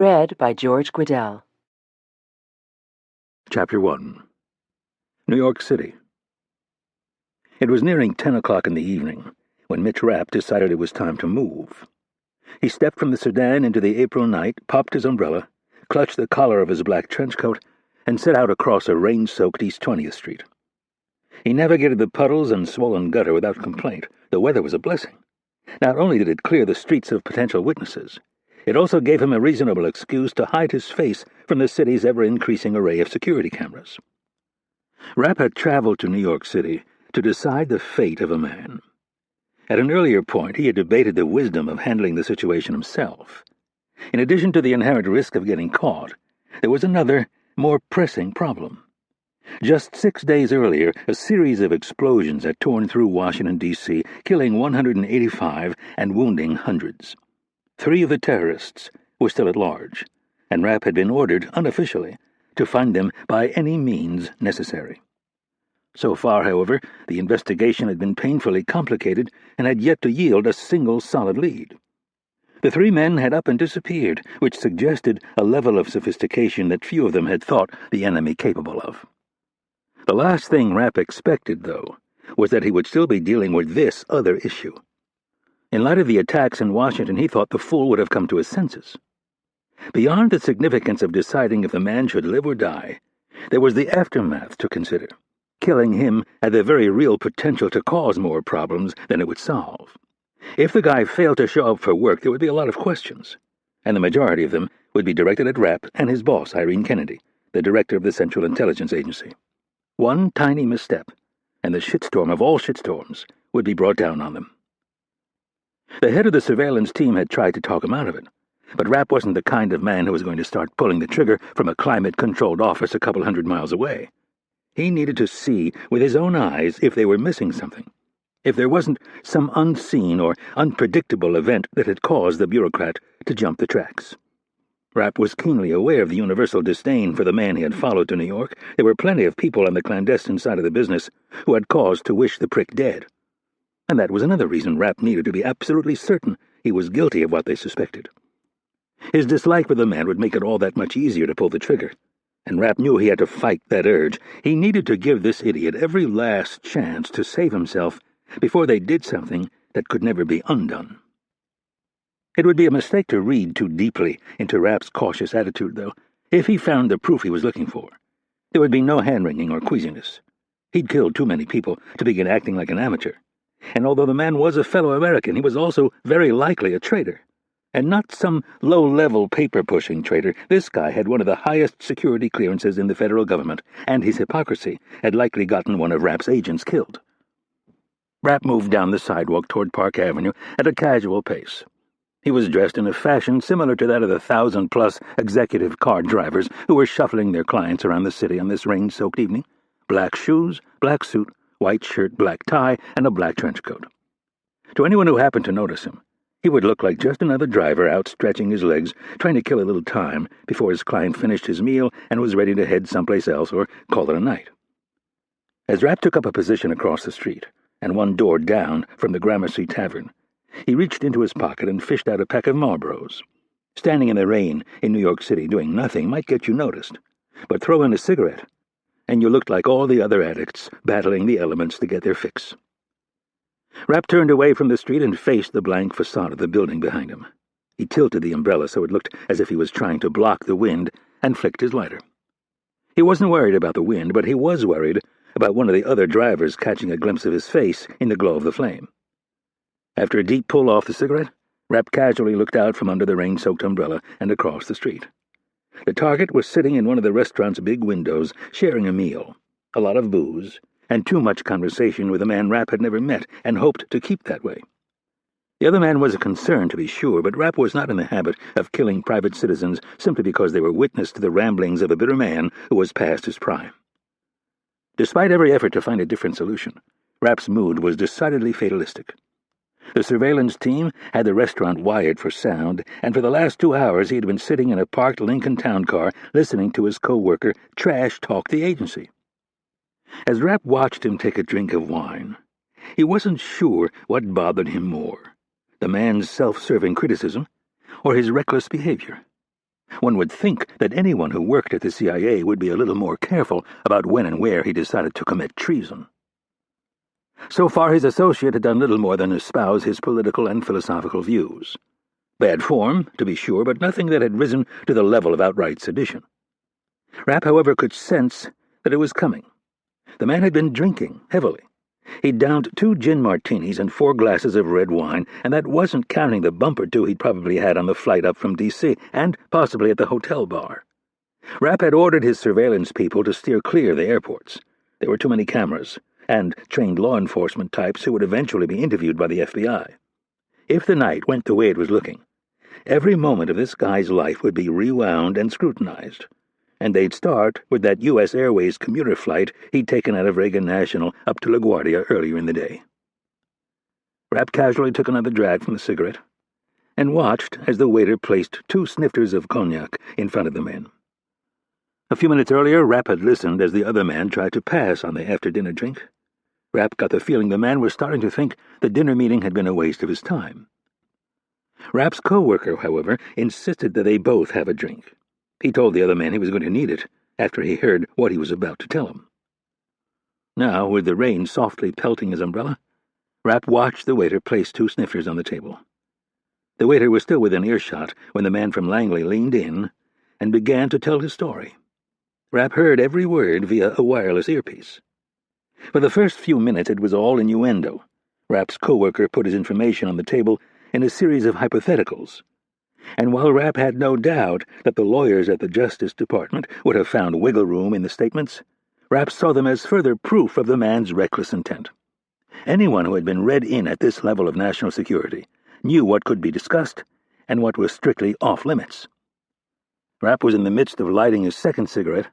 Read by George Guidell. Chapter 1. New York City. It was nearing 10 o'clock in the evening when Mitch Rapp decided it was time to move. He stepped from the sedan into the April night, popped his umbrella, clutched the collar of his black trench coat, and set out across a rain-soaked East 20th Street. He navigated the puddles and swollen gutter without complaint. The weather was a blessing. Not only did it clear the streets of potential witnesses, it also gave him a reasonable excuse to hide his face from the city's ever-increasing array of security cameras. Rapp had traveled to New York City to decide the fate of a man. At an earlier point, he had debated the wisdom of handling the situation himself. In addition to the inherent risk of getting caught, there was another, more pressing problem. Just 6 days earlier, a series of explosions had torn through Washington, D.C., killing 185 and wounding hundreds. 3 of the terrorists were still at large, and Rapp had been ordered, unofficially, to find them by any means necessary. So far, however, the investigation had been painfully complicated and had yet to yield a single solid lead. The 3 men had up and disappeared, which suggested a level of sophistication that few of them had thought the enemy capable of. The last thing Rapp expected, though, was that he would still be dealing with this other issue. In light of the attacks in Washington, he thought the fool would have come to his senses. Beyond the significance of deciding if the man should live or die, there was the aftermath to consider. Killing him had the very real potential to cause more problems than it would solve. If the guy failed to show up for work, there would be a lot of questions, and the majority of them would be directed at Rapp and his boss, Irene Kennedy, the director of the Central Intelligence Agency. One tiny misstep, and the shitstorm of all shitstorms would be brought down on them. The head of the surveillance team had tried to talk him out of it, but Rapp wasn't the kind of man who was going to start pulling the trigger from a climate-controlled office a couple hundred miles away. He needed to see with his own eyes if they were missing something, if there wasn't some unseen or unpredictable event that had caused the bureaucrat to jump the tracks. Rapp was keenly aware of the universal disdain for the man he had followed to New York. There were plenty of people on the clandestine side of the business who had cause to wish the prick dead. And that was another reason Rapp needed to be absolutely certain he was guilty of what they suspected. His dislike for the man would make it all that much easier to pull the trigger, and Rapp knew he had to fight that urge. He needed to give this idiot every last chance to save himself before they did something that could never be undone. It would be a mistake to read too deeply into Rapp's cautious attitude, though. If he found the proof he was looking for, there would be no hand-wringing or queasiness. He'd killed too many people to begin acting like an amateur. And although the man was a fellow American, he was also very likely a traitor. And not some low-level paper-pushing traitor. This guy had one of the highest security clearances in the federal government, and his hypocrisy had likely gotten one of Rapp's agents killed. Rapp moved down the sidewalk toward Park Avenue at a casual pace. He was dressed in a fashion similar to that of the 1,000-plus executive car drivers who were shuffling their clients around the city on this rain-soaked evening. Black shoes, black suit, white shirt, black tie, and a black trench coat. To anyone who happened to notice him, he would look like just another driver out stretching his legs, trying to kill a little time before his client finished his meal and was ready to head someplace else or call it a night. As Rapp took up a position across the street, and one door down from the Gramercy Tavern, he reached into his pocket and fished out a pack of Marlboros. Standing in the rain in New York City doing nothing might get you noticed, but throw in a cigarette, and you looked like all the other addicts battling the elements to get their fix. Rapp turned away from the street and faced the blank facade of the building behind him. He tilted the umbrella so it looked as if he was trying to block the wind and flicked his lighter. He wasn't worried about the wind, but he was worried about one of the other drivers catching a glimpse of his face in the glow of the flame. After a deep pull off the cigarette, Rapp casually looked out from under the rain-soaked umbrella and across the street. The target was sitting in one of the restaurant's big windows, sharing a meal, a lot of booze, and too much conversation with a man Rapp had never met and hoped to keep that way. The other man was a concern, to be sure, but Rapp was not in the habit of killing private citizens simply because they were witness to the ramblings of a bitter man who was past his prime. Despite every effort to find a different solution, Rapp's mood was decidedly fatalistic. The surveillance team had the restaurant wired for sound, and for the last 2 hours he had been sitting in a parked Lincoln town car listening to his co-worker trash-talk the agency. As Rapp watched him take a drink of wine, he wasn't sure what bothered him more, the man's self-serving criticism or his reckless behavior. One would think that anyone who worked at the CIA would be a little more careful about when and where he decided to commit treason. So far, his associate had done little more than espouse his political and philosophical views. Bad form, to be sure, but nothing that had risen to the level of outright sedition. Rapp, however, could sense that it was coming. The man had been drinking heavily. He'd downed 2 gin martinis and 4 glasses of red wine, and that wasn't counting the bump or two he'd probably had on the flight up from D.C., and possibly at the hotel bar. Rapp had ordered his surveillance people to steer clear of the airports. There were too many cameras, and trained law enforcement types who would eventually be interviewed by the FBI. If the night went the way it was looking, every moment of this guy's life would be rewound and scrutinized, and they'd start with that U.S. Airways commuter flight he'd taken out of Reagan National up to LaGuardia earlier in the day. Rapp casually took another drag from the cigarette and watched as the waiter placed 2 snifters of cognac in front of the men. A few minutes earlier, Rapp had listened as the other man tried to pass on the after-dinner drink. Rapp got the feeling the man was starting to think the dinner meeting had been a waste of his time. Rapp's co-worker, however, insisted that they both have a drink. He told the other man he was going to need it after he heard what he was about to tell him. Now, with the rain softly pelting his umbrella, Rapp watched the waiter place 2 snifters on the table. The waiter was still within earshot when the man from Langley leaned in and began to tell his story. Rapp heard every word via a wireless earpiece. For the first few minutes it was all innuendo. Rapp's co-worker put his information on the table in a series of hypotheticals. And while Rapp had no doubt that the lawyers at the Justice Department would have found wiggle room in the statements, Rapp saw them as further proof of the man's reckless intent. Anyone who had been read in at this level of national security knew what could be discussed and what was strictly off-limits. Rapp was in the midst of lighting his second cigarette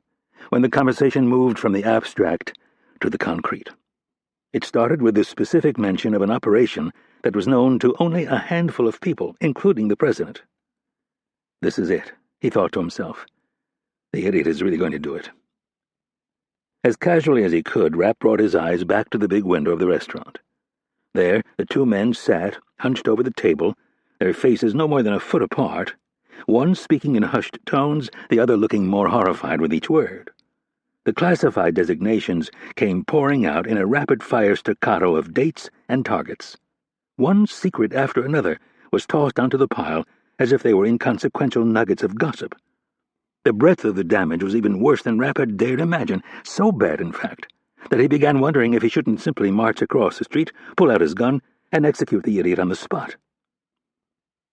when the conversation moved from the abstract to the concrete. It started with the specific mention of an operation that was known to only a handful of people, including the president. This is it, he thought to himself. The idiot is really going to do it. As casually as he could, Rapp brought his eyes back to the big window of the restaurant. There, the 2 men sat, hunched over the table, their faces no more than a foot apart, one speaking in hushed tones, the other looking more horrified with each word. The classified designations came pouring out in a rapid-fire staccato of dates and targets. One secret after another was tossed onto the pile as if they were inconsequential nuggets of gossip. The breadth of the damage was even worse than Rapp had dared imagine, so bad, in fact, that he began wondering if he shouldn't simply march across the street, pull out his gun, and execute the idiot on the spot.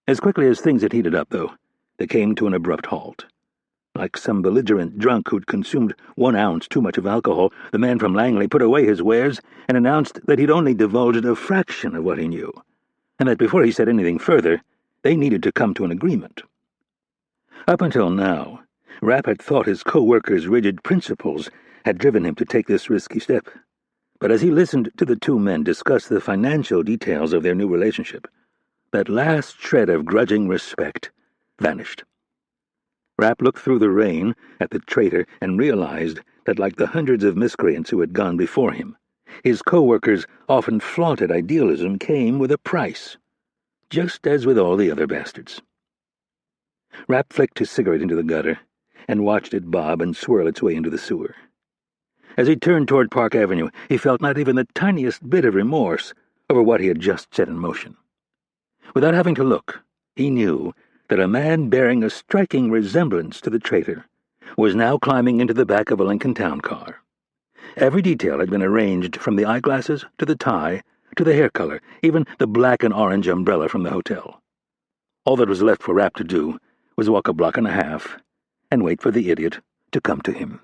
As quickly as things had heated up, though, they came to an abrupt halt. Like some belligerent drunk who'd consumed 1 ounce too much of alcohol, the man from Langley put away his wares and announced that he'd only divulged a fraction of what he knew, and that before he said anything further, they needed to come to an agreement. Up until now, Rapp had thought his co-worker's rigid principles had driven him to take this risky step, but as he listened to the 2 men discuss the financial details of their new relationship, that last shred of grudging respect vanished. Rapp looked through the rain at the traitor and realized that, like the hundreds of miscreants who had gone before him, his co-worker's often flaunted idealism came with a price, just as with all the other bastards. Rapp flicked his cigarette into the gutter and watched it bob and swirl its way into the sewer. As he turned toward Park Avenue, he felt not even the tiniest bit of remorse over what he had just set in motion. Without having to look, he knew that a man bearing a striking resemblance to the traitor was now climbing into the back of a Lincoln Town car. Every detail had been arranged, from the eyeglasses to the tie to the hair color, even the black and orange umbrella from the hotel. All that was left for Rapp to do was walk a block and a half and wait for the idiot to come to him.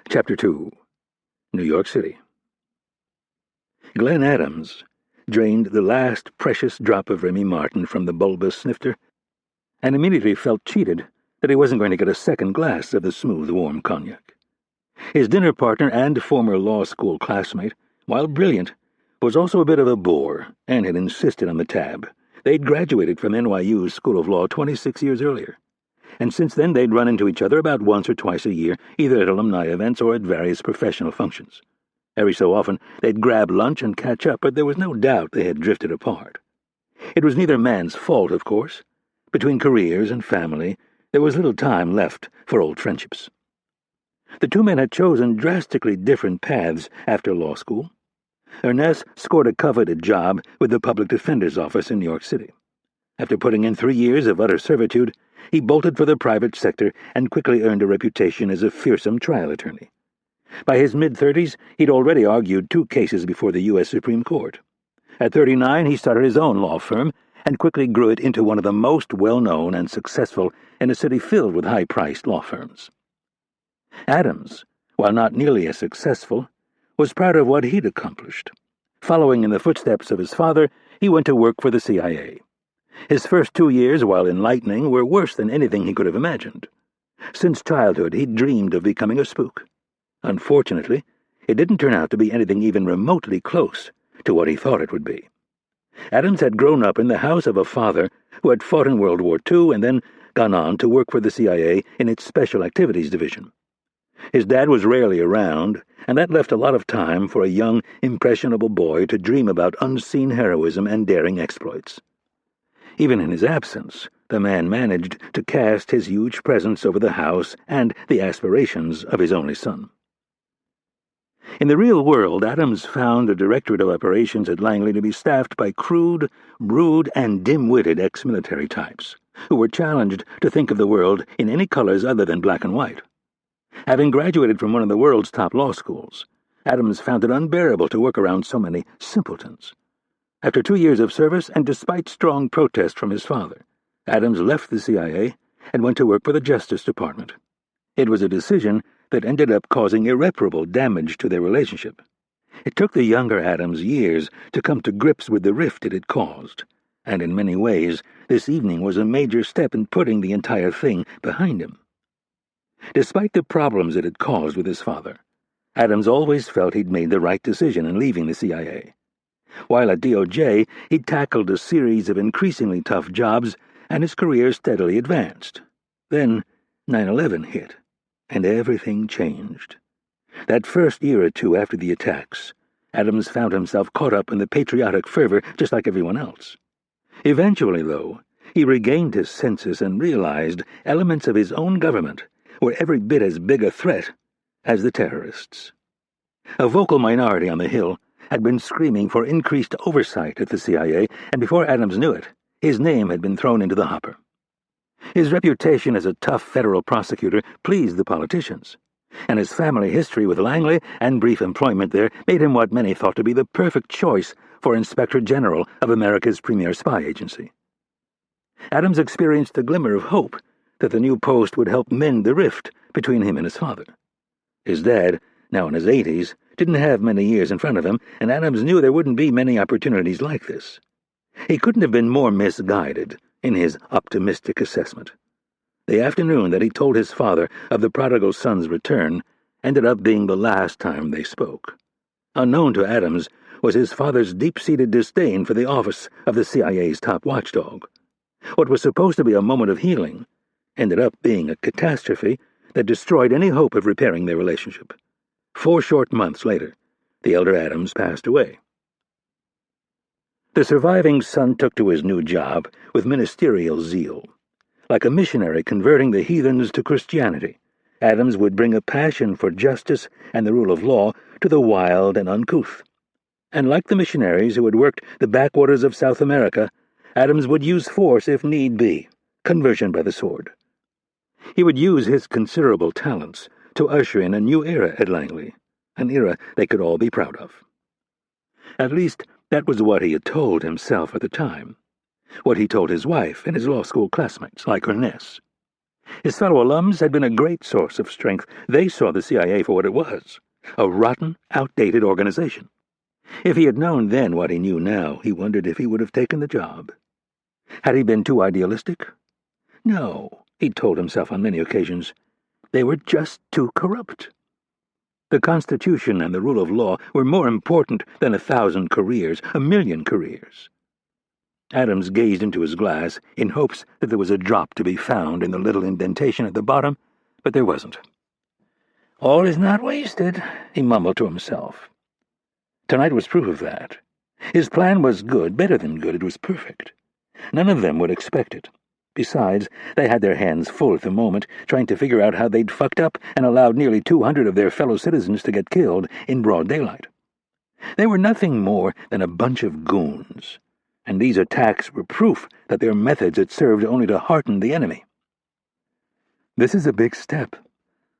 Chapter 2. New York City. Glenn Adams drained the last precious drop of Remy Martin from the bulbous snifter and immediately felt cheated that he wasn't going to get a second glass of the smooth, warm cognac. His dinner partner and former law school classmate, while brilliant, was also a bit of a bore and had insisted on the tab. They'd graduated from NYU's School of Law 26 years earlier, and since then they'd run into each other about once or twice a year, either at alumni events or at various professional functions. Every so often they'd grab lunch and catch up, but there was no doubt they had drifted apart. It was neither man's fault, of course. Between careers and family, there was little time left for old friendships. The two men had chosen drastically different paths after law school. Ernest scored a coveted job with the public defender's office in New York City. After putting in 3 years of utter servitude, he bolted for the private sector and quickly earned a reputation as a fearsome trial attorney. By his mid-30s, he'd already argued 2 cases before the U.S. Supreme Court. At 39, he started his own law firm and quickly grew it into one of the most well-known and successful in a city filled with high-priced law firms. Adams, while not nearly as successful, was proud of what he'd accomplished. Following in the footsteps of his father, he went to work for the CIA. His first 2 years, while enlightening, were worse than anything he could have imagined. Since childhood, he'd dreamed of becoming a spook. Unfortunately, it didn't turn out to be anything even remotely close to what he thought it would be. Adams had grown up in the house of a father who had fought in World War II and then gone on to work for the CIA in its Special Activities Division. His dad was rarely around, and that left a lot of time for a young, impressionable boy to dream about unseen heroism and daring exploits. Even in his absence, the man managed to cast his huge presence over the house and the aspirations of his only son. In the real world, Adams found the Directorate of Operations at Langley to be staffed by crude, rude, and dim-witted ex-military types, who were challenged to think of the world in any colors other than black and white. Having graduated from one of the world's top law schools, Adams found it unbearable to work around so many simpletons. After 2 years of service, and despite strong protest from his father, Adams left the CIA and went to work for the Justice Department. It was a decision that ended up causing irreparable damage to their relationship. It took the younger Adams years to come to grips with the rift it had caused, and in many ways, this evening was a major step in putting the entire thing behind him. Despite the problems it had caused with his father, Adams always felt he'd made the right decision in leaving the CIA. While at DOJ, he'd tackled a series of increasingly tough jobs, and his career steadily advanced. Then 9/11 hit, and everything changed. That first year or two after the attacks, Adams found himself caught up in the patriotic fervor just like everyone else. Eventually, though, he regained his senses and realized elements of his own government were every bit as big a threat as the terrorists. A vocal minority on the Hill had been screaming for increased oversight at the CIA, and before Adams knew it, his name had been thrown into the hopper. His reputation as a tough federal prosecutor pleased the politicians, and his family history with Langley and brief employment there made him what many thought to be the perfect choice for Inspector General of America's premier spy agency. Adams experienced a glimmer of hope that the new post would help mend the rift between him and his father. His dad, now in his 80s, didn't have many years in front of him, and Adams knew there wouldn't be many opportunities like this. He couldn't have been more misguided in his optimistic assessment. The afternoon that he told his father of the prodigal son's return ended up being the last time they spoke. Unknown to Adams was his father's deep-seated disdain for the office of the CIA's top watchdog. What was supposed to be a moment of healing ended up being a catastrophe that destroyed any hope of repairing their relationship. 4 short months later, the elder Adams passed away. The surviving son took to his new job with ministerial zeal. Like a missionary converting the heathens to Christianity, Adams would bring a passion for justice and the rule of law to the wild and uncouth. And like the missionaries who had worked the backwaters of South America, Adams would use force if need be, conversion by the sword. He would use his considerable talents to usher in a new era at Langley, an era they could all be proud of. At least, that was what he had told himself at the time, what he told his wife and his law school classmates, like Ernest. His fellow alums had been a great source of strength. They saw the CIA for what it was, a rotten, outdated organization. If he had known then what he knew now, he wondered if he would have taken the job. Had he been too idealistic? No, he'd told himself on many occasions. They were just too corrupt. The Constitution and the rule of law were more important than 1,000 careers, 1,000,000 careers. Adams gazed into his glass in hopes that there was a drop to be found in the little indentation at the bottom, but there wasn't. All is not wasted, he mumbled to himself. Tonight was proof of that. His plan was good, better than good. It was perfect. None of them would expect it. Besides, they had their hands full at the moment, trying to figure out how they'd fucked up and allowed nearly 200 of their fellow citizens to get killed in broad daylight. They were nothing more than a bunch of goons, and these attacks were proof that their methods had served only to hearten the enemy. "This is a big step,"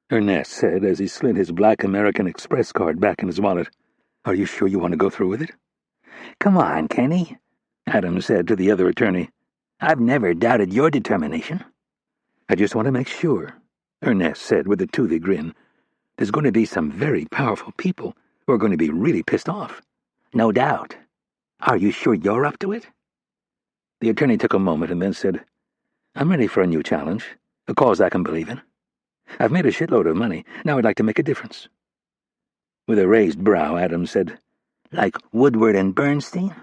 Ernest said as he slid his black American Express card back in his wallet. "Are you sure you want to go through with it?" "Come on, Kenny," Adams said to the other attorney. "I've never doubted your determination." "I just want to make sure," Ernest said with a toothy grin. "There's going to be some very powerful people who are going to be really pissed off." "No doubt. Are you sure you're up to it?" The attorney took a moment and then said, "I'm ready for a new challenge, a cause I can believe in. I've made a shitload of money. Now I'd like to make a difference." With a raised brow, Adams said, "Like Woodward and Bernstein?"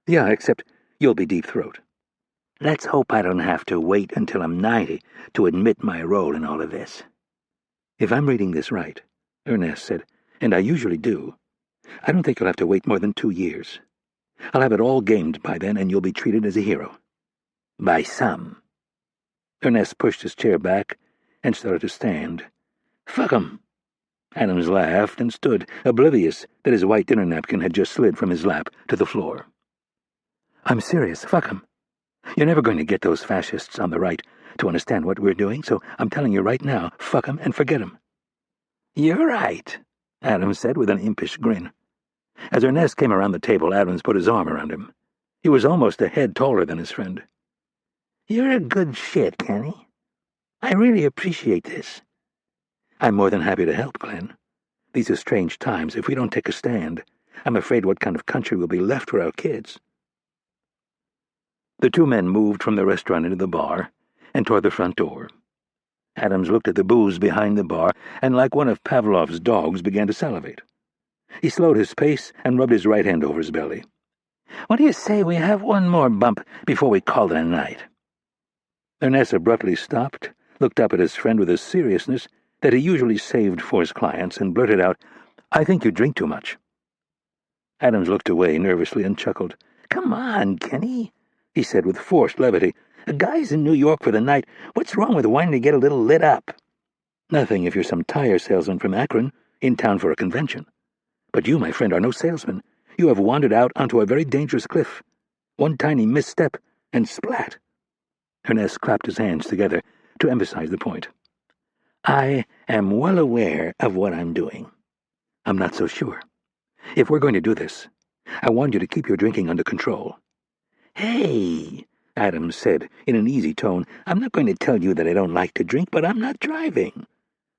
"Yeah, except you'll be Deep Throat." "Let's hope I don't have to wait until I'm 90 to admit my role in all of this." "If I'm reading this right," Ernest said, "and I usually do, I don't think you'll have to wait more than 2 years. I'll have it all gamed by then, and you'll be treated as a hero." "By some." Ernest pushed his chair back and started to stand. "Fuck 'em." Adams laughed and stood, oblivious that his white dinner napkin had just slid from his lap to the floor. "I'm serious. Fuck 'em. You're never going to get those fascists on the right to understand what we're doing, so I'm telling you right now, fuck 'em and forget 'em." "You're right," Adams said with an impish grin. As Ernest came around the table, Adams put his arm around him. He was almost a head taller than his friend. "You're a good shit, Kenny. I really appreciate this." "I'm more than happy to help, Glenn. These are strange times. If we don't take a stand, I'm afraid what kind of country will be left for our kids." The two men moved from the restaurant into the bar and toward the front door. Adams looked at the booze behind the bar and, like one of Pavlov's dogs, began to salivate. He slowed his pace and rubbed his right hand over his belly. "What do you say we have one more bump before we call it a night?" Ernest abruptly stopped, looked up at his friend with a seriousness that he usually saved for his clients, and blurted out, "I think you drink too much." Adams looked away nervously and chuckled. "Come on, Kenny," he said with forced levity. "A guy's in New York for the night. What's wrong with wanting to get a little lit up?" "Nothing if you're some tire salesman from Akron, in town for a convention. But you, my friend, are no salesman. You have wandered out onto a very dangerous cliff. One tiny misstep, and splat." Ernest clapped his hands together to emphasize the point. "I am well aware of what I'm doing." "I'm not so sure. If we're going to do this, I want you to keep your drinking under control." "Hey," Adams said in an easy tone, "I'm not going to tell you that I don't like to drink, but I'm not driving.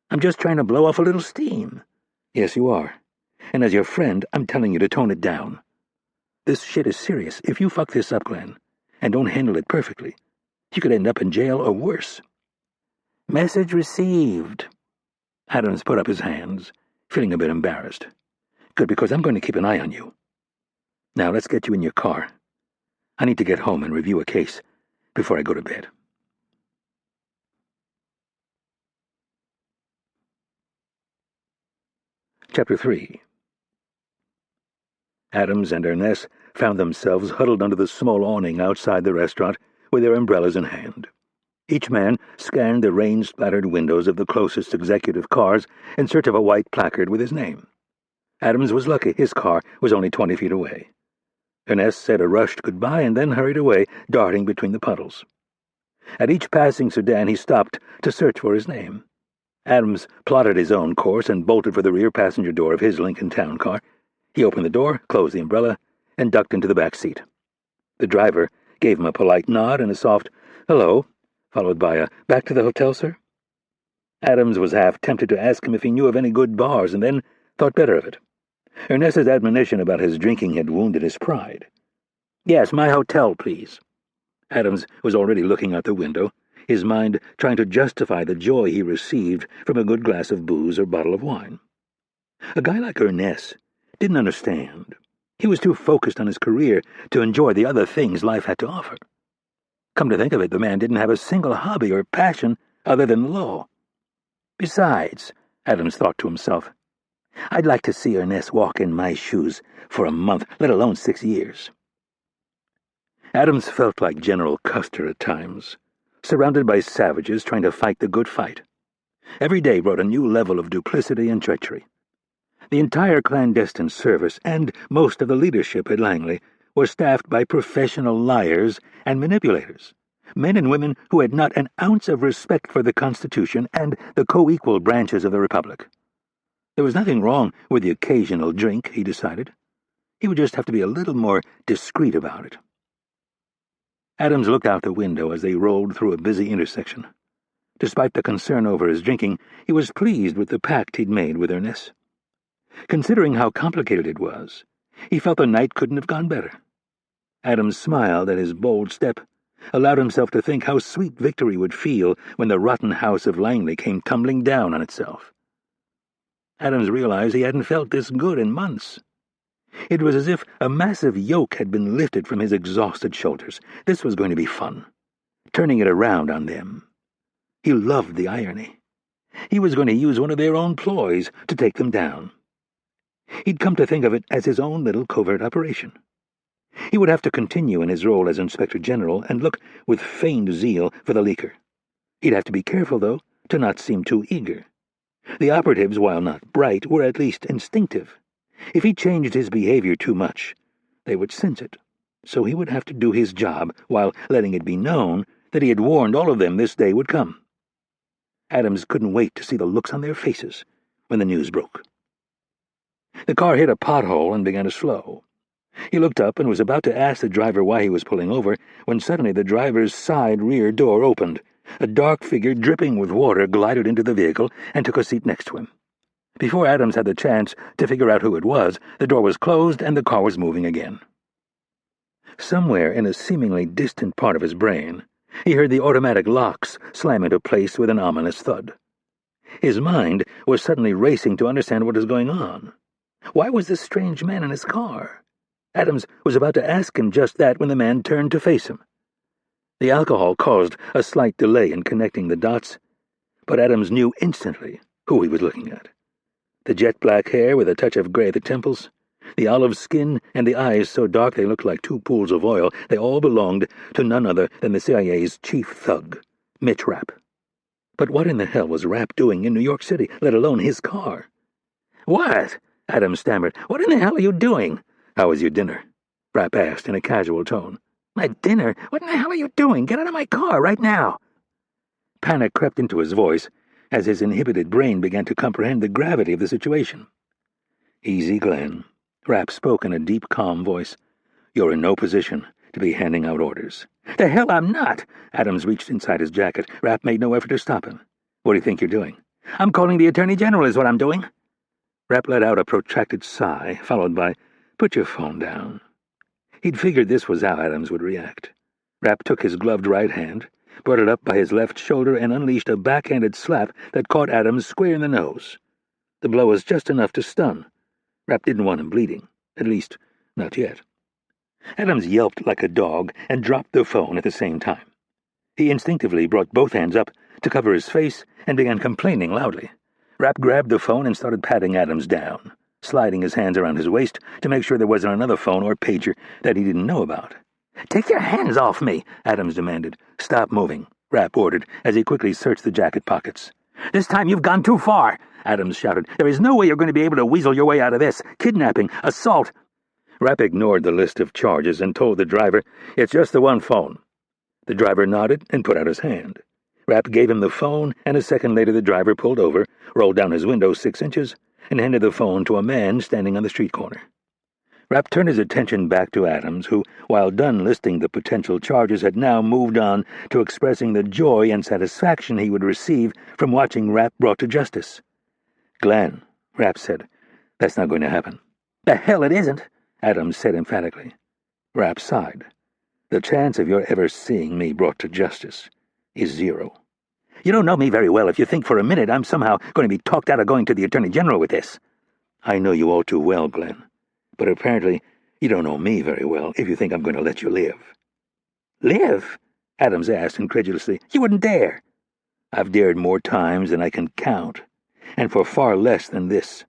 I'm just trying to blow off a little steam." "Yes, you are. And as your friend, I'm telling you to tone it down. This shit is serious. If you fuck this up, Glenn, and don't handle it perfectly, you could end up in jail or worse." "Message received." Adams put up his hands, feeling a bit embarrassed. "Good, because I'm going to keep an eye on you. Now let's get you in your car. I need to get home and review a case before I go to bed." Chapter 3. Adams and Ernest found themselves huddled under the small awning outside the restaurant with their umbrellas in hand. Each man scanned the rain-splattered windows of the closest executive cars in search of a white placard with his name. Adams was lucky his car was only 20 feet away. Ernest said a rushed goodbye and then hurried away, darting between the puddles. At each passing sedan he stopped to search for his name. Adams plotted his own course and bolted for the rear passenger door of his Lincoln Town car. He opened the door, closed the umbrella, and ducked into the back seat. The driver gave him a polite nod and a soft "hello," followed by a "back to the hotel, sir?" Adams was half tempted to ask him if he knew of any good bars, and then thought better of it. Ernest's admonition about his drinking had wounded his pride. "Yes, my hotel, please." Adams was already looking out the window, his mind trying to justify the joy he received from a good glass of booze or bottle of wine. A guy like Ernest didn't understand. He was too focused on his career to enjoy the other things life had to offer. Come to think of it, the man didn't have a single hobby or passion other than the law. Besides, Adams thought to himself, I'd like to see Ernest walk in my shoes for a month, let alone 6 years. Adams felt like General Custer at times, surrounded by savages trying to fight the good fight. Every day brought a new level of duplicity and treachery. The entire clandestine service and most of the leadership at Langley were staffed by professional liars and manipulators, men and women who had not an ounce of respect for the Constitution and the co-equal branches of the Republic. There was nothing wrong with the occasional drink, he decided. He would just have to be a little more discreet about it. Adams looked out the window as they rolled through a busy intersection. Despite the concern over his drinking, he was pleased with the pact he'd made with Ernest. Considering how complicated it was, he felt the night couldn't have gone better. Adams smiled at his bold step, allowed himself to think how sweet victory would feel when the rotten house of Langley came tumbling down on itself. Adams realized he hadn't felt this good in months. It was as if a massive yoke had been lifted from his exhausted shoulders. This was going to be fun, turning it around on them. He loved the irony. He was going to use one of their own ploys to take them down. He'd come to think of it as his own little covert operation. He would have to continue in his role as Inspector General and look with feigned zeal for the leaker. He'd have to be careful, though, to not seem too eager. The operatives, while not bright, were at least instinctive. If he changed his behavior too much, they would sense it, so he would have to do his job while letting it be known that he had warned all of them this day would come. Adams couldn't wait to see the looks on their faces when the news broke. The car hit a pothole and began to slow. He looked up and was about to ask the driver why he was pulling over when suddenly the driver's side rear door opened. A dark figure dripping with water glided into the vehicle and took a seat next to him. Before Adams had the chance to figure out who it was, the door was closed and the car was moving again. Somewhere in a seemingly distant part of his brain, he heard the automatic locks slam into place with an ominous thud. His mind was suddenly racing to understand what was going on. Why was this strange man in his car? Adams was about to ask him just that when the man turned to face him. The alcohol caused a slight delay in connecting the dots, but Adams knew instantly who he was looking at. The jet-black hair with a touch of gray at the temples, the olive skin, and the eyes so dark they looked like two pools of oil, they all belonged to none other than the CIA's chief thug, Mitch Rapp. But what in the hell was Rapp doing in New York City, let alone his car? "What?" Adams stammered. "What in the hell are you doing?" "How was your dinner?" Rapp asked in a casual tone. "My dinner? What in the hell are you doing? Get out of my car right now!" Panic crept into his voice as his inhibited brain began to comprehend the gravity of the situation. "Easy, Glenn," Rapp spoke in a deep, calm voice. "You're in no position to be handing out orders." "The hell I'm not!" Adams reached inside his jacket. Rapp made no effort to stop him. "What do you think you're doing?" "I'm calling the Attorney General is what I'm doing." Rapp let out a protracted sigh, followed by, "Put your phone down." He'd figured this was how Adams would react. Rapp took his gloved right hand, brought it up by his left shoulder, and unleashed a backhanded slap that caught Adams square in the nose. The blow was just enough to stun. Rapp didn't want him bleeding, at least not yet. Adams yelped like a dog and dropped the phone at the same time. He instinctively brought both hands up to cover his face and began complaining loudly. Rapp grabbed the phone and started patting Adams down, sliding his hands around his waist to make sure there wasn't another phone or pager that he didn't know about. "Take your hands off me," Adams demanded. "Stop moving," Rapp ordered as he quickly searched the jacket pockets. "This time you've gone too far," Adams shouted. "There is no way you're going to be able to weasel your way out of this. Kidnapping, assault." Rapp ignored the list of charges and told the driver, "It's just the one phone." The driver nodded and put out his hand. Rapp gave him the phone, and a second later the driver pulled over, rolled down his window 6 inches, and handed the phone to a man standing on the street corner. Rapp turned his attention back to Adams, who, while done listing the potential charges, had now moved on to expressing the joy and satisfaction he would receive from watching Rapp brought to justice. "Glenn," Rapp said, "that's not going to happen." "The hell it isn't," Adams said emphatically. Rapp sighed. "The chance of your ever seeing me brought to justice is 0. You don't know me very well if you think for a minute I'm somehow going to be talked out of going to the Attorney General with this." "I know you all too well, Glenn. But apparently you don't know me very well if you think I'm going to let you live." "Live?" Adams asked incredulously. "You wouldn't dare." "I've dared more times than I can count, and for far less than this."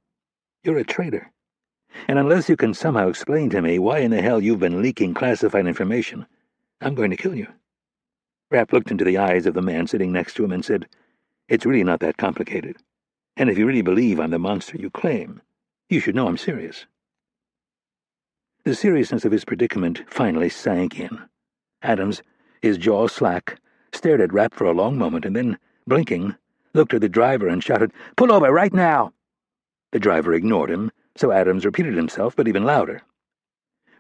You're a traitor. And unless you can somehow explain to me why in the hell you've been leaking classified information, I'm going to kill you." Rapp looked into the eyes of the man sitting next to him and said, "It's really not that complicated. And if you really believe I'm the monster you claim, you should know I'm serious." The seriousness of his predicament finally sank in. Adams, his jaw slack, stared at Rapp for a long moment and then, blinking, looked at the driver and shouted, "Pull over right now!" The driver ignored him, so Adams repeated himself, but even louder.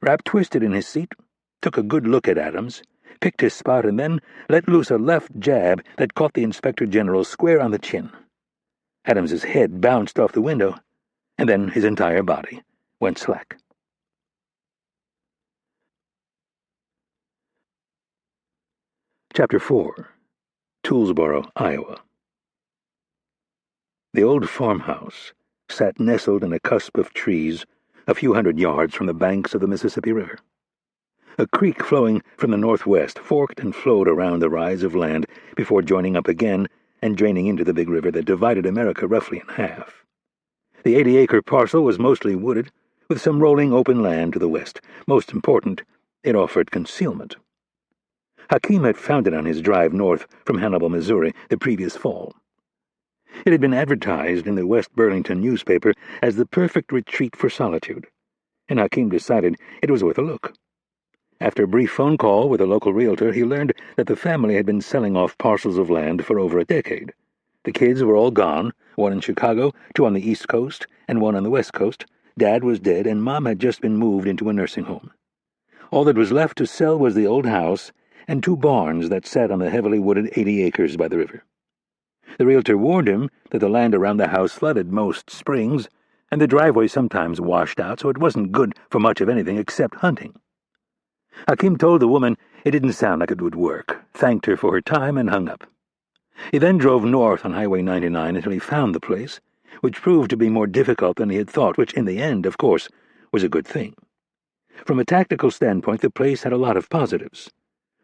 Rapp twisted in his seat, took a good look at Adams, picked his spot, and then let loose a left jab that caught the Inspector General square on the chin. Adams's head bounced off the window, and then his entire body went slack. Chapter 4. Toolsboro, Iowa. The old farmhouse sat nestled in a cusp of trees a few hundred yards from the banks of the Mississippi River. A creek flowing from the northwest forked and flowed around the rise of land before joining up again and draining into the big river that divided America roughly in half. The 80-acre parcel was mostly wooded, with some rolling open land to the west. Most important, it offered concealment. Hakim had found it on his drive north from Hannibal, Missouri, the previous fall. It had been advertised in the West Burlington newspaper as the perfect retreat for solitude, and Hakim decided it was worth a look. After a brief phone call with a local realtor, he learned that the family had been selling off parcels of land for over a decade. The kids were all gone, one in Chicago, two on the East Coast, and one on the West Coast. Dad was dead, and Mom had just been moved into a nursing home. All that was left to sell was the old house and two barns that sat on the heavily wooded 80 acres by the river. The realtor warned him that the land around the house flooded most springs, and the driveway sometimes washed out, so it wasn't good for much of anything except hunting. Hakim told the woman it didn't sound like it would work, thanked her for her time, and hung up. He then drove north on Highway 99 until he found the place, which proved to be more difficult than he had thought, which in the end, of course, was a good thing. From a tactical standpoint, the place had a lot of positives.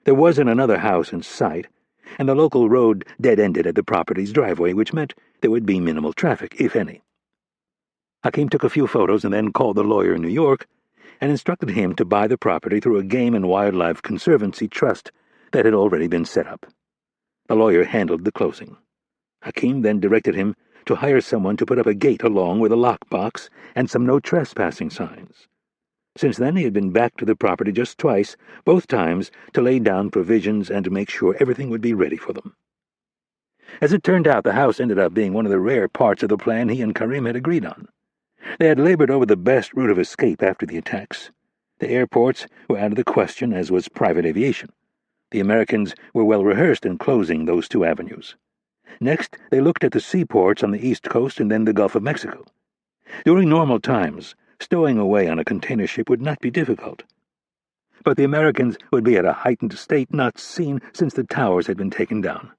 There wasn't another house in sight, and the local road dead-ended at the property's driveway, which meant there would be minimal traffic, if any. Hakim took a few photos and then called the lawyer in New York and instructed him to buy the property through a Game and Wildlife Conservancy trust that had already been set up. The lawyer handled the closing. Hakim then directed him to hire someone to put up a gate along with a lockbox and some no trespassing signs. Since then he had been back to the property just twice, both times to lay down provisions and to make sure everything would be ready for them. As it turned out, the house ended up being one of the rare parts of the plan he and Karim had agreed on. They had labored over the best route of escape after the attacks. The airports were out of the question, as was private aviation. The Americans were well rehearsed in closing those two avenues. Next, they looked at the seaports on the East Coast and then the Gulf of Mexico. During normal times, stowing away on a container ship would not be difficult. But the Americans would be at a heightened state not seen since the towers had been taken down.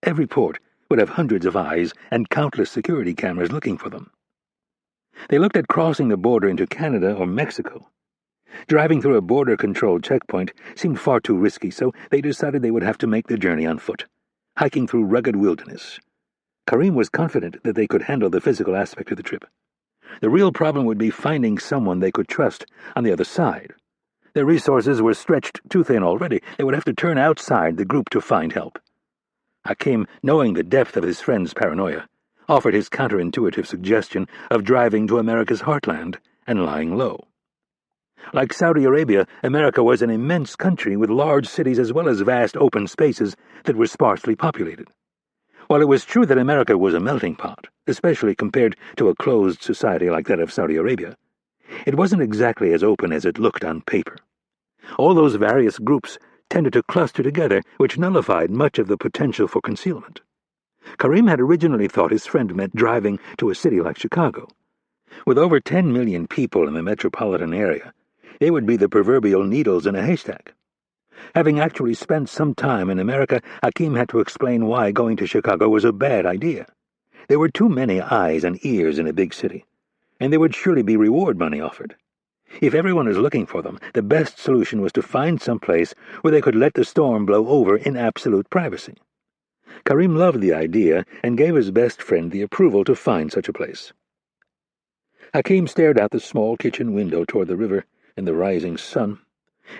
Every port would have hundreds of eyes and countless security cameras looking for them. They looked at crossing the border into Canada or Mexico. Driving through a border-controlled checkpoint seemed far too risky, so they decided they would have to make the journey on foot, hiking through rugged wilderness. Karim was confident that they could handle the physical aspect of the trip. The real problem would be finding someone they could trust on the other side. Their resources were stretched too thin already. They would have to turn outside the group to find help. Hakim, knowing the depth of his friend's paranoia, offered his counterintuitive suggestion of driving to America's heartland and lying low. Like Saudi Arabia, America was an immense country with large cities as well as vast open spaces that were sparsely populated. While it was true that America was a melting pot, especially compared to a closed society like that of Saudi Arabia, it wasn't exactly as open as it looked on paper. All those various groups tended to cluster together, which nullified much of the potential for concealment. Karim had originally thought his friend meant driving to a city like Chicago. With over 10 million people in the metropolitan area, they would be the proverbial needles in a haystack. Having actually spent some time in America, Hakim had to explain why going to Chicago was a bad idea. There were too many eyes and ears in a big city, and there would surely be reward money offered. If everyone was looking for them, the best solution was to find some place where they could let the storm blow over in absolute privacy. Karim loved the idea and gave his best friend the approval to find such a place. Hakim stared out the small kitchen window toward the river and the rising sun,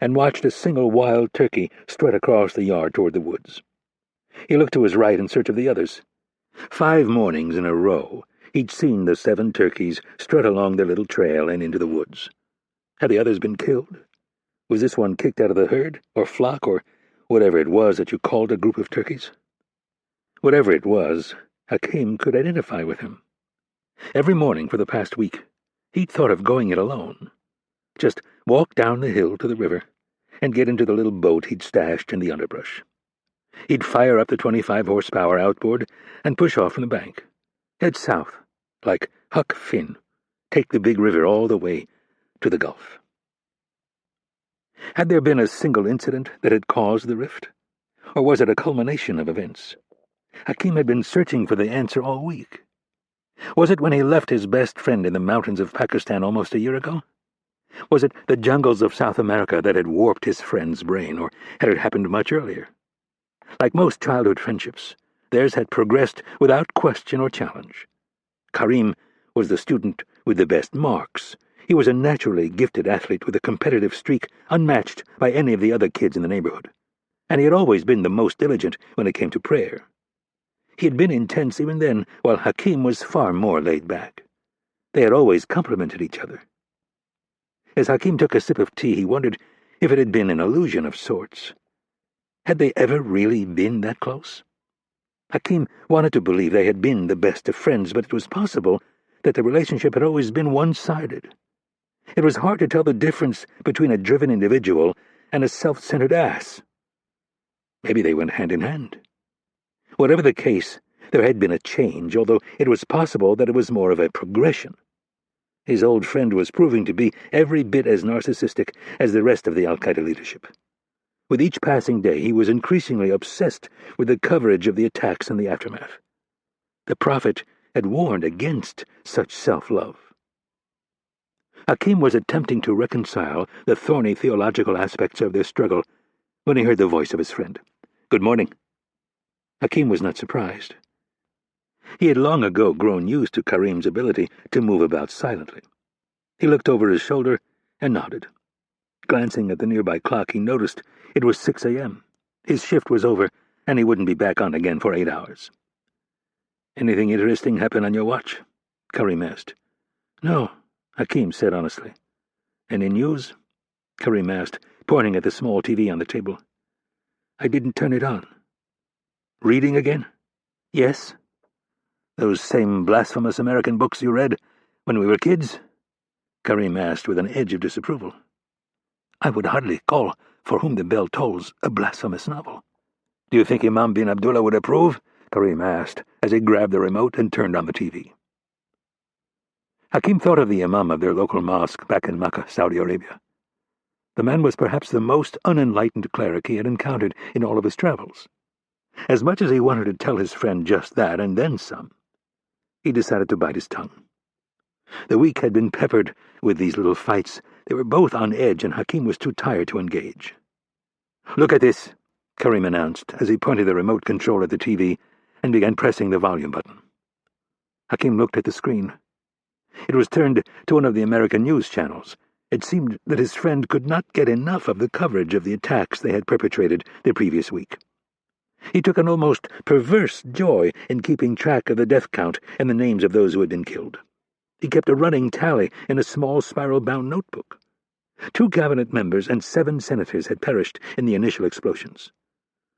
and watched a single wild turkey strut across the yard toward the woods. He looked to his right in search of the others. 5 mornings in a row, he'd seen the 7 turkeys strut along their little trail and into the woods. Had the others been killed? Was this one kicked out of the herd, or flock, or whatever it was that you called a group of turkeys? Whatever it was, Hakim could identify with him. Every morning for the past week, he'd thought of going it alone. Just walk down the hill to the river and get into the little boat he'd stashed in the underbrush. He'd fire up the 25-horsepower outboard and push off from the bank. Head south, like Huck Finn, take the big river all the way to the Gulf. Had there been a single incident that had caused the rift? Or was it a culmination of events? Hakim had been searching for the answer all week. Was it when he left his best friend in the mountains of Pakistan almost a year ago? Was it the jungles of South America that had warped his friend's brain, or had it happened much earlier? Like most childhood friendships, theirs had progressed without question or challenge. Karim was the student with the best marks. He was a naturally gifted athlete with a competitive streak unmatched by any of the other kids in the neighborhood, and he had always been the most diligent when it came to prayer. He had been intense even then, while Hakim was far more laid back. They had always complemented each other. As Hakim took a sip of tea, he wondered if it had been an illusion of sorts. Had they ever really been that close? Hakim wanted to believe they had been the best of friends, but it was possible that the relationship had always been one-sided. It was hard to tell the difference between a driven individual and a self-centered ass. Maybe they went hand in hand. Whatever the case, there had been a change, although it was possible that it was more of a progression. His old friend was proving to be every bit as narcissistic as the rest of the Al-Qaeda leadership. With each passing day, he was increasingly obsessed with the coverage of the attacks and the aftermath. The Prophet had warned against such self-love. Hakim was attempting to reconcile the thorny theological aspects of their struggle when he heard the voice of his friend. "Good morning." Hakim was not surprised. He had long ago grown used to Karim's ability to move about silently. He looked over his shoulder and nodded. Glancing at the nearby clock, he noticed it was 6 a.m. His shift was over, and he wouldn't be back on again for 8 hours. "Anything interesting happen on your watch?" Karim asked. "No," Hakim said honestly. "Any news?" Karim asked, pointing at the small TV on the table. "I didn't turn it on." "Reading again?" "Yes." "Those same blasphemous American books you read when we were kids?" Karim asked with an edge of disapproval. "I would hardly call For Whom the Bell Tolls a blasphemous novel." "Do you think Imam bin Abdullah would approve?" Karim asked as he grabbed the remote and turned on the TV. Hakim thought of the imam of their local mosque back in Makkah, Saudi Arabia. The man was perhaps the most unenlightened cleric he had encountered in all of his travels. As much as he wanted to tell his friend just that and then some, he decided to bite his tongue. The week had been peppered with these little fights. They were both on edge, and Hakim was too tired to engage. "Look at this," Karim announced as he pointed the remote control at the TV and began pressing the volume button. Hakim looked at the screen. It was turned to one of the American news channels. It seemed that his friend could not get enough of the coverage of the attacks they had perpetrated the previous week. He took an almost perverse joy in keeping track of the death count and the names of those who had been killed. He kept a running tally in a small spiral-bound notebook. 2 cabinet members and 7 senators had perished in the initial explosions.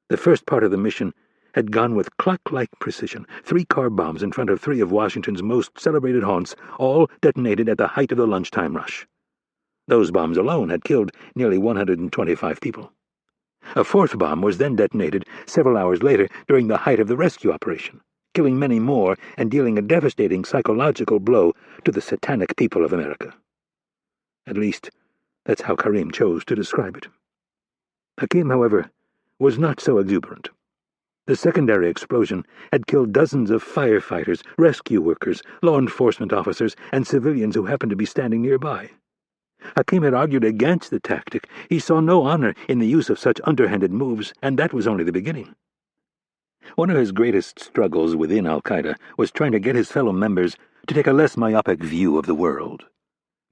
The first part of the mission had gone with clock-like precision. 3 car bombs in front of 3 of Washington's most celebrated haunts, all detonated at the height of the lunchtime rush. Those bombs alone had killed nearly 125 people. A 4th bomb was then detonated several hours later during the height of the rescue operation, killing many more and dealing a devastating psychological blow to the satanic people of America. At least, that's how Karim chose to describe it. Hakim, however, was not so exuberant. The secondary explosion had killed dozens of firefighters, rescue workers, law enforcement officers, and civilians who happened to be standing nearby. Hakim had argued against the tactic. He saw no honor in the use of such underhanded moves, and that was only the beginning. One of his greatest struggles within Al-Qaeda was trying to get his fellow members to take a less myopic view of the world.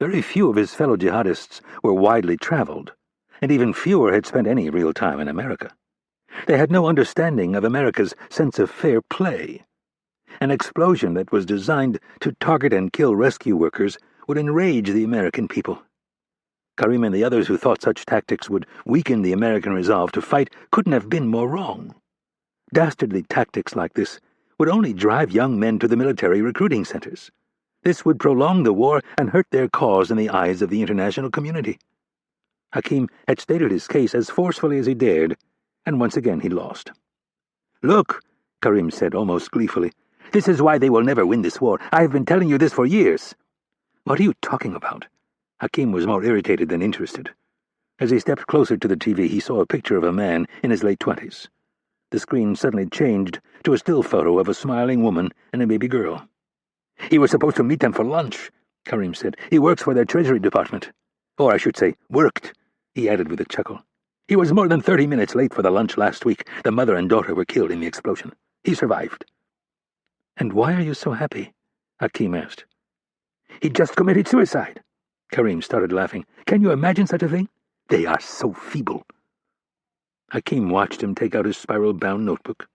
Very few of his fellow jihadists were widely traveled, and even fewer had spent any real time in America. They had no understanding of America's sense of fair play. An explosion that was designed to target and kill rescue workers would enrage the American people. Karim and the others who thought such tactics would weaken the American resolve to fight couldn't have been more wrong. Dastardly tactics like this would only drive young men to the military recruiting centers. This would prolong the war and hurt their cause in the eyes of the international community. Hakim had stated his case as forcefully as he dared, and once again he lost. "Look," Karim said almost gleefully, "this is why they will never win this war. I have been telling you this for years." "What are you talking about?" Hakim was more irritated than interested. As he stepped closer to the TV, he saw a picture of a man in his late 20s. The screen suddenly changed to a still photo of a smiling woman and a baby girl. "He was supposed to meet them for lunch," Karim said. "He works for their Treasury Department. Or I should say, worked," he added with a chuckle. "He was more than 30 minutes late for the lunch last week. The mother and daughter were killed in the explosion. He survived." "And why are you so happy?" Hakim asked. "He just committed suicide." Karim started laughing. "Can you imagine such a thing? They are so feeble." Hakim watched him take out his spiral-bound notebook.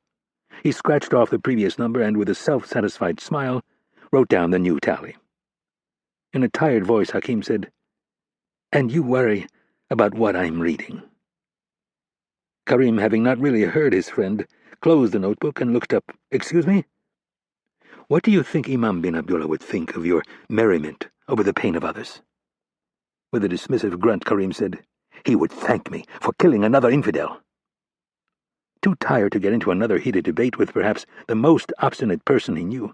He scratched off the previous number and, with a self-satisfied smile, wrote down the new tally. In a tired voice, Hakim said, "And you worry about what I'm reading." Karim, having not really heard his friend, closed the notebook and looked up. "Excuse me? What do you think Imam bin Abdullah would think of your merriment over the pain of others?" With a dismissive grunt, Karim said, "He would thank me for killing another infidel." Too tired to get into another heated debate with perhaps the most obstinate person he knew,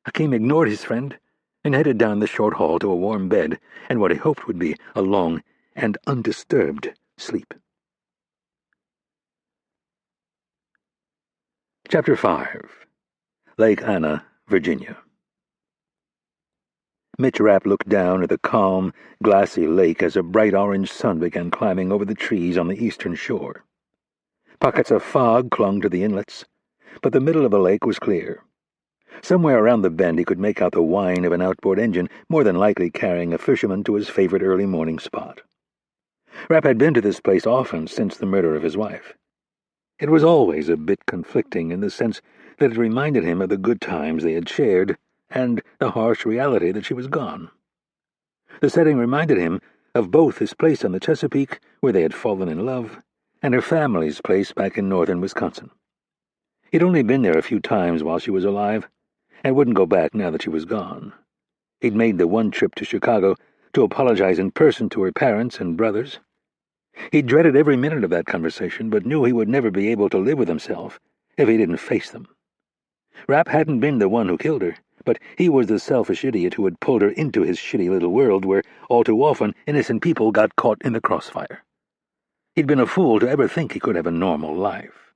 Hakim ignored his friend and headed down the short hall to a warm bed and what he hoped would be a long and undisturbed sleep. Chapter 5. Lake Anna, Virginia. Mitch Rapp looked down at the calm, glassy lake as a bright orange sun began climbing over the trees on the eastern shore. Pockets of fog clung to the inlets, but the middle of the lake was clear. Somewhere around the bend he could make out the whine of an outboard engine, more than likely carrying a fisherman to his favorite early morning spot. Rapp had been to this place often since the murder of his wife. It was always a bit conflicting in the sense that it reminded him of the good times they had shared and the harsh reality that she was gone. The setting reminded him of both his place on the Chesapeake, where they had fallen in love, and her family's place back in northern Wisconsin. He'd only been there a few times while she was alive, and wouldn't go back now that she was gone. He'd made the one trip to Chicago to apologize in person to her parents and brothers. He dreaded every minute of that conversation, but knew he would never be able to live with himself if he didn't face them. Rapp hadn't been the one who killed her, but he was the selfish idiot who had pulled her into his shitty little world where, all too often, innocent people got caught in the crossfire. He'd been a fool to ever think he could have a normal life.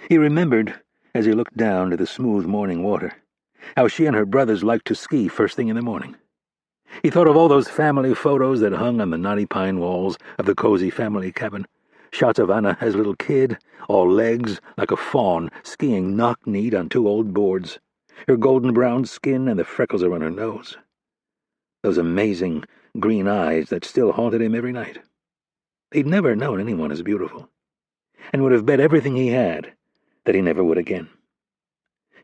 He remembered, as he looked down at the smooth morning water, how she and her brothers liked to ski first thing in the morning. He thought of all those family photos that hung on the knotty pine walls of the cozy family cabin, shots of Anna as a little kid, all legs, like a fawn, skiing knock-kneed on two old boards, her golden-brown skin and the freckles around her nose. Those amazing green eyes that still haunted him every night. He'd never known anyone as beautiful, and would have bet everything he had that he never would again.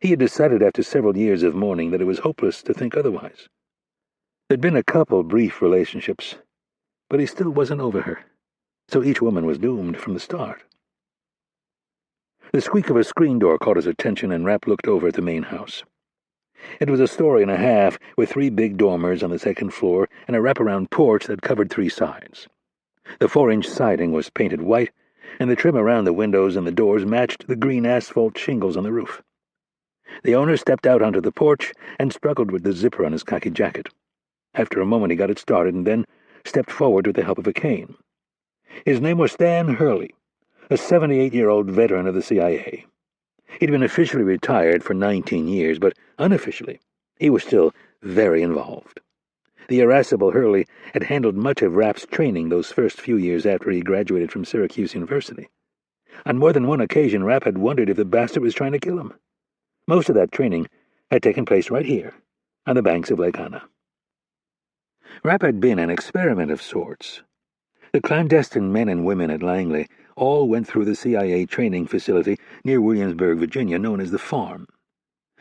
He had decided after several years of mourning that it was hopeless to think otherwise. There'd been a couple brief relationships, but he still wasn't over her, so each woman was doomed from the start. The squeak of a screen door caught his attention, and Rapp looked over at the main house. It was a story and a half, with 3 big dormers on the second floor and a wraparound porch that covered 3 sides. The 4-inch siding was painted white, and the trim around the windows and the doors matched the green asphalt shingles on the roof. The owner stepped out onto the porch and struggled with the zipper on his khaki jacket. After a moment he got it started and then stepped forward with the help of a cane. His name was Stan Hurley, a 78-year-old veteran of the CIA. He'd been officially retired for 19 years, but unofficially, he was still very involved. The irascible Hurley had handled much of Rapp's training those first few years after he graduated from Syracuse University. On more than one occasion, Rapp had wondered if the bastard was trying to kill him. Most of that training had taken place right here, on the banks of Lake Anna. Rapp had been an experiment of sorts. The clandestine men and women at Langley all went through the CIA training facility near Williamsburg, Virginia, known as the Farm.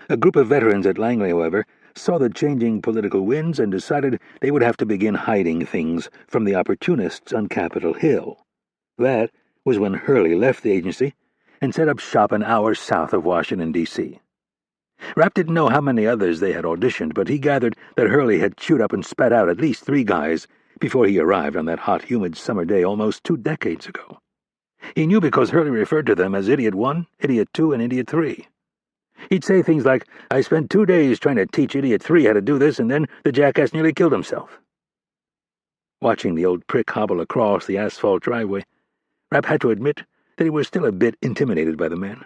A group of veterans at Langley, however, saw the changing political winds and decided they would have to begin hiding things from the opportunists on Capitol Hill. That was when Hurley left the agency and set up shop an hour south of Washington, D.C. Rapp didn't know how many others they had auditioned, but he gathered that Hurley had chewed up and spat out at least 3 guys before he arrived on that hot, humid summer day almost 2 decades ago. He knew because Hurley referred to them as Idiot 1, Idiot 2, and Idiot 3. He'd say things like, "I spent 2 days trying to teach Idiot 3 how to do this, and then the jackass nearly killed himself." Watching the old prick hobble across the asphalt driveway, Rapp had to admit that he was still a bit intimidated by the man.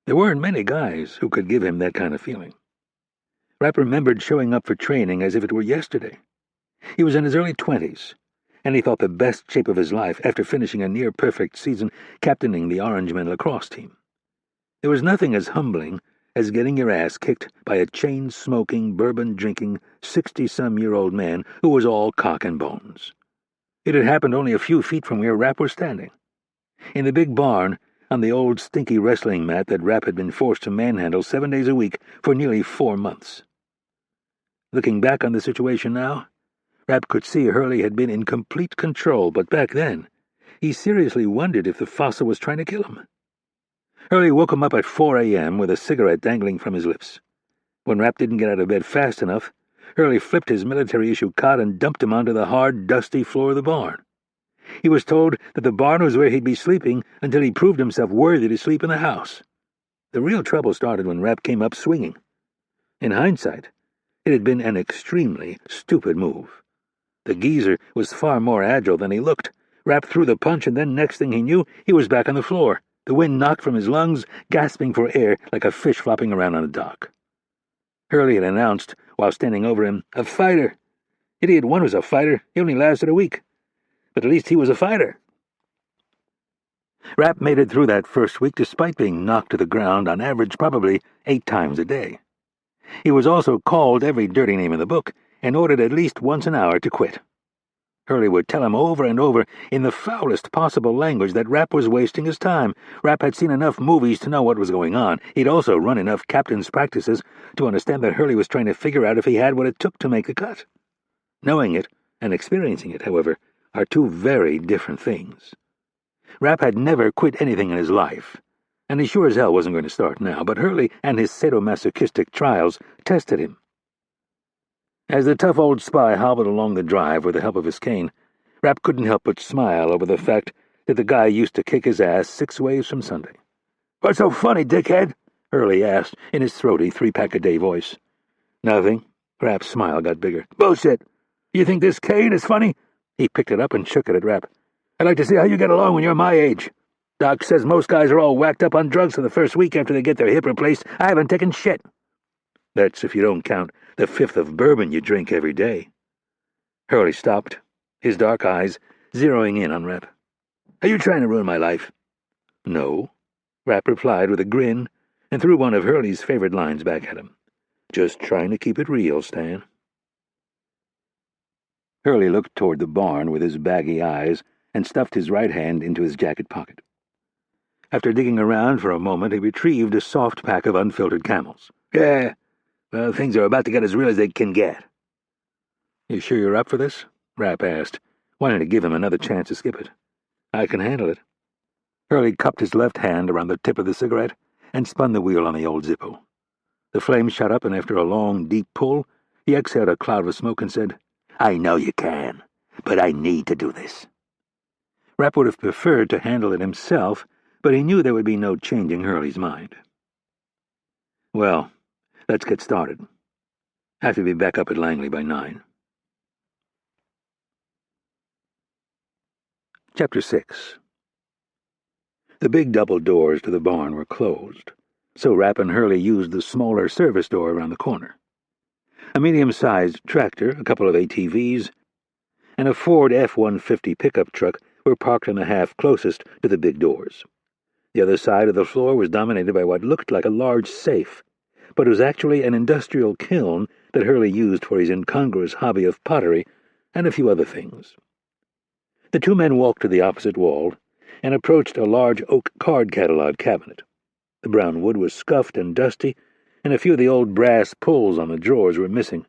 There weren't many guys who could give him that kind of feeling. Rapp remembered showing up for training as if it were yesterday. He was in his early 20s, and he thought the best shape of his life after finishing a near-perfect season captaining the Orangemen lacrosse team. There was nothing as humbling as getting your ass kicked by a chain-smoking, bourbon-drinking, 60-some-year-old man who was all cock and bones. It had happened only a few feet from where Rapp was standing. In the big barn, on the old stinky wrestling mat that Rapp had been forced to manhandle 7 days a week for nearly 4 months. Looking back on the situation now, Rapp could see Hurley had been in complete control, but back then, he seriously wondered if the fossil was trying to kill him. Hurley woke him up at 4 a.m. with a cigarette dangling from his lips. When Rapp didn't get out of bed fast enough, Hurley flipped his military-issue cot and dumped him onto the hard, dusty floor of the barn. He was told that the barn was where he'd be sleeping until he proved himself worthy to sleep in the house. The real trouble started when Rapp came up swinging. In hindsight, it had been an extremely stupid move. The geezer was far more agile than he looked. Rapp threw the punch, and then next thing he knew, he was back on the floor, the wind knocked from his lungs, gasping for air like a fish flopping around on a dock. Hurley had announced, while standing over him, "A fighter. Idiot 1 was a fighter. He only lasted a week. But at least he was a fighter." Rapp made it through that first week despite being knocked to the ground on average probably 8 times a day. He was also called every dirty name in the book and ordered at least once an hour to quit. Hurley would tell him over and over in the foulest possible language that Rapp was wasting his time. Rapp had seen enough movies to know what was going on. He'd also run enough captain's practices to understand that Hurley was trying to figure out if he had what it took to make the cut. Knowing it and experiencing it, however, are 2 very different things. Rapp had never quit anything in his life, and he sure as hell wasn't going to start now, but Hurley and his sadomasochistic trials tested him. As the tough old spy hobbled along the drive with the help of his cane, Rapp couldn't help but smile over the fact that the guy used to kick his ass 6 ways from Sunday. "What's so funny, dickhead?" Hurley asked in his throaty 3-pack-a-day voice. "Nothing." Rapp's smile got bigger. "Bullshit! You think this cane is funny?" He picked it up and shook it at Rapp. "I'd like to see how you get along when you're my age. Doc says most guys are all whacked up on drugs for the first week after they get their hip replaced. I haven't taken shit." "That's if you don't count the 5th of bourbon you drink every day." Hurley stopped, his dark eyes zeroing in on Rapp. "Are you trying to ruin my life?" "No," Rapp replied with a grin and threw one of Hurley's favorite lines back at him. "Just trying to keep it real, Stan." Hurley looked toward the barn with his baggy eyes and stuffed his right hand into his jacket pocket. After digging around for a moment, he retrieved a soft pack of unfiltered Camels. "Yeah, well, things are about to get as real as they can get." "You sure you're up for this?" Rapp asked, wanting to give him another chance to skip it. "I can handle it." Hurley cupped his left hand around the tip of the cigarette and spun the wheel on the old Zippo. The flame shut up, and after a long, deep pull, he exhaled a cloud of smoke and said, "I know you can, but I need to do this." Rapp would have preferred to handle it himself, but he knew there would be no changing Hurley's mind. "Well, let's get started. Have to be back up at Langley by 9. Chapter 6. The big double doors to the barn were closed, so Rapp and Hurley used the smaller service door around the corner. A medium-sized tractor, a couple of ATVs, and a Ford F-150 pickup truck were parked on the half closest to the big doors. The other side of the floor was dominated by what looked like a large safe, but was actually an industrial kiln that Hurley used for his incongruous hobby of pottery and a few other things. The two men walked to the opposite wall and approached a large oak card catalog cabinet. The brown wood was scuffed and dusty, and a few of the old brass pulls on the drawers were missing.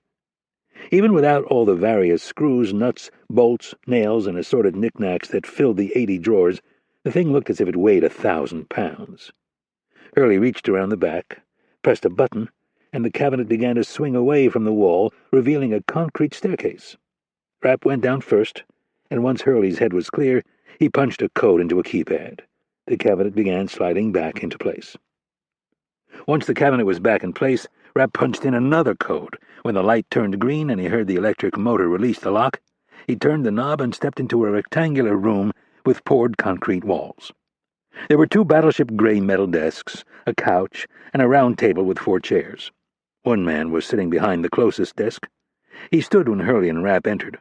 Even without all the various screws, nuts, bolts, nails, and assorted knickknacks that filled the 80 drawers, the thing looked as if it weighed 1,000 pounds. Hurley reached around the back, pressed a button, and the cabinet began to swing away from the wall, revealing a concrete staircase. Rapp went down first, and once Hurley's head was clear, he punched a code into a keypad. The cabinet began sliding back into place. Once the cabinet was back in place, Rapp punched in another code. When the light turned green and he heard the electric motor release the lock, he turned the knob and stepped into a rectangular room with poured concrete walls. There were 2 battleship-gray metal desks, a couch, and a round table with 4 chairs. One man was sitting behind the closest desk. He stood when Hurley and Rapp entered.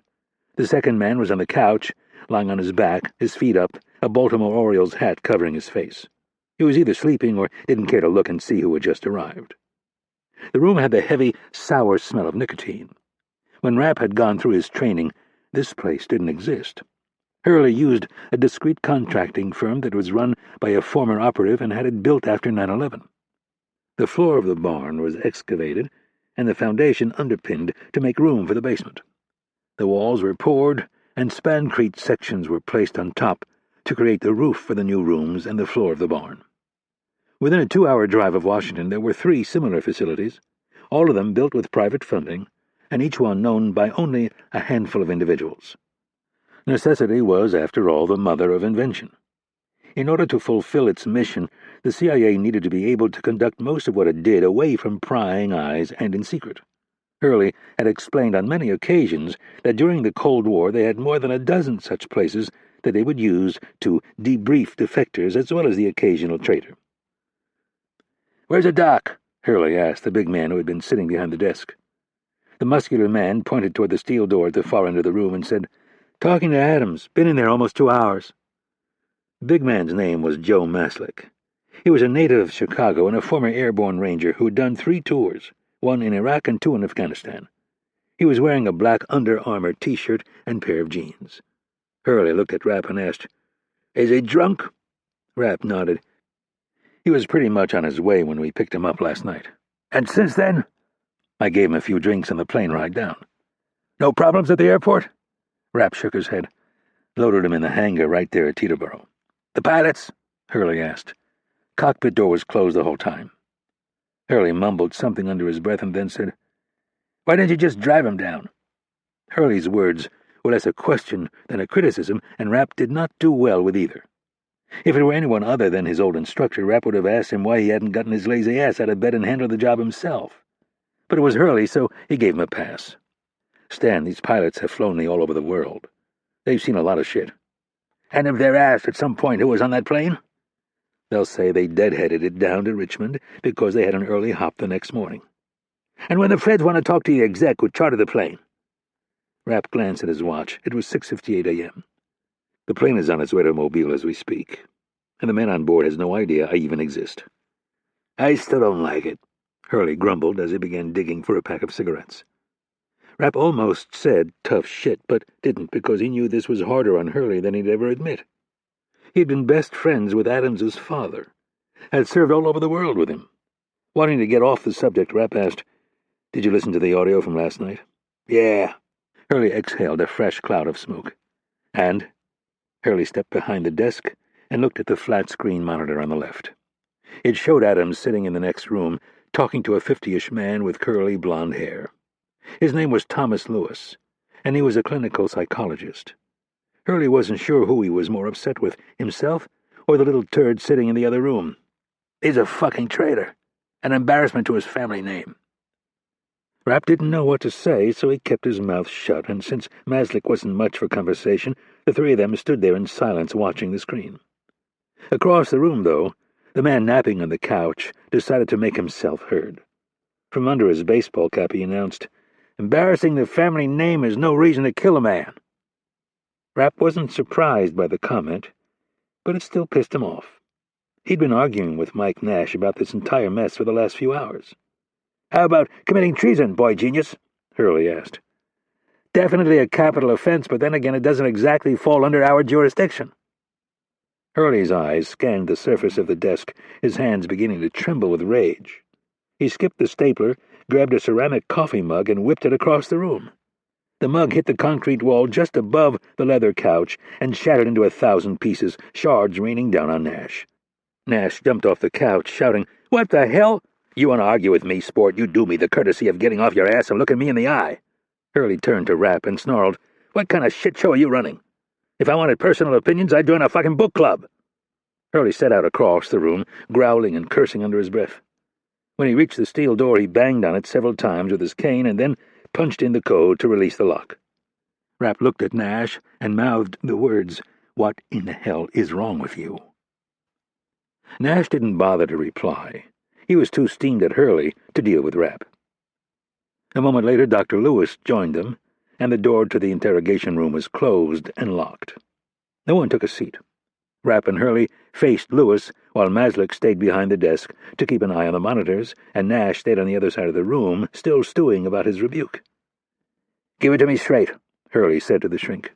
The second man was on the couch, lying on his back, his feet up, a Baltimore Orioles hat covering his face. He was either sleeping or didn't care to look and see who had just arrived. The room had the heavy, sour smell of nicotine. When Rapp had gone through his training, this place didn't exist. Hurley used a discreet contracting firm that was run by a former operative and had it built after 9/11. The floor of the barn was excavated and the foundation underpinned to make room for the basement. The walls were poured and spancrete sections were placed on top to create the roof for the new rooms and the floor of the barn. Within a 2-hour drive of Washington, there were 3 similar facilities, all of them built with private funding, and each one known by only a handful of individuals. Necessity was, after all, the mother of invention. In order to fulfill its mission, the CIA needed to be able to conduct most of what it did away from prying eyes and in secret. Hurley had explained on many occasions that during the Cold War they had more than a dozen such places that they would use to debrief defectors as well as the occasional traitor. "Where's the doc?" Hurley asked the big man who had been sitting behind the desk. The muscular man pointed toward the steel door at the far end of the room and said, "Talking to Adams. Been in there almost 2 hours." The big man's name was Joe Maslick. He was a native of Chicago and a former airborne ranger who had done 3 tours, 1 in Iraq and 2 in Afghanistan. He was wearing a black Under Armour T-shirt and pair of jeans. Hurley looked at Rapp and asked, "Is he drunk?" Rapp nodded. "He was pretty much on his way when we picked him up last night." "And since then?" "I gave him a few drinks on the plane ride down." "No problems at the airport?" Rapp shook his head. "Loaded him in the hangar right there at Teterboro." "The pilots?" Hurley asked. "Cockpit door was closed the whole time." Hurley mumbled something under his breath and then said, "Why didn't you just drive him down?" Hurley's words were less a question than a criticism, and Rapp did not do well with either. If it were anyone other than his old instructor, Rapp would have asked him why he hadn't gotten his lazy ass out of bed and handled the job himself. But it was Hurley, so he gave him a pass. "Stan, these pilots have flown me all over the world. They've seen a lot of shit. And if they're asked at some point who was on that plane, they'll say they deadheaded it down to Richmond because they had an early hop the next morning. And when the feds want to talk to the exec who chartered the plane." Rapp glanced at his watch. It was 6:58 a.m. "The plane is on its way to Mobile as we speak, and the man on board has no idea I even exist." "I still don't like it," Hurley grumbled as he began digging for a pack of cigarettes. Rapp almost said tough shit, but didn't because he knew this was harder on Hurley than he'd ever admit. He'd been best friends with Adams's father, had served all over the world with him. Wanting to get off the subject, Rapp asked, "Did you listen to the audio from last night?" "Yeah." Hurley exhaled a fresh cloud of smoke. "And?" Hurley stepped behind the desk and looked at the flat-screen monitor on the left. It showed Adams sitting in the next room, talking to a 50-ish man with curly blonde hair. His name was Thomas Lewis, and he was a clinical psychologist. Hurley wasn't sure who he was more upset with, himself or the little turd sitting in the other room. "He's a fucking traitor, an embarrassment to his family name." Rapp didn't know what to say, so he kept his mouth shut, and since Maslick wasn't much for conversation, the 3 of them stood there in silence watching the screen. Across the room, though, the man napping on the couch decided to make himself heard. From under his baseball cap he announced, "Embarrassing the family name is no reason to kill a man." Rapp wasn't surprised by the comment, but it still pissed him off. He'd been arguing with Mike Nash about this entire mess for the last few hours. "How about committing treason, boy genius?" Hurley asked. "Definitely a capital offense, but then again it doesn't exactly fall under our jurisdiction." Hurley's eyes scanned the surface of the desk, his hands beginning to tremble with rage. He skipped the stapler, grabbed a ceramic coffee mug, and whipped it across the room. The mug hit the concrete wall just above the leather couch and shattered into 1,000 pieces, shards raining down on Nash. Nash jumped off the couch, shouting, "What the hell? You want to argue with me, sport? You do me the courtesy of getting off your ass and looking me in the eye." Hurley turned to Rapp and snarled, "What kind of shit show are you running? If I wanted personal opinions, I'd join a fucking book club." Hurley set out across the room, growling and cursing under his breath. When he reached the steel door, he banged on it several times with his cane and then punched in the code to release the lock. Rapp looked at Nash and mouthed the words, "What in the hell is wrong with you?" Nash didn't bother to reply. He was too steamed at Hurley to deal with Rapp. A moment later, Dr. Lewis joined them, and the door to the interrogation room was closed and locked. No one took a seat. Rapp and Hurley faced Lewis, while Maslick stayed behind the desk to keep an eye on the monitors, and Nash stayed on the other side of the room, still stewing about his rebuke. "Give it to me straight," Hurley said to the shrink.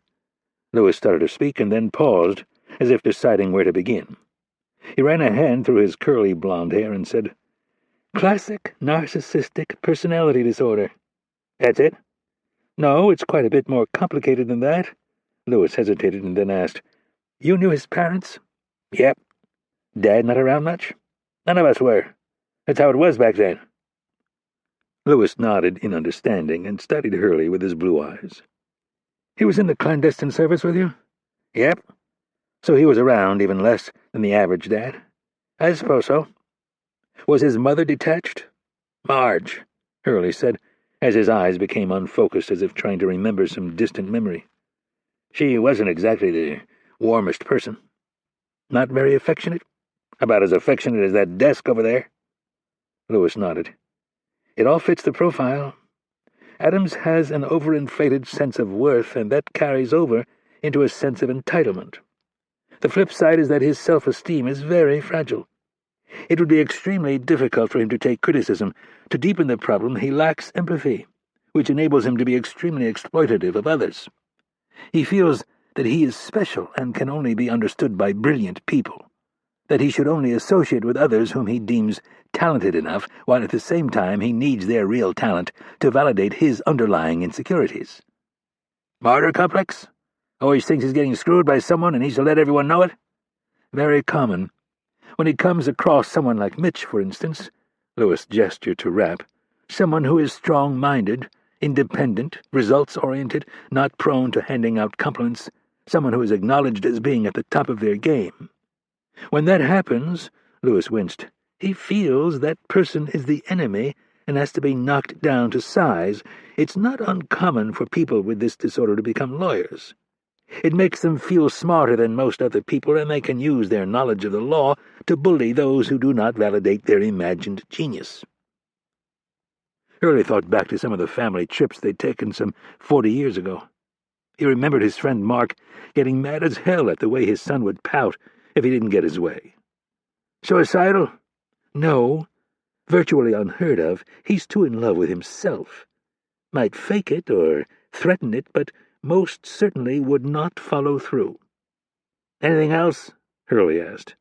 Lewis started to speak and then paused, as if deciding where to begin. He ran a hand through his curly blonde hair and said, "Classic narcissistic personality disorder." "That's it?" "No, it's quite a bit more complicated than that." Lewis hesitated and then asked, "You knew his parents?" "Yep." "Dad not around much?" "None of us were. That's how it was back then." Lewis nodded in understanding and studied Hurley with his blue eyes. "He was in the clandestine service with you?" "Yep." "So he was around even less than the average dad?" "I suppose so." "Was his mother detached?" "Marge," Hurley said, as his eyes became unfocused as if trying to remember some distant memory. "She wasn't exactly the warmest person." "Not very affectionate?" "About as affectionate as that desk over there." Lewis nodded. "It all fits the profile. Adams has an overinflated sense of worth, and that carries over into a sense of entitlement. The flip side is that his self-esteem is very fragile. It would be extremely difficult for him to take criticism. To deepen the problem, he lacks empathy, which enables him to be extremely exploitative of others. He feels that he is special and can only be understood by brilliant people, that he should only associate with others whom he deems talented enough, while at the same time he needs their real talent to validate his underlying insecurities. Martyr complex? Always thinks he's getting screwed by someone and needs to let everyone know it? Very common. When he comes across someone like Mitch, for instance," Lewis gestured to Rapp, "someone who is strong-minded, independent, results-oriented, not prone to handing out compliments, someone who is acknowledged as being at the top of their game. When that happens," Lewis winced, "he feels that person is the enemy and has to be knocked down to size. It's not uncommon for people with this disorder to become lawyers. It makes them feel smarter than most other people, and they can use their knowledge of the law to bully those who do not validate their imagined genius." Hurley thought back to some of the family trips they'd taken some 40 years ago. He remembered his friend Mark getting mad as hell at the way his son would pout if he didn't get his way. "Suicidal?" "No. Virtually unheard of. He's too in love with himself. Might fake it or threaten it, but most certainly would not follow through." "Anything else?" Hurley asked.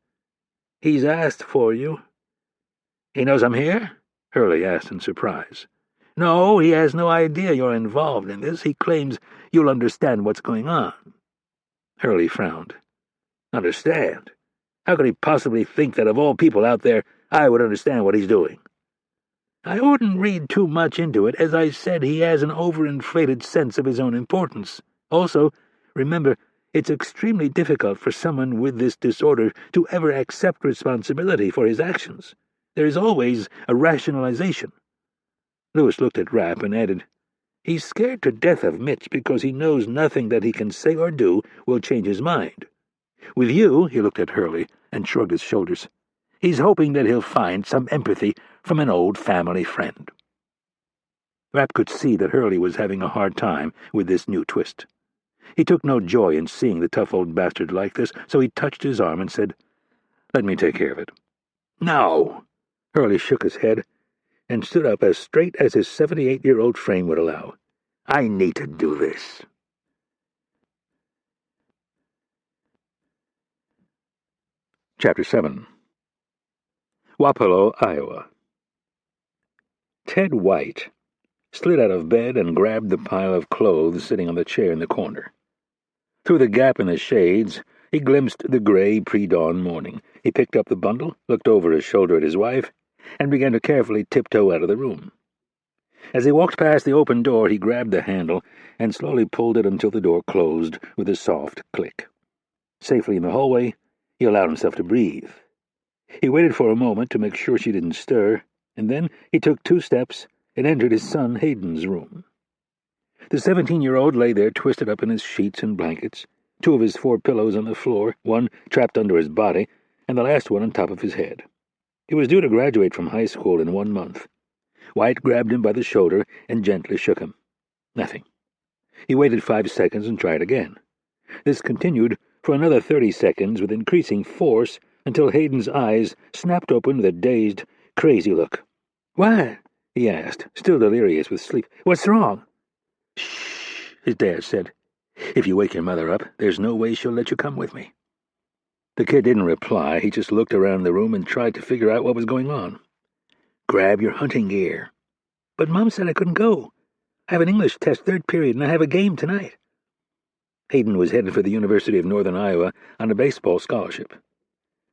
"He's asked for you." "He knows I'm here?" Hurley asked in surprise. "No, he has no idea you're involved in this. He claims you'll understand what's going on." Hurley frowned. "Understand? How could he possibly think that of all people out there I would understand what he's doing?" "I wouldn't read too much into it. As I said, he has an overinflated sense of his own importance. Also, remember, it's extremely difficult for someone with this disorder to ever accept responsibility for his actions. There is always a rationalization." Lewis looked at Rapp and added, "He's scared to death of Mitch because he knows nothing that he can say or do will change his mind. With you," he looked at Hurley and shrugged his shoulders, "he's hoping that he'll find some empathy from an old family friend." Rapp could see that Hurley was having a hard time with this new twist. He took no joy in seeing the tough old bastard like this, so he touched his arm and said, "Let me take care of it." "No!" Hurley shook his head, and stood up as straight as his 78-year-old frame would allow. "I need to do this." Chapter 7. Wapello, Iowa. Ted White slid out of bed and grabbed the pile of clothes sitting on the chair in the corner. Through the gap in the shades, he glimpsed the gray pre-dawn morning. He picked up the bundle, looked over his shoulder at his wife, and began to carefully tiptoe out of the room. As he walked past the open door, he grabbed the handle and slowly pulled it until the door closed with a soft click. Safely in the hallway, he allowed himself to breathe. He waited for a moment to make sure she didn't stir, and then he took 2 steps and entered his son Hayden's room. The 17-year-old lay there twisted up in his sheets and blankets, 2 of his 4 pillows on the floor, one trapped under his body, and the last one on top of his head. He was due to graduate from high school in 1 month. White grabbed him by the shoulder and gently shook him. Nothing. He waited 5 seconds and tried again. This continued for another 30 seconds with increasing force until Hayden's eyes snapped open with a dazed, crazy look. "What?" he asked, still delirious with sleep. "What's wrong?" "Shh," his dad said. "If you wake your mother up, there's no way she'll let you come with me." The kid didn't reply. He just looked around the room and tried to figure out what was going on. "Grab your hunting gear." "But Mom said I couldn't go. I have an English test 3rd period, and I have a game tonight." Hayden was headed for the University of Northern Iowa on a baseball scholarship.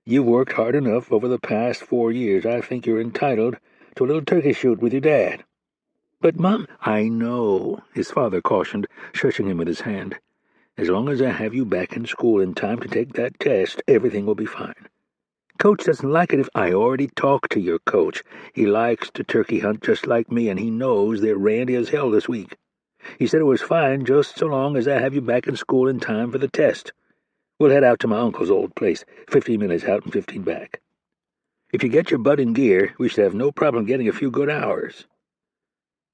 "You've worked hard enough over the past 4 years. I think you're entitled to a little turkey shoot with your dad." "But, Mom—" "I know," his father cautioned, shushing him with his hand. "As long as I have you back in school in time to take that test, everything will be fine. Coach doesn't like it if—" "I already talked to your coach. He likes to turkey hunt just like me, and he knows they're randy as hell this week. He said it was fine just so long as I have you back in school in time for the test. We'll head out to my uncle's old place, 15 minutes out and 15 back. If you get your butt in gear, we should have no problem getting a few good hours."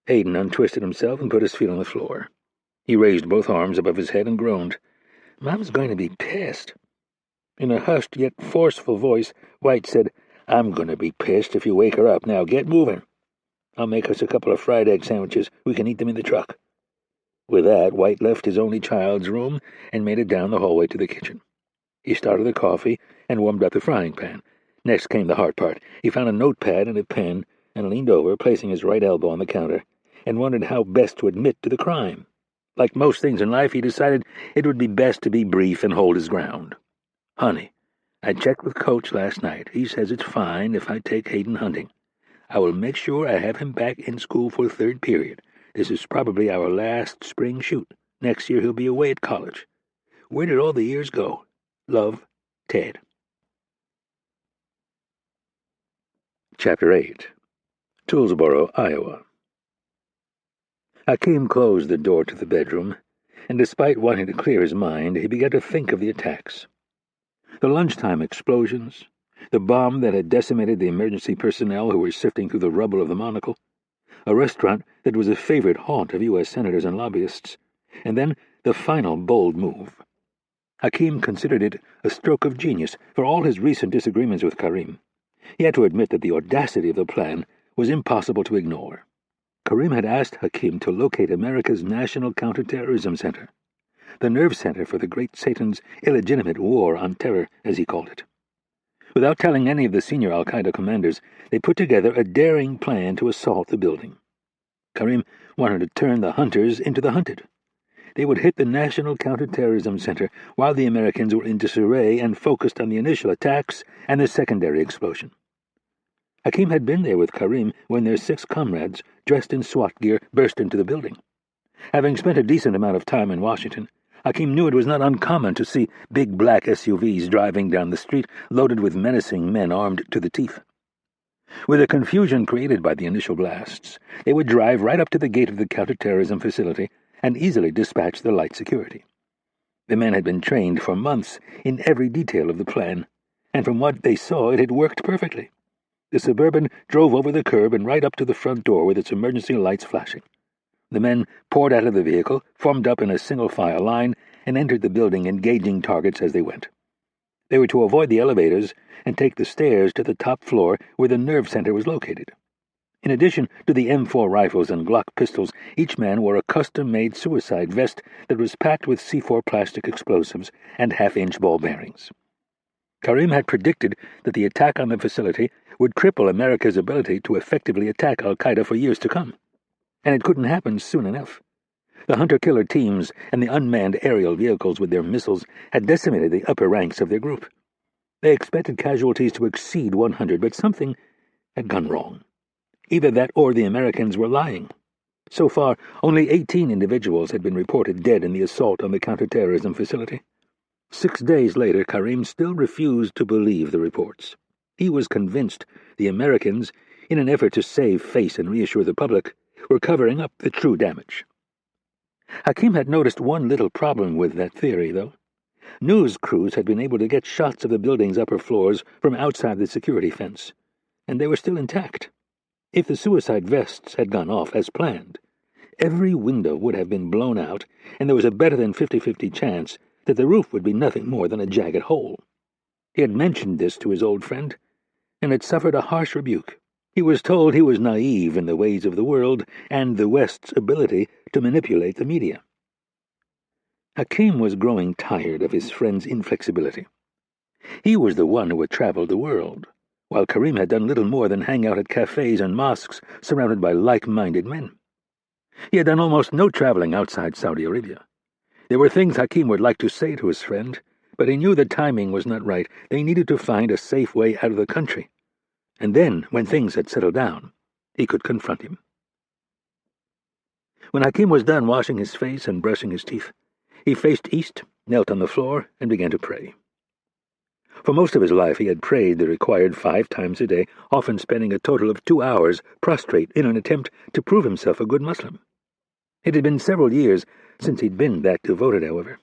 Hayden untwisted himself and put his feet on the floor. He raised both arms above his head and groaned. "Mom's going to be pissed." In a hushed yet forceful voice, White said, "I'm going to be pissed if you wake her up. Now get moving. I'll make us a couple of fried egg sandwiches. We can eat them in the truck." With that, White left his only child's room and made it down the hallway to the kitchen. He started the coffee and warmed up the frying pan. Next came the hard part. He found a notepad and a pen and leaned over, placing his right elbow on the counter, and wondered how best to admit to the crime. Like most things in life, he decided it would be best to be brief and hold his ground. "Honey, I checked with Coach last night. He says it's fine if I take Hayden hunting. I will make sure I have him back in school for 3rd period. This is probably our last spring shoot. Next year he'll be away at college. Where did all the years go? Love, Ted." Chapter 8. Toolsboro, Iowa. Hakim closed the door to the bedroom, and despite wanting to clear his mind, he began to think of the attacks. The lunchtime explosions, the bomb that had decimated the emergency personnel who were sifting through the rubble of the Monocle, a restaurant that was a favorite haunt of U.S. senators and lobbyists, and then the final bold move. Hakim considered it a stroke of genius for all his recent disagreements with Karim. He had to admit that the audacity of the plan was impossible to ignore. Karim had asked Hakim to locate America's National Counterterrorism Center, the nerve center for the great Satan's illegitimate war on terror, as he called it. Without telling any of the senior al-Qaeda commanders, they put together a daring plan to assault the building. Karim wanted to turn the hunters into the hunted. They would hit the National Counterterrorism Center while the Americans were in disarray and focused on the initial attacks and the secondary explosion. Hakim had been there with Karim when their 6 comrades, dressed in SWAT gear, burst into the building. Having spent a decent amount of time in Washington, Hakim knew it was not uncommon to see big black SUVs driving down the street loaded with menacing men armed to the teeth. With the confusion created by the initial blasts, they would drive right up to the gate of the counterterrorism facility and easily dispatch the light security. The men had been trained for months in every detail of the plan, and from what they saw it had worked perfectly. The Suburban drove over the curb and right up to the front door with its emergency lights flashing. The men poured out of the vehicle, formed up in a single-file line, and entered the building, engaging targets as they went. They were to avoid the elevators and take the stairs to the top floor where the nerve center was located. In addition to the M4 rifles and Glock pistols, each man wore a custom-made suicide vest that was packed with C4 plastic explosives and half-inch ball bearings. Karim had predicted that the attack on the facility would cripple America's ability to effectively attack al-Qaeda for years to come. And it couldn't happen soon enough. The hunter-killer teams and the unmanned aerial vehicles with their missiles had decimated the upper ranks of their group. They expected casualties to exceed 100, but something had gone wrong. Either that or the Americans were lying. So far, only 18 individuals had been reported dead in the assault on the counterterrorism facility. 6 days later, Karim still refused to believe the reports. He was convinced the Americans, in an effort to save face and reassure the public, were covering up the true damage. Hakim had noticed one little problem with that theory, though. News crews had been able to get shots of the building's upper floors from outside the security fence, and they were still intact. If the suicide vests had gone off as planned, every window would have been blown out, and there was a better than 50-50 chance that the roof would be nothing more than a jagged hole. He had mentioned this to his old friend, and had suffered a harsh rebuke. He was told he was naive in the ways of the world and the West's ability to manipulate the media. Hakim was growing tired of his friend's inflexibility. He was the one who had traveled the world, while Karim had done little more than hang out at cafes and mosques surrounded by like-minded men. He had done almost no traveling outside Saudi Arabia. There were things Hakim would like to say to his friend, but he knew the timing was not right. They needed to find a safe way out of the country. And then, when things had settled down, he could confront him. When Hakim was done washing his face and brushing his teeth, he faced east, knelt on the floor, and began to pray. For most of his life he had prayed the required 5 times a day, often spending a total of 2 hours prostrate in an attempt to prove himself a good Muslim. It had been several years since he'd been that devoted, however.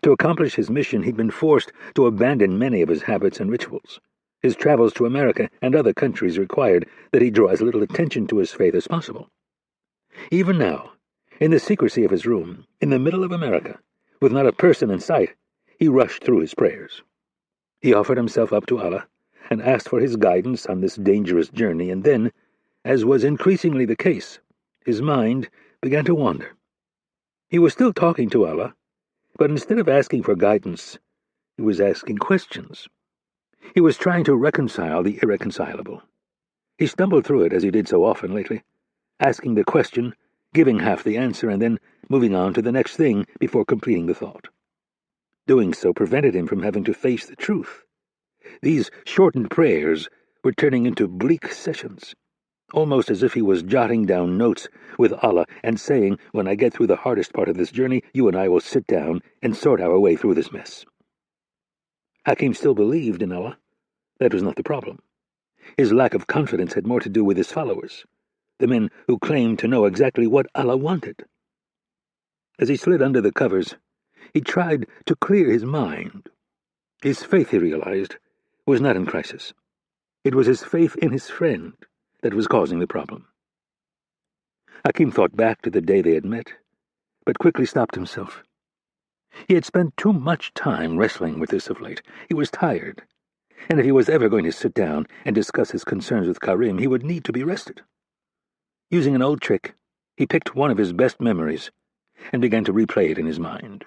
To accomplish his mission, he'd been forced to abandon many of his habits and rituals. His travels to America and other countries required that he draw as little attention to his faith as possible. Even now, in the secrecy of his room, in the middle of America, with not a person in sight, he rushed through his prayers. He offered himself up to Allah and asked for his guidance on this dangerous journey, and then, as was increasingly the case, his mind began to wander. He was still talking to Allah, but instead of asking for guidance, he was asking questions. He was trying to reconcile the irreconcilable. He stumbled through it as he did so often lately, asking the question, giving half the answer, and then moving on to the next thing before completing the thought. Doing so prevented him from having to face the truth. These shortened prayers were turning into bleak sessions, almost as if he was jotting down notes with Allah and saying, "When I get through the hardest part of this journey, you and I will sit down and sort our way through this mess." Hakim still believed in Allah. That was not the problem. His lack of confidence had more to do with his followers, the men who claimed to know exactly what Allah wanted. As he slid under the covers, he tried to clear his mind. His faith, he realized, was not in crisis. It was his faith in his friend that was causing the problem. Hakim thought back to the day they had met, but quickly stopped himself. He had spent too much time wrestling with this of late. He was tired, and if he was ever going to sit down and discuss his concerns with Karim, he would need to be rested. Using an old trick, he picked one of his best memories and began to replay it in his mind.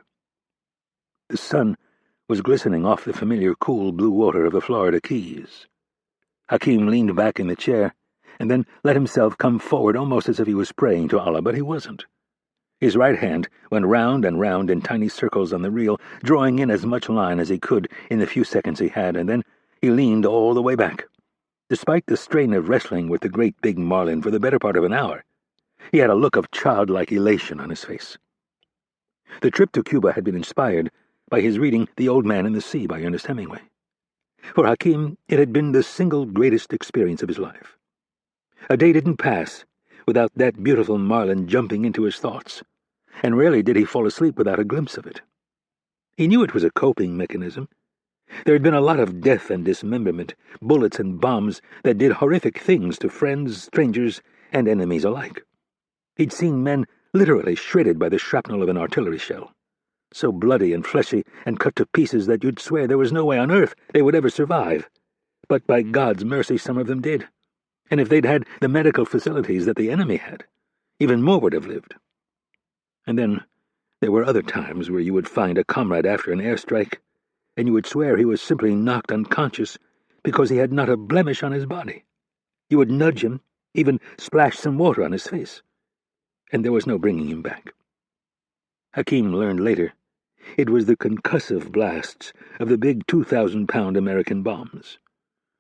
The sun was glistening off the familiar cool blue water of the Florida Keys. Hakim leaned back in the chair and then let himself come forward almost as if he was praying to Allah, but he wasn't. His right hand went round and round in tiny circles on the reel, drawing in as much line as he could in the few seconds he had, and then he leaned all the way back. Despite the strain of wrestling with the great big marlin for the better part of an hour, he had a look of childlike elation on his face. The trip to Cuba had been inspired by his reading The Old Man and the Sea by Ernest Hemingway. For Hakim, it had been the single greatest experience of his life. A day didn't pass without that beautiful marlin jumping into his thoughts, and rarely did he fall asleep without a glimpse of it. He knew it was a coping mechanism. There had been a lot of death and dismemberment, bullets and bombs that did horrific things to friends, strangers, and enemies alike. He'd seen men literally shredded by the shrapnel of an artillery shell, so bloody and fleshy and cut to pieces that you'd swear there was no way on earth they would ever survive. But by God's mercy, some of them did. And if they'd had the medical facilities that the enemy had, even more would have lived. And then there were other times where you would find a comrade after an airstrike, and you would swear he was simply knocked unconscious because he had not a blemish on his body. You would nudge him, even splash some water on his face, and there was no bringing him back. Hakim learned later it was the concussive blasts of the big 2,000-pound American bombs.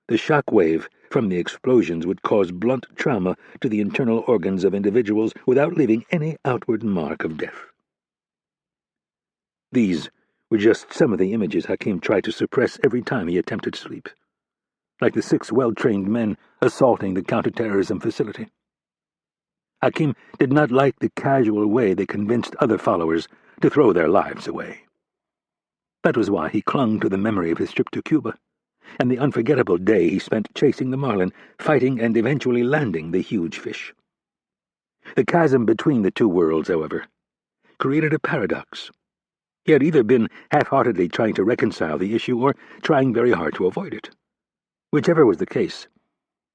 The shock wave from the explosions would cause blunt trauma to the internal organs of individuals without leaving any outward mark of death. These were just some of the images Hakim tried to suppress every time he attempted sleep, like the 6 well-trained men assaulting the counterterrorism facility. Hakim did not like the casual way they convinced other followers to throw their lives away. That was why he clung to the memory of his trip to Cuba, and the unforgettable day he spent chasing the marlin, fighting and eventually landing the huge fish. The chasm between the two worlds, however, created a paradox. He had either been half-heartedly trying to reconcile the issue or trying very hard to avoid it. Whichever was the case,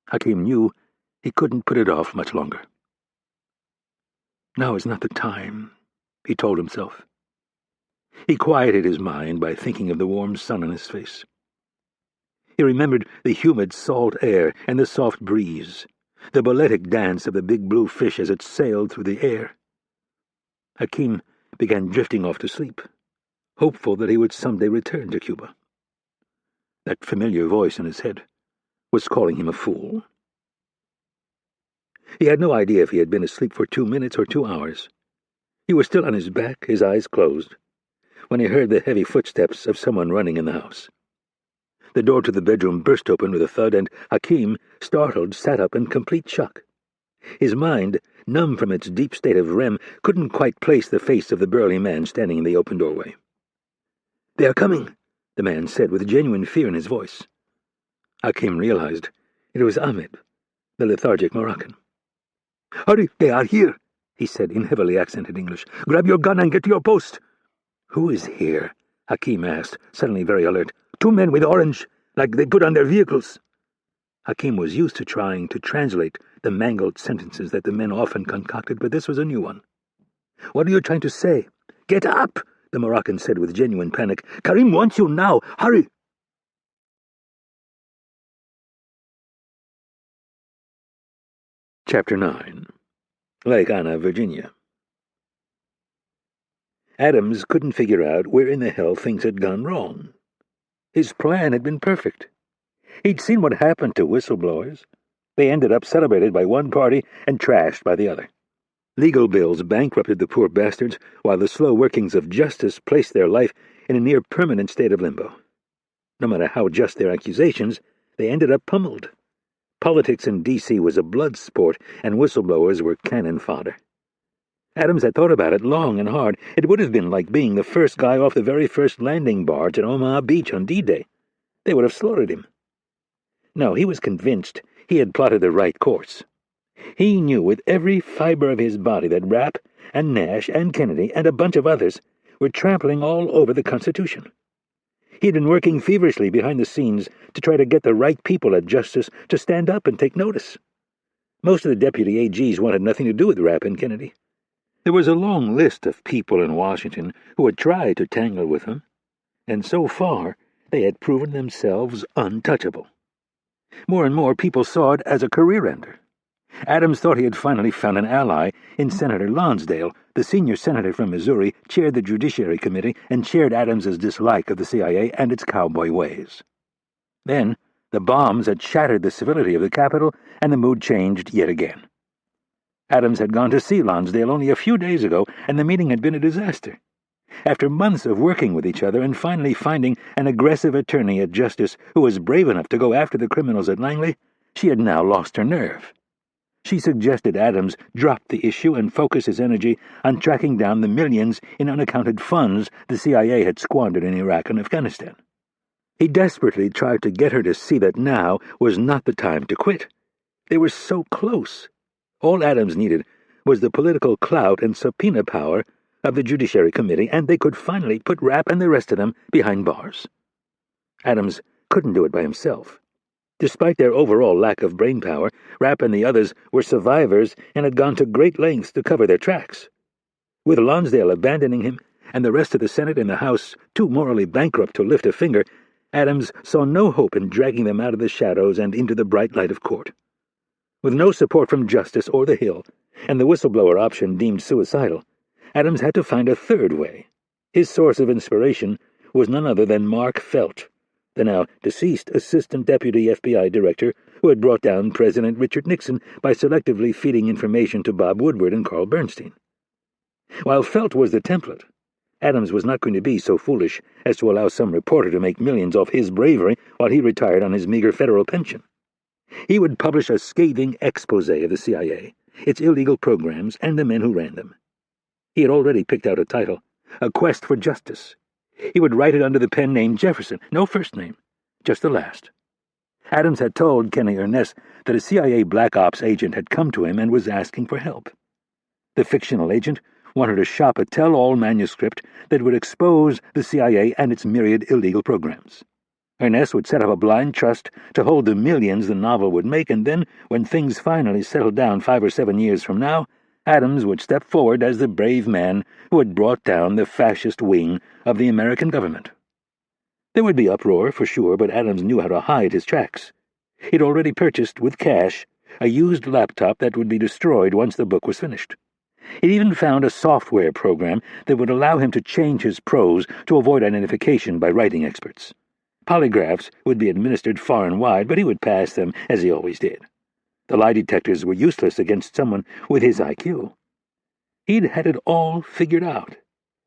Hakim knew he couldn't put it off much longer. Now is not the time, he told himself. He quieted his mind by thinking of the warm sun on his face. He remembered the humid salt air and the soft breeze, the balletic dance of the big blue fish as it sailed through the air. Hakim began drifting off to sleep, hopeful that he would someday return to Cuba. That familiar voice in his head was calling him a fool. He had no idea if he had been asleep for 2 minutes or 2 hours. He was still on his back, his eyes closed, when he heard the heavy footsteps of someone running in the house. The door to the bedroom burst open with a thud, and Hakim, startled, sat up in complete shock. His mind, numb from its deep state of REM, couldn't quite place the face of the burly man standing in the open doorway. "They are coming," the man said with genuine fear in his voice. Hakim realized it was Ahmed, the lethargic Moroccan. "Hurry, they are here," he said in heavily accented English. "Grab your gun and get to your post." "Who is here?" Hakim asked, suddenly very alert. "2 men with orange, like they put on their vehicles." Hakim was used to trying to translate the mangled sentences that the men often concocted, but this was a new one. "What are you trying to say?" "Get up," the Moroccan said with genuine panic. "Karim wants you now. Hurry." Chapter 9. Lake Anna, Virginia. Adams couldn't figure out where in the hell things had gone wrong. His plan had been perfect. He'd seen what happened to whistleblowers. They ended up celebrated by one party and trashed by the other. Legal bills bankrupted the poor bastards, while the slow workings of justice placed their life in a near-permanent state of limbo. No matter how just their accusations, they ended up pummeled. Politics in D.C. was a blood sport, and whistleblowers were cannon fodder. Adams had thought about it long and hard. It would have been like being the first guy off the very first landing barge at Omaha Beach on D-Day. They would have slaughtered him. No, he was convinced he had plotted the right course. He knew with every fiber of his body that Rapp and Nash and Kennedy and a bunch of others were trampling all over the Constitution. He'd been working feverishly behind the scenes to try to get the right people at Justice to stand up and take notice. Most of the deputy AGs wanted nothing to do with Rapp and Kennedy. There was a long list of people in Washington who had tried to tangle with him, and so far they had proven themselves untouchable. More and more people saw it as a career-ender. Adams thought he had finally found an ally in Senator Lonsdale. The senior senator from Missouri chaired the Judiciary Committee and shared Adams's dislike of the CIA and its cowboy ways. Then, the bombs had shattered the civility of the Capitol, and the mood changed yet again. Adams had gone to see Lonsdale only a few days ago, and the meeting had been a disaster. After months of working with each other and finally finding an aggressive attorney at Justice who was brave enough to go after the criminals at Langley, she had now lost her nerve. She suggested Adams drop the issue and focus his energy on tracking down the millions in unaccounted funds the CIA had squandered in Iraq and Afghanistan. He desperately tried to get her to see that now was not the time to quit. They were so close. All Adams needed was the political clout and subpoena power of the Judiciary Committee, and they could finally put Rapp and the rest of them behind bars. Adams couldn't do it by himself. Despite their overall lack of brainpower, Rapp and the others were survivors and had gone to great lengths to cover their tracks. With Lonsdale abandoning him, and the rest of the Senate and the House too morally bankrupt to lift a finger, Adams saw no hope in dragging them out of the shadows and into the bright light of court. With no support from Justice or the Hill, and the whistleblower option deemed suicidal, Adams had to find a third way. His source of inspiration was none other than Mark Felt, the now deceased Assistant Deputy FBI Director who had brought down President Richard Nixon by selectively feeding information to Bob Woodward and Carl Bernstein. While Felt was the template, Adams was not going to be so foolish as to allow some reporter to make millions off his bravery while he retired on his meager federal pension. He would publish a scathing expose of the CIA, its illegal programs, and the men who ran them. He had already picked out a title, A Quest for Justice. He would write it under the pen name Jefferson, no first name, just the last. Adams had told Kenny Ernest that a CIA Black Ops agent had come to him and was asking for help. The fictional agent wanted to shop a tell-all manuscript that would expose the CIA and its myriad illegal programs. Ernest would set up a blind trust to hold the millions the novel would make, and then, when things finally settled down 5 or 7 years from now, Adams would step forward as the brave man who had brought down the fascist wing of the American government. There would be uproar, for sure, but Adams knew how to hide his tracks. He'd already purchased, with cash, a used laptop that would be destroyed once the book was finished. He'd even found a software program that would allow him to change his prose to avoid identification by writing experts. Polygraphs would be administered far and wide, but he would pass them, as he always did. The lie detectors were useless against someone with his IQ. He'd had it all figured out,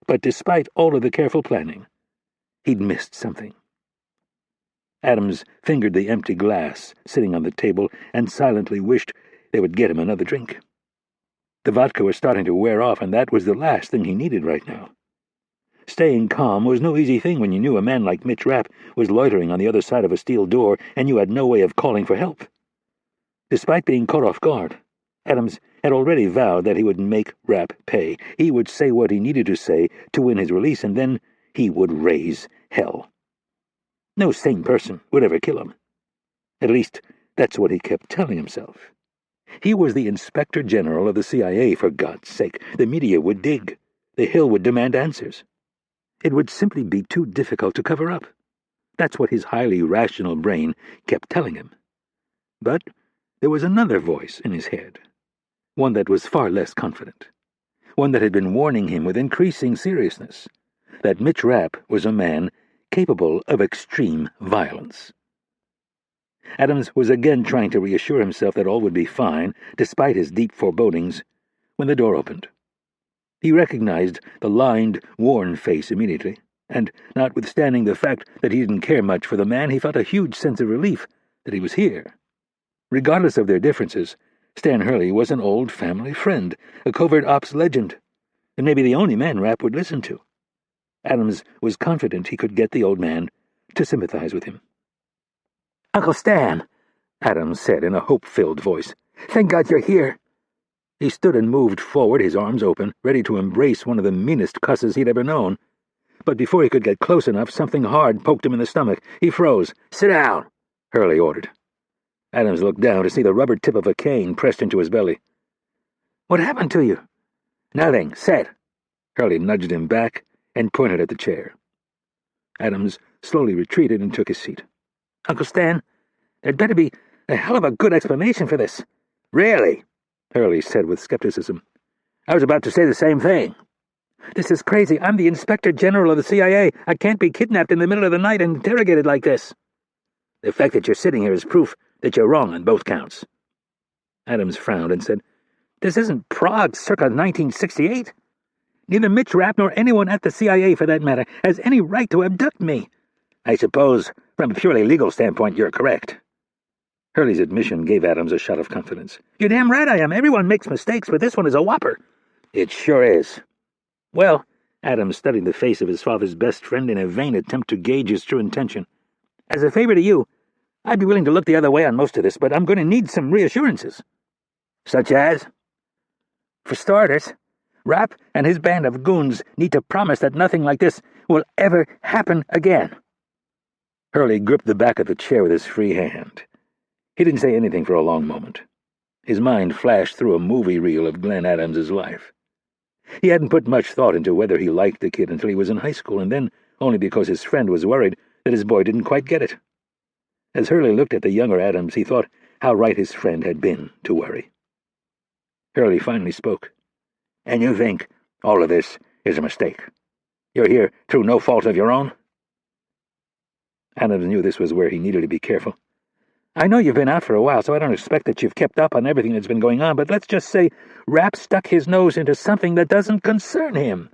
but despite all of the careful planning, he'd missed something. Adams fingered the empty glass sitting on the table and silently wished they would get him another drink. The vodka was starting to wear off, and that was the last thing he needed right now. Staying calm was no easy thing when you knew a man like Mitch Rapp was loitering on the other side of a steel door and you had no way of calling for help. Despite being caught off guard, Adams had already vowed that he would make Rapp pay. He would say what he needed to say to win his release, and then he would raise hell. No sane person would ever kill him. At least, that's what he kept telling himself. He was the Inspector General of the CIA, for God's sake. The media would dig. The Hill would demand answers. It would simply be too difficult to cover up. That's what his highly rational brain kept telling him. But there was another voice in his head, one that was far less confident, one that had been warning him with increasing seriousness, that Mitch Rapp was a man capable of extreme violence. Adams was again trying to reassure himself that all would be fine, despite his deep forebodings, when the door opened. He recognized the lined, worn face immediately, and, notwithstanding the fact that he didn't care much for the man, he felt a huge sense of relief that he was here. Regardless of their differences, Stan Hurley was an old family friend, a covert ops legend, and maybe the only man Rapp would listen to. Adams was confident he could get the old man to sympathize with him. "Uncle Stan," Adams said in a hope-filled voice, "thank God you're here." He stood and moved forward, his arms open, ready to embrace one of the meanest cusses he'd ever known. But before he could get close enough, something hard poked him in the stomach. He froze. "Sit down," Hurley ordered. Adams looked down to see the rubber tip of a cane pressed into his belly. "What happened to you?" "Nothing. Sit." Hurley nudged him back and pointed at the chair. Adams slowly retreated and took his seat. "Uncle Stan, there'd better be a hell of a good explanation for this." "Really?" Hurley said with skepticism. "I was about to say the same thing." "This is crazy. I'm the Inspector General of the CIA. I can't be kidnapped in the middle of the night and interrogated like this." "The fact that you're sitting here is proof that you're wrong on both counts." Adams frowned and said, "This isn't Prague circa 1968. Neither Mitch Rapp nor anyone at the CIA, for that matter, has any right to abduct me." "I suppose, from a purely legal standpoint, you're correct." Hurley's admission gave Adams a shot of confidence. "You're damn right I am. Everyone makes mistakes, but this one is a whopper." "It sure is." "Well," Adams studied the face of his father's best friend in a vain attempt to gauge his true intention, "as a favor to you, I'd be willing to look the other way on most of this, but I'm going to need some reassurances." "Such as?" "For starters, Rapp and his band of goons need to promise that nothing like this will ever happen again." Hurley gripped the back of the chair with his free hand. He didn't say anything for a long moment. His mind flashed through a movie reel of Glenn Adams's life. He hadn't put much thought into whether he liked the kid until he was in high school, and then only because his friend was worried that his boy didn't quite get it. As Hurley looked at the younger Adams, he thought how right his friend had been to worry. Hurley finally spoke. "And you think all of this is a mistake? You're here through no fault of your own?" Adams knew this was where he needed to be careful. "I know you've been out for a while, so I don't expect that you've kept up on everything that's been going on, but let's just say Rapp stuck his nose into something that doesn't concern him."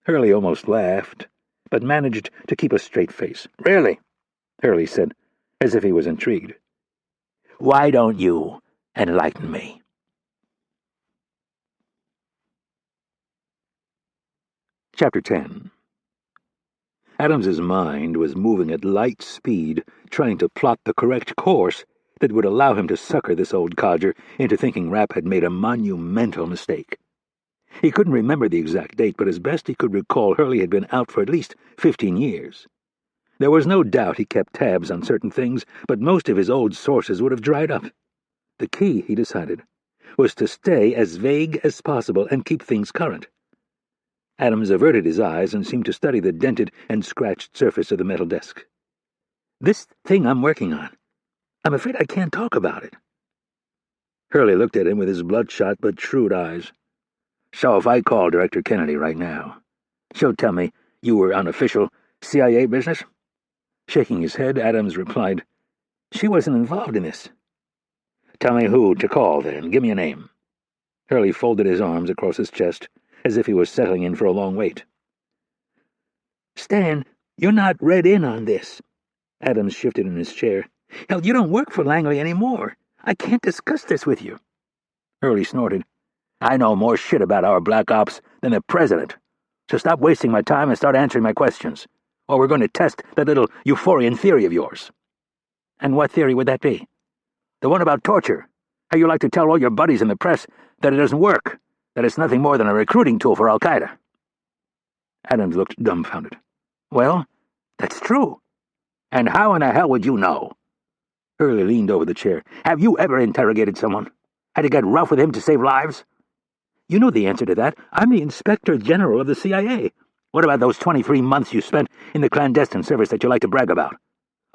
Hurley almost laughed, but managed to keep a straight face. "Really?" Hurley said, as if he was intrigued. "Why don't you enlighten me?" Chapter 10. Adams's mind was moving at light speed, trying to plot the correct course that would allow him to sucker this old codger into thinking Rapp had made a monumental mistake. He couldn't remember the exact date, but as best he could recall, Hurley had been out for at least 15 years. There was no doubt he kept tabs on certain things, but most of his old sources would have dried up. The key, he decided, was to stay as vague as possible and keep things current. Adams averted his eyes and seemed to study the dented and scratched surface of the metal desk. "This thing I'm working on, I'm afraid I can't talk about it." Hurley looked at him with his bloodshot but shrewd eyes. "So if I call Director Kennedy right now, she'll tell me you were on official CIA business?" Shaking his head, Adams replied, "She wasn't involved in this." "Tell me who to call, then. Give me a name." Hurley folded his arms across his chest, as if he was settling in for a long wait. "Stan, you're not read in on this." Adams shifted in his chair. "Hell, you don't work for Langley anymore. I can't discuss this with you." Hurley snorted. "I know more shit about our black ops than the president, so stop wasting my time and start answering my questions, or we're going to test that little euphorian theory of yours." "And what theory would that be?" "The one about torture. How you like to tell all your buddies in the press that it doesn't work, that it's nothing more than a recruiting tool for Al-Qaeda." Adams looked dumbfounded. "Well, that's true." "And how in the hell would you know?" Hurley leaned over the chair. "Have you ever interrogated someone? Had to get rough with him to save lives?" "You know the answer to that. I'm the Inspector General of the CIA. What about those 23 months you spent in the clandestine service that you like to brag about?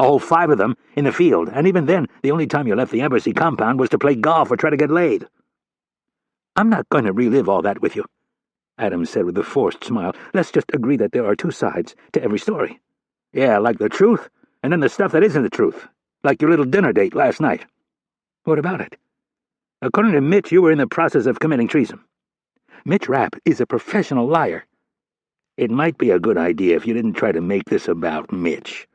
A whole 5 of them in the field, and even then, the only time you left the embassy compound was to play golf or try to get laid." "I'm not going to relive all that with you," Adams said with a forced smile. "Let's just agree that there are 2 sides to every story." "Yeah, like the truth, and then the stuff that isn't the truth. Like your little dinner date last night." "What about it?" "According to Mitch, you were in the process of committing treason." "Mitch Rapp is a professional liar." "It might be a good idea if you didn't try to make this about Mitch.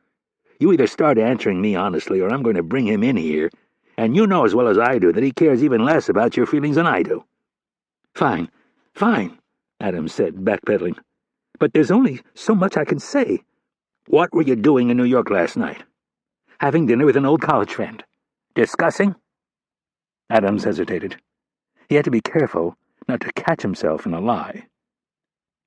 You either start answering me honestly, or I'm going to bring him in here, and you know as well as I do that he cares even less about your feelings than I do." Fine, Adams said, backpedaling. "But there's only so much I can say." "What were you doing in New York last night?" "Having dinner with an old college friend." "Discussing?" Adams hesitated. He had to be careful not to catch himself in a lie.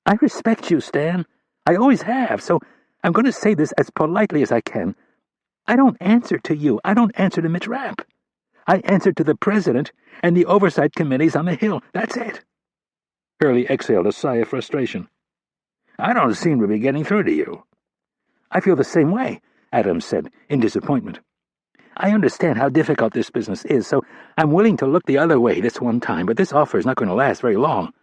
"I respect you, Stan. I always have, so I'm going to say this as politely as I can. I don't answer to you. I don't answer to Mitch Rapp. I answer to the President and the oversight committees on the Hill. That's it." Hurley exhaled a sigh of frustration. "I don't seem to be getting through to you." "I feel the same way," Adams said, in disappointment. "I understand how difficult this business is, so I'm willing to look the other way this one time, but this offer is not going to last very long.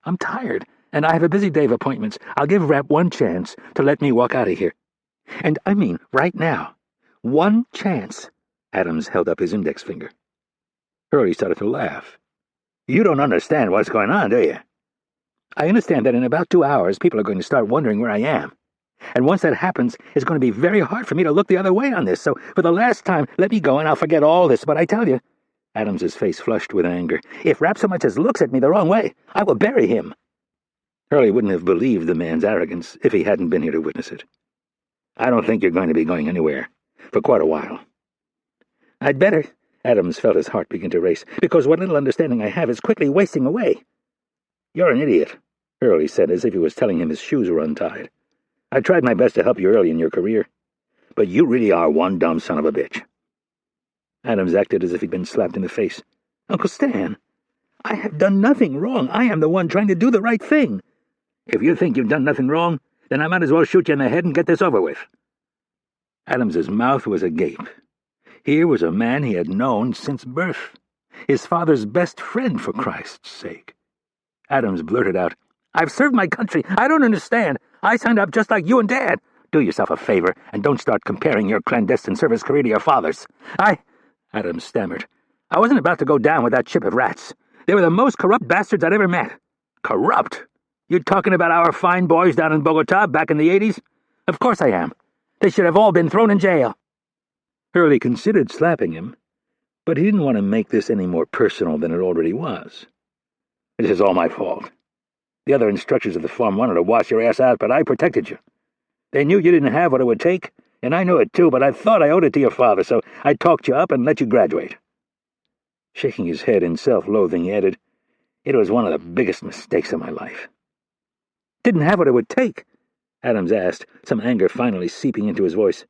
I'm tired, and I have a busy day of appointments. I'll give Rapp one chance to let me walk out of here. And I mean right now. One chance." Adams held up his index finger. Hurley started to laugh. "You don't understand what's going on, do you?" "I understand that in about 2 hours people are going to start wondering where I am. And once that happens, it's going to be very hard for me to look the other way on this. So for the last time, let me go and I'll forget all this. But I tell you," Adams's face flushed with anger, "if Rapp so much as looks at me the wrong way, I will bury him." Hurley wouldn't have believed the man's arrogance if he hadn't been here to witness it. "I don't think you're going to be going anywhere for quite a while." "I'd better," Adams felt his heart begin to race, "because what little understanding I have is quickly wasting away." "You're an idiot," Hurley said, as if he was telling him his shoes were untied. "I tried my best to help you early in your career, but you really are one dumb son of a bitch." Adams acted as if he'd been slapped in the face. "Uncle Stan, I have done nothing wrong. I am the one trying to do the right thing." "If you think you've done nothing wrong, then I might as well shoot you in the head and get this over with." Adams's mouth was agape. Here was a man he had known since birth. His father's best friend, for Christ's sake. Adams blurted out, "I've served my country. I don't understand. I signed up just like you and Dad. Do yourself a favor and don't start comparing your clandestine service career to your father's. Adams stammered. "I wasn't about to go down with that chip of rats. They were the most corrupt bastards I'd ever met." "Corrupt? You talking about our fine boys down in Bogota back in the 80s? Of course I am. They should have all been thrown in jail." Hurley considered slapping him, but he didn't want to make this any more personal than it already was. "This is all my fault. The other instructors of the farm wanted to wash your ass out, but I protected you. They knew you didn't have what it would take, and I knew it too, but I thought I owed it to your father, so I talked you up and let you graduate." Shaking his head in self-loathing, he added, "It was one of the biggest mistakes of my life." "Didn't have what it would take?" Adams asked, some anger finally seeping into his voice.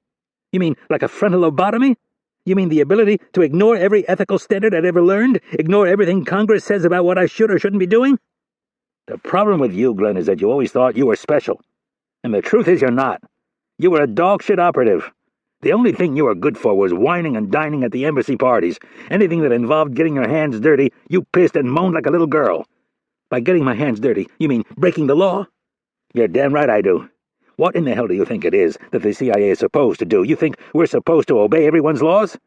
"You mean like a frontal lobotomy? You mean the ability to ignore every ethical standard I'd ever learned, ignore everything Congress says about what I should or shouldn't be doing?" "The problem with you, Glenn, is that you always thought you were special. And the truth is you're not. You were a dog-shit operative. The only thing you were good for was whining and dining at the embassy parties. Anything that involved getting your hands dirty, you pissed and moaned like a little girl. By getting my hands dirty, you mean breaking the law?" "You're damn right I do. What in the hell do you think it is that the CIA is supposed to do? You think we're supposed to obey everyone's laws?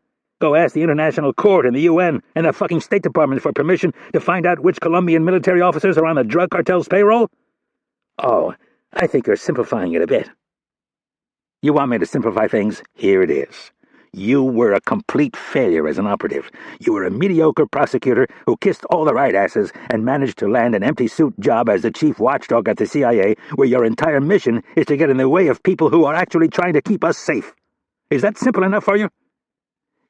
Go ask the International Court and the UN and the fucking State Department for permission to find out which Colombian military officers are on the drug cartel's payroll? Oh, I think you're simplifying it a bit." "You want me to simplify things? Here it is. You were a complete failure as an operative. You were a mediocre prosecutor who kissed all the right asses and managed to land an empty suit job as the chief watchdog at the CIA, where your entire mission is to get in the way of people who are actually trying to keep us safe. Is that simple enough for you?"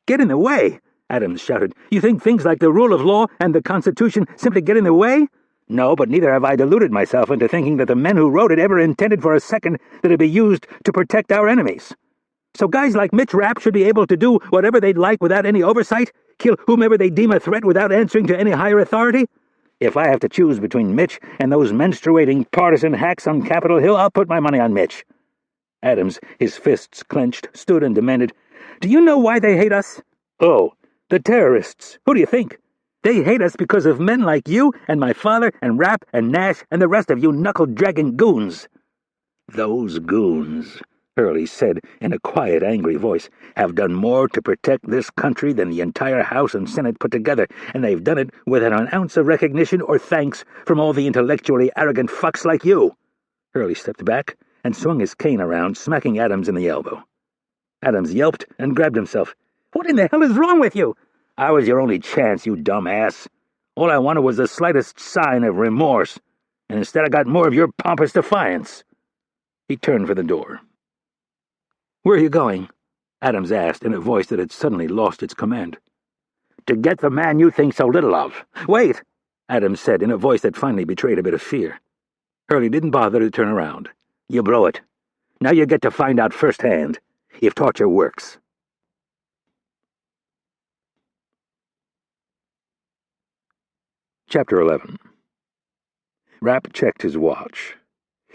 "Get in the way?" Adams shouted. "You think things like the rule of law and the Constitution simply get in the way?" "No, but neither have I deluded myself into thinking that the men who wrote it ever intended for a second that it'd be used to protect our enemies. So guys like Mitch Rapp should be able to do whatever they'd like without any oversight, kill whomever they deem a threat without answering to any higher authority? If I have to choose between Mitch and those menstruating partisan hacks on Capitol Hill, I'll put my money on Mitch." Adams, his fists clenched, stood and demanded, "Do you know why they hate us?" "Oh, the terrorists. Who do you think? They hate us because of men like you and my father and Rapp and Nash and the rest of you knuckle-dragging goons." "Those goons," Hurley said in a quiet, angry voice, "have done more to protect this country than the entire House and Senate put together, and they've done it without an ounce of recognition or thanks from all the intellectually arrogant fucks like you." Hurley stepped back and swung his cane around, smacking Adams in the elbow. Adams yelped and grabbed himself. "What in the hell is wrong with you?" "I was your only chance, you dumb ass. All I wanted was the slightest sign of remorse, and instead I got more of your pompous defiance." He turned for the door. "Where are you going?" Adams asked in a voice that had suddenly lost its command. "To get the man you think so little of." "Wait," Adams said in a voice that finally betrayed a bit of fear. Hurley didn't bother to turn around. "You blow it. Now you get to find out firsthand if torture works." Chapter 11. Rapp checked his watch.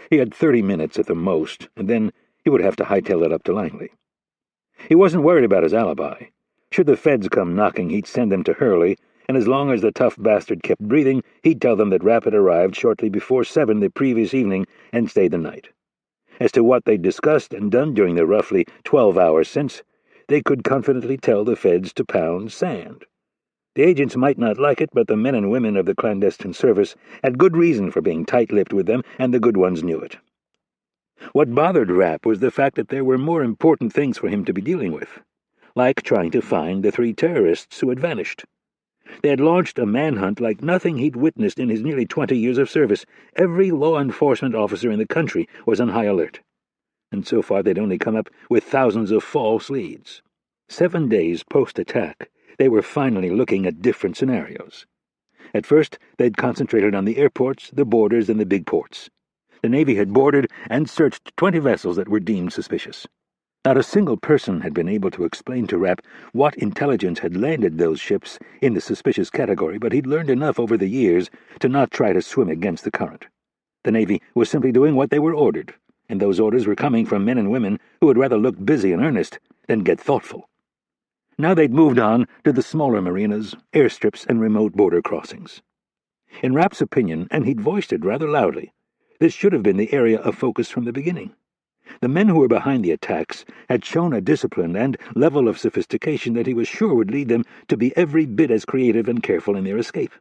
He had 30 minutes at the most, and then he would have to hightail it up to Langley. He wasn't worried about his alibi. Should the feds come knocking, he'd send them to Hurley, and as long as the tough bastard kept breathing, he'd tell them that Rapp had arrived shortly before 7 the previous evening and stayed the night. As to what they'd discussed and done during the roughly 12 hours since, they could confidently tell the feds to pound sand. The agents might not like it, but the men and women of the clandestine service had good reason for being tight-lipped with them, and the good ones knew it. What bothered Rapp was the fact that there were more important things for him to be dealing with, like trying to find the 3 terrorists who had vanished. They had launched a manhunt like nothing he'd witnessed in his nearly 20 years of service. Every law enforcement officer in the country was on high alert, and so far they'd only come up with thousands of false leads. 7 days post-attack, they were finally looking at different scenarios. At first, they'd concentrated on the airports, the borders, and the big ports. The Navy had boarded and searched 20 vessels that were deemed suspicious. Not a single person had been able to explain to Rapp what intelligence had landed those ships in the suspicious category, but he'd learned enough over the years to not try to swim against the current. The Navy was simply doing what they were ordered, and those orders were coming from men and women who would rather look busy and earnest than get thoughtful. Now they'd moved on to the smaller marinas, airstrips, and remote border crossings. In Rapp's opinion, and he'd voiced it rather loudly, this should have been the area of focus from the beginning. The men who were behind the attacks had shown a discipline and level of sophistication that he was sure would lead them to be every bit as creative and careful in their escape.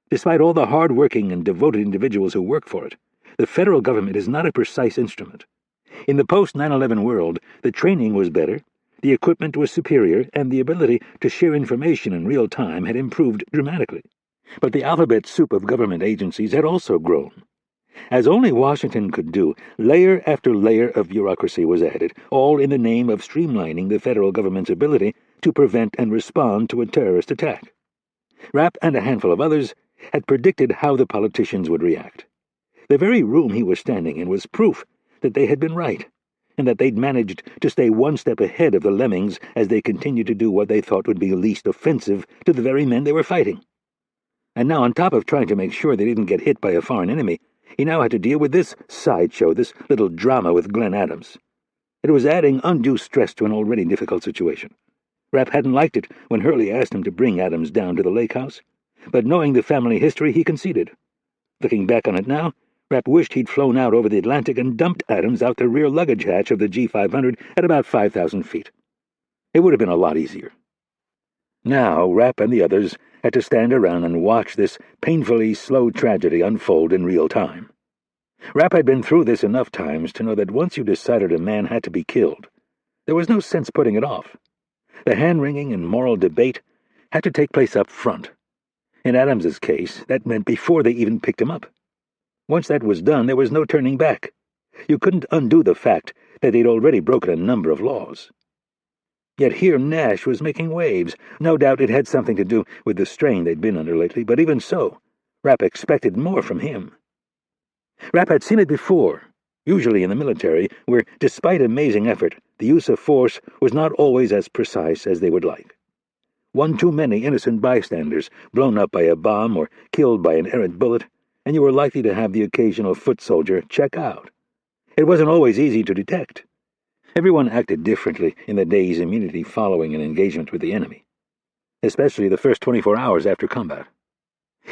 Despite all the hard-working and devoted individuals who work for it, the federal government is not a precise instrument. In the post-9/11 world, the training was better, the equipment was superior, and the ability to share information in real time had improved dramatically. But the alphabet soup of government agencies had also grown. As only Washington could do, layer after layer of bureaucracy was added, all in the name of streamlining the federal government's ability to prevent and respond to a terrorist attack. Rapp and a handful of others had predicted how the politicians would react. The very room he was standing in was proof that they had been right, and that they'd managed to stay one step ahead of the lemmings as they continued to do what they thought would be least offensive to the very men they were fighting. And now, on top of trying to make sure they didn't get hit by a foreign enemy, he now had to deal with this sideshow, this little drama with Glenn Adams. It was adding undue stress to an already difficult situation. Rapp hadn't liked it when Hurley asked him to bring Adams down to the lake house, but knowing the family history, he conceded. Looking back on it now, Rapp wished he'd flown out over the Atlantic and dumped Adams out the rear luggage hatch of the G500 at about 5,000 feet. It would have been a lot easier. Now, Rapp and the others had to stand around and watch this painfully slow tragedy unfold in real time. Rapp had been through this enough times to know that once you decided a man had to be killed, there was no sense putting it off. The hand-wringing and moral debate had to take place up front. In Adams's case, that meant before they even picked him up. Once that was done, there was no turning back. You couldn't undo the fact that they'd already broken a number of laws. Yet here Nash was making waves. No doubt it had something to do with the strain they'd been under lately, but even so, Rapp expected more from him. Rapp had seen it before, usually in the military, where, despite amazing effort, the use of force was not always as precise as they would like. One too many innocent bystanders blown up by a bomb or killed by an errant bullet, and you were likely to have the occasional foot soldier check out. It wasn't always easy to detect. Everyone acted differently in the days immediately following an engagement with the enemy, especially the first 24 hours after combat.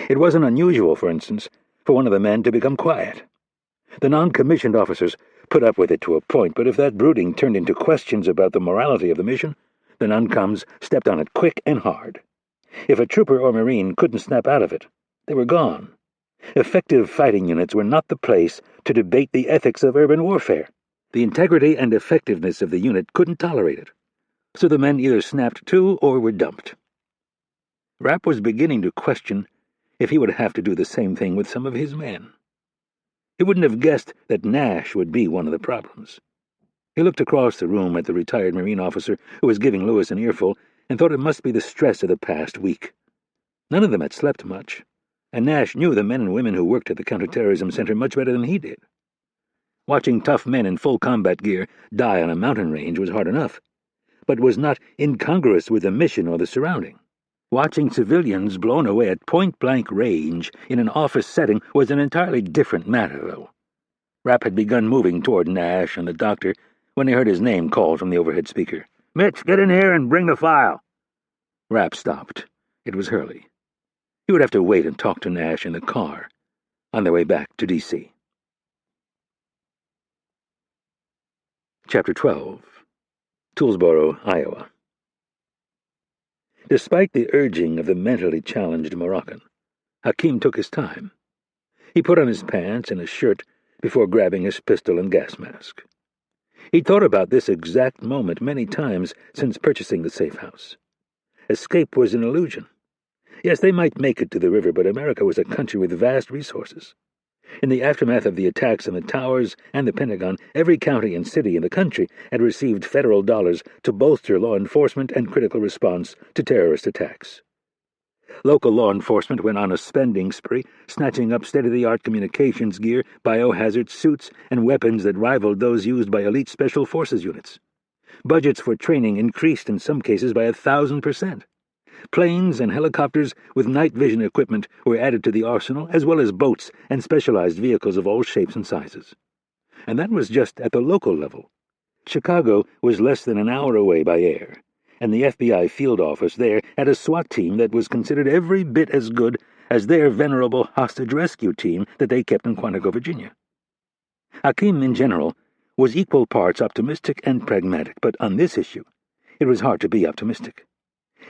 It wasn't unusual, for instance, for one of the men to become quiet. The non-commissioned officers put up with it to a point, but if that brooding turned into questions about the morality of the mission, the non-coms stepped on it quick and hard. If a trooper or Marine couldn't snap out of it, they were gone. Effective fighting units were not the place to debate the ethics of urban warfare. The integrity and effectiveness of the unit couldn't tolerate it, so the men either snapped to or were dumped. Rapp was beginning to question if he would have to do the same thing with some of his men. He wouldn't have guessed that Nash would be one of the problems. He looked across the room at the retired Marine officer who was giving Lewis an earful and thought it must be the stress of the past week. None of them had slept much, and Nash knew the men and women who worked at the Counterterrorism Center much better than he did. Watching tough men in full combat gear die on a mountain range was hard enough, but was not incongruous with the mission or the surrounding. Watching civilians blown away at point-blank range in an office setting was an entirely different matter, though. Rapp had begun moving toward Nash and the doctor when he heard his name called from the overhead speaker. "Mitch, get in here and bring the file." Rapp stopped. It was Hurley. He would have to wait and talk to Nash in the car on their way back to D.C. Chapter 12. Toolsboro, Iowa. Despite the urging of the mentally challenged Moroccan, Hakim took his time. He put on his pants and his shirt before grabbing his pistol and gas mask. He'd thought about this exact moment many times since purchasing the safe house. Escape was an illusion. Yes, they might make it to the river, but America was a country with vast resources. In the aftermath of the attacks on the towers and the Pentagon, every county and city in the country had received federal dollars to bolster law enforcement and critical response to terrorist attacks. Local law enforcement went on a spending spree, snatching up state-of-the-art communications gear, biohazard suits, and weapons that rivaled those used by elite special forces units. Budgets for training increased in some cases by 1,000%. Planes and helicopters with night vision equipment were added to the arsenal, as well as boats and specialized vehicles of all shapes and sizes. And that was just at the local level. Chicago was less than an hour away by air, and the FBI field office there had a SWAT team that was considered every bit as good as their venerable hostage rescue team that they kept in Quantico, Virginia. Hakim, in general, was equal parts optimistic and pragmatic, but on this issue, it was hard to be optimistic.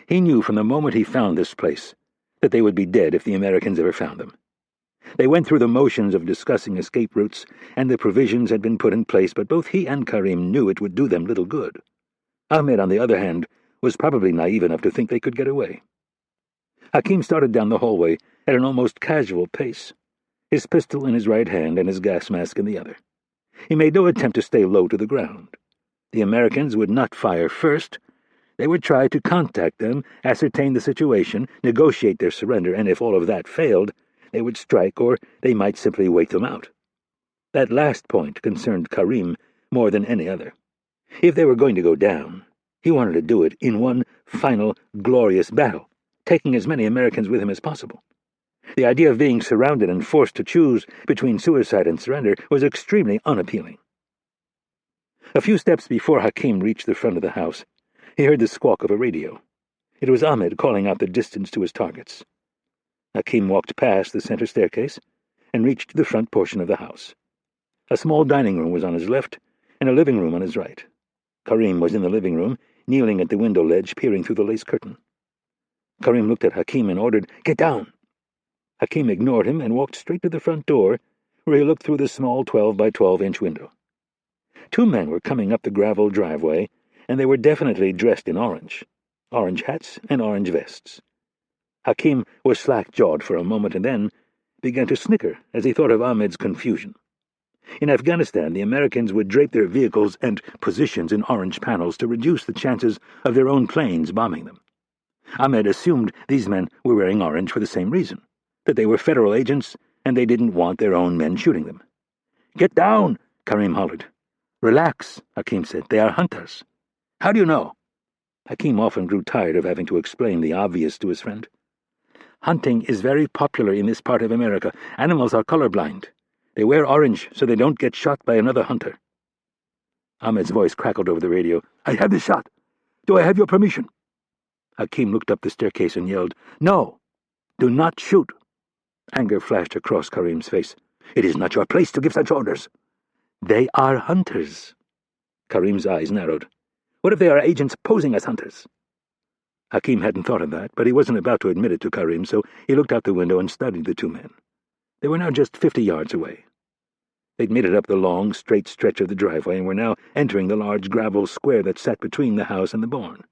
He knew from the moment he found this place that they would be dead if the Americans ever found them. They went through the motions of discussing escape routes, and the provisions had been put in place, but both he and Karim knew it would do them little good. Ahmed, on the other hand, was probably naive enough to think they could get away. Hakim started down the hallway at an almost casual pace, his pistol in his right hand and his gas mask in the other. He made no attempt to stay low to the ground. The Americans would not fire first. They would try to contact them, ascertain the situation, negotiate their surrender, and if all of that failed, they would strike, or they might simply wait them out. That last point concerned Karim more than any other. If they were going to go down, he wanted to do it in one final, glorious battle, taking as many Americans with him as possible. The idea of being surrounded and forced to choose between suicide and surrender was extremely unappealing. A few steps before Hakim reached the front of the house, he heard the squawk of a radio. It was Ahmed calling out the distance to his targets. Hakim walked past the center staircase and reached the front portion of the house. A small dining room was on his left and a living room on his right. Karim was in the living room, kneeling at the window ledge, peering through the lace curtain. Karim looked at Hakim and ordered, "Get down!" Hakim ignored him and walked straight to the front door, where he looked through the small 12-by-12-inch window. Two men were coming up the gravel driveway, and they were definitely dressed in orange hats and orange vests. Hakim was slack-jawed for a moment and then began to snicker as he thought of Ahmed's confusion. In Afghanistan, the Americans would drape their vehicles and positions in orange panels to reduce the chances of their own planes bombing them. Ahmed assumed these men were wearing orange for the same reason, that they were federal agents and they didn't want their own men shooting them. "Get down!" Karim hollered. "Relax," Hakim said. "They are hunters." "How do you know?" Hakim often grew tired of having to explain the obvious to his friend. "Hunting is very popular in this part of America. Animals are colorblind. They wear orange so they don't get shot by another hunter." Ahmed's voice crackled over the radio. "I have the shot. Do I have your permission?" Hakim looked up the staircase and yelled, "No! Do not shoot!" Anger flashed across Karim's face. "It is not your place to give such orders." "They are hunters." Karim's eyes narrowed. "What if they are agents posing as hunters?" Hakim hadn't thought of that, but he wasn't about to admit it to Karim, so he looked out the window and studied the two men. They were now just 50 yards away. They'd made it up the long, straight stretch of the driveway and were now entering the large gravel square that sat between the house and the barn.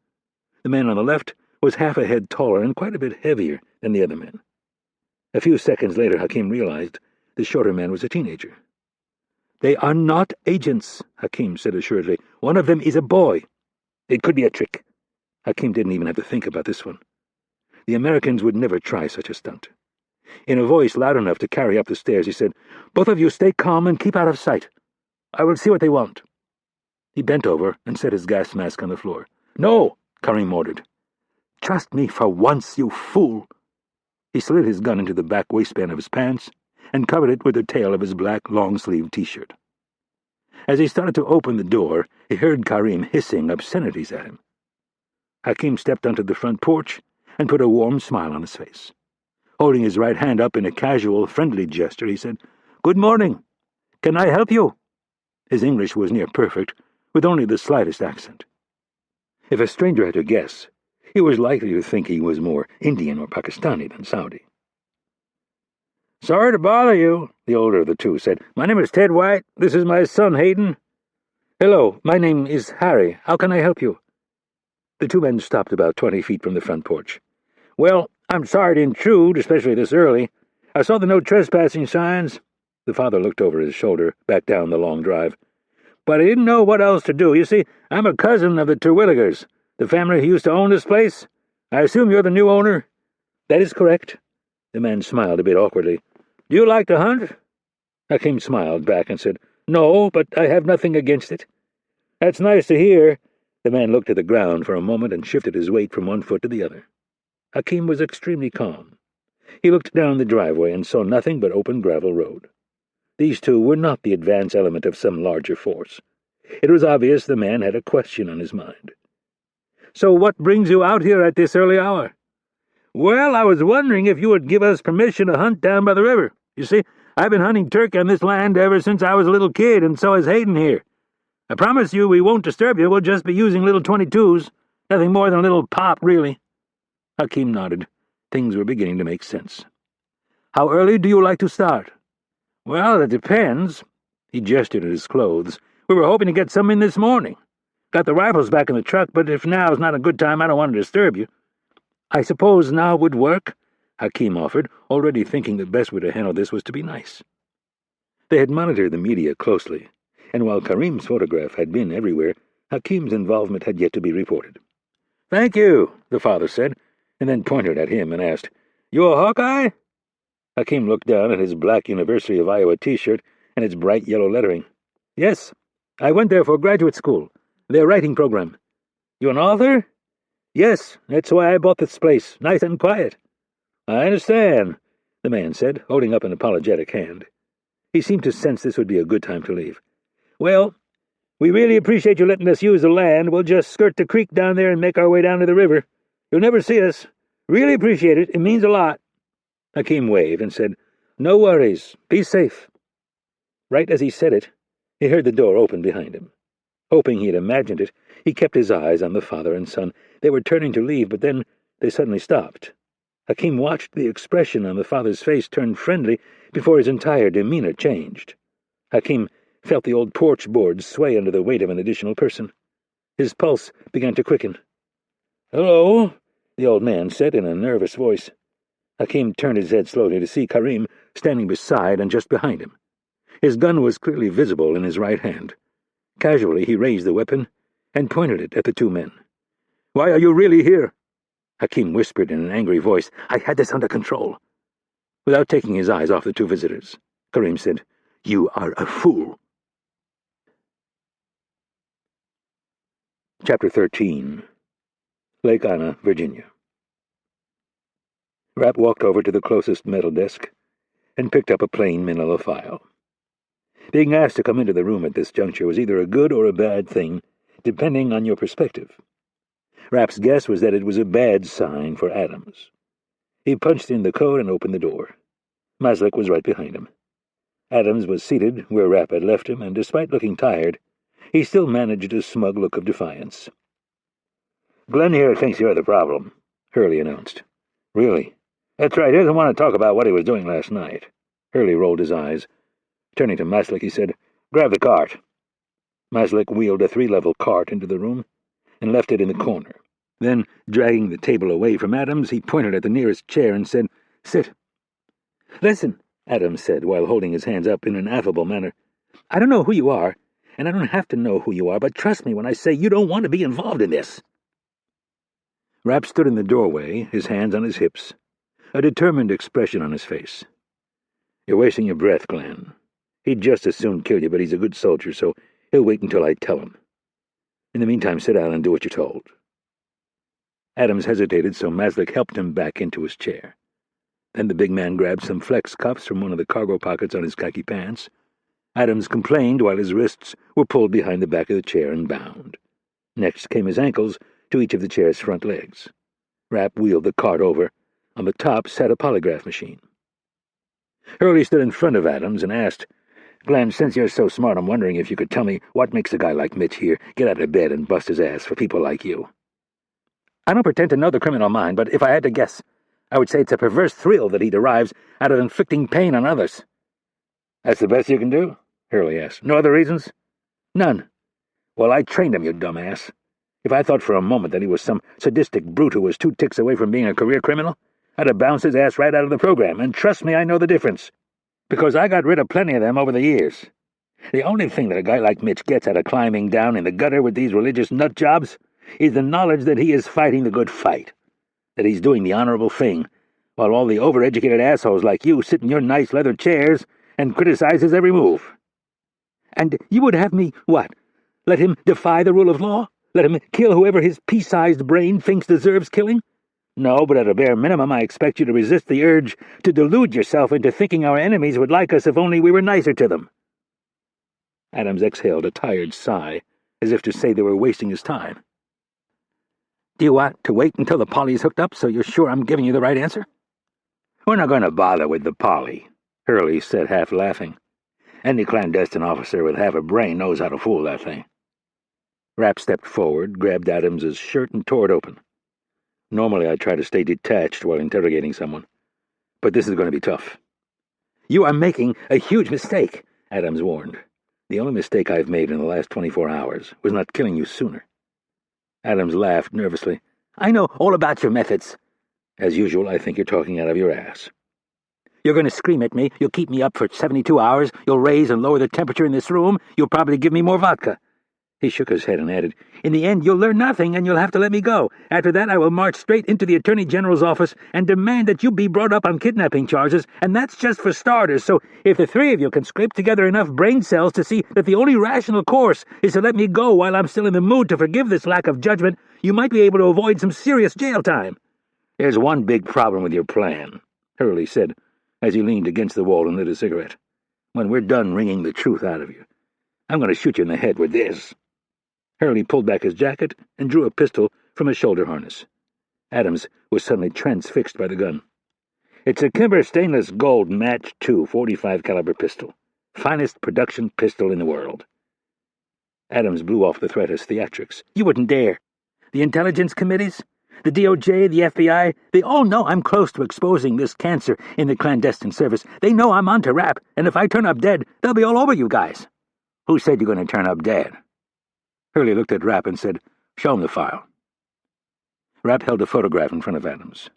The man on the left was half a head taller and quite a bit heavier than the other men. A few seconds later, Hakim realized the shorter man was a teenager. "They are not agents," Hakim said assuredly. "One of them is a boy. It could be a trick." Hakim didn't even have to think about this one. The Americans would never try such a stunt. In a voice loud enough to carry up the stairs, he said, "Both of you stay calm and keep out of sight. I will see what they want." He bent over and set his gas mask on the floor. "No!" Karim ordered. "Trust me for once, you fool." He slid his gun into the back waistband of his pants and covered it with the tail of his black long-sleeved T-shirt. As he started to open the door, he heard Karim hissing obscenities at him. Hakim stepped onto the front porch and put a warm smile on his face. Holding his right hand up in a casual, friendly gesture, he said, "Good morning. Can I help you?" His English was near perfect, with only the slightest accent. If a stranger had to guess, he was likely to think he was more Indian or Pakistani than Saudi. "Sorry to bother you," the older of the two said. "My name is Ted White. This is my son, Hayden." "Hello, my name is Harry. How can I help you?" The two men stopped about 20 feet from the front porch. "Well, I'm sorry to intrude, especially this early. I saw the no trespassing signs." The father looked over his shoulder, back down the long drive. "But I didn't know what else to do. You see, I'm a cousin of the Terwilligers, the family who used to own this place. I assume you're the new owner?" "That is correct." The man smiled a bit awkwardly. "Do you like to hunt?" Hakim smiled back and said, "No, but I have nothing against it." "That's nice to hear. The man looked at the ground for a moment and shifted his weight from one foot to the other. Hakim was extremely calm. He looked down the driveway and saw nothing but open gravel road. These two were not the advance element of some larger force. It was obvious the man had a question on his mind. "So what brings you out here at this early hour?" "Well, I was wondering if you would give us permission to hunt down by the river. You see, I've been hunting turkey on this land ever since I was a little kid, and so has Hayden here. I promise you we won't disturb you. We'll just be using little .22s. Nothing more than a little pop, really." Hakim nodded. Things were beginning to make sense. "How early do you like to start?" "Well, it depends." He gestured at his clothes. "We were hoping to get some in this morning. Got the rifles back in the truck, but if now is not a good time, I don't want to disturb you." "I suppose now would work," Hakim offered, already thinking the best way to handle this was to be nice. They had monitored the media closely, and while Karim's photograph had been everywhere, Hakim's involvement had yet to be reported. "Thank you," the father said, and then pointed at him and asked, "You a Hawkeye?" Hakim looked down at his black University of Iowa T-shirt and its bright yellow lettering. "Yes, I went there for graduate school, their writing program." "You an author?" "Yes, that's why I bought this place, nice and quiet." "I understand," the man said, holding up an apologetic hand. He seemed to sense this would be a good time to leave. "Well, we really appreciate you letting us use the land. We'll just skirt the creek down there and make our way down to the river. You'll never see us. Really appreciate it. It means a lot." Hakim waved and said, "No worries. Be safe." Right as he said it, he heard the door open behind him. Hoping he had imagined it, he kept his eyes on the father and son. They were turning to leave, but then they suddenly stopped. Hakim watched the expression on the father's face turn friendly before his entire demeanor changed. Hakim felt the old porch boards sway under the weight of an additional person. His pulse began to quicken. "Hello," the old man said in a nervous voice. Hakim turned his head slowly to see Karim standing beside and just behind him. His gun was clearly visible in his right hand. Casually he raised the weapon and pointed it at the two men. "Why are you really here?" Hakim whispered in an angry voice. "I had this under control." Without taking his eyes off the two visitors, Karim said, "You are a fool." Chapter 13. Lake Anna, Virginia. Rapp walked over to the closest metal desk and picked up a plain manila file. Being asked to come into the room at this juncture was either a good or a bad thing, depending on your perspective. Rapp's guess was that it was a bad sign for Adams. He punched in the code and opened the door. Maslik was right behind him. Adams was seated where Rapp had left him, and despite looking tired, he still managed a smug look of defiance. "Glenn here thinks you're the problem," Hurley announced. "Really?" "That's right. He doesn't want to talk about what he was doing last night." Hurley rolled his eyes. Turning to Maslik, he said, "Grab the cart." Maslik wheeled a 3-level cart into the room and left it in the corner. Then, dragging the table away from Adams, he pointed at the nearest chair and said, "Sit." "Listen," Adams said, while holding his hands up in an affable manner. "I don't know who you are, and I don't have to know who you are, but trust me when I say you don't want to be involved in this." Rapp stood in the doorway, his hands on his hips, a determined expression on his face. "You're wasting your breath, Glenn. He'd just as soon kill you, but he's a good soldier, so he'll wait until I tell him. In the meantime, sit down and do what you're told." Adams hesitated, so Maslik helped him back into his chair. Then the big man grabbed some flex cuffs from one of the cargo pockets on his khaki pants. Adams complained while his wrists were pulled behind the back of the chair and bound. Next came his ankles to each of the chair's front legs. Rapp wheeled the cart over. On the top sat a polygraph machine. Hurley stood in front of Adams and asked, "Glenn, since you're so smart, I'm wondering if you could tell me what makes a guy like Mitch here get out of bed and bust his ass for people like you." "I don't pretend to know the criminal mind, but if I had to guess, I would say it's a perverse thrill that he derives out of inflicting pain on others." "That's the best you can do?" Hurley asked. "No other reasons?" "None." "Well, I trained him, you dumbass. If I thought for a moment that he was some sadistic brute who was 2 ticks away from being a career criminal, I'd have bounced his ass right out of the program, and trust me, I know the difference, because I got rid of plenty of them over the years. The only thing that a guy like Mitch gets out of climbing down in the gutter with these religious nut jobs is the knowledge that he is fighting the good fight, that he's doing the honorable thing, while all the overeducated assholes like you sit in your nice leather chairs and criticize his every move." "And you would have me, what, let him defy the rule of law? Let him kill whoever his pea-sized brain thinks deserves killing? No, but at a bare minimum I expect you to resist the urge to delude yourself into thinking our enemies would like us if only we were nicer to them." Adams exhaled a tired sigh, as if to say they were wasting his time. "Do you want to wait until the poly's hooked up so you're sure I'm giving you the right answer?" "We're not going to bother with the poly," Hurley said, half laughing. "Any clandestine officer with half a brain knows how to fool that thing." Rapp stepped forward, grabbed Adams's shirt, and tore it open. Normally I try to stay detached while interrogating someone, but this is going to be tough. "You are making a huge mistake," Adams warned. "The only mistake I've made in the last 24 hours was not killing you sooner." Adams laughed nervously. "I know all about your methods." "As usual, I think you're talking out of your ass." "You're going to scream at me. You'll keep me up for 72 hours. You'll raise and lower the temperature in this room. You'll probably give me more vodka." He shook his head and added, "In the end, you'll learn nothing, and you'll have to let me go. After that, I will march straight into the Attorney General's office and demand that you be brought up on kidnapping charges, and that's just for starters, so if the three of you can scrape together enough brain cells to see that the only rational course is to let me go while I'm still in the mood to forgive this lack of judgment, you might be able to avoid some serious jail time." "There's one big problem with your plan," Hurley said, as he leaned against the wall and lit a cigarette. "When we're done wringing the truth out of you, I'm going to shoot you in the head with this." Hurley pulled back his jacket and drew a pistol from his shoulder harness. Adams was suddenly transfixed by the gun. "It's a Kimber stainless gold Match 2 .45 caliber pistol. Finest production pistol in the world." Adams blew off the threat as theatrics. "You wouldn't dare. The intelligence committees, the DOJ, the FBI, they all know I'm close to exposing this cancer in the clandestine service. They know I'm on to Rapp, and if I turn up dead, they'll be all over you guys." "Who said you're going to turn up dead?" Hurley looked at Rapp and said, "Show him the file." Rapp held a photograph in front of Adams.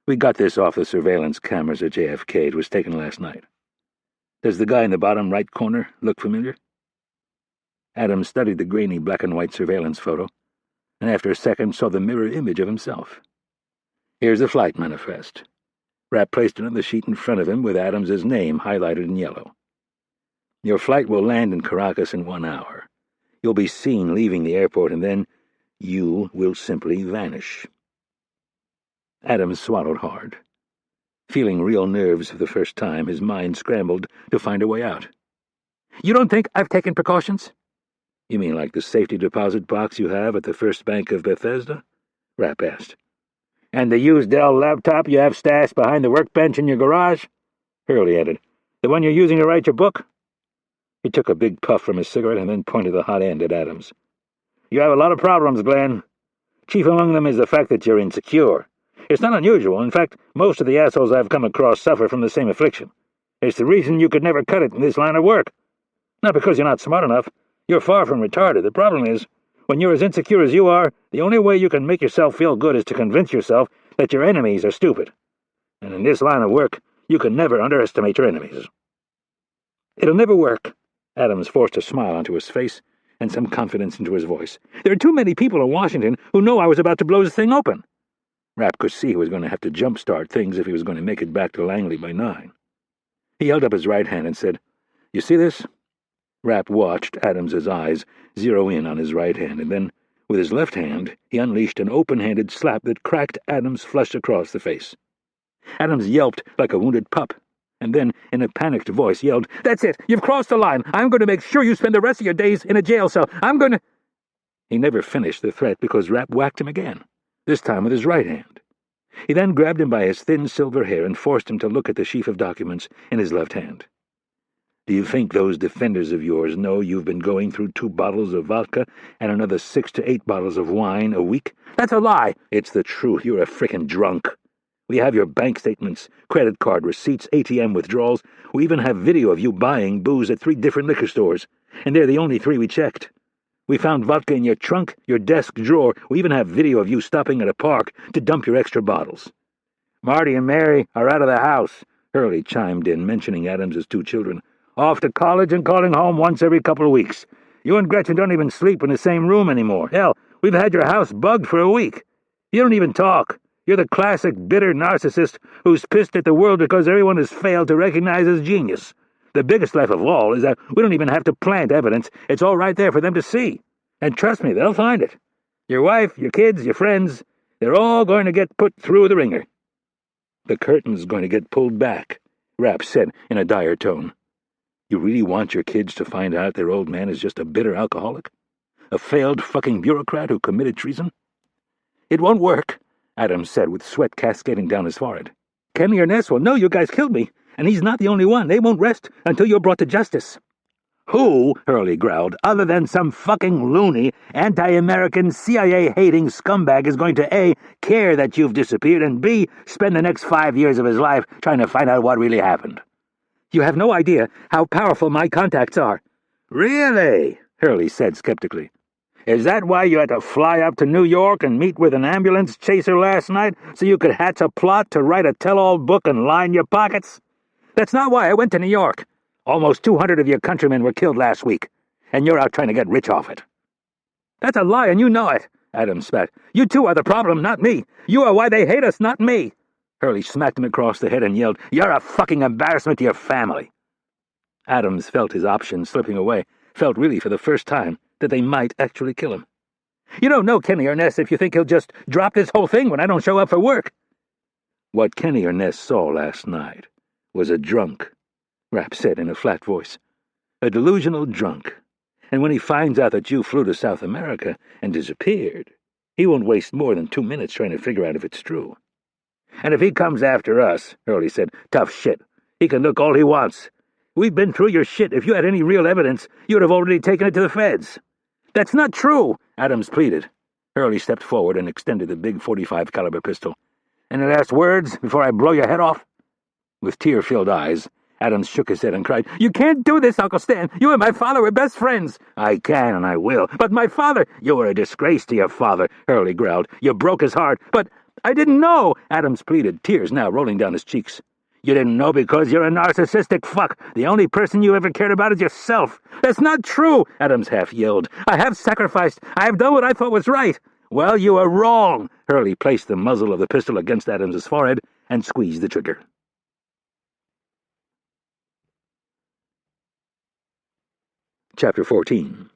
"We got this off the surveillance cameras at JFK. It was taken last night. Does the guy in the bottom right corner look familiar?" Adams studied the grainy black-and-white surveillance photo, and after a second saw the mirror image of himself. "Here's the flight manifest." Rapp placed another sheet in front of him with Adams's name highlighted in yellow. "Your flight will land in Caracas in 1 hour. You'll be seen leaving the airport, and then you will simply vanish." Adams swallowed hard. Feeling real nerves for the first time, his mind scrambled to find a way out. "You don't think I've taken precautions?" "You mean like the safety deposit box you have at the First Bank of Bethesda?" Rapp asked. "And the used Dell laptop you have stashed behind the workbench in your garage?" Hurley added. "The one you're using to write your book?" He took a big puff from his cigarette and then pointed the hot end at Adams. "You have a lot of problems, Glenn. Chief among them is the fact that you're insecure. It's not unusual. In fact, most of the assholes I've come across suffer from the same affliction. It's the reason you could never cut it in this line of work. Not because you're not smart enough. You're far from retarded. The problem is, when you're as insecure as you are, the only way you can make yourself feel good is to convince yourself that your enemies are stupid. And in this line of work, you can never underestimate your enemies." "It'll never work." Adams forced a smile onto his face and some confidence into his voice. "There are too many people in Washington who know I was about to blow this thing open." Rapp could see he was going to have to jump-start things if he was going to make it back to Langley by 9. He held up his right hand and said, "You see this?" Rapp watched Adams's eyes zero in on his right hand, and then, with his left hand, he unleashed an open-handed slap that cracked Adams flush across the face. Adams yelped like a wounded pup, and then, in a panicked voice, yelled, "That's it! You've crossed the line! I'm going to make sure you spend the rest of your days in a jail cell! I'm going to—" He never finished the threat because Rapp whacked him again, this time with his right hand. He then grabbed him by his thin silver hair and forced him to look at the sheaf of documents in his left hand. "Do you think those defenders of yours know you've been going through 2 bottles of vodka and another 6 to 8 bottles of wine a week?" "That's a lie!" "It's the truth. You're a frickin' drunk. We have your bank statements, credit card receipts, ATM withdrawals. We even have video of you buying booze at 3 different liquor stores, and they're the only 3 we checked. We found vodka in your trunk, your desk drawer. We even have video of you stopping at a park to dump your extra bottles." "Marty and Mary are out of the house," Hurley chimed in, mentioning Adams's 2 children. "Off to college and calling home once every couple of weeks. You and Gretchen don't even sleep in the same room anymore. Hell, we've had your house bugged for a week. You don't even talk. You're the classic bitter narcissist who's pissed at the world because everyone has failed to recognize his genius. The biggest laugh of all is that we don't even have to plant evidence. It's all right there for them to see. And trust me, they'll find it. Your wife, your kids, your friends, they're all going to get put through the ringer." "The curtain's going to get pulled back," Rapp said in a dire tone. "You really want your kids to find out their old man is just a bitter alcoholic? A failed fucking bureaucrat who committed treason?" "It won't work," Adams said with sweat cascading down his forehead. "Kenny or Ness will know you guys killed me, and he's not the only one. They won't rest until you're brought to justice." "Who," Hurley growled, "other than some fucking loony, anti-American, CIA-hating scumbag is going to A, care that you've disappeared, and B, spend the next 5 years of his life trying to find out what really happened?" "You have no idea how powerful my contacts are." "Really?" Hurley said skeptically. "Is that why you had to fly up to New York and meet with an ambulance chaser last night so you could hatch a plot to write a tell-all book and line your pockets?" "That's not why I went to New York. Almost 200 of your countrymen were killed last week, and you're out trying to get rich off it." "That's a lie, and you know it," Adams spat. "You two are the problem, not me. You are why they hate us, not me." Hurley smacked him across the head and yelled, "You're a fucking embarrassment to your family." Adams felt his options slipping away, felt really for the first time that they might actually kill him. "You don't know Kenny or Ness if you think he'll just drop this whole thing when I don't show up for work." "What Kenny or Ness saw last night was a drunk," Rapp said in a flat voice. "A delusional drunk. And when he finds out that you flew to South America and disappeared, he won't waste more than 2 minutes trying to figure out if it's true." "And if he comes after us," Hurley said, "tough shit. He can look all he wants. We've been through your shit. If you had any real evidence, you'd have already taken it to the feds." "That's not true," Adams pleaded. Hurley stepped forward and extended the big .45 caliber pistol. "Any last words before I blow your head off?" With tear-filled eyes, Adams shook his head and cried, "You can't do this, Uncle Stan! You and my father were best friends!" "I can and I will. But my father—" "You were a disgrace to your father," Hurley growled. "You broke his heart." "But I didn't know," Adams pleaded, tears now rolling down his cheeks. "You didn't know because you're a narcissistic fuck. The only person you ever cared about is yourself." "That's not true," Adams half yelled. "I have sacrificed. I have done what I thought was right." "Well, you were wrong." Hurley placed the muzzle of the pistol against Adams's forehead and squeezed the trigger. Chapter 14.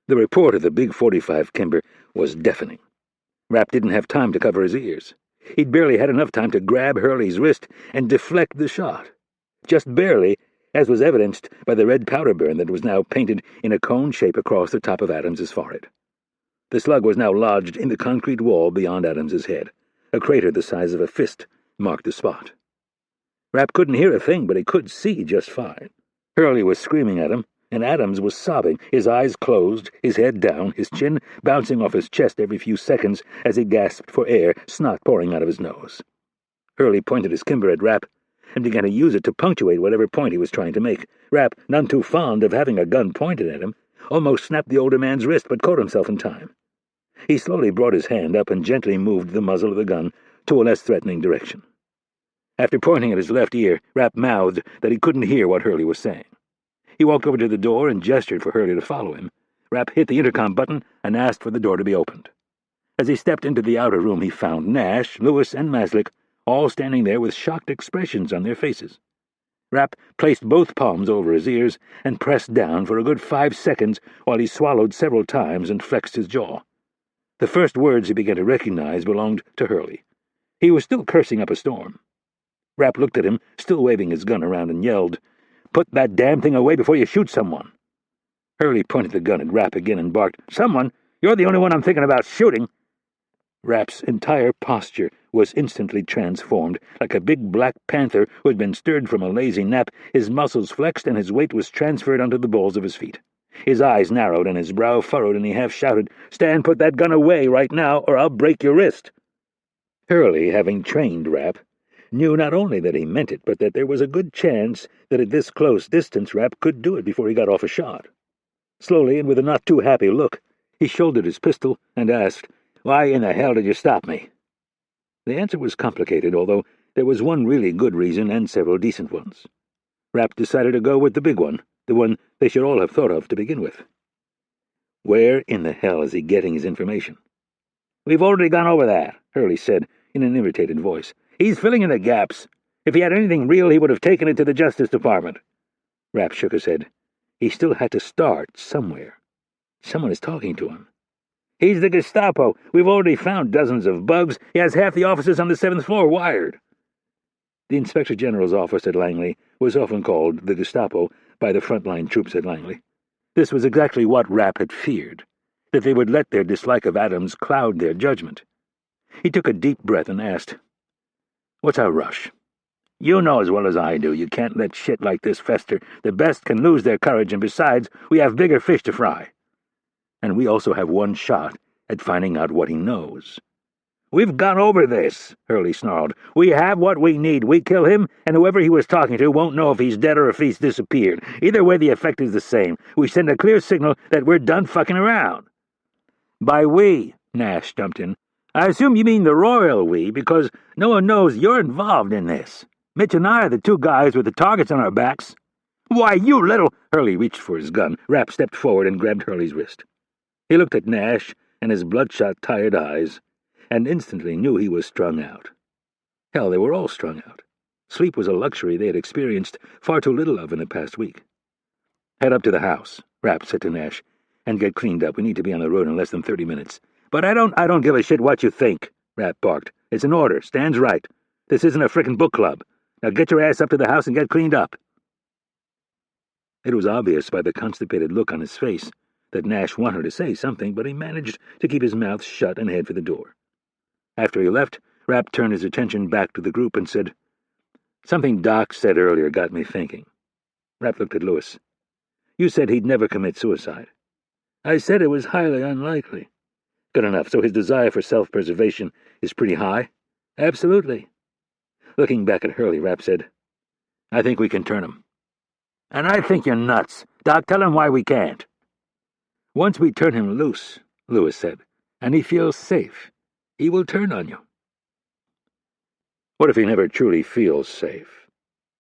The report of the big .45 Kimber was deafening. Rapp didn't have time to cover his ears. He'd barely had enough time to grab Hurley's wrist and deflect the shot. Just barely, as was evidenced by the red powder burn that was now painted in a cone shape across the top of Adams's forehead. The slug was now lodged in the concrete wall beyond Adams's head. A crater the size of a fist marked the spot. Rapp couldn't hear a thing, but he could see just fine. Hurley was screaming at him, and Adams was sobbing, his eyes closed, his head down, his chin bouncing off his chest every few seconds as he gasped for air, snot pouring out of his nose. Hurley pointed his Kimber at Rapp and began to use it to punctuate whatever point he was trying to make. Rapp, none too fond of having a gun pointed at him, almost snapped the older man's wrist but caught himself in time. He slowly brought his hand up and gently moved the muzzle of the gun to a less threatening direction. After pointing at his left ear, Rapp mouthed that he couldn't hear what Hurley was saying. He walked over to the door and gestured for Hurley to follow him. Rapp hit the intercom button and asked for the door to be opened. As he stepped into the outer room, he found Nash, Lewis, and Maslick all standing there with shocked expressions on their faces. Rapp placed both palms over his ears and pressed down for a good 5 seconds while he swallowed several times and flexed his jaw. The first words he began to recognize belonged to Hurley. He was still cursing up a storm. Rapp looked at him, still waving his gun around, and yelled, "Put that damn thing away before you shoot someone." Hurley pointed the gun at Rapp again and barked, "Someone? You're the only one I'm thinking about shooting." Rapp's entire posture was instantly transformed. Like a big black panther who had been stirred from a lazy nap, his muscles flexed and his weight was transferred onto the balls of his feet. His eyes narrowed and his brow furrowed, and he half shouted, "Stan, put that gun away right now, or I'll break your wrist." Hurley, having trained Rapp, knew not only that he meant it, but that there was a good chance that at this close distance Rapp could do it before he got off a shot. Slowly, and with a not-too-happy look, he shouldered his pistol and asked, "Why in the hell did you stop me?" The answer was complicated, although there was one really good reason and several decent ones. Rapp decided to go with the big one, the one they should all have thought of to begin with. "Where in the hell is he getting his information?" "We've already gone over that," Hurley said in an irritated voice. "He's filling in the gaps. If he had anything real, he would have taken it to the Justice Department." Rapp shook his head. He still had to start somewhere. Someone is talking to him. "He's the Gestapo. We've already found dozens of bugs. He has half the offices on the 7th floor wired." The Inspector General's office at Langley was often called the Gestapo by the frontline troops at Langley. This was exactly what Rapp had feared, that they would let their dislike of Adams cloud their judgment. He took a deep breath and asked, "What's our rush?" "You know as well as I do you can't let shit like this fester. The best can lose their courage, and besides, we have bigger fish to fry. And we also have one shot at finding out what he knows." "We've gone over this," Hurley snarled. "We have what we need. We kill him, and whoever he was talking to won't know if he's dead or if he's disappeared. Either way, the effect is the same. We send a clear signal that we're done fucking around." "By we," Nash jumped in, "I assume you mean the royal we, because no one knows you're involved in this. Mitch and I are the two guys with the targets on our backs." "Why, you little—" Hurley reached for his gun. Rapp stepped forward and grabbed Hurley's wrist. He looked at Nash and his bloodshot, tired eyes, and instantly knew he was strung out. Hell, they were all strung out. Sleep was a luxury they had experienced far too little of in the past week. "Head up to the house," Rapp said to Nash, "and get cleaned up. We need to be on the road in less than 30 minutes. "But I don't give a shit what you think," Rapp barked. "It's an order. Stands right. This isn't a frickin' book club. Now get your ass up to the house and get cleaned up." It was obvious by the constipated look on his face that Nash wanted to say something, but he managed to keep his mouth shut and head for the door. After he left, Rapp turned his attention back to the group and said, "Something Doc said earlier got me thinking." Rapp looked at Lewis. "You said he'd never commit suicide." "I said it was highly unlikely." "Good enough. So his desire for self-preservation is pretty high?" "Absolutely." Looking back at Hurley, Rapp said, "I think we can turn him." "And I think you're nuts. Doc, tell him why we can't." "Once we turn him loose," Lewis said, "and he feels safe, he will turn on you." "What if he never truly feels safe?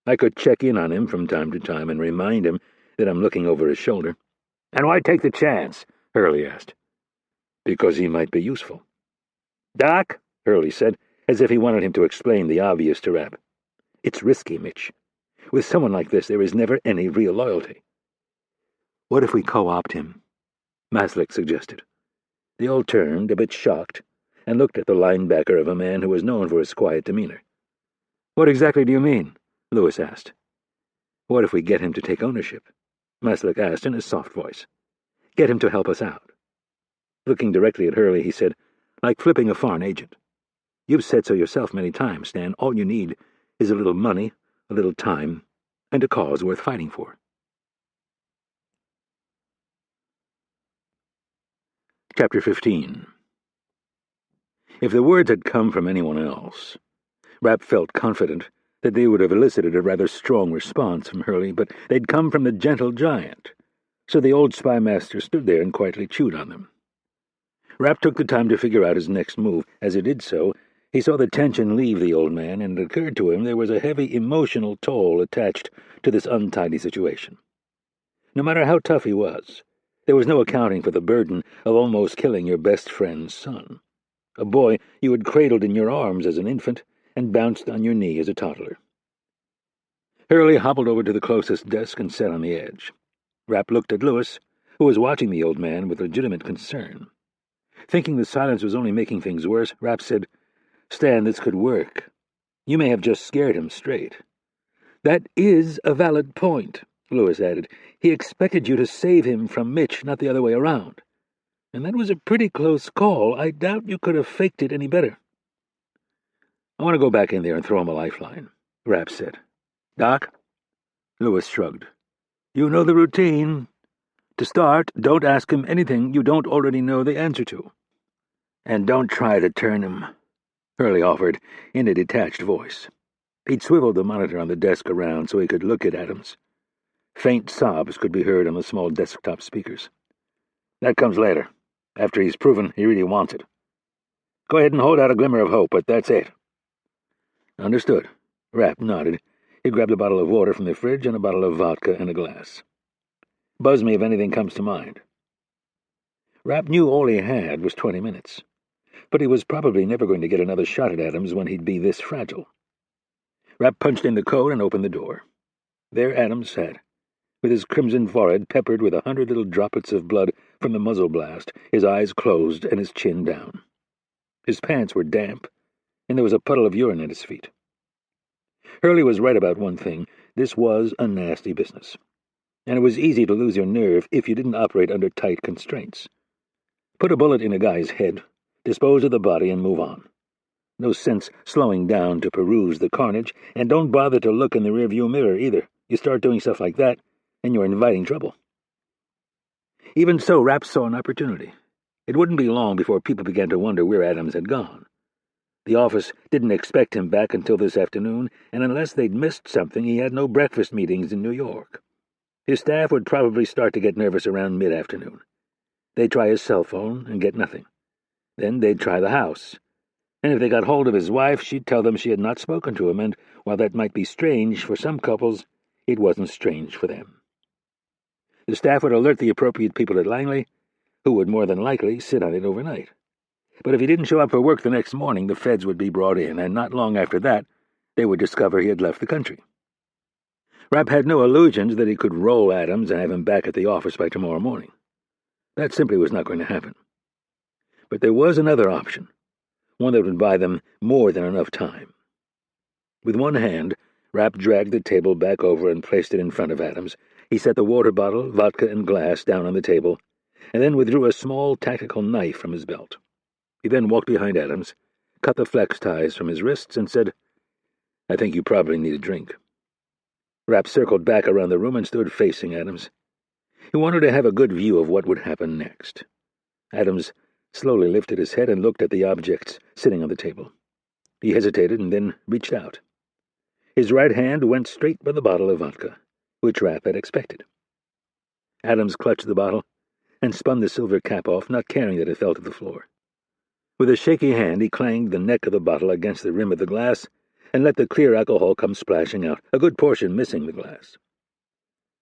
I could check in on him from time to time and remind him that I'm looking over his shoulder." "And why take the chance?" Hurley asked. "Because he might be useful." "Doc," Hurley said, as if he wanted him to explain the obvious to Rapp, "it's risky, Mitch. With someone like this, there is never any real loyalty." "What if we co-opt him?" Maslick suggested. They all turned, a bit shocked, and looked at the linebacker of a man who was known for his quiet demeanor. "What exactly do you mean?" Lewis asked. "What if we get him to take ownership?" Maslick asked in a soft voice. "Get him to help us out." Looking directly at Hurley, he said, "Like flipping a foreign agent. You've said so yourself many times, Stan. All you need is a little money, a little time, and a cause worth fighting for." Chapter 15. If the words had come from anyone else, Rapp felt confident that they would have elicited a rather strong response from Hurley, but they'd come from the gentle giant, so the old spymaster stood there and quietly chewed on them. Rapp took the time to figure out his next move. As he did so, he saw the tension leave the old man, and it occurred to him there was a heavy emotional toll attached to this untidy situation. No matter how tough he was, there was no accounting for the burden of almost killing your best friend's son, a boy you had cradled in your arms as an infant and bounced on your knee as a toddler. Hurley hobbled over to the closest desk and sat on the edge. Rapp looked at Lewis, who was watching the old man with legitimate concern. Thinking the silence was only making things worse, Rapp said, "Stan, this could work. You may have just scared him straight." "That is a valid point," Lewis added. "He expected you to save him from Mitch, not the other way around. And that was a pretty close call. I doubt you could have faked it any better." "I want to go back in there and throw him a lifeline," Rapp said. "Doc?" Lewis shrugged. "You know the routine. To start, don't ask him anything you don't already know the answer to." "And don't try to turn him," Hurley offered in a detached voice. He'd swiveled the monitor on the desk around so he could look at Adams. Faint sobs could be heard on the small desktop speakers. "That comes later, after he's proven he really wants it. Go ahead and hold out a glimmer of hope, but that's it." "Understood." Rapp nodded. He grabbed a bottle of water from the fridge and a bottle of vodka and a glass. "Buzz me if anything comes to mind." Rapp knew all he had was 20 minutes, but he was probably never going to get another shot at Adams when he'd be this fragile. Rapp punched in the code and opened the door. There Adams sat, with his crimson forehead peppered with 100 little droplets of blood from the muzzle blast, his eyes closed and his chin down. His pants were damp, and there was a puddle of urine at his feet. Hurley was right about one thing. This was a nasty business, and it was easy to lose your nerve if you didn't operate under tight constraints. Put a bullet in a guy's head, dispose of the body, and move on. No sense slowing down to peruse the carnage, and don't bother to look in the rearview mirror either. You start doing stuff like that, and you're inviting trouble. Even so, Rapp saw an opportunity. It wouldn't be long before people began to wonder where Adams had gone. The office didn't expect him back until this afternoon, and unless they'd missed something, he had no breakfast meetings in New York. His staff would probably start to get nervous around mid-afternoon. They'd try his cell phone and get nothing. Then they'd try the house. And if they got hold of his wife, she'd tell them she had not spoken to him, and while that might be strange for some couples, it wasn't strange for them. The staff would alert the appropriate people at Langley, who would more than likely sit on it overnight. But if he didn't show up for work the next morning, the feds would be brought in, and not long after that, they would discover he had left the country. Rapp had no illusions that he could roll Adams and have him back at the office by tomorrow morning. That simply was not going to happen. But there was another option, one that would buy them more than enough time. With one hand, Rapp dragged the table back over and placed it in front of Adams. He set the water bottle, vodka, and glass down on the table, and then withdrew a small tactical knife from his belt. He then walked behind Adams, cut the flex ties from his wrists, and said, "I think you probably need a drink." Rapp circled back around the room and stood facing Adams. He wanted to have a good view of what would happen next. Adams slowly lifted his head and looked at the objects sitting on the table. He hesitated and then reached out. His right hand went straight for the bottle of vodka, which Rapp had expected. Adams clutched the bottle and spun the silver cap off, not caring that it fell to the floor. With a shaky hand, he clanged the neck of the bottle against the rim of the glass and let the clear alcohol come splashing out, a good portion missing the glass.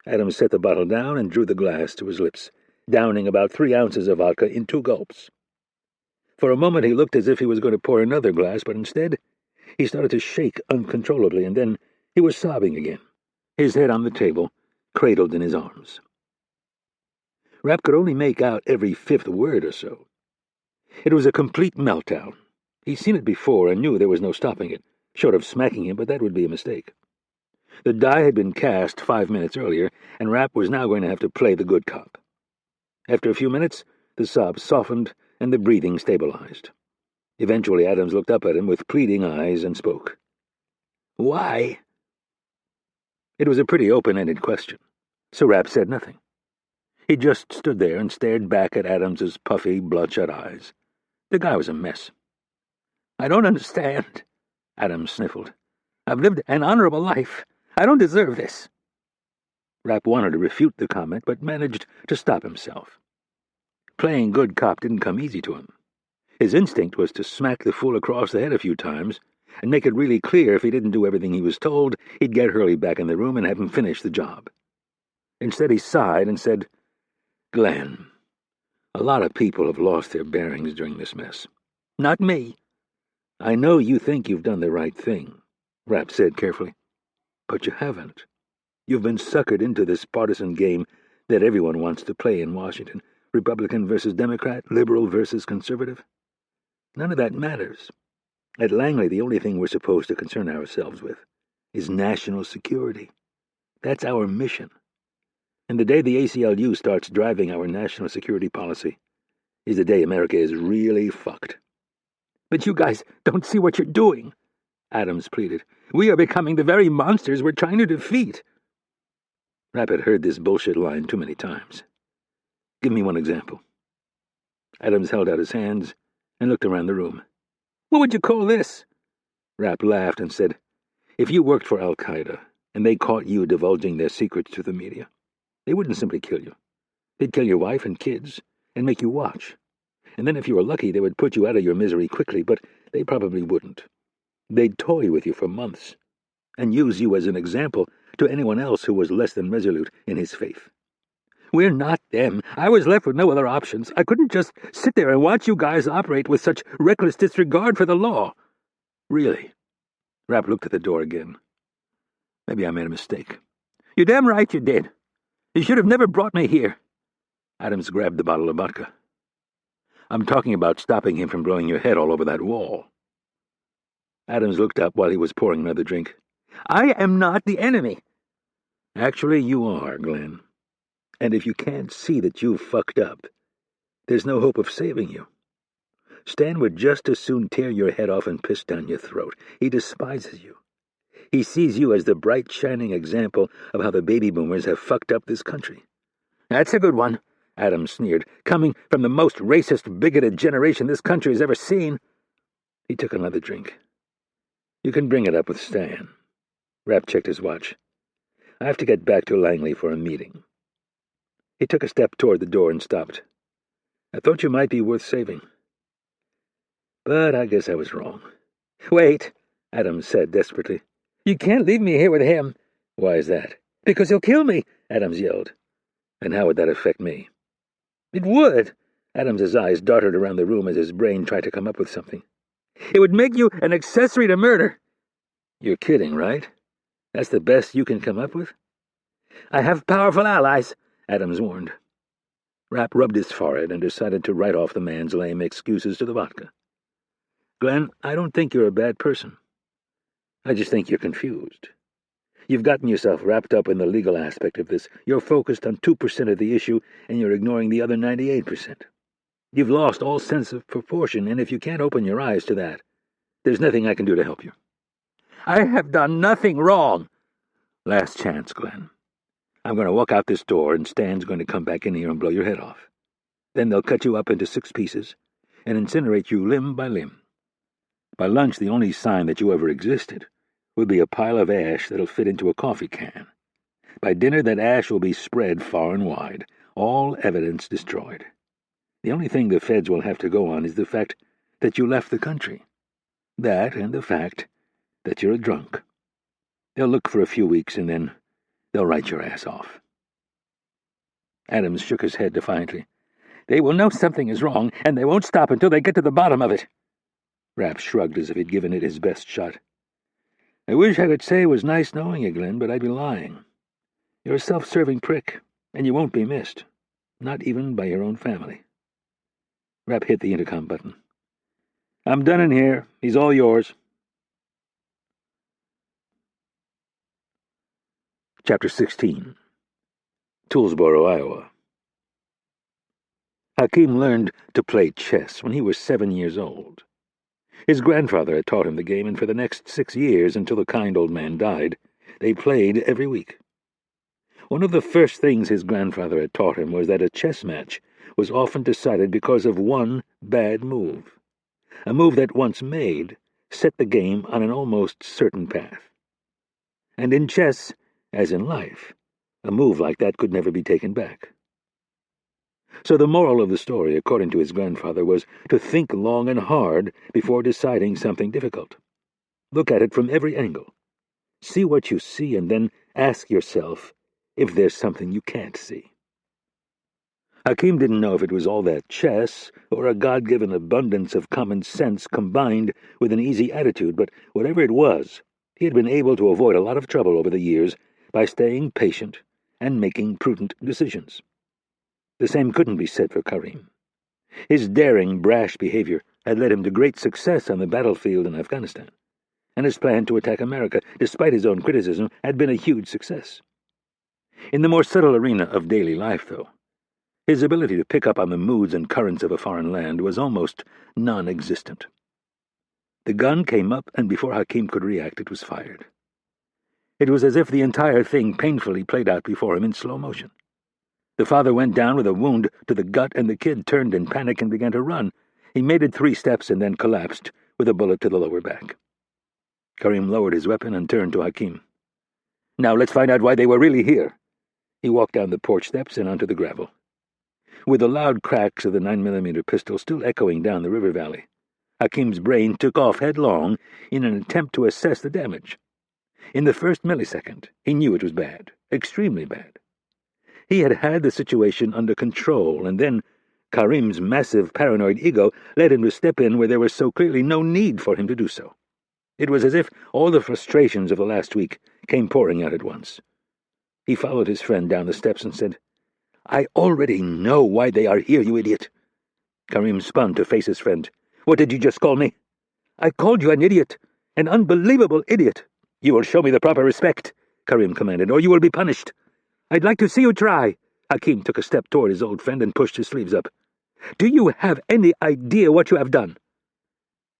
Adams set the bottle down and drew the glass to his lips, downing about 3 ounces of vodka in 2 gulps. For a moment he looked as if he was going to pour another glass, but instead he started to shake uncontrollably, and then he was sobbing again, his head on the table, cradled in his arms. Rapp could only make out every 5th word or so. It was a complete meltdown. He'd seen it before and knew there was no stopping it, short of smacking him, but that would be a mistake. The die had been cast 5 minutes earlier, and Rapp was now going to have to play the good cop. After a few minutes, the sobs softened and the breathing stabilized. Eventually, Adams looked up at him with pleading eyes and spoke. "Why?" It was a pretty open-ended question, so Rapp said nothing. He just stood there and stared back at Adams's puffy, bloodshot eyes. The guy was a mess. "I don't understand," Adams sniffled. "I've lived an honorable life. I don't deserve this." Rapp wanted to refute the comment, but managed to stop himself. Playing good cop didn't come easy to him. His instinct was to smack the fool across the head a few times and make it really clear if he didn't do everything he was told, he'd get Hurley back in the room and have him finish the job. Instead, he sighed and said, "Glenn, a lot of people have lost their bearings during this mess. Not me." "I know you think you've done the right thing," Rapp said carefully, "but you haven't. You've been suckered into this partisan game that everyone wants to play in Washington. Republican versus Democrat, liberal versus conservative. None of that matters. At Langley, the only thing we're supposed to concern ourselves with is national security. That's our mission. And the day the ACLU starts driving our national security policy is the day America is really fucked." "But you guys don't see what you're doing," Adams pleaded. "We are becoming the very monsters we're trying to defeat." Rapp had heard this bullshit line too many times. "Give me one example." Adams held out his hands and looked around the room. "What would you call this?" Rapp laughed and said, "If you worked for Al-Qaeda and they caught you divulging their secrets to the media, they wouldn't simply kill you. They'd kill your wife and kids and make you watch. And then if you were lucky, they would put you out of your misery quickly, but they probably wouldn't. They'd toy with you for months and use you as an example to anyone else who was less than resolute in his faith. We're not them. I was left with no other options. I couldn't just sit there and watch you guys operate with such reckless disregard for the law." "Really?" Rapp looked at the door again. "Maybe I made a mistake." "You're damn right you did. You should have never brought me here. Adams grabbed the bottle of vodka. I'm talking about stopping him from blowing your head all over that wall. Adams looked up while he was pouring another drink. I am not the enemy. Actually, you are, Glenn. And if you can't see that you've fucked up, there's no hope of saving you. Stan would just as soon tear your head off and piss down your throat. He despises you. He sees you as the bright, shining example of how the baby boomers have fucked up this country. That's a good one, Adams sneered, coming from the most racist, bigoted generation this country has ever seen. He took another drink. You can bring it up with Stan. Rapp checked his watch. I have to get back to Langley for a meeting. He took a step toward the door and stopped. I thought you might be worth saving. But I guess I was wrong. Wait, Adams said desperately. You can't leave me here with him. Why is that? Because he'll kill me, Adams yelled. And how would that affect me? It would. Adams's eyes darted around the room as his brain tried to come up with something. It would make you an accessory to murder. You're kidding, right? That's the best you can come up with? I have powerful allies, Adams warned. Rapp rubbed his forehead and decided to write off the man's lame excuses to the vodka. Glenn, I don't think you're a bad person. I just think you're confused. You've gotten yourself wrapped up in the legal aspect of this. You're focused on 2% of the issue, and you're ignoring the other 98%. You've lost all sense of proportion, and if you can't open your eyes to that, there's nothing I can do to help you. I have done nothing wrong. Last chance, Glenn. I'm going to walk out this door, and Stan's going to come back in here and blow your head off. Then they'll cut you up into 6 pieces and incinerate you limb by limb. By lunch, the only sign that you ever existed will be a pile of ash that'll fit into a coffee can. By dinner, that ash will be spread far and wide, all evidence destroyed. The only thing the feds will have to go on is the fact that you left the country. That and the fact that you're a drunk. They'll look for a few weeks and then they'll write your ass off. Adams shook his head defiantly. They will know something is wrong, and they won't stop until they get to the bottom of it. Rapp shrugged as if he'd given it his best shot. I wish I could say it was nice knowing you, Glenn, but I'd be lying. You're a self-serving prick, and you won't be missed. Not even by your own family. Rapp hit the intercom button. I'm done in here. He's all yours. Chapter 16. Toolsboro, Iowa. Hakeem learned to play chess when he was 7 years old. His grandfather had taught him the game, and for the next 6 years, until the kind old man died, they played every week. One of the first things his grandfather had taught him was that a chess match was often decided because of one bad move. A move that, once made, set the game on an almost certain path. And in chess, as in life, a move like that could never be taken back. So the moral of the story, according to his grandfather, was to think long and hard before deciding something difficult. Look at it from every angle. See what you see, and then ask yourself if there's something you can't see. Hakeem didn't know if it was all that chess or a God-given abundance of common sense combined with an easy attitude, but whatever it was, he had been able to avoid a lot of trouble over the years by staying patient and making prudent decisions. The same couldn't be said for Karim. His daring, brash behavior had led him to great success on the battlefield in Afghanistan, and his plan to attack America, despite his own criticism, had been a huge success. In the more subtle arena of daily life, though, his ability to pick up on the moods and currents of a foreign land was almost non-existent. The gun came up, and before Hakeem could react, it was fired. It was as if the entire thing painfully played out before him in slow motion. The father went down with a wound to the gut, and the kid turned in panic and began to run. He made it 3 steps and then collapsed with a bullet to the lower back. Karim lowered his weapon and turned to Hakeem. Now let's find out why they were really here. He walked down the porch steps and onto the gravel. With the loud cracks of the 9mm pistol still echoing down the river valley, Hakeem's brain took off headlong in an attempt to assess the damage. In the first millisecond, he knew it was bad, extremely bad. He had had the situation under control, and then Karim's massive paranoid ego led him to step in where there was so clearly no need for him to do so. It was as if all the frustrations of the last week came pouring out at once. He followed his friend down the steps and said, "I already know why they are here, you idiot." Karim spun to face his friend. "What did you just call me?" "I called you an idiot. An unbelievable idiot." "You will show me the proper respect," Karim commanded, "or you will be punished." "I'd like to see you try." Hakim took a step toward his old friend and pushed his sleeves up. "Do you have any idea what you have done?"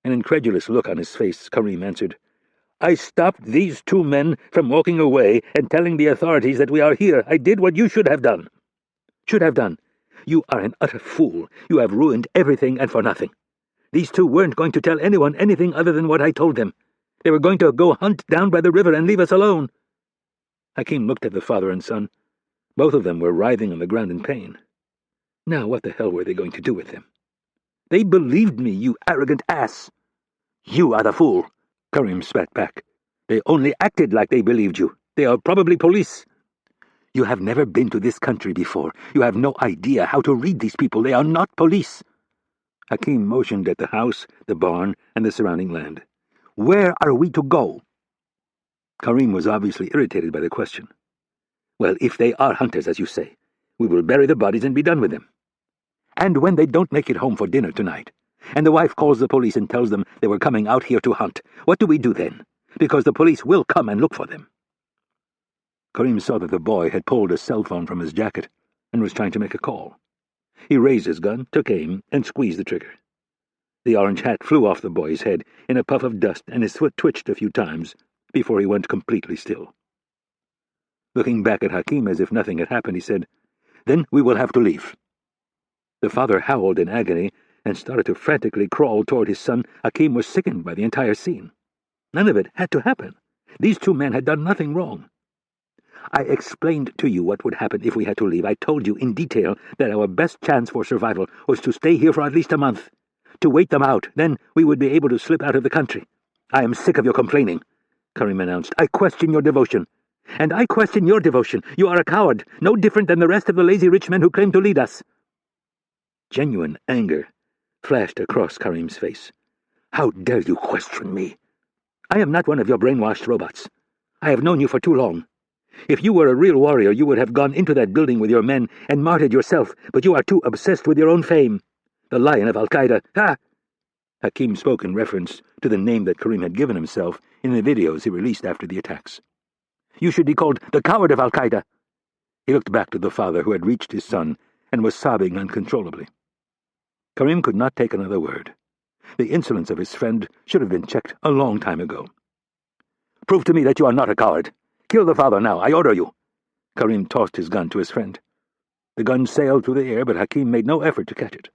An incredulous look on his face, Karim answered, "I stopped these two men from walking away and telling the authorities that we are here. I did what you should have done." "Should have done? You are an utter fool. You have ruined everything and for nothing. These two weren't going to tell anyone anything other than what I told them. They were going to go hunt down by the river and leave us alone." Hakim looked at the father and son. Both of them were writhing on the ground in pain. Now what the hell were they going to do with them? "They believed me, you arrogant ass." "You are the fool," Karim spat back. "They only acted like they believed you. They are probably police." "You have never been to this country before. You have no idea how to read these people. They are not police." Hakim motioned at the house, the barn, and the surrounding land. "Where are we to go?" Karim was obviously irritated by the question. "Well, if they are hunters, as you say, we will bury the bodies and be done with them. And when they don't make it home for dinner tonight, and the wife calls the police and tells them they were coming out here to hunt, what do we do then? Because the police will come and look for them." Karim saw that the boy had pulled a cell phone from his jacket and was trying to make a call. He raised his gun, took aim, and squeezed the trigger. The orange hat flew off the boy's head in a puff of dust, and his foot twitched a few times before he went completely still. Looking back at Hakim as if nothing had happened, he said, "Then we will have to leave." The father howled in agony and started to frantically crawl toward his son. Hakim was sickened by the entire scene. None of it had to happen. These two men had done nothing wrong. "I explained to you what would happen if we had to leave. I told you in detail that our best chance for survival was to stay here for at least a month, to wait them out. Then we would be able to slip out of the country." "I am sick of your complaining," Karim announced. "I question your devotion." "And I question your devotion. You are a coward, no different than the rest of the lazy rich men who claim to lead us." Genuine anger flashed across Karim's face. "How dare you question me? I am not one of your brainwashed robots. I have known you for too long. If you were a real warrior, you would have gone into that building with your men and martyred yourself, but you are too obsessed with your own fame. The Lion of Al-Qaeda. Ha!" Hakim spoke in reference to the name that Karim had given himself in the videos he released after the attacks. "You should be called the coward of Al-Qaeda." He looked back to the father who had reached his son and was sobbing uncontrollably. Karim could not take another word. The insolence of his friend should have been checked a long time ago. "Prove to me that you are not a coward. Kill the father now, I order you." Karim tossed his gun to his friend. The gun sailed through the air, but Hakim made no effort to catch it.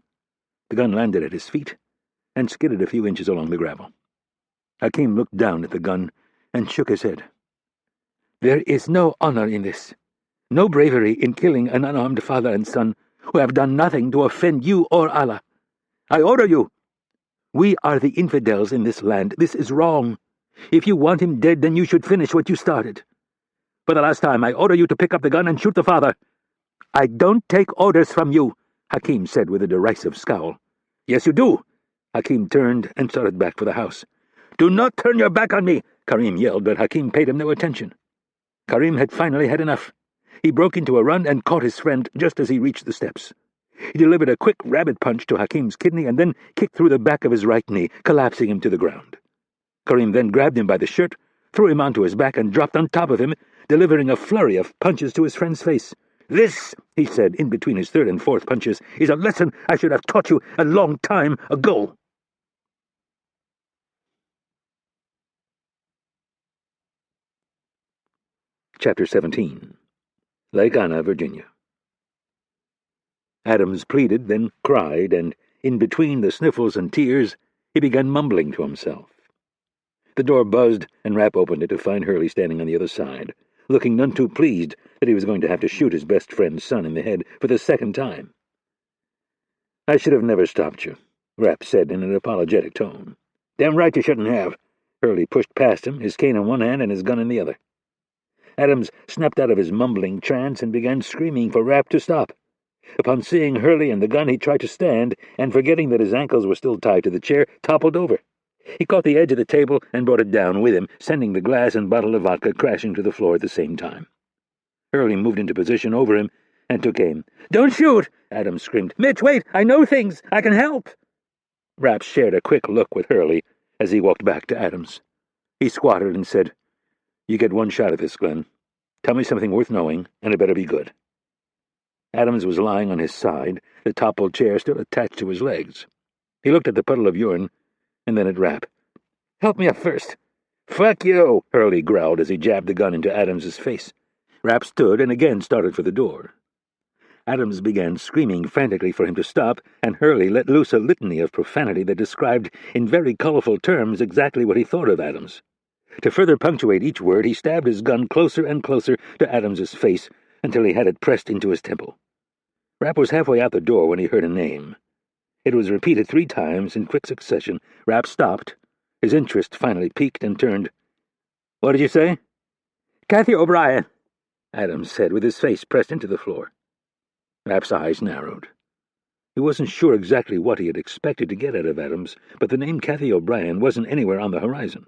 The gun landed at his feet and skidded a few inches along the gravel. Hakim looked down at the gun and shook his head. "There is no honor in this, no bravery in killing an unarmed father and son who have done nothing to offend you or Allah. I order you. We are the infidels in this land. This is wrong. If you want him dead, then you should finish what you started. For the last time, I order you to pick up the gun and shoot the father." "I don't take orders from you," Hakim said with a derisive scowl. "Yes, you do." Hakim turned and started back for the house. "Do not turn your back on me," Karim yelled, but Hakim paid him no attention. Karim had finally had enough. He broke into a run and caught his friend just as he reached the steps. He delivered a quick rabbit punch to Hakim's kidney and then kicked through the back of his right knee, collapsing him to the ground. Karim then grabbed him by the shirt, threw him onto his back, and dropped on top of him, delivering a flurry of punches to his friend's face. "This," he said in between his third and fourth punches, "is a lesson I should have taught you a long time ago." Chapter 17. Lake Anna, Virginia. Adams pleaded, then cried, and in between the sniffles and tears, he began mumbling to himself. The door buzzed, and Rapp opened it to find Hurley standing on the other side, looking none too pleased that he was going to have to shoot his best friend's son in the head for the second time. "I should have never stopped you," Rapp said in an apologetic tone. "Damn right you shouldn't have." Hurley pushed past him, his cane in one hand and his gun in the other. Adams snapped out of his mumbling trance and began screaming for Rapp to stop. Upon seeing Hurley and the gun, he tried to stand, and forgetting that his ankles were still tied to the chair, toppled over. He caught the edge of the table and brought it down with him, sending the glass and bottle of vodka crashing to the floor at the same time. Hurley moved into position over him and took aim. "Don't shoot!" Adams screamed. "Mitch, wait! I know things! I can help!" Rapp shared a quick look with Hurley as he walked back to Adams. He squatted and said, "You get one shot at this, Glenn. Tell me something worth knowing, and it better be good." Adams was lying on his side, the toppled chair still attached to his legs. He looked at the puddle of urine, and then at Rapp. "Help me up first." "Fuck you," Hurley growled as he jabbed the gun into Adams's face. Rapp stood and again started for the door. Adams began screaming frantically for him to stop, and Hurley let loose a litany of profanity that described, in very colorful terms, exactly what he thought of Adams. To further punctuate each word, he stabbed his gun closer and closer to Adams's face until he had it pressed into his temple. Rapp was halfway out the door when he heard a name. It was repeated 3 times in quick succession. Rapp stopped. His interest finally peaked and turned. "What did you say?" "Kathy O'Brien," Adams said, with his face pressed into the floor. Rapp's eyes narrowed. He wasn't sure exactly what he had expected to get out of Adams, but the name Kathy O'Brien wasn't anywhere on the horizon.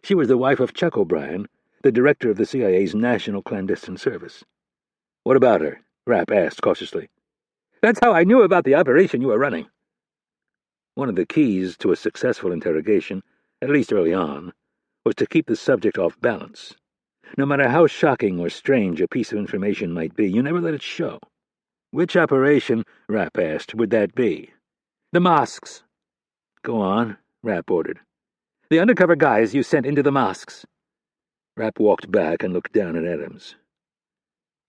She was the wife of Chuck O'Brien, the director of the CIA's National Clandestine Service. "What about her?" Rapp asked cautiously. "That's how I knew about the operation you were running." One of the keys to a successful interrogation, at least early on, was to keep the subject off balance. No matter how shocking or strange a piece of information might be, you never let it show. "Which operation," Rapp asked, "would that be?" "The mosques." "Go on," Rapp ordered. "The undercover guys you sent into the mosques." Rapp walked back and looked down at Adams.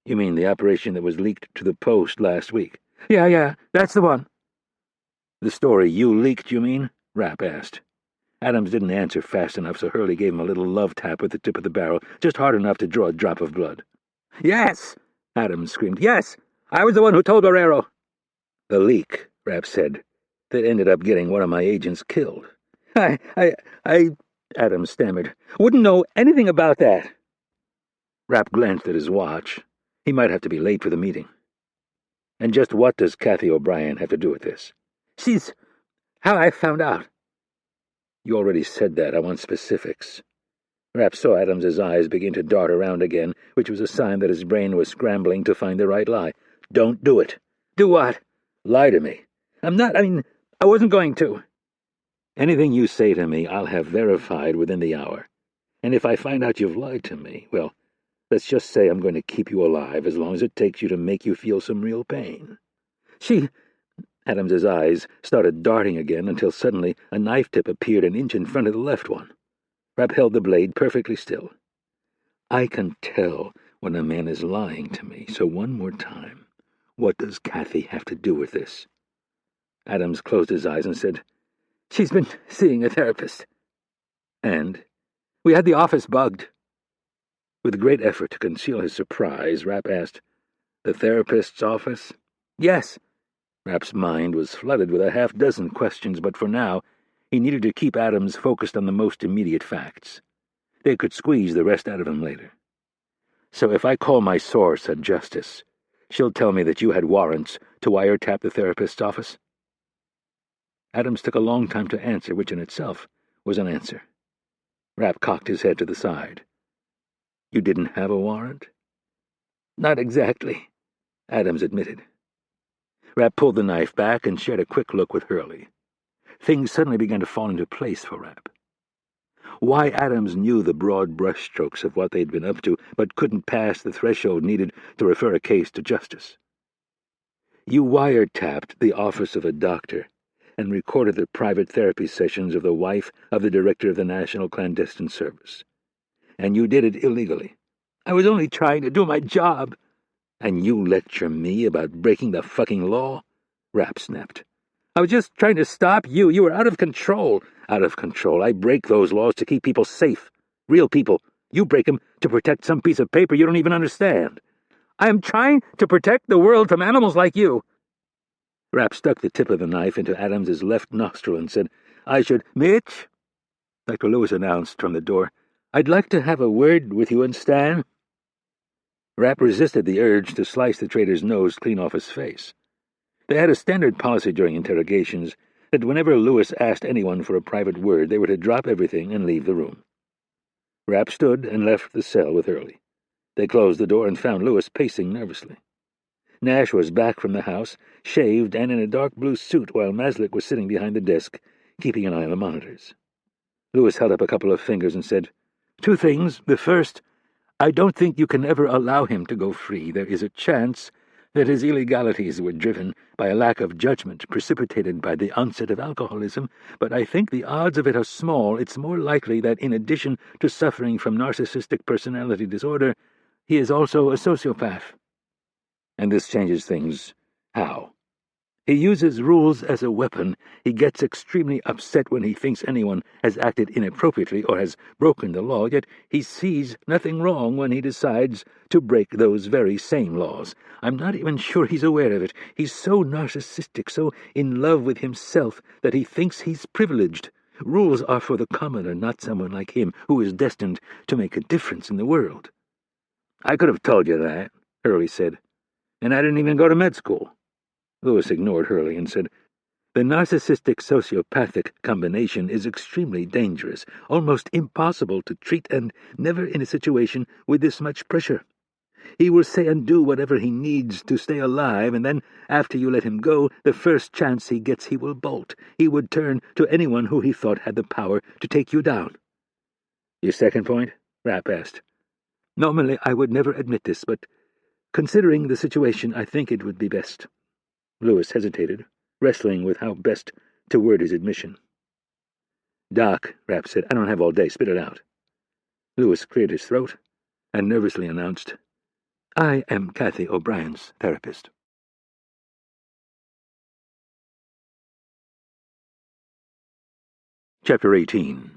"You mean the operation that was leaked to the Post last week?" Yeah, that's the one." "The story you leaked, you mean?" Rapp asked. Adams didn't answer fast enough, so Hurley gave him a little love tap with the tip of the barrel, just hard enough to draw a drop of blood. "Yes!" Adams screamed. "Yes! I was the one who told Barrero." "The leak," Rapp said, "that ended up getting one of my agents killed." I, Adams stammered, "wouldn't know anything about that." Rapp glanced at his watch. He might have to be late for the meeting. "And just what does Kathy O'Brien have to do with this?" "She's how I found out." "You already said that. I want specifics." Rapp saw Adams's eyes begin to dart around again, which was a sign that his brain was scrambling to find the right lie. "Don't do it." "Do what?" "Lie to me." I wasn't going to." "Anything you say to me, I'll have verified within the hour. And if I find out you've lied to me, well, let's just say I'm going to keep you alive as long as it takes you to make you feel some real pain." Adams's eyes started darting again until suddenly a knife tip appeared an inch in front of the left one. Rapp held the blade perfectly still. "I can tell when a man is lying to me, so one more time. What does Kathy have to do with this?" Adams closed his eyes and said, "She's been seeing a therapist." "And?" "We had the office bugged." With great effort to conceal his surprise, Rapp asked, "The therapist's office?" "Yes." Rapp's mind was flooded with a half-dozen questions, but for now, he needed to keep Adams focused on the most immediate facts. They could squeeze the rest out of him later. "So if I call my source at Justice, she'll tell me that you had warrants to wiretap the therapist's office?" Adams took a long time to answer, which in itself was an answer. Rapp cocked his head to the side. "You didn't have a warrant?" "Not exactly," Adams admitted. Rapp pulled the knife back and shared a quick look with Hurley. Things suddenly began to fall into place for Rapp. Why Adams knew the broad brushstrokes of what they'd been up to, but couldn't pass the threshold needed to refer a case to justice. "You wiretapped the office of a doctor and recorded the private therapy sessions of the wife of the director of the National Clandestine Service. And you did it illegally." "I was only trying to do my job." "And you lecture me about breaking the fucking law?" Rapp snapped. "I was just trying to stop you. You were out of control." "Out of control? I break those laws to keep people safe. Real people. You break them to protect some piece of paper you don't even understand." "I am trying to protect the world from animals like you." Rapp stuck the tip of the knife into Adams's left nostril and said, "I should—" "Mitch," Dr. Lewis announced from the door, "I'd like to have a word with you and Stan." Rapp resisted the urge to slice the trader's nose clean off his face. They had a standard policy during interrogations that whenever Lewis asked anyone for a private word, they were to drop everything and leave the room. Rapp stood and left the cell with Hurley. They closed the door and found Lewis pacing nervously. Nash was back from the house, shaved and in a dark blue suit, while Maslick was sitting behind the desk, keeping an eye on the monitors. Lewis held up a couple of fingers and said, "Two things. The first, I don't think you can ever allow him to go free. There is a chance that his illegalities were driven by a lack of judgment precipitated by the onset of alcoholism, but I think the odds of it are small. It's more likely that in addition to suffering from narcissistic personality disorder, he is also a sociopath. And this changes things. How? He uses rules as a weapon. He gets extremely upset when he thinks anyone has acted inappropriately or has broken the law, yet he sees nothing wrong when he decides to break those very same laws. I'm not even sure he's aware of it. He's so narcissistic, so in love with himself, that he thinks he's privileged. Rules are for the commoner, not someone like him who is destined to make a difference in the world." "I could have told you that," Hurley said. "And I didn't even go to med school." Lewis ignored Hurley and said, "The narcissistic-sociopathic combination is extremely dangerous, almost impossible to treat, and never in a situation with this much pressure. He will say and do whatever he needs to stay alive, and then, after you let him go, the first chance he gets he will bolt. He would turn to anyone who he thought had the power to take you down." "Your second point?" Rapp asked. "Normally I would never admit this, but considering the situation, I think it would be best." Lewis hesitated, wrestling with how best to word his admission. "Doc," Rapp said, "I don't have all day. Spit it out." Lewis cleared his throat and nervously announced, "I am Kathy O'Brien's therapist." Chapter 18.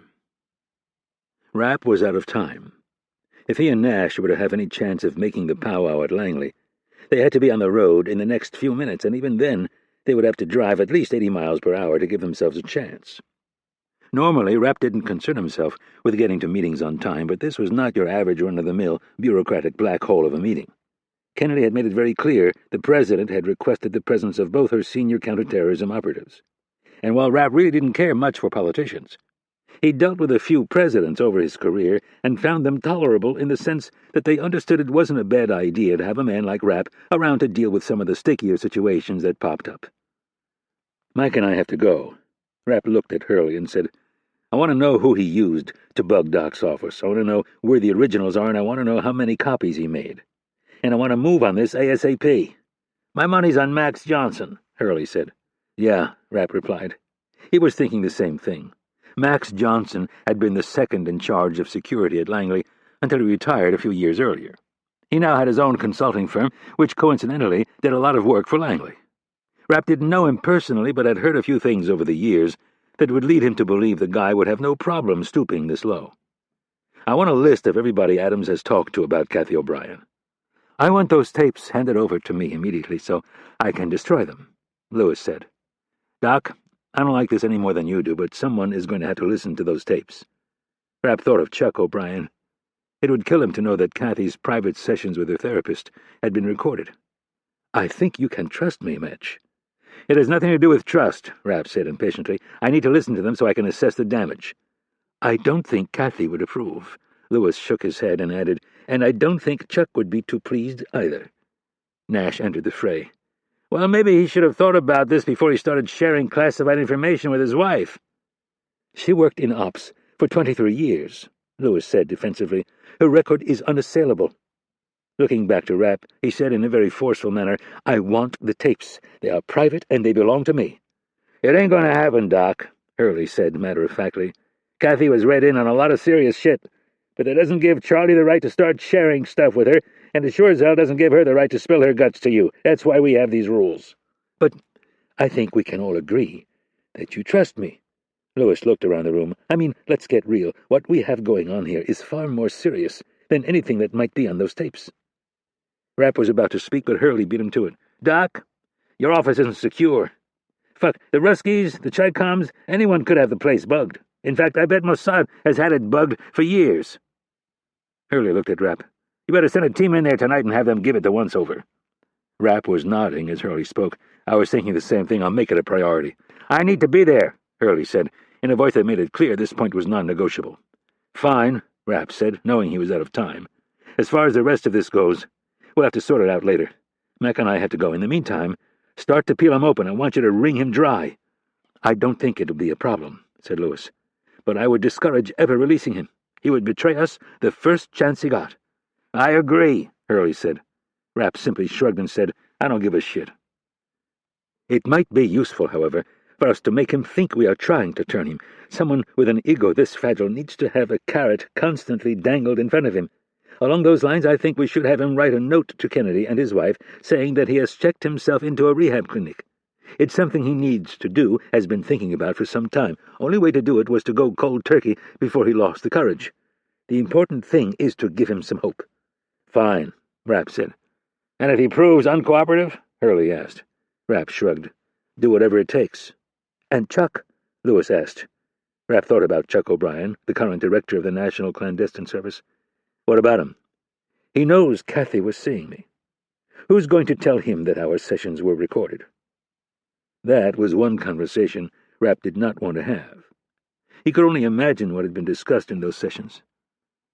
Rapp was out of time. If he and Nash were to have any chance of making the powwow at Langley, they had to be on the road in the next few minutes, and even then they would have to drive at least 80 miles per hour to give themselves a chance. Normally, Rapp didn't concern himself with getting to meetings on time, but this was not your average run-of-the-mill bureaucratic black hole of a meeting. Kennedy had made it very clear the President had requested the presence of both her senior counterterrorism operatives. And while Rapp really didn't care much for politicians, he dealt with a few presidents over his career and found them tolerable in the sense that they understood it wasn't a bad idea to have a man like Rapp around to deal with some of the stickier situations that popped up. "Mike and I have to go." Rapp looked at Hurley and said, "I want to know who he used to bug Doc's office. I want to know where the originals are, and I want to know how many copies he made. And I want to move on this ASAP." "My money's on Max Johnson," Hurley said. "Yeah," Rapp replied. He was thinking the same thing. Max Johnson had been the second in charge of security at Langley until he retired a few years earlier. He now had his own consulting firm, which coincidentally did a lot of work for Langley. Rapp didn't know him personally, but had heard a few things over the years that would lead him to believe the guy would have no problem stooping this low. "I want a list of everybody Adams has talked to about Kathy O'Brien. I want those tapes handed over to me immediately so I can destroy them," Lewis said. "Doc, I don't like this any more than you do, but someone is going to have to listen to those tapes." Rapp thought of Chuck O'Brien. It would kill him to know that Kathy's private sessions with her therapist had been recorded. "I think you can trust me, Mitch." "It has nothing to do with trust," Rapp said impatiently. "I need to listen to them so I can assess the damage." "I don't think Kathy would approve." Lewis shook his head and added, "And I don't think Chuck would be too pleased either." Nash entered the fray. "Well, maybe he should have thought about this before he started sharing classified information with his wife." "She worked in ops for 23 years, Lewis said defensively. "Her record is unassailable." Looking back to Rapp, he said in a very forceful manner, "I want the tapes. They are private and they belong to me." "It ain't going to happen, Doc," Hurley said matter-of-factly. "Kathy was read in on a lot of serious shit, but that doesn't give Charlie the right to start sharing stuff with her, and it sure as hell doesn't give her the right to spill her guts to you. That's why we have these rules." "But I think we can all agree that you trust me." Lewis looked around the room. "I mean, let's get real. What we have going on here is far more serious than anything that might be on those tapes." Rapp was about to speak, but Hurley beat him to it. "Doc, your office isn't secure. Fuck, the Ruskies, the Chaycoms, anyone could have the place bugged. In fact, I bet Mossad has had it bugged for years." Hurley looked at Rapp. "You better send a team in there tonight and have them give it the once-over." Rapp was nodding as Hurley spoke. "I was thinking the same thing. I'll make it a priority." "I need to be there," Hurley said, in a voice that made it clear this point was non-negotiable. "Fine," Rapp said, knowing he was out of time. As far as the rest of this goes, we'll have to sort it out later. Mac and I had to go. In the meantime, start to peel him open. I want you to wring him dry." "I don't think it'll be a problem," said Lewis. "But I would discourage ever releasing him. He would betray us the first chance he got." "I agree," Hurley said. Rapp simply shrugged and said, "I don't give a shit." "It might be useful, however, for us to make him think we are trying to turn him. Someone with an ego this fragile needs to have a carrot constantly dangled in front of him. Along those lines, I think we should have him write a note to Kennedy and his wife saying that he has checked himself into a rehab clinic. It's something he needs to do, has been thinking about for some time. Only way to do it was to go cold turkey before he lost the courage. The important thing is to give him some hope." "Fine," Rapp said. "And if he proves uncooperative?" Hurley asked. Rapp shrugged. "Do whatever it takes." "And Chuck?" Lewis asked. Rapp thought about Chuck O'Brien, the current director of the National Clandestine Service. "What about him?" "He knows Kathy was seeing me. Who's going to tell him that our sessions were recorded?" That was one conversation Rapp did not want to have. He could only imagine what had been discussed in those sessions.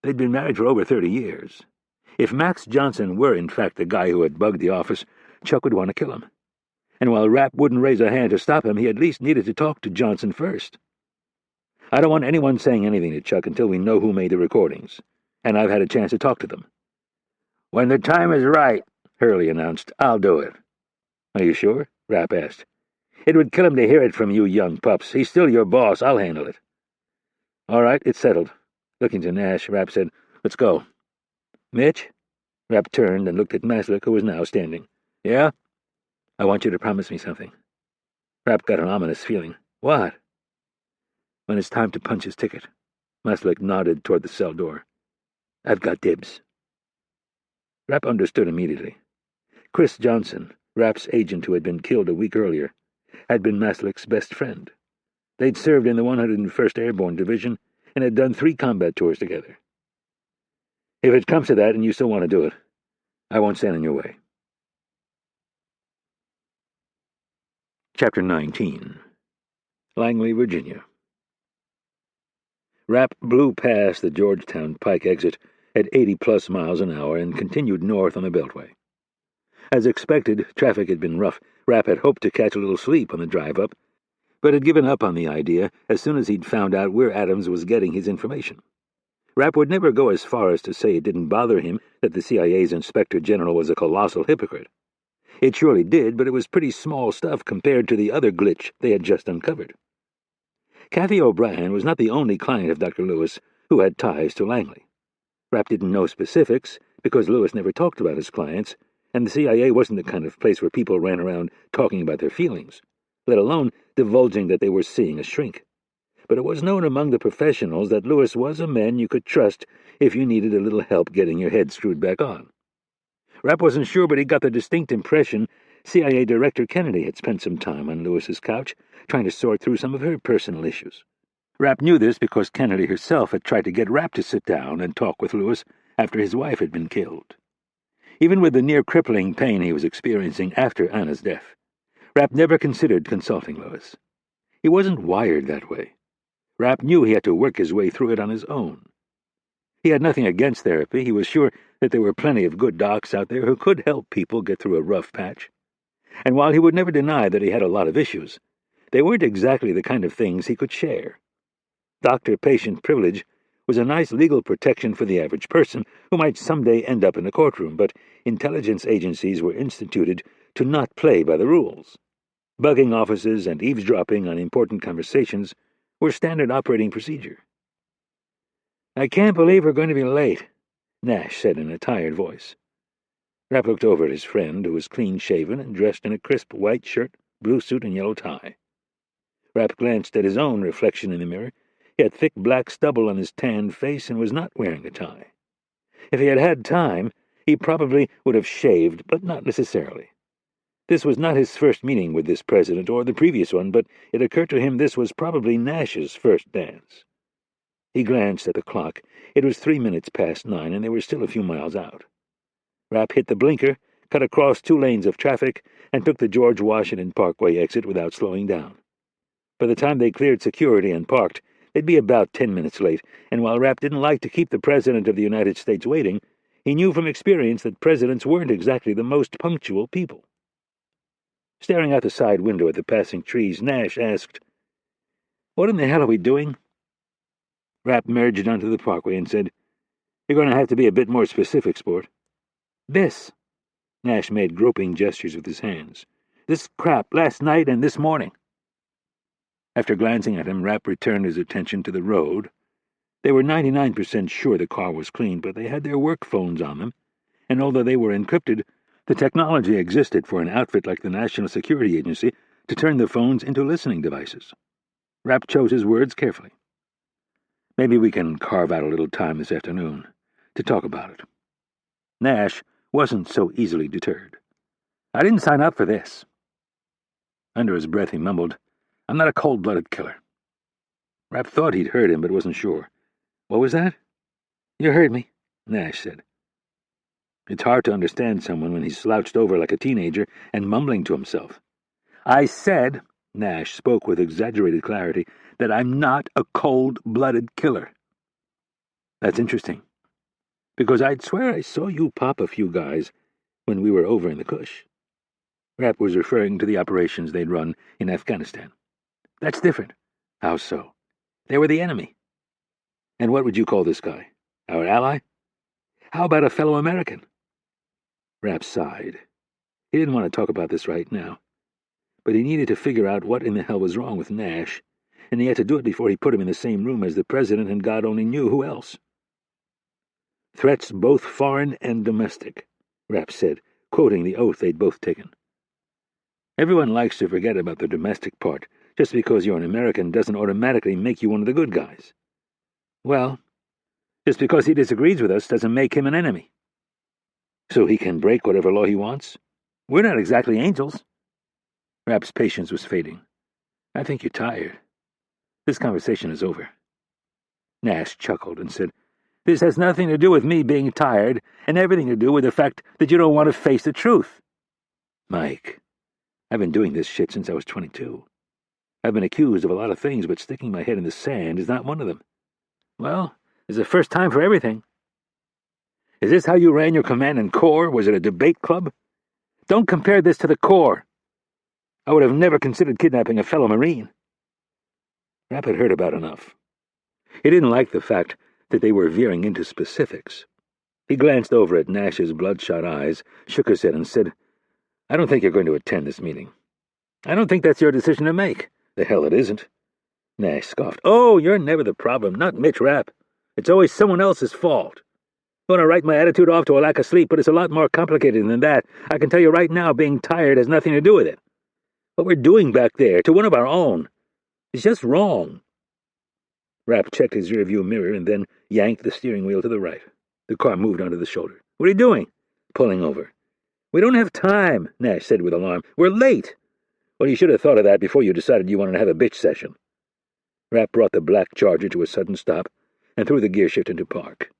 They'd been married for over 30 years. If Max Johnson were in fact the guy who had bugged the office, Chuck would want to kill him. And while Rapp wouldn't raise a hand to stop him, he at least needed to talk to Johnson first. "I don't want anyone saying anything to Chuck until we know who made the recordings, and I've had a chance to talk to them." "When the time is right," Hurley announced, "I'll do it." "Are you sure?" Rapp asked. "It would kill him to hear it from you young pups. He's still your boss. I'll handle it." "All right, it's settled." Looking to Nash, Rapp said, "Let's go." "Mitch?" Rapp turned and looked at Maslick, who was now standing. "Yeah?" "I want you to promise me something." Rapp got an ominous feeling. "What?" "When it's time to punch his ticket." Maslick nodded toward the cell door. "I've got dibs." Rapp understood immediately. Chris Johnson, Rapp's agent who had been killed a week earlier, had been Maslick's best friend. They'd served in the 101st Airborne Division and had done 3 combat tours together. "If it comes to that and you still want to do it, I won't stand in your way." Chapter 19. Langley, Virginia. Rapp blew past the Georgetown Pike exit at 80+ miles an hour and continued north on the Beltway. As expected, traffic had been rough. Rapp had hoped to catch a little sleep on the drive up, but had given up on the idea as soon as he'd found out where Adams was getting his information. Rapp would never go as far as to say it didn't bother him that the CIA's Inspector General was a colossal hypocrite. It surely did, but it was pretty small stuff compared to the other glitch they had just uncovered. Kathy O'Brien was not the only client of Dr. Lewis who had ties to Langley. Rapp didn't know specifics because Lewis never talked about his clients, and the CIA wasn't the kind of place where people ran around talking about their feelings, let alone divulging that they were seeing a shrink. But it was known among the professionals that Lewis was a man you could trust if you needed a little help getting your head screwed back on. Rapp wasn't sure, but he got the distinct impression CIA Director Kennedy had spent some time on Lewis's couch, trying to sort through some of her personal issues. Rapp knew this because Kennedy herself had tried to get Rapp to sit down and talk with Lewis after his wife had been killed. Even with the near-crippling pain he was experiencing after Anna's death, Rapp never considered consulting Lewis. He wasn't wired that way. Rapp knew he had to work his way through it on his own. He had nothing against therapy. He was sure that there were plenty of good docs out there who could help people get through a rough patch. And while he would never deny that he had a lot of issues, they weren't exactly the kind of things he could share. Doctor-patient privilege was a nice legal protection for the average person who might someday end up in a courtroom, but intelligence agencies were instituted to not play by the rules. Bugging offices and eavesdropping on important conversations were standard operating procedure. "I can't believe we're going to be late," Nash said in a tired voice. Rapp looked over at his friend, who was clean-shaven and dressed in a crisp white shirt, blue suit, and yellow tie. Rapp glanced at his own reflection in the mirror. He had thick black stubble on his tanned face and was not wearing a tie. If he had had time, he probably would have shaved, but not necessarily. This was not his first meeting with this president or the previous one, but it occurred to him this was probably Nash's first dance. He glanced at the clock. It was 3 minutes past 9, and they were still a few miles out. Rapp hit the blinker, cut across 2 lanes of traffic, and took the George Washington Parkway exit without slowing down. By the time they cleared security and parked, they'd be about 10 minutes late, and while Rapp didn't like to keep the President of the United States waiting, He knew from experience that presidents weren't exactly the most punctual people. Staring out the side window at the passing trees, Nash asked, "What in the hell are we doing?" Rapp merged onto the parkway and said, "You're going to have to be a bit more specific, sport." "This." Nash made groping gestures with his hands. "This crap last night and this morning." After glancing at him, Rapp returned his attention to the road. They were 99% sure the car was clean, but they had their work phones on them, and although they were encrypted, the technology existed for an outfit like the National Security Agency to turn the phones into listening devices. Rapp chose his words carefully. "Maybe we can carve out a little time this afternoon to talk about it." Nash wasn't so easily deterred. "I didn't sign up for this." Under his breath he mumbled, "I'm not a cold-blooded killer." Rapp thought he'd heard him, but wasn't sure. "What was that?" "You heard me," Nash said. It's hard to understand someone when he's slouched over like a teenager and mumbling to himself. "I said," Nash spoke with exaggerated clarity, "that I'm not a cold-blooded killer." "That's interesting, because I'd swear I saw you pop a few guys when we were over in the Kush." Rapp was referring to the operations they'd run in Afghanistan. "That's different." "How so?" "They were the enemy." "And what would you call this guy? Our ally? How about a fellow American?" Rapp sighed. He didn't want to talk about this right now, but he needed to figure out what in the hell was wrong with Nash, and he had to do it before he put him in the same room as the president and God only knew who else. "Threats both foreign and domestic," Rapp said, quoting the oath they'd both taken. "Everyone likes to forget about the domestic part. Just because you're an American doesn't automatically make you one of the good guys." "Well, just because he disagrees with us doesn't make him an enemy." "So he can break whatever law he wants? We're not exactly angels." Rapp's patience was fading. "I think you're tired. This conversation is over." Nash chuckled and said, "This has nothing to do with me being tired, and everything to do with the fact that you don't want to face the truth. Mike, I've been doing this shit since I was 22. I've been accused of a lot of things, but sticking my head in the sand is not one of them." "Well, it's the first time for everything." "Is this how you ran your command and corps? Was it a debate club?" "Don't compare this to the Corps. I would have never considered kidnapping a fellow Marine." Rapp had heard about enough. He didn't like the fact that they were veering into specifics. He glanced over at Nash's bloodshot eyes, shook his head, and said, "I don't think you're going to attend this meeting." "I don't think that's your decision to make." "The hell it isn't." Nash scoffed. "Oh, you're never the problem, not Mitch Rapp. It's always someone else's fault. I want to write my attitude off to a lack of sleep, but it's a lot more complicated than that. I can tell you right now, being tired has nothing to do with it. What we're doing back there, to one of our own, is just wrong." Rapp checked his rearview mirror and then yanked the steering wheel to the right. The car moved onto the shoulder. "What are you doing?" "Pulling over." "We don't have time," Nash said with alarm. "We're late." "Well, you should have thought of that before you decided you wanted to have a bitch session." Rapp brought the black Charger to a sudden stop and threw the gear shift into park.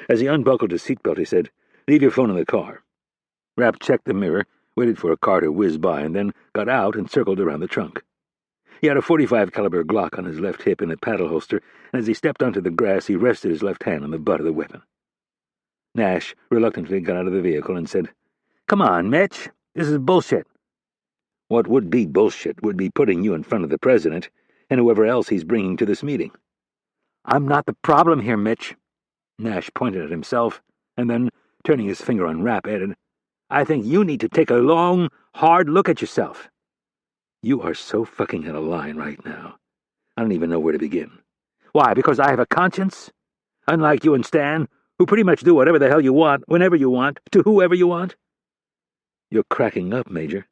As he unbuckled his seatbelt, he said, "Leave your phone in the car." Rapp checked the mirror, waited for a car to whiz by, and then got out and circled around the trunk. He had a .45 caliber Glock on his left hip in a paddle holster, and as he stepped onto the grass, he rested his left hand on the butt of the weapon. Nash reluctantly got out of the vehicle and said, "Come on, Mitch. This is bullshit." "What would be bullshit would be putting you in front of the president and whoever else he's bringing to this meeting." "I'm not the problem here, Mitch." Nash pointed at himself, and then, turning his finger on Rapp, added, "I think you need to take a long, hard look at yourself." "You are so fucking out of line right now. I don't even know where to begin." "Why, because I have a conscience? Unlike you and Stan, who pretty much do whatever the hell you want, whenever you want, to whoever you want?" "You're cracking up, Major,"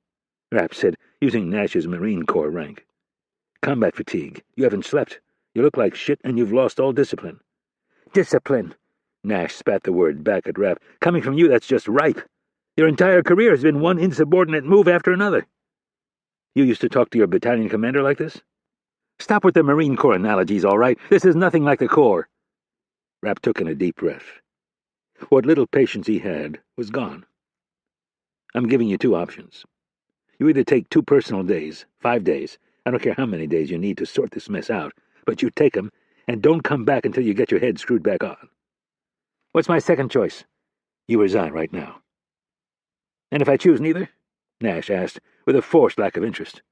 Rapp said, using Nash's Marine Corps rank. "Combat fatigue. You haven't slept. You look like shit, and you've lost all discipline." "Discipline!" Nash spat the word back at Rapp. "Coming from you, that's just ripe. Your entire career has been one insubordinate move after another. You used to talk to your battalion commander like this?" "Stop with the Marine Corps analogies, all right? This is nothing like the Corps." Rapp took in a deep breath. What little patience he had was gone. "I'm giving you two options. You either take 2 personal days, 5 days, I don't care how many days you need to sort this mess out, but you take them, and don't come back until you get your head screwed back on." "What's my second choice?" You resign right now." "And if I choose neither?" Nash asked, with a forced lack of interest.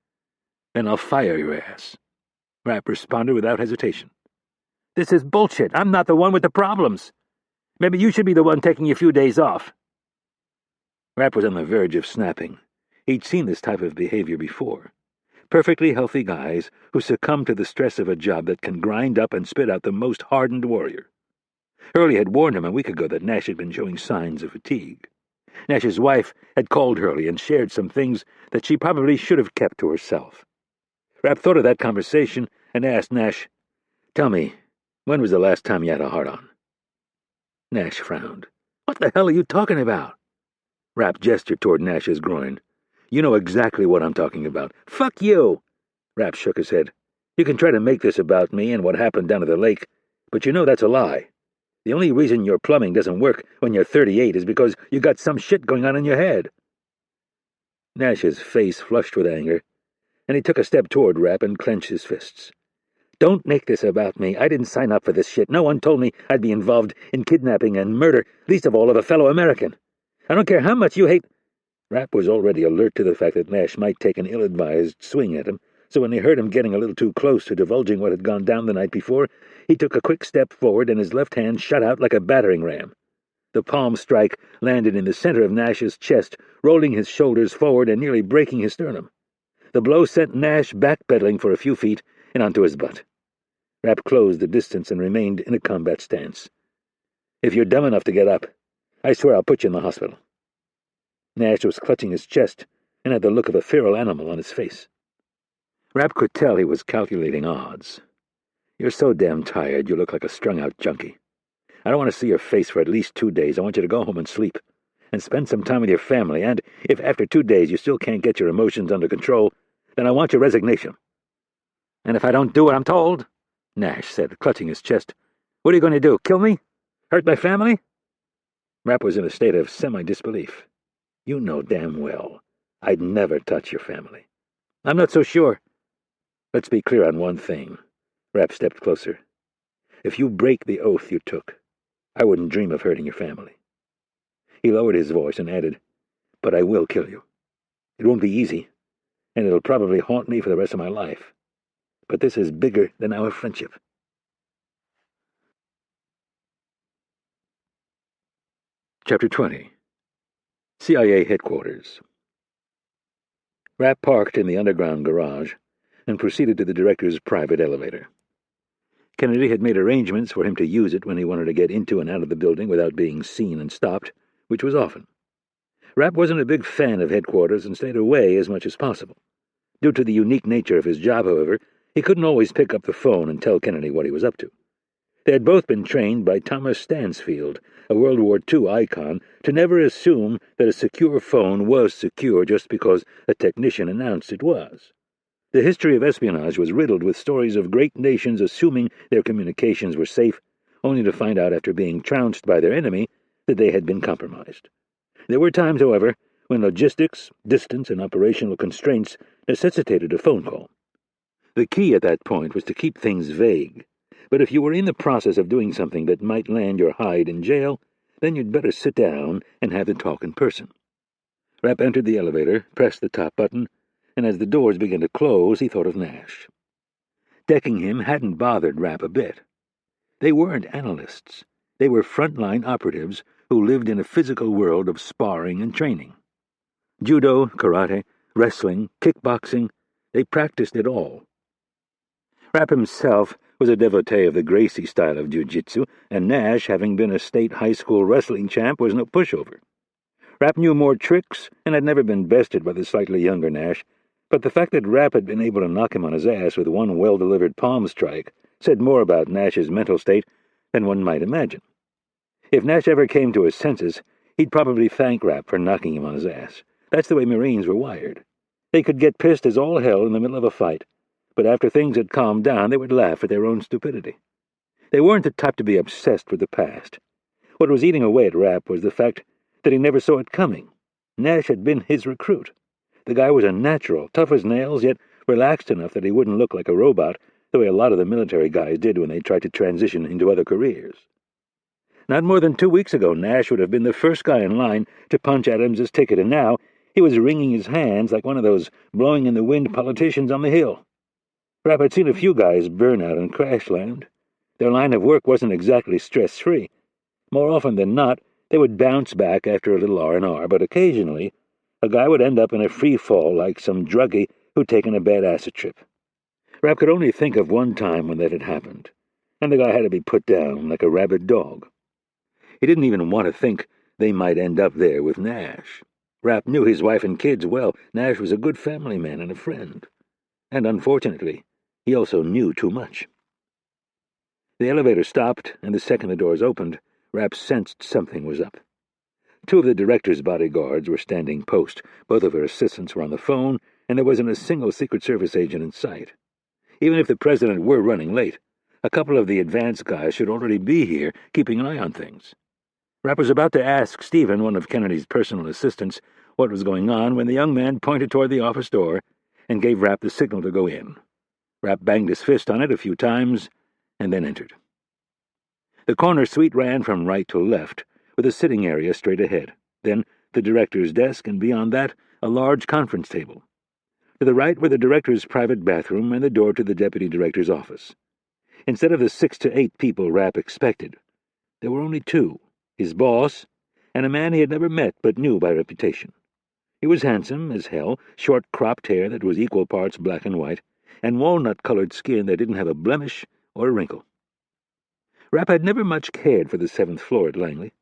"Then I'll fire your ass," Rapp responded without hesitation. "This is bullshit. I'm not the one with the problems. Maybe you should be the one taking a few days off." Rapp was on the verge of snapping. He'd seen this type of behavior before. Perfectly healthy guys who succumb to the stress of a job that can grind up and spit out the most hardened warrior. Hurley had warned him a week ago that Nash had been showing signs of fatigue. Nash's wife had called Hurley and shared some things that she probably should have kept to herself. Rapp thought of that conversation and asked Nash, "Tell me, when was the last time you had a hard-on?" Nash frowned. "What the hell are you talking about?" Rapp gestured toward Nash's groin. "You know exactly what I'm talking about." "Fuck you!" Rapp shook his head. "You can try to make this about me and what happened down at the lake, but you know that's a lie. The only reason your plumbing doesn't work when you're 38 is because you got some shit going on in your head." Nash's face flushed with anger, and he took a step toward Rapp and clenched his fists. "Don't make this about me. I didn't sign up for this shit. No one told me I'd be involved in kidnapping and murder, least of all of a fellow American. I don't care how much you hate—" Rapp was already alert to the fact that Nash might take an ill-advised swing at him, so when he heard him getting a little too close to divulging what had gone down the night before, he took a quick step forward and his left hand shot out like a battering ram. The palm strike landed in the center of Nash's chest, rolling his shoulders forward and nearly breaking his sternum. The blow sent Nash backpedaling for a few feet and onto his butt. Rapp closed the distance and remained in a combat stance. "If you're dumb enough to get up, I swear I'll put you in the hospital." Nash was clutching his chest and had the look of a feral animal on his face. Rapp could tell he was calculating odds. "You're so damn tired you look like a strung-out junkie. I don't want to see your face for at least 2 days. I want you to go home and sleep, and spend some time with your family, and if after 2 days you still can't get your emotions under control, then I want your resignation." "And if I don't do what I'm told?" Nash said, clutching his chest. "What are you going to do, kill me? Hurt my family?" Rapp was in a state of semi-disbelief. "You know damn well I'd never touch your family." "I'm not so sure." "Let's be clear on one thing." Rapp stepped closer. "If you break the oath you took, I wouldn't dream of hurting your family." He lowered his voice and added, "But I will kill you. It won't be easy, and it'll probably haunt me for the rest of my life. But this is bigger than our friendship." Chapter 20. CIA Headquarters. Rapp parked in the underground garage and proceeded to the director's private elevator. Kennedy had made arrangements for him to use it when he wanted to get into and out of the building without being seen and stopped, which was often. Rapp wasn't a big fan of headquarters and stayed away as much as possible. Due to the unique nature of his job, however, he couldn't always pick up the phone and tell Kennedy what he was up to. They had both been trained by Thomas Stansfield, a World War II icon, to never assume that a secure phone was secure just because a technician announced it was. The history of espionage was riddled with stories of great nations assuming their communications were safe, only to find out after being trounced by their enemy that they had been compromised. There were times, however, when logistics, distance, and operational constraints necessitated a phone call. The key at that point was to keep things vague, but if you were in the process of doing something that might land your hide in jail, then you'd better sit down and have the talk in person. Rapp entered the elevator, pressed the top button, and as the doors began to close, he thought of Nash. Decking him hadn't bothered Rapp a bit. They weren't analysts. They were frontline operatives who lived in a physical world of sparring and training. Judo, karate, wrestling, kickboxing, they practiced it all. Rapp himself was a devotee of the Gracie style of jiu-jitsu, and Nash, having been a state high school wrestling champ, was no pushover. Rapp knew more tricks and had never been bested by the slightly younger Nash, but the fact that Rapp had been able to knock him on his ass with one well-delivered palm strike said more about Nash's mental state than one might imagine. If Nash ever came to his senses, he'd probably thank Rapp for knocking him on his ass. That's the way Marines were wired. They could get pissed as all hell in the middle of a fight, but after things had calmed down, they would laugh at their own stupidity. They weren't the type to be obsessed with the past. What was eating away at Rapp was the fact that he never saw it coming. Nash had been his recruit. The guy was a natural, tough as nails, yet relaxed enough that he wouldn't look like a robot, the way a lot of the military guys did when they tried to transition into other careers. Not more than 2 weeks ago, Nash would have been the first guy in line to punch Adams's ticket, and now he was wringing his hands like one of those blowing-in-the-wind politicians on the Hill. Rapp had seen a few guys burn out and crash land. Their line of work wasn't exactly stress-free. More often than not, they would bounce back after a little R&R, but occasionally a guy would end up in a free fall like some druggie who'd taken a bad acid trip. Rapp could only think of one time when that had happened, and the guy had to be put down like a rabid dog. He didn't even want to think they might end up there with Nash. Rapp knew his wife and kids well. Nash was a good family man and a friend. And unfortunately, he also knew too much. The elevator stopped, and the second the doors opened, Rapp sensed something was up. 2 of the director's bodyguards were standing post. Both of her assistants were on the phone, and there wasn't a single Secret Service agent in sight. Even if the president were running late, a couple of the advance guys should already be here, keeping an eye on things. Rapp was about to ask Stephen, one of Kennedy's personal assistants, what was going on when the young man pointed toward the office door and gave Rapp the signal to go in. Rapp banged his fist on it a few times and then entered. The corner suite ran from right to left, with a sitting area straight ahead, then the director's desk, and beyond that, a large conference table. To the right were the director's private bathroom and the door to the deputy director's office. Instead of the 6 to 8 people Rapp expected, there were only 2. His boss, and a man he had never met but knew by reputation. He was handsome as hell, short cropped hair that was equal parts black and white, and walnut-colored skin that didn't have a blemish or a wrinkle. Rapp had never much cared for the 7th floor at Langley.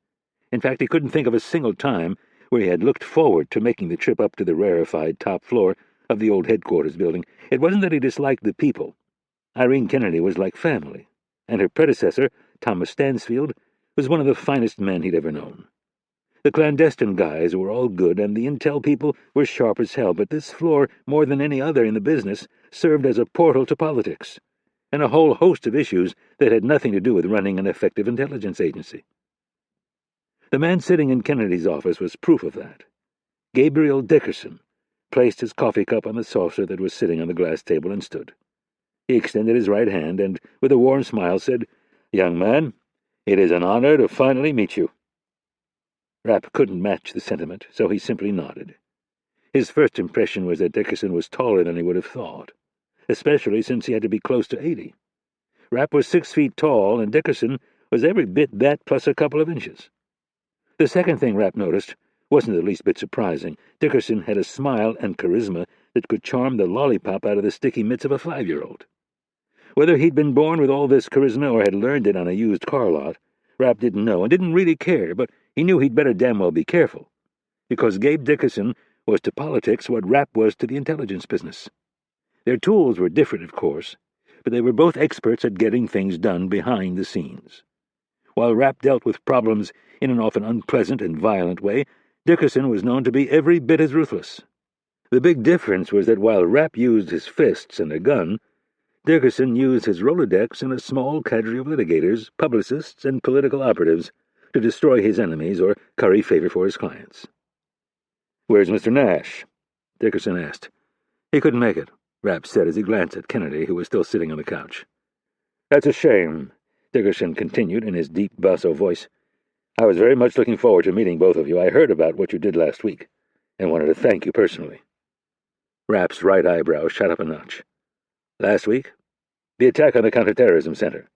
In fact, he couldn't think of a single time where he had looked forward to making the trip up to the rarefied top floor of the old headquarters building. It wasn't that he disliked the people. Irene Kennedy was like family, and her predecessor, Thomas Stansfield, was one of the finest men he'd ever known. The clandestine guys were all good, and the intel people were sharp as hell, but this floor, more than any other in the business, served as a portal to politics, and a whole host of issues that had nothing to do with running an effective intelligence agency. The man sitting in Kennedy's office was proof of that. Gabriel Dickerson placed his coffee cup on the saucer that was sitting on the glass table and stood. He extended his right hand and, with a warm smile, said, "Young man, it is an honor to finally meet you." Rapp couldn't match the sentiment, so he simply nodded. His first impression was that Dickerson was taller than he would have thought, especially since he had to be close to 80. Rapp was 6 feet tall, and Dickerson was every bit that plus a couple of inches. The second thing Rapp noticed wasn't the least bit surprising. Dickerson had a smile and charisma that could charm the lollipop out of the sticky mitts of a 5-year-old. Whether he'd been born with all this charisma or had learned it on a used car lot, Rapp didn't know and didn't really care, but he knew he'd better damn well be careful, because Gabe Dickerson was to politics what Rapp was to the intelligence business. Their tools were different, of course, but they were both experts at getting things done behind the scenes. While Rapp dealt with problems in an often unpleasant and violent way, Dickerson was known to be every bit as ruthless. The big difference was that while Rapp used his fists and a gun, Dickerson used his Rolodex and a small cadre of litigators, publicists, and political operatives to destroy his enemies or curry favor for his clients. "Where's Mr. Nash?" Dickerson asked. "He couldn't make it," Rapp said as he glanced at Kennedy, who was still sitting on the couch. "That's a shame," Dickerson continued in his deep basso voice. "I was very much looking forward to meeting both of you. I heard about what you did last week, and wanted to thank you personally." Rapp's right eyebrow shot up a notch. "Last week? The attack on the Counterterrorism Center.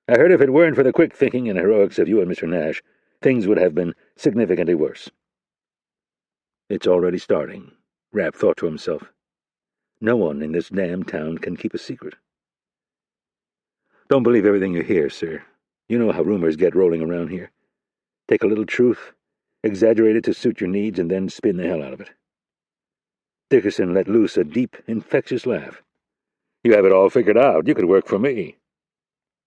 I heard if it weren't for the quick thinking and heroics of you and Mr. Nash, things would have been significantly worse." "It's already starting," Rapp thought to himself. "No one in this damn town can keep a secret." "Don't believe everything you hear, sir. You know how rumors get rolling around here. Take a little truth, exaggerate it to suit your needs, and then spin the hell out of it." Dickerson let loose a deep, infectious laugh. "You have it all figured out. You could work for me."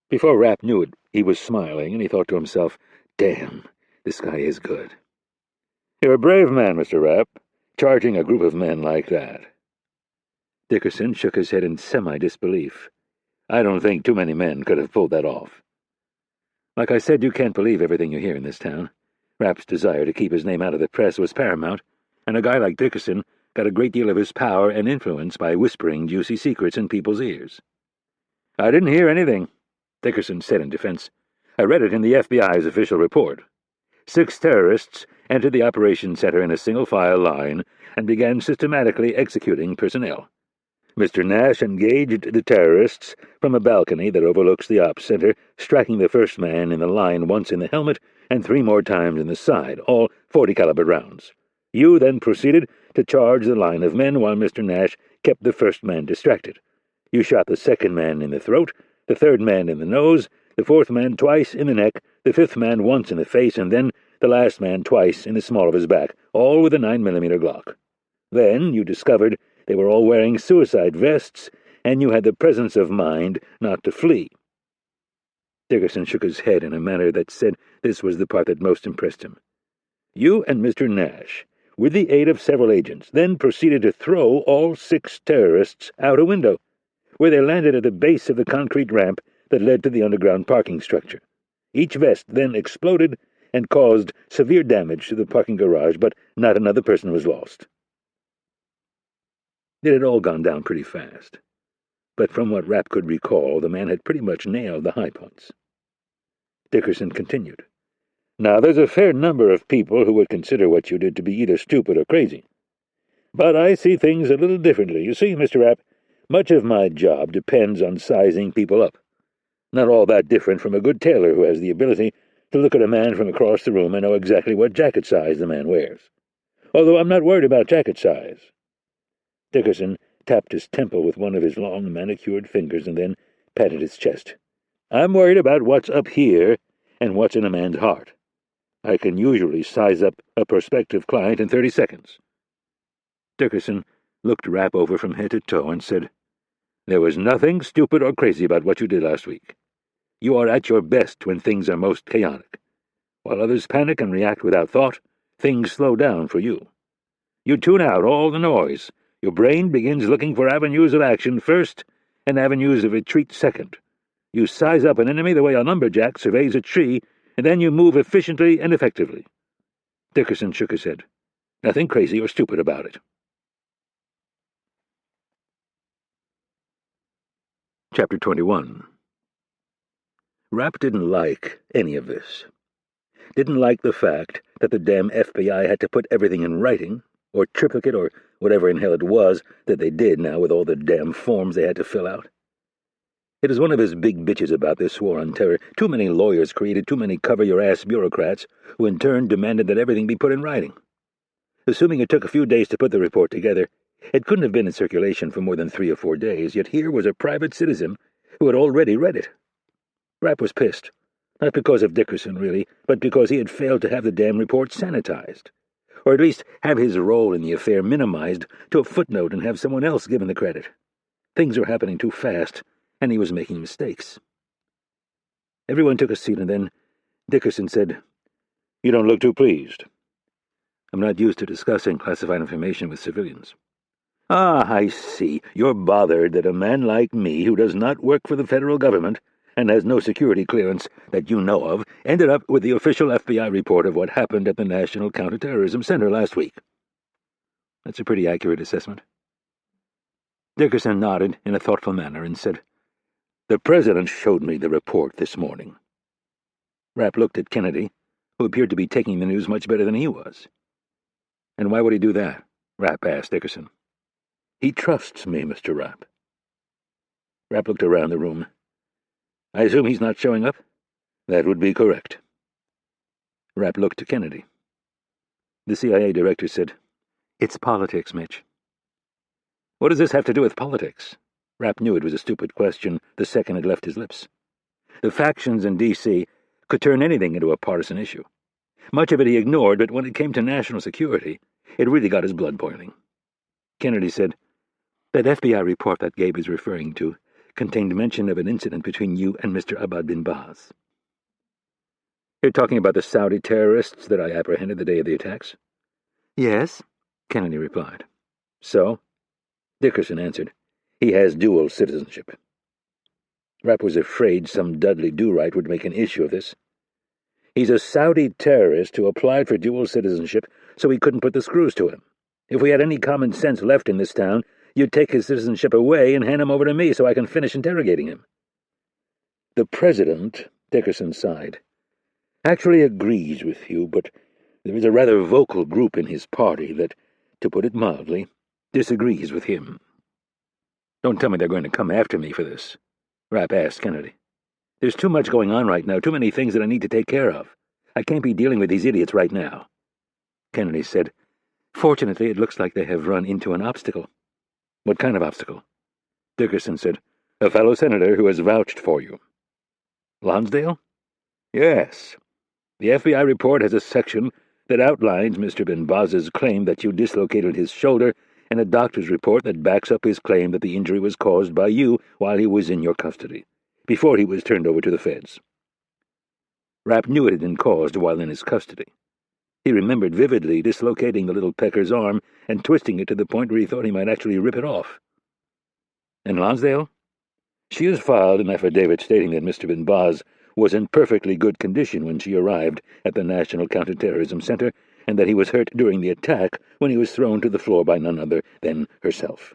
Before Rapp knew it, he was smiling, and he thought to himself, "Damn, this guy is good." "You're a brave man, Mr. Rapp, charging a group of men like that." Dickerson shook his head in semi-disbelief. "I don't think too many men could have pulled that off." "Like I said, you can't believe everything you hear in this town." Rapp's desire to keep his name out of the press was paramount, and a guy like Dickerson got a great deal of his power and influence by whispering juicy secrets in people's ears. "I didn't hear anything," Dickerson said in defense. I read it in the FBI's official report. 6 terrorists entered the operations center in a single-file line and began systematically executing personnel. Mr. Nash engaged the terrorists from a balcony that overlooks the ops center, striking the first man in the line once in the helmet and 3 more times in the side, all .40-caliber rounds. You then proceeded to charge the line of men while Mr. Nash kept the first man distracted. You shot the second man in the throat, the third man in the nose, the fourth man twice in the neck, the fifth man once in the face, and then the last man twice in the small of his back, all with a 9mm Glock. Then you discovered they were all wearing suicide vests, and you had the presence of mind not to flee. Dickerson shook his head in a manner that said this was the part that most impressed him. You and Mr. Nash, with the aid of several agents, then proceeded to throw all 6 terrorists out a window, where they landed at the base of the concrete ramp that led to the underground parking structure. Each vest then exploded and caused severe damage to the parking garage, but not another person was lost. It had all gone down pretty fast, but from what Rapp could recall, the man had pretty much nailed the high points. Dickerson continued. Now, there's a fair number of people who would consider what you did to be either stupid or crazy. But I see things a little differently. You see, Mr. Rapp, much of my job depends on sizing people up. Not all that different from a good tailor who has the ability to look at a man from across the room and know exactly what jacket size the man wears. Although I'm not worried about jacket size. Dickerson tapped his temple with one of his long manicured fingers and then patted his chest. I'm worried about what's up here and what's in a man's heart. I can usually size up a prospective client in 30 seconds. Dickerson looked Rapp over from head to toe and said, There was nothing stupid or crazy about what you did last week. You are at your best when things are most chaotic. While others panic and react without thought, things slow down for you. You tune out all the noise. Your brain begins looking for avenues of action first and avenues of retreat second. You size up an enemy the way a lumberjack surveys a tree, and then you move efficiently and effectively. Dickerson shook his head. Nothing crazy or stupid about it. Chapter 21. Rapp didn't like any of this. Didn't like the fact that the damn FBI had to put everything in writing, or triplicate, or whatever in hell it was that they did now with all the damn forms they had to fill out. It was one of his big bitches about this war on terror. Too many lawyers created too many cover-your-ass bureaucrats, who in turn demanded that everything be put in writing. Assuming it took a few days to put the report together, it couldn't have been in circulation for more than 3 or 4 days, yet here was a private citizen who had already read it. Rapp was pissed, not because of Dickerson, really, but because he had failed to have the damn report sanitized, or at least have his role in the affair minimized to a footnote and have someone else given the credit. Things were happening too fast, and he was making mistakes. Everyone took a seat, and then Dickerson said, You don't look too pleased. I'm not used to discussing classified information with civilians. Ah, I see. You're bothered that a man like me, who does not work for the federal government and has no security clearance that you know of, ended up with the official FBI report of what happened at the National Counterterrorism Center last week. That's a pretty accurate assessment. Dickerson nodded in a thoughtful manner and said, The President showed me the report this morning. Rapp looked at Kennedy, who appeared to be taking the news much better than he was. And why would he do that? Rapp asked Dickerson. He trusts me, Mr. Rapp. Rapp looked around the room. I assume he's not showing up? That would be correct. Rapp looked to Kennedy. The CIA director said, It's politics, Mitch. What does this have to do with politics? Rapp knew it was a stupid question the second it left his lips. The factions in D.C. could turn anything into a partisan issue. Much of it he ignored, but when it came to national security, it really got his blood boiling. Kennedy said, That FBI report that Gabe is referring to contained mention of an incident between you and Mr. Abad bin Baz. You're talking about the Saudi terrorists that I apprehended the day of the attacks? Yes, Kennedy replied. So? Dickerson answered. He has dual citizenship. Rapp was afraid some Dudley Do-Right would make an issue of this. He's a Saudi terrorist who applied for dual citizenship so he couldn't put the screws to him. If we had any common sense left in this town, you'd take his citizenship away and hand him over to me so I can finish interrogating him. The President Dickerson sighed. "Actually agrees with you, but there is a rather vocal group in his party that, to put it mildly, disagrees with him." "Don't tell me they're going to come after me for this," Rapp asked Kennedy. "There's too much going on right now, too many things that I need to take care of. I can't be dealing with these idiots right now." Kennedy said, "Fortunately, it looks like they have run into an obstacle." "What kind of obstacle?" Dickerson said, "A fellow senator who has vouched for you." "Lonsdale?" "Yes. The FBI report has a section that outlines Mr. Benbaz's claim that you dislocated his shoulder and a doctor's report that backs up his claim that the injury was caused by you while he was in your custody, before he was turned over to the feds." Rapp knew it had been caused while in his custody. He remembered vividly dislocating the little pecker's arm and twisting it to the point where he thought he might actually rip it off. "And Lonsdale?" "She has filed an affidavit stating that Mr. Benbaz was in perfectly good condition when she arrived at the National Counterterrorism Center, and that he was hurt during the attack when he was thrown to the floor by none other than herself."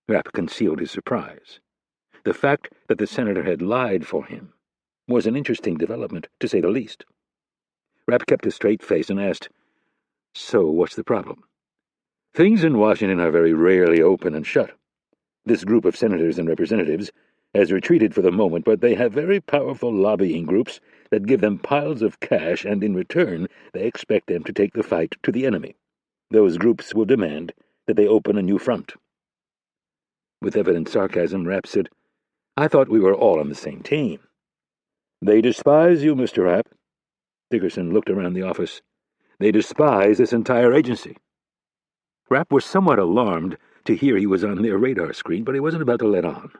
Rapp concealed his surprise. The fact that the senator had lied for him was an interesting development, to say the least. Rapp kept a straight face and asked, "So what's the problem?" "Things in Washington are very rarely open and shut. This group of senators and representatives has retreated for the moment, but they have very powerful lobbying groups that give them piles of cash, and in return they expect them to take the fight to the enemy. Those groups will demand that they open a new front." With evident sarcasm, Rapp said, "I thought we were all on the same team." "They despise you, Mr. Rapp." Dickerson looked around the office. "They despise this entire agency." Rapp was somewhat alarmed to hear he was on their radar screen, but he wasn't about to let on.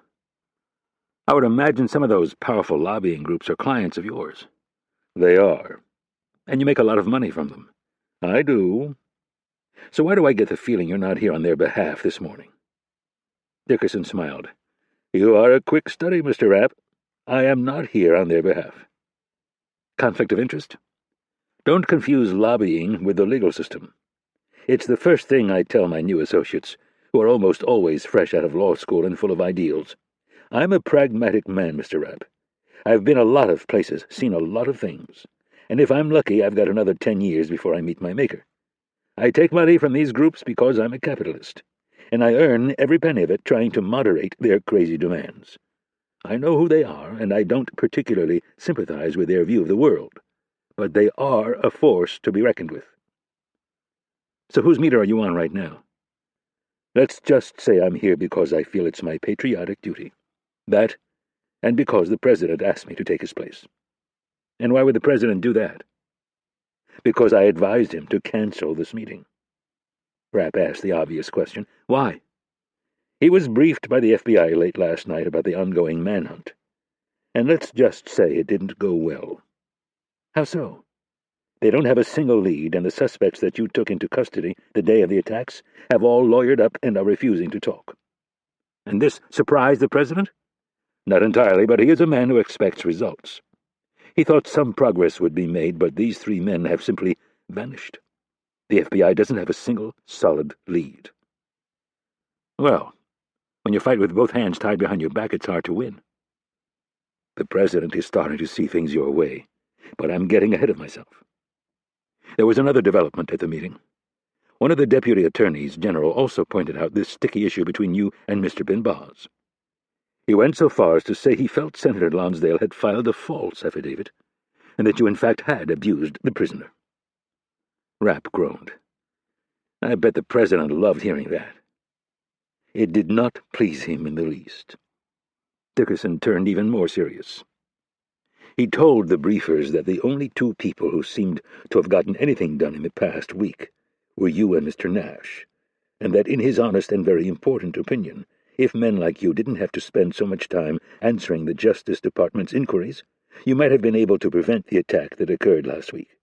"I would imagine some of those powerful lobbying groups are clients of yours." "They are." "And you make a lot of money from them." "I do." "So why do I get the feeling you're not here on their behalf this morning?" Dickerson smiled. "You are a quick study, Mr. Rapp. I am not here on their behalf." "Conflict of interest?" "Don't confuse lobbying with the legal system. It's the first thing I tell my new associates, who are almost always fresh out of law school and full of ideals. I'm a pragmatic man, Mr. Rapp. I've been a lot of places, seen a lot of things, and if I'm lucky, I've got another 10 years before I meet my maker. I take money from these groups because I'm a capitalist, and I earn every penny of it trying to moderate their crazy demands. I know who they are, and I don't particularly sympathize with their view of the world, but they are a force to be reckoned with." "So whose meter are you on right now?" "Let's just say I'm here because I feel it's my patriotic duty. That, and because the President asked me to take his place." "And why would the President do that?" "Because I advised him to cancel this meeting." Rapp asked the obvious question. "Why?" "He was briefed by the FBI late last night about the ongoing manhunt, and let's just say it didn't go well." "How so?" "They don't have a single lead, and the suspects that you took into custody the day of the attacks have all lawyered up and are refusing to talk." "And this surprised the President?" "Not entirely, but he is a man who expects results. He thought some progress would be made, but these 3 men have simply vanished. The FBI doesn't have a single solid lead." "Well, when you fight with both hands tied behind your back, it's hard to win." "The President is starting to see things your way, but I'm getting ahead of myself." There was another development at the meeting. One of the deputy attorneys general also pointed out this sticky issue between you and Mr. Benbaz. He went so far as to say he felt Senator Lonsdale had filed a false affidavit, and that you in fact had abused the prisoner. Rapp groaned. I bet the President loved hearing that. It did not please him in the least. Dickerson turned even more serious. He told the briefers that the only 2 people who seemed to have gotten anything done in the past week were you and Mr. Nash, and that in his honest and very important opinion, if men like you didn't have to spend so much time answering the Justice Department's inquiries, you might have been able to prevent the attack that occurred last week.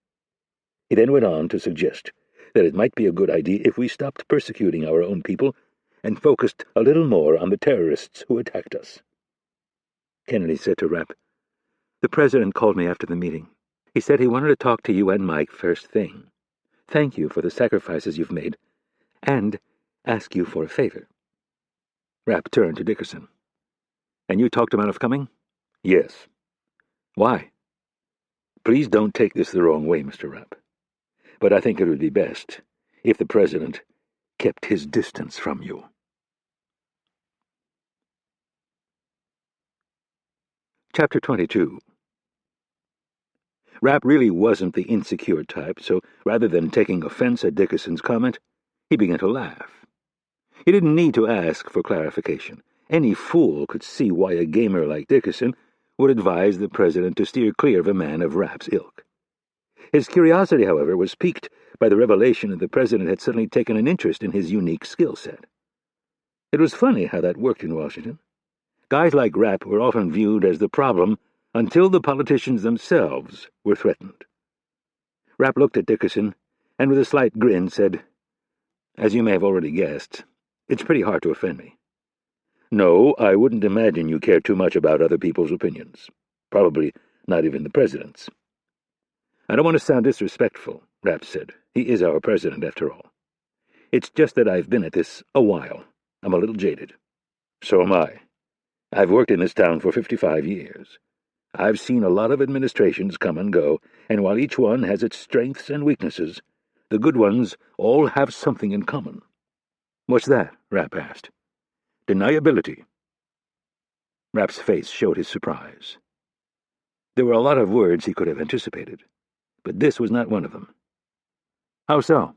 He then went on to suggest that it might be a good idea if we stopped persecuting our own people and focused a little more on the terrorists who attacked us. Kennedy said to Rapp, "The President called me after the meeting. He said he wanted to talk to you and Mike first thing. Thank you for the sacrifices you've made, and ask you for a favor." Rapp turned to Dickerson. "And you talked him out of coming?" "Yes." Why? Please don't take this the wrong way, Mr. Rapp, but I think it would be best if the President kept his distance from you. Chapter 22. Rapp really wasn't the insecure type, so rather than taking offense at Dickerson's comment, he began to laugh. He didn't need to ask for clarification. Any fool could see why a gamer like Dickerson would advise the President to steer clear of a man of Rapp's ilk. His curiosity, however, was piqued by the revelation that the President had suddenly taken an interest in his unique skill set. It was funny how that worked in Washington. Guys like Rapp were often viewed as the problem until the politicians themselves were threatened. Rapp looked at Dickerson and with a slight grin said, "As you may have already guessed, it's pretty hard to offend me. No, I wouldn't imagine you care too much about other people's opinions. Probably not even the President's." "I don't want to sound disrespectful," Rapp said. "He is our President, after all. It's just that I've been at this a while. I'm a little jaded." "So am I. I've worked in this town for 55 years. I've seen a lot of administrations come and go, and while each one has its strengths and weaknesses, the good ones all have something in common." "What's that?" Rapp asked. "Deniability." Rapp's face showed his surprise. There were a lot of words he could have anticipated, but this was not one of them. "How so?"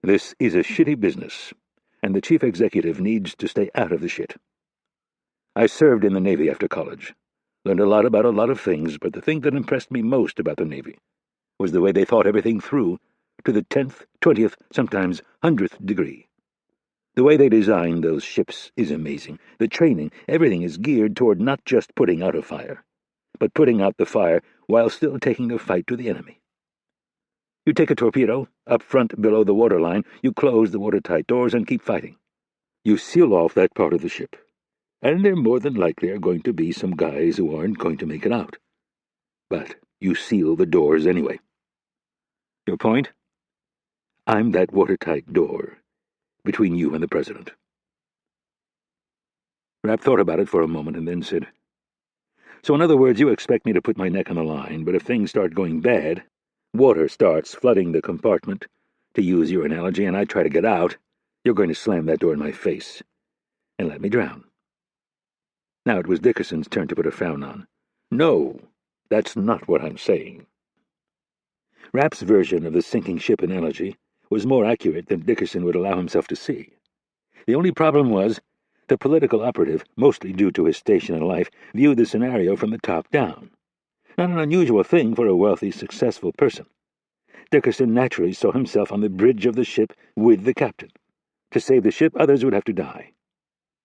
"This is a shitty business, and the chief executive needs to stay out of the shit. I served in the Navy after college. Learned a lot about a lot of things, but the thing that impressed me most about the Navy was the way they thought everything through to the 10th, 20th, sometimes 100th degree. The way they designed those ships is amazing. The training, everything is geared toward not just putting out a fire, but putting out the fire while still taking the fight to the enemy. You take a torpedo, up front below the waterline, you close the watertight doors and keep fighting. You seal off that part of the ship, and there more than likely are going to be some guys who aren't going to make it out. But you seal the doors anyway. Your point? I'm that watertight door between you and the President." Rapp thought about it for a moment and then said, "So in other words, you expect me to put my neck on the line, but if things start going bad, water starts flooding the compartment, to use your analogy, and I try to get out, you're going to slam that door in my face and let me drown." Now it was Dickerson's turn to put a frown on. "No, that's not what I'm saying." Rapp's version of the sinking ship analogy was more accurate than Dickerson would allow himself to see. The only problem was, the political operative, mostly due to his station in life, viewed the scenario from the top down. Not an unusual thing for a wealthy, successful person. Dickerson naturally saw himself on the bridge of the ship with the captain. To save the ship, others would have to die.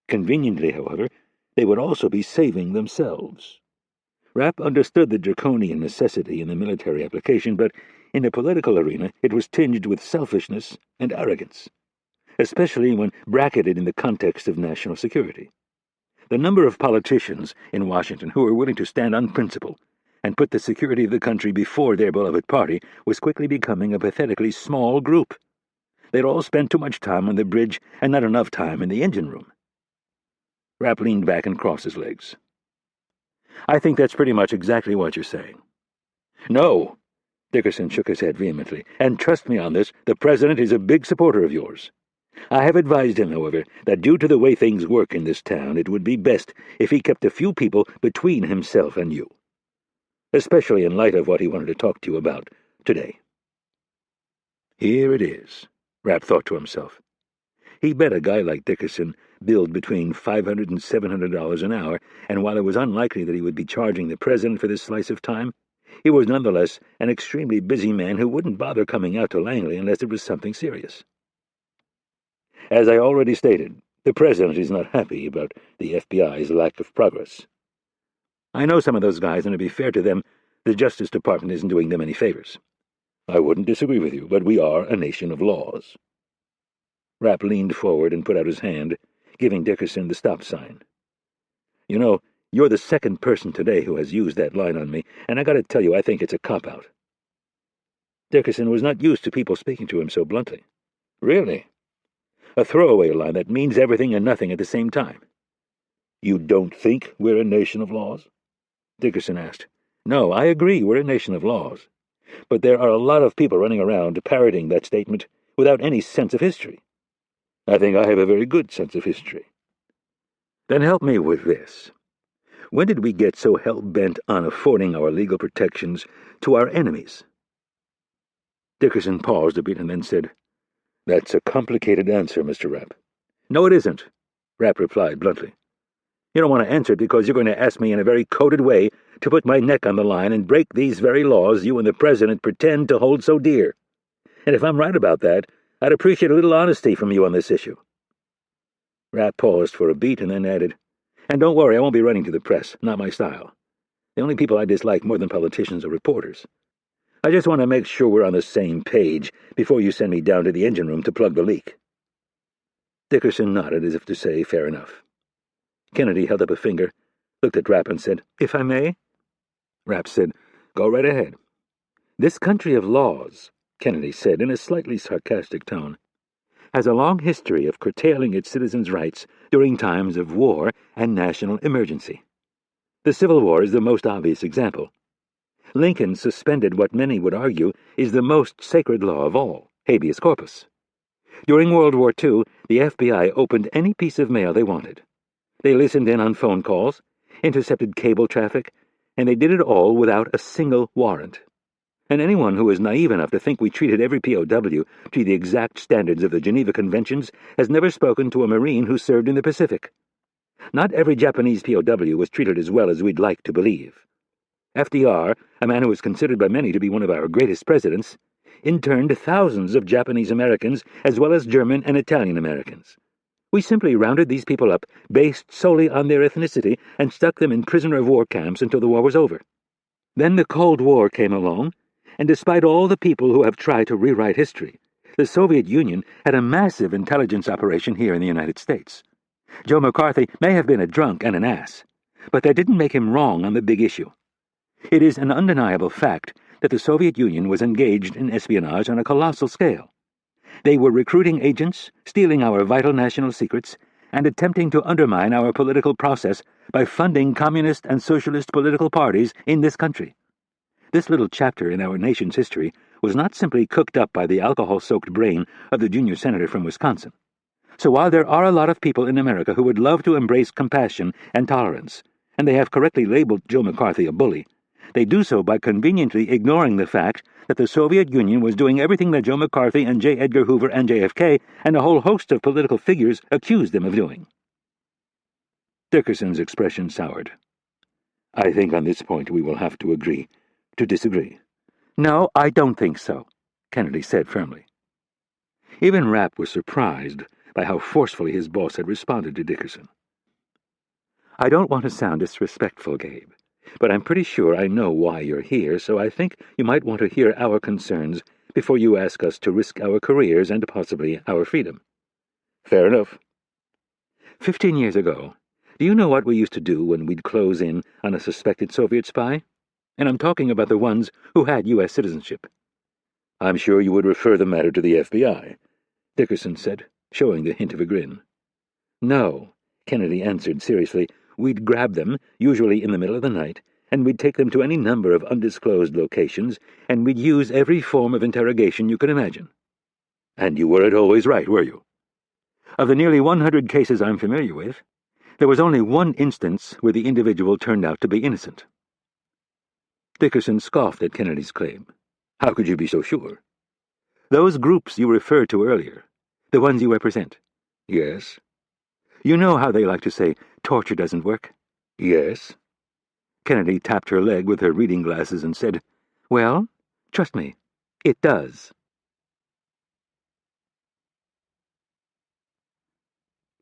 Conveniently, however, they would also be saving themselves. Rapp understood the draconian necessity in the military application, but in the political arena it was tinged with selfishness and arrogance, especially when bracketed in the context of national security. The number of politicians in Washington who were willing to stand on principle and put the security of the country before their beloved party was quickly becoming a pathetically small group. They'd all spent too much time on the bridge and not enough time in the engine room. Rapp leaned back and crossed his legs. "I think that's pretty much exactly what you're saying." "No!" Dickerson shook his head vehemently. "And trust me on this, the President is a big supporter of yours. I have advised him, however, that due to the way things work in this town, it would be best if he kept a few people between himself and you. Especially in light of what he wanted to talk to you about today." Here it is, Rapp thought to himself. He bet a guy like Dickerson billed between $500 and $700 an hour, and while it was unlikely that he would be charging the President for this slice of time, he was nonetheless an extremely busy man who wouldn't bother coming out to Langley unless it was something serious. As I already stated, the President is not happy about the FBI's lack of progress. I know some of those guys, and to be fair to them, the Justice Department isn't doing them any favors. I wouldn't disagree with you, but we are a nation of laws. Rapp leaned forward and put out his hand, giving Dickerson the stop sign. You know, you're the second person today who has used that line on me, and I gotta tell you, I think it's a cop-out. Dickerson was not used to people speaking to him so bluntly. Really? A throwaway line that means everything and nothing at the same time. You don't think we're a nation of laws? Dickerson asked. "No, I agree we're a nation of laws. But there are a lot of people running around parroting that statement without any sense of history. I think I have a very good sense of history." "Then help me with this. When did we get so hell-bent on affording our legal protections to our enemies?" Dickerson paused a bit and then said, "That's a complicated answer, Mr. Rapp." "No, it isn't," Rapp replied bluntly. "You don't want to answer it because you're going to ask me in a very coded way to put my neck on the line and break these very laws you and the President pretend to hold so dear. And if I'm right about that, I'd appreciate a little honesty from you on this issue." Rapp paused for a beat and then added, "And don't worry, I won't be writing to the press, not my style. The only people I dislike more than politicians are reporters. I just want to make sure we're on the same page before you send me down to the engine room to plug the leak." Dickerson nodded as if to say, "Fair enough." Kennedy held up a finger, looked at Rapp and said, "If I may?" Rapp said, "Go right ahead." "This country of laws," Kennedy said in a slightly sarcastic tone, "has a long history of curtailing its citizens' rights during times of war and national emergency. The Civil War is the most obvious example. Lincoln suspended what many would argue is the most sacred law of all, habeas corpus. During World War II, the FBI opened any piece of mail they wanted. They listened in on phone calls, intercepted cable traffic, and they did it all without a single warrant. And anyone who is naive enough to think we treated every POW to the exact standards of the Geneva Conventions has never spoken to a Marine who served in the Pacific. Not every Japanese POW was treated as well as we'd like to believe. FDR, a man who is considered by many to be one of our greatest presidents, interned thousands of Japanese Americans as well as German and Italian Americans. We simply rounded these people up based solely on their ethnicity and stuck them in prisoner-of-war camps until the war was over. Then the Cold War came along, and despite all the people who have tried to rewrite history, the Soviet Union had a massive intelligence operation here in the United States. Joe McCarthy may have been a drunk and an ass, but that didn't make him wrong on the big issue. It is an undeniable fact that the Soviet Union was engaged in espionage on a colossal scale. They were recruiting agents, stealing our vital national secrets, and attempting to undermine our political process by funding communist and socialist political parties in this country. This little chapter in our nation's history was not simply cooked up by the alcohol-soaked brain of the junior senator from Wisconsin. So while there are a lot of people in America who would love to embrace compassion and tolerance, and they have correctly labeled Joe McCarthy a bully, they do so by conveniently ignoring the fact that the Soviet Union was doing everything that Joe McCarthy and J. Edgar Hoover and JFK and a whole host of political figures accused them of doing. Dickerson's expression soured. "I think on this point we will have to agree to disagree." "No, I don't think so," Kennedy said firmly. Even Rapp was surprised by how forcefully his boss had responded to Dickerson. "I don't want to sound disrespectful, Gabe, but I'm pretty sure I know why you're here, so I think you might want to hear our concerns before you ask us to risk our careers and possibly our freedom." "Fair enough." 15 years ago, do you know what we used to do when we'd close in on a suspected Soviet spy? And I'm talking about the ones who had U.S. citizenship. "I'm sure you would refer the matter to the FBI," Dickerson said, showing the hint of a grin. "No," Kennedy answered seriously. "We'd grab them, usually in the middle of the night, and we'd take them to any number of undisclosed locations, and we'd use every form of interrogation you could imagine." "And you weren't always right, were you?" "Of the nearly 100 cases I'm familiar with, there was only one instance where the individual turned out to be innocent." Dickerson scoffed at Kennedy's claim. "How could you be so sure?" "Those groups you referred to earlier, the ones you represent." "Yes." "You know how they like to say torture doesn't work?" "Yes." Kennedy tapped her leg with her reading glasses and said, "Well, trust me, it does."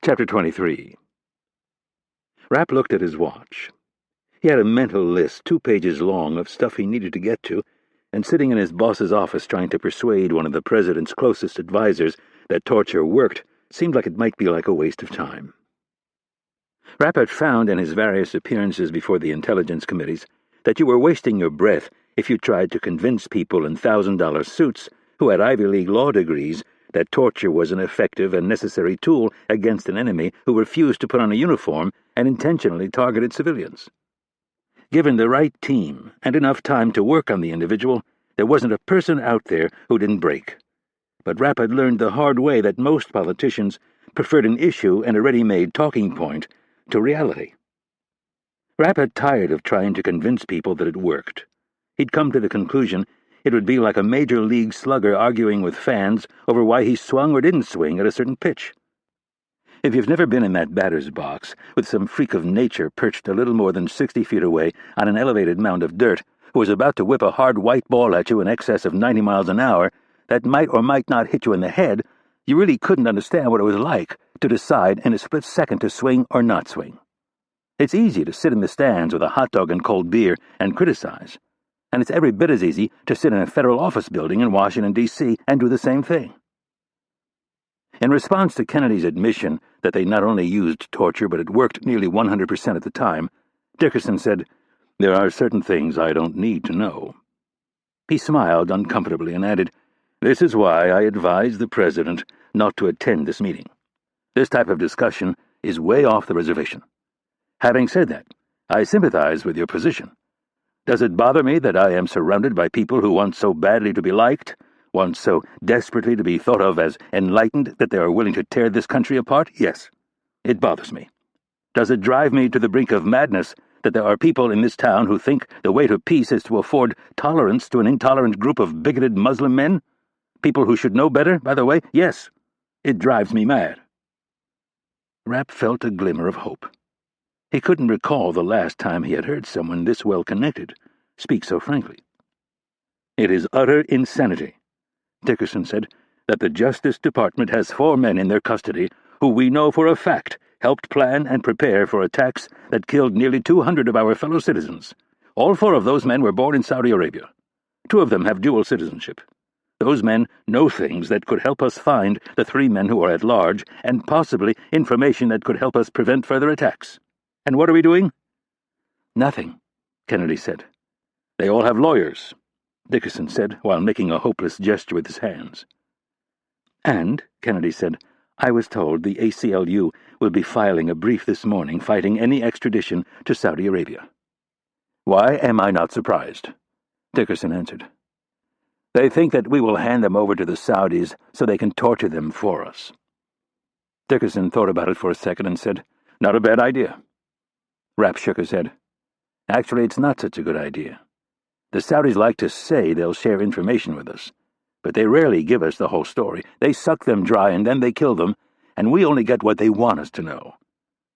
Chapter 23. Rapp looked at his watch. He had a mental list 2 pages long of stuff he needed to get to, and sitting in his boss's office trying to persuade one of the president's closest advisors that torture worked seemed like it might be like a waste of time. Rapp had found in his various appearances before the intelligence committees that you were wasting your breath if you tried to convince people in $1,000 suits who had Ivy League law degrees that torture was an effective and necessary tool against an enemy who refused to put on a uniform and intentionally targeted civilians. Given the right team and enough time to work on the individual, there wasn't a person out there who didn't break. But Rapp had learned the hard way that most politicians preferred an issue and a ready-made talking point to reality. Rapp had tired of trying to convince people that it worked. He'd come to the conclusion it would be like a major league slugger arguing with fans over why he swung or didn't swing at a certain pitch. If you've never been in that batter's box, with some freak of nature perched a little more than 60 feet away on an elevated mound of dirt, who was about to whip a hard white ball at you in excess of 90 miles an hour, that might or might not hit you in the head, you really couldn't understand what it was like to decide in a split second to swing or not swing. It's easy to sit in the stands with a hot dog and cold beer and criticize, and it's every bit as easy to sit in a federal office building in Washington, D.C. and do the same thing. In response to Kennedy's admission that they not only used torture but it worked nearly 100% of the time, Dickerson said, "There are certain things I don't need to know." He smiled uncomfortably and added, "This is why I advise the President not to attend this meeting. This type of discussion is way off the reservation. Having said that, I sympathize with your position. Does it bother me that I am surrounded by people who want so badly to be liked, want so desperately to be thought of as enlightened that they are willing to tear this country apart? Yes, it bothers me. Does it drive me to the brink of madness that there are people in this town who think the way to peace is to afford tolerance to an intolerant group of bigoted Muslim men? People who should know better, by the way? Yes, it drives me mad." Rapp felt a glimmer of hope. He couldn't recall the last time he had heard someone this well connected speak so frankly. "It is utter insanity," Dickerson said, "that the Justice Department has 4 men in their custody who we know for a fact helped plan and prepare for attacks that killed nearly 200 of our fellow citizens. All 4 of those men were born in Saudi Arabia. 2 of them have dual citizenship. Those men know things that could help us find the 3 men who are at large, and possibly information that could help us prevent further attacks. And what are we doing?" "Nothing," Kennedy said. "They all have lawyers," Dickerson said, while making a hopeless gesture with his hands. "And," Kennedy said, "I was told the ACLU will be filing a brief this morning fighting any extradition to Saudi Arabia." "Why am I not surprised?" Dickerson answered. "They think that we will hand them over to the Saudis so they can torture them for us." Dickerson thought about it for a second and said, "Not a bad idea." Rapp shook his head. "Actually, it's not such a good idea. The Saudis like to say they'll share information with us, but they rarely give us the whole story. They suck them dry and then they kill them, and we only get what they want us to know,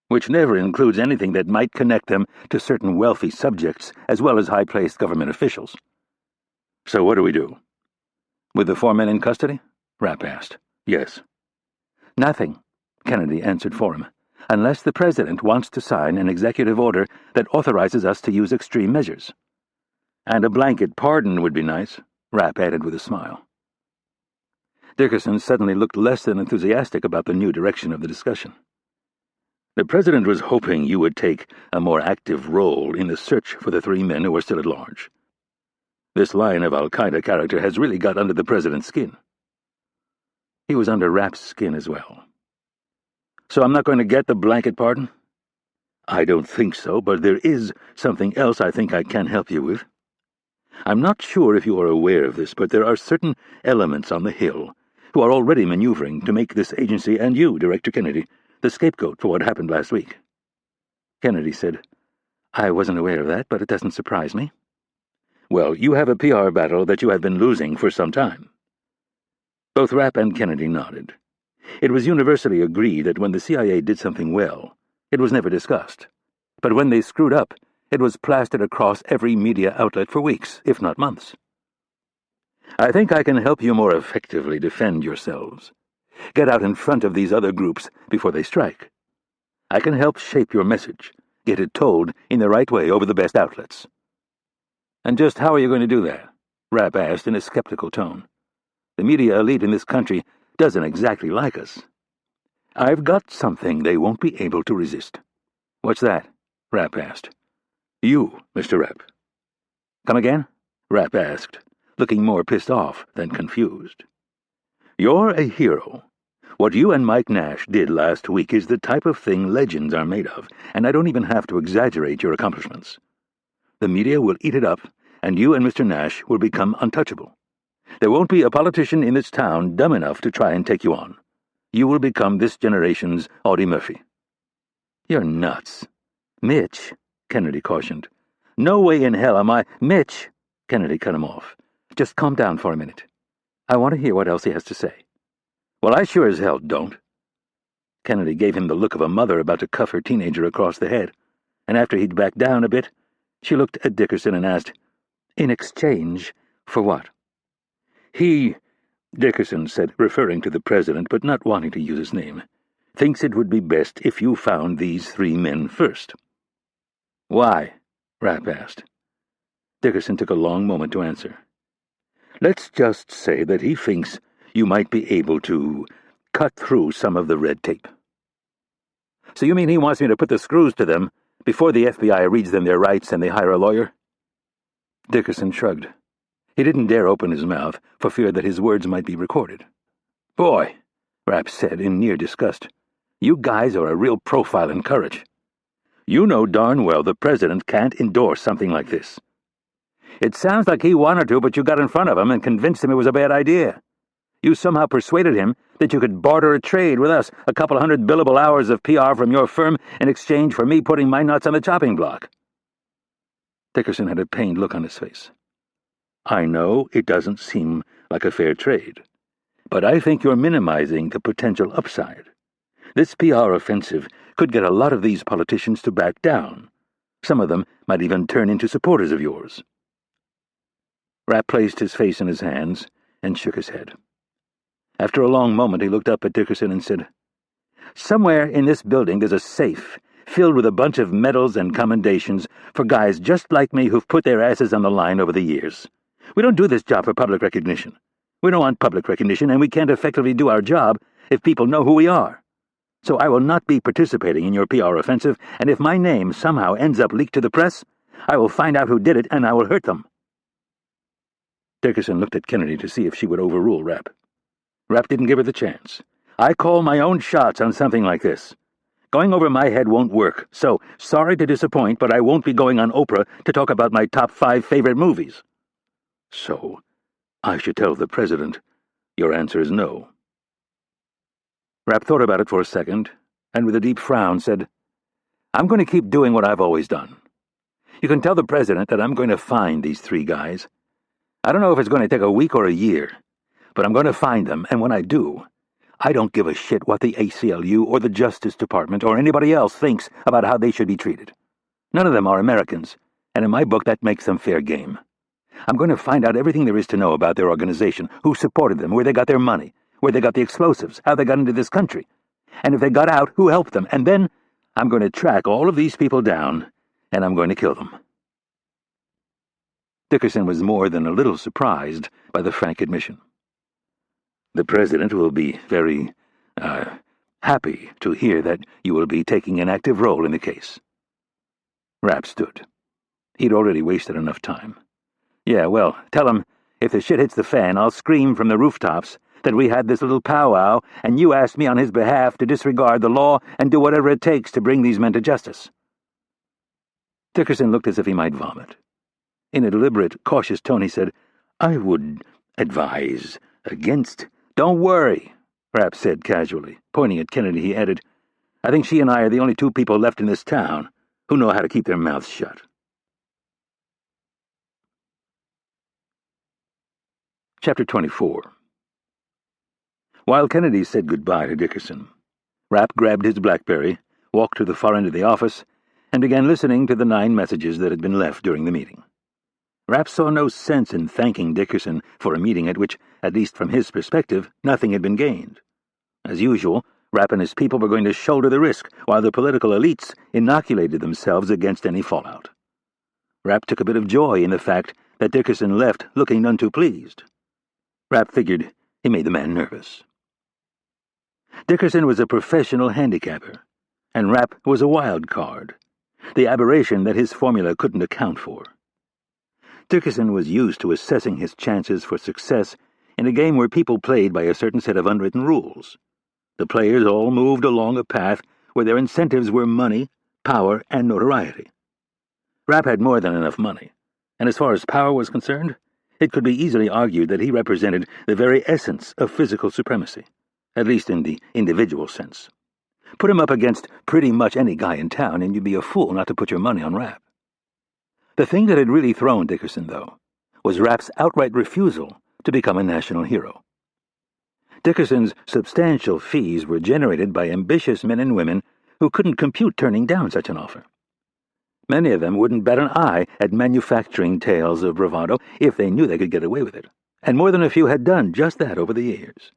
which never includes anything that might connect them to certain wealthy subjects as well as high-placed government officials. So what do we do?" "With the 4 men in custody?" Rapp asked. "Yes." "Nothing," Kennedy answered for him, "unless the President wants to sign an executive order that authorizes us to use extreme measures. And a blanket pardon would be nice," Rapp added with a smile. Dickerson suddenly looked less than enthusiastic about the new direction of the discussion. "The President was hoping you would take a more active role in the search for the 3 men who are still at large. This line of Al-Qaeda character has really got under the President's skin." He was under Rapp's skin as well. "So I'm not going to get the blanket pardon?" "I don't think so, but there is something else I think I can help you with. I'm not sure if you are aware of this, but there are certain elements on the Hill who are already maneuvering to make this agency and you, Director Kennedy, the scapegoat for what happened last week." Kennedy said, "I wasn't aware of that, but it doesn't surprise me." "Well, you have a PR battle that you have been losing for some time." Both Rapp and Kennedy nodded. It was universally agreed that when the CIA did something well, it was never discussed. But when they screwed up, it was plastered across every media outlet for weeks, if not months. "I think I can help you more effectively defend yourselves. Get out in front of these other groups before they strike. I can help shape your message, get it told in the right way over the best outlets." "And just how are you going to do that?" Rapp asked in a skeptical tone. "The media elite in this country doesn't exactly like us." "I've got something they won't be able to resist." "What's that?" Rapp asked. "You, Mr. Rapp." "Come again?" Rapp asked, looking more pissed off than confused. "You're a hero. What you and Mike Nash did last week is the type of thing legends are made of, and I don't even have to exaggerate your accomplishments. The media will eat it up, and you and Mr. Nash will become untouchable. There won't be a politician in this town dumb enough to try and take you on. You will become this generation's Audie Murphy." "You're nuts." "Mitch," Kennedy cautioned. "No way in hell am I—" "Mitch," Kennedy cut him off. "Just calm down for a minute. I want to hear what else he has to say." "Well, I sure as hell don't." Kennedy gave him the look of a mother about to cuff her teenager across the head, and after he'd backed down a bit, she looked at Dickerson and asked, "In exchange for what?" "He," Dickerson said, referring to the president but not wanting to use his name, "thinks it would be best if you found these 3 men first." "Why?" Rapp asked. Dickerson took a long moment to answer. "Let's just say that he thinks you might be able to cut through some of the red tape." "So you mean he wants me to put the screws to them before the FBI reads them their rights and they hire a lawyer?" Dickerson shrugged. He didn't dare open his mouth for fear that his words might be recorded. "Boy," Rapp said in near disgust, "you guys are a real profile in courage. You know darn well the president can't endorse something like this. It sounds like he wanted to, but you got in front of him and convinced him it was a bad idea. You somehow persuaded him that you could barter a trade with us, a couple hundred billable hours of PR from your firm in exchange for me putting my nuts on the chopping block." Dickerson had a pained look on his face. "I know it doesn't seem like a fair trade, but I think you're minimizing the potential upside. This PR offensive could get a lot of these politicians to back down. Some of them might even turn into supporters of yours." Rapp placed his face in his hands and shook his head. After a long moment, he looked up at Dickerson and said, "Somewhere in this building there's a safe filled with a bunch of medals and commendations for guys just like me who've put their asses on the line over the years. We don't do this job for public recognition. We don't want public recognition, and we can't effectively do our job if people know who we are. So I will not be participating in your PR offensive, and if my name somehow ends up leaked to the press, I will find out who did it, and I will hurt them." Dickerson looked at Kennedy to see if she would overrule Rapp. Rapp didn't give her the chance. "I call my own shots on something like this. Going over my head won't work, so sorry to disappoint, but I won't be going on Oprah to talk about my top 5 favorite movies." "So, I should tell the president your answer is no." Rapp thought about it for a second, and with a deep frown said, "I'm going to keep doing what I've always done. You can tell the president that I'm going to find these 3 guys. I don't know if it's going to take a week or a year, but I'm going to find them, and when I do, I don't give a shit what the ACLU or the Justice Department or anybody else thinks about how they should be treated. None of them are Americans, and in my book that makes them fair game. I'm going to find out everything there is to know about their organization, who supported them, where they got their money, where they got the explosives, how they got into this country, and if they got out, who helped them, and then I'm going to track all of these people down, and I'm going to kill them." Dickerson was more than a little surprised by the frank admission. "The president will be very, happy to hear that you will be taking an active role in the case." Rapp stood. He'd already wasted enough time. "Yeah, well, tell him, if the shit hits the fan, I'll scream from the rooftops that we had this little powwow and you asked me on his behalf to disregard the law and do whatever it takes to bring these men to justice." Dickerson looked as if he might vomit. In a deliberate, cautious tone, he said, "I would advise against—" "Don't worry," Rapp said casually. Pointing at Kennedy, he added, "I think she and I are the only 2 people left in this town who know how to keep their mouths shut." Chapter 24. While Kennedy said goodbye to Dickerson, Rapp grabbed his BlackBerry, walked to the far end of the office, and began listening to the 9 messages that had been left during the meeting. Rapp saw no sense in thanking Dickerson for a meeting at which, at least from his perspective, nothing had been gained. As usual, Rapp and his people were going to shoulder the risk, while the political elites inoculated themselves against any fallout. Rapp took a bit of joy in the fact that Dickerson left looking none too pleased. Rapp figured he made the man nervous. Dickerson was a professional handicapper, and Rapp was a wild card, the aberration that his formula couldn't account for. Dickerson was used to assessing his chances for success in a game where people played by a certain set of unwritten rules. The players all moved along a path where their incentives were money, power, and notoriety. Rapp had more than enough money, and as far as power was concerned, it could be easily argued that he represented the very essence of physical supremacy, at least in the individual sense. Put him up against pretty much any guy in town, and you'd be a fool not to put your money on Rapp. The thing that had really thrown Dickerson, though, was Rapp's outright refusal to become a national hero. Dickerson's substantial fees were generated by ambitious men and women who couldn't compute turning down such an offer. Many of them wouldn't bat an eye at manufacturing tales of bravado if they knew they could get away with it, and more than a few had done just that over the years.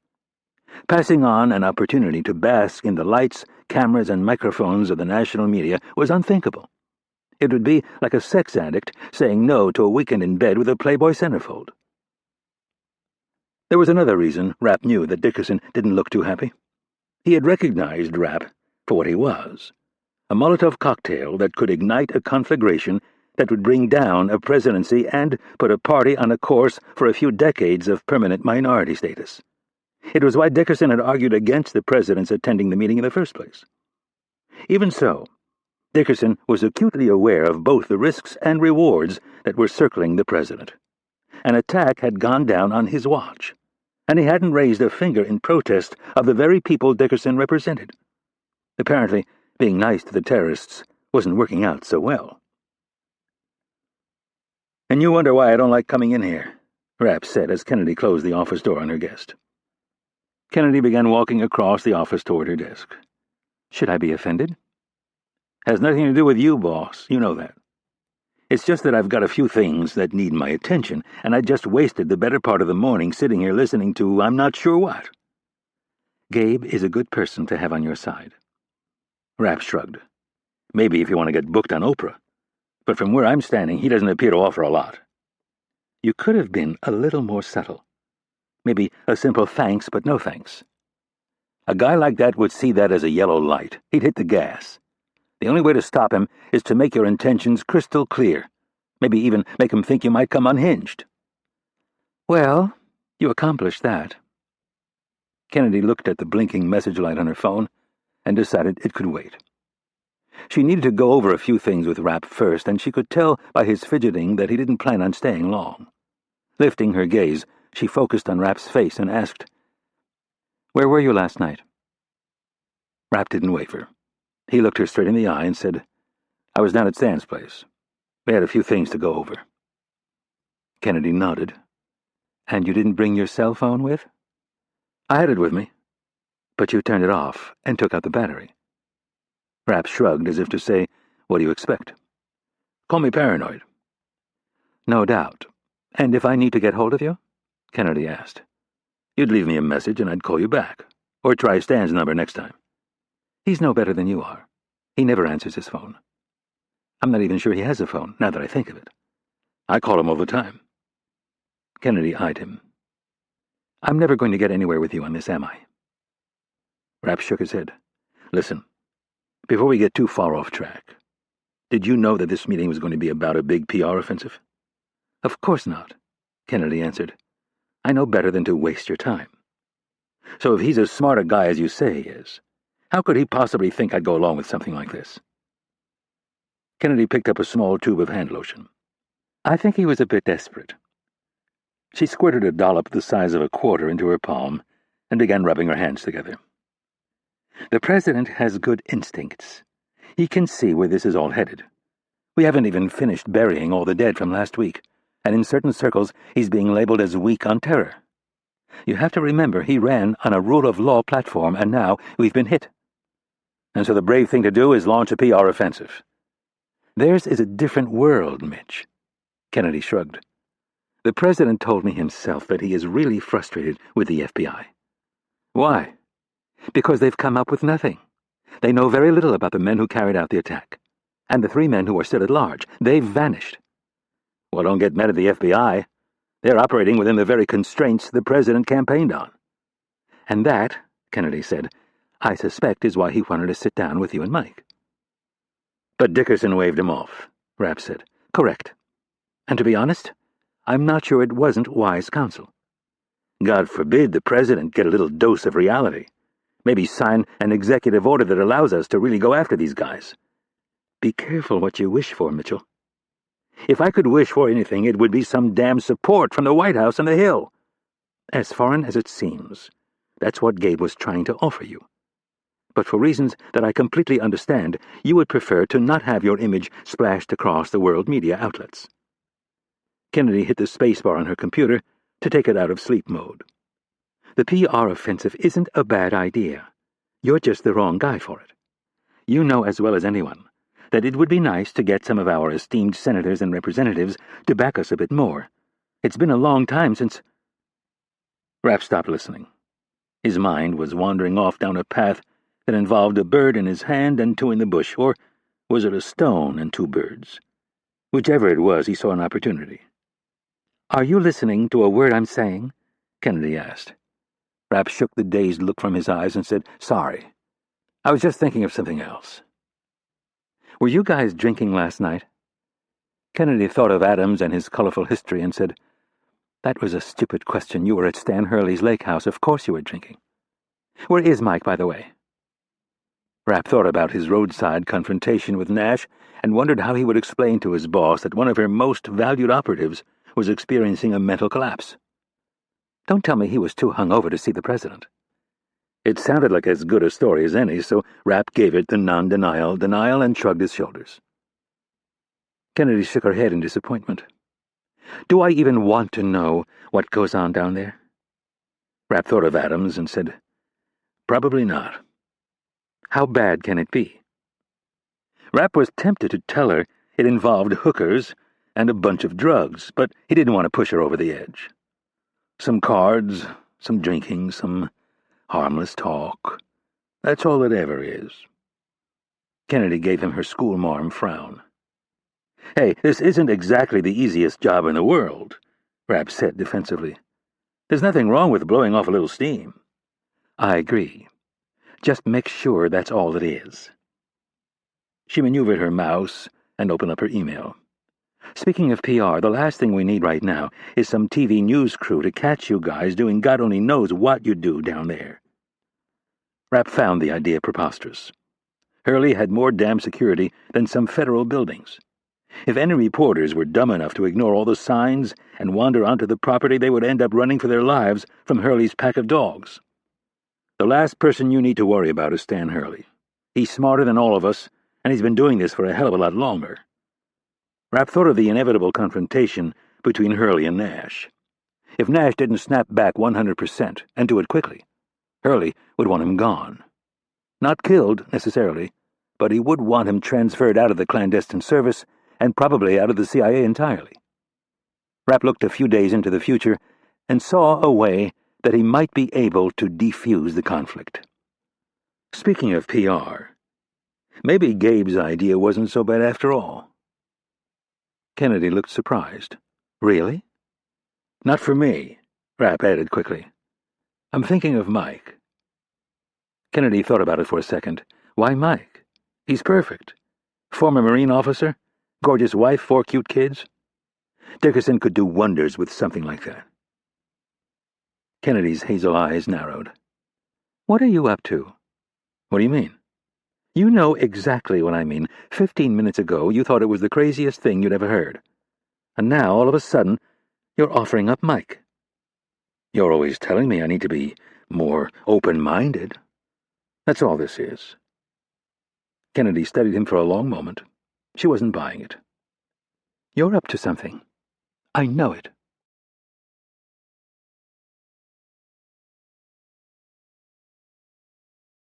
Passing on an opportunity to bask in the lights, cameras, and microphones of the national media was unthinkable. It would be like a sex addict saying no to a weekend in bed with a Playboy centerfold. There was another reason Rapp knew that Dickerson didn't look too happy. He had recognized Rapp for what he was, a Molotov cocktail that could ignite a conflagration that would bring down a presidency and put a party on a course for a few decades of permanent minority status. It was why Dickerson had argued against the president's attending the meeting in the first place. Even so, Dickerson was acutely aware of both the risks and rewards that were circling the president. An attack had gone down on his watch, and he hadn't raised a finger in protest of the very people Dickerson represented. Apparently, being nice to the terrorists wasn't working out so well. "And you wonder why I don't like coming in here," Rapp said as Kennedy closed the office door on her guest. Kennedy began walking across the office toward her desk. "Should I be offended?" "Has nothing to do with you, boss. You know that. It's just that I've got a few things that need my attention, and I just wasted the better part of the morning sitting here listening to I'm not sure what." "Gabe is a good person to have on your side." Rapp shrugged. "Maybe if you want to get booked on Oprah. But from where I'm standing, he doesn't appear to offer a lot." "You could have been a little more subtle. Maybe a simple thanks, but no thanks." "A guy like that would see that as a yellow light. He'd hit the gas. The only way to stop him is to make your intentions crystal clear. Maybe even make him think you might come unhinged." "Well, you accomplished that." Kennedy looked at the blinking message light on her phone and decided it could wait. She needed to go over a few things with Rapp first, and she could tell by his fidgeting that he didn't plan on staying long. Lifting her gaze, she focused on Rapp's face and asked, "Where were you last night?" Rapp didn't waver. He looked her straight in the eye and said, "I was down at Stan's place. We had a few things to go over." Kennedy nodded. "And you didn't bring your cell phone with?" "I had it with me." "But you turned it off and took out the battery." Rapp shrugged as if to say, "What do you expect?" "Call me paranoid." "No doubt. And if I need to get hold of you?" Kennedy asked. "You'd leave me a message and I'd call you back. Or try Stan's number next time." "He's no better than you are. He never answers his phone. I'm not even sure he has a phone, now that I think of it." "I call him all the time." Kennedy eyed him. "I'm never going to get anywhere with you on this, am I?" Rapp shook his head. "Listen, before we get too far off track, did you know that this meeting was going to be about a big PR offensive?" "Of course not," Kennedy answered. "I know better than to waste your time." "So if he's as smart a guy as you say he is, how could he possibly think I'd go along with something like this?" Kennedy picked up a small tube of hand lotion. "I think he was a bit desperate." She squirted a dollop the size of a quarter into her palm and began rubbing her hands together. "The president has good instincts. He can see where this is all headed. We haven't even finished burying all the dead from last week, and in certain circles he's being labeled as weak on terror. You have to remember he ran on a rule of law platform, and now we've been hit. And so the brave thing to do is launch a PR offensive." "Theirs is a different world, Mitch." Kennedy shrugged. "The president told me himself that he is really frustrated with the FBI. "Why?" "Because they've come up with nothing. They know very little about the men who carried out the attack. And the 3 men who are still at large, they've vanished." "Well, don't get mad at the FBI. They're operating within the very constraints the president campaigned on." "And that," Kennedy said, "I suspect is why he wanted to sit down with you and Mike." "But Dickerson waved him off," Rapp said. "Correct. And to be honest, I'm not sure it wasn't wise counsel. God forbid the president get a little dose of reality. Maybe sign an executive order that allows us to really go after these guys." "Be careful what you wish for, Mitchell." If I could wish for anything, it would be some damn support from the White House on the Hill. As foreign as it seems, that's what Gabe was trying to offer you. But for reasons that I completely understand, you would prefer to not have your image splashed across the world media outlets. Kennedy hit the spacebar on her computer to take it out of sleep mode. The PR offensive isn't a bad idea. You're just the wrong guy for it. You know as well as anyone that it would be nice to get some of our esteemed senators and representatives to back us a bit more. It's been a long time since... Rapp stopped listening. His mind was wandering off down a path that involved a bird in his hand and two in the bush, or was it a stone and two birds? Whichever it was, he saw an opportunity. "Are you listening to a word I'm saying?" Kennedy asked. Rapp shook the dazed look from his eyes and said, "Sorry. I was just thinking of something else." "Were you guys drinking last night?" Kennedy thought of Adams and his colorful history and said, "That was a stupid question. You were at Stan Hurley's lake house. Of course you were drinking. Where is Mike, by the way?" Rapp thought about his roadside confrontation with Nash and wondered how he would explain to his boss that one of her most valued operatives was experiencing a mental collapse. Don't tell me he was too hungover to see the president. It sounded like as good a story as any, so Rapp gave it the non-denial denial and shrugged his shoulders. Kennedy shook her head in disappointment. "Do I even want to know what goes on down there?" Rapp thought of Adams and said, "Probably not." "How bad can it be?" Rapp was tempted to tell her it involved hookers and a bunch of drugs, but he didn't want to push her over the edge. Some cards, some drinking, some harmless talk. That's all it ever is. Kennedy gave him her schoolmarm frown. "Hey, this isn't exactly the easiest job in the world," Rapp said defensively. "There's nothing wrong with blowing off a little steam." "I agree. Just make sure that's all it is." She maneuvered her mouse and opened up her email. "Speaking of PR, the last thing we need right now is some TV news crew to catch you guys doing God only knows what you do down there." Rapp found the idea preposterous. Hurley had more damn security than some federal buildings. If any reporters were dumb enough to ignore all the signs and wander onto the property, they would end up running for their lives from Hurley's pack of dogs. The last person you need to worry about is Stan Hurley. He's smarter than all of us, and he's been doing this for a hell of a lot longer. Rapp thought of the inevitable confrontation between Hurley and Nash. If Nash didn't snap back 100% and do it quickly, Hurley would want him gone. Not killed, necessarily, but he would want him transferred out of the clandestine service and probably out of the CIA entirely. Rapp looked a few days into the future and saw a way that he might be able to defuse the conflict. Speaking of PR, maybe Gabe's idea wasn't so bad after all. Kennedy looked surprised. "Really?" "Not for me," Rapp added quickly. "I'm thinking of Mike." Kennedy thought about it for a second. "Why Mike? He's perfect. Former Marine officer, gorgeous wife, 4 cute kids. Dickerson could do wonders with something like that." Kennedy's hazel eyes narrowed. "What are you up to?" "What do you mean?" "You know exactly what I mean. 15 minutes ago, you thought it was the craziest thing you'd ever heard. And now, all of a sudden, you're offering up Mike." "You're always telling me I need to be more open-minded. That's all this is." Kennedy studied him for a long moment. She wasn't buying it. "You're up to something. I know it."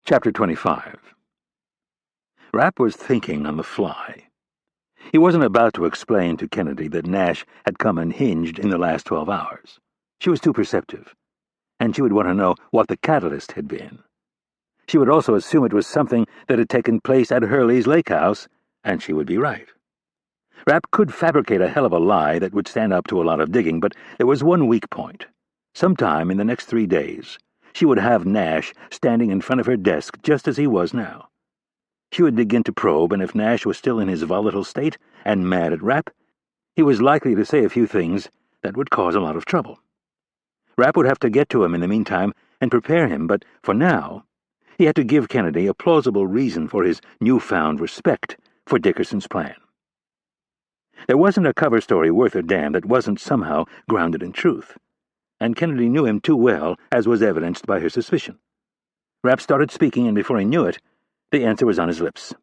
Chapter 25. Rapp was thinking on the fly. He wasn't about to explain to Kennedy that Nash had come unhinged in the last 12 hours. She was too perceptive, and she would want to know what the catalyst had been. She would also assume it was something that had taken place at Hurley's lake house, and she would be right. Rapp could fabricate a hell of a lie that would stand up to a lot of digging, but there was one weak point. Sometime in the next 3 days, she would have Nash standing in front of her desk just as he was now. She would begin to probe, and if Nash was still in his volatile state and mad at Rapp, he was likely to say a few things that would cause a lot of trouble. Rapp would have to get to him in the meantime and prepare him, but for now, he had to give Kennedy a plausible reason for his newfound respect for Dickerson's plan. There wasn't a cover story worth a damn that wasn't somehow grounded in truth, and Kennedy knew him too well, as was evidenced by her suspicion. Rapp started speaking, and before he knew it, the answer was on his lips.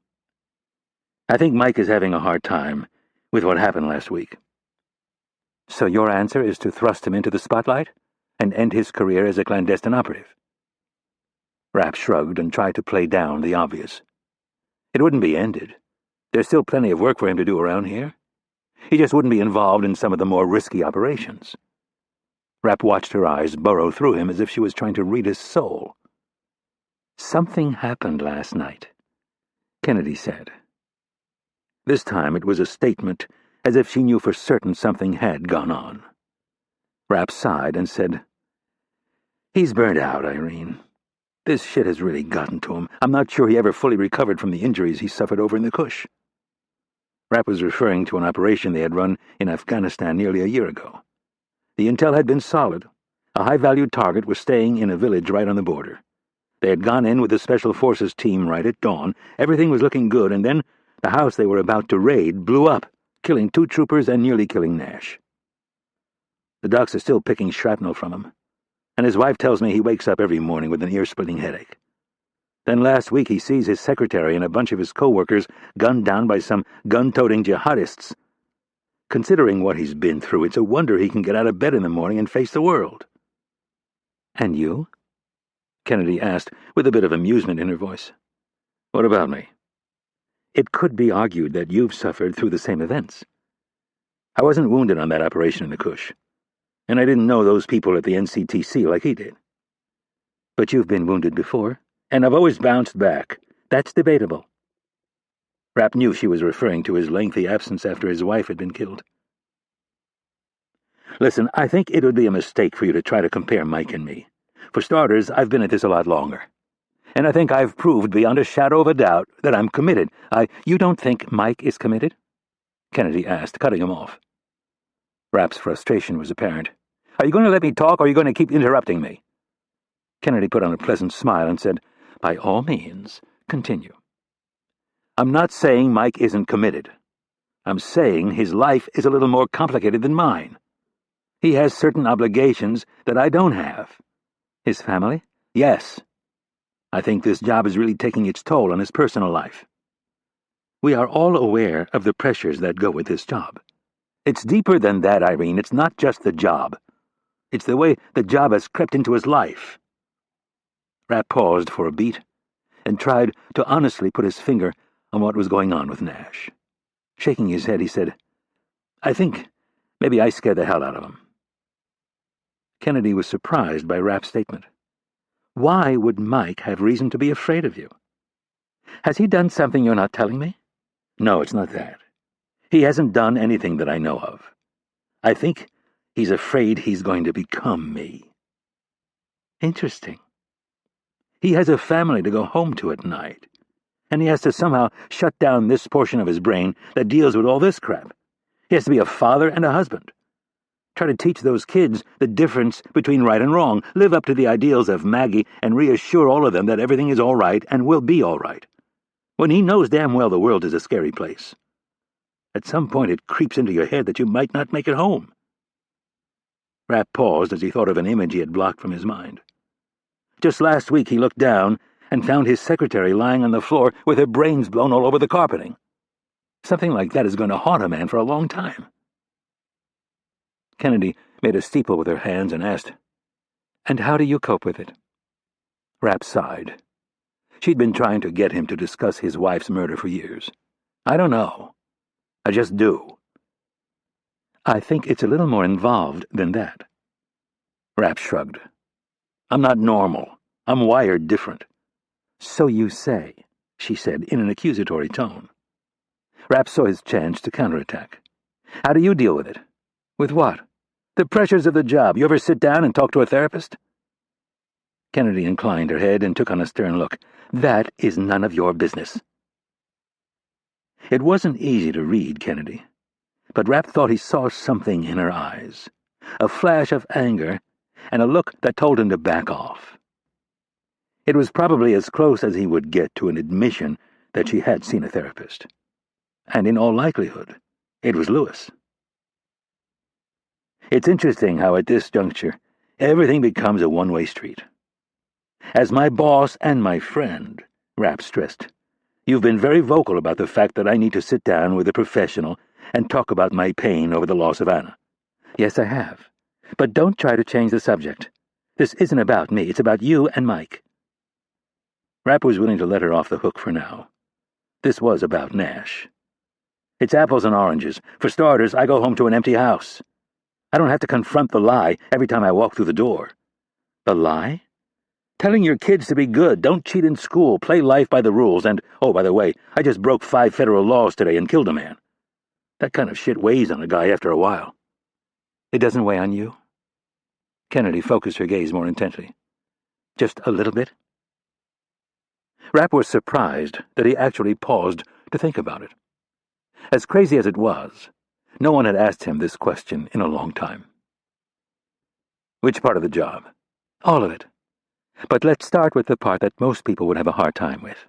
I think Mike is having a hard time with what happened last week. So your answer is to thrust him into the spotlight and end his career as a clandestine operative? Rapp shrugged and tried to play down the obvious. It wouldn't be ended. There's still plenty of work for him to do around here. He just wouldn't be involved in some of the more risky operations. Rapp watched her eyes burrow through him as if she was trying to read his soul. Something happened last night, Kennedy said. This time it was a statement, as if she knew for certain something had gone on. Rapp sighed and said, He's burned out, Irene. This shit has really gotten to him. I'm not sure he ever fully recovered from the injuries he suffered over in the Kush. Rapp was referring to an operation they had run in Afghanistan nearly a year ago. The intel had been solid. A high-valued target was staying in a village right on the border. They had gone in with the Special Forces team right at dawn. Everything was looking good, and then the house they were about to raid blew up, killing 2 troopers and nearly killing Nash. The docs are still picking shrapnel from him, and his wife tells me he wakes up every morning with an ear-splitting headache. Then last week he sees his secretary and a bunch of his co-workers gunned down by some gun-toting jihadists. Considering what he's been through, it's a wonder he can get out of bed in the morning and face the world. And you? Kennedy asked, with a bit of amusement in her voice. What about me? It could be argued that you've suffered through the same events. I wasn't wounded on that operation in the Kush, and I didn't know those people at the NCTC like he did. But you've been wounded before, and I've always bounced back. That's debatable. Rapp knew she was referring to his lengthy absence after his wife had been killed. Listen, I think it would be a mistake for you to try to compare Mike and me. For starters, I've been at this a lot longer. And I think I've proved beyond a shadow of a doubt that I'm committed. You don't think Mike is committed? Kennedy asked, cutting him off. Rapp's frustration was apparent. Are you going to let me talk, or are you going to keep interrupting me? Kennedy put on a pleasant smile and said, By all means, continue. I'm not saying Mike isn't committed. I'm saying his life is a little more complicated than mine. He has certain obligations that I don't have. His family? Yes. I think this job is really taking its toll on his personal life. We are all aware of the pressures that go with this job. It's deeper than that, Irene. It's not just the job. It's the way the job has crept into his life. Rapp paused for a beat and tried to honestly put his finger on what was going on with Nash. Shaking his head, he said, I think maybe I scared the hell out of him. Kennedy was surprised by Rapp's statement. Why would Mike have reason to be afraid of you? Has he done something you're not telling me? No, it's not that. He hasn't done anything that I know of. I think he's afraid he's going to become me. Interesting. He has a family to go home to at night, and he has to somehow shut down this portion of his brain that deals with all this crap. He has to be a father and a husband. Try to teach those kids the difference between right and wrong, live up to the ideals of Maggie, and reassure all of them that everything is all right and will be all right, when he knows damn well the world is a scary place. At some point it creeps into your head that you might not make it home. Rapp paused as he thought of an image he had blocked from his mind. Just last week he looked down and found his secretary lying on the floor with her brains blown all over the carpeting. Something like that is going to haunt a man for a long time. Kennedy made a steeple with her hands and asked, And how do you cope with it? Rapp sighed. She'd been trying to get him to discuss his wife's murder for years. I don't know. I just do. I think it's a little more involved than that. Rapp shrugged. I'm not normal. I'm wired different. So you say, she said in an accusatory tone. Rapp saw his chance to counterattack. How do you deal with it? With what? The pressures of the job. You ever sit down and talk to a therapist? Kennedy inclined her head and took on a stern look. That is none of your business. It wasn't easy to read Kennedy, but Rapp thought he saw something in her eyes, a flash of anger and a look that told him to back off. It was probably as close as he would get to an admission that she had seen a therapist. And in all likelihood, It was Lewis. It's interesting how at this juncture, everything becomes a one-way street. As my boss and my friend, Rapp stressed, you've been very vocal about the fact that I need to sit down with a professional and talk about my pain over the loss of Anna. Yes, I have. But don't try to change the subject. This isn't about me, it's about you and Mike. Rapp was willing to let her off the hook for now. This was about Nash. It's apples and oranges. For starters, I go home to an empty house. I don't have to confront the lie every time I walk through the door. The lie? Telling your kids to be good, don't cheat in school, play life by the rules, and, oh, by the way, I just broke 5 federal laws today and killed a man. That kind of shit weighs on a guy after a while. It doesn't weigh on you? Kennedy focused her gaze more intently. Just a little bit? Rapp was surprised that he actually paused to think about it. As crazy as it was, no one had asked him this question in a long time. Which part of the job? All of it. But let's start with the part that most people would have a hard time with.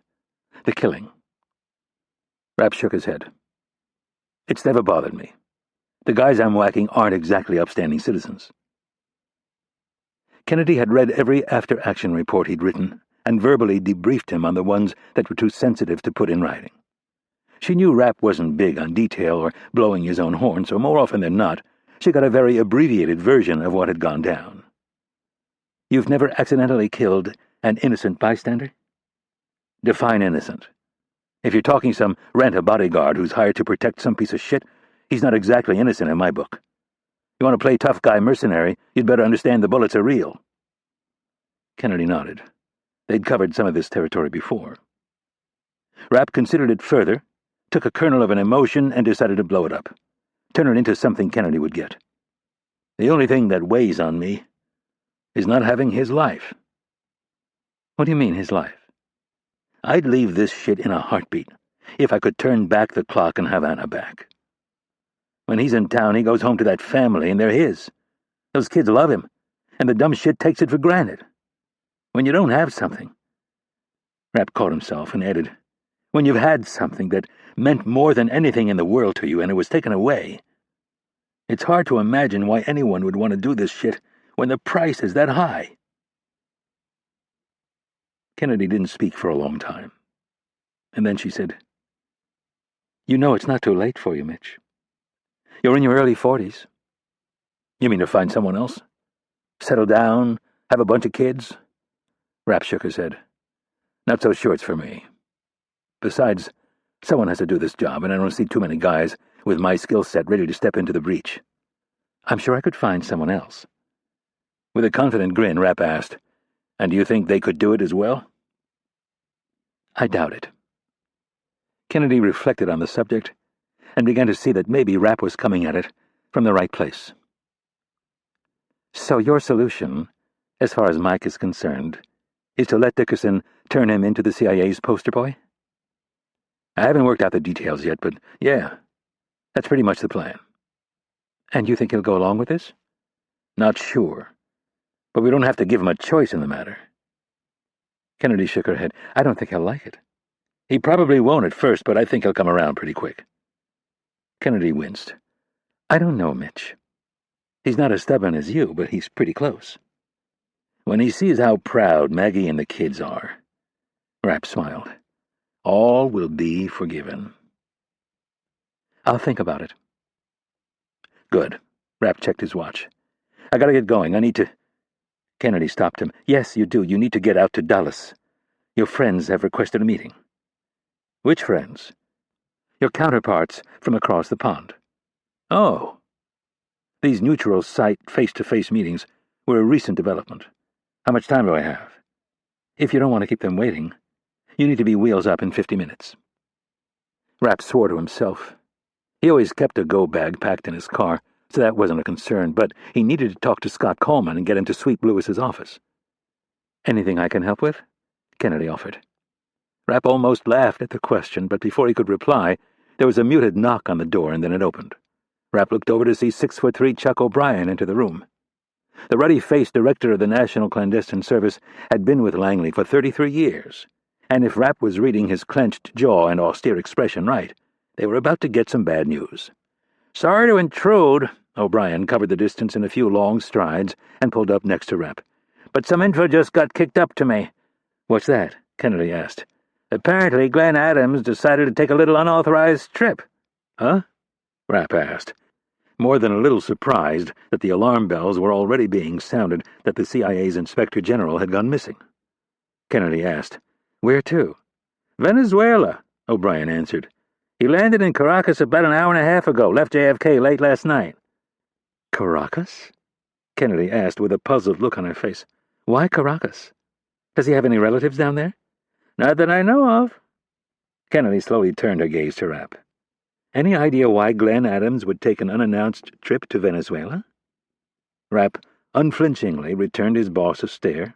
The killing. Rapp shook his head. It's never bothered me. The guys I'm whacking aren't exactly upstanding citizens. Kennedy had read every after-action report he'd written and verbally debriefed him on the ones that were too sensitive to put in writing. She knew Rapp wasn't big on detail or blowing his own horn, so more often than not, she got a very abbreviated version of what had gone down. You've never accidentally killed an innocent bystander? Define innocent. If you're talking some rent-a-bodyguard who's hired to protect some piece of shit, he's not exactly innocent in my book. You want to play tough guy mercenary, you'd better understand the bullets are real. Kennedy nodded. They'd covered some of this territory before. Rapp considered it further, took a kernel of an emotion and decided to blow it up, turn it into something Kennedy would get. The only thing that weighs on me is not having his life. What do you mean, his life? I'd leave this shit in a heartbeat if I could turn back the clock and have Anna back. When he's in town, he goes home to that family, and they're his. Those kids love him, and the dumb shit takes it for granted. When you don't have something... Rapp caught himself and added, when you've had something that meant more than anything in the world to you and it was taken away, it's hard to imagine why anyone would want to do this shit when the price is that high. Kennedy didn't speak for a long time. And then she said, You know it's not too late for you, Mitch. You're in your early 40s. You mean to find someone else? Settle down, have a bunch of kids? Rapp shook his head. Not so sure it's for me. Besides, someone has to do this job, and I don't see too many guys with my skill set ready to step into the breach. I'm sure I could find someone else. With a confident grin, Rapp asked, And do you think they could do it as well? I doubt it. Kennedy reflected on the subject and began to see that maybe Rapp was coming at it from the right place. So your solution, as far as Mike is concerned, is to let Dickerson turn him into the CIA's poster boy? I haven't worked out the details yet, but yeah, that's pretty much the plan. And you think he'll go along with this? Not sure, but we don't have to give him a choice in the matter. Kennedy shook her head. I don't think he'll like it. He probably won't at first, but I think he'll come around pretty quick. Kennedy winced. I don't know, Mitch. He's not as stubborn as you, but he's pretty close. When he sees how proud Maggie and the kids are, Rapp smiled. All will be forgiven. I'll think about it. Good. Rapp checked his watch. I gotta get going. I need to... Kennedy stopped him. Yes, you do. You need to get out to Dallas. Your friends have requested a meeting. Which friends? Your counterparts from across the pond. Oh. These neutral site face-to-face meetings were a recent development. How much time do I have? If you don't want to keep them waiting, you need to be wheels up in 50 minutes. Rapp swore to himself. He always kept a go-bag packed in his car, so that wasn't a concern, but he needed to talk to Scott Coleman and get him to sweep Lewis's office. Anything I can help with? Kennedy offered. Rapp almost laughed at the question, but before he could reply, there was a muted knock on the door and then it opened. Rapp looked over to see 6'3" Chuck O'Brien enter the room. The ruddy-faced director of the National Clandestine Service had been with Langley for 33 years, and if Rapp was reading his clenched jaw and austere expression right, they were about to get some bad news. "Sorry to intrude." O'Brien covered the distance in a few long strides and pulled up next to Rapp. "But some info just got kicked up to me." "What's that?" Kennedy asked. "Apparently Glenn Adams decided to take a little unauthorized trip." "Huh?" Rapp asked, more than a little surprised that the alarm bells were already being sounded that the CIA's Inspector General had gone missing. Kennedy asked, "Where to?" "Venezuela," O'Brien answered. "He landed in Caracas about an hour and a half ago, left JFK late last night." "Caracas?" Kennedy asked with a puzzled look on her face. "Why Caracas? Does he have any relatives down there?" "Not that I know of." Kennedy slowly turned her gaze to Rapp. "Any idea why Glenn Adams would take an unannounced trip to Venezuela?" Rapp unflinchingly returned his boss a stare,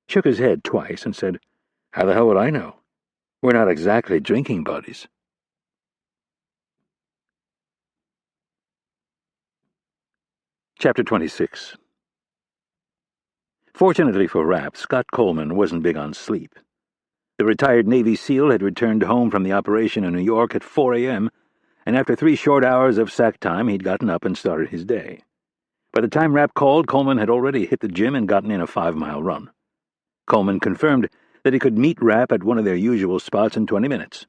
shook his head twice, and said, "How the hell would I know? We're not exactly drinking buddies." Chapter 26. Fortunately for Rapp, Scott Coleman wasn't big on sleep. The retired Navy SEAL had returned home from the operation in New York at 4 a.m., and after 3 short hours of sack time, he'd gotten up and started his day. By the time Rapp called, Coleman had already hit the gym and gotten in a 5-mile run. Coleman confirmed that he could meet Rapp at one of their usual spots in 20 minutes.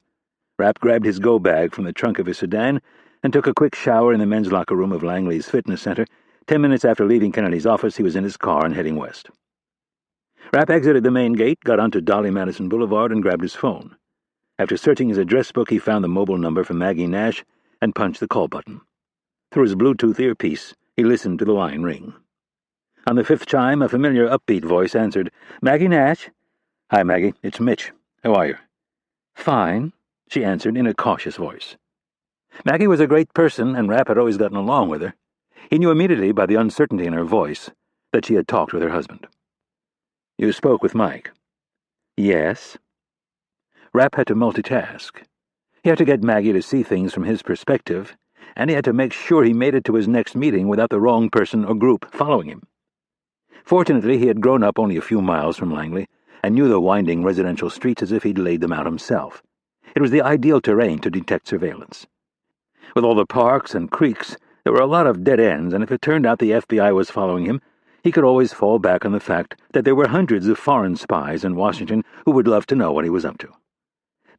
Rapp grabbed his go-bag from the trunk of his sedan and took a quick shower in the men's locker room of Langley's fitness center. 10 minutes after leaving Kennedy's office, he was in his car and heading west. Rapp exited the main gate, got onto Dolly Madison Boulevard, and grabbed his phone. After searching his address book, he found the mobile number for Maggie Nash and punched the call button. Through his Bluetooth earpiece, he listened to the line ring. On the 5th chime, a familiar, upbeat voice answered, "Maggie Nash?" "Hi, Maggie. It's Mitch. How are you?" "Fine," she answered in a cautious voice. Maggie was a great person, and Rapp had always gotten along with her. He knew immediately by the uncertainty in her voice that she had talked with her husband. "You spoke with Mike?" "Yes." Rapp had to multitask. He had to get Maggie to see things from his perspective, and he had to make sure he made it to his next meeting without the wrong person or group following him. Fortunately, he had grown up only a few miles from Langley and knew the winding residential streets as if he'd laid them out himself. It was the ideal terrain to detect surveillance. With all the parks and creeks, there were a lot of dead ends, and if it turned out the FBI was following him, he could always fall back on the fact that there were hundreds of foreign spies in Washington who would love to know what he was up to.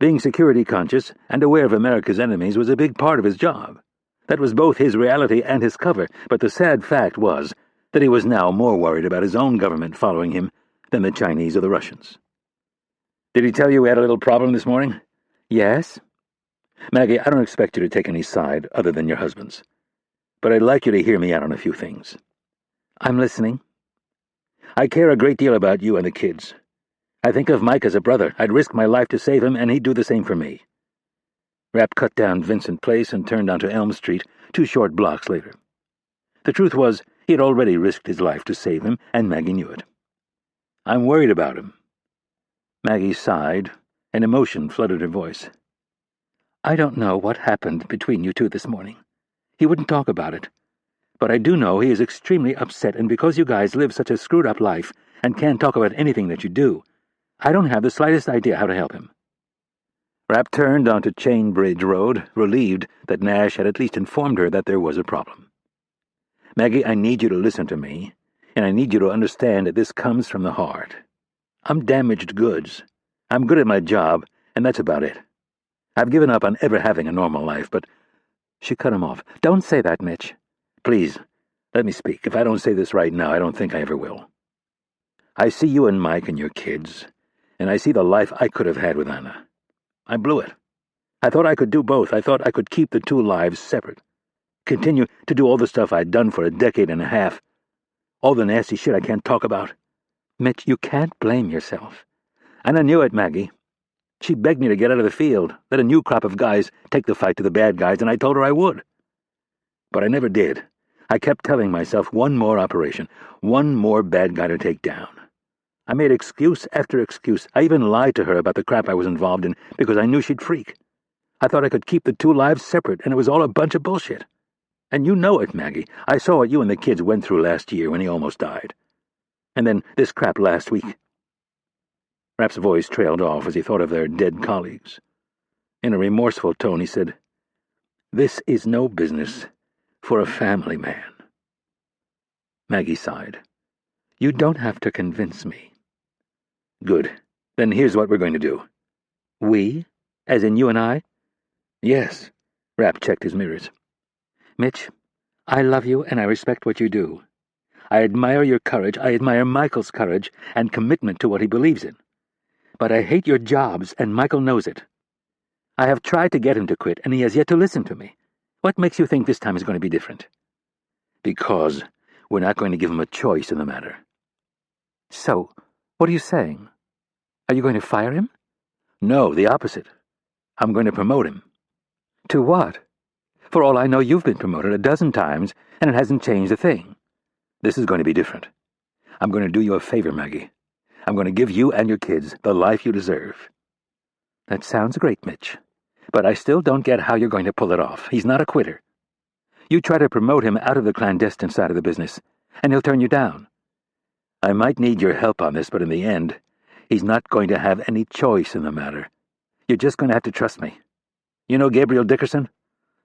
Being security-conscious and aware of America's enemies was a big part of his job. That was both his reality and his cover, but the sad fact was that he was now more worried about his own government following him than the Chinese or the Russians. "Did he tell you we had a little problem this morning?" "Yes." "Maggie, I don't expect you to take any side other than your husband's, but I'd like you to hear me out on a few things." "I'm listening." "I care a great deal about you and the kids. I think of Mike as a brother. I'd risk my life to save him, and he'd do the same for me." Rapp cut down Vincent Place and turned onto Elm Street 2 short blocks later. The truth was, he had already risked his life to save him, and Maggie knew it. "I'm worried about him." Maggie sighed, and emotion flooded her voice. "I don't know what happened between you two this morning. He wouldn't talk about it. But I do know he is extremely upset, and because you guys live such a screwed-up life and can't talk about anything that you do, I don't have the slightest idea how to help him." Rapp turned onto Chain Bridge Road, relieved that Nash had at least informed her that there was a problem. "Maggie, I need you to listen to me, and I need you to understand that this comes from the heart. I'm damaged goods. I'm good at my job, and that's about it. I've given up on ever having a normal life, but—" She cut him off. "Don't say that, Mitch." "Please, let me speak. If I don't say this right now, I don't think I ever will. I see you and Mike and your kids, and I see the life I could have had with Anna. I blew it. I thought I could do both. I thought I could keep the 2 lives separate. Continue to do all the stuff I'd done for a decade and a half. All the nasty shit I can't talk about." "Mitch, you can't blame yourself." "And I knew it, Maggie. She begged me to get out of the field, let a new crop of guys take the fight to the bad guys, and I told her I would. But I never did. I kept telling myself one more operation, one more bad guy to take down. I made excuse after excuse. I even lied to her about the crap I was involved in because I knew she'd freak. I thought I could keep the 2 lives separate, and it was all a bunch of bullshit. And you know it, Maggie. I saw what you and the kids went through last year when he almost died. And then this crap last week." Rapp's voice trailed off as he thought of their dead colleagues. In a remorseful tone, he said, "This is no business for a family man. Maggie sighed. You don't have to convince me. Good. Then here's what we're going to do. We? As in you and I? Yes. Rapp checked his mirrors. Mitch, I love you and I respect what you do. I admire your courage, I admire Michael's courage and commitment to what he believes in. But I hate your jobs, and Michael knows it. I have tried to get him to quit, and he has yet to listen to me. What makes you think this time is going to be different? Because we're not going to give him a choice in the matter. So, what are you saying? Are you going to fire him? No, the opposite. I'm going to promote him. To what? For all I know, you've been promoted a dozen times, and it hasn't changed a thing. This is going to be different. I'm going to do you a favor, Maggie. I'm going to give you and your kids the life you deserve. That sounds great, Mitch. But I still don't get how you're going to pull it off. He's not a quitter. You try to promote him out of the clandestine side of the business, and he'll turn you down. I might need your help on this, but in the end, he's not going to have any choice in the matter. You're just going to have to trust me. You know Gabriel Dickerson?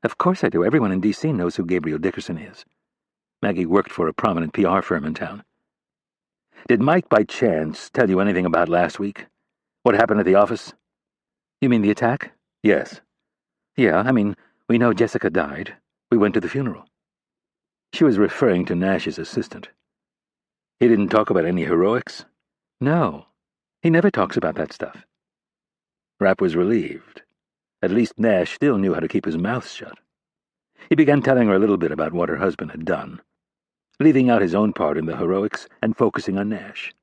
Of course I do. Everyone in D.C. knows who Gabriel Dickerson is. Maggie worked for a prominent PR firm in town. Did Mike, by chance, tell you anything about last week? What happened at the office? You mean the attack? Yes. Yeah, we know Jessica died. We went to the funeral. She was referring to Nash's assistant. He didn't talk about any heroics? No. He never talks about that stuff. Rapp was relieved. At least Nash still knew how to keep his mouth shut. He began telling her a little bit about what her husband had done, leaving out his own part in the heroics and focusing on Nash.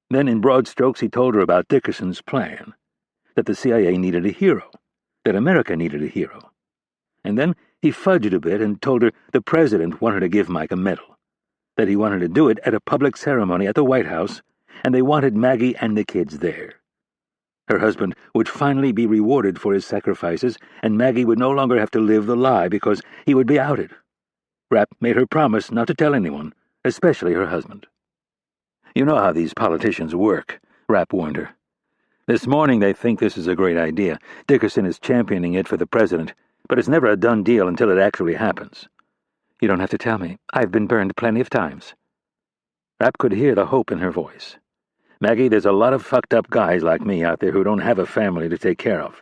Then, in broad strokes, he told her about Dickerson's plan, that the CIA needed a hero, that America needed a hero. And then he fudged a bit and told her the president wanted to give Mike a medal, that he wanted to do it at a public ceremony at the White House, and they wanted Maggie and the kids there. Her husband would finally be rewarded for his sacrifices, and Maggie would no longer have to live the lie because he would be outed. Rapp made her promise not to tell anyone, especially her husband. You know how these politicians work, Rapp warned her. This morning they think this is a great idea. Dickerson is championing it for the president, but it's never a done deal until it actually happens. You don't have to tell me. I've been burned plenty of times. Rapp could hear the hope in her voice. Maggie, there's a lot of fucked-up guys like me out there who don't have a family to take care of.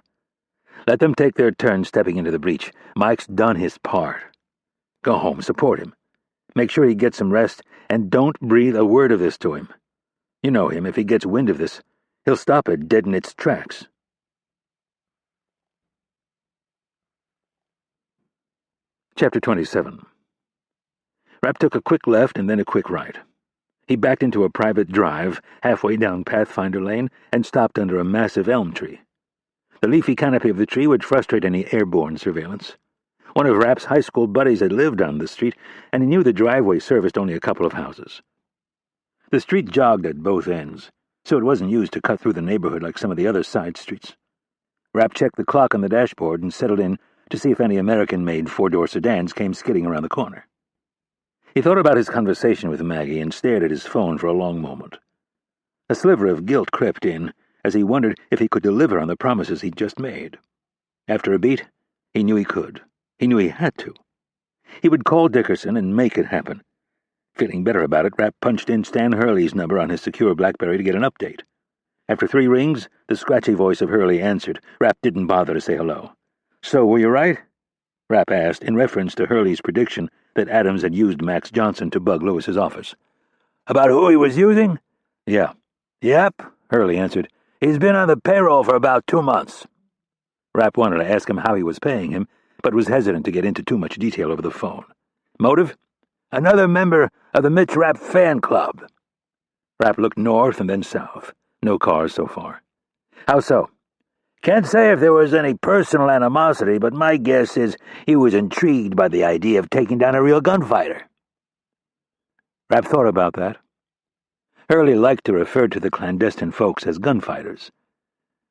Let them take their turn stepping into the breach. Mike's done his part. Go home, support him. Make sure he gets some rest, and don't breathe a word of this to him. You know him. If he gets wind of this, he'll stop it dead in its tracks. Chapter 27. Rapp took a quick left and then a quick right. He backed into a private drive halfway down Pathfinder Lane and stopped under a massive elm tree. The leafy canopy of the tree would frustrate any airborne surveillance. One of Rapp's high school buddies had lived on the street, and he knew the driveway serviced only a couple of houses. The street jogged at both ends, so it wasn't used to cut through the neighborhood like some of the other side streets. Rapp checked the clock on the dashboard and settled in to see if any American-made four-door sedans came skidding around the corner. He thought about his conversation with Maggie and stared at his phone for a long moment. A sliver of guilt crept in as he wondered if he could deliver on the promises he'd just made. After a beat, he knew he could. He knew he had to. He would call Dickerson and make it happen. Feeling better about it, Rapp punched in Stan Hurley's number on his secure BlackBerry to get an update. After 3 rings, the scratchy voice of Hurley answered. Rapp didn't bother to say hello. "So, were you right?" Rapp asked, in reference to Hurley's prediction that Adams had used Max Johnson to bug Lewis's office. "About who he was using?" "Yeah." "Yep," Hurley answered. "He's been on the payroll for about 2 months." Rapp wanted to ask him how he was paying him, but was hesitant to get into too much detail over the phone. "Motive?" "Another member of the Mitch Rapp fan club." Rapp looked north and then south. No cars so far. "How so?" "Can't say if there was any personal animosity, but my guess is he was intrigued by the idea of taking down a real gunfighter." Rapp thought about that. Hurley liked to refer to the clandestine folks as gunfighters.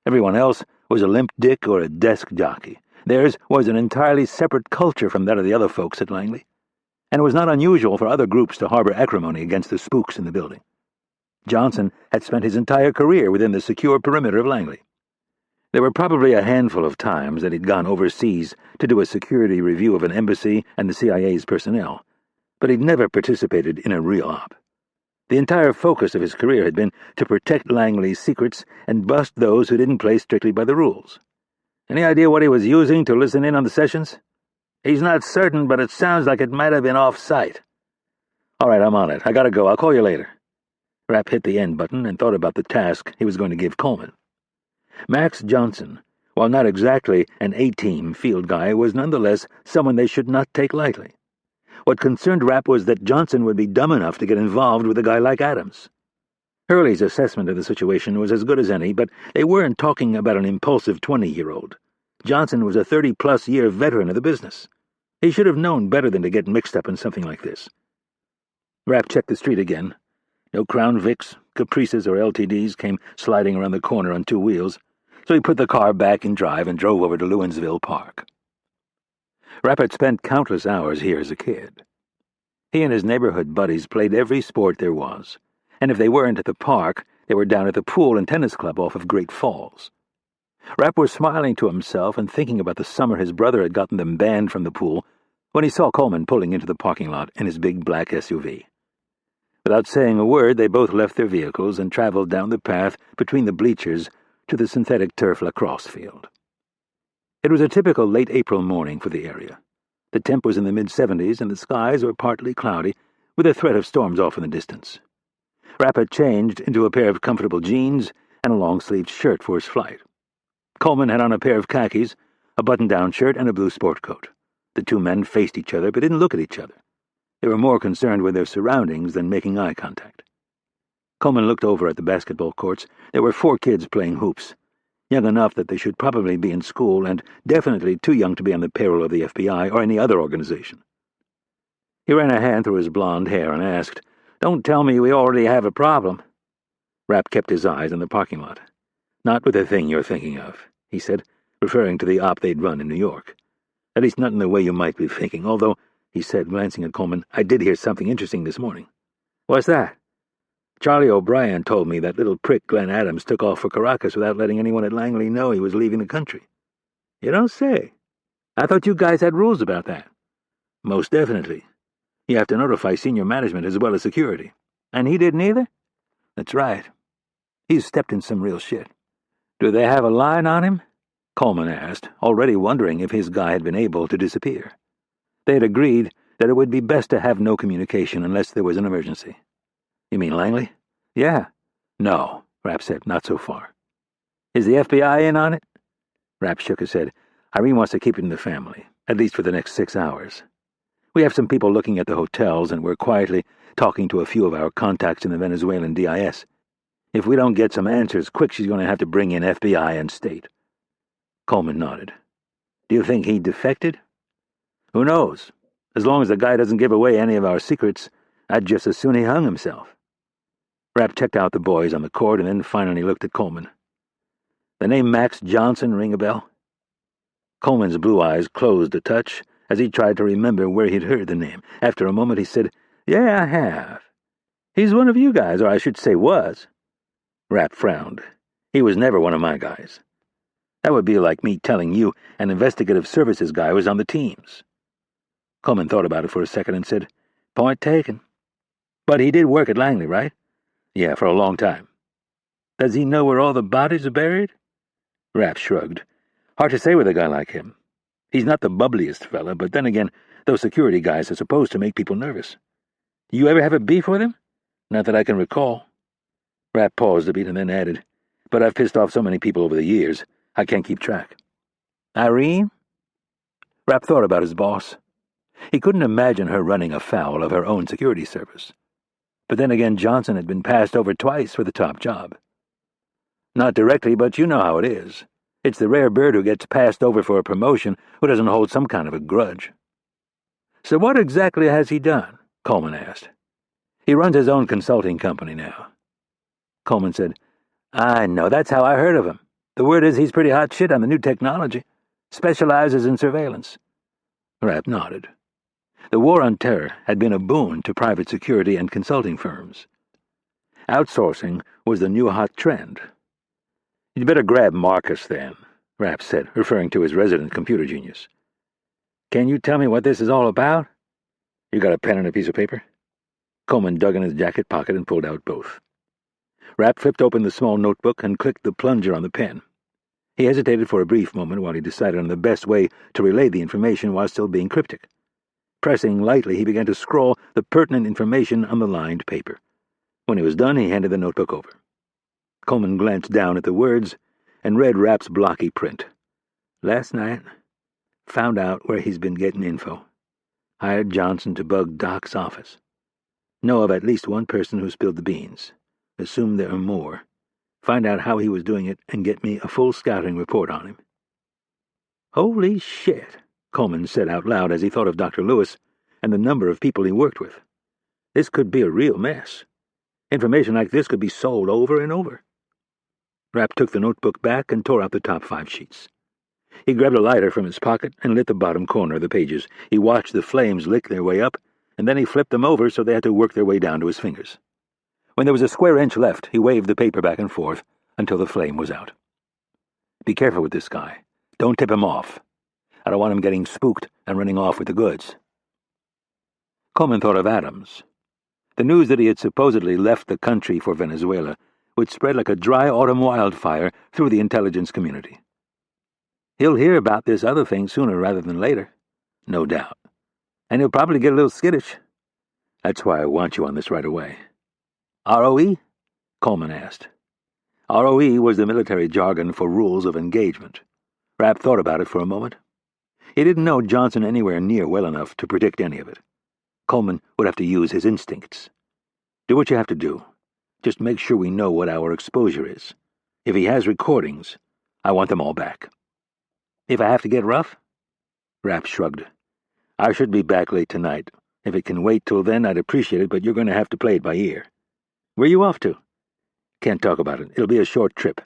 Everyone else was a limp dick or a desk jockey. Theirs was an entirely separate culture from that of the other folks at Langley, and it was not unusual for other groups to harbor acrimony against the spooks in the building. Johnson had spent his entire career within the secure perimeter of Langley. There were probably a handful of times that he'd gone overseas to do a security review of an embassy and the CIA's personnel, but he'd never participated in a real op. The entire focus of his career had been to protect Langley's secrets and bust those who didn't play strictly by the rules. Any idea what he was using to listen in on the sessions? He's not certain, but it sounds like it might have been off-site. All right, I'm on it. I gotta go. I'll call you later. Rapp hit the end button and thought about the task he was going to give Coleman. Max Johnson, while not exactly an A-team field guy, was nonetheless someone they should not take lightly. What concerned Rapp was that Johnson would be dumb enough to get involved with a guy like Adams. Hurley's assessment of the situation was as good as any, but they weren't talking about an impulsive 20-year-old. Johnson was a 30-plus-year veteran of the business. He should have known better than to get mixed up in something like this. Rapp checked the street again. No Crown Vics, Caprices, or LTDs came sliding around the corner on two wheels, so he put the car back in drive and drove over to Lewinsville Park. Rapp had spent countless hours here as a kid. He and his neighborhood buddies played every sport there was, and if they weren't at the park, they were down at the pool and tennis club off of Great Falls. Rapp was smiling to himself and thinking about the summer his brother had gotten them banned from the pool when he saw Coleman pulling into the parking lot in his big black SUV. Without saying a word, they both left their vehicles and traveled down the path between the bleachers to the synthetic turf lacrosse field. It was a typical late April morning for the area. The temp was in the mid-70s and the skies were partly cloudy, with a threat of storms off in the distance. Rapp had changed into a pair of comfortable jeans and a long-sleeved shirt for his flight. Coleman had on a pair of khakis, a button-down shirt, and a blue sport coat. The two men faced each other but didn't look at each other. They were more concerned with their surroundings than making eye contact. Coleman looked over at the basketball courts. There were 4 kids playing hoops, young enough that they should probably be in school and definitely too young to be on the payroll of the FBI or any other organization. He ran a hand through his blonde hair and asked, "Don't tell me we already have a problem." Rapp kept his eyes on the parking lot. "Not with the thing you're thinking of," he said, referring to the op they'd run in New York. "At least not in the way you might be thinking, although," he said, glancing at Coleman, "I did hear something interesting this morning." "What's that?" "Charlie O'Brien told me that little prick Glenn Adams took off for Caracas without letting anyone at Langley know he was leaving the country." "You don't say. I thought you guys had rules about that." "Most definitely. You have to notify senior management as well as security." "And he didn't either?" "That's right. He's stepped in some real shit." "Do they have a line on him?" Coleman asked, already wondering if his guy had been able to disappear. They had agreed that it would be best to have no communication unless there was an emergency. "You mean Langley?" "Yeah." "No," Rapp said, "not so far." "Is the FBI in on it?" Rapp shook his head. "Irene wants to keep it in the family, at least for the next 6 hours. We have some people looking at the hotels, and we're quietly talking to a few of our contacts in the Venezuelan DIS. If we don't get some answers quick, she's going to have to bring in FBI and state." Coleman nodded. "Do you think he defected?" "Who knows? As long as the guy doesn't give away any of our secrets, I'd just as soon he hung himself." Rapp checked out the boys on the court and then finally looked at Coleman. "The name Max Johnson ring a bell?" Coleman's blue eyes closed a touch as he tried to remember where he'd heard the name. After a moment he said, "Yeah, I have. He's one of you guys, or I should say was." Rapp frowned. "He was never one of my guys. That would be like me telling you an investigative services guy was on the teams." Coleman thought about it for a second and said, "Point taken. But he did work at Langley, right?" "Yeah, for a long time." "Does he know where all the bodies are buried?" Rapp shrugged. "Hard to say with a guy like him. He's not the bubbliest fella, but then again, those security guys are supposed to make people nervous. You ever have a beef with him?" "Not that I can recall." Rapp paused a bit and then added, "But I've pissed off so many people over the years, I can't keep track." "Irene?" Rapp thought about his boss. He couldn't imagine her running afoul of her own security service. But then again, Johnson had been passed over twice for the top job. "Not directly, but you know how it is. It's the rare bird who gets passed over for a promotion who doesn't hold some kind of a grudge." "So what exactly has he done?" Coleman asked. "He runs his own consulting company now." Coleman said, "I know, that's how I heard of him. The word is he's pretty hot shit on the new technology. Specializes in surveillance." Rapp nodded. The war on terror had been a boon to private security and consulting firms. Outsourcing was the new hot trend. "You'd better grab Marcus, then," Rapp said, referring to his resident computer genius. "Can you tell me what this is all about? You got a pen and a piece of paper?" Coleman dug in his jacket pocket and pulled out both. Rapp flipped open the small notebook and clicked the plunger on the pen. He hesitated for a brief moment while he decided on the best way to relay the information while still being cryptic. Pressing lightly, he began to scrawl the pertinent information on the lined paper. When he was done, he handed the notebook over. Coleman glanced down at the words and read Rapp's blocky print. "Last night, found out where he's been getting info. Hired Johnson to bug Doc's office. Know of at least one person who spilled the beans. Assume there are more. Find out how he was doing it and get me a full scouting report on him." "Holy shit," Coleman said out loud as he thought of Dr. Lewis and the number of people he worked with. "This could be a real mess. Information like this could be sold over and over." Rapp took the notebook back and tore out the top 5 sheets. He grabbed a lighter from his pocket and lit the bottom corner of the pages. He watched the flames lick their way up, and then he flipped them over so they had to work their way down to his fingers. When there was a square inch left, he waved the paper back and forth until the flame was out. "Be careful with this guy. Don't tip him off. I don't want him getting spooked and running off with the goods." Coleman thought of Adams. The news that he had supposedly left the country for Venezuela would spread like a dry autumn wildfire through the intelligence community. "He'll hear about this other thing sooner rather than later, no doubt. And he'll probably get a little skittish. That's why I want you on this right away." "ROE?" Coleman asked. ROE was the military jargon for rules of engagement. Rapp thought about it for a moment. He didn't know Johnson anywhere near well enough to predict any of it. Coleman would have to use his instincts. "Do what you have to do. Just make sure we know what our exposure is. If he has recordings, I want them all back." "If I have to get rough?" Rapp shrugged. "I should be back late tonight. If it can wait till then, I'd appreciate it, but you're going to have to play it by ear." "Where you off to?" "Can't talk about it. It'll be a short trip.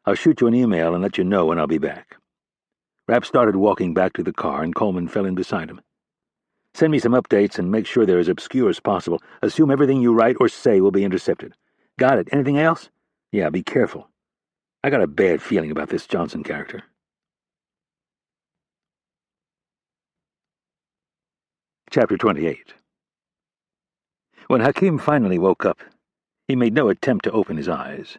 I'll shoot you an email and let you know when I'll be back." Rapp started walking back to the car, and Coleman fell in beside him. "Send me some updates and make sure they're as obscure as possible. Assume everything you write or say will be intercepted." "Got it. Anything else?" "Yeah, be careful. I got a bad feeling about this Johnson character." Chapter 28. When Hakim finally woke up, he made no attempt to open his eyes.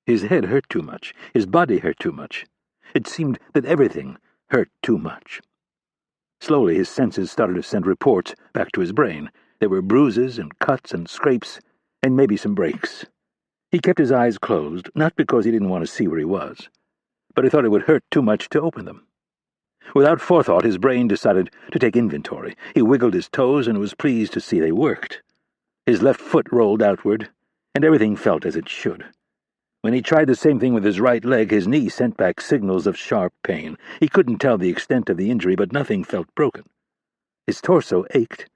His head hurt too much. His body hurt too much. It seemed that everything hurt too much. Slowly his senses started to send reports back to his brain. There were bruises and cuts and scrapes, and maybe some breaks. He kept his eyes closed, not because he didn't want to see where he was, but he thought it would hurt too much to open them. Without forethought, his brain decided to take inventory. He wiggled his toes and was pleased to see they worked. His left foot rolled outward, and everything felt as it should. When he tried the same thing with his right leg, his knee sent back signals of sharp pain. He couldn't tell the extent of the injury, but nothing felt broken. His torso ached,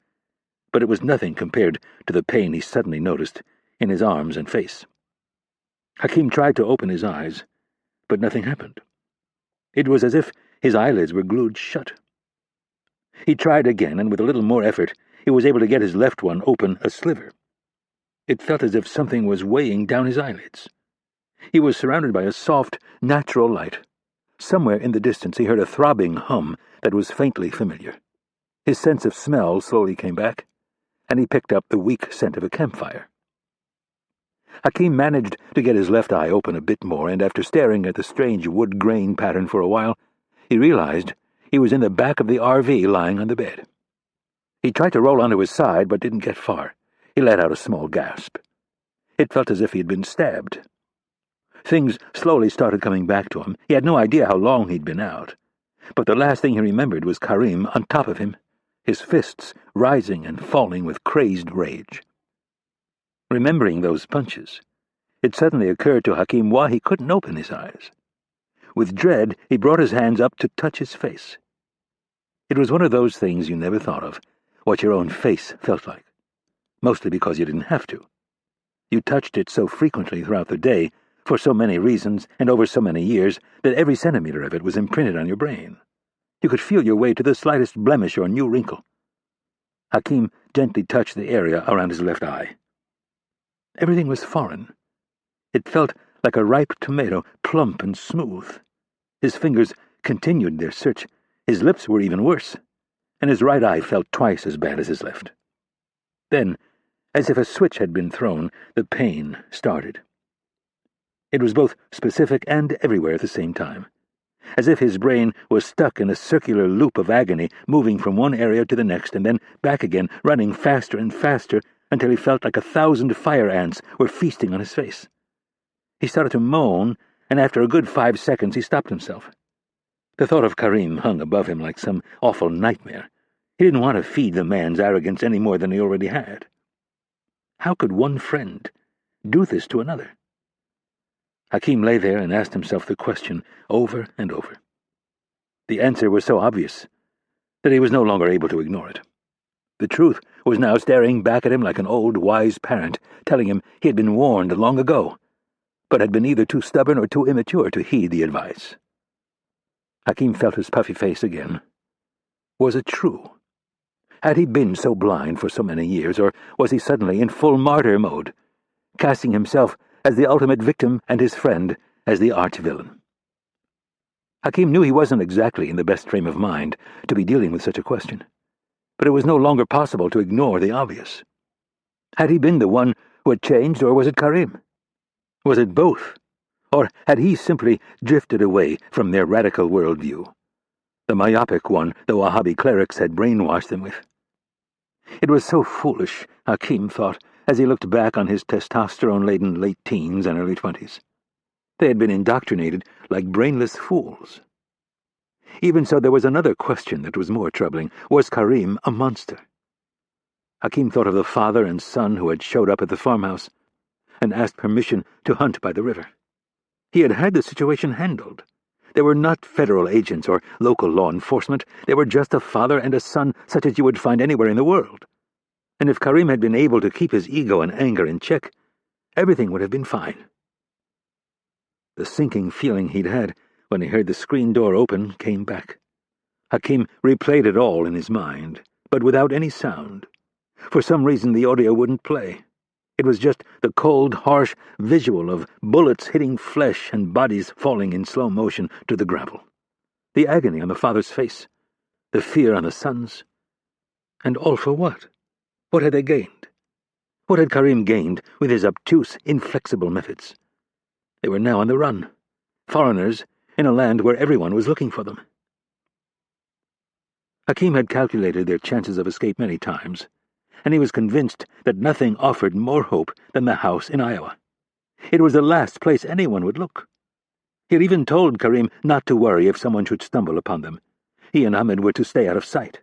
but it was nothing compared to the pain he suddenly noticed in his arms and face. Hakim tried to open his eyes, but nothing happened. It was as if his eyelids were glued shut. He tried again, and with a little more effort, he was able to get his left one open a sliver. It felt as if something was weighing down his eyelids. He was surrounded by a soft, natural light. Somewhere in the distance he heard a throbbing hum that was faintly familiar. His sense of smell slowly came back, and he picked up the weak scent of a campfire. Hakim managed to get his left eye open a bit more, and after staring at the strange wood grain pattern for a while, he realized he was in the back of the RV lying on the bed. He tried to roll onto his side, but didn't get far. He let out a small gasp. It felt as if he had been stabbed. Things slowly started coming back to him. He had no idea how long he'd been out, but the last thing he remembered was Karim on top of him, his fists rising and falling with crazed rage. Remembering those punches, it suddenly occurred to Hakim why he couldn't open his eyes. With dread, he brought his hands up to touch his face. It was one of those things you never thought of, what your own face felt like, mostly because you didn't have to. You touched it so frequently throughout the day, for so many reasons and over so many years, that every centimeter of it was imprinted on your brain. You could feel your way to the slightest blemish or new wrinkle. Hakim gently touched the area around his left eye. Everything was foreign. It felt like a ripe tomato plump and smooth. His fingers continued their search. His lips were even worse, and his right eye felt twice as bad as his left. Then, as if a switch had been thrown, the pain started. It was both specific and everywhere at the same time, as if his brain was stuck in a circular loop of agony, moving from one area to the next and then back again, running faster and faster until he felt like 1,000 fire ants were feasting on his face. He started to moan, and after a good 5 seconds he stopped himself. The thought of Karim hung above him like some awful nightmare. He didn't want to feed the man's arrogance any more than he already had. How could one friend do this to another? Hakim lay there and asked himself the question over and over. The answer was so obvious that he was no longer able to ignore it. The truth was now staring back at him like an old, wise parent, telling him he had been warned long ago, but had been either too stubborn or too immature to heed the advice. Hakim felt his puffy face again. Was it true? Had he been so blind for so many years, or was he suddenly in full martyr mode, casting himself as the ultimate victim and his friend as the arch-villain? Hakim knew he wasn't exactly in the best frame of mind to be dealing with such a question, but it was no longer possible to ignore the obvious. Had he been the one who had changed, or was it Karim? Was it both? Or had he simply drifted away from their radical worldview, the myopic one the Wahhabi clerics had brainwashed them with? It was so foolish, Hakim thought, as he looked back on his testosterone-laden late teens and early 20s. They had been indoctrinated like brainless fools. Even so, there was another question that was more troubling. Was Karim a monster? Hakim thought of the father and son who had showed up at the farmhouse and asked permission to hunt by the river. He had had the situation handled. They were not federal agents or local law enforcement. They were just a father and a son such as you would find anywhere in the world. And if Karim had been able to keep his ego and anger in check, everything would have been fine. The sinking feeling he'd had when he heard the screen door open came back. Hakim replayed it all in his mind, but without any sound. For some reason the audio wouldn't play. It was just the cold, harsh visual of bullets hitting flesh and bodies falling in slow motion to the gravel. The agony on the father's face, the fear on the son's. And all for what? What had they gained? What had Karim gained with his obtuse, inflexible methods? They were now on the run, foreigners in a land where everyone was looking for them. Hakim had calculated their chances of escape many times, and he was convinced that nothing offered more hope than the house in Iowa. It was the last place anyone would look. He had even told Karim not to worry if someone should stumble upon them. He and Ahmed were to stay out of sight.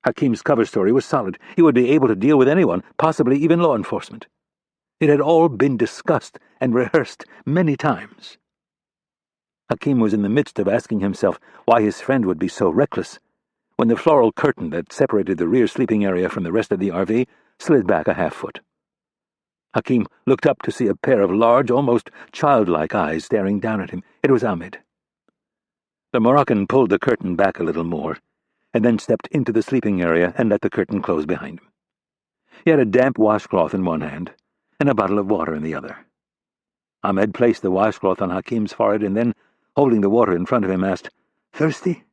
Hakim's cover story was solid. He would be able to deal with anyone, possibly even law enforcement. It had all been discussed and rehearsed many times. Hakim was in the midst of asking himself why his friend would be so reckless when the floral curtain that separated the rear sleeping area from the rest of the RV slid back a half-foot. Hakim looked up to see a pair of large, almost childlike eyes staring down at him. It was Ahmed. The Moroccan pulled the curtain back a little more, and then stepped into the sleeping area and let the curtain close behind him. He had a damp washcloth in one hand and a bottle of water in the other. Ahmed placed the washcloth on Hakim's forehead and then, holding the water in front of him, asked, "Thirsty?"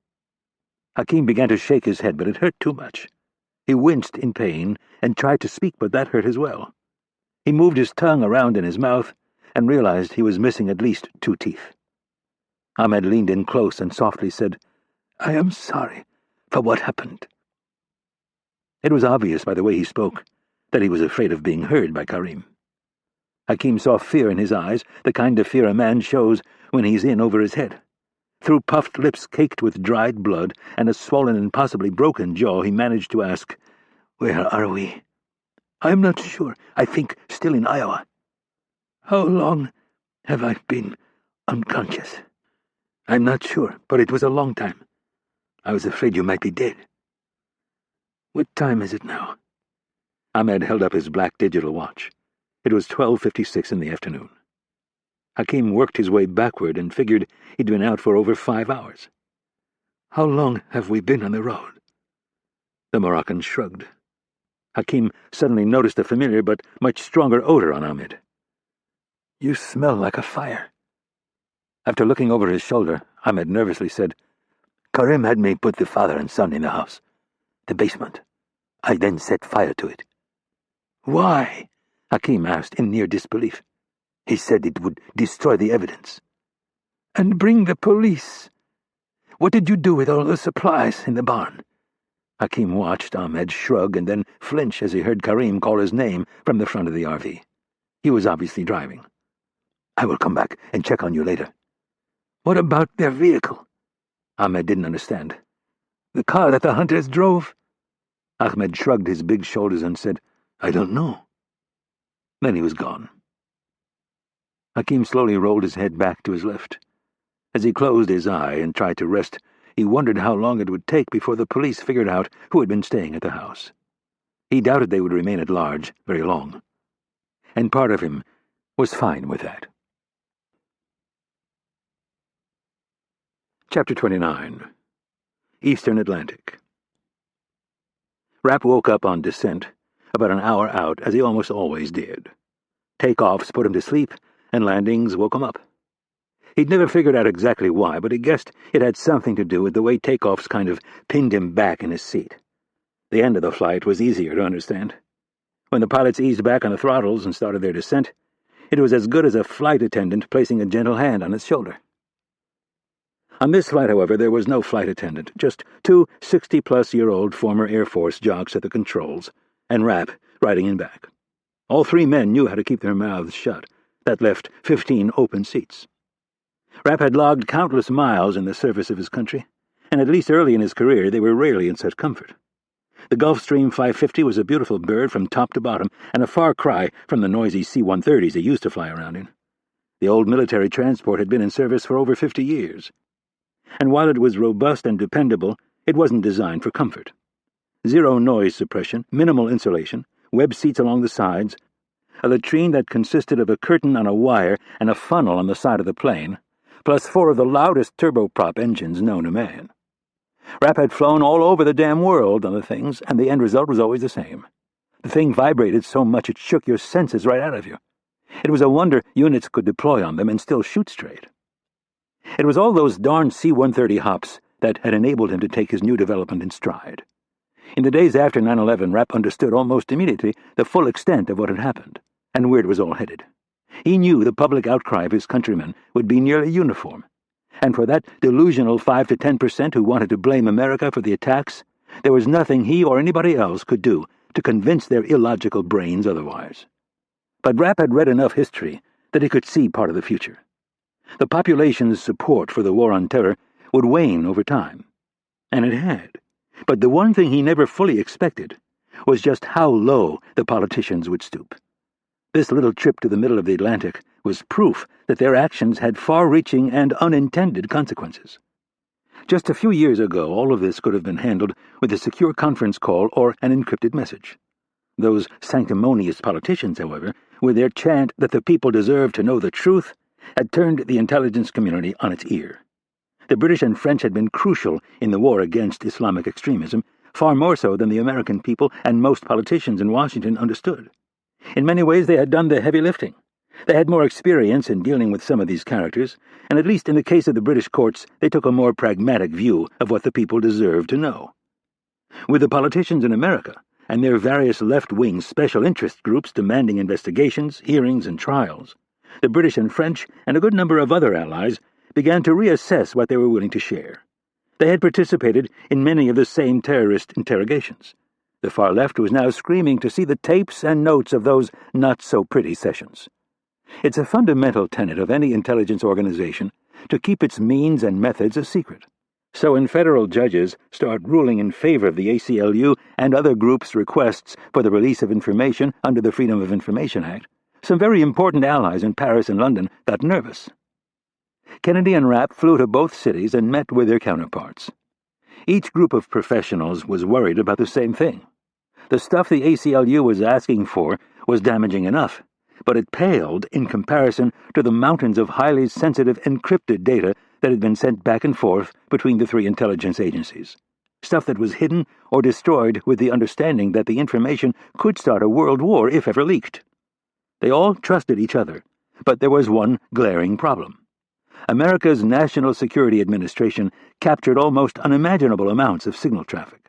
Hakim began to shake his head, but it hurt too much. He winced in pain and tried to speak, but that hurt as well. He moved his tongue around in his mouth and realized he was missing at least 2 teeth. Ahmed leaned in close and softly said, "I am sorry for what happened." It was obvious by the way he spoke that he was afraid of being heard by Karim. Hakim saw fear in his eyes, the kind of fear a man shows when he's in over his head. Through puffed lips caked with dried blood and a swollen and possibly broken jaw, he managed to ask, "Where are we?" "I'm not sure. I think still in Iowa." "How long have I been unconscious?" "I'm not sure, but it was a long time. I was afraid you might be dead." "What time is it now?" Ahmed held up his black digital watch. It was 12:56 in the afternoon. Hakim worked his way backward and figured he'd been out for over 5 hours. "How long have we been on the road?" The Moroccan shrugged. Hakim suddenly noticed a familiar but much stronger odor on Ahmed. "You smell like a fire." After looking over his shoulder, Ahmed nervously said, "Karim had me put the father and son in the house, the basement. I then set fire to it." "Why?" Hakim asked in near disbelief. "He said it would destroy the evidence." "And bring the police. What did you do with all the supplies in the barn?" Hakim watched Ahmed shrug and then flinch as he heard Karim call his name from the front of the RV. He was obviously driving. "I will come back and check on you later." "What about their vehicle?" Ahmed didn't understand. "The car that the hunters drove?" Ahmed shrugged his big shoulders and said, "I don't know." Then he was gone. Hakim slowly rolled his head back to his left. As he closed his eye and tried to rest, he wondered how long it would take before the police figured out who had been staying at the house. He doubted they would remain at large very long. And part of him was fine with that. Chapter 29. Eastern Atlantic. Rapp woke up on descent, about an hour out, as he almost always did. Takeoffs put him to sleep, and landings woke him up. He'd never figured out exactly why, but he guessed it had something to do with the way takeoffs kind of pinned him back in his seat. The end of the flight was easier to understand. When the pilots eased back on the throttles and started their descent, it was as good as a flight attendant placing a gentle hand on his shoulder. On this flight, however, there was no flight attendant, just two 60-plus-year-old former Air Force jocks at the controls, and Rapp riding in back. All three men knew how to keep their mouths shut. That left 15 open seats. Rapp had logged countless miles in the service of his country, and at least early in his career they were rarely in such comfort. The Gulfstream 550 was a beautiful bird from top to bottom, and a far cry from the noisy C-130s he used to fly around in. The old military transport had been in service for over 50 years. And while it was robust and dependable, it wasn't designed for comfort. Zero noise suppression, minimal insulation, web seats along the sides, a latrine that consisted of a curtain on a wire and a funnel on the side of the plane, plus 4 of the loudest turboprop engines known to man. Rapp had flown all over the damn world on the things, and the end result was always the same. The thing vibrated so much it shook your senses right out of you. It was a wonder units could deploy on them and still shoot straight. It was all those darn C-130 hops that had enabled him to take his new development in stride. In the days after 9/11, Rapp understood almost immediately the full extent of what had happened, and where it was all headed. He knew the public outcry of his countrymen would be nearly uniform, and for that delusional 5 to 10% who wanted to blame America for the attacks, there was nothing he or anybody else could do to convince their illogical brains otherwise. But Rapp had read enough history that he could see part of the future. The population's support for the war on terror would wane over time, and it had. But the one thing he never fully expected was just how low the politicians would stoop. This little trip to the middle of the Atlantic was proof that their actions had far-reaching and unintended consequences. Just a few years ago, all of this could have been handled with a secure conference call or an encrypted message. Those sanctimonious politicians, however, with their chant that the people deserve to know the truth, had turned the intelligence community on its ear. The British and French had been crucial in the war against Islamic extremism, far more so than the American people and most politicians in Washington understood. In many ways they had done the heavy lifting. They had more experience in dealing with some of these characters, and at least in the case of the British courts, they took a more pragmatic view of what the people deserved to know. With the politicians in America, and their various left-wing special interest groups demanding investigations, hearings, and trials, the British and French, and a good number of other allies, began to reassess what they were willing to share. They had participated in many of the same terrorist interrogations. The far left was now screaming to see the tapes and notes of those not-so-pretty sessions. It's a fundamental tenet of any intelligence organization to keep its means and methods a secret. So when federal judges start ruling in favor of the ACLU and other groups' requests for the release of information under the Freedom of Information Act, some very important allies in Paris and London got nervous. Kennedy and Rapp flew to both cities and met with their counterparts. Each group of professionals was worried about the same thing. The stuff the ACLU was asking for was damaging enough, but it paled in comparison to the mountains of highly sensitive encrypted data that had been sent back and forth between the 3 intelligence agencies. Stuff that was hidden or destroyed with the understanding that the information could start a world war if ever leaked. They all trusted each other, but there was one glaring problem. America's National Security Administration captured almost unimaginable amounts of signal traffic.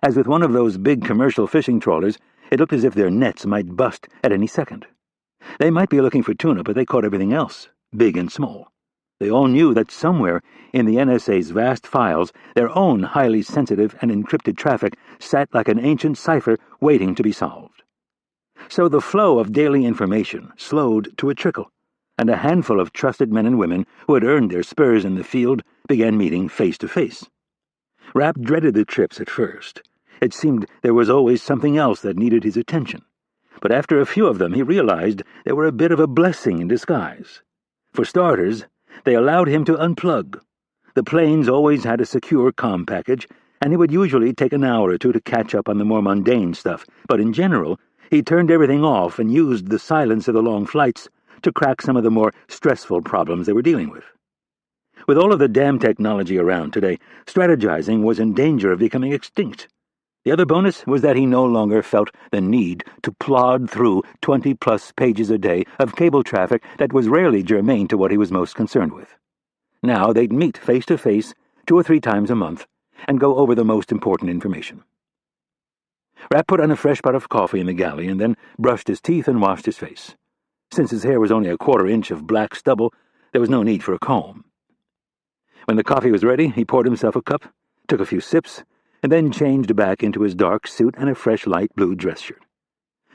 As with one of those big commercial fishing trawlers, it looked as if their nets might bust at any second. They might be looking for tuna, but they caught everything else, big and small. They all knew that somewhere in the NSA's vast files, their own highly sensitive and encrypted traffic sat like an ancient cipher waiting to be solved. So the flow of daily information slowed to a trickle, and a handful of trusted men and women who had earned their spurs in the field began meeting face to face. Rapp dreaded the trips at first. It seemed there was always something else that needed his attention. But after a few of them, he realized they were a bit of a blessing in disguise. For starters, they allowed him to unplug. The planes always had a secure comm package, and he would usually take an hour or two to catch up on the more mundane stuff, but in general, he turned everything off and used the silence of the long flights to crack some of the more stressful problems they were dealing with. With all of the damn technology around today, strategizing was in danger of becoming extinct. The other bonus was that he no longer felt the need to plod through 20-plus pages a day of cable traffic that was rarely germane to what he was most concerned with. Now they'd meet face-to-face 2 or 3 times a month and go over the most important information. Rapp put on a fresh pot of coffee in the galley and then brushed his teeth and washed his face. Since his hair was only a 1/4 inch of black stubble, there was no need for a comb. When the coffee was ready, he poured himself a cup, took a few sips, and then changed back into his dark suit and a fresh light blue dress shirt.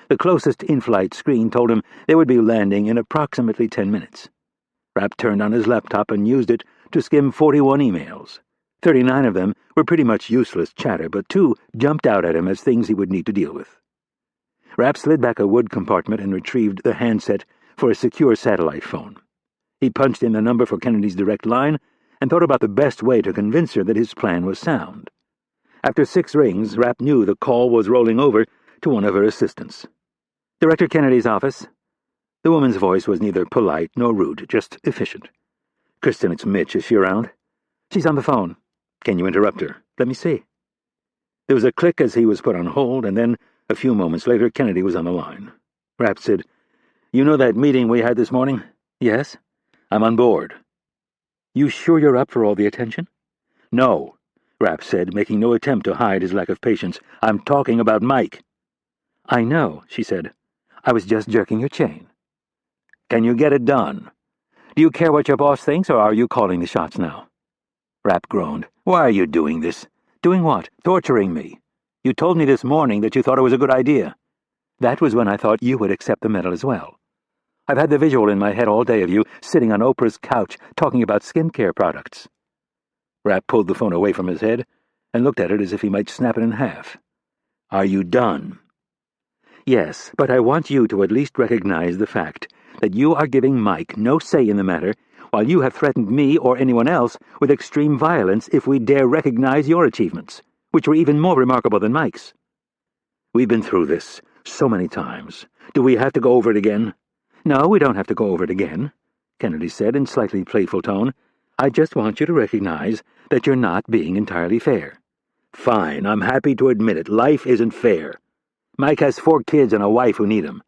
The closest in-flight screen told him they would be landing in approximately 10 minutes. Rapp turned on his laptop and used it to skim 41 emails. 39 of them were pretty much useless chatter, but 2 jumped out at him as things he would need to deal with. Rapp slid back a wood compartment and retrieved the handset for a secure satellite phone. He punched in the number for Kennedy's direct line and thought about the best way to convince her that his plan was sound. After 6 rings, Rapp knew the call was rolling over to one of her assistants. "Director Kennedy's office." The woman's voice was neither polite nor rude, just efficient. "Kristen, it's Mitch. Is she around?" "She's on the phone." "Can you interrupt her?" "Let me see." There was a click as he was put on hold, and then, a few moments later, Kennedy was on the line. Rapp said, "You know that meeting we had this morning?" "Yes." "I'm on board." "You sure you're up for all the attention?" "No," Rapp said, making no attempt to hide his lack of patience. "I'm talking about Mike." "I know," she said. "I was just jerking your chain." "Can you get it done?" "Do you care what your boss thinks, or are you calling the shots now?" Rapp groaned. "Why are you doing this?" "Doing what?" "Torturing me. You told me this morning that you thought it was a good idea." "That was when I thought you would accept the medal as well. I've had the visual in my head all day of you sitting on Oprah's couch talking about skincare products." Rapp pulled the phone away from his head and looked at it as if he might snap it in half. "Are you done?" "Yes, but I want you to at least recognize the fact that you are giving Mike no say in the matter, while you have threatened me or anyone else with extreme violence if we dare recognize your achievements, which were even more remarkable than Mike's." "We've been through this so many times. Do we have to go over it again?" "No, we don't have to go over it again," Kennedy said in slightly playful tone. "I just want you to recognize that you're not being entirely fair." "Fine, I'm happy to admit it. Life isn't fair. Mike has 4 kids and a wife who need him.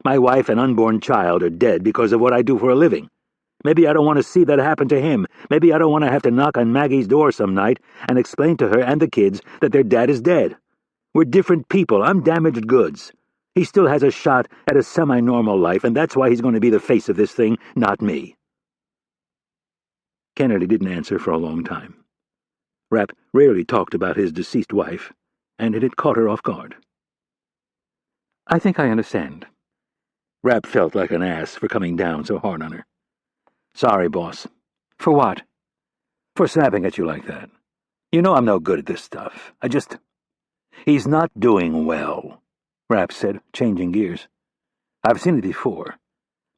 My wife and unborn child are dead because of what I do for a living. Maybe I don't want to see that happen to him. Maybe I don't want to have to knock on Maggie's door some night and explain to her and the kids that their dad is dead. We're different people. I'm damaged goods. He still has a shot at a semi-normal life, and that's why he's going to be the face of this thing, not me." Kennedy didn't answer for a long time. Rapp rarely talked about his deceased wife, and it had caught her off guard. "I think I understand." Rapp felt like an ass for coming down so hard on her. "Sorry, boss." "For what?" "For snapping at you like that. You know I'm no good at this stuff. He's not doing well," Rapp said, changing gears. "I've seen it before.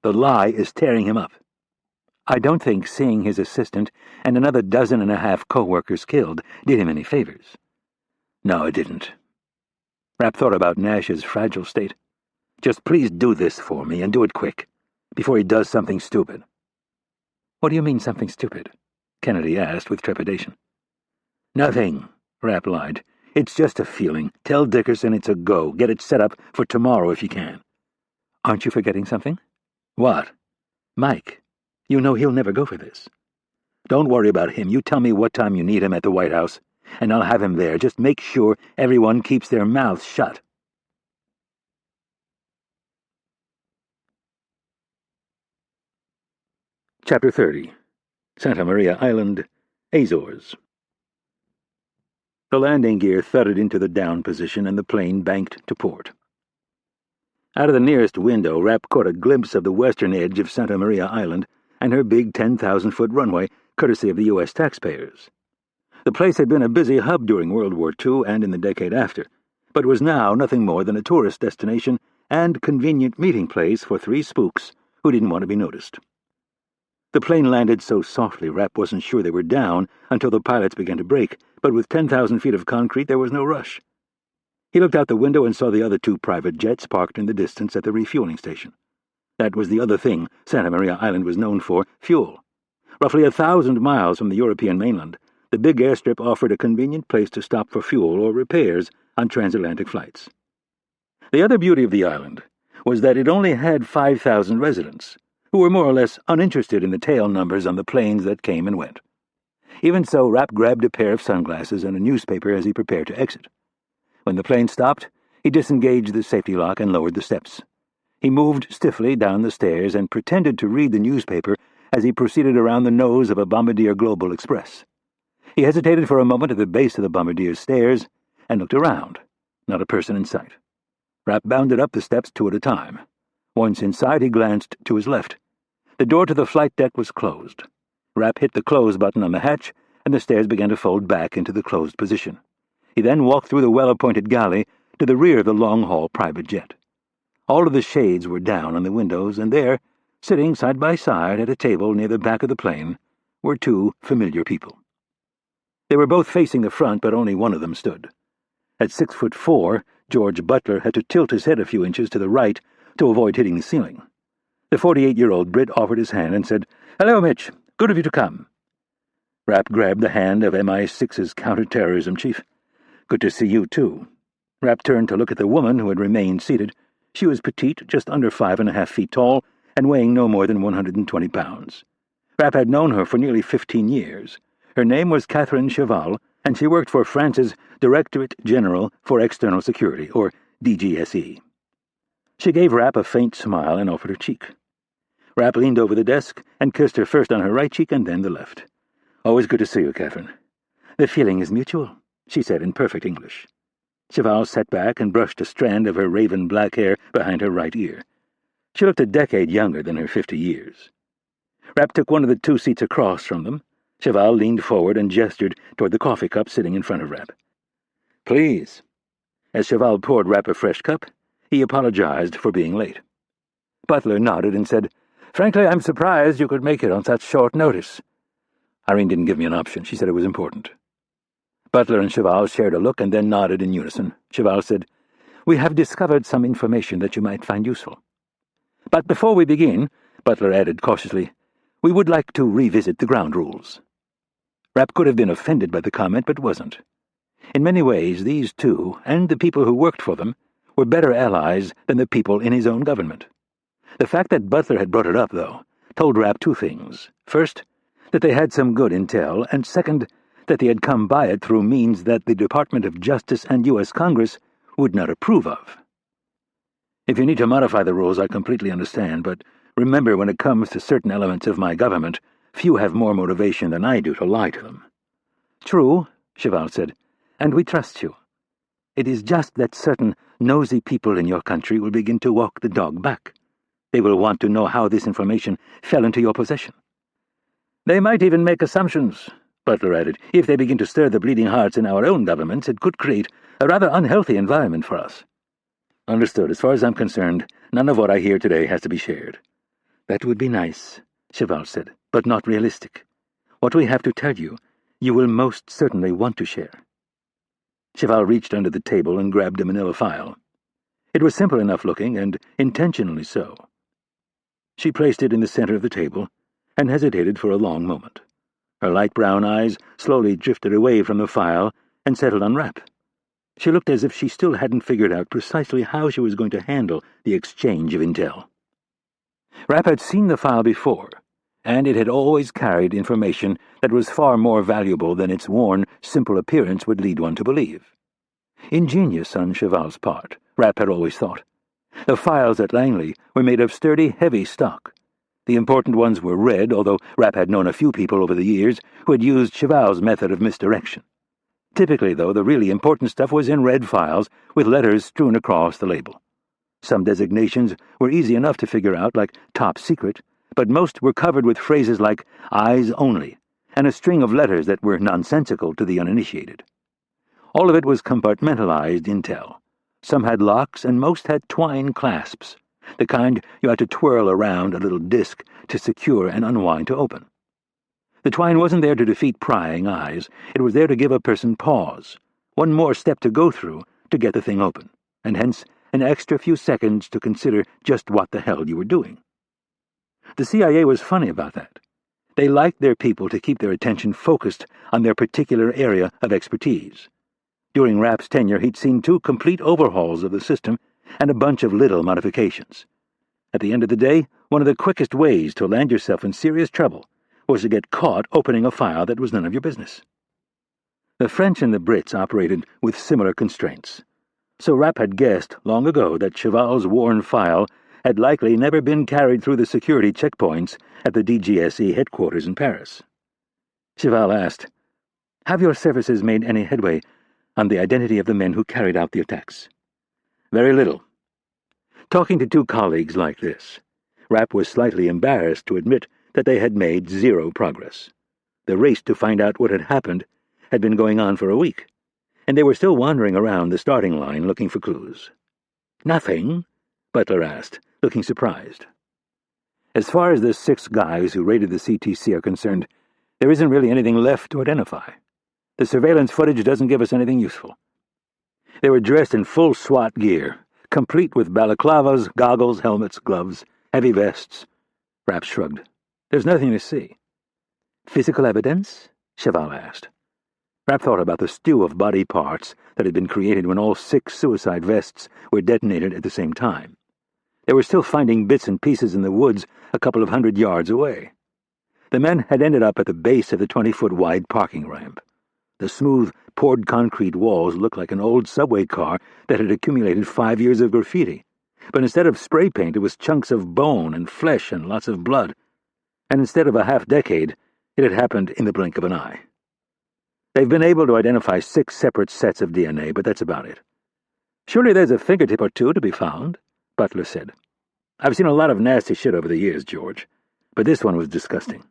The lie is tearing him up. I don't think seeing his assistant and another 12.5 co-workers killed did him any favors." "No, it didn't." Rapp thought about Nash's fragile state. "Just please do this for me, and do it quick, before he does something stupid." "What do you mean, something stupid?" Kennedy asked with trepidation. "Nothing," Rapp lied. "It's just a feeling. Tell Dickerson it's a go. Get it set up for tomorrow if you can." "Aren't you forgetting something?" "What?" "Mike. You know he'll never go for this. Don't worry about him. You tell me what time you need him at the White House, and I'll have him there. Just make sure everyone keeps their mouths shut." Chapter 30. Santa Maria Island, Azores. The landing gear thudded into the down position, and the plane banked to port. Out of the nearest window, Rapp caught a glimpse of the western edge of Santa Maria Island and her big 10,000-foot runway, courtesy of the U.S. taxpayers. The place had been a busy hub during World War II and in the decade after, but was now nothing more than a tourist destination and convenient meeting place for three spooks who didn't want to be noticed. The plane landed so softly Rapp wasn't sure they were down until the pilots began to brake, but with 10,000 feet of concrete there was no rush. He looked out the window and saw the other two private jets parked in the distance at the refueling station. That was the other thing Santa Maria Island was known for, fuel. Roughly 1,000 miles from the European mainland, the big airstrip offered a convenient place to stop for fuel or repairs on transatlantic flights. The other beauty of the island was that it only had 5,000 residents, who were more or less uninterested in the tail numbers on the planes that came and went. Even so, Rapp grabbed a pair of sunglasses and a newspaper as he prepared to exit. When the plane stopped, he disengaged the safety lock and lowered the steps. He moved stiffly down the stairs and pretended to read the newspaper as he proceeded around the nose of a Bombardier Global Express. He hesitated for a moment at the base of the Bombardier's stairs and looked around. Not a person in sight. Rapp bounded up the steps two at a time. Once inside, he glanced to his left. The door to the flight deck was closed. Rapp hit the close button on the hatch, and the stairs began to fold back into the closed position. He then walked through the well-appointed galley to the rear of the long-haul private jet. All of the shades were down on the windows, and there, sitting side by side at a table near the back of the plane, were two familiar people. They were both facing the front, but only one of them stood. At 6'4", George Butler had to tilt his head a few inches to the right to avoid hitting the ceiling. The 48-year-old Brit offered his hand and said, "Hello, Mitch. Good of you to come." Rapp grabbed the hand of MI6's Counterterrorism chief. "Good to see you, too." Rapp turned to look at the woman who had remained seated. She was petite, just under 5.5 feet tall, and weighing no more than 120 pounds. Rapp had known her for nearly 15 years. Her name was Catherine Cheval, and she worked for France's Directorate General for External Security, or DGSE. She gave Rapp a faint smile and offered her cheek. Rapp leaned over the desk and kissed her first on her right cheek and then the left. "Always good to see you, Catherine." "The feeling is mutual," she said in perfect English. Cheval sat back and brushed a strand of her raven black hair behind her right ear. She looked a decade younger than her 50 years. Rapp took one of the two seats across from them. Cheval leaned forward and gestured toward the coffee cup sitting in front of Rapp. "Please." As Cheval poured Rapp a fresh cup, he apologized for being late. Butler nodded and said, "Frankly, I'm surprised you could make it on such short notice." Irene didn't give me an option. She said it was important. Butler and Cheval shared a look and then nodded in unison. Cheval said, "We have discovered some information that you might find useful. But before we begin," Butler added cautiously, "we would like to revisit the ground rules." Rapp could have been offended by the comment, but wasn't. In many ways, these two, and the people who worked for them, were better allies than the people in his own government. The fact that Butler had brought it up, though, told Rapp two things. First, that they had some good intel, and second, that they had come by it through means that the Department of Justice and U.S. Congress would not approve of. "If you need to modify the rules, I completely understand, but remember, when it comes to certain elements of my government, few have more motivation than I do to lie to them." "True," Cheval said, "and we trust you. It is just that certain nosy people in your country will begin to walk the dog back. They will want to know how this information fell into your possession." "They might even make assumptions," Butler added. "If they begin to stir the bleeding hearts in our own governments, it could create a rather unhealthy environment for us." "Understood. As far as I'm concerned, none of what I hear today has to be shared." "That would be nice," Cheval said, "but not realistic. What we have to tell you, you will most certainly want to share." Cheval reached under the table and grabbed a manila file. It was simple enough looking, and intentionally so. She placed it in the center of the table and hesitated for a long moment. Her light brown eyes slowly drifted away from the file and settled on Rapp. She looked as if she still hadn't figured out precisely how she was going to handle the exchange of intel. Rapp had seen the file before, and it had always carried information that was far more valuable than its worn, simple appearance would lead one to believe. Ingenious on Cheval's part, Rapp had always thought. The files at Langley were made of sturdy, heavy stock. The important ones were red, although Rapp had known a few people over the years who had used Cheval's method of misdirection. Typically, though, the really important stuff was in red files with letters strewn across the label. Some designations were easy enough to figure out, like top secret, but most were covered with phrases like eyes only, and a string of letters that were nonsensical to the uninitiated. All of it was compartmentalized intel. Some had locks, and most had twine clasps, the kind you had to twirl around a little disc to secure and unwind to open. The twine wasn't there to defeat prying eyes. It was there to give a person pause, one more step to go through to get the thing open, and hence an extra few seconds to consider just what the hell you were doing. The CIA was funny about that. They liked their people to keep their attention focused on their particular area of expertise. During Rapp's tenure, he'd seen 2 complete overhauls of the system and a bunch of little modifications. At the end of the day, one of the quickest ways to land yourself in serious trouble was to get caught opening a file that was none of your business. The French and the Brits operated with similar constraints, so Rapp had guessed long ago that Cheval's worn file had likely never been carried through the security checkpoints at the DGSE headquarters in Paris. Cheval asked, "Have your services made any headway on the identity of the men who carried out the attacks?" "Very little." Talking to 2 colleagues like this, Rapp was slightly embarrassed to admit that they had made 0 progress. The race to find out what had happened had been going on for a week, and they were still wandering around the starting line looking for clues. "Nothing?" Butler asked, looking surprised. "As far as the 6 guys who raided the CTC are concerned, there isn't really anything left to identify. The surveillance footage doesn't give us anything useful." They were dressed in full SWAT gear, complete with balaclavas, goggles, helmets, gloves, heavy vests. Rapp shrugged. "There's nothing to see." "Physical evidence?" Cheval asked. Rapp thought about the stew of body parts that had been created when all 6 suicide vests were detonated at the same time. They were still finding bits and pieces in the woods a couple of 100 yards away. The men had ended up at the base of the 20-foot-wide parking ramp. The smooth, poured concrete walls looked like an old subway car that had accumulated 5 years of graffiti, but instead of spray paint, it was chunks of bone and flesh and lots of blood. And instead of a half-decade, it had happened in the blink of an eye. "They've been able to identify 6 separate sets of DNA, but that's about it." "Surely there's a fingertip or 2 to be found," Butler said. "I've seen a lot of nasty shit over the years, George, but this one was disgusting."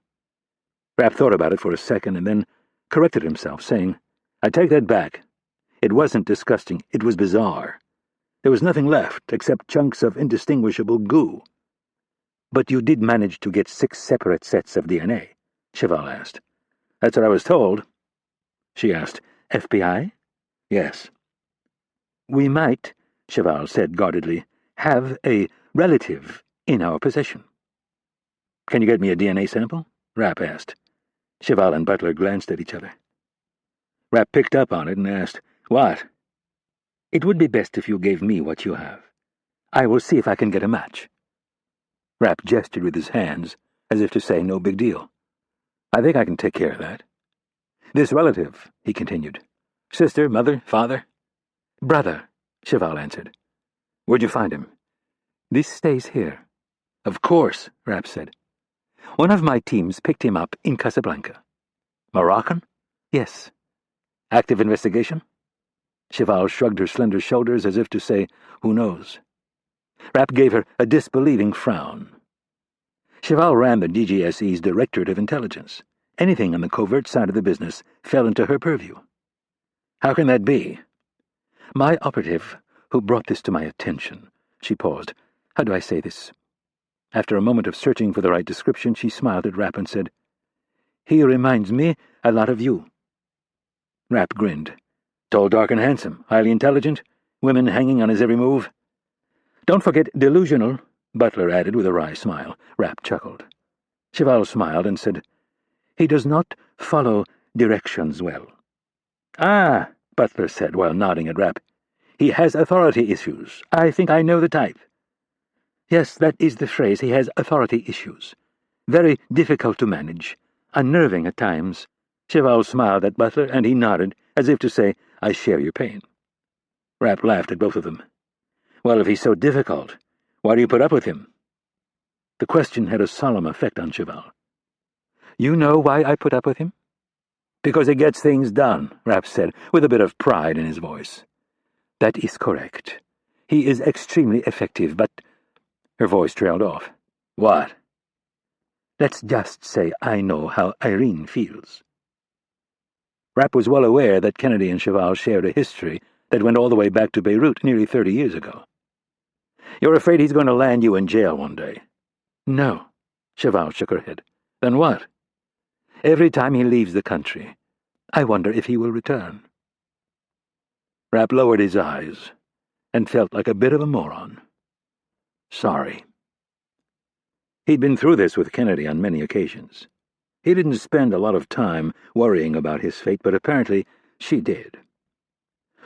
Rapp thought about it for a second and then corrected himself, saying, "I take that back. It wasn't disgusting, it was bizarre. There was nothing left except chunks of indistinguishable goo." "But you did manage to get 6 separate sets of DNA?" Cheval asked. "That's what I was told." She asked, "FBI?" "Yes." "We might," Cheval said guardedly, "have a relative in our possession." "Can you get me a DNA sample?" Rapp asked. Cheval and Butler glanced at each other. Rapp picked up on it and asked, "What?" "It would be best if you gave me what you have. I will see if I can get a match." Rapp gestured with his hands, as if to say no big deal. "I think I can take care of that." "This relative," he continued. "Sister, mother, father?" "Brother," Cheval answered. "Where'd you find him?" "This stays here." "Of course," Rapp said. "One of my teams picked him up in Casablanca." "Moroccan?" "Yes." "Active investigation?" Cheval shrugged her slender shoulders as if to say, "Who knows?" Rapp gave her a disbelieving frown. Cheval ran the DGSE's Directorate of Intelligence. Anything on the covert side of the business fell into her purview. "How can that be?" "My operative, who brought this to my attention," she paused. "How do I say this?" After a moment of searching for the right description, she smiled at Rapp and said, "He reminds me a lot of you." Rapp grinned. "Tall, dark, and handsome, highly intelligent, women hanging on his every move." "Don't forget delusional," Butler added with a wry smile. Rapp chuckled. Cheval smiled and said, "He does not follow directions well." "Ah," Butler said while nodding at Rapp. "He has authority issues. I think I know the type." "Yes, that is the phrase. He has authority issues." Very difficult to manage, unnerving at times. Cheval smiled at Butler, and he nodded, as if to say, I share your pain. Rapp laughed at both of them. Well, if he's so difficult, why do you put up with him? The question had a solemn effect on Cheval. You know why I put up with him? Because he gets things done, Rapp said, with a bit of pride in his voice. That is correct. He is extremely effective, but... Her voice trailed off. What? Let's just say I know how Irene feels. Rapp was well aware that Kennedy and Cheval shared a history that went all the way back to Beirut nearly 30 years ago. You're afraid he's going to land you in jail one day? No, Cheval shook her head. Then what? Every time he leaves the country, I wonder if he will return. Rapp lowered his eyes and felt like a bit of a moron. Sorry. He'd been through this with Kennedy on many occasions. He didn't spend a lot of time worrying about his fate, but apparently she did.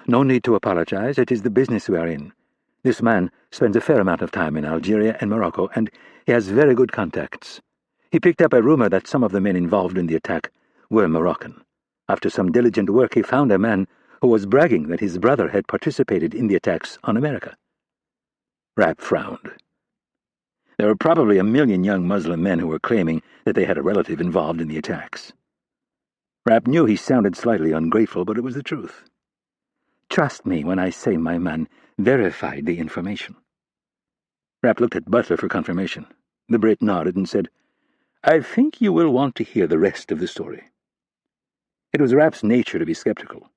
No need to apologize. It is the business we are in. This man spends a fair amount of time in Algeria and Morocco, and he has very good contacts. He picked up a rumor that some of the men involved in the attack were Moroccan. After some diligent work, he found a man who was bragging that his brother had participated in the attacks on America. Rapp frowned. There were probably 1 million young Muslim men who were claiming that they had a relative involved in the attacks. Rapp knew he sounded slightly ungrateful, but it was the truth. Trust me when I say my man verified the information. Rapp looked at Butler for confirmation. The Brit nodded and said, I think you will want to hear the rest of the story. It was Rapp's nature to be skeptical.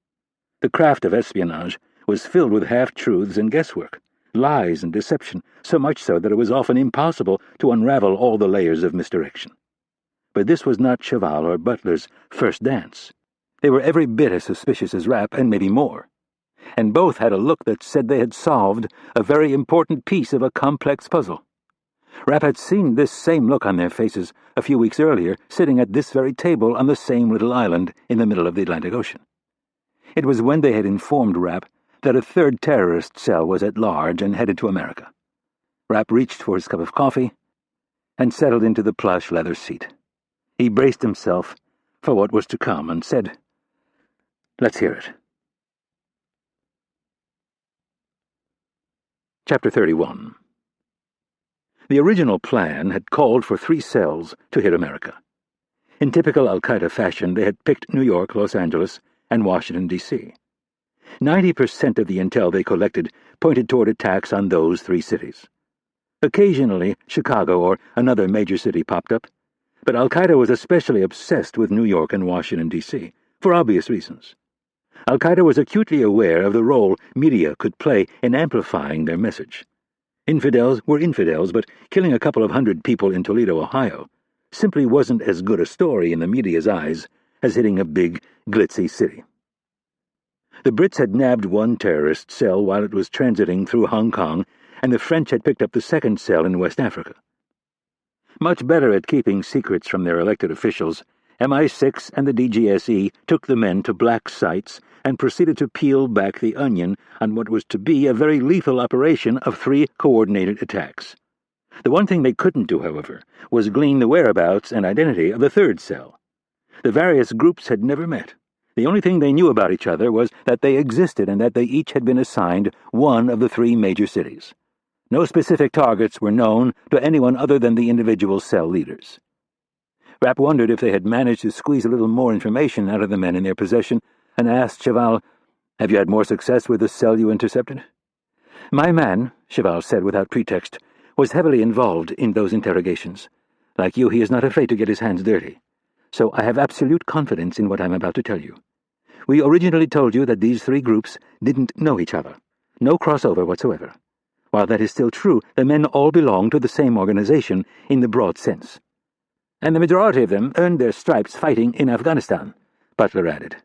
The craft of espionage was filled with half-truths and guesswork, lies and deception, so much so that it was often impossible to unravel all the layers of misdirection. But this was not Cheval or Butler's first dance. They were every bit as suspicious as Rapp, and maybe more. And both had a look that said they had solved a very important piece of a complex puzzle. Rapp had seen this same look on their faces a few weeks earlier, sitting at this very table on the same little island in the middle of the Atlantic Ocean. It was when they had informed Rapp that a third terrorist cell was at large and headed to America. Rapp reached for his cup of coffee and settled into the plush leather seat. He braced himself for what was to come and said, Let's hear it. Chapter 31. The original plan had called for 3 cells to hit America. In typical al-Qaeda fashion, they had picked New York, Los Angeles, and Washington, D.C. 90% of the intel they collected pointed toward attacks on those 3 cities. Occasionally, Chicago or another major city popped up, but al-Qaeda was especially obsessed with New York and Washington, D.C., for obvious reasons. Al-Qaeda was acutely aware of the role media could play in amplifying their message. Infidels were infidels, but killing a couple of hundred people in Toledo, Ohio, simply wasn't as good a story in the media's eyes as hitting a big, glitzy city. The Brits had nabbed 1 terrorist cell while it was transiting through Hong Kong, and the French had picked up the 2nd cell in West Africa. Much better at keeping secrets from their elected officials, MI6 and the DGSE took the men to black sites and proceeded to peel back the onion on what was to be a very lethal operation of 3 coordinated attacks. The one thing they couldn't do, however, was glean the whereabouts and identity of the 3rd cell. The various groups had never met. The only thing they knew about each other was that they existed and that they each had been assigned one of the 3 major cities. No specific targets were known to anyone other than the individual cell leaders. Rapp wondered if they had managed to squeeze a little more information out of the men in their possession, and asked Cheval, Have you had more success with the cell you intercepted? My man, Cheval said without pretext, was heavily involved in those interrogations. Like you, he is not afraid to get his hands dirty. So I have absolute confidence in what I'm about to tell you. We originally told you that these 3 groups didn't know each other. No crossover whatsoever. While that is still true, the men all belong to the same organization in the broad sense. And the majority of them earned their stripes fighting in Afghanistan, Butler added.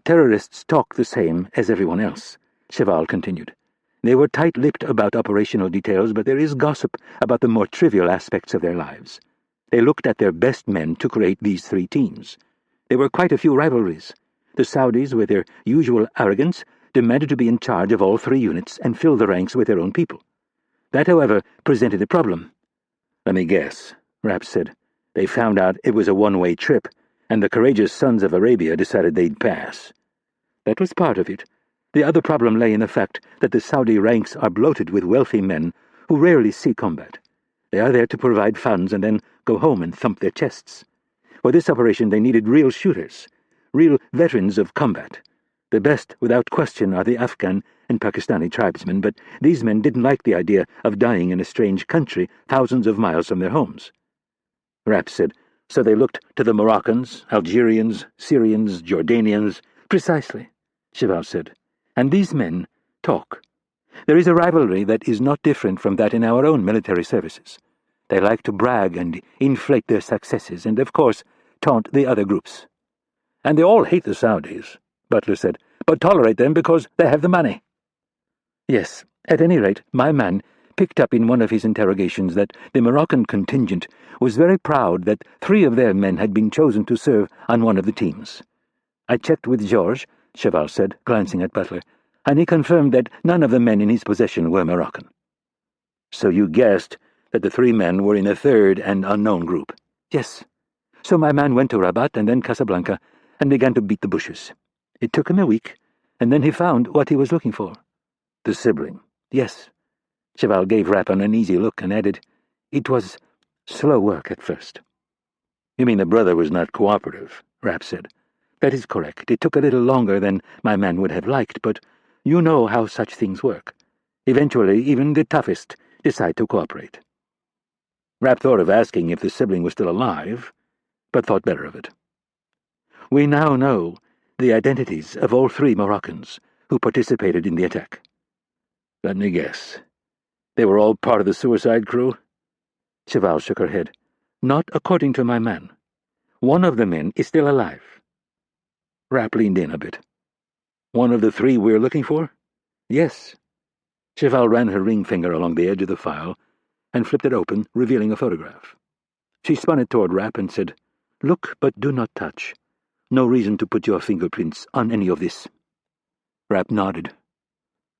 Terrorists talk the same as everyone else, Cheval continued. They were tight-lipped about operational details, but there is gossip about the more trivial aspects of their lives. They looked at their best men to create these 3 teams. There were quite a few rivalries. The Saudis, with their usual arrogance, demanded to be in charge of all 3 units and fill the ranks with their own people. That, however, presented a problem. Let me guess, Rapp said. They found out it was a one-way trip, and the courageous sons of Arabia decided they'd pass. That was part of it. The other problem lay in the fact that the Saudi ranks are bloated with wealthy men who rarely see combat. They are there to provide funds and then go home and thump their chests. For this operation they needed real shooters, real veterans of combat. The best, without question, are the Afghan and Pakistani tribesmen, but these men didn't like the idea of dying in a strange country thousands of miles from their homes. Rapp said, so they looked to the Moroccans, Algerians, Syrians, Jordanians. Precisely, Cheval said. And these men talk. There is a rivalry that is not different from that in our own military services. They like to brag and inflate their successes and, of course, taunt the other groups. And they all hate the Saudis, Butler said, but tolerate them because they have the money. Yes, at any rate, my man picked up in one of his interrogations that the Moroccan contingent was very proud that 3 of their men had been chosen to serve on one of the teams. I checked with Georges, Cheval said, glancing at Butler, and he confirmed that none of the men in his possession were Moroccan. So you guessed that the 3 men were in a third and unknown group? Yes. So my man went to Rabat and then Casablanca and began to beat the bushes. It took him a week, and then he found what he was looking for. The sibling. Yes. Cheval gave Rapp an uneasy look and added, it was slow work at first. You mean the brother was not cooperative, Rapp said. That is correct. It took a little longer than my man would have liked, but you know how such things work. Eventually, even the toughest decide to cooperate. Rapp thought of asking if the sibling was still alive, but thought better of it. We now know the identities of all 3 Moroccans who participated in the attack. Let me guess. They were all part of the suicide crew? Cheval shook her head. Not according to my man. One of the men is still alive. Rapp leaned in a bit. One of the 3 we're looking for? Yes. Cheval ran her ring finger along the edge of the file and flipped it open, revealing a photograph. She spun it toward Rapp and said, Look, but do not touch. No reason to put your fingerprints on any of this. Rapp nodded.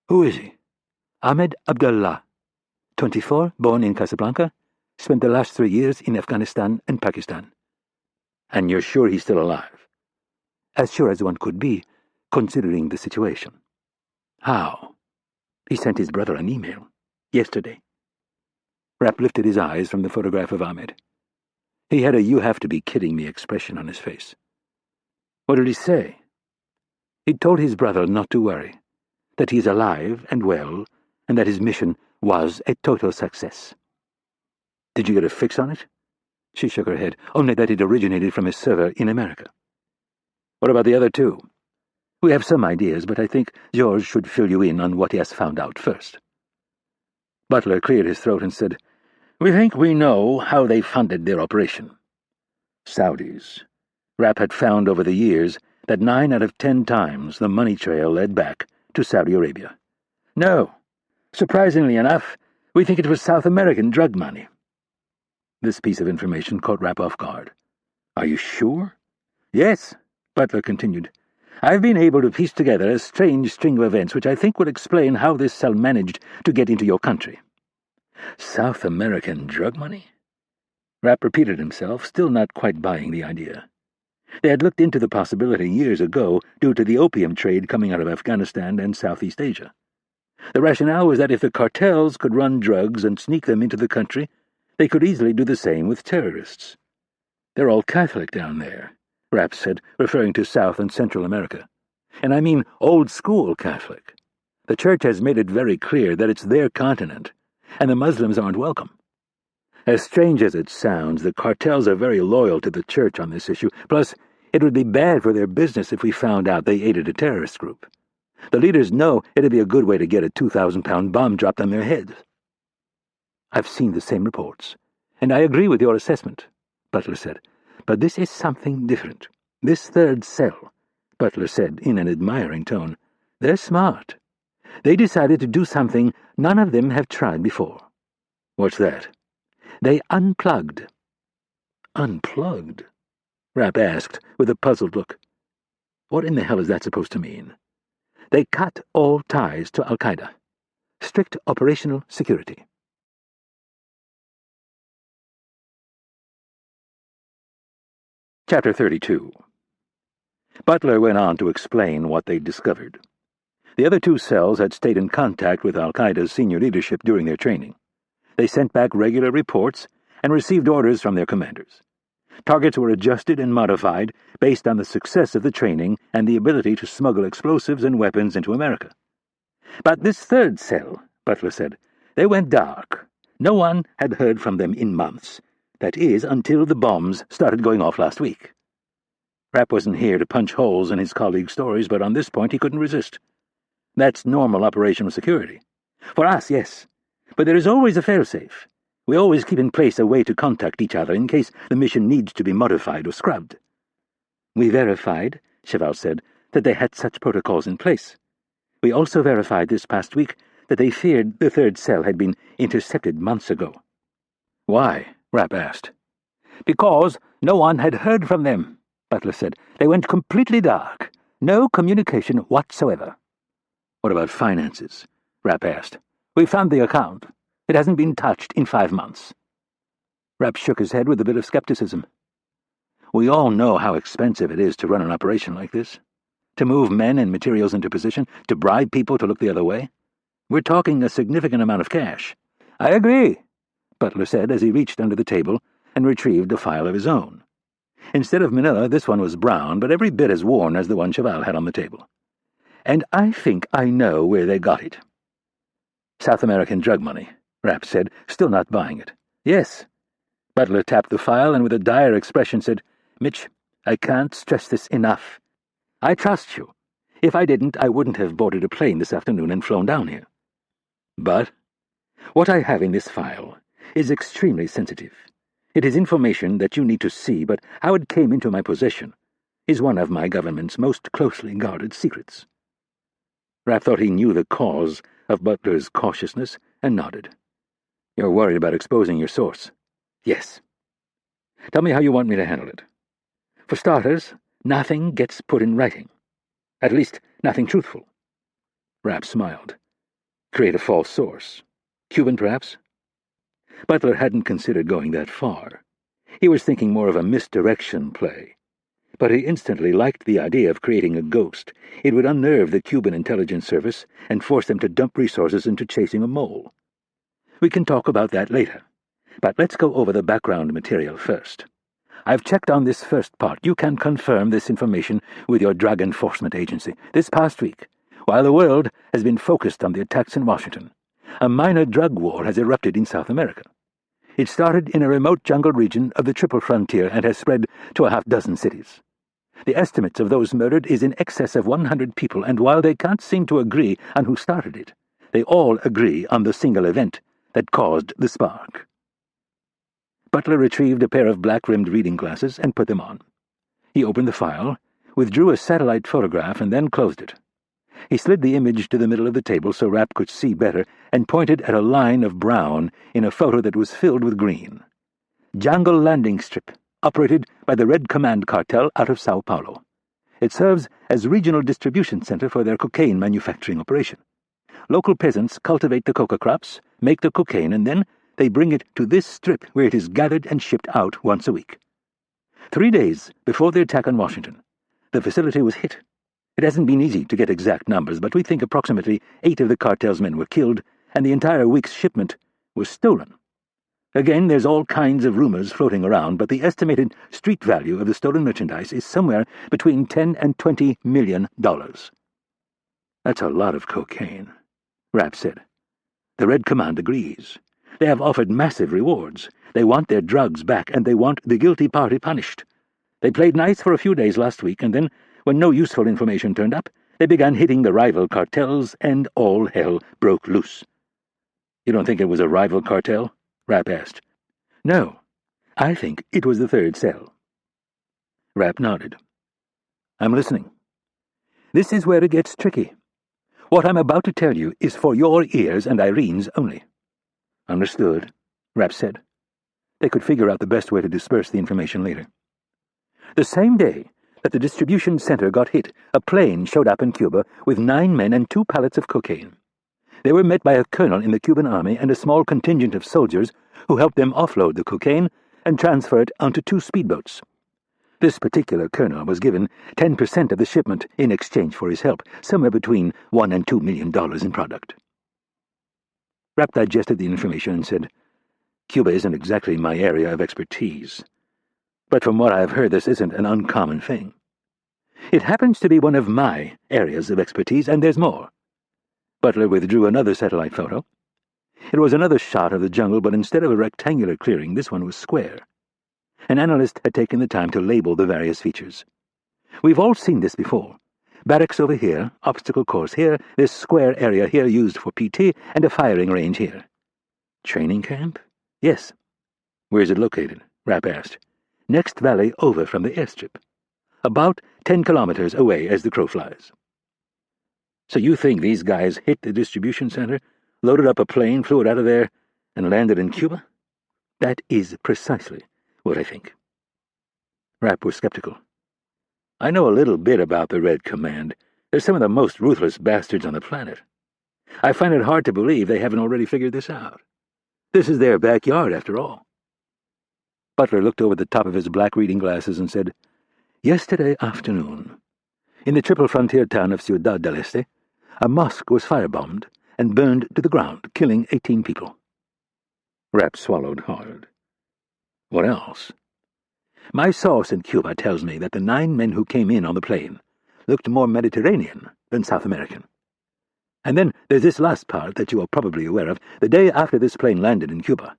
Who is he? Ahmed Abdallah. 24, born in Casablanca, spent the last 3 years in Afghanistan and Pakistan. And you're sure he's still alive? As sure as one could be, considering the situation. How? He sent his brother an email. Yesterday. Rapp lifted his eyes from the photograph of Ahmed. He had a you-have-to-be-kidding-me expression on his face. What did he say? He told his brother not to worry, that he is alive and well, and that his mission was a total success. Did you get a fix on it? She shook her head, only that it originated from a server in America. What about the other 2? We have some ideas, but I think George should fill you in on what he has found out first. Butler cleared his throat and said, We think we know how they funded their operation. Saudis. Rapp had found over the years that 9 out of 10 times the money trail led back to Saudi Arabia. No. Surprisingly enough, we think it was South American drug money. This piece of information caught Rapp off guard. Are you sure? Yes, Butler continued. I've been able to piece together a strange string of events which I think would explain how this cell managed to get into your country. South American drug money? Rapp repeated himself, still not quite buying the idea. They had looked into the possibility years ago due to the opium trade coming out of Afghanistan and Southeast Asia. The rationale was that if the cartels could run drugs and sneak them into the country, they could easily do the same with terrorists. They're all Catholic down there, Rapp said, referring to South and Central America. And I mean old-school Catholic. The Church has made it very clear that it's their continent, and the Muslims aren't welcome. As strange as it sounds, the cartels are very loyal to the Church on this issue. Plus, it would be bad for their business if we found out they aided a terrorist group. The leaders know it'd be a good way to get a 2,000-pound bomb dropped on their heads. I've seen the same reports, and I agree with your assessment, Butler said. But this is something different. This third cell, Butler said in an admiring tone, they're smart. They decided to do something none of them have tried before. What's that? They unplugged. Unplugged? Rapp asked, with a puzzled look. What in the hell is that supposed to mean? They cut all ties to Al-Qaeda. Strict operational security. Chapter 32. Butler went on to explain what they'd discovered. The other two cells had stayed in contact with al-Qaeda's senior leadership during their training. They sent back regular reports and received orders from their commanders. Targets were adjusted and modified based on the success of the training and the ability to smuggle explosives and weapons into America. But this third cell, Butler said, they went dark. No one had heard from them in months. That is, until the bombs started going off last week. Rapp wasn't here to punch holes in his colleagues' stories, but on this point he couldn't resist. That's normal operational security. For us, yes. But there is always a failsafe. We always keep in place a way to contact each other in case the mission needs to be modified or scrubbed. We verified, Cheval said, that they had such protocols in place. We also verified this past week that they feared the third cell had been intercepted months ago. Why? Rapp asked. Because no one had heard from them, Butler said. They went completely dark. No communication whatsoever. What about finances? Rapp asked. We found the account. It hasn't been touched in 5 months. Rapp shook his head with a bit of skepticism. We all know how expensive it is to run an operation like this. To move men and materials into position, to bribe people to look the other way. We're talking a significant amount of cash. I agree, Butler said as he reached under the table and retrieved a file of his own. Instead of manila, this one was brown, but every bit as worn as the one Cheval had on the table. And I think I know where they got it. South American drug money, Rapp said, still not buying it. Yes. Butler tapped the file and with a dire expression said, Mitch, I can't stress this enough. I trust you. If I didn't, I wouldn't have boarded a plane this afternoon and flown down here. But what I have in this file is extremely sensitive. It is information that you need to see, but how it came into my possession is one of my government's most closely guarded secrets. Rapp thought he knew the cause of Butler's cautiousness and nodded. You're worried about exposing your source. Yes. Tell me how you want me to handle it. For starters, nothing gets put in writing. At least, nothing truthful. Rapp smiled. Create a false source. Cuban, perhaps? Butler hadn't considered going that far. He was thinking more of a misdirection play. But he instantly liked the idea of creating a ghost. It would unnerve the Cuban intelligence service and force them to dump resources into chasing a mole. We can talk about that later. But let's go over the background material first. I've checked on this first part. You can confirm this information with your drug enforcement agency. This past week, while the world has been focused on the attacks in Washington, a minor drug war has erupted in South America. It started in a remote jungle region of the Triple Frontier and has spread to a half-dozen cities. The estimates of those murdered is in excess of 100 people, and while they can't seem to agree on who started it, they all agree on the single event that caused the spark. Butler retrieved a pair of black-rimmed reading glasses and put them on. He opened the file, withdrew a satellite photograph, and then closed it. He slid the image to the middle of the table so Rapp could see better and pointed at a line of brown in a photo that was filled with green. Jungle Landing Strip, operated by the Red Command cartel out of Sao Paulo. It serves as regional distribution center for their cocaine manufacturing operation. Local peasants cultivate the coca crops, make the cocaine, and then they bring it to this strip where it is gathered and shipped out once a week. 3 days before the attack on Washington, the facility was hit. It hasn't been easy to get exact numbers, but we think approximately 8 of the cartel's men were killed, and the entire week's shipment was stolen. Again, there's all kinds of rumors floating around, but the estimated street value of the stolen merchandise is somewhere between $10 and $20 million. That's a lot of cocaine, Rapp said. The Red Command agrees. They have offered massive rewards. They want their drugs back, and they want the guilty party punished. They played nice for a few days last week, and then, when no useful information turned up, they began hitting the rival cartels, and all hell broke loose. You don't think it was a rival cartel? Rapp asked. No, I think it was the third cell. Rapp nodded. I'm listening. This is where it gets tricky. What I'm about to tell you is for your ears and Irene's only. Understood, Rapp said. They could figure out the best way to disperse the information later. The same day that the distribution center got hit, a plane showed up in Cuba with 9 men and 2 pallets of cocaine. They were met by a colonel in the Cuban army and a small contingent of soldiers who helped them offload the cocaine and transfer it onto 2 speedboats. This particular colonel was given 10% of the shipment in exchange for his help, somewhere between $1 and $2 million in product. Rapp digested the information and said, Cuba isn't exactly my area of expertise, but from what I've heard, this isn't an uncommon thing. It happens to be one of my areas of expertise, and there's more. Butler withdrew another satellite photo. It was another shot of the jungle, but instead of a rectangular clearing, this one was square. An analyst had taken the time to label the various features. We've all seen this before. Barracks over here, obstacle course here, this square area here used for PT, and a firing range here. Training camp? Yes. Where is it located? Rapp asked. Next valley over from the airstrip. About 10 kilometers away as the crow flies. So you think these guys hit the distribution center, loaded up a plane, flew it out of there, and landed in Cuba? That is precisely what I think. Rapp was skeptical. I know a little bit about the Red Command. They're some of the most ruthless bastards on the planet. I find it hard to believe they haven't already figured this out. This is their backyard, after all. Butler looked over the top of his black reading glasses and said, Yesterday afternoon, in the triple frontier town of Ciudad del Este, a mosque was firebombed and burned to the ground, killing 18 people. Rapp swallowed hard. What else? My source in Cuba tells me that the 9 men who came in on the plane looked more Mediterranean than South American. And then there's this last part that you are probably aware of. The day after this plane landed in Cuba,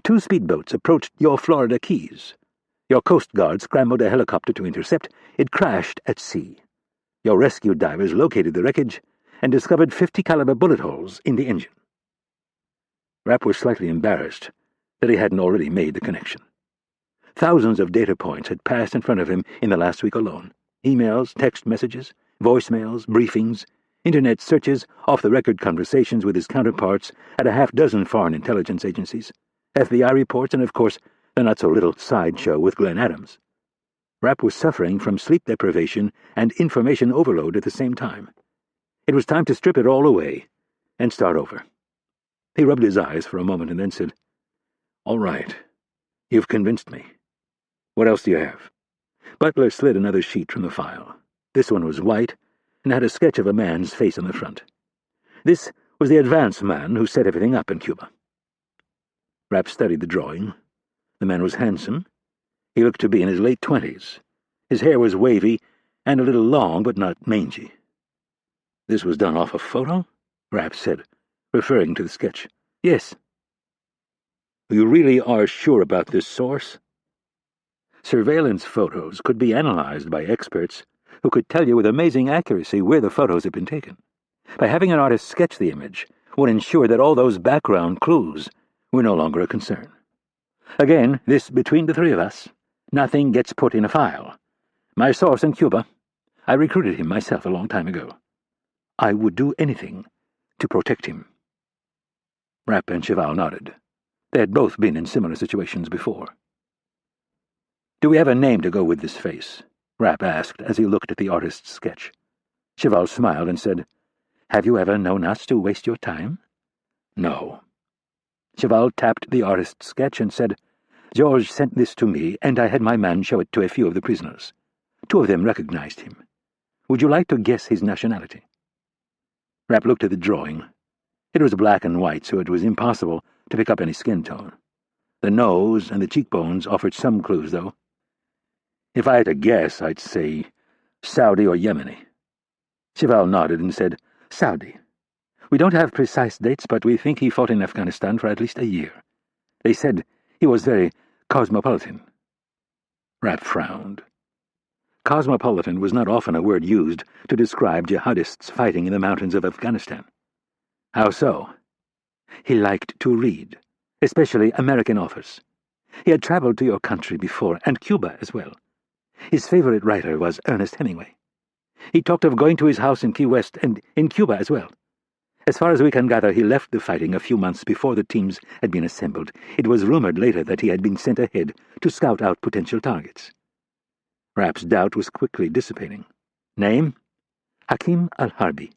2 speedboats approached your Florida Keys. Your Coast Guard scrambled a helicopter to intercept. It crashed at sea. Your rescue divers located the wreckage and discovered 50 caliber bullet holes in the engine. Rapp was slightly embarrassed that he hadn't already made the connection. Thousands of data points had passed in front of him in the last week alone. Emails, text messages, voicemails, briefings, internet searches, off-the-record conversations with his counterparts at a half-dozen foreign intelligence agencies, FBI reports, and, of course, the not-so-little sideshow with Glenn Adams. Rapp was suffering from sleep deprivation and information overload at the same time. It was time to strip it all away and start over. He rubbed his eyes for a moment and then said, All right, you've convinced me. What else do you have? Butler slid another sheet from the file. This one was white and had a sketch of a man's face on the front. This was the advance man who set everything up in Cuba. Rapp studied the drawing. The man was handsome. He looked to be in his late 20s. His hair was wavy and a little long, but not mangy. This was done off a photo? Rapp said, referring to the sketch. Yes. You really are sure about this source? Surveillance photos could be analyzed by experts who could tell you with amazing accuracy where the photos had been taken. By having an artist sketch the image would ensure that all those background clues were no longer a concern. Again, this between the 3 of us. Nothing gets put in a file. My source in Cuba, I recruited him myself a long time ago. I would do anything to protect him. Rapp and Cheval nodded. They had both been in similar situations before. Do we have a name to go with this face? Rapp asked as he looked at the artist's sketch. Cheval smiled and said, Have you ever known us to waste your time? No. Cheval tapped the artist's sketch and said, George sent this to me, and I had my man show it to a few of the prisoners. 2 of them recognized him. Would you like to guess his nationality? Rapp looked at the drawing. It was black and white, so it was impossible to pick up any skin tone. The nose and the cheekbones offered some clues, though. If I had to guess, I'd say Saudi or Yemeni. Cheval nodded and said, Saudi. We don't have precise dates, but we think he fought in Afghanistan for at least a year. They said he was very cosmopolitan. Rapp frowned. Cosmopolitan was not often a word used to describe jihadists fighting in the mountains of Afghanistan. How so? He liked to read, especially American authors. He had traveled to your country before, and Cuba as well. His favorite writer was Ernest Hemingway. He talked of going to his house in Key West and in Cuba as well. As far as we can gather, he left the fighting a few months before the teams had been assembled. It was rumored later that he had been sent ahead to scout out potential targets. Rapp's doubt was quickly dissipating. Name? Hakim al-Harbi.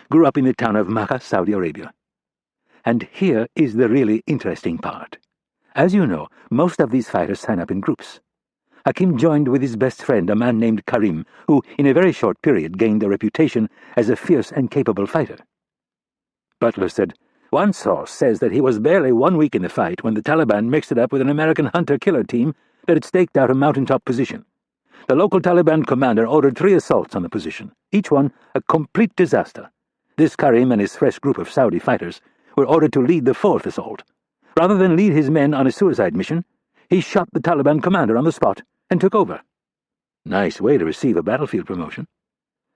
Grew up in the town of Makkah, Saudi Arabia. And here is the really interesting part. As you know, most of these fighters sign up in groups. Hakim joined with his best friend, a man named Karim, who, in a very short period, gained a reputation as a fierce and capable fighter. Butler said, "One source says that he was barely 1 week in the fight when the Taliban mixed it up with an American hunter-killer team that had staked out a mountaintop position. The local Taliban commander ordered 3 assaults on the position, each one a complete disaster. This Karim and his fresh group of Saudi fighters were ordered to lead the 4th assault. Rather than lead his men on a suicide mission, he shot the Taliban commander on the spot and took over." Nice way to receive a battlefield promotion.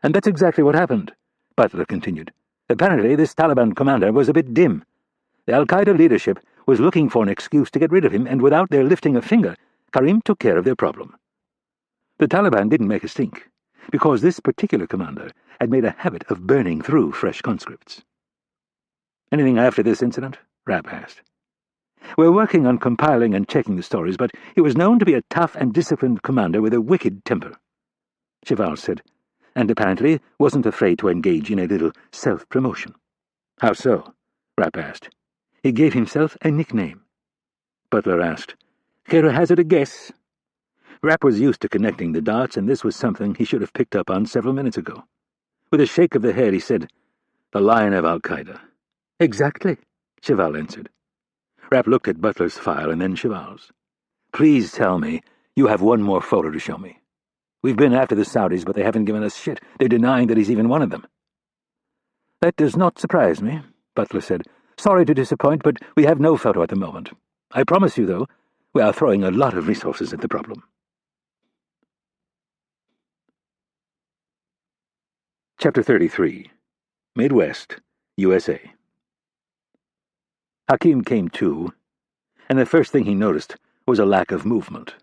"And that's exactly what happened," Butler continued. "Apparently this Taliban commander was a bit dim. The al-Qaeda leadership was looking for an excuse to get rid of him, and without their lifting a finger, Karim took care of their problem. The Taliban didn't make a stink, because this particular commander had made a habit of burning through fresh conscripts." "Anything after this incident?" Rapp asked. "We're working on compiling and checking the stories, but he was known to be a tough and disciplined commander with a wicked temper," Cheval said, "and apparently wasn't afraid to engage in a little self-promotion." "How so?" Rapp asked. "He gave himself a nickname." Butler asked, "Care to hazard a guess?" Rapp was used to connecting the dots, and this was something he should have picked up on several minutes ago. With a shake of the head, he said, "The Lion of al-Qaeda." "Exactly," Cheval answered. Rapp looked at Butler's file and then Cheval's. "Please tell me you have one more photo to show me. We've been after the Saudis, but they haven't given us shit. They're denying that he's even one of them." "That does not surprise me," Butler said. "Sorry to disappoint, but we have no photo at the moment. I promise you, though, we are throwing a lot of resources at the problem." Chapter 33. Midwest, USA. Hakim came to, and the first thing he noticed was a lack of movement.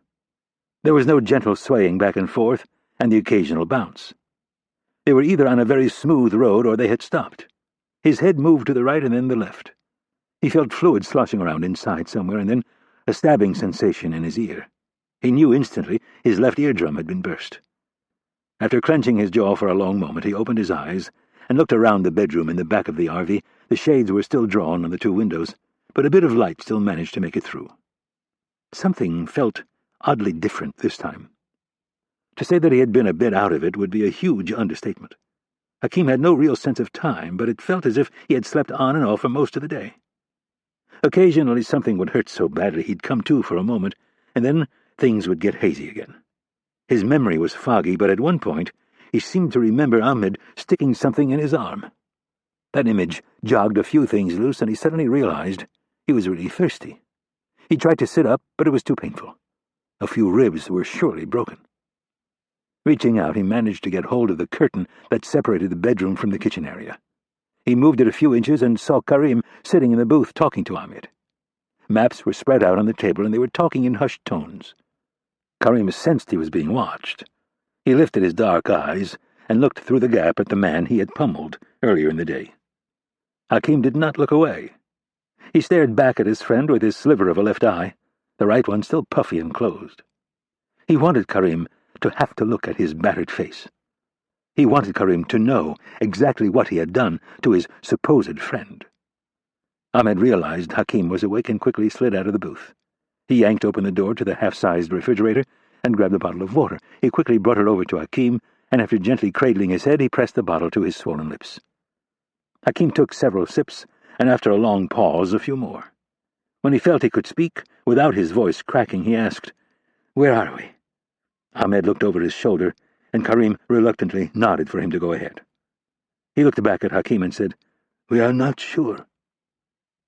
There was no gentle swaying back and forth and the occasional bounce. They were either on a very smooth road or they had stopped. His head moved to the right and then the left. He felt fluid sloshing around inside somewhere, and then a stabbing sensation in his ear. He knew instantly his left eardrum had been burst. After clenching his jaw for a long moment, he opened his eyes and looked around the bedroom in the back of the RV. The shades were still drawn on the 2 windows, but a bit of light still managed to make it through. Something felt oddly different this time. To say that he had been a bit out of it would be a huge understatement. Hakim had no real sense of time, but it felt as if he had slept on and off for most of the day. Occasionally something would hurt so badly he'd come to for a moment, and then things would get hazy again. His memory was foggy, but at one point he seemed to remember Ahmed sticking something in his arm. That image jogged a few things loose, and he suddenly realized he was really thirsty. He tried to sit up, but it was too painful. A few ribs were surely broken. Reaching out, he managed to get hold of the curtain that separated the bedroom from the kitchen area. He moved it a few inches and saw Karim sitting in the booth talking to Ahmed. Maps were spread out on the table, and they were talking in hushed tones. Karim sensed he was being watched. He lifted his dark eyes and looked through the gap at the man he had pummeled earlier in the day. Hakim did not look away. He stared back at his friend with his sliver of a left eye, the right one still puffy and closed. He wanted Karim to have to look at his battered face. He wanted Karim to know exactly what he had done to his supposed friend. Ahmed realized Hakim was awake and quickly slid out of the booth. He yanked open the door to the half-sized refrigerator and grabbed a bottle of water. He quickly brought it over to Hakim, and after gently cradling his head, he pressed the bottle to his swollen lips. Hakim took several sips, and after a long pause, a few more. When he felt he could speak, without his voice cracking, he asked, "Where are we?" Ahmed looked over his shoulder, and Karim reluctantly nodded for him to go ahead. He looked back at Hakim and said, "We are not sure."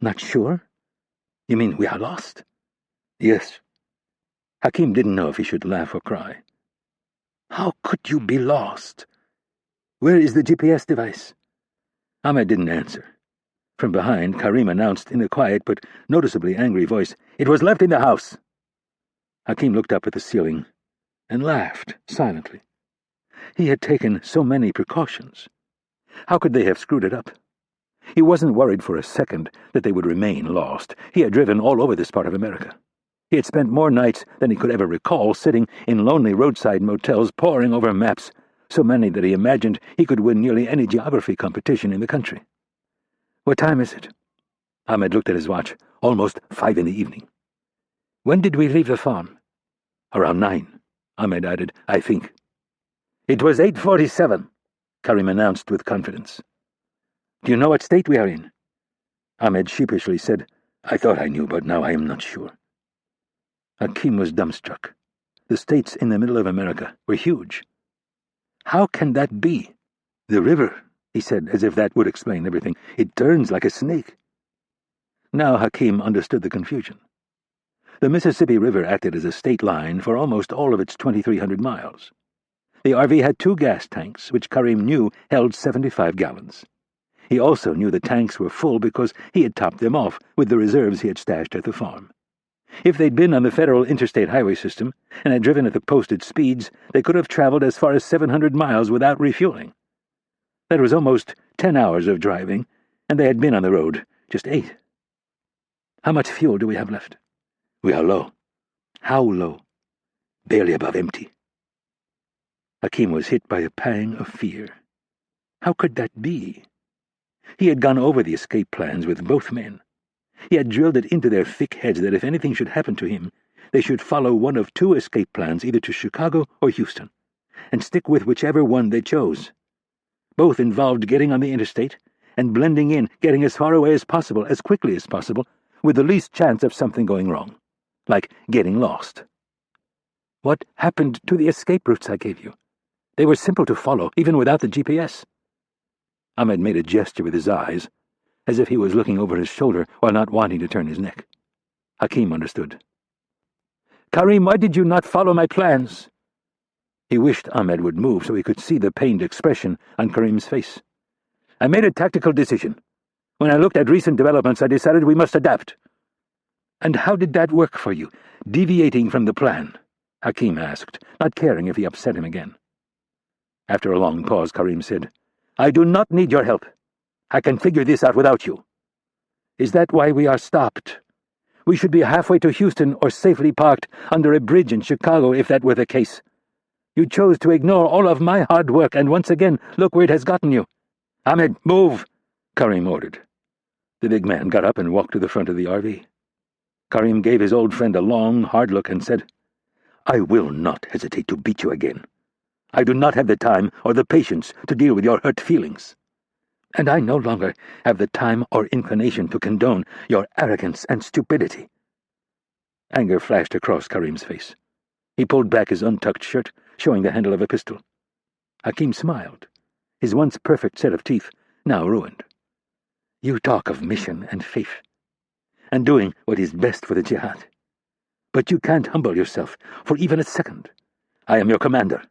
"Not sure? You mean we are lost?" "Yes." Hakim didn't know if he should laugh or cry. "How could you be lost? Where is the GPS device?" Ahmed didn't answer. From behind, Karim announced in a quiet but noticeably angry voice, "It was left in the house." Hakim looked up at the ceiling and laughed silently. He had taken so many precautions. How could they have screwed it up? He wasn't worried for a second that they would remain lost. He had driven all over this part of America. He had spent more nights than he could ever recall sitting in lonely roadside motels poring over maps, so many that he imagined he could win nearly any geography competition in the country. "What time is it?" Ahmed looked at his watch. "Almost 5 in the evening." "When did we leave the farm?" "Around 9. Ahmed added, "I think." "It was 8:47, Karim announced with confidence. "Do you know what state we are in?" Ahmed sheepishly said, "I thought I knew, but now I am not sure." Hakim was dumbstruck. The states in the middle of America were huge. "How can that be?" "The river," he said, as if that would explain everything. "It turns like a snake." Now Hakim understood the confusion. The Mississippi River acted as a state line for almost all of its 2,300 miles. The RV had 2 gas tanks, which Karim knew held 75 gallons. He also knew the tanks were full because he had topped them off with the reserves he had stashed at the farm. If they'd been on the federal interstate highway system and had driven at the posted speeds, they could have traveled as far as 700 miles without refueling. That was almost 10 hours of driving, and they had been on the road just 8. "How much fuel do we have left?" "We are low." "How low?" "Barely above empty." Hakim was hit by a pang of fear. How could that be? He had gone over the escape plans with both men. He had drilled it into their thick heads that if anything should happen to him, they should follow one of 2 escape plans, either to Chicago or Houston, and stick with whichever one they chose. Both involved getting on the interstate and blending in, getting as far away as possible, as quickly as possible, with the least chance of something going wrong, like getting lost. "What happened to the escape routes I gave you? They were simple to follow, even without the GPS." Ahmed made a gesture with his eyes, as if he was looking over his shoulder while not wanting to turn his neck. Hakim understood. "Karim, why did you not follow my plans?" He wished Ahmed would move so he could see the pained expression on Karim's face. "I made a tactical decision. When I looked at recent developments, I decided we must adapt." "And how did that work for you, deviating from the plan?" Hakim asked, not caring if he upset him again. After a long pause, Karim said, "I do not need your help. I can figure this out without you." "Is that why we are stopped? We should be halfway to Houston or safely parked under a bridge in Chicago if that were the case. You chose to ignore all of my hard work, and once again, look where it has gotten you." "Ahmed, move!" Karim ordered. The big man got up and walked to the front of the RV. Karim gave his old friend a long, hard look and said, "I will not hesitate to beat you again. I do not have the time or the patience to deal with your hurt feelings. And I no longer have the time or inclination to condone your arrogance and stupidity." Anger flashed across Karim's face. He pulled back his untucked shirt, showing the handle of a pistol. Hakim smiled, his once perfect set of teeth now ruined. "You talk of mission and faith, and doing what is best for the jihad. But you can't humble yourself for even a second. I am your commander.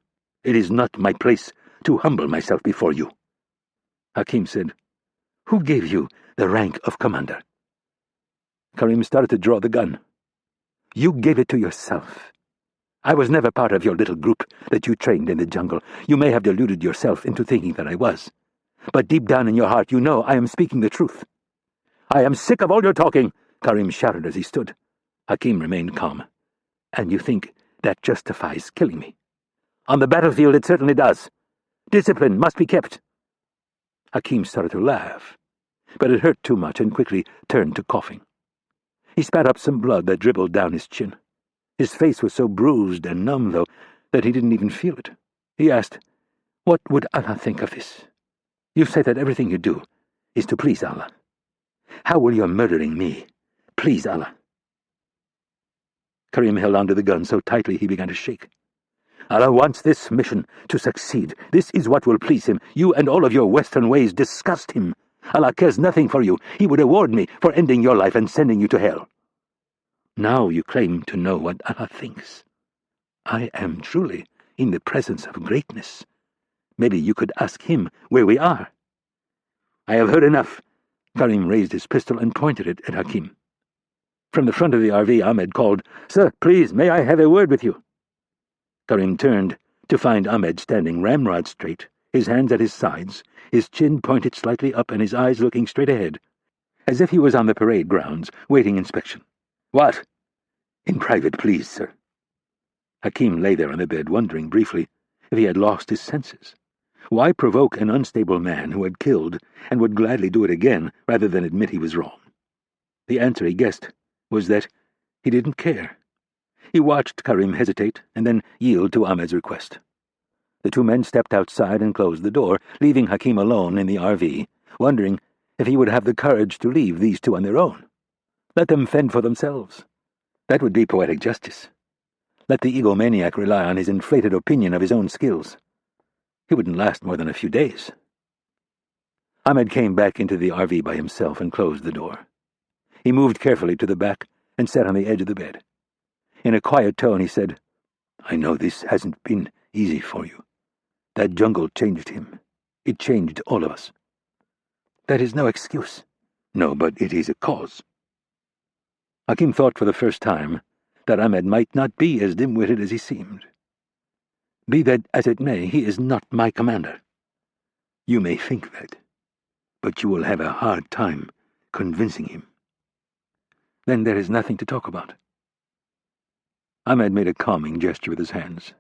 It is not my place to humble myself before you." Hakim said, "Who gave you the rank of commander?" Karim started to draw the gun. "You gave it to yourself. I was never part of your little group that you trained in the jungle. You may have deluded yourself into thinking that I was. But deep down in your heart you know I am speaking the truth." "I am sick of all your talking," Karim shouted as he stood. Hakim remained calm. "And you think that justifies killing me?" "On the battlefield it certainly does. Discipline must be kept." Hakim started to laugh, but it hurt too much and quickly turned to coughing. He spat up some blood that dribbled down his chin. His face was so bruised and numb, though, that he didn't even feel it. He asked, "What would Allah think of this? You say that everything you do is to please Allah. How will your murdering me please Allah?" Karim held onto the gun so tightly he began to shake. "Allah wants this mission to succeed. This is what will please him. You and all of your Western ways disgust him. Allah cares nothing for you. He would reward me for ending your life and sending you to hell. Now you claim to know what Allah thinks. I am truly in the presence of greatness. Maybe you could ask him where we are." "I have heard enough." Karim raised his pistol and pointed it at Hakim. From the front of the RV, Ahmed called, "Sir, please, may I have a word with you?" Karim turned to find Ahmed standing ramrod straight, his hands at his sides, his chin pointed slightly up and his eyes looking straight ahead, as if he was on the parade grounds, waiting inspection. "What?" "In private, please, sir." Hakim lay there on the bed, wondering briefly if he had lost his senses. Why provoke an unstable man who had killed and would gladly do it again rather than admit he was wrong? The answer, he guessed, was that he didn't care. He watched Karim hesitate and then yield to Ahmed's request. The two men stepped outside and closed the door, leaving Hakim alone in the RV, wondering if he would have the courage to leave these two on their own. Let them fend for themselves. That would be poetic justice. Let the egomaniac rely on his inflated opinion of his own skills. He wouldn't last more than a few days. Ahmed came back into the RV by himself and closed the door. He moved carefully to the back and sat on the edge of the bed. In a quiet tone, he said, "I know this hasn't been easy for you. That jungle changed him. It changed all of us." "That is no excuse." "No, but it is a cause." Hakim thought for the first time that Ahmed might not be as dim-witted as he seemed. "Be that as it may, he is not my commander." "You may think that, but you will have a hard time convincing him." "Then there is nothing to talk about." Ahmed made a calming gesture with his hands.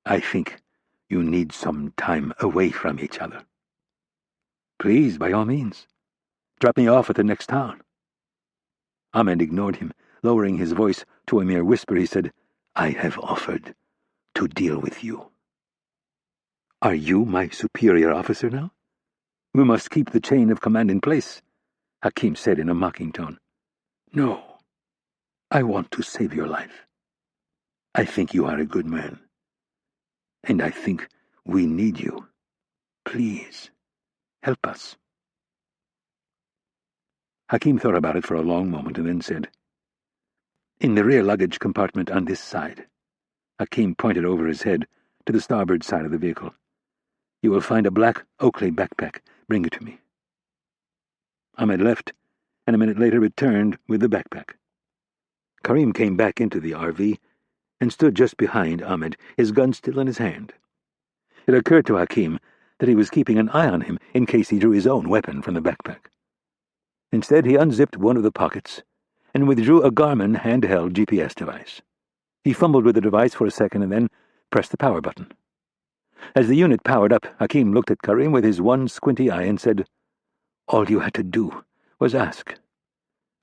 "I think you need some time away from each other." "Please, by all means. Drop me off at the next town." Ahmed ignored him. Lowering his voice to a mere whisper, he said, "I have offered to deal with you." "Are you my superior officer now? We must keep the chain of command in place," Hakim said in a mocking tone. "No. I want to save your life. I think you are a good man. And I think we need you. Please, help us." Hakim thought about it for a long moment and then said, "In the rear luggage compartment on this side." Hakim pointed over his head to the starboard side of the vehicle. "You will find a black Oakley backpack. Bring it to me." Ahmed left, and a minute later returned with the backpack. Karim came back into the RV and stood just behind Ahmed, his gun still in his hand. It occurred to Hakim that he was keeping an eye on him in case he drew his own weapon from the backpack. Instead, he unzipped one of the pockets and withdrew a Garmin handheld GPS device. He fumbled with the device for a second and then pressed the power button. As the unit powered up, Hakim looked at Karim with his one squinty eye and said, "All you had to do was ask.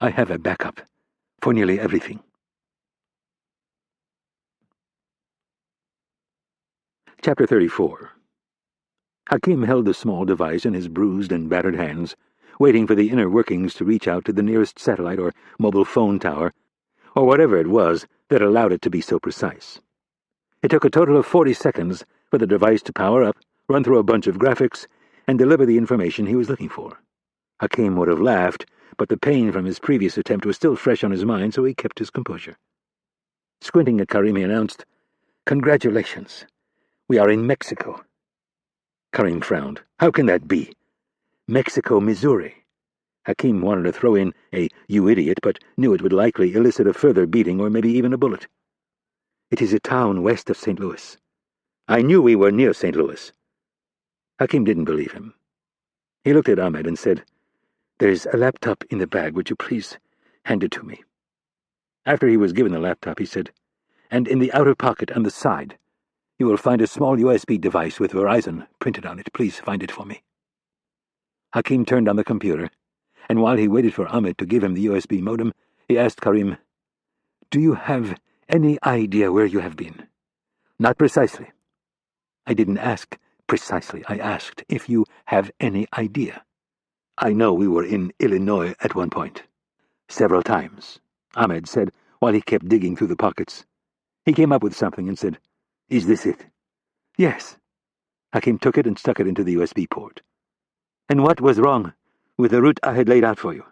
I have a backup for nearly everything." Chapter 34. Hakim held the small device in his bruised and battered hands, waiting for the inner workings to reach out to the nearest satellite or mobile phone tower, or whatever it was that allowed it to be so precise. It took a total of 40 seconds for the device to power up, run through a bunch of graphics, and deliver the information he was looking for. Hakim would have laughed, but the pain from his previous attempt was still fresh on his mind, so he kept his composure. Squinting at Karim, he announced, "Congratulations. We are in Mexico." Karim frowned. "How can that be?" "Mexico, Missouri." Hakim wanted to throw in a "you idiot," but knew it would likely elicit a further beating or maybe even a bullet. "It is a town west of St. Louis." "I knew we were near St. Louis." Hakim didn't believe him. He looked at Ahmed and said, "There's a laptop in the bag. Would you please hand it to me?" After he was given the laptop, he said, "And in the outer pocket on the side, you will find a small USB device with Verizon printed on it. Please find it for me." Hakim turned on the computer, and while he waited for Ahmed to give him the USB modem, he asked Karim, "Do you have any idea where you have been?" "Not precisely." "I didn't ask precisely. I asked if you have any idea." "I know we were in Illinois at one point." "Several times," Ahmed said while he kept digging through the pockets. He came up with something and said, "Is this it?" "Yes." Hakim took it and stuck it into the USB port. "And what was wrong with the route I had laid out for you?"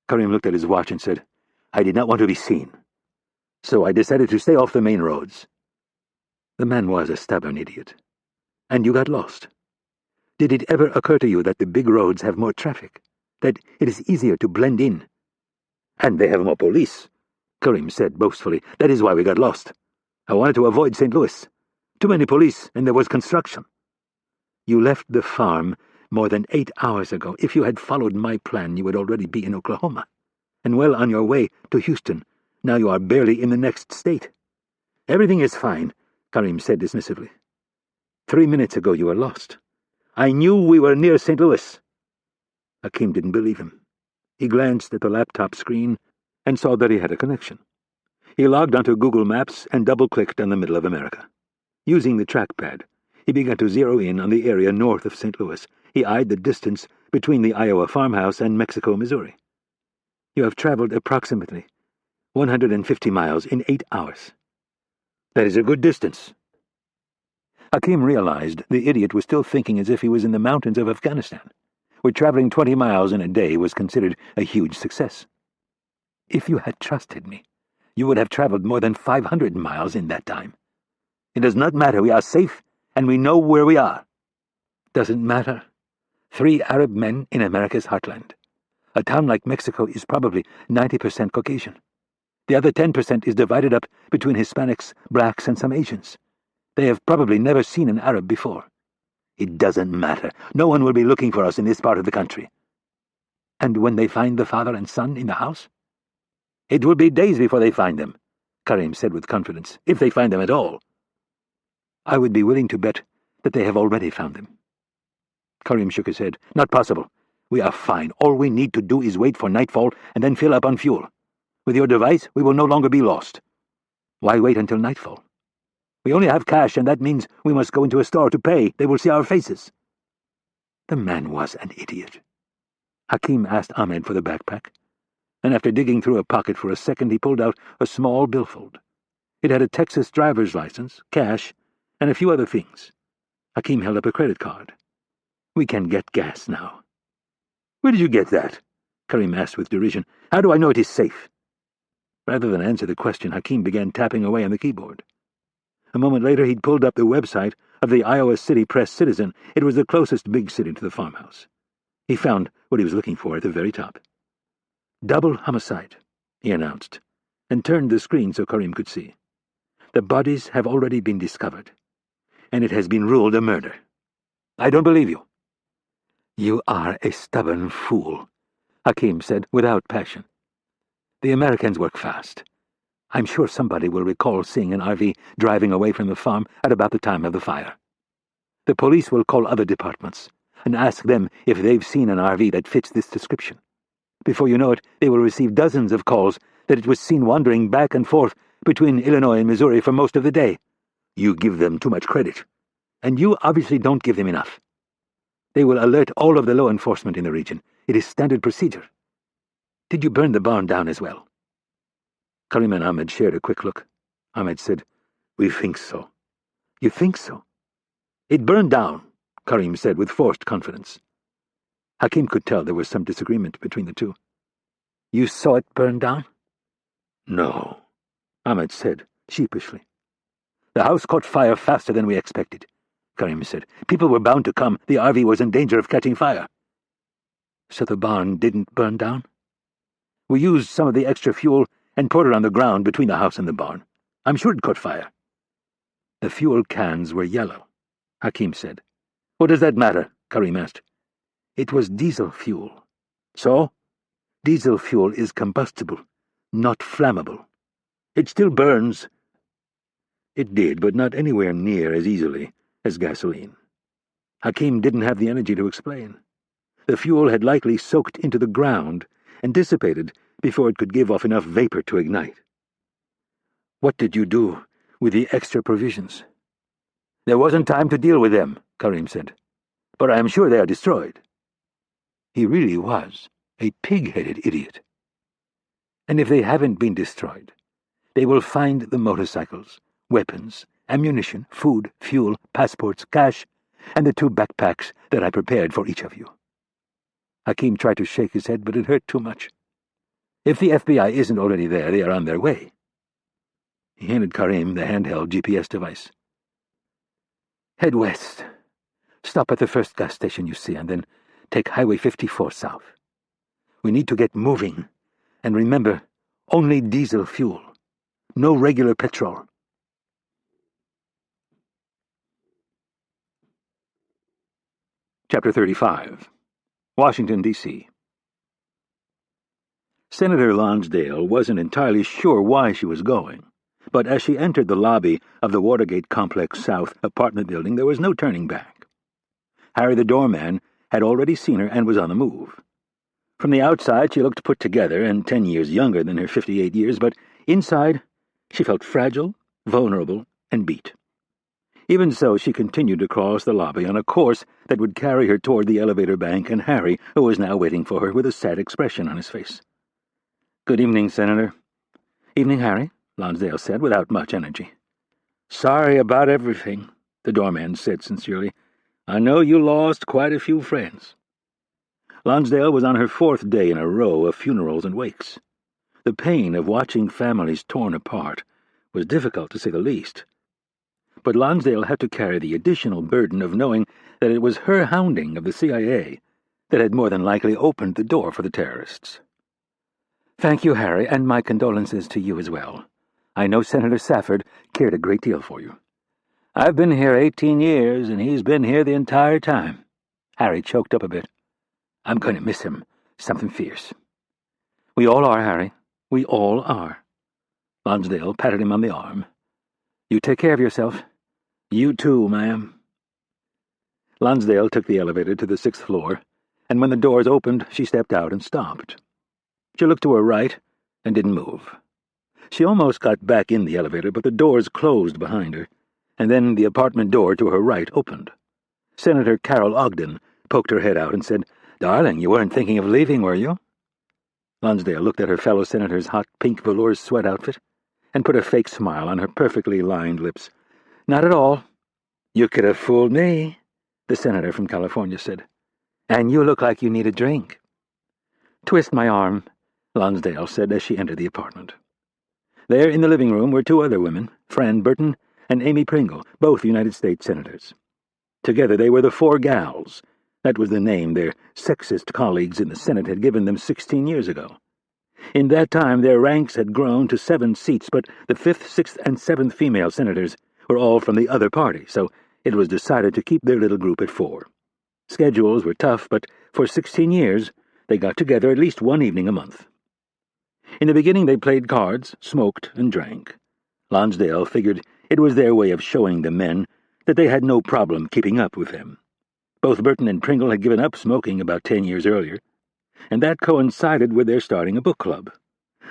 Karim looked at his watch and said, "I did not want to be seen, so I decided to stay off the main roads." The man was a stubborn idiot. "And you got lost. Did it ever occur to you that the big roads have more traffic, that it is easier to blend in?" "And they have more police," Karim said boastfully. "That is why we got lost. I wanted to avoid St. Louis. Too many police, and there was construction." "You left the farm more than 8 hours ago. If you had followed my plan, you would already be in Oklahoma, and well on your way to Houston. Now you are barely in the next state." "Everything is fine," Karim said dismissively. 3 minutes ago you were lost. I knew we were near St. Louis." Hakim didn't believe him. He glanced at the laptop screen and saw that he had a connection. He logged onto Google Maps and double-clicked on the middle of America. Using the trackpad, he began to zero in on the area north of St. Louis. He eyed the distance between the Iowa farmhouse and Mexico, Missouri. You have traveled approximately 150 miles in 8 hours. That is a good distance. Hakim realized the idiot was still thinking as if he was in the mountains of Afghanistan, where traveling 20 miles in a day was considered a huge success. If you had trusted me, you would have traveled more than 500 miles in that time. It does not matter. We are safe, and we know where we are. Doesn't matter. 3 Arab men in America's heartland. A town like Mexico is probably 90% Caucasian. The other 10% is divided up between Hispanics, blacks, and some Asians. They have probably never seen an Arab before. It doesn't matter. No one will be looking for us in this part of the country. And when they find the father and son in the house? It will be days before they find them, Karim said with confidence, if they find them at all. I would be willing to bet that they have already found them. Karim shook his head. Not possible. We are fine. All we need to do is wait for nightfall and then fill up on fuel. With your device, we will no longer be lost. Why wait until nightfall? We only have cash, and that means we must go into a store to pay. They will see our faces. The man was an idiot. Hakim asked Ahmed for the backpack, and after digging through a pocket for a second, he pulled out a small billfold. It had a Texas driver's license, cash, and a few other things. Hakim held up a credit card. We can get gas now. Where did you get that? Karim asked with derision. How do I know it is safe? Rather than answer the question, Hakim began tapping away on the keyboard. A moment later, he'd pulled up the website of the Iowa City Press-Citizen. It was the closest big city to the farmhouse. He found what he was looking for at the very top. Double homicide, he announced, and turned the screen so Karim could see. The bodies have already been discovered, and it has been ruled a murder. I don't believe you. You are a stubborn fool, Hakim said without passion. The Americans work fast. I'm sure somebody will recall seeing an RV driving away from the farm at about the time of the fire. The police will call other departments and ask them if they've seen an RV that fits this description. Before you know it, they will receive dozens of calls that it was seen wandering back and forth between Illinois and Missouri for most of the day. You give them too much credit, and you obviously don't give them enough. They will alert all of the law enforcement in the region. It is standard procedure. Did you burn the barn down as well? Karim and Ahmed shared a quick look. Ahmed said, We think so. You think so? It burned down, Karim said with forced confidence. Hakim could tell there was some disagreement between the two. You saw it burn down? No, Ahmed said, sheepishly. The house caught fire faster than we expected, Karim said. People were bound to come. The RV was in danger of catching fire. So the barn didn't burn down? We used some of the extra fuel and poured it on the ground between the house and the barn. I'm sure it caught fire. The fuel cans were yellow, Hakim said. What does that matter? Karim asked. It was diesel fuel. So? Diesel fuel is combustible, not flammable. It still burns. It did, but not anywhere near as easily as gasoline. Hakim didn't have the energy to explain. The fuel had likely soaked into the ground and dissipated before it could give off enough vapor to ignite. What did you do with the extra provisions? There wasn't time to deal with them, Karim said. But I am sure they are destroyed. He really was a pig-headed idiot. And if they haven't been destroyed, they will find the motorcycles, weapons, ammunition, food, fuel, passports, cash, and the 2 backpacks that I prepared for each of you. Hakim tried to shake his head, but it hurt too much. If the FBI isn't already there, they are on their way. He handed Karim the handheld GPS device. Head west. Stop at the first gas station you see, and then take Highway 54 south. We need to get moving. And remember, only diesel fuel. No regular petrol. Chapter 35. Washington, D.C. Senator Lonsdale wasn't entirely sure why she was going, but as she entered the lobby of the Watergate Complex South apartment building, there was no turning back. Harry the doorman had already seen her and was on the move. From the outside, she looked put together and 10 years younger than her 58 years, but inside, She felt fragile, vulnerable, and beat. Even so, she continued to cross the lobby on a course that would carry her toward the elevator bank and Harry, who was now waiting for her with a sad expression on his face. "Good evening, Senator." "Evening, Harry," Lonsdale said without much energy. "Sorry about everything," the doorman said sincerely. "I know you lost quite a few friends." Lonsdale was on her 4th day in a row of funerals and wakes. The pain of watching families torn apart was difficult, to say the least. But Lonsdale had to carry the additional burden of knowing that it was her hounding of the CIA that had more than likely opened the door for the terrorists. "Thank you, Harry, and my condolences to you as well. I know Senator Safford cared a great deal for you." "I've been here 18 years, and he's been here the entire time." Harry choked up a bit. "I'm going to miss him. Something fierce." "We all are, Harry. We all are." Lonsdale patted him on the arm. "You take care of yourself." "You too, ma'am." Lonsdale took the elevator to the 6th floor, and when the doors opened, she stepped out and stopped. She looked to her right and didn't move. She almost got back in the elevator, but the doors closed behind her, and then the apartment door to her right opened. Senator Carol Ogden poked her head out and said, "Darling, you weren't thinking of leaving, were you?" Lonsdale looked at her fellow senator's hot pink velour sweat outfit and put a fake smile on her perfectly lined lips. "Not at all." "You could have fooled me," the senator from California said. "And you look like you need a drink." "Twist my arm," Lonsdale said as she entered the apartment. There in the living room were 2 other women, Fran Burton and Amy Pringle, both United States senators. Together they were the 4 Gals. That was the name their sexist colleagues in the Senate had given them 16 years ago. In that time their ranks had grown to 7 seats, but the 5th, 6th, and 7th female senators were all from the other party, so it was decided to keep their little group at 4. Schedules were tough, but for 16 years they got together at least one evening a month. In the beginning they played cards, smoked, and drank. Lonsdale figured it was their way of showing the men that they had no problem keeping up with them. Both Burton and Pringle had given up smoking about 10 years earlier, and that coincided with their starting a book club.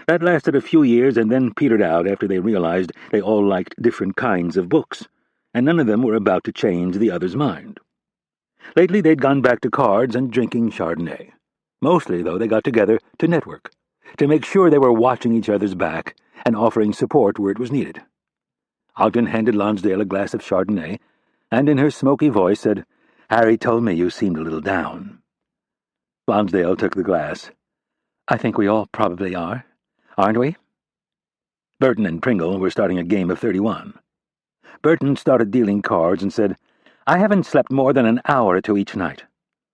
That lasted a few years and then petered out after they realized they all liked different kinds of books, and none of them were about to change the other's mind. Lately they'd gone back to cards and drinking Chardonnay. Mostly, though, they got together to network, to make sure they were watching each other's back and offering support where it was needed. Ogden handed Lonsdale a glass of Chardonnay, and in her smoky voice said, "Harry told me you seemed a little down." Lonsdale took the glass. "I think we all probably are, aren't we?" Burton and Pringle were starting a game of 31. Burton started dealing cards and said, "I haven't slept more than an hour or 2 each night.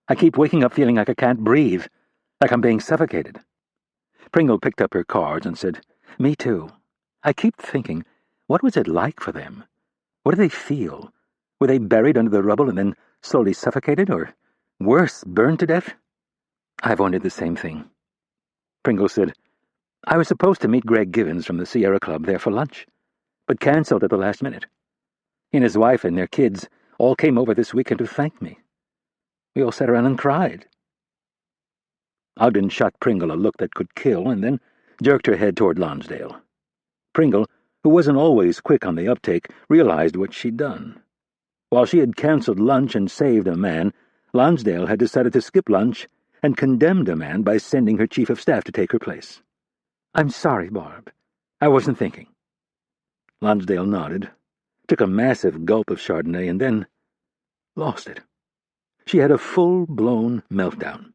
I keep waking up feeling like I can't breathe, like I'm being suffocated." Pringle picked up her cards and said, "Me too. I keep thinking, what was it like for them? What did they feel? Were they buried under the rubble and then slowly suffocated, or, worse, burned to death?" "I've wondered the same thing." Pringle said, "I was supposed to meet Greg Givens from the Sierra Club there for lunch, but cancelled at the last minute. He and his wife and their kids all came over this weekend to thank me. We all sat around and cried." Ogden shot Pringle a look that could kill and then jerked her head toward Lonsdale. Pringle, who wasn't always quick on the uptake, realized what she'd done. While she had cancelled lunch and saved a man, Lonsdale had decided to skip lunch and condemned a man by sending her chief of staff to take her place. "I'm sorry, Barb. I wasn't thinking." Lonsdale nodded, took a massive gulp of Chardonnay, and then lost it. She had a full-blown meltdown.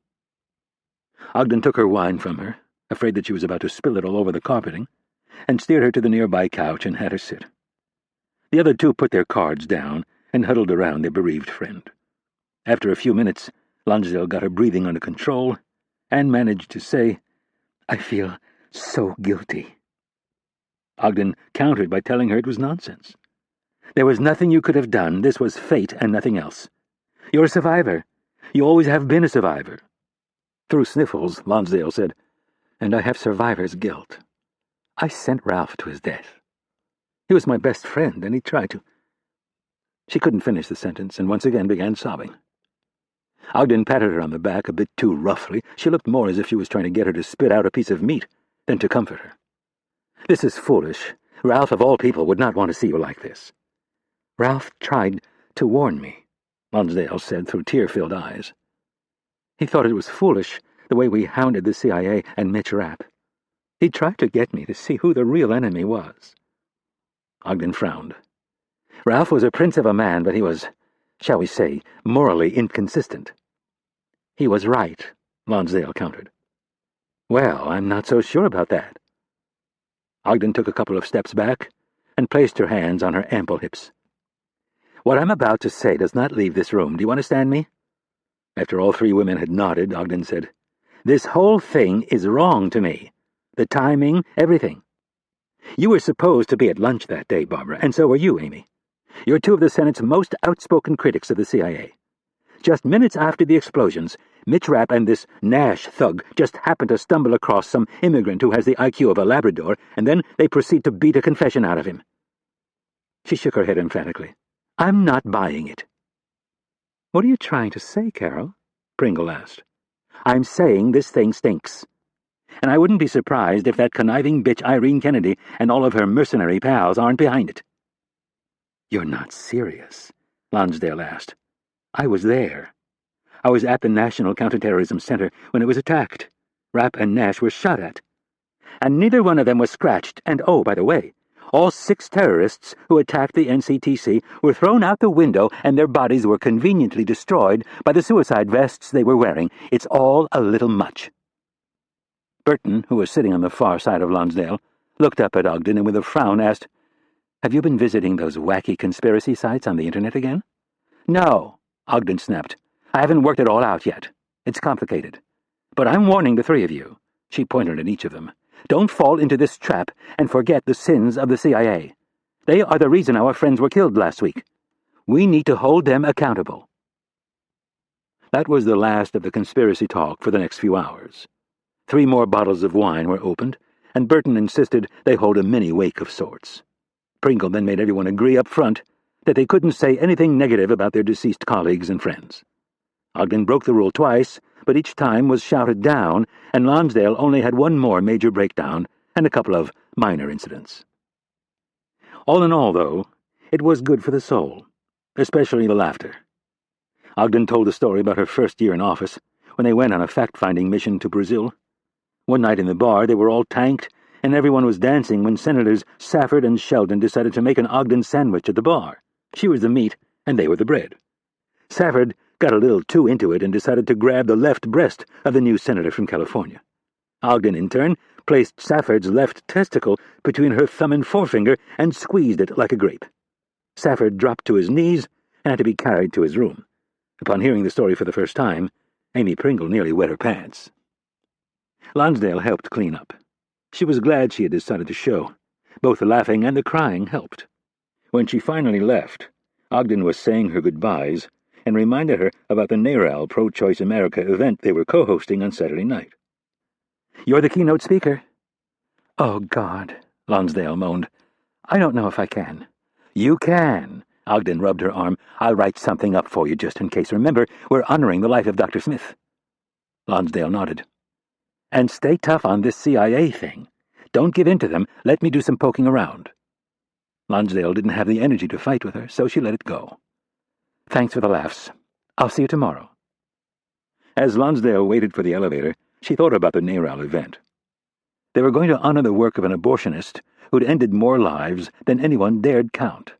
Ogden took her wine from her, afraid that she was about to spill it all over the carpeting, and steered her to the nearby couch and had her sit. The other 2 put their cards down and huddled around their bereaved friend. After a few minutes, Lonsdale got her breathing under control and managed to say, "I feel so guilty." Ogden countered by telling her it was nonsense. There was nothing you could have done. This was fate and nothing else. You're a survivor. You always have been a survivor. Through sniffles, Lonsdale said, "And I have survivor's guilt. I sent Ralph to his death. He was my best friend, and he tried to—" She couldn't finish the sentence, and once again began sobbing. Ogden patted her on the back a bit too roughly. She looked more as if she was trying to get her to spit out a piece of meat than to comfort her. "This is foolish, Ralph, of all people, would not want to see you like this." "Ralph tried to warn me," Lonsdale said through tear-filled eyes. "He thought it was foolish, the way we hounded the CIA and Mitch Rapp. He tried to get me to see who the real enemy was." Ogden frowned. "Ralph was a prince of a man, but he was, shall we say, morally inconsistent." "He was right," Lonsdale countered. "Well, I'm not so sure about that." Ogden took a couple of steps back and placed her hands on her ample hips. "What I'm about to say does not leave this room. Do you understand me?" After all three women had nodded, Ogden said, "This whole thing is wrong to me. The timing, everything. You were supposed to be at lunch that day, Barbara, and so were you, Amy. You're two of the Senate's most outspoken critics of the CIA. Just minutes after the explosions, Mitch Rapp and this Nash thug just happened to stumble across some immigrant who has the IQ of a Labrador, and then they proceed to beat a confession out of him." She shook her head emphatically. "I'm not buying it." "What are you trying to say, Carol?" Pringle asked. "I'm saying this thing stinks. And I wouldn't be surprised if that conniving bitch Irene Kennedy and all of her mercenary pals aren't behind it." "You're not serious?" Lonsdale asked. "I was there. I was at the National Counterterrorism Center when it was attacked. Rapp and Nash were shot at. And neither one of them was scratched, and oh, by the way, all 6 terrorists who attacked the NCTC were thrown out the window and their bodies were conveniently destroyed by the suicide vests they were wearing. It's all a little much." Burton, who was sitting on the far side of Lonsdale, looked up at Ogden and with a frown asked, "Have you been visiting those wacky conspiracy sites on the internet again?" "No," Ogden snapped. "I haven't worked it all out yet. It's complicated. But I'm warning the three of you," she pointed at each of them, "don't fall into this trap and forget the sins of the CIA. They are the reason our friends were killed last week. We need to hold them accountable." That was the last of the conspiracy talk for the next few hours. 3 more bottles of wine were opened, and Burton insisted they hold a mini-wake of sorts. Pringle then made everyone agree up front that they couldn't say anything negative about their deceased colleagues and friends. Ogden broke the rule twice, but each time was shouted down, and Lonsdale only had one more major breakdown and a couple of minor incidents. All in all, though, it was good for the soul, especially the laughter. Ogden told the story about her first year in office, when they went on a fact-finding mission to Brazil. One night in the bar, they were all tanked, and everyone was dancing when Senators Safford and Sheldon decided to make an Ogden sandwich at the bar. She was the meat, and they were the bread. Safford got a little too into it and decided to grab the left breast of the new senator from California. Ogden, in turn, placed Safford's left testicle between her thumb and forefinger and squeezed it like a grape. Safford dropped to his knees and had to be carried to his room. Upon hearing the story for the first time, Amy Pringle nearly wet her pants. Lonsdale helped clean up. She was glad she had decided to show. Both the laughing and the crying helped. When she finally left, Ogden was saying her goodbyes and reminded her about the NARAL Pro-Choice America event they were co-hosting on Saturday night. "You're the keynote speaker." "Oh, God," Lonsdale moaned. "I don't know if I can." "You can." Ogden rubbed her arm. "I'll write something up for you just in case. Remember, we're honoring the life of Dr. Smith." Lonsdale nodded. "And stay tough on this CIA thing. Don't give in to them. Let me do some poking around." Lonsdale didn't have the energy to fight with her, so she let it go. "Thanks for the laughs. I'll see you tomorrow." As Lonsdale waited for the elevator, she thought about the NARAL event. They were going to honor the work of an abortionist who'd ended more lives than anyone dared count,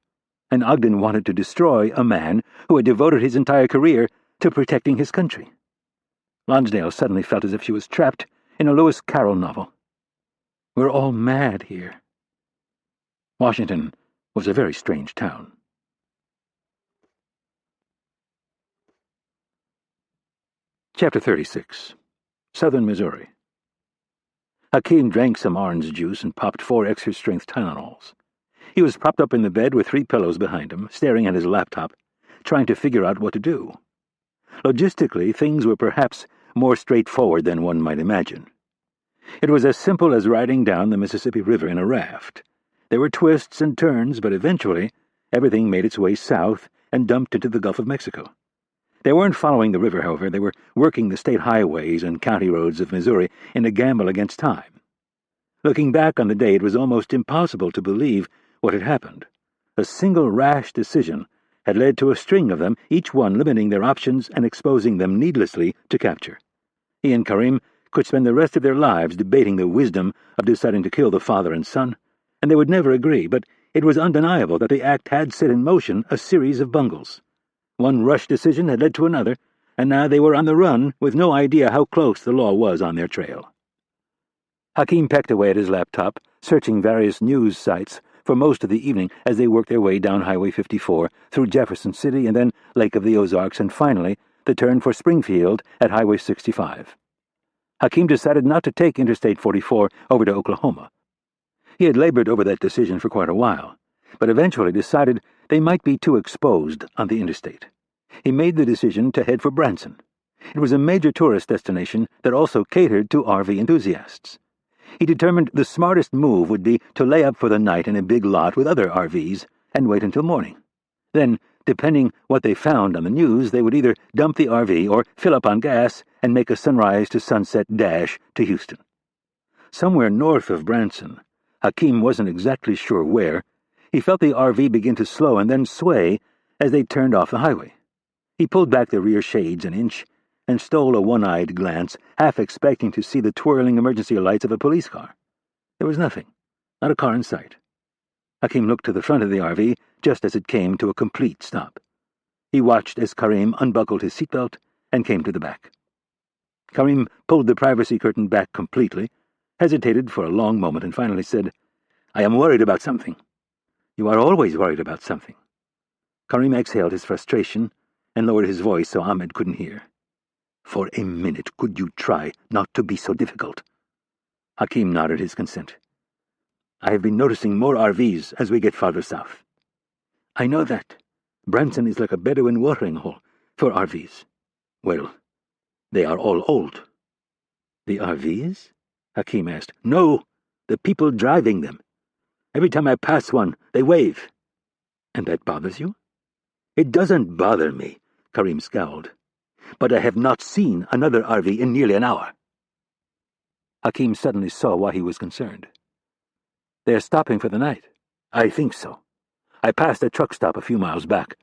and Ogden wanted to destroy a man who had devoted his entire career to protecting his country. Lonsdale suddenly felt as if she was trapped in a Lewis Carroll novel. We're all mad here. Washington was a very strange town. Chapter 36. Southern Missouri. Hakeem drank some orange juice and popped 4 extra-strength Tylenols. He was propped up in the bed with 3 pillows behind him, staring at his laptop, trying to figure out what to do. Logistically, things were perhaps more straightforward than one might imagine. It was as simple as riding down the Mississippi River in a raft. There were twists and turns, but eventually everything made its way south and dumped into the Gulf of Mexico. They weren't following the river, however. They were working the state highways and county roads of Missouri in a gamble against time. Looking back on the day, it was almost impossible to believe what had happened. A single rash decision had led to a string of them, each one limiting their options and exposing them needlessly to capture. He and Karim could spend the rest of their lives debating the wisdom of deciding to kill the father and son, and they would never agree, but it was undeniable that the act had set in motion a series of bungles. One rush decision had led to another, and now they were on the run with no idea how close the law was on their trail. Hakim pecked away at his laptop, searching various news sites for most of the evening as they worked their way down Highway 54, through Jefferson City and then Lake of the Ozarks, and finally the turn for Springfield at Highway 65. Hakim decided not to take Interstate 44 over to Oklahoma. He had labored over that decision for quite a while, but eventually decided they might be too exposed on the interstate. He made the decision to head for Branson. It was a major tourist destination that also catered to RV enthusiasts. He determined the smartest move would be to lay up for the night in a big lot with other RVs and wait until morning. Then, depending what they found on the news, they would either dump the RV or fill up on gas and make a sunrise to sunset dash to Houston. Somewhere north of Branson, Hakim wasn't exactly sure where, he felt the RV begin to slow and then sway as they turned off the highway. He pulled back the rear shades an inch and stole a one-eyed glance, half expecting to see the twirling emergency lights of a police car. There was nothing, not a car in sight. Hakim looked to the front of the RV just as it came to a complete stop. He watched as Karim unbuckled his seatbelt and came to the back. Karim pulled the privacy curtain back completely, hesitated for a long moment, and finally said, "I am worried about something." "You are always worried about something." Karim exhaled his frustration and lowered his voice so Ahmed couldn't hear. "For a minute, could you try not to be so difficult?" Hakim nodded his consent. "I have been noticing more RVs as we get farther south." "I know that. Branson is like a Bedouin watering hole for RVs." "Well, they are all old." "The RVs?" Hakim asked. "No, the people driving them. Every time I pass one, they wave." "And that bothers you?" "It doesn't bother me," Karim scowled. "But I have not seen another RV in nearly an hour." Hakim suddenly saw why he was concerned. "They are stopping for the night." "I think so. I passed a truck stop a few miles back,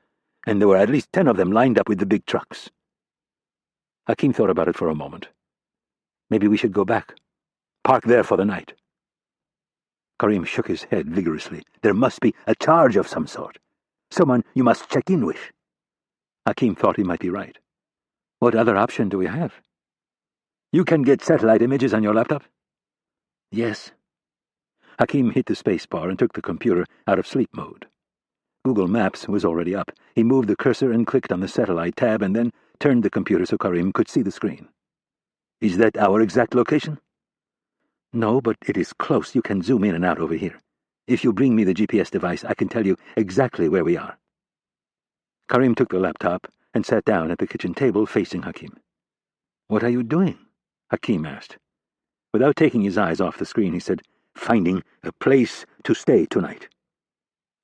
and there were at least 10 of them lined up with the big trucks." Hakim thought about it for a moment. "Maybe we should go back. Park there for the night." Karim shook his head vigorously. "There must be a charge of some sort. Someone you must check in with." Hakim thought he might be right. "What other option do we have?" "You can get satellite images on your laptop?" "Yes." Hakim hit the space bar and took the computer out of sleep mode. Google Maps was already up. He moved the cursor and clicked on the satellite tab and then turned the computer so Karim could see the screen. "Is that our exact location?" "No, but it is close. You can zoom in and out over here. If you bring me the GPS device, I can tell you exactly where we are." Karim took the laptop and sat down at the kitchen table facing Hakim. "What are you doing?" Hakim asked. Without taking his eyes off the screen, he said, "Finding a place to stay tonight."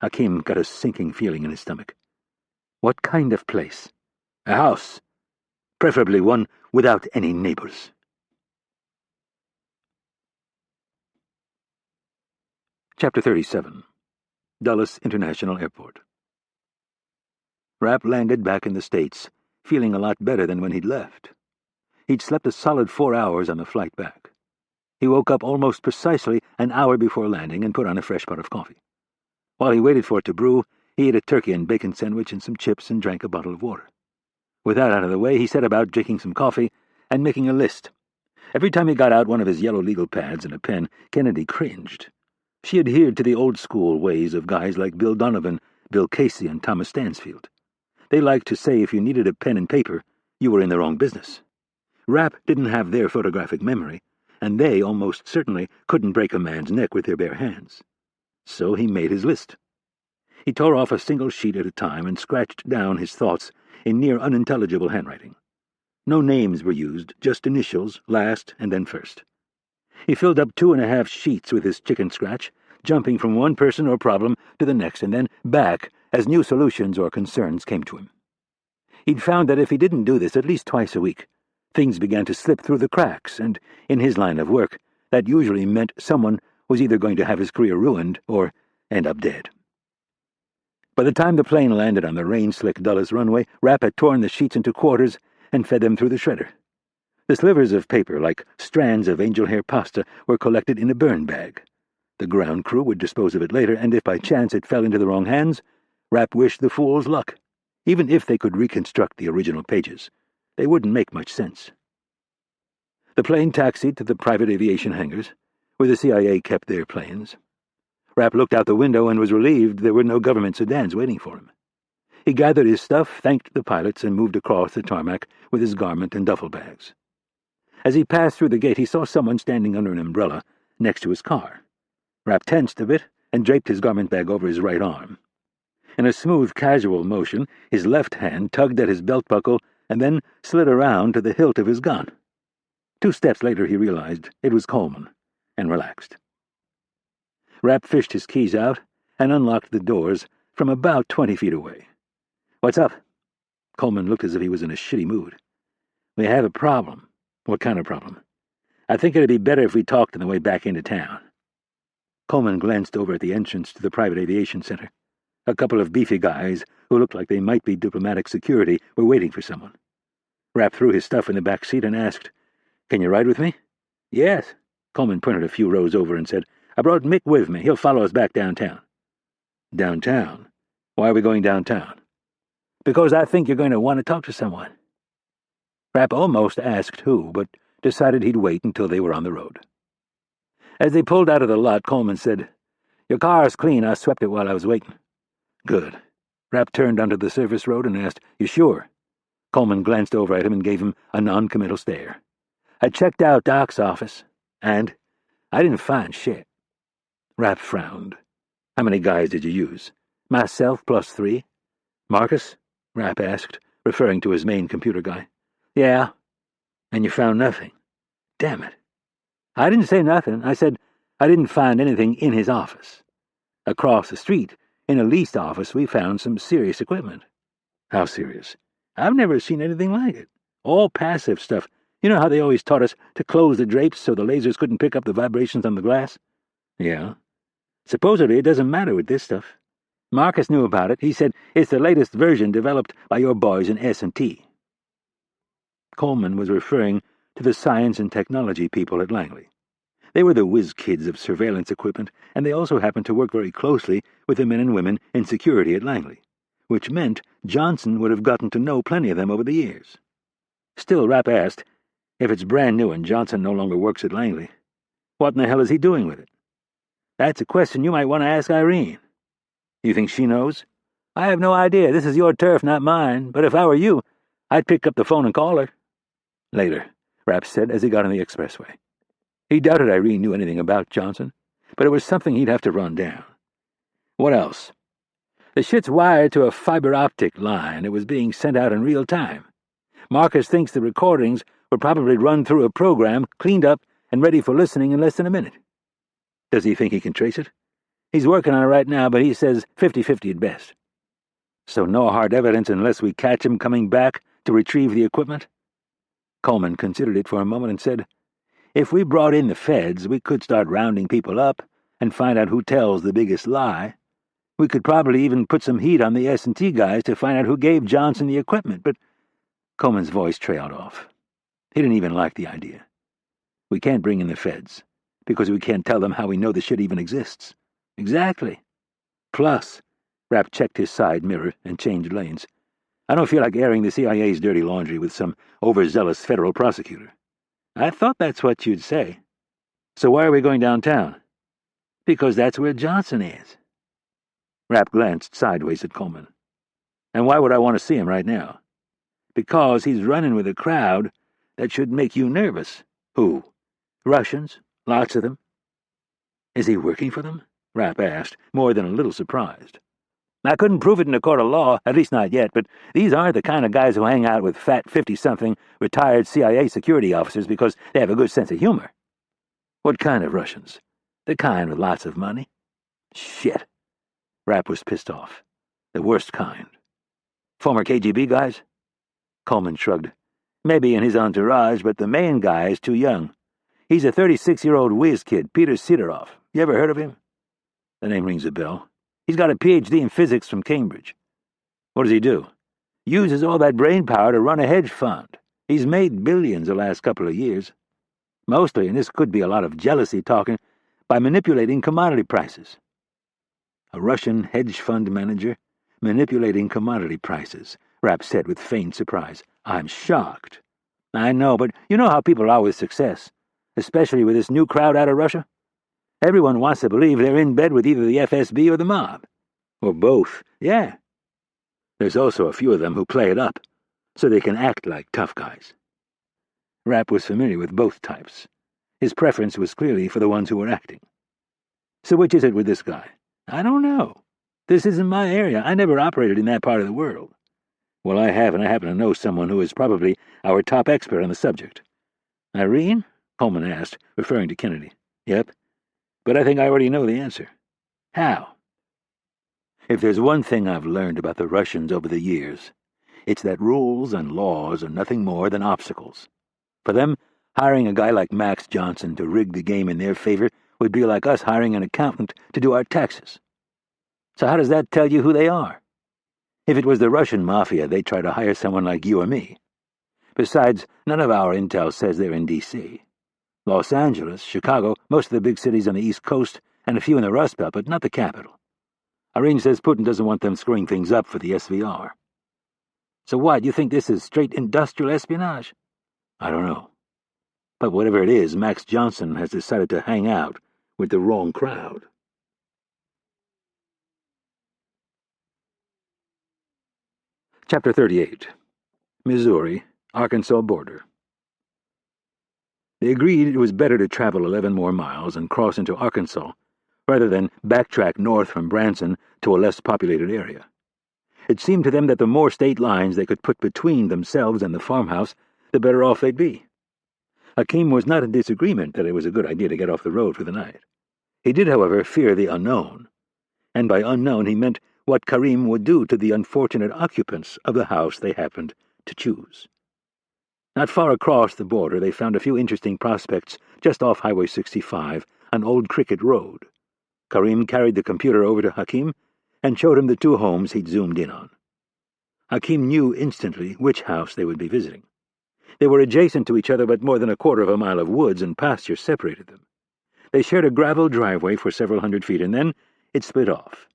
Hakim got a sinking feeling in his stomach. "What kind of place?" "A house. Preferably one without any neighbors." Chapter 37. Dulles International Airport. Rapp landed back in the States, feeling a lot better than when he'd left. He'd slept a solid 4 hours on the flight back. He woke up almost precisely an hour before landing and put on a fresh pot of coffee. While he waited for it to brew, he ate a turkey and bacon sandwich and some chips and drank a bottle of water. With that out of the way, he set about drinking some coffee and making a list. Every time he got out one of his yellow legal pads and a pen, Kennedy cringed. She adhered to the old-school ways of guys like Bill Donovan, Bill Casey, and Thomas Stansfield. They liked to say if you needed a pen and paper, you were in the wrong business. Rapp didn't have their photographic memory, and they almost certainly couldn't break a man's neck with their bare hands. So he made his list. He tore off a single sheet at a time and scratched down his thoughts in near unintelligible handwriting. No names were used, just initials, last and then first. He filled up 2.5 sheets with his chicken scratch, jumping from one person or problem to the next and then back as new solutions or concerns came to him. He'd found that if he didn't do this at least twice a week, things began to slip through the cracks, and in his line of work, that usually meant someone was either going to have his career ruined or end up dead. By the time the plane landed on the rain-slick Dulles runway, Rapp had torn the sheets into quarters and fed them through the shredder. The slivers of paper, like strands of angel hair pasta, were collected in a burn bag. The ground crew would dispose of it later, and if by chance it fell into the wrong hands, Rapp wished the fools luck. Even if they could reconstruct the original pages, they wouldn't make much sense. The plane taxied to the private aviation hangars, where the CIA kept their planes. Rapp looked out the window and was relieved there were no government sedans waiting for him. He gathered his stuff, thanked the pilots, and moved across the tarmac with his garment and duffel bags. As he passed through the gate, he saw someone standing under an umbrella next to his car. Rapp tensed a bit and draped his garment bag over his right arm. In a smooth, casual motion, his left hand tugged at his belt buckle and then slid around to the hilt of his gun. 2 steps later, he realized it was Coleman, and relaxed. Rapp fished his keys out and unlocked the doors from about 20 feet away. "What's up?" Coleman looked as if he was in a shitty mood. "We have a problem." "What kind of problem?" "I think it'd be better if we talked on the way back into town." Coleman glanced over at the entrance to the private aviation center. A couple of beefy guys, who looked like they might be diplomatic security, were waiting for someone. Rapp threw his stuff in the back seat and asked, "Can you ride with me?" "Yes." Coleman pointed a few rows over and said, "I brought Mick with me. He'll follow us back downtown." "Downtown? Why are we going downtown?" "Because I think you're going to want to talk to someone." Rapp almost asked who, but decided he'd wait until they were on the road. As they pulled out of the lot, Coleman said, "Your car's clean. I swept it while I was waiting." "Good." Rapp turned onto the service road and asked, "You sure?" Coleman glanced over at him and gave him a non-committal stare. "I checked out Doc's office, and I didn't find shit." Rapp frowned. "How many guys did you use?" "Myself plus 3. "Marcus?" Rapp asked, referring to his main computer guy. "Yeah." "And you found nothing?" "Damn it." "I didn't say nothing. I said I didn't find anything in his office. Across the street, in a leased office, we found some serious equipment." "How serious?" "I've never seen anything like it. All passive stuff. You know how they always taught us to close the drapes so the lasers couldn't pick up the vibrations on the glass?" "Yeah." "Supposedly it doesn't matter with this stuff. Marcus knew about it. He said it's the latest version developed by your boys in S&T. Coleman was referring to the science and technology people at Langley. They were the whiz kids of surveillance equipment, and they also happened to work very closely with the men and women in security at Langley, which meant Johnson would have gotten to know plenty of them over the years. Still, Rapp asked, if it's brand new and Johnson no longer works at Langley, what in the hell is he doing with it? "That's a question you might want to ask Irene." "You think she knows?" "I have no idea. This is your turf, not mine. But if I were you, I'd pick up the phone and call her." "Later," Rapp said as he got on the expressway. He doubted Irene knew anything about Johnson, but it was something he'd have to run down. "What else?" "The shit's wired to a fiber optic line. It was being sent out in real time. Marcus thinks the recordings were probably run through a program, cleaned up, and ready for listening in less than a minute." "Does he think he can trace it?" "He's working on it right now, but he says 50-50 at best." "So no hard evidence unless we catch him coming back to retrieve the equipment?" Coleman considered it for a moment and said, "If we brought in the feds, we could start rounding people up and find out who tells the biggest lie. We could probably even put some heat on the S&T guys to find out who gave Johnson the equipment, but—" Coleman's voice trailed off. He didn't even like the idea. "We can't bring in the feds, because we can't tell them how we know the shit even exists." "Exactly. Plus," Rapp checked his side mirror and changed lanes, "I don't feel like airing the CIA's dirty laundry with some overzealous federal prosecutor." "I thought that's what you'd say." "So why are we going downtown?" "Because that's where Johnson is." Rapp glanced sideways at Coleman. "And why would I want to see him right now?" "Because he's running with a crowd that should make you nervous." "Who?" "Russians. Lots of them." "Is he working for them?" Rapp asked, more than a little surprised. "I couldn't prove it in a court of law, at least not yet, but these aren't the kind of guys who hang out with fat 50-something retired CIA security officers because they have a good sense of humor." "What kind of Russians?" "The kind with lots of money." "Shit." Rapp was pissed off. "The worst kind." "Former KGB guys?" Coleman shrugged. "Maybe in his entourage, but the main guy is too young. He's a 36-year-old whiz kid, Peter Sidorov. You ever heard of him? The name rings a bell. He's got a Ph.D. in physics from Cambridge. What does he do? Uses all that brain power to run a hedge fund. He's made billions the last couple of years. Mostly, and this could be a lot of jealousy talking, by manipulating commodity prices. A Russian hedge fund manager manipulating commodity prices, Rapp said with feigned surprise. I'm shocked. I know, but you know how people are with success, especially with this new crowd out of Russia? Everyone wants to believe they're in bed with either the FSB or the mob. Or both, yeah. There's also a few of them who play it up, so they can act like tough guys. Rapp was familiar with both types. His preference was clearly for the ones who were acting. So which is it with this guy? I don't know. This isn't my area. I never operated in that part of the world. Well, I have, and I happen to know someone who is probably our top expert on the subject. Irene? Coleman asked, referring to Kennedy. Yep. But I think I already know the answer. How? If there's one thing I've learned about the Russians over the years, it's that rules and laws are nothing more than obstacles. For them, hiring a guy like Max Johnson to rig the game in their favor would be like us hiring an accountant to do our taxes. So how does that tell you who they are? If it was the Russian mafia, they'd try to hire someone like you or me. Besides, none of our intel says they're in D.C. Los Angeles, Chicago, most of the big cities on the East Coast, and a few in the Rust Belt, but not the capital. Irene says Putin doesn't want them screwing things up for the SVR. So what, you think this is straight industrial espionage? I don't know. But whatever it is, Max Johnson has decided to hang out with the wrong crowd. Chapter 38. Missouri, Arkansas border. They agreed it was better to travel 11 more miles and cross into Arkansas, rather than backtrack north from Branson to a less populated area. It seemed to them that the more state lines they could put between themselves and the farmhouse, the better off they'd be. Hakim was not in disagreement that it was a good idea to get off the road for the night. He did, however, fear the unknown, and by unknown he meant what Karim would do to the unfortunate occupants of the house they happened to choose. Not far across the border they found a few interesting prospects just off Highway 65, on Old Cricket Road. Karim carried the computer over to Hakim and showed him the two homes he'd zoomed in on. Hakim knew instantly which house they would be visiting. They were adjacent to each other, but more than a quarter of a mile of woods and pasture separated them. They shared a gravel driveway for several hundred feet, and then it split off.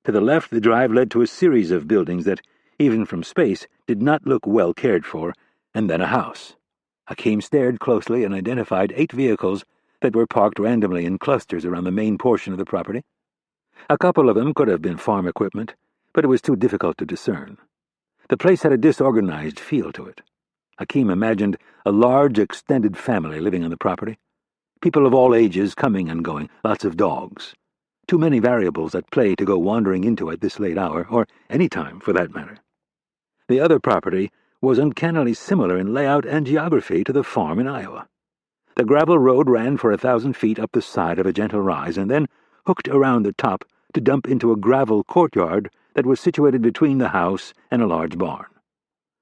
To the left, the drive led to a series of buildings that, even from space, did not look well cared for, and then a house. Hakim stared closely and identified 8 vehicles that were parked randomly in clusters around the main portion of the property. A couple of them could have been farm equipment, but it was too difficult to discern. The place had a disorganized feel to it. Hakim imagined a large, extended family living on the property. People of all ages coming and going, lots of dogs. Too many variables at play to go wandering into at this late hour, or any time for that matter. The other property was uncannily similar in layout and geography to the farm in Iowa. The gravel road ran for 1,000 feet up the side of a gentle rise and then hooked around the top to dump into a gravel courtyard that was situated between the house and a large barn.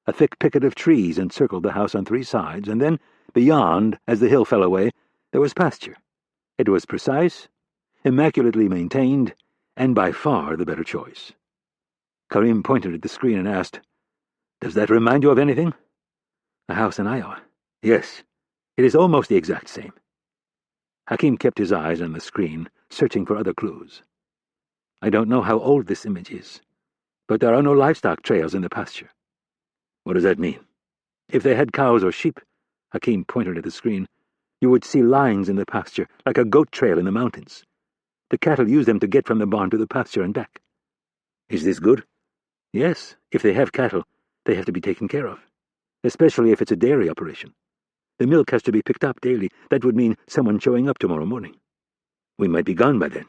A thick picket of trees encircled the house on 3 sides, and then, beyond, as the hill fell away, there was pasture. It was precise, immaculately maintained, and by far the better choice. Karim pointed at the screen and asked, "Does that remind you of anything?" "A house in Iowa." "Yes, it is almost the exact same." Hakim kept his eyes on the screen, searching for other clues. "I don't know how old this image is, but there are no livestock trails in the pasture." "What does that mean?" "If they had cows or sheep," Hakim pointed at the screen, "you would see lines in the pasture, like a goat trail in the mountains. The cattle use them to get from the barn to the pasture and back." "Is this good?" "Yes, if they have cattle, they have to be taken care of, especially if it's a dairy operation. The milk has to be picked up daily. That would mean someone showing up tomorrow morning." "We might be gone by then."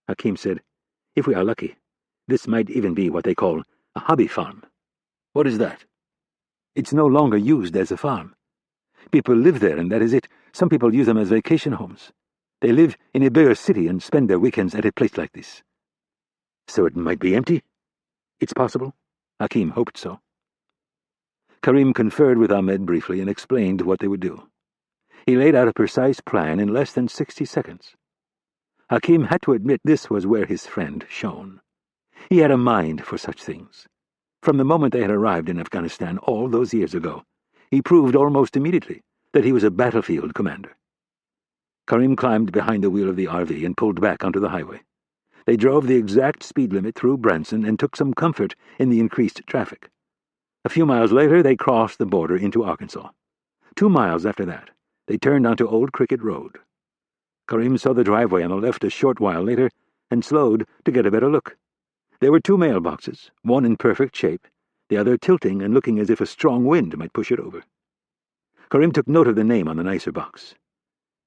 Hakim said, "If we are lucky, this might even be what they call a hobby farm." "What is that?" "It's no longer used as a farm. People live there, and that is it. Some people use them as vacation homes. They live in a bigger city and spend their weekends at a place like this." "So it might be empty?" "It's possible." Hakim hoped so. Karim conferred with Ahmed briefly and explained what they would do. He laid out a precise plan in less than 60 seconds. Hakim had to admit this was where his friend shone. He had a mind for such things. From the moment they had arrived in Afghanistan all those years ago, he proved almost immediately that he was a battlefield commander. Karim climbed behind the wheel of the RV and pulled back onto the highway. They drove the exact speed limit through Branson and took some comfort in the increased traffic. A few miles later, they crossed the border into Arkansas. 2 miles after that, they turned onto Old Cricket Road. Karim saw the driveway on the left a short while later and slowed to get a better look. There were 2 mailboxes, one in perfect shape, the other tilting and looking as if a strong wind might push it over. Karim took note of the name on the nicer box.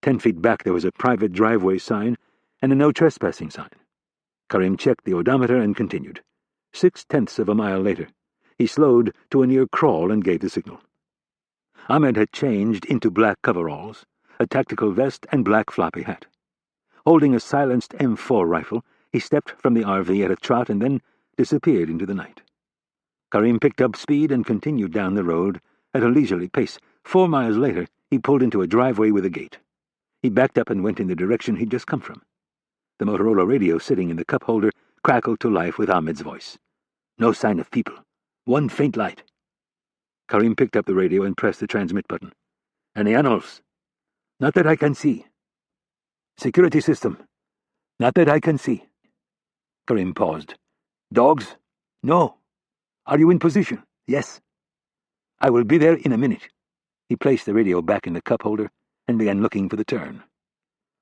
10 feet back there was a private driveway sign and a no trespassing sign. Karim checked the odometer and continued. 6/10 of a mile later, he slowed to a near crawl and gave the signal. Ahmed had changed into black coveralls, a tactical vest and black floppy hat. Holding a silenced M4 rifle, he stepped from the RV at a trot and then disappeared into the night. Karim picked up speed and continued down the road at a leisurely pace. 4 miles later, he pulled into a driveway with a gate. He backed up and went in the direction he'd just come from. The Motorola radio sitting in the cup holder crackled to life with Ahmed's voice. No sign of people. One faint light. Karim picked up the radio and pressed the transmit button. Any animals? Not that I can see. Security system. Not that I can see. Karim paused. Dogs? No. Are you in position? Yes. I will be there in a minute. He placed the radio back in the cup holder and began looking for the turn.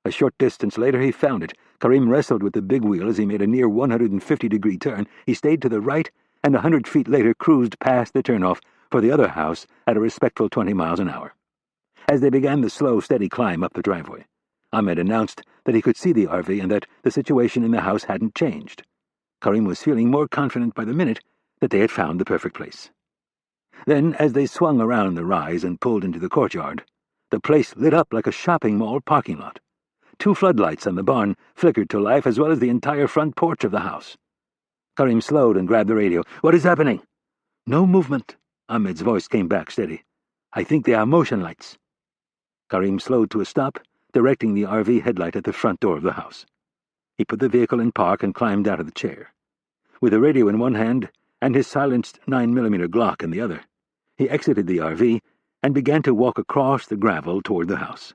A short distance later he found it. Karim wrestled with the big wheel as he made a near 150-degree turn. He stayed to the right and 100 feet later cruised past the turnoff for the other house at a respectful 20 miles an hour. As they began the slow, steady climb up the driveway, Ahmed announced that he could see the RV and that the situation in the house hadn't changed. Karim was feeling more confident by the minute that they had found the perfect place. Then, as they swung around the rise and pulled into the courtyard, the place lit up like a shopping mall parking lot. 2 floodlights on the barn flickered to life as well as the entire front porch of the house. Karim slowed and grabbed the radio. What is happening? No movement. Ahmed's voice came back steady. I think they are motion lights. Karim slowed to a stop, directing the RV headlight at the front door of the house. He put the vehicle in park and climbed out of the chair. With the radio in one hand and his silenced 9mm Glock in the other, he exited the RV and began to walk across the gravel toward the house.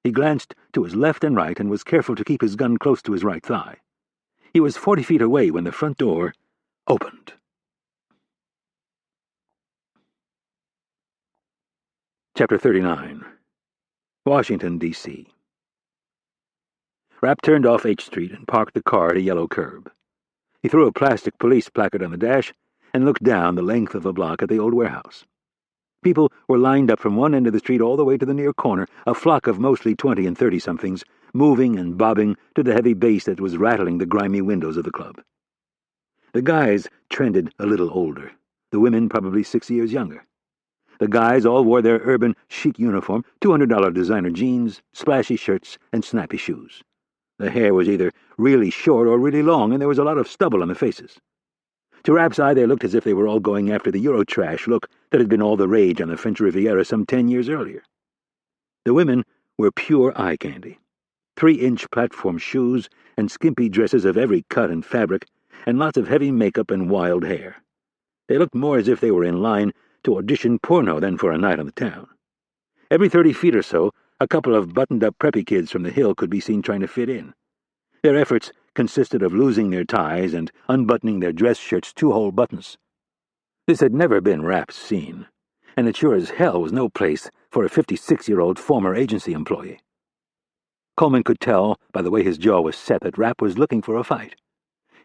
He glanced to his left and right and was careful to keep his gun close to his right thigh. He was 40 feet away when the front door opened. Chapter 39. Washington, D.C. Rapp turned off H Street and parked the car at a yellow curb. He threw a plastic police placard on the dash and looked down the length of a block at the old warehouse. People were lined up from one end of the street all the way to the near corner, a flock of mostly 20 and 30-somethings, moving and bobbing to the heavy bass that was rattling the grimy windows of the club. The guys trended a little older, the women probably 6 years younger. The guys all wore their urban chic uniform, $200 designer jeans, splashy shirts, and snappy shoes. The hair was either really short or really long, and there was a lot of stubble on the faces. To Rapp's eye, they looked as if they were all going after the Eurotrash look that had been all the rage on the French Riviera some 10 years earlier. The women were pure eye candy. 3-inch platform shoes and skimpy dresses of every cut and fabric, and lots of heavy makeup and wild hair. They looked more as if they were in line to audition porno than for a night on the town. Every 30 feet or so, a couple of buttoned-up preppy kids from the Hill could be seen trying to fit in. Their efforts consisted of losing their ties and unbuttoning their dress shirts 2 whole buttons. This had never been Rapp's scene, and it sure as hell was no place for a 56-year-old former agency employee. Coleman could tell by the way his jaw was set that Rapp was looking for a fight.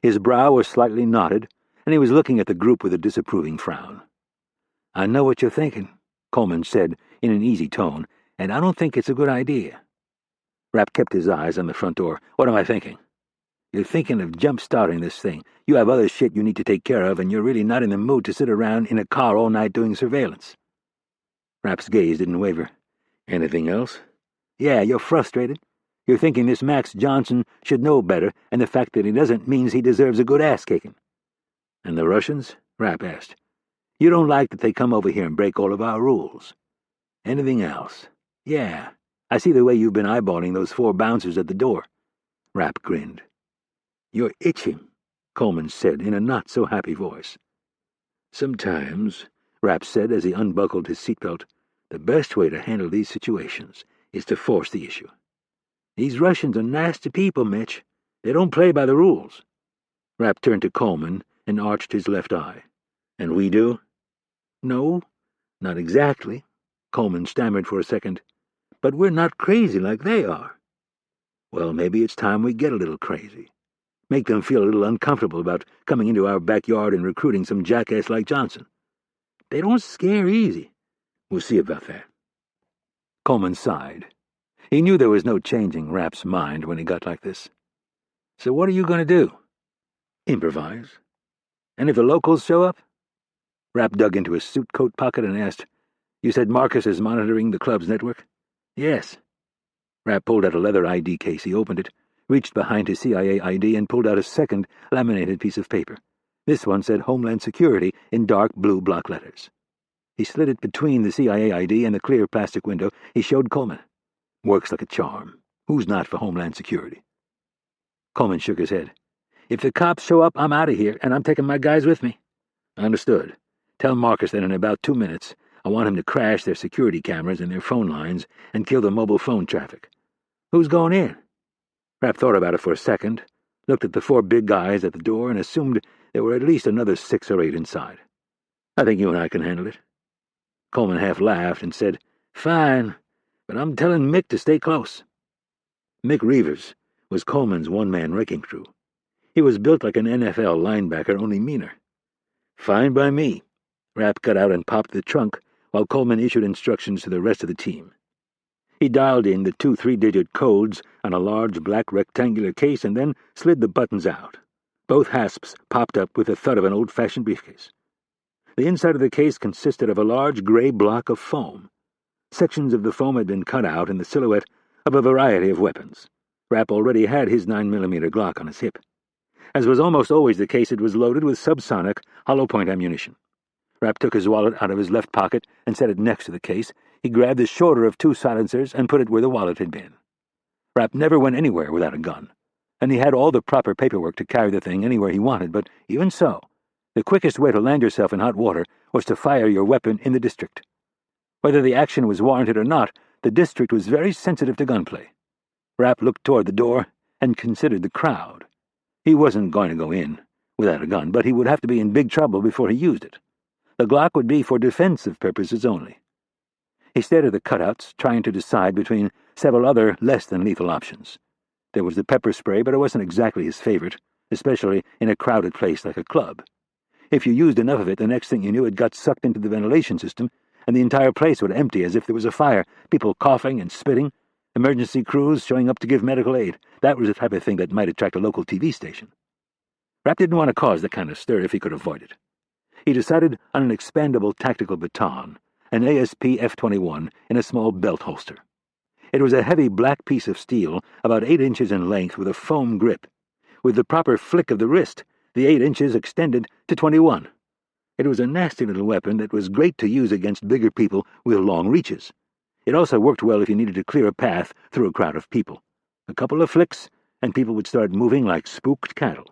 His brow was slightly knotted, and he was looking at the group with a disapproving frown. "I know what you're thinking," Coleman said in an easy tone, "and I don't think it's a good idea." Rapp kept his eyes on the front door. "What am I thinking?" "You're thinking of jump-starting this thing. You have other shit you need to take care of, and you're really not in the mood to sit around in a car all night doing surveillance." Rapp's gaze didn't waver. "Anything else?" "Yeah, you're frustrated. You're thinking this Max Johnson should know better, and the fact that he doesn't means he deserves a good ass-kicking." "And the Russians?" Rapp asked. "You don't like that they come over here and break all of our rules." "Anything else?" "Yeah. I see the way you've been eyeballing those 4 bouncers at the door." Rapp grinned. "You're itching," Coleman said in a not-so-happy voice. "Sometimes," Rapp said as he unbuckled his seatbelt, "the best way to handle these situations is to force the issue. These Russians are nasty people, Mitch. They don't play by the rules." Rapp turned to Coleman and arched his left eye. "And we do?" "No, not exactly," Coleman stammered for a second. "But we're not crazy like they are." "Well, maybe it's time we get a little crazy. Make them feel a little uncomfortable about coming into our backyard and recruiting some jackass like Johnson. They don't scare easy. We'll see about that." Coleman sighed. He knew there was no changing Rapp's mind when he got like this. "So what are you going to do?" "Improvise. And if the locals show up?" Rapp dug into his suit coat pocket and asked, "You said Marcus is monitoring the club's network?" "Yes." Rapp pulled out a leather ID case. He opened it, reached behind his CIA ID, and pulled out a second laminated piece of paper. This one said Homeland Security in dark blue block letters. He slid it between the CIA ID and the clear plastic window. He showed Coleman. "Works like a charm. Who's not for Homeland Security?" Coleman shook his head. "If the cops show up, I'm out of here, and I'm taking my guys with me." "Understood. Tell Marcus that in about 2 minutes I want him to crash their security cameras and their phone lines and kill the mobile phone traffic." "Who's going in?" Rapp thought about it for a second, looked at the 4 big guys at the door, and assumed there were at least another 6 or 8 inside. "I think you and I can handle it." Coleman half laughed and said, "Fine, but I'm telling Mick to stay close." Mick Reavers was Coleman's one-man wrecking crew. He was built like an NFL linebacker, only meaner. "Fine by me." Rapp got out and popped the trunk while Coleman issued instructions to the rest of the team. He dialed in the 2 3-digit codes on a large black rectangular case and then slid the buttons out. Both hasps popped up with the thud of an old-fashioned briefcase. The inside of the case consisted of a large gray block of foam. Sections of the foam had been cut out in the silhouette of a variety of weapons. Rapp already had his 9mm Glock on his hip. As was almost always the case, it was loaded with subsonic, hollow-point ammunition. Rapp took his wallet out of his left pocket and set it next to the case. He grabbed the shorter of 2 silencers and put it where the wallet had been. Rapp never went anywhere without a gun, and he had all the proper paperwork to carry the thing anywhere he wanted, but even so, the quickest way to land yourself in hot water was to fire your weapon in the district. Whether the action was warranted or not, the district was very sensitive to gunplay. Rapp looked toward the door and considered the crowd. He wasn't going to go in without a gun, but he would have to be in big trouble before he used it. The Glock would be for defensive purposes only. He stared at the cutouts, trying to decide between several other less-than-lethal options. There was the pepper spray, but it wasn't exactly his favorite, especially in a crowded place like a club. If you used enough of it, the next thing you knew it got sucked into the ventilation system, and the entire place would empty as if there was a fire, people coughing and spitting, emergency crews showing up to give medical aid. That was the type of thing that might attract a local TV station. Rapp didn't want to cause that kind of stir if he could avoid it. He decided on an expandable tactical baton, an ASP F-21 in a small belt holster. It was a heavy black piece of steel, about 8 inches in length, with a foam grip. With the proper flick of the wrist, the 8 inches extended to 21. It was a nasty little weapon that was great to use against bigger people with long reaches. It also worked well if you needed to clear a path through a crowd of people. A couple of flicks, and people would start moving like spooked cattle.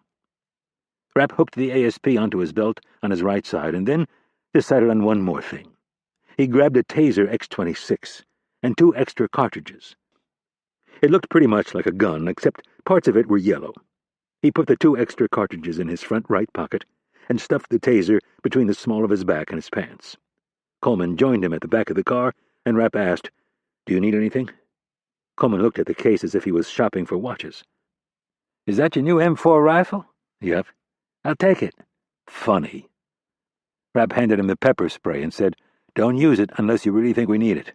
Rapp hooked the ASP onto his belt on his right side and then decided on one more thing. He grabbed a Taser X-26 and 2 extra cartridges. It looked pretty much like a gun, except parts of it were yellow. He put the 2 extra cartridges in his front right pocket and stuffed the Taser between the small of his back and his pants. Coleman joined him at the back of the car, and Rapp asked, "Do you need anything?" Coleman looked at the case as if he was shopping for watches. "Is that your new M4 rifle?" "Yep." "I'll take it." "Funny." Rapp handed him the pepper spray and said, "Don't use it unless you really think we need it."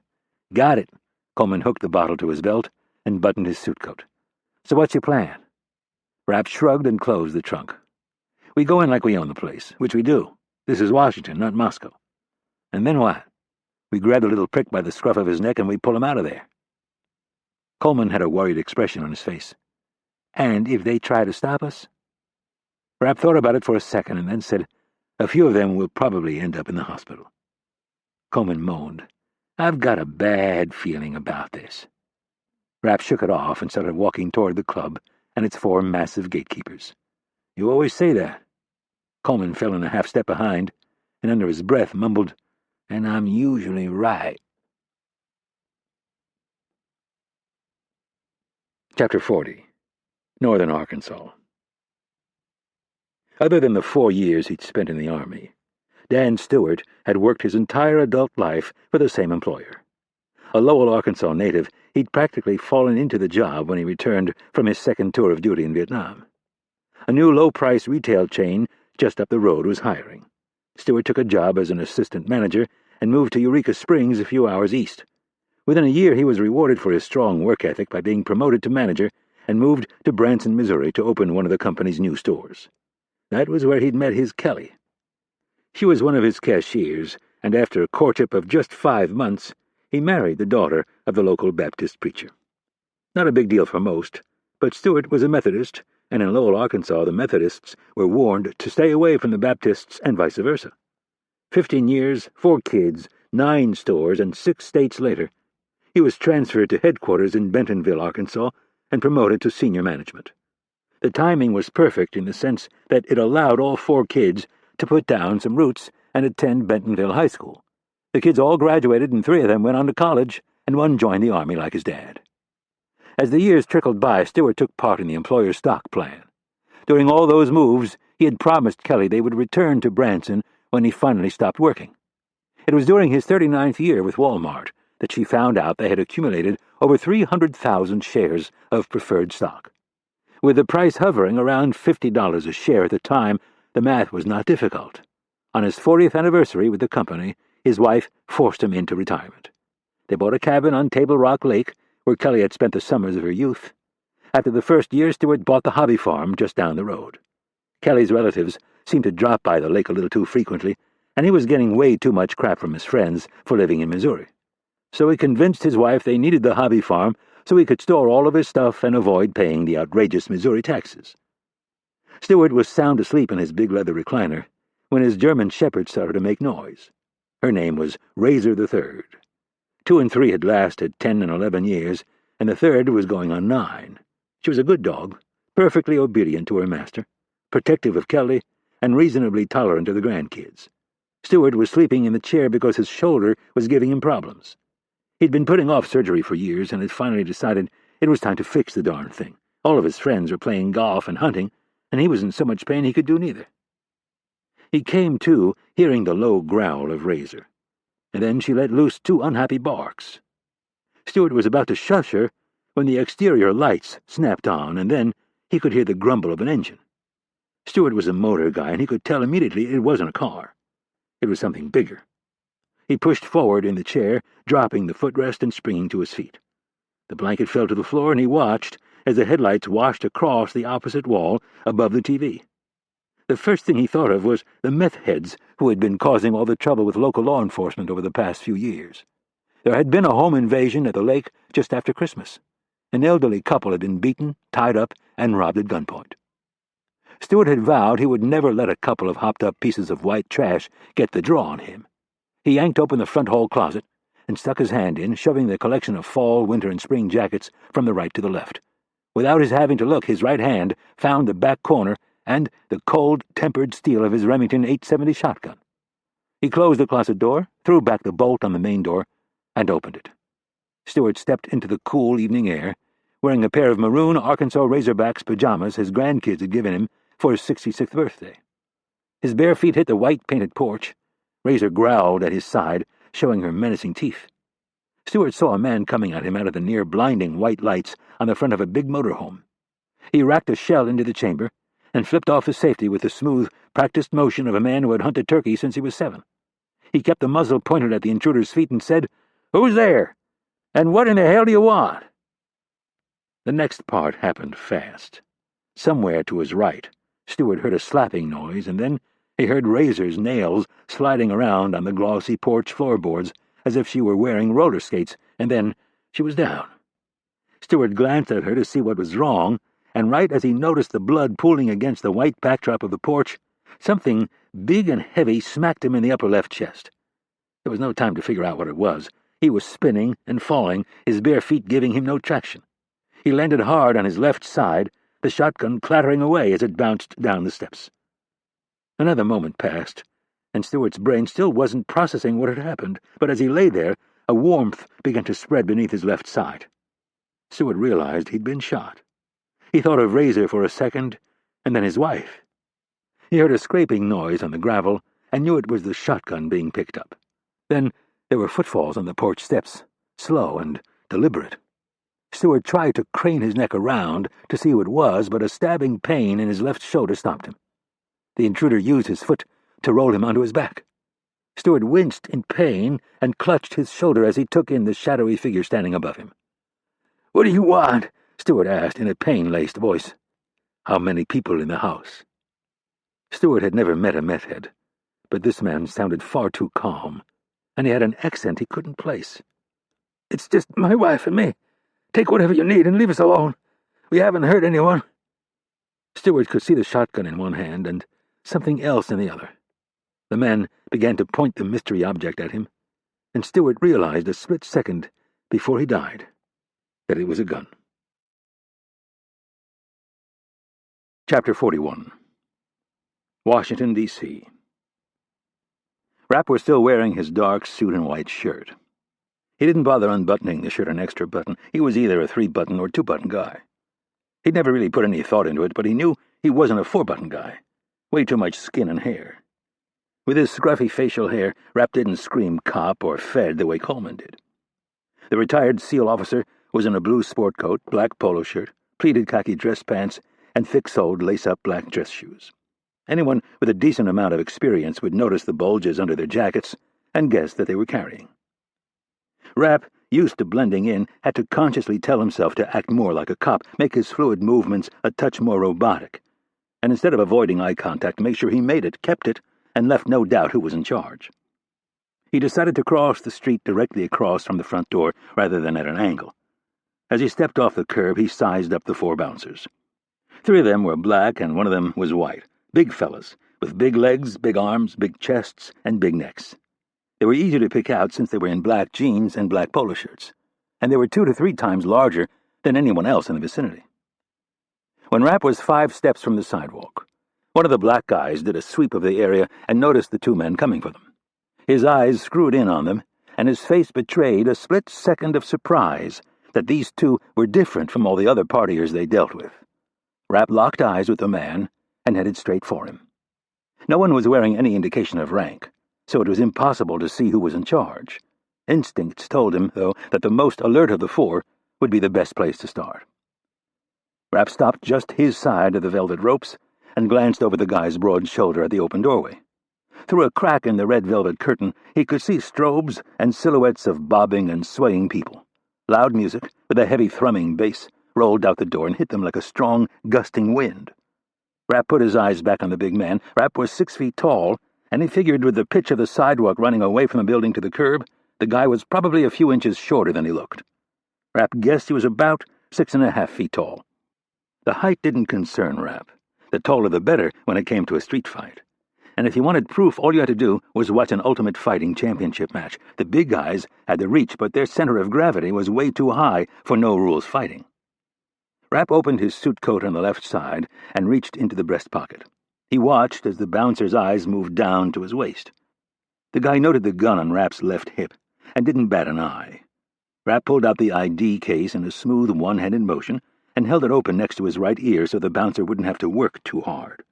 "Got it." Coleman hooked the bottle to his belt and buttoned his suit coat. "So what's your plan?" Rapp shrugged and closed the trunk. "We go in like we own the place, which we do. This is Washington, not Moscow. And then what? We grab the little prick by the scruff of his neck and we pull him out of there." Coleman had a worried expression on his face. "And if they try to stop us?" Rapp thought about it for a second and then said, "A few of them will probably end up in the hospital." Coleman moaned. "I've got a bad feeling about this." Rapp shook it off and started walking toward the club and its 4 massive gatekeepers. "You always say that." Coleman fell in a half-step behind, and under his breath mumbled, "And I'm usually right." Chapter 40. Northern Arkansas. Other than the 4 years he'd spent in the Army, Dan Stewart had worked his entire adult life for the same employer. A Lowell, Arkansas native, he'd practically fallen into the job when he returned from his second tour of duty in Vietnam. A new low-price retail chain just up the road was hiring. Stewart took a job as an assistant manager and moved to Eureka Springs a few hours east. Within a year, he was rewarded for his strong work ethic by being promoted to manager and moved to Branson, Missouri to open one of the company's new stores. That was where he'd met his Kelly. She was one of his cashiers, and after a courtship of just 5 months, he married the daughter of the local Baptist preacher. Not a big deal for most, but Stewart was a Methodist, and in Lowell, Arkansas, the Methodists were warned to stay away from the Baptists and vice versa. 15 years, 4 kids, 9 stores, and 6 states later, he was transferred to headquarters in Bentonville, Arkansas, and promoted to senior management. The timing was perfect in the sense that it allowed all 4 kids to put down some roots and attend Bentonville High School. The kids all graduated, and 3 of them went on to college, and 1 joined the Army like his dad. As the years trickled by, Stewart took part in the employer's stock plan. During all those moves, he had promised Kelly they would return to Branson when he finally stopped working. It was during his 39th year with Walmart that she found out they had accumulated over 300,000 shares of preferred stock. With the price hovering around $50 a share at the time, the math was not difficult. On his 40th anniversary with the company, his wife forced him into retirement. They bought a cabin on Table Rock Lake, where Kelly had spent the summers of her youth. After the first year, Stewart bought the hobby farm just down the road. Kelly's relatives seemed to drop by the lake a little too frequently, and he was getting way too much crap from his friends for living in Missouri. So he convinced his wife they needed the hobby farm so he could store all of his stuff and avoid paying the outrageous Missouri taxes. Stewart was sound asleep in his big leather recliner when his German shepherd started to make noise. Her name was Razor the Third. 2 and 3 had lasted 10 and 11 years, and the 3rd was going on 9. She was a good dog, perfectly obedient to her master, protective of Kelly, and reasonably tolerant of the grandkids. Stewart was sleeping in the chair because his shoulder was giving him problems. He'd been putting off surgery for years and had finally decided it was time to fix the darn thing. All of his friends were playing golf and hunting, and he was in so much pain he could do neither. He came to, hearing the low growl of Razor, and then she let loose 2 unhappy barks. Stewart was about to shush her when the exterior lights snapped on, and then he could hear the grumble of an engine. Stewart was a motor guy, and he could tell immediately it wasn't a car. It was something bigger. He pushed forward in the chair, dropping the footrest and springing to his feet. The blanket fell to the floor, and he watched as the headlights washed across the opposite wall above the TV. The first thing he thought of was the meth heads who had been causing all the trouble with local law enforcement over the past few years. There had been a home invasion at the lake just after Christmas. An elderly couple had been beaten, tied up, and robbed at gunpoint. Stewart had vowed he would never let a couple of hopped-up pieces of white trash get the draw on him. He yanked open the front hall closet and stuck his hand in, shoving the collection of fall, winter, and spring jackets from the right to the left. Without his having to look, his right hand found the back corner and the cold, tempered steel of his Remington 870 shotgun. He closed the closet door, threw back the bolt on the main door, and opened it. Stewart stepped into the cool evening air, wearing a pair of maroon Arkansas Razorbacks pajamas his grandkids had given him for his 66th birthday. His bare feet hit the white-painted porch. Razor growled at his side, showing her menacing teeth. Stewart saw a man coming at him out of the near-blinding white lights on the front of a big motorhome. He racked a shell into the chamber and flipped off his safety with the smooth, practiced motion of a man who had hunted turkey since he was 7. He kept the muzzle pointed at the intruder's feet and said, "Who's there? And what in the hell do you want?" The next part happened fast. Somewhere to his right, Stewart heard a slapping noise, and then he heard Razor's nails sliding around on the glossy porch floorboards as if she were wearing roller skates, and then she was down. Stewart glanced at her to see what was wrong, and right as he noticed the blood pooling against the white backdrop of the porch, something big and heavy smacked him in the upper left chest. There was no time to figure out what it was. He was spinning and falling, his bare feet giving him no traction. He landed hard on his left side, the shotgun clattering away as it bounced down the steps. Another moment passed, and Stewart's brain still wasn't processing what had happened, but as he lay there, a warmth began to spread beneath his left side. Stewart realized he'd been shot. He thought of Razor for a second, and then his wife. He heard a scraping noise on the gravel and knew it was the shotgun being picked up. Then there were footfalls on the porch steps, slow and deliberate. Stewart tried to crane his neck around to see who it was, but a stabbing pain in his left shoulder stopped him. The intruder used his foot to roll him onto his back. Stewart winced in pain and clutched his shoulder as he took in the shadowy figure standing above him. "What do you want?" Stewart asked in a pain-laced voice. "How many people in the house?" Stewart had never met a meth head, but this man sounded far too calm, and he had an accent he couldn't place. "It's just my wife and me. Take whatever you need and leave us alone. We haven't hurt anyone." Stewart could see the shotgun in one hand and something else in the other. The man began to point the mystery object at him, and Stewart realized a split second before he died that it was a gun. Chapter 41. Washington, D.C. Rapp was still wearing his dark suit and white shirt. He didn't bother unbuttoning the shirt an extra button. He was either a 3-button or 2-button guy. He'd never really put any thought into it, but he knew he wasn't a 4-button guy. Way too much skin and hair. With his scruffy facial hair, Rapp didn't scream cop or fed the way Coleman did. The retired SEAL officer was in a blue sport coat, black polo shirt, pleated khaki dress pants, and thick-soled lace-up black dress shoes. Anyone with a decent amount of experience would notice the bulges under their jackets and guess that they were carrying. Rapp, used to blending in, had to consciously tell himself to act more like a cop, make his fluid movements a touch more robotic, and instead of avoiding eye contact, make sure he made it, kept it, and left no doubt who was in charge. He decided to cross the street directly across from the front door rather than at an angle. As he stepped off the curb, he sized up the 4 bouncers. 3 of them were black and 1 of them was white, big fellas, with big legs, big arms, big chests, and big necks. They were easy to pick out since they were in black jeans and black polo shirts, and they were 2 to 3 times larger than anyone else in the vicinity. When Rapp was 5 steps from the sidewalk, one of the black guys did a sweep of the area and noticed the 2 men coming for them. His eyes screwed in on them, and his face betrayed a split second of surprise that these 2 were different from all the other partiers they dealt with. Rapp locked eyes with the man and headed straight for him. No one was wearing any indication of rank, so it was impossible to see who was in charge. Instincts told him, though, that the most alert of the 4 would be the best place to start. Rapp stopped just his side of the velvet ropes and glanced over the guy's broad shoulder at the open doorway. Through a crack in the red velvet curtain, he could see strobes and silhouettes of bobbing and swaying people. Loud music, with a heavy thrumming bass, rolled out the door and hit them like a strong, gusting wind. Rapp put his eyes back on the big man. Rapp was 6 feet tall, and he figured with the pitch of the sidewalk running away from the building to the curb, the guy was probably a few inches shorter than he looked. Rapp guessed he was about 6.5 feet tall. The height didn't concern Rapp. The taller the better when it came to a street fight. And if you wanted proof, all you had to do was watch an Ultimate Fighting Championship match. The big guys had the reach, but their center of gravity was way too high for no-rules fighting. Rapp opened his suit coat on the left side and reached into the breast pocket. He watched as the bouncer's eyes moved down to his waist. The guy noted the gun on Rapp's left hip and didn't bat an eye. Rapp pulled out the ID case in a smooth one-handed motion and held it open next to his right ear so the bouncer wouldn't have to work too hard.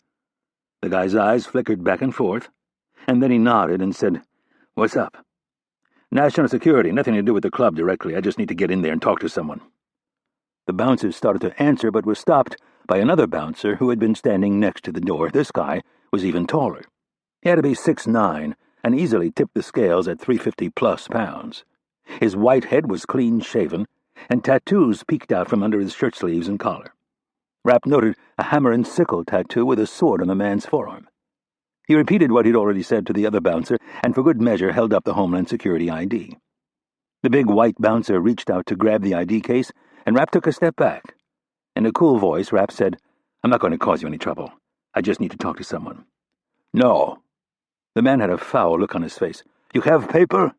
The guy's eyes flickered back and forth, and then he nodded and said, "What's up?" "National security, nothing to do with the club directly. I just need to get in there and talk to someone." The bouncer started to answer, but was stopped by another bouncer who had been standing next to the door. This guy was even taller. He had to be 6'9", and easily tipped the scales at 350-plus pounds. His white head was clean-shaven, and tattoos peeked out from under his shirt sleeves and collar. Rapp noted a hammer and sickle tattoo with a sword on the man's forearm. He repeated what he'd already said to the other bouncer, and for good measure held up the Homeland Security ID. The big white bouncer reached out to grab the ID case, and Rapp took a step back. In a cool voice, Rapp said, "I'm not going to cause you any trouble. I just need to talk to someone." "No." The man had a foul look on his face. "You have paper?"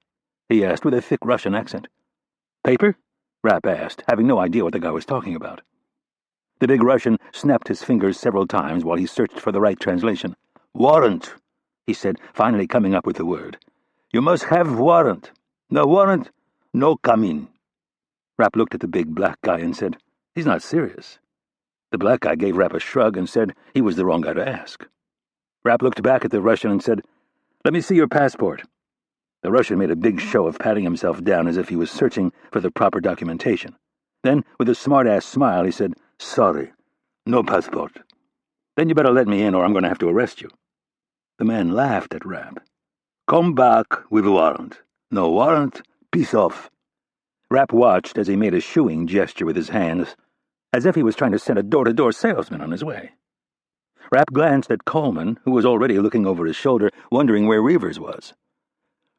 he asked with a thick Russian accent. "Paper?" Rapp asked, having no idea what the guy was talking about. The big Russian snapped his fingers several times while he searched for the right translation. "Warrant," he said, finally coming up with the word. "You must have warrant. No warrant, no come in." Rapp looked at the big black guy and said, "He's not serious." The black guy gave Rapp a shrug and said he was the wrong guy to ask. Rapp looked back at the Russian and said, "Let me see your passport." The Russian made a big show of patting himself down as if he was searching for the proper documentation. Then, with a smart-ass smile, he said, "Sorry, no passport." "Then you better let me in or I'm going to have to arrest you." The man laughed at Rapp. "Come back with warrant. No warrant, peace off." Rapp watched as he made a shooing gesture with his hands, as if he was trying to send a door-to-door salesman on his way. Rapp glanced at Coleman, who was already looking over his shoulder, wondering where Reavers was.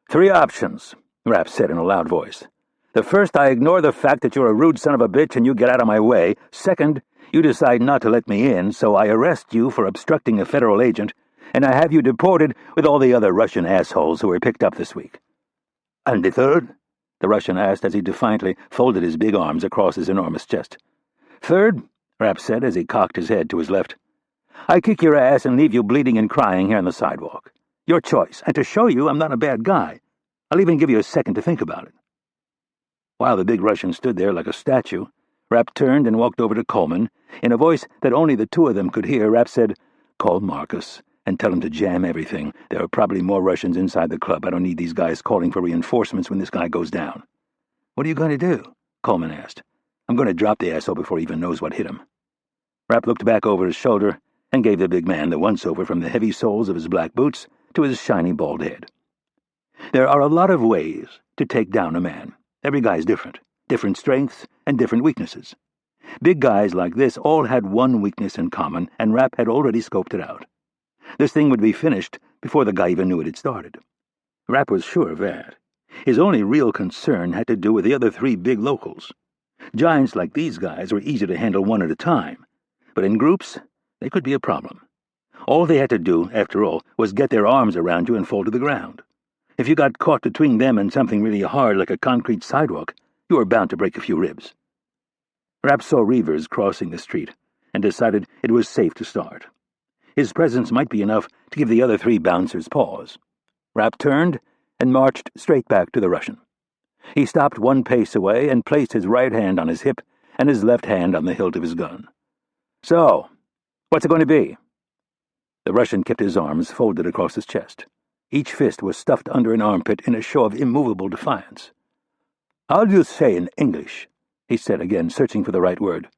"Three options," Rapp said in a loud voice. "The first, I ignore the fact that you're a rude son of a bitch and you get out of my way. Second, you decide not to let me in, so I arrest you for obstructing a federal agent, and I have you deported with all the other Russian assholes who were picked up this week." "And the third?" the Russian asked as he defiantly folded his big arms across his enormous chest. "Third," Rapp said as he cocked his head to his left, "I kick your ass and leave you bleeding and crying here on the sidewalk. Your choice, and to show you I'm not a bad guy, I'll even give you a second to think about it." While the big Russian stood there like a statue, Rapp turned and walked over to Coleman. In a voice that only the two of them could hear, Rapp said, "Call Marcus and tell him to jam everything. There are probably more Russians inside the club. I don't need these guys calling for reinforcements when this guy goes down." "What are you going to do?" Coleman asked. "I'm going to drop the asshole before he even knows what hit him." Rapp looked back over his shoulder and gave the big man the once-over from the heavy soles of his black boots to his shiny bald head. There are a lot of ways to take down a man. Every guy's different strengths and different weaknesses. Big guys like this all had one weakness in common, and Rapp had already scoped it out. This thing would be finished before the guy even knew it had started. Rapp was sure of that. His only real concern had to do with the other three big locals. Giants like these guys were easy to handle one at a time, but in groups, they could be a problem. All they had to do, after all, was get their arms around you and fall to the ground. If you got caught between them and something really hard like a concrete sidewalk, you were bound to break a few ribs. Rapp saw Reavers crossing the street and decided it was safe to start. His presence might be enough to give the other three bouncers pause. Rapp turned and marched straight back to the Russian. He stopped one pace away and placed his right hand on his hip and his left hand on the hilt of his gun. "So, what's it going to be?" The Russian kept his arms folded across his chest. Each fist was stuffed under an armpit in a show of immovable defiance. "How do you say in English?" he said again, searching for the right word.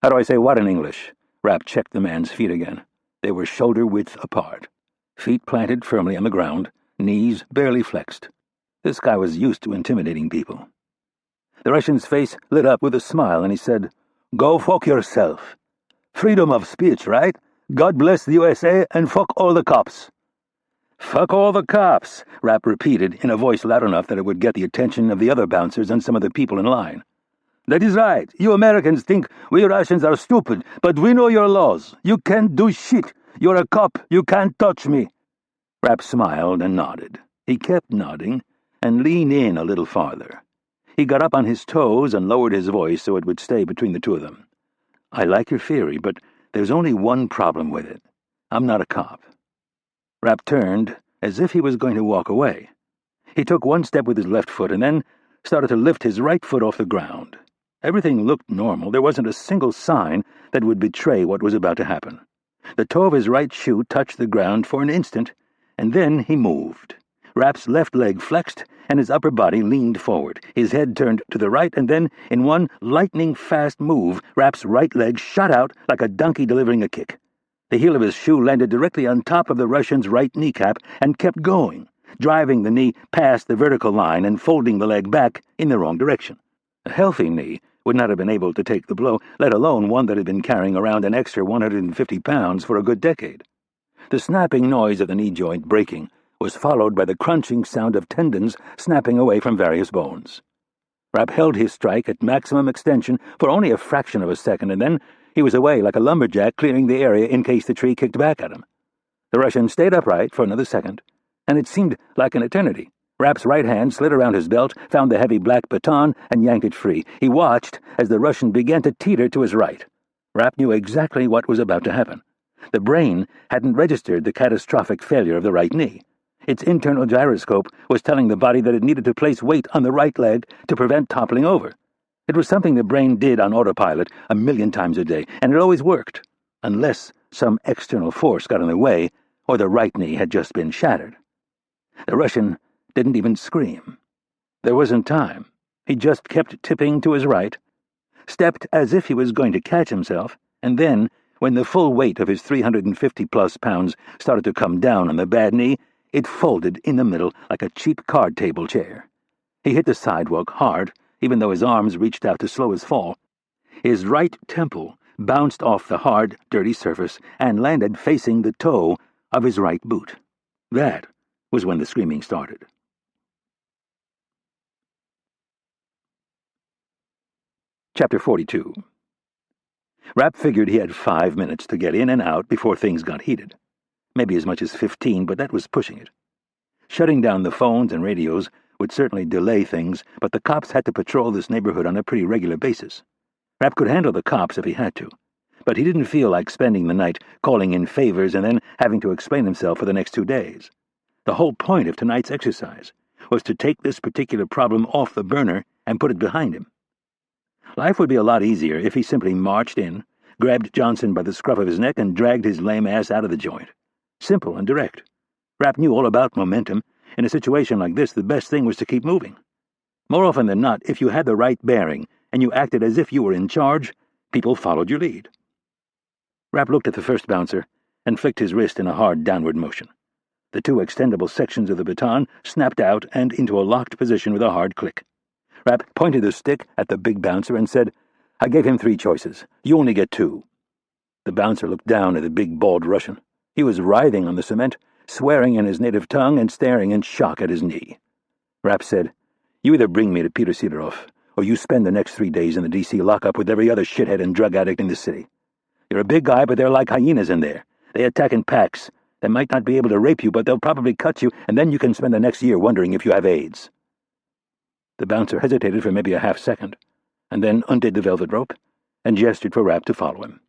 "How do I say what in English?" Rapp checked the man's feet again. They were shoulder-width apart. Feet planted firmly on the ground, knees barely flexed. This guy was used to intimidating people. The Russian's face lit up with a smile, and he said, "Go fuck yourself. Freedom of speech, right? God bless the USA and fuck all the cops." "Fuck all the cops," Rapp repeated in a voice loud enough that it would get the attention of the other bouncers and some of the people in line. "That is right. You Americans think we Russians are stupid, but we know your laws. You can't do shit. You're a cop. You can't touch me." Rapp smiled and nodded. He kept nodding and leaned in a little farther. He got up on his toes and lowered his voice so it would stay between the two of them. "I like your theory, but there's only one problem with it. I'm not a cop." Rapp turned as if he was going to walk away. He took one step with his left foot and then started to lift his right foot off the ground. Everything looked normal. There wasn't a single sign that would betray what was about to happen. The toe of his right shoe touched the ground for an instant, and then he moved. Rapp's left leg flexed, and his upper body leaned forward. His head turned to the right, and then, in one lightning-fast move, Rapp's right leg shot out like a donkey delivering a kick. The heel of his shoe landed directly on top of the Russian's right kneecap and kept going, driving the knee past the vertical line and folding the leg back in the wrong direction. A healthy knee would not have been able to take the blow, let alone one that had been carrying around an extra 150 pounds for a good decade. The snapping noise of the knee joint breaking was followed by the crunching sound of tendons snapping away from various bones. Rapp held his strike at maximum extension for only a fraction of a second, and then he was away like a lumberjack clearing the area in case the tree kicked back at him. The Russian stayed upright for another second, and it seemed like an eternity, Rapp's right hand slid around his belt, found the heavy black baton, and yanked it free. He watched as the Russian began to teeter to his right. Rapp knew exactly what was about to happen. The brain hadn't registered the catastrophic failure of the right knee. Its internal gyroscope was telling the body that it needed to place weight on the right leg to prevent toppling over. It was something the brain did on autopilot 1,000,000 times a day, and it always worked, unless some external force got in the way or the right knee had just been shattered. The Russian didn't even scream. There wasn't time. He just kept tipping to his right, stepped as if he was going to catch himself, and then, when the full weight of his 350-plus pounds started to come down on the bad knee, it folded in the middle like a cheap card table chair. He hit the sidewalk hard, even though his arms reached out to slow his fall. His right temple bounced off the hard, dirty surface and landed facing the toe of his right boot. That was when the screaming started. Chapter 42. Rapp figured he had 5 minutes to get in and out before things got heated. Maybe as much as 15, but that was pushing it. Shutting down the phones and radios would certainly delay things, but the cops had to patrol this neighborhood on a pretty regular basis. Rapp could handle the cops if he had to, but he didn't feel like spending the night calling in favors and then having to explain himself for the next 2 days. The whole point of tonight's exercise was to take this particular problem off the burner and put it behind him. Life would be a lot easier if he simply marched in, grabbed Johnson by the scruff of his neck, and dragged his lame ass out of the joint. Simple and direct. Rapp knew all about momentum. In a situation like this, the best thing was to keep moving. More often than not, if you had the right bearing and you acted as if you were in charge, people followed your lead. Rapp looked at the first bouncer and flicked his wrist in a hard downward motion. The 2 extendable sections of the baton snapped out and into a locked position with a hard click. Rapp pointed the stick at the big bouncer and said, "I gave him 3 choices. You only get 2. The bouncer looked down at the big, bald Russian. He was writhing on the cement, swearing in his native tongue and staring in shock at his knee. Rapp said, "You either bring me to Peter Sidorov, or you spend the next 3 days in the D.C. lockup with every other shithead and drug addict in the city. You're a big guy, but they're like hyenas in there. They attack in packs. They might not be able to rape you, but they'll probably cut you, and then you can spend the next year wondering if you have AIDS." The bouncer hesitated for maybe a half-second, and then undid the velvet rope and gestured for Rapp to follow him.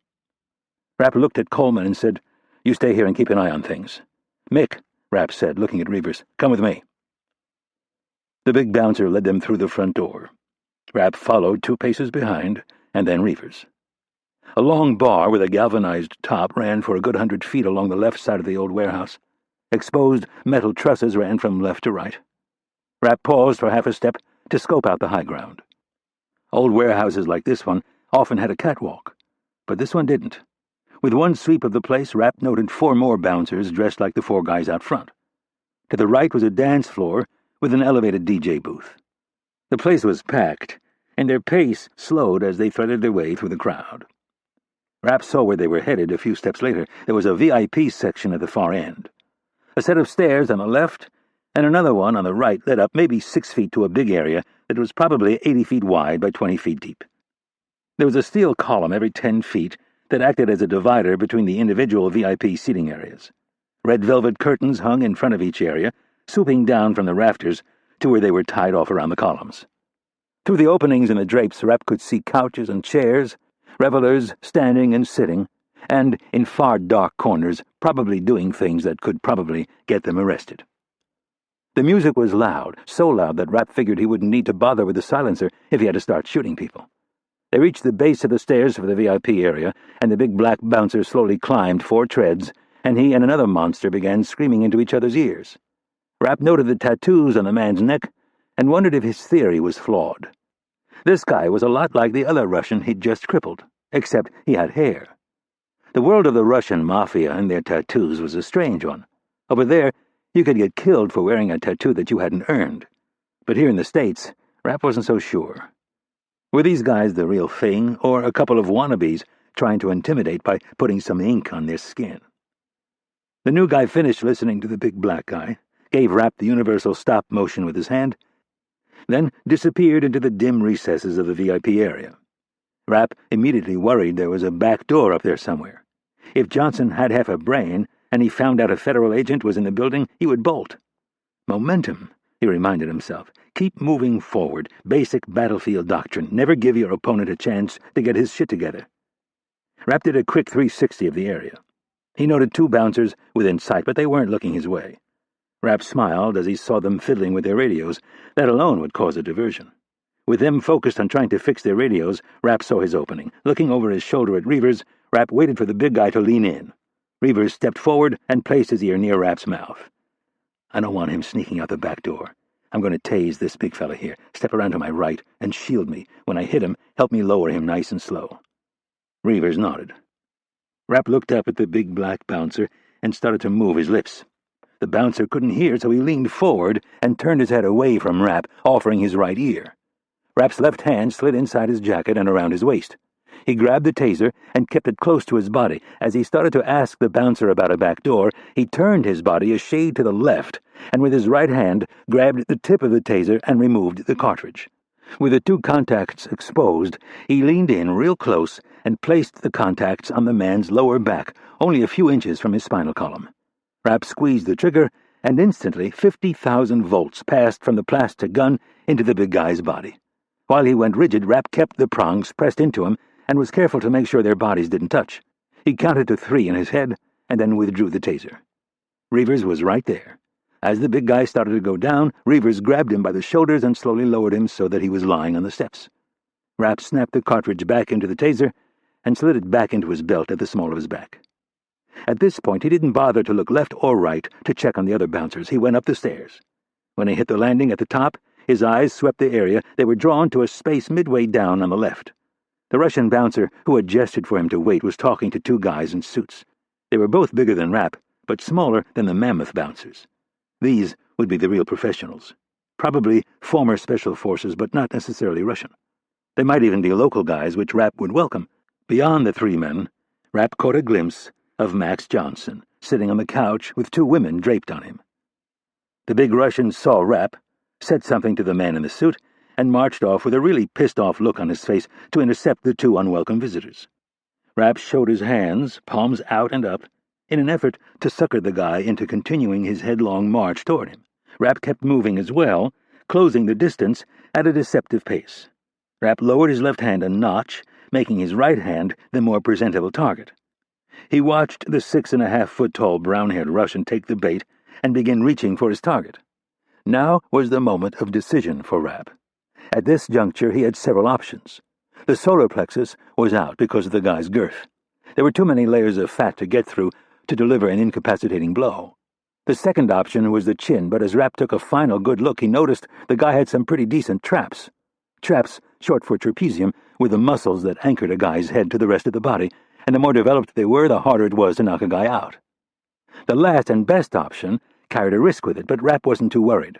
Rapp looked at Coleman and said, "You stay here and keep an eye on things." "Mick," Rapp said, looking at Reavers, "come with me." The big bouncer led them through the front door. Rapp followed 2 paces behind, and then Reavers. A long bar with a galvanized top ran for a good 100 feet along the left side of the old warehouse. Exposed metal trusses ran from left to right. Rapp paused for half a step to scope out the high ground. Old warehouses like this one often had a catwalk, but this one didn't. With one sweep of the place, Rapp noted 4 more bouncers dressed like the 4 guys out front. To the right was a dance floor with an elevated DJ booth. The place was packed, and their pace slowed as they threaded their way through the crowd. Rapp saw where they were headed a few steps later. There was a VIP section at the far end. A set of stairs on the left and another one on the right led up maybe 6 feet to a big area that was probably 80 feet wide by 20 feet deep. There was a steel column every 10 feet that acted as a divider between the individual VIP seating areas. Red velvet curtains hung in front of each area, swooping down from the rafters to where they were tied off around the columns. Through the openings in the drapes, Rapp could see couches and chairs, revelers standing and sitting, and, in far dark corners, probably doing things that could probably get them arrested. The music was loud, so loud that Rapp figured he wouldn't need to bother with the silencer if he had to start shooting people. They reached the base of the stairs for the VIP area, and the big black bouncer slowly climbed 4 treads, and he and another monster began screaming into each other's ears. Rapp noted the tattoos on the man's neck and wondered if his theory was flawed. This guy was a lot like the other Russian he'd just crippled, except he had hair. The world of the Russian mafia and their tattoos was a strange one. Over there, you could get killed for wearing a tattoo that you hadn't earned. But here in the States, Rapp wasn't so sure. Were these guys the real thing, or a couple of wannabes trying to intimidate by putting some ink on their skin? The new guy finished listening to the big black guy, gave Rapp the universal stop motion with his hand, then disappeared into the dim recesses of the VIP area. Rapp immediately worried there was a back door up there somewhere. If Johnson had half a brain, and he found out a federal agent was in the building, he would bolt. Momentum. he reminded himself. Keep moving forward. Basic battlefield doctrine. Never give your opponent a chance to get his shit together. Rapp did a quick 360 of the area. He noted 2 bouncers within sight, but they weren't looking his way. Rapp smiled as he saw them fiddling with their radios. That alone would cause a diversion. With them focused on trying to fix their radios, Rapp saw his opening. Looking over his shoulder at Reavers, Rapp waited for the big guy to lean in. Reavers stepped forward and placed his ear near Rapp's mouth. I don't want him sneaking out the back door. I'm going to tase this big fella here. Step around to my right and shield me. When I hit him, help me lower him nice and slow. Reavers nodded. Rapp looked up at the big black bouncer and started to move his lips. The bouncer couldn't hear, so he leaned forward and turned his head away from Rapp, offering his right ear. Rapp's left hand slid inside his jacket and around his waist. He grabbed the taser and kept it close to his body. As he started to ask the bouncer about a back door, he turned his body a shade to the left and with his right hand grabbed the tip of the taser and removed the cartridge. With the 2 contacts exposed, he leaned in real close and placed the contacts on the man's lower back, only a few inches from his spinal column. Rapp squeezed the trigger, and instantly 50,000 volts passed from the plastic gun into the big guy's body. While he went rigid, Rapp kept the prongs pressed into him and was careful to make sure their bodies didn't touch. He counted to 3 in his head and then withdrew the taser. Reavers was right there. As the big guy started to go down, Reavers grabbed him by the shoulders and slowly lowered him so that he was lying on the steps. Rapp snapped the cartridge back into the taser and slid it back into his belt at the small of his back. At this point, he didn't bother to look left or right to check on the other bouncers. He went up the stairs. When he hit the landing at the top, his eyes swept the area. They were drawn to a space midway down on the left. The Russian bouncer who had gestured for him to wait was talking to 2 guys in suits. They were both bigger than Rapp, but smaller than the mammoth bouncers. These would be the real professionals. Probably former special forces, but not necessarily Russian. They might even be local guys, which Rapp would welcome. Beyond the 3 men, Rapp caught a glimpse of Max Johnson, sitting on the couch with 2 women draped on him. The big Russian saw Rapp, said something to the man in the suit, and marched off with a really pissed-off look on his face to intercept the 2 unwelcome visitors. Rapp showed his hands, palms out and up, in an effort to sucker the guy into continuing his headlong march toward him. Rapp kept moving as well, closing the distance at a deceptive pace. Rapp lowered his left hand a notch, making his right hand the more presentable target. He watched the 6.5-foot-tall brown-haired Russian take the bait and begin reaching for his target. Now was the moment of decision for Rapp. At this juncture, he had several options. The solar plexus was out because of the guy's girth. There were too many layers of fat to get through to deliver an incapacitating blow. The second option was the chin, but as Rapp took a final good look, he noticed the guy had some pretty decent traps. Traps, short for trapezium, were the muscles that anchored a guy's head to the rest of the body, and the more developed they were, the harder it was to knock a guy out. The last and best option carried a risk with it, but Rapp wasn't too worried.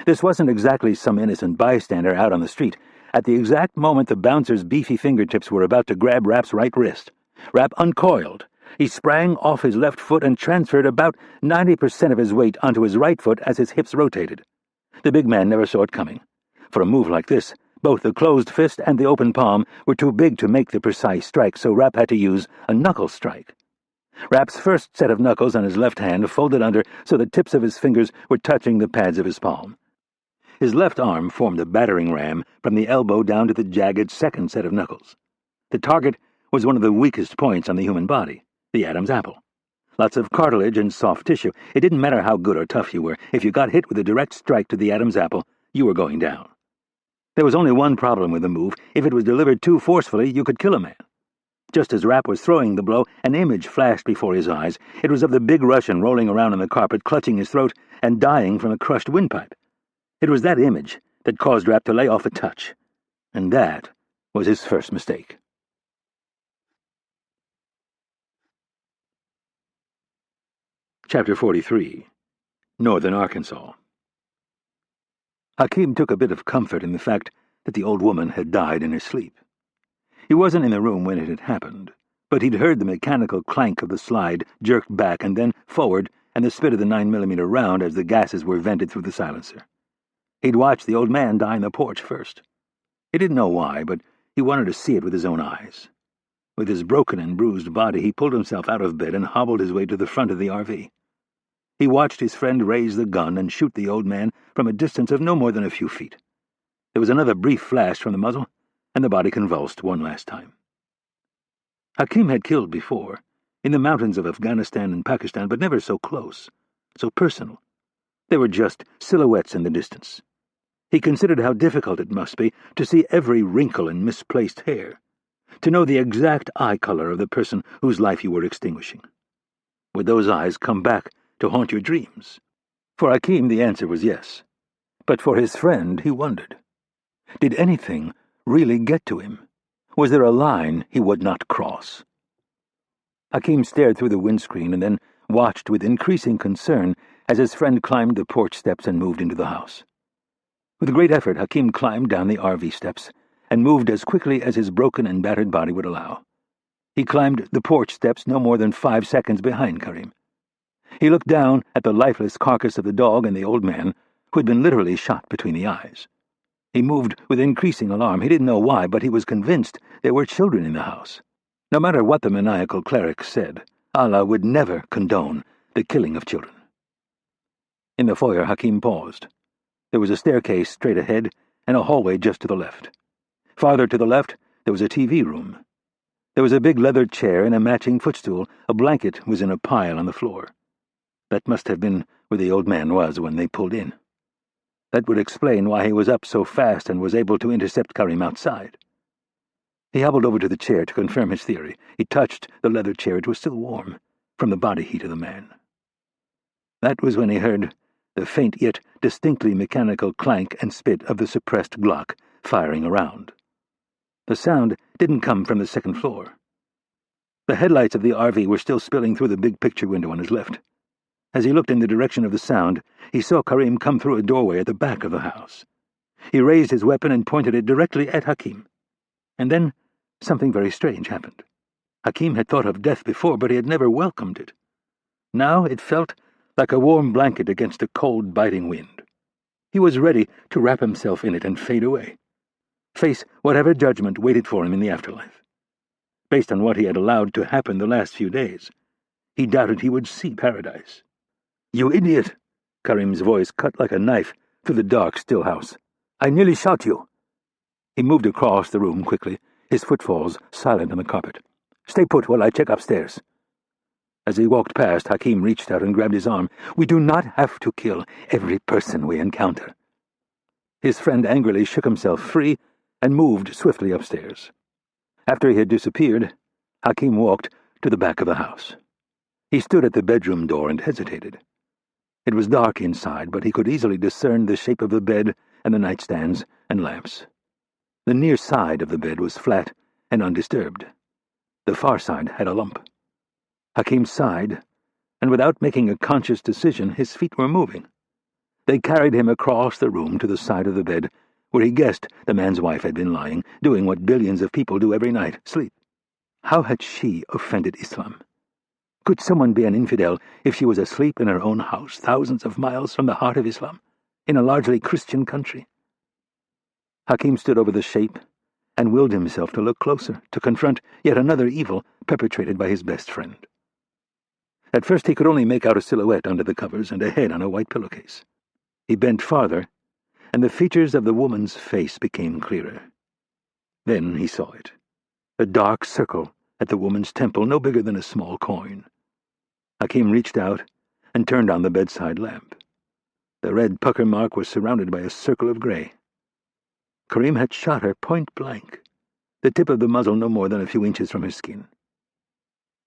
This wasn't exactly some innocent bystander out on the street. At the exact moment the bouncer's beefy fingertips were about to grab Rapp's right wrist, Rapp uncoiled. He sprang off his left foot and transferred about 90% of his weight onto his right foot as his hips rotated. The big man never saw it coming. For a move like this, both the closed fist and the open palm were too big to make the precise strike, so Rapp had to use a knuckle strike. Rapp's first set of knuckles on his left hand folded under so the tips of his fingers were touching the pads of his palm. His left arm formed a battering ram from the elbow down to the jagged second set of knuckles. The target was one of the weakest points on the human body, the Adam's apple. Lots of cartilage and soft tissue. It didn't matter how good or tough you were. If you got hit with a direct strike to the Adam's apple, you were going down. There was only one problem with the move. If it was delivered too forcefully, you could kill a man. Just as Rapp was throwing the blow, an image flashed before his eyes. It was of the big Russian rolling around on the carpet, clutching his throat and dying from a crushed windpipe. It was that image that caused Rapp to lay off a touch. And that was his first mistake. Chapter 43. Northern Arkansas. Hakim took a bit of comfort in the fact that the old woman had died in her sleep. He wasn't in the room when it had happened, but he'd heard the mechanical clank of the slide jerked back and then forward and the spit of the 9mm round as the gases were vented through the silencer. He'd watched the old man die on the porch first. He didn't know why, but he wanted to see it with his own eyes. With his broken and bruised body, he pulled himself out of bed and hobbled his way to the front of the RV. He watched his friend raise the gun and shoot the old man from a distance of no more than a few feet. There was another brief flash from the muzzle, and the body convulsed one last time. Hakim had killed before, in the mountains of Afghanistan and Pakistan, but never so close, so personal. They were just silhouettes in the distance. He considered how difficult it must be to see every wrinkle and misplaced hair, to know the exact eye color of the person whose life you were extinguishing. Would those eyes come back to haunt your dreams? For Hakim, the answer was yes. But for his friend, he wondered. Did anything really get to him? Was there a line he would not cross? Hakim stared through the windscreen and then watched with increasing concern as his friend climbed the porch steps and moved into the house. With great effort, Hakim climbed down the RV steps and moved as quickly as his broken and battered body would allow. He climbed the porch steps no more than 5 seconds behind Karim. He looked down at the lifeless carcass of the dog and the old man, who had been literally shot between the eyes. He moved with increasing alarm. He didn't know why, but he was convinced there were children in the house. No matter what the maniacal cleric said, Allah would never condone the killing of children. In the foyer, Hakim paused. There was a staircase straight ahead and a hallway just to the left. Farther to the left, there was a TV room. There was a big leather chair and a matching footstool. A blanket was in a pile on the floor. That must have been where the old man was when they pulled in. That would explain why he was up so fast and was able to intercept Karim outside. He hobbled over to the chair to confirm his theory. He touched the leather chair. It was still warm from the body heat of the man. That was when he heard the faint yet distinctly mechanical clank and spit of the suppressed Glock firing around. The sound didn't come from the second floor. The headlights of the RV were still spilling through the big picture window on his left. As he looked in the direction of the sound, he saw Karim come through a doorway at the back of the house. He raised his weapon and pointed it directly at Hakim. And then something very strange happened. Hakim had thought of death before, but he had never welcomed it. Now it felt like a warm blanket against a cold, biting wind. He was ready to wrap himself in it and fade away, face whatever judgment waited for him in the afterlife. Based on what he had allowed to happen the last few days, he doubted he would see paradise. "You idiot!" Karim's voice cut like a knife through the dark, still house. "I nearly shot you." He moved across the room quickly, his footfalls silent on the carpet. "Stay put while I check upstairs." As he walked past, Hakim reached out and grabbed his arm. "We do not have to kill every person we encounter." His friend angrily shook himself free and moved swiftly upstairs. After he had disappeared, Hakim walked to the back of the house. He stood at the bedroom door and hesitated. It was dark inside, but he could easily discern the shape of the bed and the nightstands and lamps. The near side of the bed was flat and undisturbed. The far side had a lump. Hakim sighed, and without making a conscious decision, his feet were moving. They carried him across the room to the side of the bed, where he guessed the man's wife had been lying, doing what billions of people do every night, sleep. How had she offended Islam? Could someone be an infidel if she was asleep in her own house, thousands of miles from the heart of Islam, in a largely Christian country? Hakim stood over the shape and willed himself to look closer, to confront yet another evil perpetrated by his best friend. At first he could only make out a silhouette under the covers and a head on a white pillowcase. He bent farther, and the features of the woman's face became clearer. Then he saw it, a dark circle at the woman's temple, no bigger than a small coin. Hakim reached out and turned on the bedside lamp. The red pucker mark was surrounded by a circle of gray. Karim had shot her point blank, the tip of the muzzle no more than a few inches from her skin.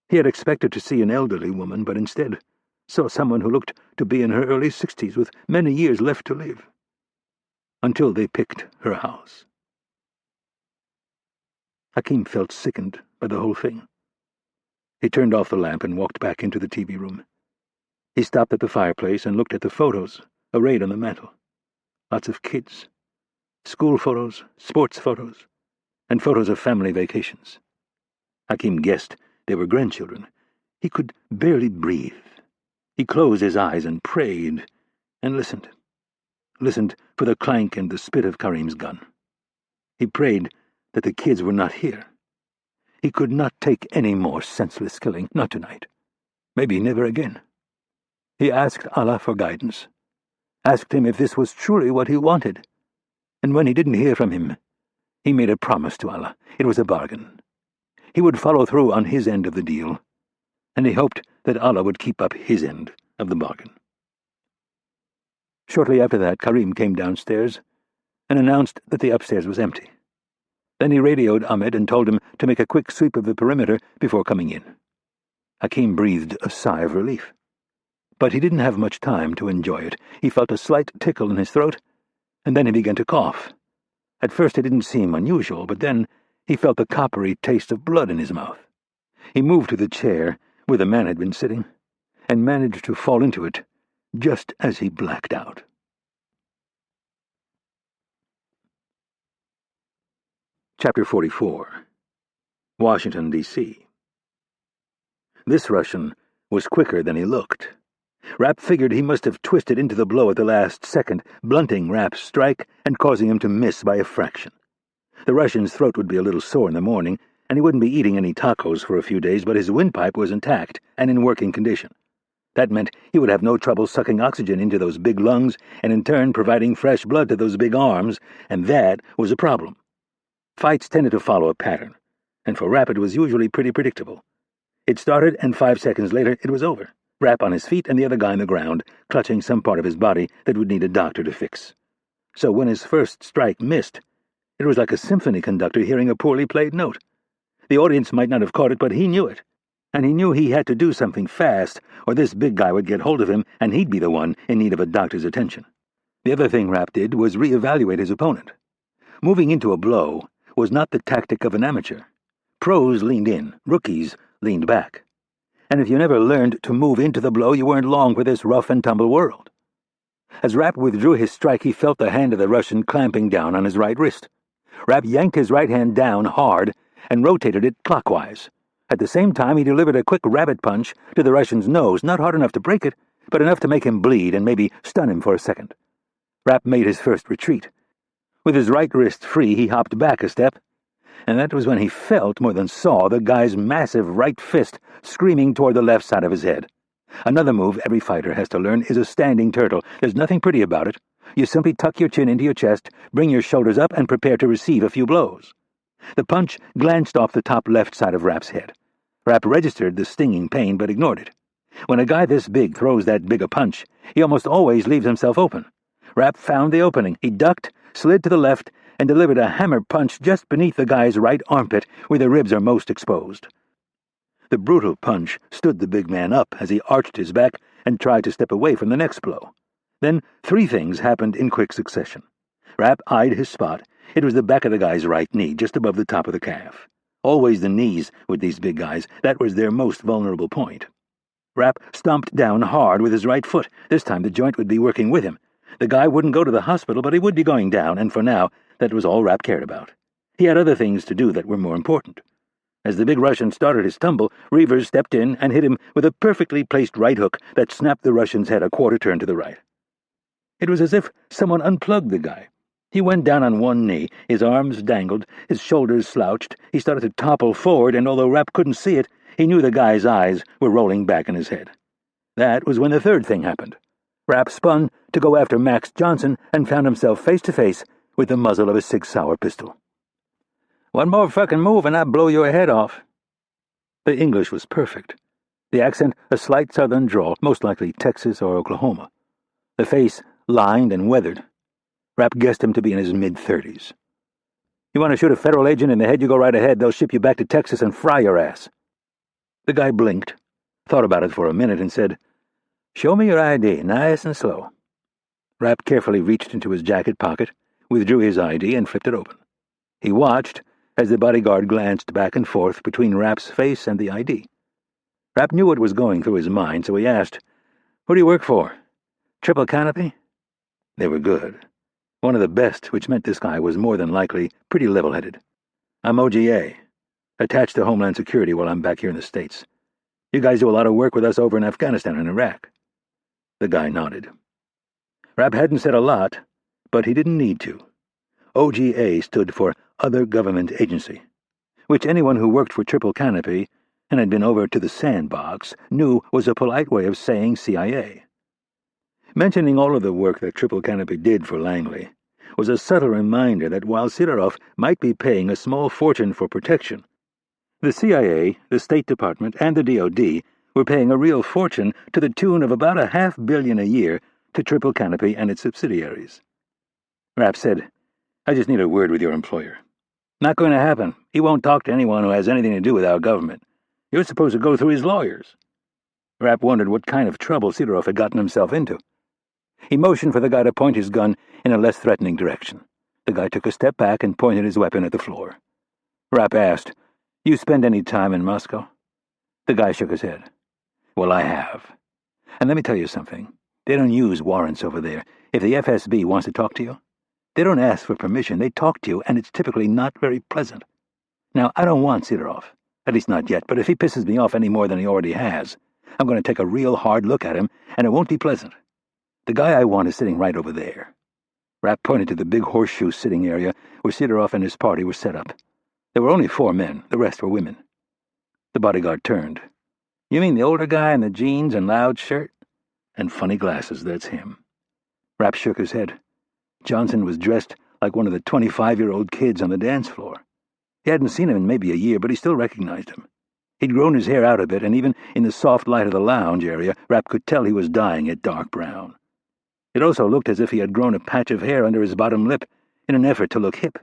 He had expected to see an elderly woman, but instead saw someone who looked to be in her early 60s with many years left to live. Until they picked her house. Hakim felt sickened by the whole thing. He turned off the lamp and walked back into the TV room. He stopped at the fireplace and looked at the photos arrayed on the mantel. Lots of kids. School photos, sports photos, and photos of family vacations. Hakim guessed they were grandchildren. He could barely breathe. He closed his eyes and prayed and listened. Listened for the clank and the spit of Karim's gun. He prayed that the kids were not here. He could not take any more senseless killing, not tonight. Maybe never again. He asked Allah for guidance, asked him if this was truly what he wanted, and when he didn't hear from him, he made a promise to Allah. It was a bargain. He would follow through on his end of the deal, and he hoped that Allah would keep up his end of the bargain. Shortly after that, Karim came downstairs and announced that the upstairs was empty. Then he radioed Ahmed and told him to make a quick sweep of the perimeter before coming in. Hakim breathed a sigh of relief. But he didn't have much time to enjoy it. He felt a slight tickle in his throat, and then he began to cough. At first it didn't seem unusual, but then he felt the coppery taste of blood in his mouth. He moved to the chair where the man had been sitting, and managed to fall into it just as he blacked out. Chapter 44. Washington, D.C. This Russian was quicker than he looked. Rapp figured he must have twisted into the blow at the last second, blunting Rapp's strike and causing him to miss by a fraction. The Russian's throat would be a little sore in the morning, and he wouldn't be eating any tacos for a few days, but his windpipe was intact and in working condition. That meant he would have no trouble sucking oxygen into those big lungs and in turn providing fresh blood to those big arms, and that was a problem. Fights tended to follow a pattern, and for Rapp it was usually pretty predictable. It started, and 5 seconds later it was over. Rapp on his feet and the other guy on the ground, clutching some part of his body that would need a doctor to fix. So when his first strike missed, it was like a symphony conductor hearing a poorly played note. The audience might not have caught it, but he knew it. And he knew he had to do something fast, or this big guy would get hold of him, and he'd be the one in need of a doctor's attention. The other thing Rapp did was reevaluate his opponent. Moving into a blow was not the tactic of an amateur. Pros leaned in, rookies leaned back. And if you never learned to move into the blow, you weren't long for this rough-and-tumble world. As Rapp withdrew his strike, he felt the hand of the Russian clamping down on his right wrist. Rapp yanked his right hand down hard and rotated it clockwise. At the same time, he delivered a quick rabbit punch to the Russian's nose, not hard enough to break it, but enough to make him bleed and maybe stun him for a second. Rapp made his first retreat. With his right wrist free, he hopped back a step, and that was when he felt, more than saw, the guy's massive right fist screaming toward the left side of his head. Another move every fighter has to learn is a standing turtle. There's nothing pretty about it. You simply tuck your chin into your chest, bring your shoulders up, and prepare to receive a few blows. The punch glanced off the top left side of Rapp's head. Rapp registered the stinging pain, but ignored it. When a guy this big throws that big a punch, he almost always leaves himself open. Rapp found the opening. He ducked, slid to the left, and delivered a hammer punch just beneath the guy's right armpit, where the ribs are most exposed. The brutal punch stood the big man up as he arched his back and tried to step away from the next blow. Then 3 things happened in quick succession. Rapp eyed his spot. It was the back of the guy's right knee, just above the top of the calf. Always the knees with these big guys. That was their most vulnerable point. Rapp stomped down hard with his right foot. This time the joint would be working with him. The guy wouldn't go to the hospital, but he would be going down, and for now, that was all Rapp cared about. He had other things to do that were more important. As the big Russian started his tumble, Reavers stepped in and hit him with a perfectly placed right hook that snapped the Russian's head a quarter turn to the right. It was as if someone unplugged the guy. He went down on one knee, his arms dangled, his shoulders slouched. He started to topple forward, and although Rapp couldn't see it, he knew the guy's eyes were rolling back in his head. That was when the third thing happened. Rapp spun to go after Max Johnson and found himself face to face with the muzzle of a Sig Sauer pistol. "One more fucking move and I'll blow your head off." The English was perfect. The accent a slight southern drawl, most likely Texas or Oklahoma. The face lined and weathered. Rapp guessed him to be in his mid-30s. "You want to shoot a federal agent in the head, you go right ahead. They'll ship you back to Texas and fry your ass." The guy blinked, thought about it for a minute, and said, "Show me your ID, nice and slow." Rapp carefully reached into his jacket pocket, withdrew his ID, and flipped it open. He watched as the bodyguard glanced back and forth between Rapp's face and the ID. Rapp knew what was going through his mind, so he asked, "Who do you work for? Triple Canopy?" They were good. One of the best, which meant this guy was more than likely pretty level-headed. "I'm OGA, attached to Homeland Security while I'm back here in the States. You guys do a lot of work with us over in Afghanistan and Iraq." The guy nodded. Rapp hadn't said a lot, but he didn't need to. OGA stood for Other Government Agency, which anyone who worked for Triple Canopy and had been over to the Sandbox knew was a polite way of saying CIA. Mentioning all of the work that Triple Canopy did for Langley was a subtle reminder that while Sidorov might be paying a small fortune for protection, the CIA, the State Department, and the DoD were paying a real fortune to the tune of about $500 million a year to Triple Canopy and its subsidiaries. Rapp said, "I just need a word with your employer." "Not going to happen. He won't talk to anyone who has anything to do with our government. You're supposed to go through his lawyers." Rapp wondered what kind of trouble Sidorov had gotten himself into. He motioned for the guy to point his gun in a less threatening direction. The guy took a step back and pointed his weapon at the floor. Rapp asked, "You spend any time in Moscow?" The guy shook his head. "Well, I have. And let me tell you something. They don't use warrants over there. If the FSB wants to talk to you, they don't ask for permission. They talk to you, and it's typically not very pleasant. Now, I don't want Sidorov, at least not yet, but if he pisses me off any more than he already has, I'm going to take a real hard look at him, and it won't be pleasant. The guy I want is sitting right over there." Rapp pointed to the big horseshoe sitting area where Sidorov and his party were set up. There were only 4 men, the rest were women. The bodyguard turned. "You mean the older guy in the jeans and loud shirt?" "And funny glasses, that's him." Rapp shook his head. Johnson was dressed like one of the 25-year-old kids on the dance floor. He hadn't seen him in maybe a year, but he still recognized him. He'd grown his hair out a bit, and even in the soft light of the lounge area, Rapp could tell he was dyeing it dark brown. It also looked as if he had grown a patch of hair under his bottom lip in an effort to look hip.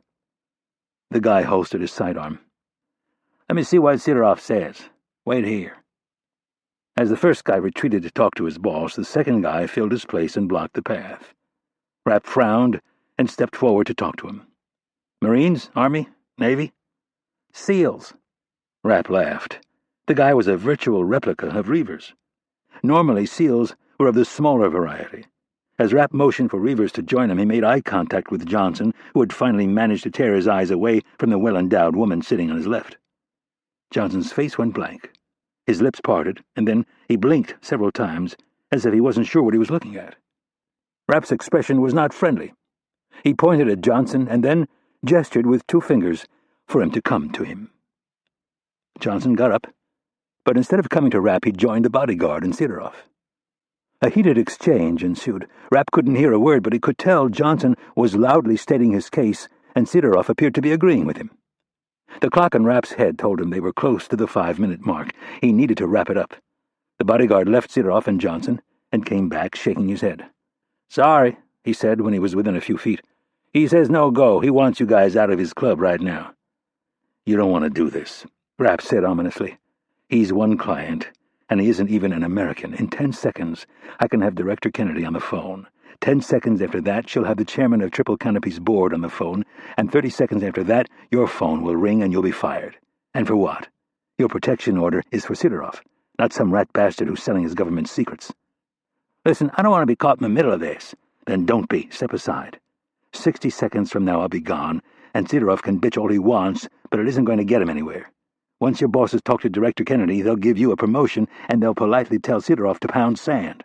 The guy holstered his sidearm. "Let me see what Sidorov says. Wait here." As the first guy retreated to talk to his boss, the second guy filled his place and blocked the path. Rapp frowned and stepped forward to talk to him. "Marines? Army? Navy?" "SEALs." Rapp laughed. The guy was a virtual replica of Reavers. Normally, SEALs were of the smaller variety. As Rapp motioned for Reavers to join him, he made eye contact with Johnson, who had finally managed to tear his eyes away from the well-endowed woman sitting on his left. Johnson's face went blank. His lips parted, and then he blinked several times, as if he wasn't sure what he was looking at. Rapp's expression was not friendly. He pointed at Johnson and then gestured with 2 fingers for him to come to him. Johnson got up, but instead of coming to Rapp, he joined the bodyguard and Sidorov. A heated exchange ensued. Rapp couldn't hear a word, but he could tell Johnson was loudly stating his case, and Sidorov appeared to be agreeing with him. The clock on Rapp's head told him they were close to the 5-minute mark. He needed to wrap it up. The bodyguard left Sidorov and Johnson and came back, shaking his head. "Sorry," he said when he was within a few feet. "He says no go. He wants you guys out of his club right now." "You don't want to do this," Rapp said ominously. "He's one client, and he isn't even an American. In 10 seconds, I can have Director Kennedy on the phone. 10 seconds after that, she'll have the chairman of Triple Canopy's board on the phone, and 30 seconds after that, your phone will ring and you'll be fired. And for what? Your protection order is for Sidorov, not some rat bastard who's selling his government secrets. Listen, I don't want to be caught in the middle of this." "Then don't be. Step aside. 60 seconds from now I'll be gone, and Sidorov can bitch all he wants, but it isn't going to get him anywhere. Once your bosses talk to Director Kennedy, they'll give you a promotion, and they'll politely tell Sidorov to pound sand."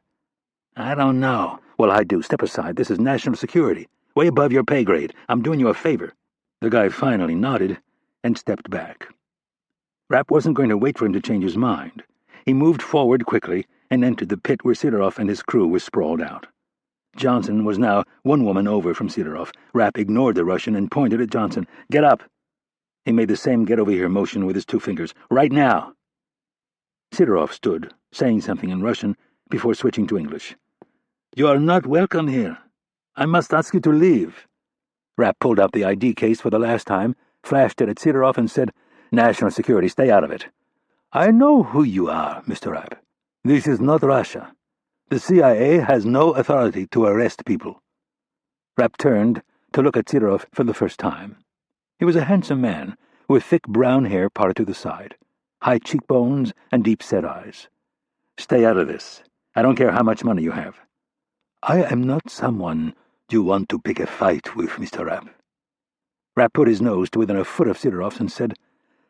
"I don't know." "Well, I do. Step aside. This is national security. Way above your pay grade. I'm doing you a favor." The guy finally nodded and stepped back. Rapp wasn't going to wait for him to change his mind. He moved forward quickly and entered the pit where Sidorov and his crew were sprawled out. Johnson was now 1 woman over from Sidorov. Rapp ignored the Russian and pointed at Johnson. "Get up." He made the same get-over-here motion with his 2 fingers. "Right now." Sidorov stood, saying something in Russian, before switching to English. "You are not welcome here. I must ask you to leave." Rapp pulled out the ID case for the last time, flashed it at Sidorov, and said, "National security, stay out of it." "I know who you are, Mr. Rapp. This is not Russia. The CIA has no authority to arrest people." Rapp turned to look at Sidorov for the first time. He was a handsome man, with thick brown hair parted to the side, high cheekbones and deep-set eyes. "Stay out of this. I don't care how much money you have." "I am not someone you want to pick a fight with, Mr. Rapp." Rapp put his nose to within a foot of Sidorov's and said,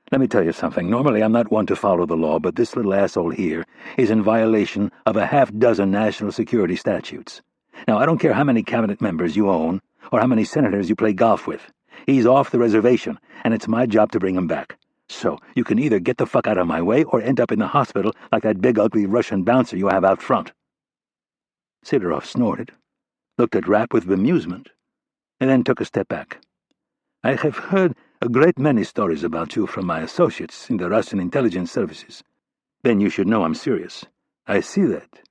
"Let me tell you something. Normally I'm not one to follow the law, but this little asshole here is in violation of a 6 national security statutes. Now, I don't care how many cabinet members you own or how many senators you play golf with. He's off the reservation, and it's my job to bring him back. So you can either get the fuck out of my way or end up in the hospital like that big ugly Russian bouncer you have out front." Sidorov snorted, looked at Rapp with bemusement, and then took a step back. "I have heard a great many stories about you from my associates in the Russian intelligence services. Then you should know I'm serious. I see that.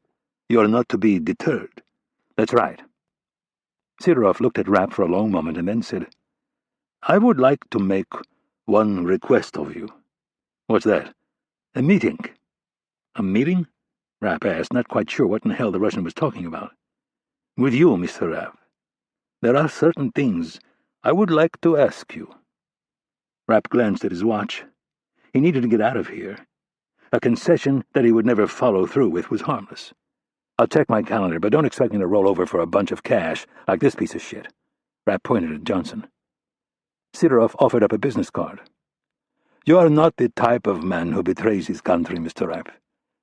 You're not to be deterred." "That's right." Sidorov looked at Rapp for a long moment and then said, "I would like to make one request of you." "What's that?" "A meeting." "A meeting?" Rapp asked, not quite sure what in the hell the Russian was talking about. "With you, Mr. Rapp. There are certain things I would like to ask you." Rapp glanced at his watch. He needed to get out of here. A concession that he would never follow through with was harmless. "I'll check my calendar, but don't expect me to roll over for a bunch of cash like this piece of shit." Rapp pointed at Johnson. Sidorov offered up a business card. "You are not the type of man who betrays his country, Mr. Rapp.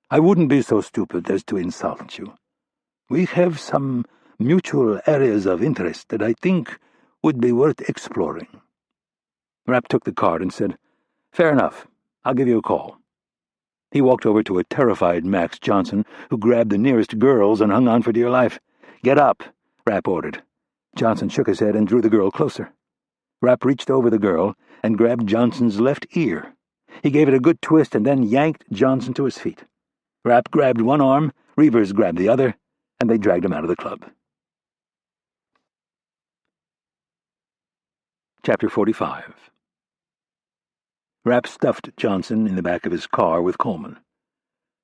I wouldn't be so stupid as to insult you. We have some mutual areas of interest that I think would be worth exploring." Rapp took the card and said, "Fair enough. I'll give you a call." He walked over to a terrified Max Johnson, who grabbed the nearest girls and hung on for dear life. "Get up," Rapp ordered. Johnson shook his head and drew the girl closer. Rapp reached over the girl and grabbed Johnson's left ear. He gave it a good twist and then yanked Johnson to his feet. Rapp grabbed one arm, Reavers grabbed the other, and they dragged him out of the club. Chapter 45. Rapp stuffed Johnson in the back of his car with Coleman.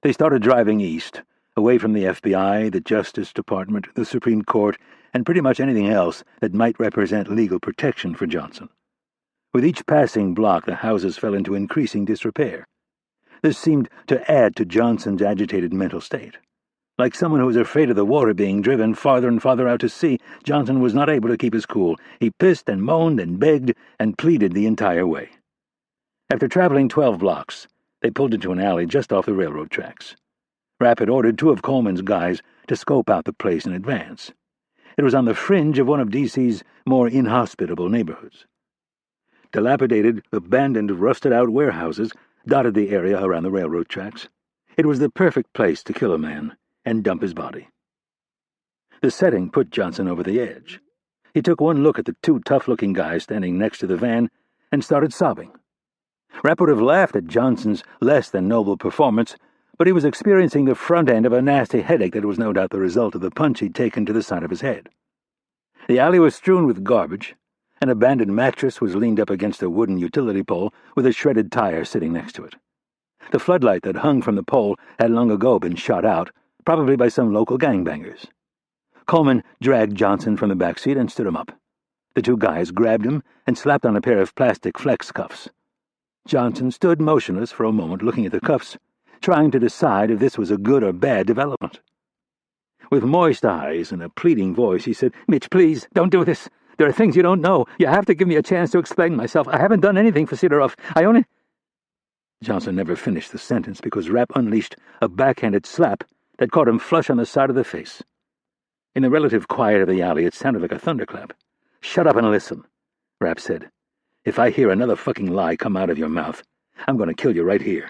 They started driving east, away from the FBI, the Justice Department, the Supreme Court, and pretty much anything else that might represent legal protection for Johnson. With each passing block, the houses fell into increasing disrepair. This seemed to add to Johnson's agitated mental state. Like someone who was afraid of the water being driven farther and farther out to sea, Johnson was not able to keep his cool. He pissed and moaned and begged and pleaded the entire way. After traveling 12 blocks, they pulled into an alley just off the railroad tracks. Rapp had ordered 2 of Coleman's guys to scope out the place in advance. It was on the fringe of one of D.C.'s more inhospitable neighborhoods. Dilapidated, abandoned, rusted-out warehouses dotted the area around the railroad tracks. It was the perfect place to kill a man and dump his body. The setting put Johnson over the edge. He took one look at the 2 tough-looking guys standing next to the van and started sobbing. Rapp would have laughed at Johnson's less-than-noble performance, but he was experiencing the front end of a nasty headache that was no doubt the result of the punch he'd taken to the side of his head. The alley was strewn with garbage. An abandoned mattress was leaned up against a wooden utility pole with a shredded tire sitting next to it. The floodlight that hung from the pole had long ago been shot out, probably by some local gangbangers. Coleman dragged Johnson from the back seat and stood him up. The 2 guys grabbed him and slapped on a pair of plastic flex cuffs. Johnson stood motionless for a moment, looking at the cuffs, trying to decide if this was a good or bad development. With moist eyes and a pleading voice, he said, "Mitch, please, don't do this. There are things you don't know. You have to give me a chance to explain myself. I haven't done anything for Sidorov. I only—" Johnson never finished the sentence because Rapp unleashed a backhanded slap that caught him flush on the side of the face. In the relative quiet of the alley, it sounded like a thunderclap. "Shut up and listen," Rapp said. "If I hear another fucking lie come out of your mouth, I'm going to kill you right here."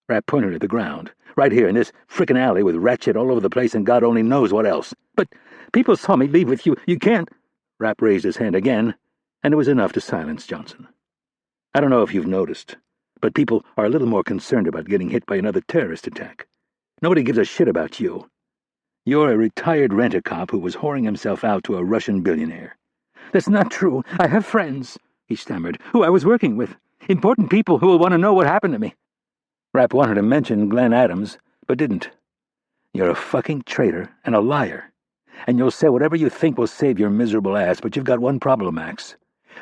Rapp pointed at the ground. "Right here in this frickin' alley with rat shit all over the place and God only knows what else." "But people saw me leave with you. You can't—" Rapp raised his hand again, and it was enough to silence Johnson. "I don't know if you've noticed, but people are a little more concerned about getting hit by another terrorist attack. Nobody gives a shit about you. You're a retired rent-a-cop who was whoring himself out to a Russian billionaire." "That's not true. I have friends," he stammered, "who I was working with. Important people who will want to know what happened to me." Rapp wanted to mention Glenn Adams, but didn't. "You're a fucking traitor and a liar, and you'll say whatever you think will save your miserable ass, but you've got one problem, Max.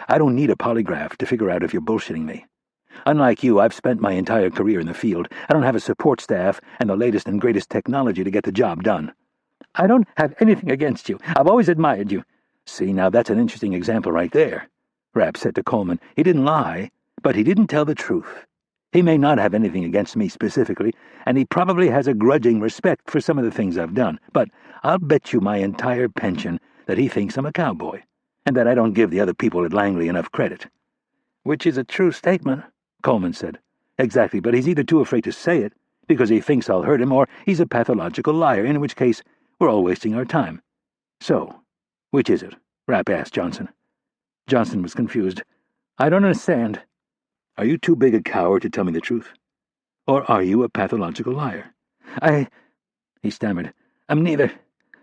I don't need a polygraph to figure out if you're bullshitting me. Unlike you, I've spent my entire career in the field. I don't have a support staff and the latest and greatest technology to get the job done." "I don't have anything against you. I've always admired you." "See, now that's an interesting example right there," Rapp said to Coleman. "He didn't lie, but he didn't tell the truth. He may not have anything against me specifically, and he probably has a grudging respect for some of the things I've done, but I'll bet you my entire pension that he thinks I'm a cowboy, and that I don't give the other people at Langley enough credit." "Which is a true statement," Coleman said. "Exactly, but he's either too afraid to say it, because he thinks I'll hurt him, or he's a pathological liar, in which case We're all wasting our time. So, which is it? Rapp asked Johnson. Johnson was confused. I don't understand. Are you too big a coward to tell me the truth? Or are you a pathological liar? He stammered. I'm neither.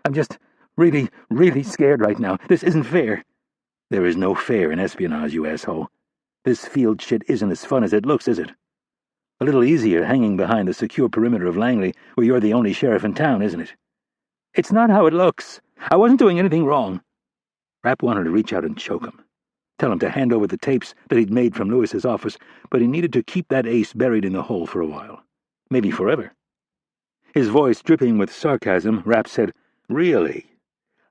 I'm just really, really scared right now. This isn't fair. There is no fair in espionage, you asshole. This field shit isn't as fun as it looks, is it? A little easier hanging behind the secure perimeter of Langley, where you're the only sheriff in town, isn't it? It's not how it looks. I wasn't doing anything wrong. Rapp wanted to reach out and choke him. Tell him to hand over the tapes that he'd made from Lewis's office, but he needed to keep that ace buried in the hole for a while. Maybe forever. His voice dripping with sarcasm, Rapp said, Really?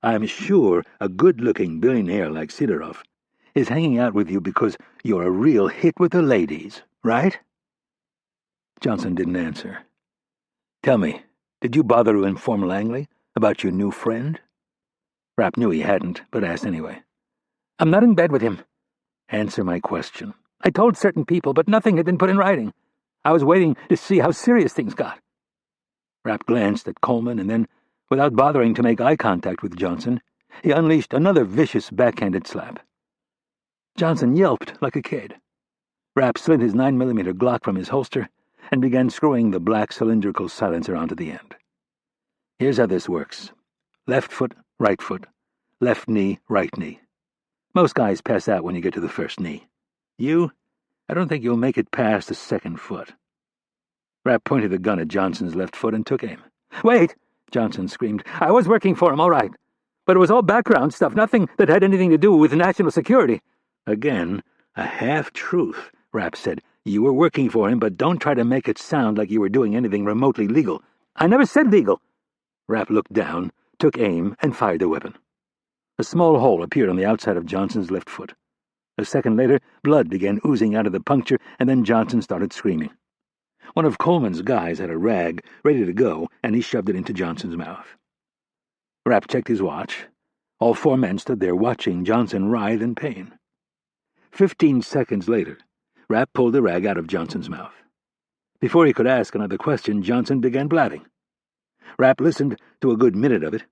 I'm sure a good-looking billionaire like Sidorov is hanging out with you because you're a real hit with the ladies, right? Johnson didn't answer. Tell me, did you bother to inform Langley about your new friend? Rapp knew he hadn't, but asked anyway. I'm not in bed with him. Answer my question. I told certain people, but nothing had been put in writing. I was waiting to see how serious things got. Rapp glanced at Coleman, and then, without bothering to make eye contact with Johnson, he unleashed another vicious backhanded slap. Johnson yelped like a kid. Rapp slid his 9mm Glock from his holster and began screwing the black cylindrical silencer onto the end. Here's how this works. Left foot, left knee, right knee. Most guys pass out when you get to the first knee. You? I don't think you'll make it past the second foot. Rapp pointed the gun at Johnson's left foot and took aim. Wait! Johnson screamed. I was working for him, all right. But it was all background stuff, nothing that had anything to do with national security. Again, a half-truth, Rapp said. You were working for him, but don't try to make it sound like you were doing anything remotely legal. I never said legal. Rapp looked down, took aim, and fired the weapon. A small hole appeared on the outside of Johnson's left foot. A second later, blood began oozing out of the puncture, and then Johnson started screaming. One of Coleman's guys had a rag ready to go, and he shoved it into Johnson's mouth. Rapp checked his watch. All four men stood there watching Johnson writhe in pain. 15 seconds later, Rapp pulled the rag out of Johnson's mouth. Before he could ask another question, Johnson began blabbing. Rapp listened to a good minute of it.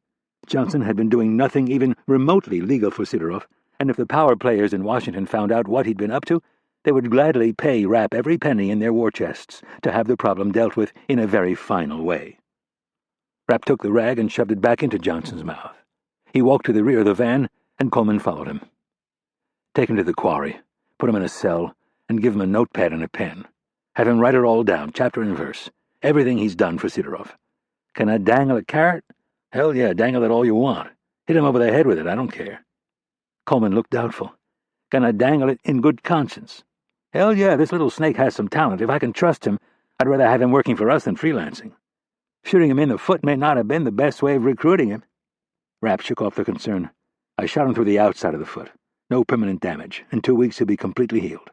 Johnson had been doing nothing even remotely legal for Sidorov, and if the power players in Washington found out what he'd been up to, they would gladly pay Rapp every penny in their war chests to have the problem dealt with in a very final way. Rapp took the rag and shoved it back into Johnson's mouth. He walked to the rear of the van, and Coleman followed him. Take him to the quarry, put him in a cell, and give him a notepad and a pen. Have him write it all down, chapter and verse, everything he's done for Sidorov. Can I dangle a carrot? Hell yeah, dangle it all you want. Hit him over the head with it, I don't care. Coleman looked doubtful. Can I dangle it in good conscience? Hell yeah, this little snake has some talent. If I can trust him, I'd rather have him working for us than freelancing. Shooting him in the foot may not have been the best way of recruiting him. Rapp shook off the concern. I shot him through the outside of the foot. No permanent damage. In 2 weeks he'll be completely healed.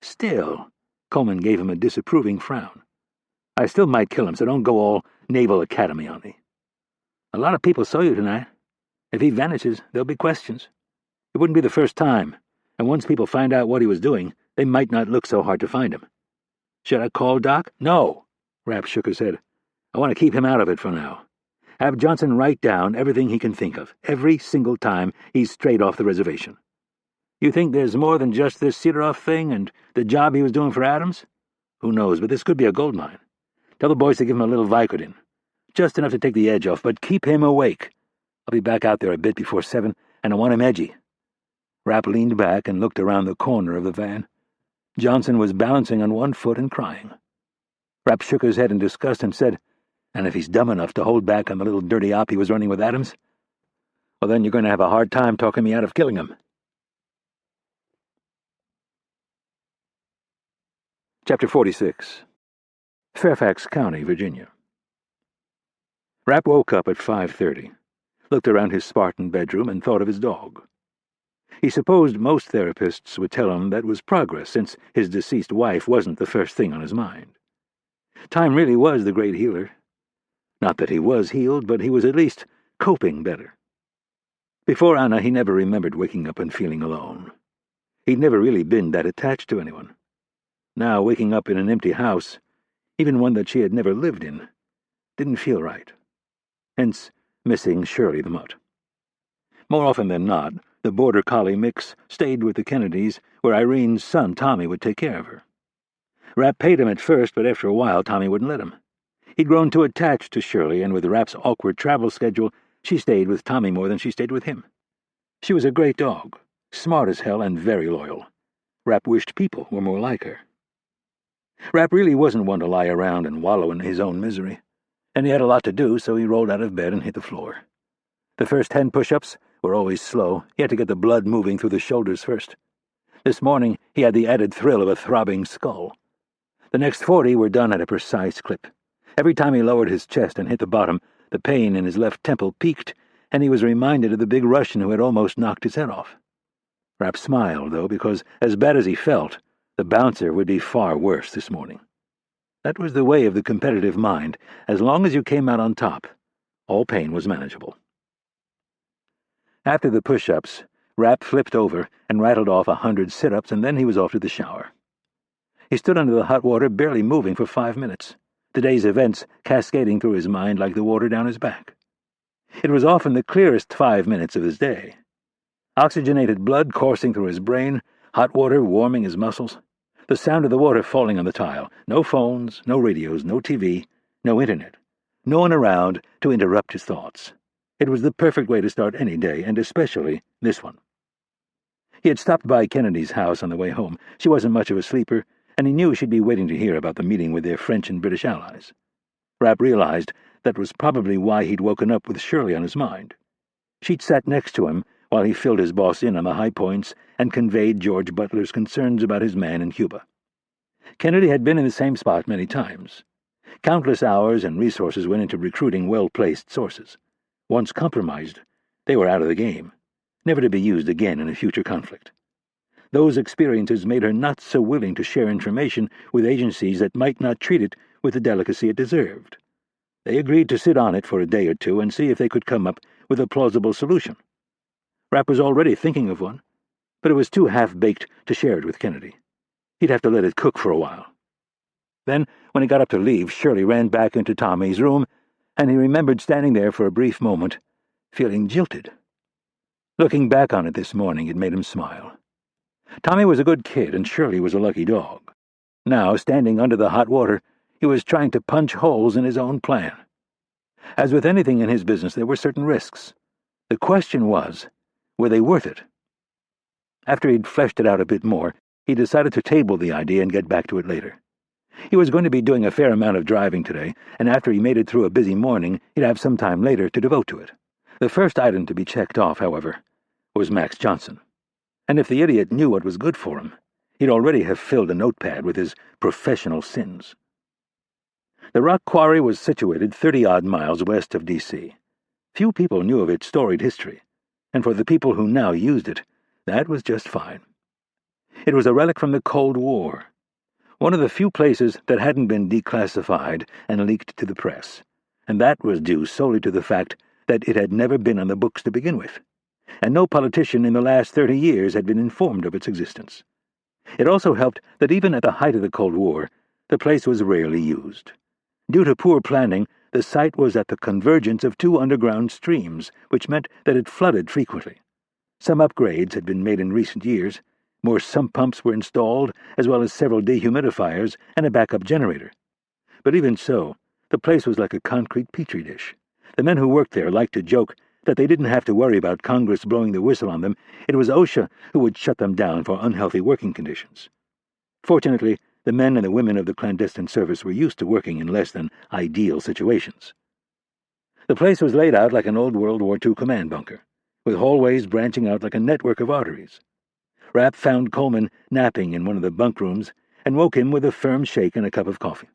Still, Coleman gave him a disapproving frown. I still might kill him, so don't go all Naval Academy on me. A lot of people saw you tonight. If he vanishes, there'll be questions. It wouldn't be the first time, and once people find out what he was doing, they might not look so hard to find him. Should I call Doc? No. Rapp shook his head. I want to keep him out of it for now. Have Johnson write down everything he can think of, every single time he's strayed off the reservation. You think there's more than just this Sidorov thing and the job he was doing for Adams? Who knows, but this could be a gold mine. Tell the boys to give him a little Vicodin. Just enough to take the edge off, but keep him awake. I'll be back out there a bit before 7, and I want him edgy. Rapp leaned back and looked around the corner of the van. Johnson was balancing on one foot and crying. Rapp shook his head in disgust and said, And if he's dumb enough to hold back on the little dirty op he was running with Adams, well, then you're going to have a hard time talking me out of killing him. Chapter 46. Fairfax County, Virginia. Rapp woke up at 5:30, looked around his Spartan bedroom, and thought of his dog. He supposed most therapists would tell him that was progress, since his deceased wife wasn't the first thing on his mind. Time really was the great healer. Not that he was healed, but he was at least coping better. Before Anna, he never remembered waking up and feeling alone. He'd never really been that attached to anyone. Now, waking up in an empty house, even one that she had never lived in, didn't feel right. Hence, missing Shirley the mutt. More often than not, the border collie mix stayed with the Kennedys, where Irene's son Tommy would take care of her. Rapp paid him at first, but after a while Tommy wouldn't let him. He'd grown too attached to Shirley, and with Rapp's awkward travel schedule, she stayed with Tommy more than she stayed with him. She was a great dog, smart as hell and very loyal. Rapp wished people were more like her. Rapp really wasn't one to lie around and wallow in his own misery, and he had a lot to do, so he rolled out of bed and hit the floor. The first 10 push-ups were always slow. He had to get the blood moving through the shoulders first. This morning he had the added thrill of a throbbing skull. The next 40 were done at a precise clip. Every time he lowered his chest and hit the bottom, the pain in his left temple peaked, and he was reminded of the big Russian who had almost knocked his head off. Rapp smiled, though, because, as bad as he felt, the bouncer would be far worse this morning. That was the way of the competitive mind. As long as you came out on top, all pain was manageable. After the push-ups, Rapp flipped over and rattled off 100 sit-ups, and then he was off to the shower. He stood under the hot water, barely moving for 5 minutes, the day's events cascading through his mind like the water down his back. It was often the clearest 5 minutes of his day. Oxygenated blood coursing through his brain, hot water warming his muscles, the sound of the water falling on the tile, no phones, no radios, no TV, no internet, no one around to interrupt his thoughts. It was the perfect way to start any day, and especially this one. He had stopped by Kennedy's house on the way home. She wasn't much of a sleeper, and he knew she'd be waiting to hear about the meeting with their French and British allies. Rapp realized that was probably why he'd woken up with Shirley on his mind. She'd sat next to him while he filled his boss in on the high points and conveyed George Butler's concerns about his man in Cuba. Kennedy had been in the same spot many times. Countless hours and resources went into recruiting well-placed sources. Once compromised, they were out of the game, never to be used again in a future conflict. Those experiences made her not so willing to share information with agencies that might not treat it with the delicacy it deserved. They agreed to sit on it for a day or two and see if they could come up with a plausible solution. Rapp was already thinking of one, but it was too half-baked to share it with Kennedy. He'd have to let it cook for a while. Then, when he got up to leave, Shirley ran back into Tommy's room, and he remembered standing there for a brief moment, feeling jilted. Looking back on it this morning, it made him smile. Tommy was a good kid, and Shirley was a lucky dog. Now, standing under the hot water, he was trying to punch holes in his own plan. As with anything in his business, there were certain risks. The question was, were they worth it? After he'd fleshed it out a bit more, he decided to table the idea and get back to it later. He was going to be doing a fair amount of driving today, and after he made it through a busy morning, he'd have some time later to devote to it. The first item to be checked off, however, was Max Johnson. And if the idiot knew what was good for him, he'd already have filled a notepad with his professional sins. The rock quarry was situated 30-odd miles west of D.C. Few people knew of its storied history, and for the people who now used it, that was just fine. It was a relic from the Cold War, one of the few places that hadn't been declassified and leaked to the press, and that was due solely to the fact that it had never been on the books to begin with, and no politician in the last 30 years had been informed of its existence. It also helped that even at the height of the Cold War, the place was rarely used. Due to poor planning, the site was at the convergence of 2 underground streams, which meant that it flooded frequently. Some upgrades had been made in recent years. More sump pumps were installed, as well as several dehumidifiers and a backup generator. But even so, the place was like a concrete petri dish. The men who worked there liked to joke that they didn't have to worry about Congress blowing the whistle on them. It was OSHA who would shut them down for unhealthy working conditions. Fortunately, the men and the women of the clandestine service were used to working in less than ideal situations. The place was laid out like an old World War II command bunker, with hallways branching out like a network of arteries. Rapp found Coleman napping in one of the bunk rooms and woke him with a firm shake and a cup of coffee.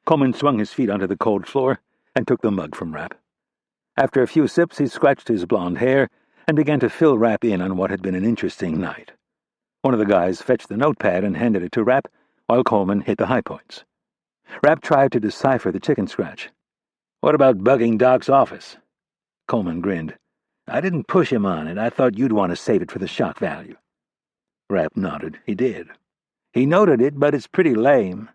Coleman swung his feet onto the cold floor and took the mug from Rapp. After a few sips, he scratched his blond hair and began to fill Rapp in on what had been an interesting night. One of the guys fetched the notepad and handed it to Rapp, while Coleman hit the high points. Rapp tried to decipher the chicken scratch. "What about bugging Doc's office?" Coleman grinned. "I didn't push him on it. I thought you'd want to save it for the shock value." Rapp nodded. He did. "He noted it, but it's pretty lame.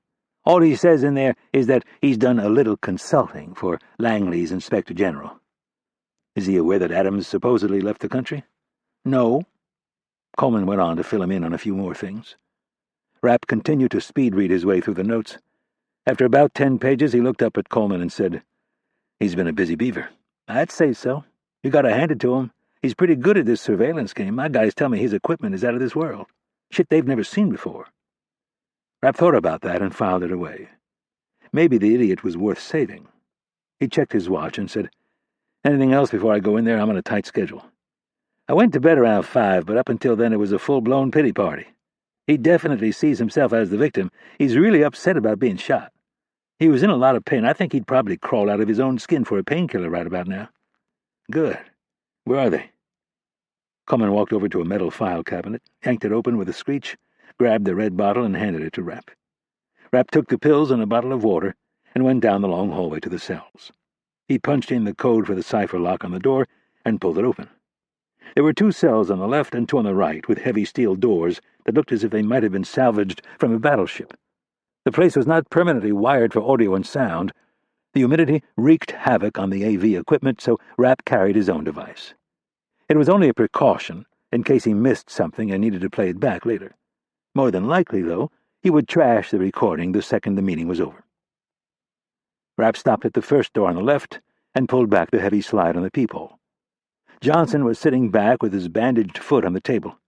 All he says in there is that he's done a little consulting for Langley's Inspector General. Is he aware that Adams supposedly left the country? No. Coleman went on to fill him in on a few more things. Rapp continued to speed-read his way through the notes. After about 10 pages, he looked up at Coleman and said, "He's been a busy beaver." "I'd say so. You gotta hand it to him. He's pretty good at this surveillance game. My guys tell me his equipment is out of this world. Shit they've never seen before." Rapp thought about that and filed it away. Maybe the idiot was worth saving. He checked his watch and said, "Anything else before I go in there? I'm on a tight schedule." "I went to bed around 5, but up until then it was a full-blown pity party. He definitely sees himself as the victim. He's really upset about being shot. He was in a lot of pain. I think he'd probably crawl out of his own skin for a painkiller right about now." "Good. Where are they?" Coleman walked over to a metal file cabinet, yanked it open with a screech, grabbed the red bottle and handed it to Rapp. Rapp took the pills and a bottle of water and went down the long hallway to the cells. He punched in the code for the cipher lock on the door and pulled it open. There were 2 cells on the left and 2 on the right, with heavy steel doors that looked as if they might have been salvaged from a battleship. The place was not permanently wired for audio and sound. The humidity wreaked havoc on the AV equipment, so Rapp carried his own device. It was only a precaution, in case he missed something and needed to play it back later. More than likely, though, he would trash the recording the second the meeting was over. Rapp stopped at the first door on the left and pulled back the heavy slide on the peephole. Johnson was sitting back with his bandaged foot on the table.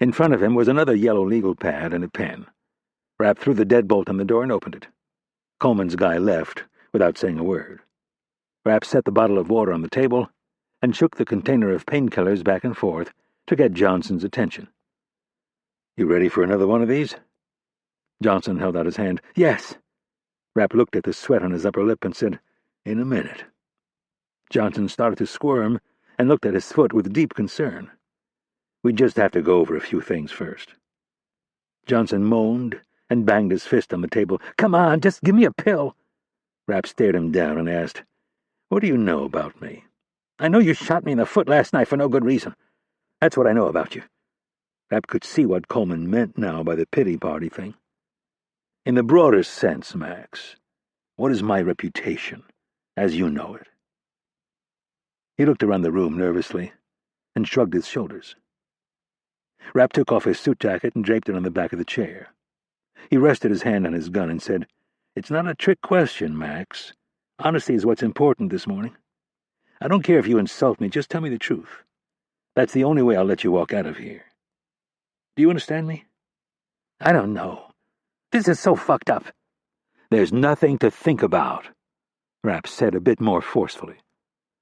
In front of him was another yellow legal pad and a pen. Rapp threw the deadbolt on the door and opened it. Coleman's guy left without saying a word. Rapp set the bottle of water on the table and shook the container of painkillers back and forth to get Johnson's attention. "You ready for another one of these?" Johnson held out his hand. "Yes." Rapp looked at the sweat on his upper lip and said, "In a minute." Johnson started to squirm and looked at his foot with deep concern. "We just have to go over a few things first." Johnson moaned and banged his fist on the table. "Come on, just give me a pill." Rapp stared him down and asked, "What do you know about me?" "I know you shot me in the foot last night for no good reason. That's what I know about you." Rapp could see what Coleman meant now by the pity party thing. "In the broader sense, Max, what is my reputation, as you know it?" He looked around the room nervously and shrugged his shoulders. Rapp took off his suit jacket and draped it on the back of the chair. He rested his hand on his gun and said, "It's not a trick question, Max. Honesty is what's important this morning. I don't care if you insult me, just tell me the truth. That's the only way I'll let you walk out of here. Do you understand me?" "I don't know. This is so fucked up." "There's nothing to think about," Rapp said a bit more forcefully.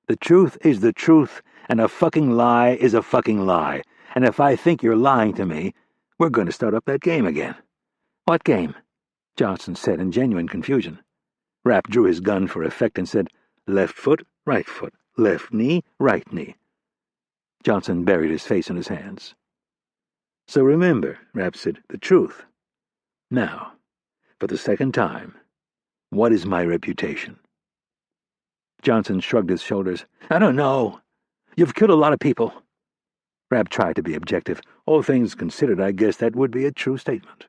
"The truth is the truth, and a fucking lie is a fucking lie. And if I think you're lying to me, we're going to start up that game again." "What game?" Johnson said in genuine confusion. Rapp drew his gun for effect and said, "Left foot, left knee, right knee." Johnson buried his face in his hands. "So remember," Rapp said, "the truth. Now, for the second time, what is my reputation?" Johnson shrugged his shoulders. "I don't know. You've killed a lot of people." Rapp tried to be objective. "All things considered, I guess that would be a true statement."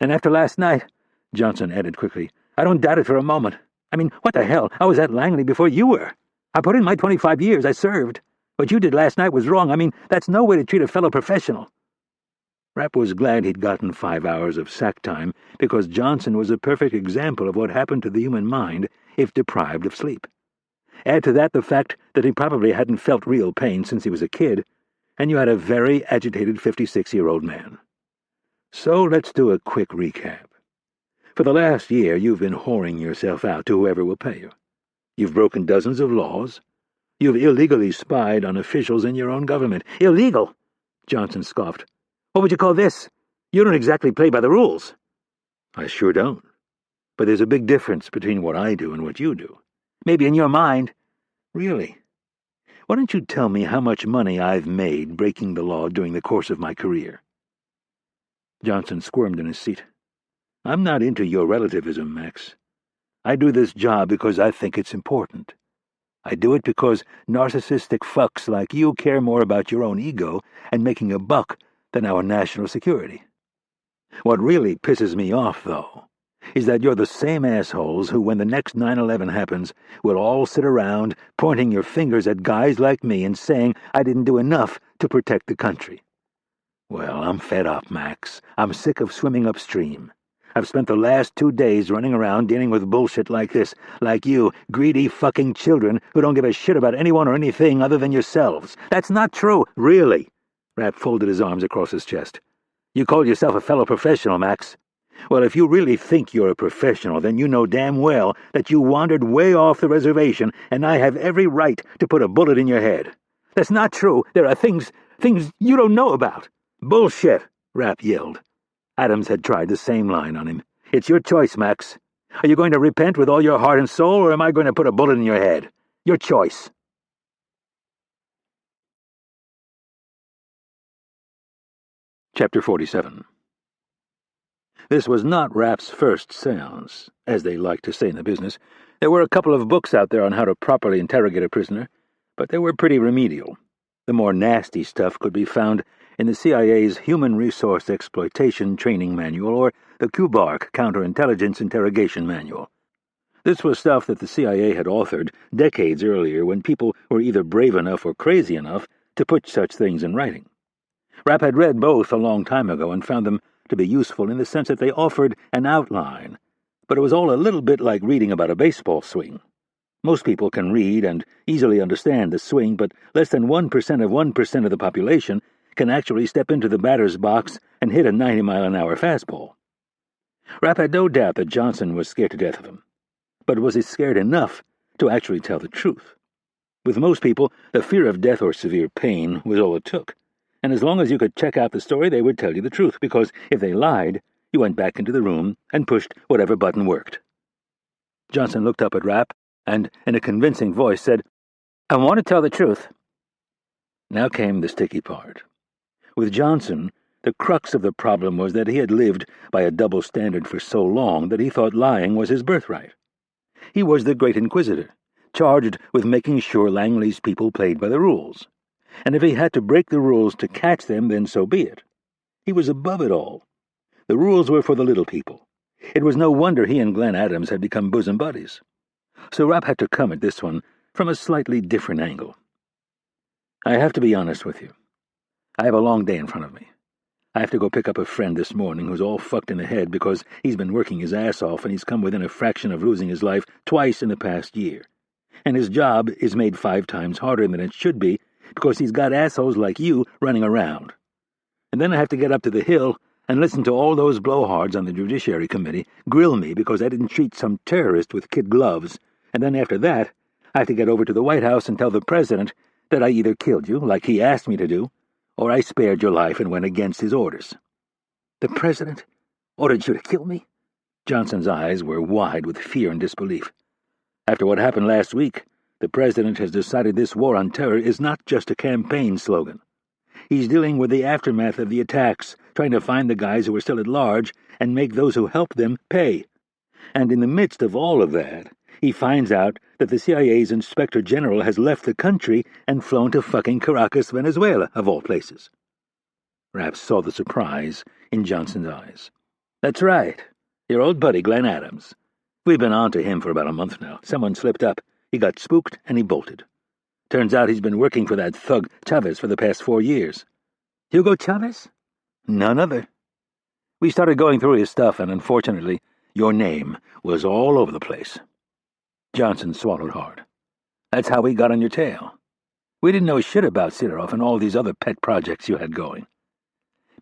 "And after last night," Johnson added quickly, "I don't doubt it for a moment. I mean, what the hell? I was at Langley before you were. I put in my 25 years. I served. What you did last night was wrong. I mean, that's no way to treat a fellow professional." Rapp was glad he'd gotten 5 hours of sack time, because Johnson was a perfect example of what happened to the human mind if deprived of sleep. Add to that the fact that he probably hadn't felt real pain since he was a kid, and you had a very agitated 56-year-old man. So let's do a quick recap. For the last year, you've been whoring yourself out to whoever will pay you. You've broken dozens of laws. You've illegally spied on officials in your own government. "Illegal?" Johnson scoffed. "What would you call this? You don't exactly play by the rules." "I sure don't. But there's a big difference between what I do and what you do." "Maybe in your mind." "Really? Why don't you tell me how much money I've made breaking the law during the course of my career?" Johnson squirmed in his seat. "I'm not into your relativism, Max. I do this job because I think it's important. I do it because narcissistic fucks like you care more about your own ego and making a buck than our national security. What really pisses me off, though, is that you're the same assholes who, when the next 9/11 happens, will all sit around pointing your fingers at guys like me and saying I didn't do enough to protect the country. Well, I'm fed up, Max. I'm sick of swimming upstream. I've spent the last 2 days running around dealing with bullshit like this, like you, greedy fucking children who don't give a shit about anyone or anything other than yourselves. That's not true, really. Rapp folded his arms across his chest. You called yourself a fellow professional, Max. Well, if you really think you're a professional, then you know damn well that you wandered way off the reservation, and I have every right to put a bullet in your head. That's not true. There are things you don't know about. Bullshit, Rapp yelled. Adams had tried the same line on him. It's your choice, Max. Are you going to repent with all your heart and soul, or am I going to put a bullet in your head? Your choice. Chapter 47. This was not Rapp's first séance, as they like to say in the business. There were a couple of books out there on how to properly interrogate a prisoner, but they were pretty remedial. The more nasty stuff could be found in the CIA's Human Resource Exploitation Training Manual, or the CUBARC Counterintelligence Interrogation Manual. This was stuff that the CIA had authored decades earlier when people were either brave enough or crazy enough to put such things in writing. Rapp had read both a long time ago and found them to be useful in the sense that they offered an outline, but it was all a little bit like reading about a baseball swing. Most people can read and easily understand the swing, but less than 1% of 1% of the population can actually step into the batter's box and hit a 90-mile-an-hour fastball. Rapp had no doubt that Johnson was scared to death of him, but was he scared enough to actually tell the truth? With most people, the fear of death or severe pain was all it took, and as long as you could check out the story, they would tell you the truth, because if they lied, you went back into the room and pushed whatever button worked. Johnson looked up at Rapp and, in a convincing voice, said, "I want to tell the truth." Now came the sticky part. With Johnson, the crux of the problem was that he had lived by a double standard for so long that he thought lying was his birthright. He was the great inquisitor, charged with making sure Langley's people played by the rules. And if he had to break the rules to catch them, then so be it. He was above it all. The rules were for the little people. It was no wonder he and Glenn Adams had become bosom buddies. So Rapp had to come at this one from a slightly different angle. I have to be honest with you. I have a long day in front of me. I have to go pick up a friend this morning who's all fucked in the head because he's been working his ass off and he's come within a fraction of losing his life twice in the past year. And his job is made 5 times harder than it should be because he's got assholes like you running around. And then I have to get up to the Hill and listen to all those blowhards on the Judiciary Committee grill me because I didn't treat some terrorist with kid gloves, and then after that, I have to get over to the White House and tell the President that I either killed you, like he asked me to do, or I spared your life and went against his orders. The President ordered you to kill me? Johnson's eyes were wide with fear and disbelief. After what happened last week, the President has decided this war on terror is not just a campaign slogan. He's dealing with the aftermath of the attacks, trying to find the guys who are still at large and make those who help them pay. And in the midst of all of that, he finds out that the CIA's Inspector General has left the country and flown to fucking Caracas, Venezuela, of all places. Rapp saw the surprise in Johnson's eyes. That's right. Your old buddy, Glenn Adams. We've been on to him for about a month now. Someone slipped up. He got spooked and he bolted. Turns out he's been working for that thug Chavez for the past 4 years. Hugo Chavez? None other. We started going through his stuff, and unfortunately, your name was all over the place. Johnson swallowed hard. That's how we got on your tail. We didn't know shit about Sidorov and all these other pet projects you had going.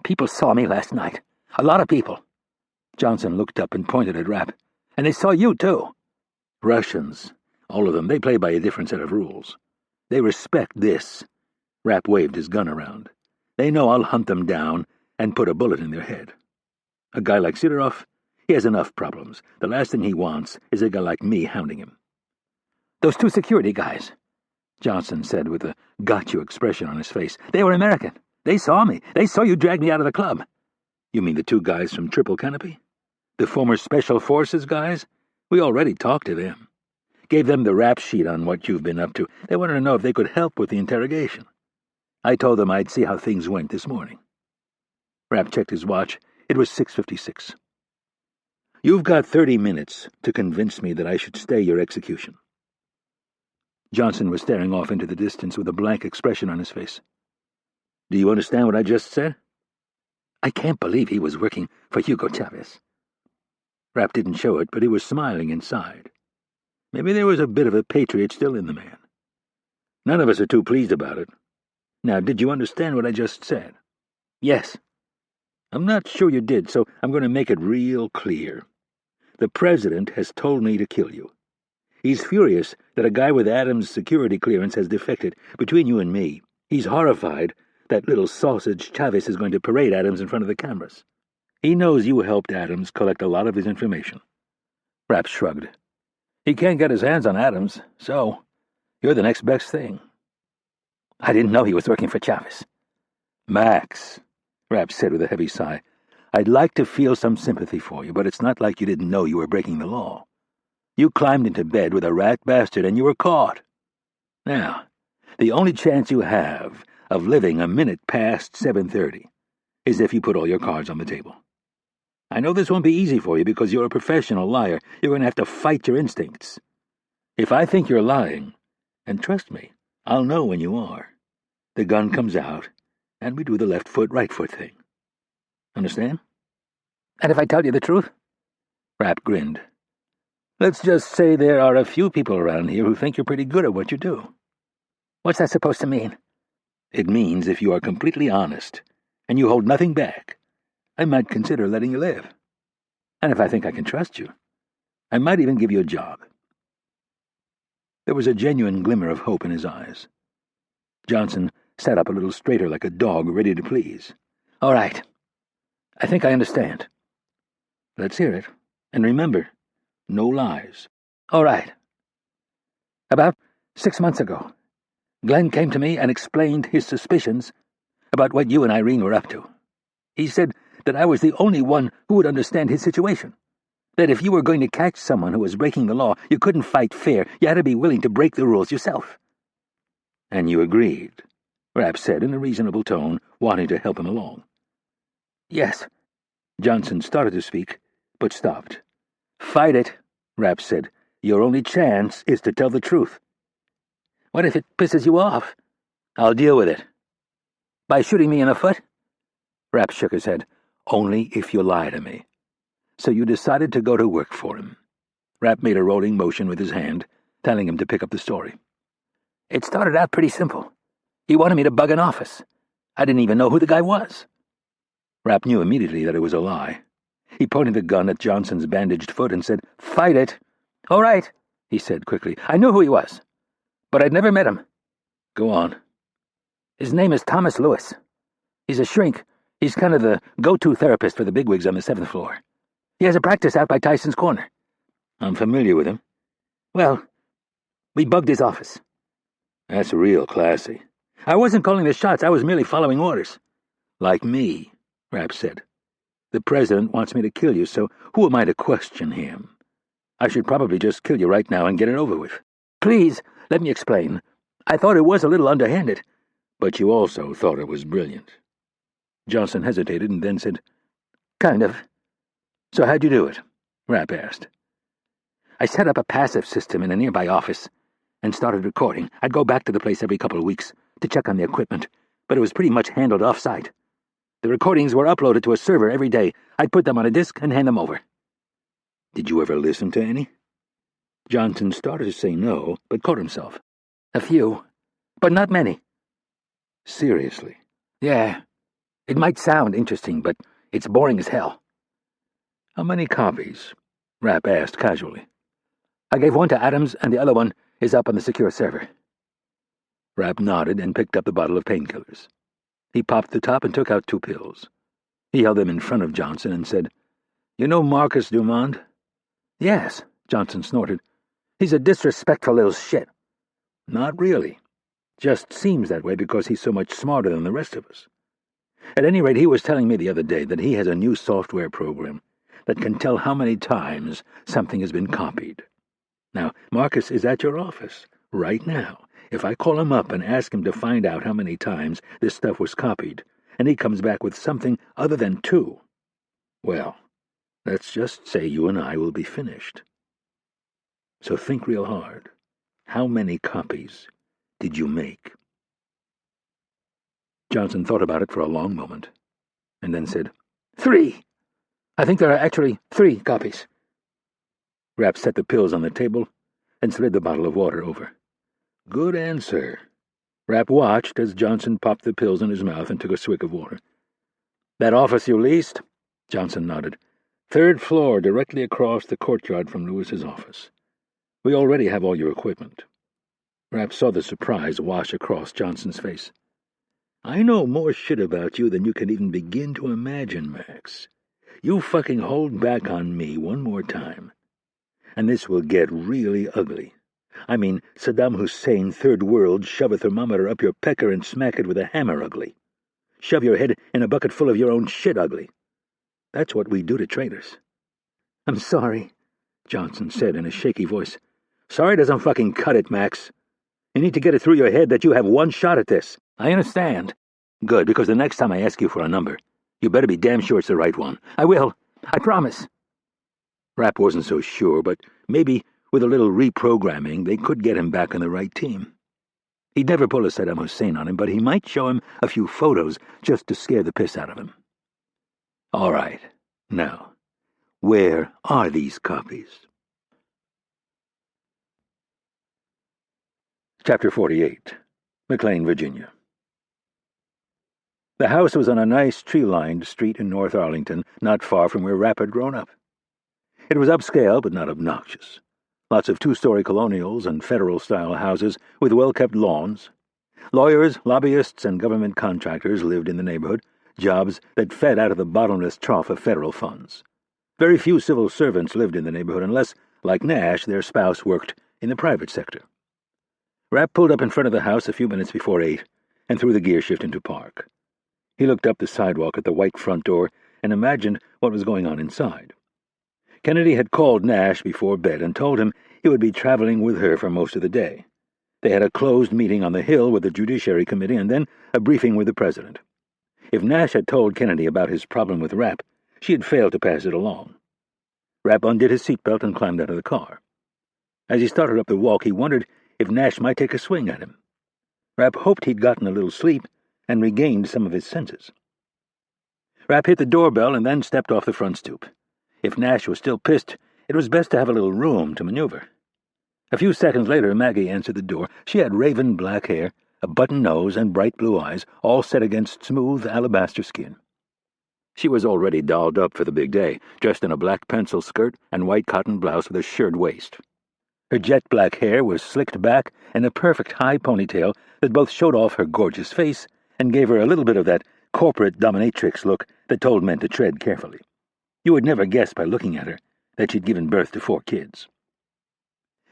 People saw me last night. A lot of people. Johnson looked up and pointed at Rapp. And they saw you, too. Russians. All of them. They play by a different set of rules. They respect this. Rapp waved his gun around. They know I'll hunt them down and put a bullet in their head. A guy like Sidorov, he has enough problems. The last thing he wants is a guy like me hounding him. Those 2 security guys, Johnson said with a got-you expression on his face. They were American. They saw me. They saw you drag me out of the club. You mean the 2 guys from Triple Canopy? The former Special Forces guys? We already talked to them. Gave them the rap sheet on what you've been up to. They wanted to know if they could help with the interrogation. I told them I'd see how things went this morning. Rapp checked his watch. It was 6:56. You've got 30 minutes to convince me that I should stay your execution." Johnson was staring off into the distance with a blank expression on his face. "Do you understand what I just said?" I can't believe he was working for Hugo Chavez. Rapp didn't show it, but he was smiling inside. Maybe there was a bit of a patriot still in the man. None of us are too pleased about it. Now, did you understand what I just said? Yes. I'm not sure you did, so I'm going to make it real clear. The president has told me to kill you. He's furious that a guy with Adams' security clearance has defected. Between you and me, he's horrified that little sausage Chavez is going to parade Adams in front of the cameras. He knows you helped Adams collect a lot of his information." Rapp shrugged. "He can't get his hands on Adams, so you're the next best thing." "I didn't know he was working for Chavez." "Max," Rapp said with a heavy sigh, "I'd like to feel some sympathy for you, but it's not like you didn't know you were breaking the law. You climbed into bed with a rat bastard and you were caught. Now, the only chance you have of living a minute past 7:30 is if you put all your cards on the table. I know this won't be easy for you because you're a professional liar. You're going to have to fight your instincts. If I think you're lying, and trust me, I'll know when you are, the gun comes out and we do the left foot, right foot thing. Understand?" "And if I tell you the truth?" Rapp grinned. "Let's just say there are a few people around here who think you're pretty good at what you do." "What's that supposed to mean?" "It means if you are completely honest and you hold nothing back, I might consider letting you live. And if I think I can trust you, I might even give you a job." There was a genuine glimmer of hope in his eyes. Johnson sat up a little straighter like a dog ready to please. "All right. I think I understand." "Let's hear it. And remember, no lies." "All right. About 6 months ago, Glenn came to me and explained his suspicions about what you and Irene were up to. He said that I was the only one who would understand his situation, that if you were going to catch someone who was breaking the law, you couldn't fight fair, you had to be willing to break the rules yourself." "And you agreed," Rapp said in a reasonable tone, wanting to help him along. "Yes." Johnson started to speak, but stopped. "Fight it," Rapp said. "Your only chance is to tell the truth." "What if it pisses you off?" "I'll deal with it." "By shooting me in the foot?" Rapp shook his head. "Only if you lie to me." "So you decided to go to work for him." Rapp made a rolling motion with his hand, telling him to pick up the story. "It started out pretty simple. He wanted me to bug an office. I didn't even know who the guy was." Rapp knew immediately that it was a lie. He pointed the gun at Johnson's bandaged foot and said, "Fight it." "All right," he said quickly. "I knew who he was, but I'd never met him." "Go on." "His name is Thomas Lewis. He's a shrink. He's kind of the go-to therapist for the bigwigs on the 7th floor. He has a practice out by Tyson's Corner." "I'm familiar with him." "Well, we bugged his office." "That's real classy." "I wasn't calling the shots. I was merely following orders." "Like me," Rapp said. "The president wants me to kill you, so who am I to question him? I should probably just kill you right now and get it over with." "Please, let me explain. I thought it was a little underhanded." "But you also thought it was brilliant." Johnson hesitated and then said, "Kind of." "So how'd you do it?" Rapp asked. "I set up a passive system in a nearby office and started recording. I'd go back to the place every couple of weeks to check on the equipment, but it was pretty much handled off-site. The recordings were uploaded to a server every day. I'd put them on a disk and hand them over." "Did you ever listen to any?" Johnson started to say no, but caught himself. "A few, but not many." "Seriously?" "Yeah. It might sound interesting, but it's boring as hell." "How many copies?" Rapp asked casually. "I gave one to Adams, and the other one is up on the secure server." Rapp nodded and picked up the bottle of painkillers. He popped the top and took out 2 pills. He held them in front of Johnson and said, "You know Marcus Dumond?" "Yes," Johnson snorted. "He's a disrespectful little shit." "Not really. Just seems that way because he's so much smarter than the rest of us. At any rate, he was telling me the other day that he has a new software program that can tell how many times something has been copied. Now, Marcus is at your office right now. If I call him up and ask him to find out how many times this stuff was copied, and he comes back with something other than 2, well, Let's just say you and I will be finished. So think real hard. How many copies did you make?" Johnson thought about it for a long moment, and then said, "3. I think there are actually 3 copies." Rapp set the pills on the table and slid the bottle of water over. "Good answer." Rapp watched as Johnson popped the pills in his mouth and took a swig of water. "That office you leased?" Johnson nodded. "3rd floor, directly across the courtyard from Lewis's office. We already have all your equipment." Rapp saw the surprise wash across Johnson's face. "I know more shit about you than you can even begin to imagine, Max. You fucking hold back on me one more time, and this will get really ugly. I mean, Saddam Hussein, Third World, shove a thermometer up your pecker and smack it with a hammer ugly. Shove your head in a bucket full of your own shit ugly. That's what we do to traitors." "I'm sorry," Johnson said in a shaky voice. "Sorry doesn't fucking cut it, Max. You need to get it through your head that you have one shot at this. I understand." "Good, because the next time I ask you for a number, you better be damn sure it's the right one." "I will. I promise." Rapp wasn't so sure, but maybe with a little reprogramming they could get him back on the right team. He'd never pull a Saddam Hussein on him, but he might show him a few photos just to scare the piss out of him. "All right. Now, where are these copies?" Chapter 48. McLean, Virginia. The house was on a nice tree-lined street in North Arlington, not far from where Rapp had grown up. It was upscale, but not obnoxious. Lots of 2-story colonials and federal-style houses with well-kept lawns. Lawyers, lobbyists, and government contractors lived in the neighborhood, jobs that fed out of the bottomless trough of federal funds. Very few civil servants lived in the neighborhood unless, like Nash, their spouse worked in the private sector. Rapp pulled up in front of the house a few minutes before 8 and threw the gear shift into park. He looked up the sidewalk at the white front door and imagined what was going on inside. Kennedy had called Nash before bed and told him he would be traveling with her for most of the day. They had a closed meeting on the Hill with the Judiciary Committee and then a briefing with the President. If Nash had told Kennedy about his problem with Rapp, she had failed to pass it along. Rapp undid his seatbelt and climbed out of the car. As he started up the walk, he wondered if Nash might take a swing at him. Rapp hoped he'd gotten a little sleep and regained some of his senses. Rapp hit the doorbell and then stepped off the front stoop. If Nash was still pissed, it was best to have a little room to maneuver. A few seconds later, Maggie answered the door. She had raven black hair, a button nose, and bright blue eyes, all set against smooth alabaster skin. She was already dolled up for the big day, dressed in a black pencil skirt and white cotton blouse with a shirred waist. Her jet-black hair was slicked back in a perfect high ponytail that both showed off her gorgeous face and gave her a little bit of that corporate dominatrix look that told men to tread carefully. You would never guess by looking at her that she'd given birth to 4 kids.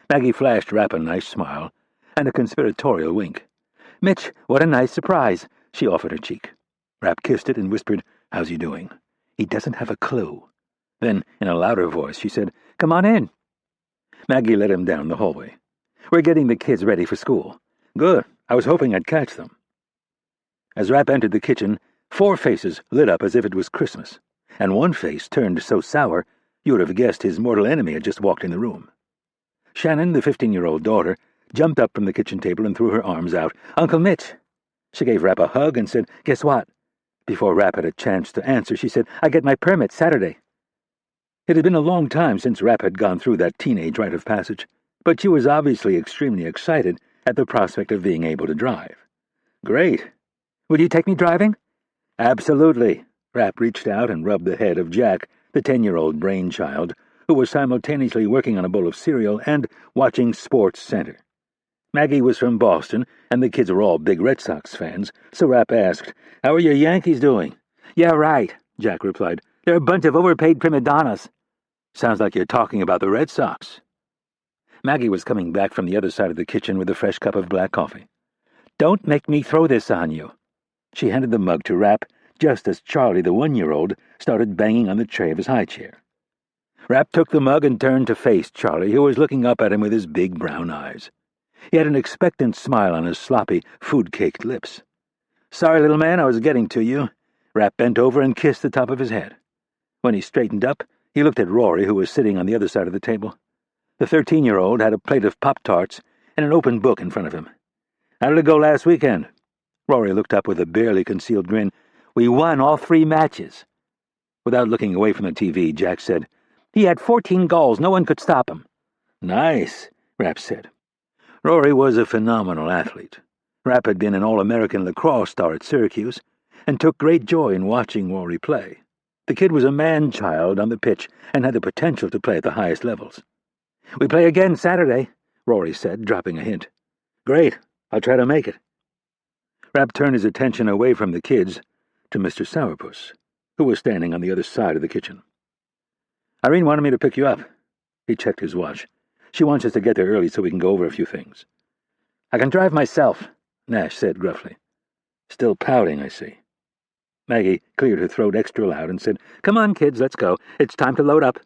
Maggie flashed Rapp a nice smile and a conspiratorial wink. "Mitch, what a nice surprise," she offered her cheek. Rapp kissed it and whispered, "How's he doing?" "He doesn't have a clue." Then, in a louder voice, she said, "Come on in." Maggie led him down the hallway. "We're getting the kids ready for school." "Good. I was hoping I'd catch them." As Rapp entered the kitchen, 4 faces lit up as if it was Christmas, and one face turned so sour you would have guessed his mortal enemy had just walked in the room. Shannon, the 15-year-old daughter, jumped up from the kitchen table and threw her arms out. "Uncle Mitch!" She gave Rapp a hug and said, "Guess what?" Before Rapp had a chance to answer, she said, "I get my permit Saturday." It had been a long time since Rapp had gone through that teenage rite of passage, but she was obviously extremely excited at the prospect of being able to drive. "Great. Will you take me driving?" "Absolutely." Rapp reached out and rubbed the head of Jack, the 10-year-old brainchild, who was simultaneously working on a bowl of cereal and watching Sports Center. Maggie was from Boston, and the kids were all big Red Sox fans, so Rapp asked, "How are your Yankees doing?" "Yeah, right," Jack replied. "They're a bunch of overpaid prima donnas." "Sounds like you're talking about the Red Sox." Maggie was coming back from the other side of the kitchen with a fresh cup of black coffee. "Don't make me throw this on you." She handed the mug to Rapp just as Charlie, the 1-year-old, started banging on the tray of his high chair. Rapp took the mug and turned to face Charlie, who was looking up at him with his big brown eyes. He had an expectant smile on his sloppy, food-caked lips. "Sorry, little man, I was getting to you." Rapp bent over and kissed the top of his head. When he straightened up, He looked at Rory, who was sitting on the other side of the table. The 13-year-old had a plate of Pop-Tarts and an open book in front of him. "How did it go last weekend?" Rory looked up with a barely concealed grin. "We won all 3 matches." Without looking away from the TV, Jack said, "He had 14 goals. No one could stop him." "Nice," Rapp said. Rory was a phenomenal athlete. Rapp had been an All-American lacrosse star at Syracuse and took great joy in watching Rory play. The kid was a man-child on the pitch and had the potential to play at the highest levels. "We play again Saturday," Rory said, dropping a hint. "Great. I'll try to make it." Rapp turned his attention away from the kids to Mr. Sourpuss, who was standing on the other side of the kitchen. "Irene wanted me to pick you up." He checked his watch. "She wants us to get there early so we can go over a few things." "I can drive myself," Nash said gruffly. "Still pouting, I see." Maggie cleared her throat extra loud and said, "Come on, kids, let's go. It's time to load up."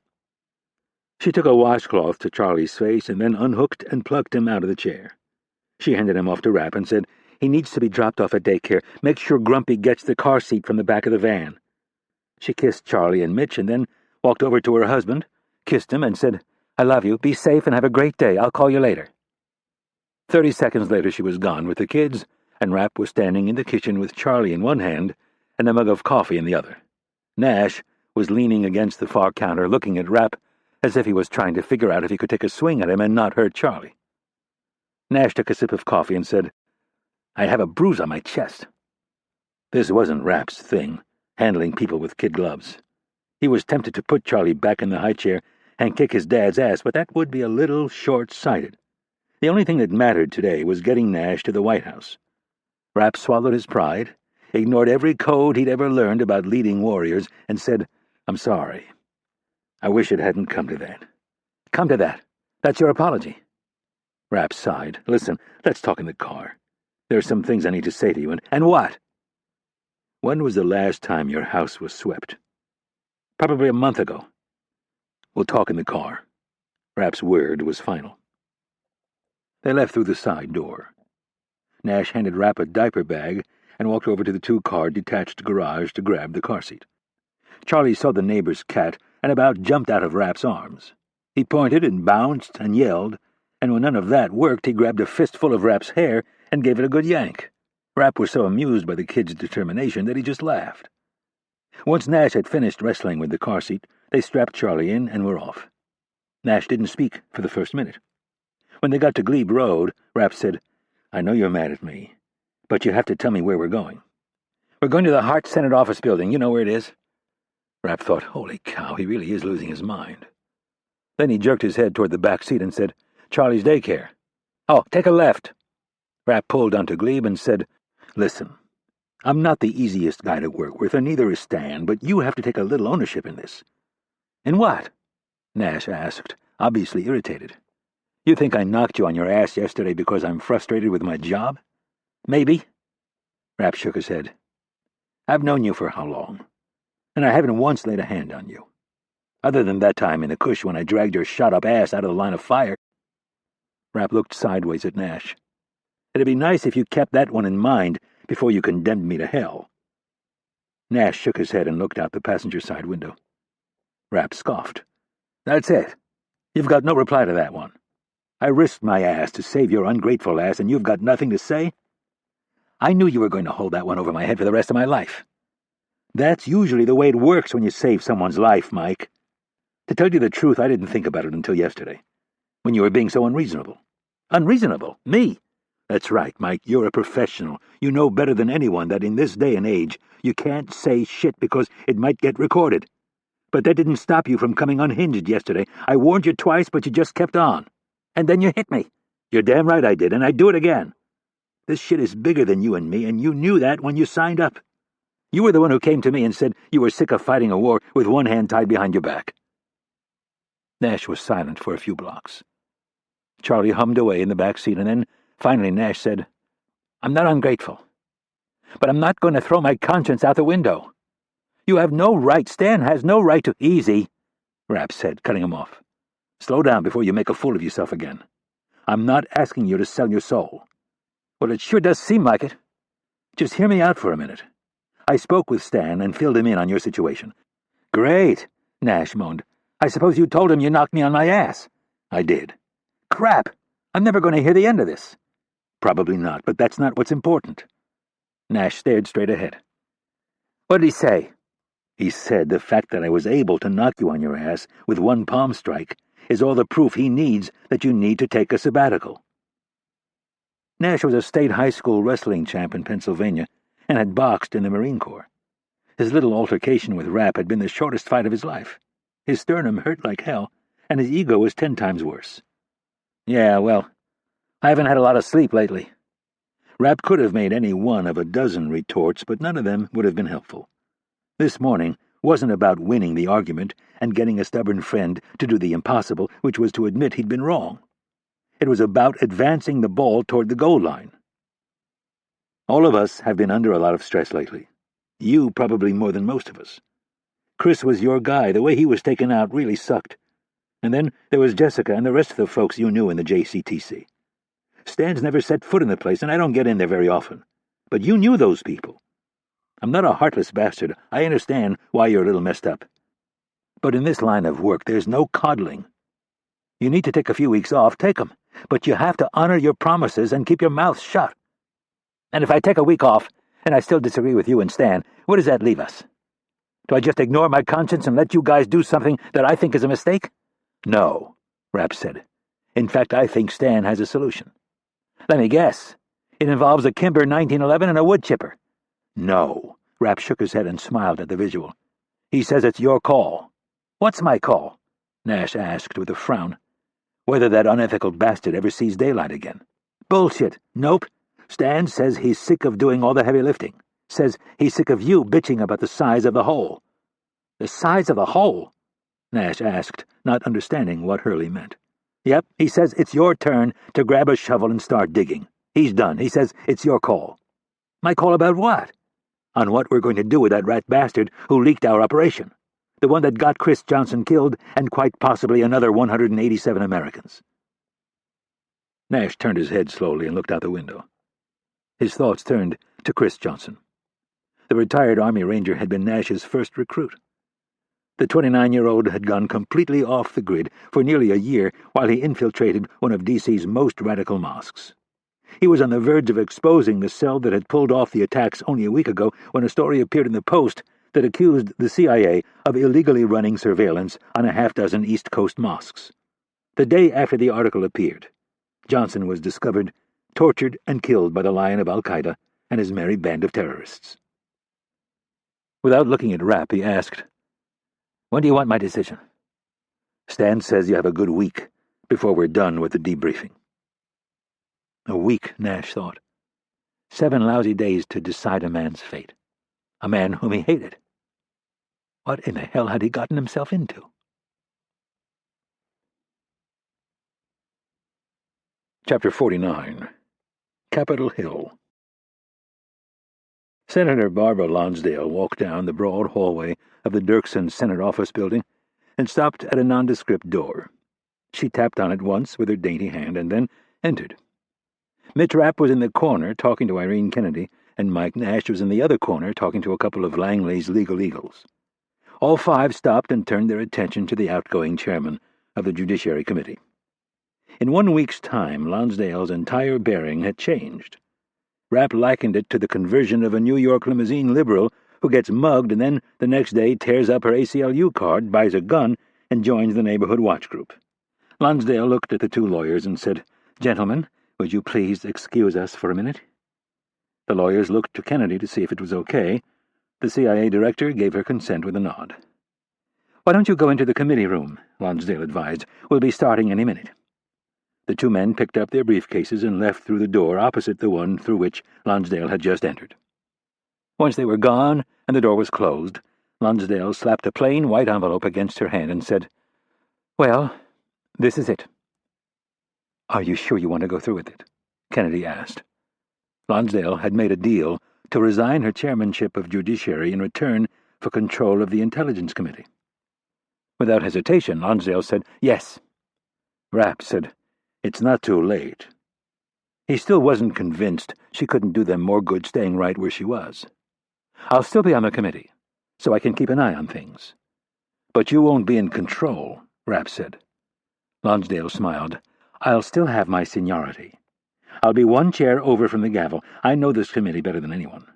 She took a washcloth to Charlie's face and then unhooked and plucked him out of the chair. She handed him off to Rapp and said, "He needs to be dropped off at daycare. Make sure Grumpy gets the car seat from the back of the van." She kissed Charlie and Mitch and then walked over to her husband, kissed him, and said, "I love you. Be safe and have a great day. I'll call you later." 30 seconds later she was gone with the kids, and Rapp was standing in the kitchen with Charlie in one hand and a mug of coffee in the other. Nash was leaning against the far counter looking at Rapp as if he was trying to figure out if he could take a swing at him and not hurt Charlie. Nash took a sip of coffee and said, "I have a bruise on my chest." This wasn't Rapp's thing, handling people with kid gloves. He was tempted to put Charlie back in the high chair and kick his dad's ass, but that would be a little short-sighted. The only thing that mattered today was getting Nash to the White House. Rapp swallowed his pride, ignored every code he'd ever learned about leading warriors, and said, "I'm sorry. I wish it hadn't come to that." "Come to that? That's your apology?" Rapp sighed. "Listen, let's talk in the car. There are some things I need to say to you, and what?" "When was the last time your house was swept?" "Probably a month ago." "We'll talk in the car." Rapp's word was final. They left through the side door. Nash handed Rapp a diaper bag and walked over to the 2-car detached garage to grab the car seat. Charlie saw the neighbor's cat and about jumped out of Rapp's arms. He pointed and bounced and yelled, and when none of that worked, he grabbed a fistful of Rapp's hair and gave it a good yank. Rapp was so amused by the kid's determination that he just laughed. Once Nash had finished wrestling with the car seat, they strapped Charlie in and were off. Nash didn't speak for the first minute. When they got to Glebe Road, Rapp said, "I know you're mad at me, but you have to tell me where we're going." "We're going to the Hart Senate office building. You know where it is." Rapp thought, holy cow, he really is losing his mind. Then he jerked his head toward the back seat and said, "Charlie's daycare." "Oh, take a left." Rapp pulled onto Glebe and said, "Listen, I'm not the easiest guy to work with, and neither is Stan, but you have to take a little ownership in this." "In what?" Nash asked, obviously irritated. "You think I knocked you on your ass yesterday because I'm frustrated with my job?" "Maybe." Rapp shook his head. "I've known you for how long? And I haven't once laid a hand on you. Other than that time in the cush when I dragged your shot-up ass out of the line of fire." Rapp looked sideways at Nash. "It'd be nice if you kept that one in mind before you condemned me to hell." Nash shook his head and looked out the passenger side window. Rapp scoffed. "That's it. You've got no reply to that one. I risked my ass to save your ungrateful ass, and you've got nothing to say? I knew you were going to hold that one over my head for the rest of my life. That's usually the way it works when you save someone's life, Mike. To tell you the truth, I didn't think about it until yesterday, when you were being so unreasonable." "Unreasonable? Me?" "That's right, Mike. You're a professional. You know better than anyone that in this day and age, you can't say shit because it might get recorded. But that didn't stop you from coming unhinged yesterday. I warned you twice, but you just kept on. And then you hit me. You're damn right I did, and I'd do it again. This shit is bigger than you and me, and you knew that when you signed up. You were the one who came to me and said you were sick of fighting a war with one hand tied behind your back." Nash was silent for a few blocks. Charlie hummed away in the back seat, and then, finally, Nash said, "I'm not ungrateful. But I'm not going to throw my conscience out the window. You have no right, Stan has no right to—" "Easy," Rapp said, cutting him off. "Slow down before you make a fool of yourself again. I'm not asking you to sell your soul." "Well, it sure does seem like it. Just hear me out for a minute. I spoke with Stan and filled him in on your situation." "Great," Nash moaned. I suppose you told him you knocked me on my ass. I did. Crap! I'm never going to hear the end of this. Probably not, but that's not what's important. Nash stared straight ahead. What did he say? He said the fact that I was able to knock you on your ass with one palm strike is all the proof he needs that you need to take a sabbatical. Nash was a state high school wrestling champ in Pennsylvania and had boxed in the Marine Corps. His little altercation with Rapp had been the shortest fight of his life. His sternum hurt like hell, and his ego was 10 times worse. Yeah, well, I haven't had a lot of sleep lately. Rapp could have made any one of a dozen retorts, but none of them would have been helpful. This morning wasn't about winning the argument and getting a stubborn friend to do the impossible, which was to admit he'd been wrong. It was about advancing the ball toward the goal line. All of us have been under a lot of stress lately. You probably more than most of us. Chris was your guy. The way he was taken out really sucked. And then there was Jessica and the rest of the folks you knew in the JCTC. Stan's never set foot in the place, and I don't get in there very often. But you knew those people. I'm not a heartless bastard. I understand why you're a little messed up. But in this line of work, there's no coddling. You need to take a few weeks off, take 'em. But you have to honor your promises and keep your mouth shut. And if I take a week off, and I still disagree with you and Stan, where does that leave us? Do I just ignore my conscience and let you guys do something that I think is a mistake? No, Rapp said. In fact, I think Stan has a solution. Let me guess. It involves a Kimber 1911 and a wood chipper. No. Rapp shook his head and smiled at the visual. He says it's your call. What's my call? Nash asked with a frown. Whether that unethical bastard ever sees daylight again. Bullshit. Nope. Stan says he's sick of doing all the heavy lifting. Says he's sick of you bitching about the size of the hole. The size of the hole? Nash asked, not understanding what Hurley meant. Yep, he says it's your turn to grab a shovel and start digging. He's done. He says it's your call. My call about what? On what we're going to do with that rat bastard who leaked our operation. The one that got Chris Johnson killed and quite possibly another 187 Americans. Nash turned his head slowly and looked out the window. His thoughts turned to Chris Johnson. The retired Army Ranger had been Nash's first recruit. The 29-year-old had gone completely off the grid for nearly a year while he infiltrated one of D.C.'s most radical mosques. He was on the verge of exposing the cell that had pulled off the attacks only a week ago when a story appeared in the Post that accused the CIA of illegally running surveillance on a half-dozen East Coast mosques. The day after the article appeared, Johnson was discovered, tortured, and killed by the Lion of Al-Qaeda and his merry band of terrorists. Without looking at Rapp, he asked, When do you want my decision? Stan says you have a good week before we're done with the debriefing. A week, Nash thought. 7 lousy days to decide a man's fate. A man whom he hated. What in the hell had he gotten himself into? Chapter 49. Capitol Hill. Senator Barbara Lonsdale walked down the broad hallway of the Dirksen Senate office building and stopped at a nondescript door. She tapped on it once with her dainty hand and then entered. Mitch Rapp was in the corner talking to Irene Kennedy, and Mike Nash was in the other corner talking to a couple of Langley's legal eagles. All 5 stopped and turned their attention to the outgoing chairman of the Judiciary Committee. In 1 week's time, Lonsdale's entire bearing had changed. Rapp likened it to the conversion of a New York limousine liberal who gets mugged and then the next day tears up her ACLU card, buys a gun, and joins the neighborhood watch group. Lonsdale looked at the 2 lawyers and said, Gentlemen, would you please excuse us for a minute? The lawyers looked to Kennedy to see if it was okay. The CIA director gave her consent with a nod. Why don't you go into the committee room? Lonsdale advised. We'll be starting any minute. The 2 men picked up their briefcases and left through the door opposite the one through which Lonsdale had just entered. Once they were gone and the door was closed, Lonsdale slapped a plain white envelope against her hand and said, Well, this is it. Are you sure you want to go through with it? Kennedy asked. Lonsdale had made a deal to resign her chairmanship of Judiciary in return for control of the Intelligence Committee. Without hesitation, Lonsdale said, Yes. Rapp said, It's not too late. He still wasn't convinced she couldn't do them more good staying right where she was. I'll still be on the committee, so I can keep an eye on things. But you won't be in control, Rapp said. Lonsdale smiled. I'll still have my seniority. I'll be one chair over from the gavel. I know this committee better than anyone.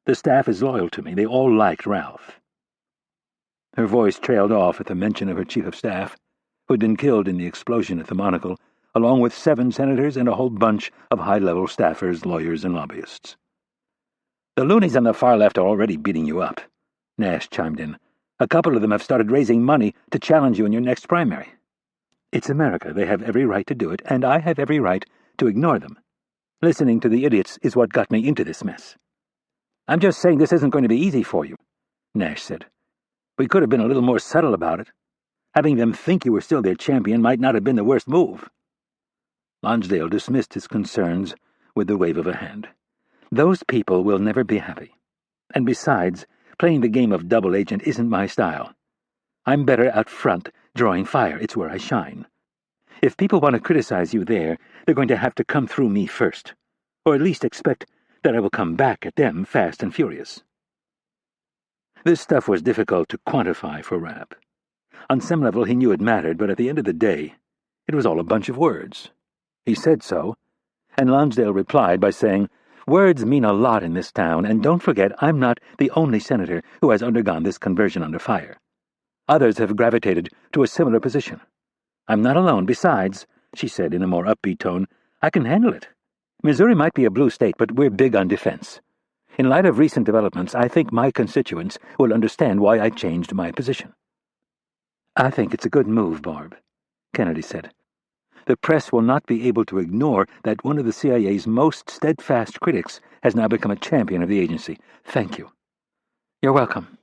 The staff is loyal to me. They all liked Ralph. Her voice trailed off at the mention of her chief of staff, who had been killed in the explosion at the Monocle, along with 7 senators and a whole bunch of high-level staffers, lawyers, and lobbyists. The loonies on the far left are already beating you up, Nash chimed in. A couple of them have started raising money to challenge you in your next primary. It's America. They have every right to do it, and I have every right to ignore them. Listening to the idiots is what got me into this mess. I'm just saying this isn't going to be easy for you, Nash said. We could have been a little more subtle about it. Having them think you were still their champion might not have been the worst move. Lonsdale dismissed his concerns with the wave of a hand. Those people will never be happy. And besides, playing the game of double agent isn't my style. I'm better out front, drawing fire. It's where I shine. If people want to criticize you there, they're going to have to come through me first, or at least expect that I will come back at them fast and furious. This stuff was difficult to quantify for Rapp. On some level he knew it mattered, but at the end of the day, it was all a bunch of words. He said so, and Lonsdale replied by saying, Words mean a lot in this town, and don't forget I'm not the only senator who has undergone this conversion under fire. Others have gravitated to a similar position. I'm not alone. Besides, she said in a more upbeat tone, I can handle it. Missouri might be a blue state, but we're big on defense. In light of recent developments, I think my constituents will understand why I changed my position. I think it's a good move, Barb, Kennedy said. The press will not be able to ignore that one of the CIA's most steadfast critics has now become a champion of the agency. Thank you. You're welcome.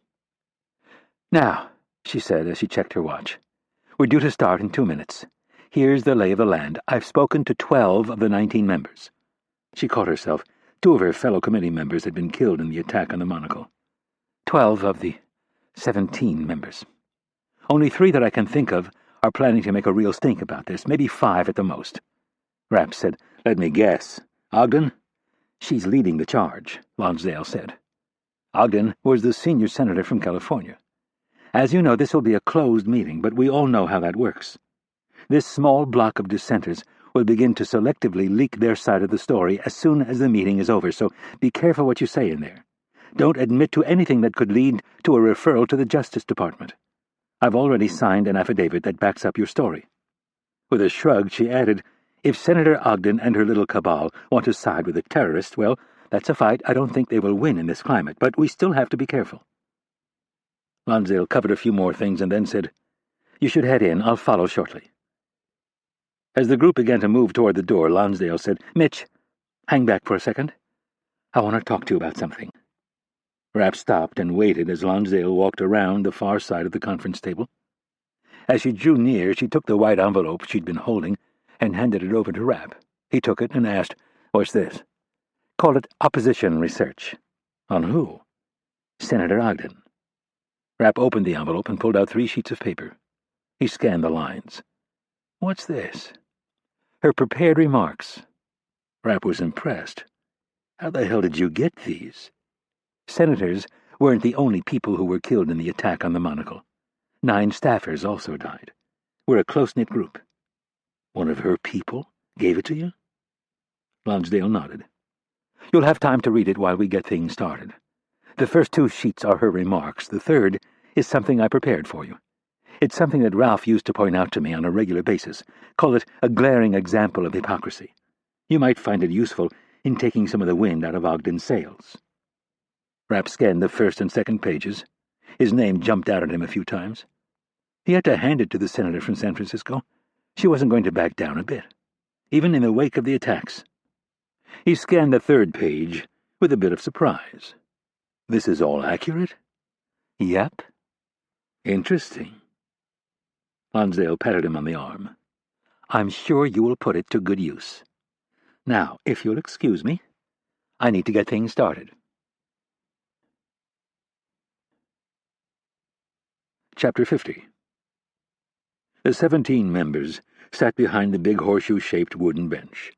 Now, she said as she checked her watch, we're due to start in 2 minutes. Here's the lay of the land. I've spoken to 12 of the 19 members. She caught herself. 2 of her fellow committee members had been killed in the attack on the Monocle. 12 of the 17 members. Only 3 that I can think of are planning to make a real stink about this, maybe 5 at the most. Rapp said, Let me guess. Ogden? She's leading the charge, Lonsdale said. Ogden was the senior senator from California. As you know, this will be a closed meeting, but we all know how that works. This small block of dissenters will begin to selectively leak their side of the story as soon as the meeting is over, so be careful what you say in there. Don't admit to anything that could lead to a referral to the Justice Department. I've already signed an affidavit that backs up your story. With a shrug, she added, If Senator Ogden and her little cabal want to side with the terrorists, well, that's a fight I don't think they will win in this climate, but we still have to be careful. Lonsdale covered a few more things and then said, You should head in. I'll follow shortly. As the group began to move toward the door, Lonsdale said, Mitch, hang back for a second. I want to talk to you about something. Rapp stopped and waited as Lonsdale walked around the far side of the conference table. As she drew near, she took the white envelope she'd been holding and handed it over to Rapp. He took it and asked, What's this? Call it opposition research. On who? Senator Ogden. Rapp opened the envelope and pulled out 3 sheets of paper. He scanned the lines. What's this? Her prepared remarks. Rapp was impressed. How the hell did you get these? Senators weren't the only people who were killed in the attack on the Monocle. 9 staffers also died. We're a close-knit group. One of her people gave it to you? Lonsdale nodded. You'll have time to read it while we get things started. The first 2 sheets are her remarks. The third is something I prepared for you. It's something that Ralph used to point out to me on a regular basis. Call it a glaring example of hypocrisy. You might find it useful in taking some of the wind out of Ogden's sails. Rapp scanned the first and second pages. His name jumped out at him a few times. He had to hand it to the senator from San Francisco. She wasn't going to back down a bit, even in the wake of the attacks. He scanned the 3rd page with a bit of surprise. This is all accurate? Yep. Interesting. Lonsdale patted him on the arm. I'm sure you will put it to good use. Now, if you'll excuse me, I need to get things started. Chapter 50. The 17 members sat behind the big horseshoe-shaped wooden bench.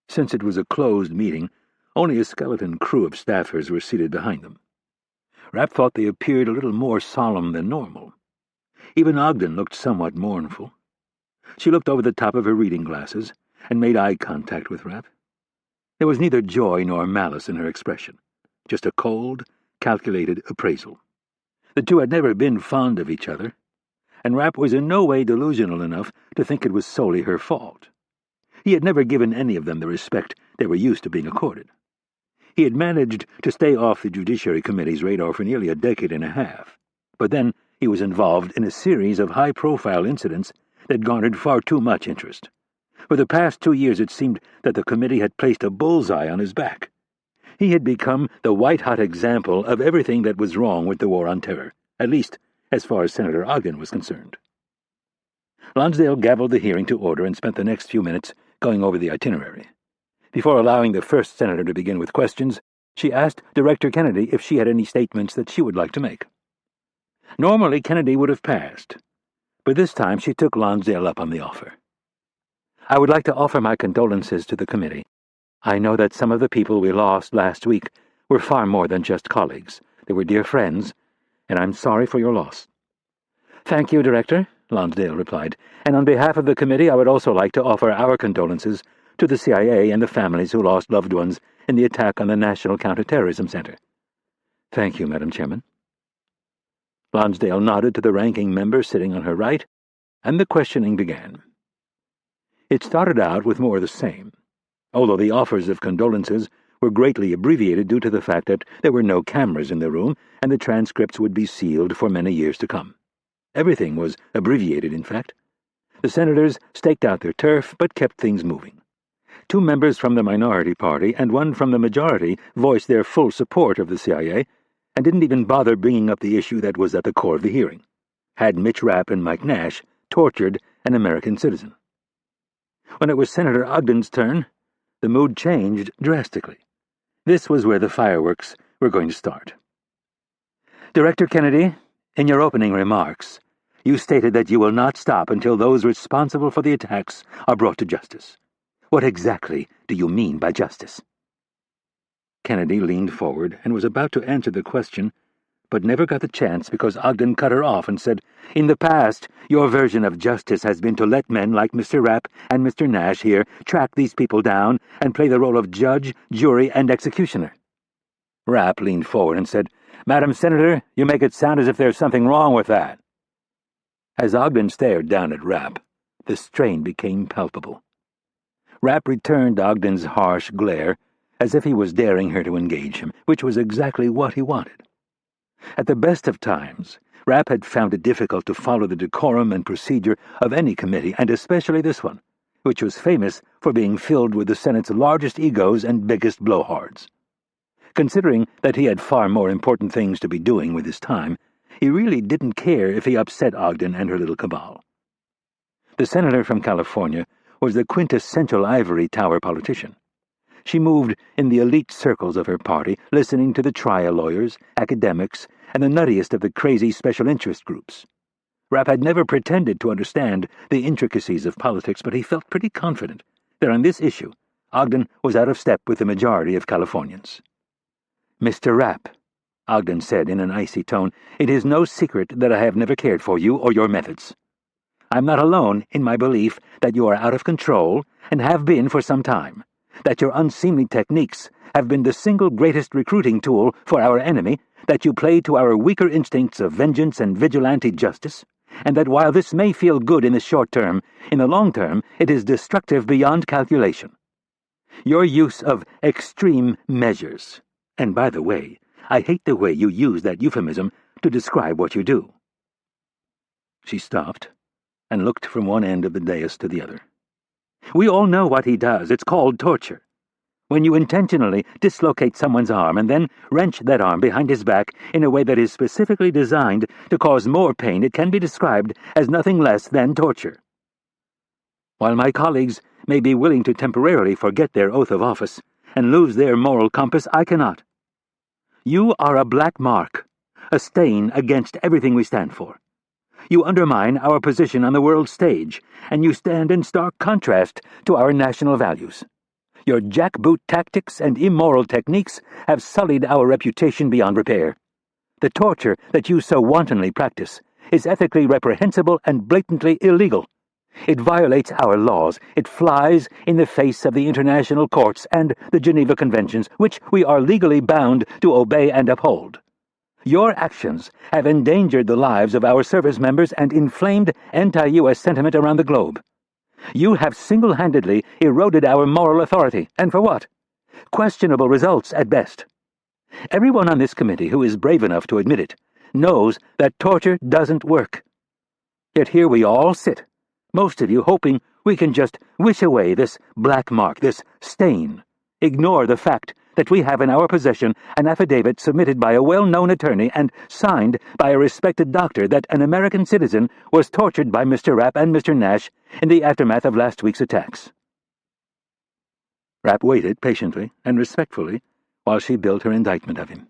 Since it was a closed meeting, only a skeleton crew of staffers were seated behind them. Rapp thought they appeared a little more solemn than normal. Even Ogden looked somewhat mournful. She looked over the top of her reading glasses and made eye contact with Rapp. There was neither joy nor malice in her expression, just a cold, calculated appraisal. The two had never been fond of each other, and Rapp was in no way delusional enough to think it was solely her fault. He had never given any of them the respect they were used to being accorded. He had managed to stay off the Judiciary Committee's radar for nearly a decade and a half, but then he was involved in a series of high-profile incidents that garnered far too much interest. For the past 2 years it seemed that the committee had placed a bullseye on his back. He had become the white-hot example of everything that was wrong with the war on terror, at least as far as Senator Ogden was concerned. Lonsdale gavelled the hearing to order and spent the next few minutes going over the itinerary. Before allowing the first senator to begin with questions, she asked Director Kennedy if she had any statements that she would like to make. Normally, Kennedy would have passed, but this time she took Lonsdale up on the offer. I would like to offer my condolences to the committee. I know that some of the people we lost last week were far more than just colleagues. They were dear friends, and I'm sorry for your loss. Thank you, Director, Lonsdale replied, and on behalf of the committee I would also like to offer our condolences to the CIA and the families who lost loved ones in the attack on the National Counterterrorism Center. Thank you, Madam Chairman. Lonsdale nodded to the ranking member sitting on her right, and the questioning began. It started out with more of the same, although the offers of condolences were greatly abbreviated due to the fact that there were no cameras in the room and the transcripts would be sealed for many years to come. Everything was abbreviated, in fact. The senators staked out their turf but kept things moving. 2 members from the minority party and 1 from the majority voiced their full support of the CIA and didn't even bother bringing up the issue that was at the core of the hearing. Had Mitch Rapp and Mike Nash tortured an American citizen? When it was Senator Ogden's turn, the mood changed drastically. This was where the fireworks were going to start. Director Kennedy, in your opening remarks, you stated that you will not stop until those responsible for the attacks are brought to justice. What exactly do you mean by justice? Kennedy leaned forward and was about to answer the question, but never got the chance because Ogden cut her off and said, In the past, your version of justice has been to let men like Mr. Rapp and Mr. Nash here track these people down and play the role of judge, jury, and executioner. Rapp leaned forward and said, Madam Senator, you make it sound as if there's something wrong with that. As Ogden stared down at Rapp, the strain became palpable. Rapp returned Ogden's harsh glare as if he was daring her to engage him, which was exactly what he wanted. At the best of times, Rapp had found it difficult to follow the decorum and procedure of any committee, and especially this one, which was famous for being filled with the Senate's largest egos and biggest blowhards. Considering that he had far more important things to be doing with his time, he really didn't care if he upset Ogden and her little cabal. The senator from California was the quintessential ivory tower politician. She moved in the elite circles of her party, listening to the trial lawyers, academics, and the nuttiest of the crazy special interest groups. Rapp had never pretended to understand the intricacies of politics, but he felt pretty confident that on this issue, Ogden was out of step with the majority of Californians. Mr. Rapp, Ogden said in an icy tone, it is no secret that I have never cared for you or your methods. I'm not alone in my belief that you are out of control and have been for some time, that your unseemly techniques have been the single greatest recruiting tool for our enemy, that you play to our weaker instincts of vengeance and vigilante justice, and that while this may feel good in the short term, in the long term it is destructive beyond calculation. Your use of extreme measures, and by the way, I hate the way you use that euphemism to describe what you do. She stopped and looked from one end of the dais to the other. We all know what he does. It's called torture. When you intentionally dislocate someone's arm and then wrench that arm behind his back in a way that is specifically designed to cause more pain, it can be described as nothing less than torture. While my colleagues may be willing to temporarily forget their oath of office and lose their moral compass, I cannot. You are a black mark, a stain against everything we stand for. You undermine our position on the world stage, and you stand in stark contrast to our national values. Your jackboot tactics and immoral techniques have sullied our reputation beyond repair. The torture that you so wantonly practice is ethically reprehensible and blatantly illegal. It violates our laws. It flies in the face of the international courts and the Geneva Conventions, which we are legally bound to obey and uphold. Your actions have endangered the lives of our service members and inflamed anti-U.S. sentiment around the globe. You have single-handedly eroded our moral authority, and for what? Questionable results at best. Everyone on this committee who is brave enough to admit it knows that torture doesn't work. Yet here we all sit, most of you hoping we can just wish away this black mark, this stain, ignore the fact that we have in our possession an affidavit submitted by a well-known attorney and signed by a respected doctor that an American citizen was tortured by Mr. Rapp and Mr. Nash in the aftermath of last week's attacks. Rapp waited patiently and respectfully while she built her indictment of him.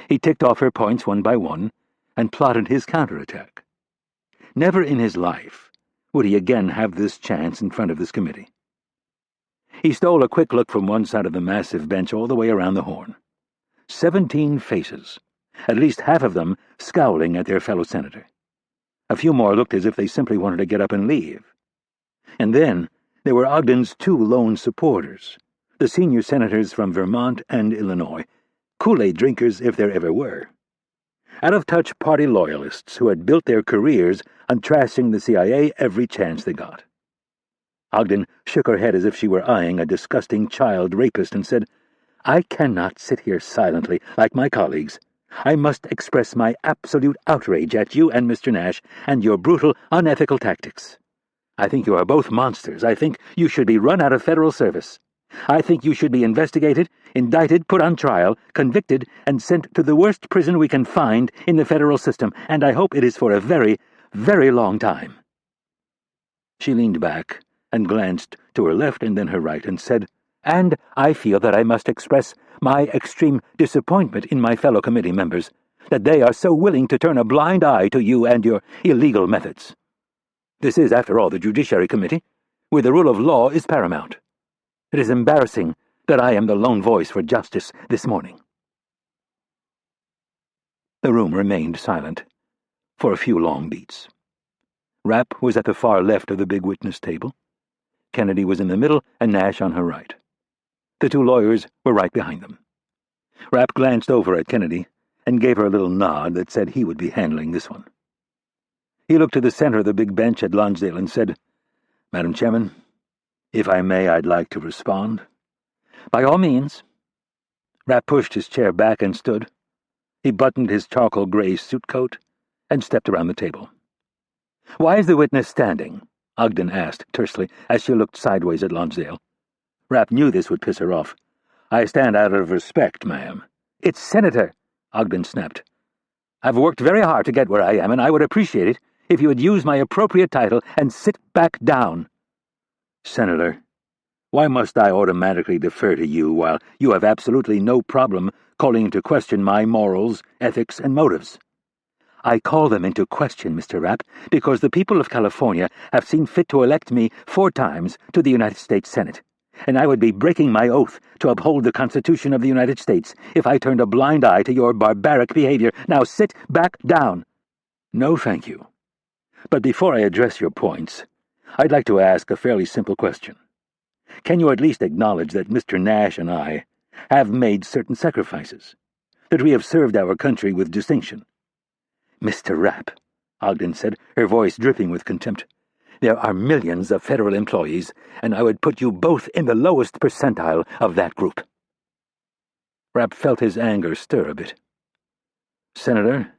He ticked off her points one by one and plotted his counterattack. Never in his life would he again have this chance in front of this committee. He stole a quick look from one side of the massive bench all the way around the horn. 17 faces, at least half of them scowling at their fellow senator. A few more looked as if they simply wanted to get up and leave. And then there were Ogden's 2 lone supporters, the senior senators from Vermont and Illinois, Kool-Aid drinkers if there ever were. Out-of-touch party loyalists who had built their careers on trashing the CIA every chance they got. Ogden shook her head as if she were eyeing a disgusting child rapist and said, "I cannot sit here silently like my colleagues. I must express my absolute outrage at you and Mr. Nash and your brutal, unethical tactics. I think you are both monsters. I think you should be run out of federal service. I think you should be investigated, indicted, put on trial, convicted, and sent to the worst prison we can find in the federal system, and I hope it is for a very, very long time." She leaned back and glanced to her left and then her right and said, "And I feel that I must express my extreme disappointment in my fellow committee members, that they are so willing to turn a blind eye to you and your illegal methods. This is, after all, the Judiciary Committee, where the rule of law is paramount. It is embarrassing that I am the lone voice for justice this morning." The room remained silent for a few long beats. Rapp was at the far left of the big witness table. Kennedy was in the middle and Nash on her right. The 2 lawyers were right behind them. Rapp glanced over at Kennedy and gave her a little nod that said he would be handling this one. He looked to the center of the big bench at Lonsdale and said, "Madam Chairman, if I may, I'd like to respond." "By all means." Rapp pushed his chair back and stood. He buttoned his charcoal-gray suit coat and stepped around the table. "Why is the witness standing?" Ogden asked tersely as she looked sideways at Lonsdale. Rapp knew this would piss her off. "I stand out of respect, ma'am." "It's Senator," Ogden snapped. "I've worked very hard to get where I am, and I would appreciate it if you would use my appropriate title and sit back down." "Senator, why must I automatically defer to you while you have absolutely no problem calling into question my morals, ethics, and motives?" "I call them into question, Mr. Rapp, because the people of California have seen fit to elect me 4 times to the United States Senate, and I would be breaking my oath to uphold the Constitution of the United States if I turned a blind eye to your barbaric behavior. Now sit back down." "No, thank you. But before I address your points, I'd like to ask a fairly simple question. Can you at least acknowledge that Mr. Nash and I have made certain sacrifices, that we have served our country with distinction?" "Mr. Rapp," Ogden said, her voice dripping with contempt, "there are millions of federal employees, and I would put you both in the lowest percentile of that group." Rapp felt his anger stir a bit. "Senator,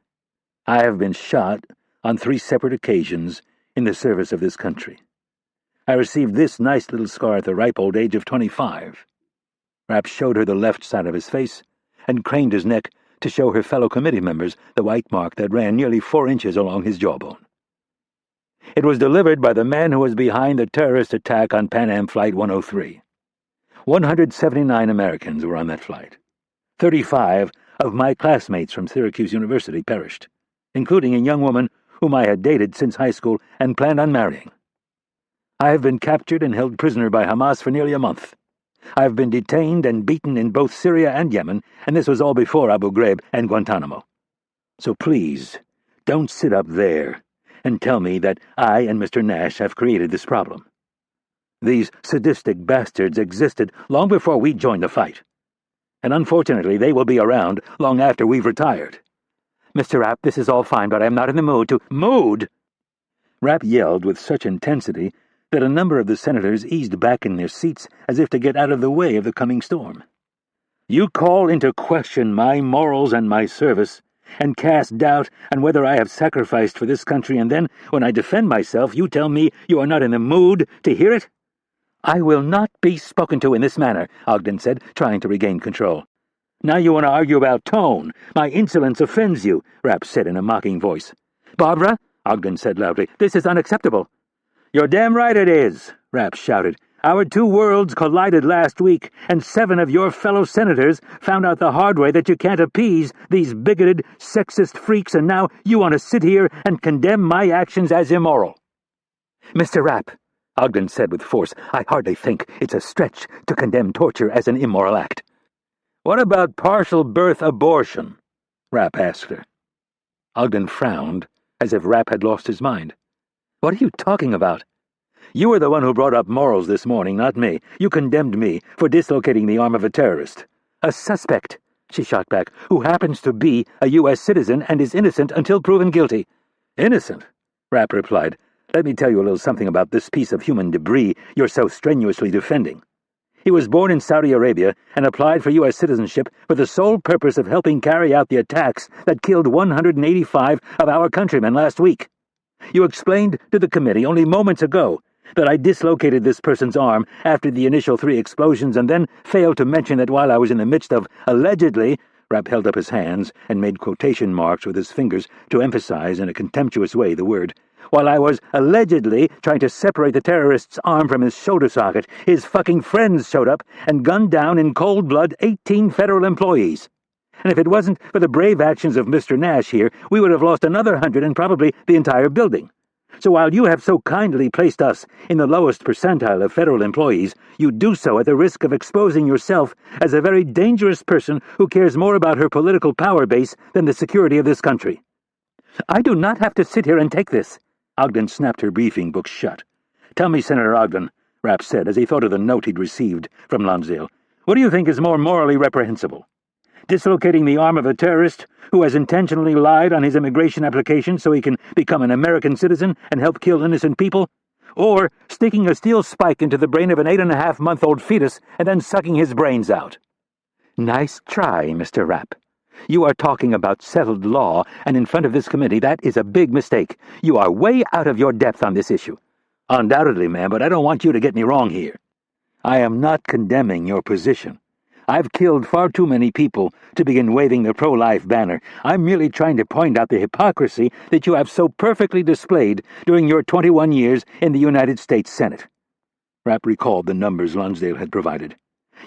I have been shot on 3 separate occasions in the service of this country. I received this nice little scar at the ripe old age of 25. Rapp showed her the left side of his face and craned his neck to show her fellow committee members the white mark that ran nearly 4 inches along his jawbone. "It was delivered by the man who was behind the terrorist attack on Pan Am Flight 103. 179 Americans were on that flight. 35 of my classmates from Syracuse University perished, including a young woman whom I had dated since high school and planned on marrying. I have been captured and held prisoner by Hamas for nearly a month. I have been detained and beaten in both Syria and Yemen, and this was all before Abu Ghraib and Guantanamo. So please, Don't sit up there and tell me that I and Mr. Nash have created this problem. These sadistic bastards existed long before we joined the fight, and unfortunately they will be around long after we've retired. Mr. Rapp, this is all fine, but I'm not in the mood to— Mood? Rapp yelled with such intensity that a number of the senators eased back in their seats as if to get out of the way of the coming storm. You call into question my morals and my service, and cast doubt on whether I have sacrificed for this country, and then, when I defend myself, you tell me you are not in the mood to hear it? I will not be spoken to in this manner, Ogden said, trying to regain control. Now you want to argue about tone. My insolence offends you, Rapp said in a mocking voice. Barbara, Ogden said loudly, this is unacceptable. You're damn right it is, Rapp shouted. Our two worlds collided last week, and 7 of your fellow senators found out the hard way that you can't appease these bigoted, sexist freaks, and now you want to sit here and condemn my actions as immoral. Mr. Rapp, Ogden said with force, I hardly think it's a stretch to condemn torture as an immoral act. What about partial birth abortion? Rapp asked her. Ogden frowned, as if Rapp had lost his mind. What are you talking about? You were the one who brought up morals this morning, not me. You condemned me for dislocating the arm of a terrorist. A suspect, she shot back, who happens to be a U.S. citizen and is innocent until proven guilty. Innocent? Rapp replied. Let me tell you a little something about this piece of human debris you're so strenuously defending. He was born in Saudi Arabia and applied for U.S. citizenship for the sole purpose of helping carry out the attacks that killed 185 of our countrymen last week. You explained to the committee only moments ago that I dislocated this person's arm after the initial 3 explosions, and then failed to mention that while I was in the midst of allegedly— Rapp held up his hands and made quotation marks with his fingers to emphasize in a contemptuous way the word— while I was allegedly trying to separate the terrorist's arm from his shoulder socket, his fucking friends showed up and gunned down in cold blood 18 federal employees. And if it wasn't for the brave actions of Mr. Nash here, we would have lost another 100 and probably the entire building. So while you have so kindly placed us in the lowest percentile of federal employees, you do so at the risk of exposing yourself as a very dangerous person who cares more about her political power base than the security of this country. I do not have to sit here and take this. Ogden snapped her briefing book shut. Tell me, Senator Ogden, Rapp said as he thought of the note he'd received from Lonsdale, what do you think is more morally reprehensible? Dislocating the arm of a terrorist who has intentionally lied on his immigration application so he can become an American citizen and help kill innocent people? Or sticking a steel spike into the brain of an 8.5-month-old fetus and then sucking his brains out? Nice try, Mr. Rapp. You are talking about settled law, and in front of this committee that is a big mistake. You are way out of your depth on this issue. Undoubtedly, ma'am, but I don't want you to get me wrong here. I am not condemning your position. I've killed far too many people to begin waving the pro-life banner. I'm merely trying to point out the hypocrisy that you have so perfectly displayed during your 21 years in the United States Senate. Rapp recalled the numbers Lonsdale had provided.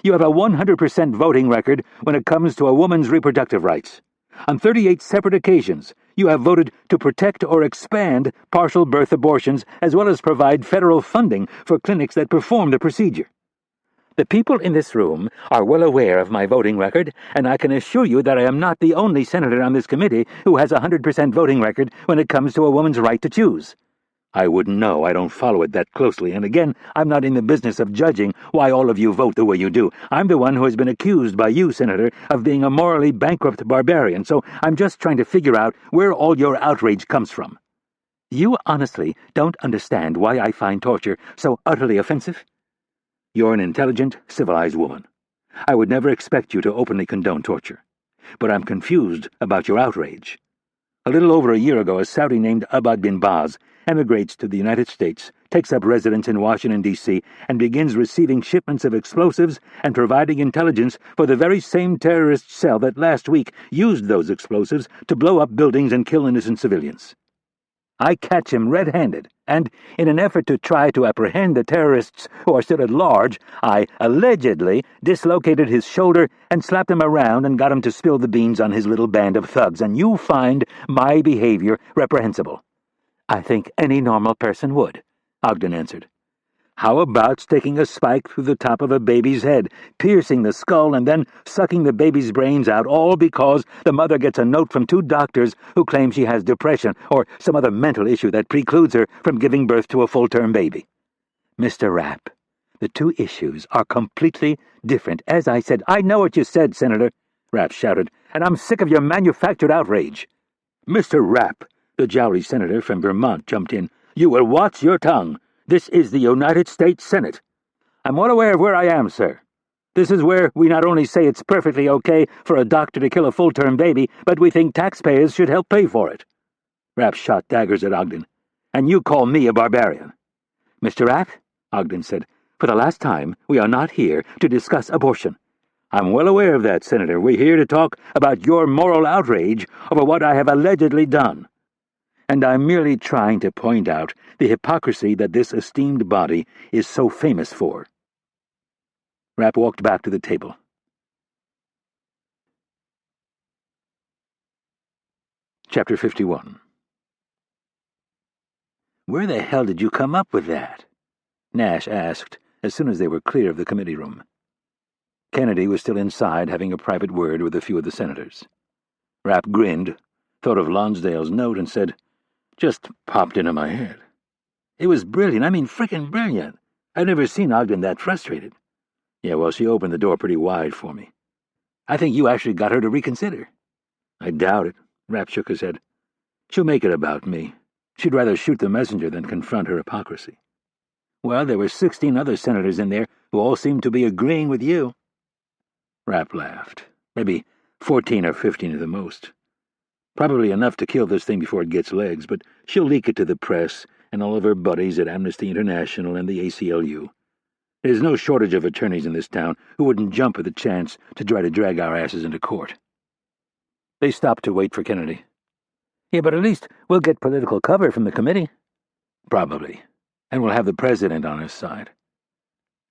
You have a 100% voting record when it comes to a woman's reproductive rights. On 38 separate occasions, you have voted to protect or expand partial birth abortions as well as provide federal funding for clinics that perform the procedure. The people in this room are well aware of my voting record, and I can assure you that I am not the only senator on this committee who has a 100% voting record when it comes to a woman's right to choose. I wouldn't know. I don't follow it that closely, and again, I'm not in the business of judging why all of you vote the way you do. I'm the one who has been accused by you, Senator, of being a morally bankrupt barbarian, so I'm just trying to figure out where all your outrage comes from. You honestly don't understand why I find torture so utterly offensive? You're an intelligent, civilized woman. I would never expect you to openly condone torture. But I'm confused about your outrage. A little over a year ago, a Saudi named Abad bin Baz emigrates to the United States, takes up residence in Washington, D.C., and begins receiving shipments of explosives and providing intelligence for the very same terrorist cell that last week used those explosives to blow up buildings and kill innocent civilians. I catch him red-handed, and in an effort to try to apprehend the terrorists who are still at large, I allegedly dislocated his shoulder and slapped him around and got him to spill the beans on his little band of thugs, and you find my behavior reprehensible. I think any normal person would, Ogden answered. How about sticking a spike through the top of a baby's head, piercing the skull, and then sucking the baby's brains out, all because the mother gets a note from 2 doctors who claim she has depression or some other mental issue that precludes her from giving birth to a full-term baby? Mr. Rapp, the 2 issues are completely different. As I said, I know what you said, Senator, Rapp shouted, and I'm sick of your manufactured outrage. Mr. Rapp, the jowly senator from Vermont jumped in, you will watch your tongue. This is the United States Senate. I'm well aware of where I am, sir. This is where we not only say it's perfectly okay for a doctor to kill a full-term baby, but we think taxpayers should help pay for it. Rapp shot daggers at Ogden. And you call me a barbarian. Mr. Rapp, Ogden said, for the last time, we are not here to discuss abortion. I'm well aware of that, Senator. We're here to talk about your moral outrage over what I have allegedly done. And I'm merely trying to point out the hypocrisy that this esteemed body is so famous for. Rapp walked back to the table. Chapter 51. Where the hell did you come up with that? Nash asked as soon as they were clear of the committee room. Kennedy was still inside having a private word with a few of the senators. Rapp grinned, thought of Lonsdale's note, and said, just popped into my head. It was brilliant. I mean, frickin' brilliant. I've never seen Ogden that frustrated. Yeah, well, she opened the door pretty wide for me. I think you actually got her to reconsider. I doubt it. Rapp shook his head. She'll make it about me. She'd rather shoot the messenger than confront her hypocrisy. Well, there were 16 other senators in there who all seemed to be agreeing with you. Rapp laughed. Maybe 14 or 15 at the most. Probably enough to kill this thing before it gets legs, but she'll leak it to the press and all of her buddies at Amnesty International and the ACLU. There's no shortage of attorneys in this town who wouldn't jump at the chance to try to drag our asses into court. They stopped to wait for Kennedy. Yeah, but at least we'll get political cover from the committee. Probably. And we'll have the president on his side.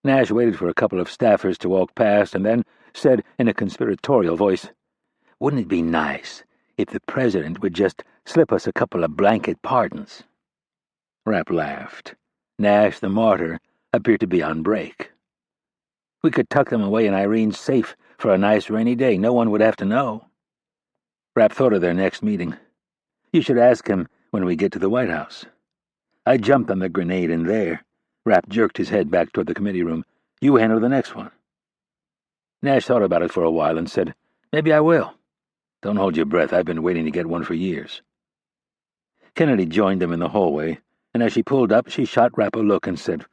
Nash waited for a couple of staffers to walk past and then said in a conspiratorial voice, wouldn't it be nice if the president would just slip us a couple of blanket pardons? Rapp laughed. Nash, the martyr, appeared to be on break. We could tuck them away in Irene's safe for a nice rainy day. No one would have to know. Rapp thought of their next meeting. You should ask him when we get to the White House. I jumped on the grenade in there. Rapp jerked his head back toward the committee room. You handle the next one. Nash thought about it for a while and said, maybe I will. Don't hold your breath. I've been waiting to get one for years. Kennedy joined them in the hallway, and as she pulled up, she shot Rapp a look and said,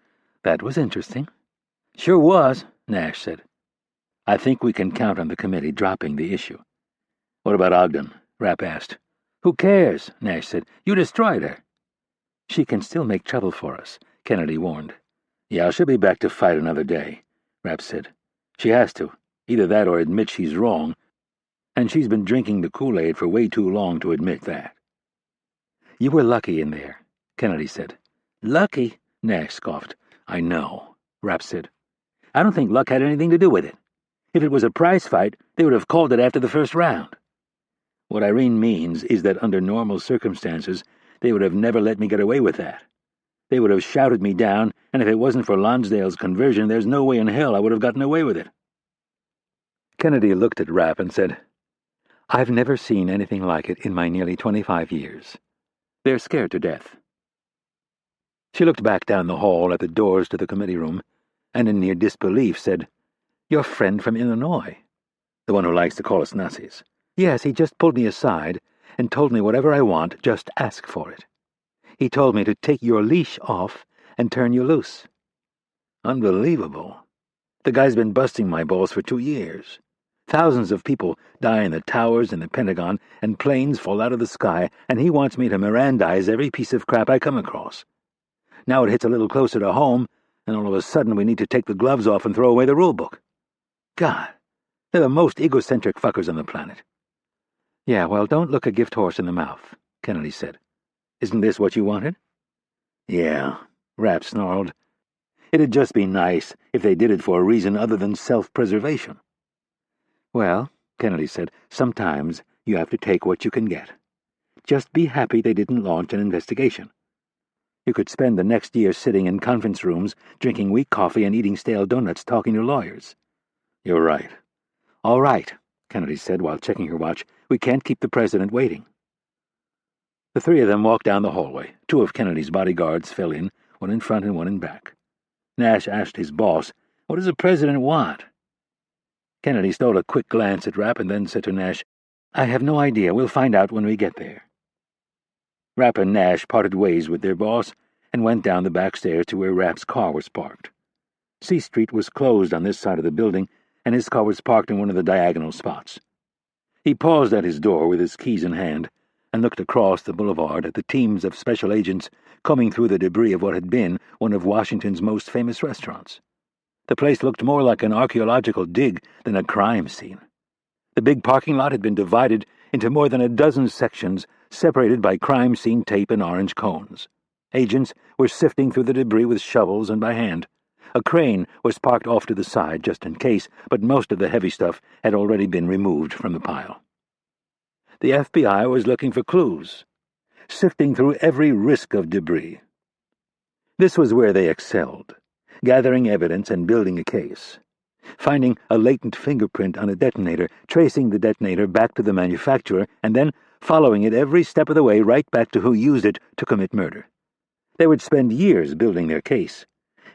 that was interesting. Sure was, Nash said. I think we can count on the committee dropping the issue. What about Ogden? Rapp asked. Who cares? Nash said. You destroyed her. She can still make trouble for us, Kennedy warned. Yeah, she'll be back to fight another day, Rapp said. She has to. Either that or admit she's wrong, and she's been drinking the Kool-Aid for way too long to admit that. You were lucky in there, Kennedy said. Lucky? Nash scoffed. I know, Rapp said. I don't think luck had anything to do with it. If it was a prize fight, they would have called it after the first round. What Irene means is that under normal circumstances, they would have never let me get away with that. They would have shouted me down, and if it wasn't for Lonsdale's conversion, there's no way in hell I would have gotten away with it. Kennedy looked at Rapp and said, I've never seen anything like it in my nearly 25 years. They're scared to death. She looked back down the hall at the doors to the committee room, and in near disbelief said, Your friend from Illinois. The one who likes to call us Nazis. Yes, he just pulled me aside and told me whatever I want, just ask for it. He told me to take your leash off and turn you loose. Unbelievable. The guy's been busting my balls for 2 years. Thousands of people die in the towers and the Pentagon, and planes fall out of the sky, and he wants me to Mirandize every piece of crap I come across. Now it hits a little closer to home, and all of a sudden we need to take the gloves off and throw away the rule book. God, they're the most egocentric fuckers on the planet. Yeah, well, don't look a gift horse in the mouth, Kennedy said. Isn't this what you wanted? Yeah, Rapp snarled. It'd just be nice if they did it for a reason other than self-preservation. Well, Kennedy said, sometimes you have to take what you can get. Just be happy they didn't launch an investigation. You could spend the next year sitting in conference rooms, drinking weak coffee and eating stale donuts, talking to lawyers. You're right. All right, Kennedy said while checking her watch. We can't keep the president waiting. The three of them walked down the hallway. Two of Kennedy's bodyguards fell in, one in front and one in back. Nash asked his boss, "What does the president want?" Kennedy stole a quick glance at Rapp and then said to Nash, "I have no idea. We'll find out when we get there." Rapp and Nash parted ways with their boss and went down the back stairs to where Rapp's car was parked. C Street was closed on this side of the building, and his car was parked in one of the diagonal spots. He paused at his door with his keys in hand and looked across the boulevard at the teams of special agents combing through the debris of what had been one of Washington's most famous restaurants. The place looked more like an archaeological dig than a crime scene. The big parking lot had been divided into more than a dozen sections, separated by crime scene tape and orange cones. Agents were sifting through the debris with shovels and by hand. A crane was parked off to the side just in case, but most of the heavy stuff had already been removed from the pile. The FBI was looking for clues, sifting through every risk of debris. This was where they excelled, gathering evidence and building a case. Finding a latent fingerprint on a detonator, tracing the detonator back to the manufacturer, and then following it every step of the way right back to who used it to commit murder. They would spend years building their case,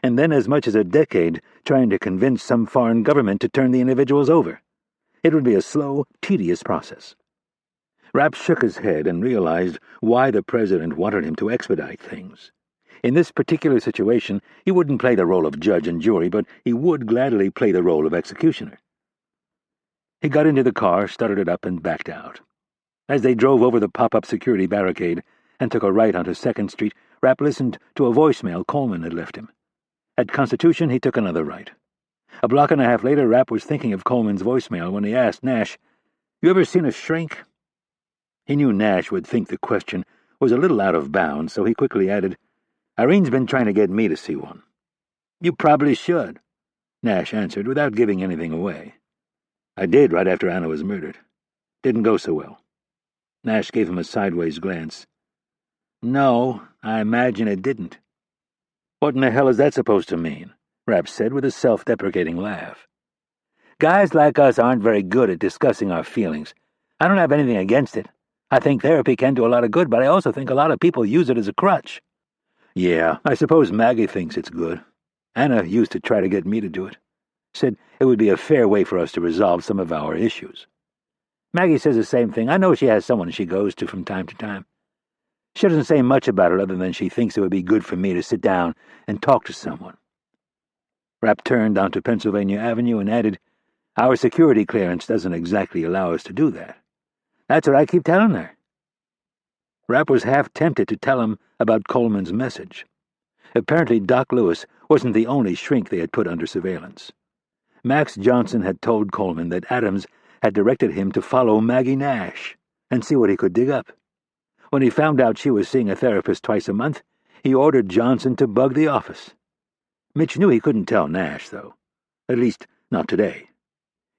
and then as much as a decade trying to convince some foreign government to turn the individuals over. It would be a slow, tedious process. Rapp shook his head and realized why the president wanted him to expedite things. In this particular situation, he wouldn't play the role of judge and jury, but he would gladly play the role of executioner. He got into the car, started it up, and backed out. As they drove over the pop-up security barricade and took a right onto 2nd Street, Rapp listened to a voicemail Coleman had left him. At Constitution, he took another right. A block and a half later, Rapp was thinking of Coleman's voicemail when he asked Nash, "You ever seen a shrink?" He knew Nash would think the question was a little out of bounds, so he quickly added, "Irene's been trying to get me to see one." "You probably should," Nash answered without giving anything away. "I did right after Anna was murdered. Didn't go so well." Nash gave him a sideways glance. "No, I imagine it didn't." "What in the hell is that supposed to mean?" Rapp said with a self-deprecating laugh. "Guys like us aren't very good at discussing our feelings. I don't have anything against it. I think therapy can do a lot of good, but I also think a lot of people use it as a crutch." "Yeah, I suppose Maggie thinks it's good. Anna used to try to get me to do it. Said it would be a fair way for us to resolve some of our issues." "Maggie says the same thing. I know she has someone she goes to from time to time. She doesn't say much about it other than she thinks it would be good for me to sit down and talk to someone." Rapp turned onto Pennsylvania Avenue and added, "Our security clearance doesn't exactly allow us to do that." "That's what I keep telling her." Rapp was half tempted to tell him about Coleman's message. Apparently Doc Lewis wasn't the only shrink they had put under surveillance. Max Johnson had told Coleman that Adams had directed him to follow Maggie Nash and see what he could dig up. When he found out she was seeing a therapist twice a month, he ordered Johnson to bug the office. Mitch knew he couldn't tell Nash, though. At least, not today.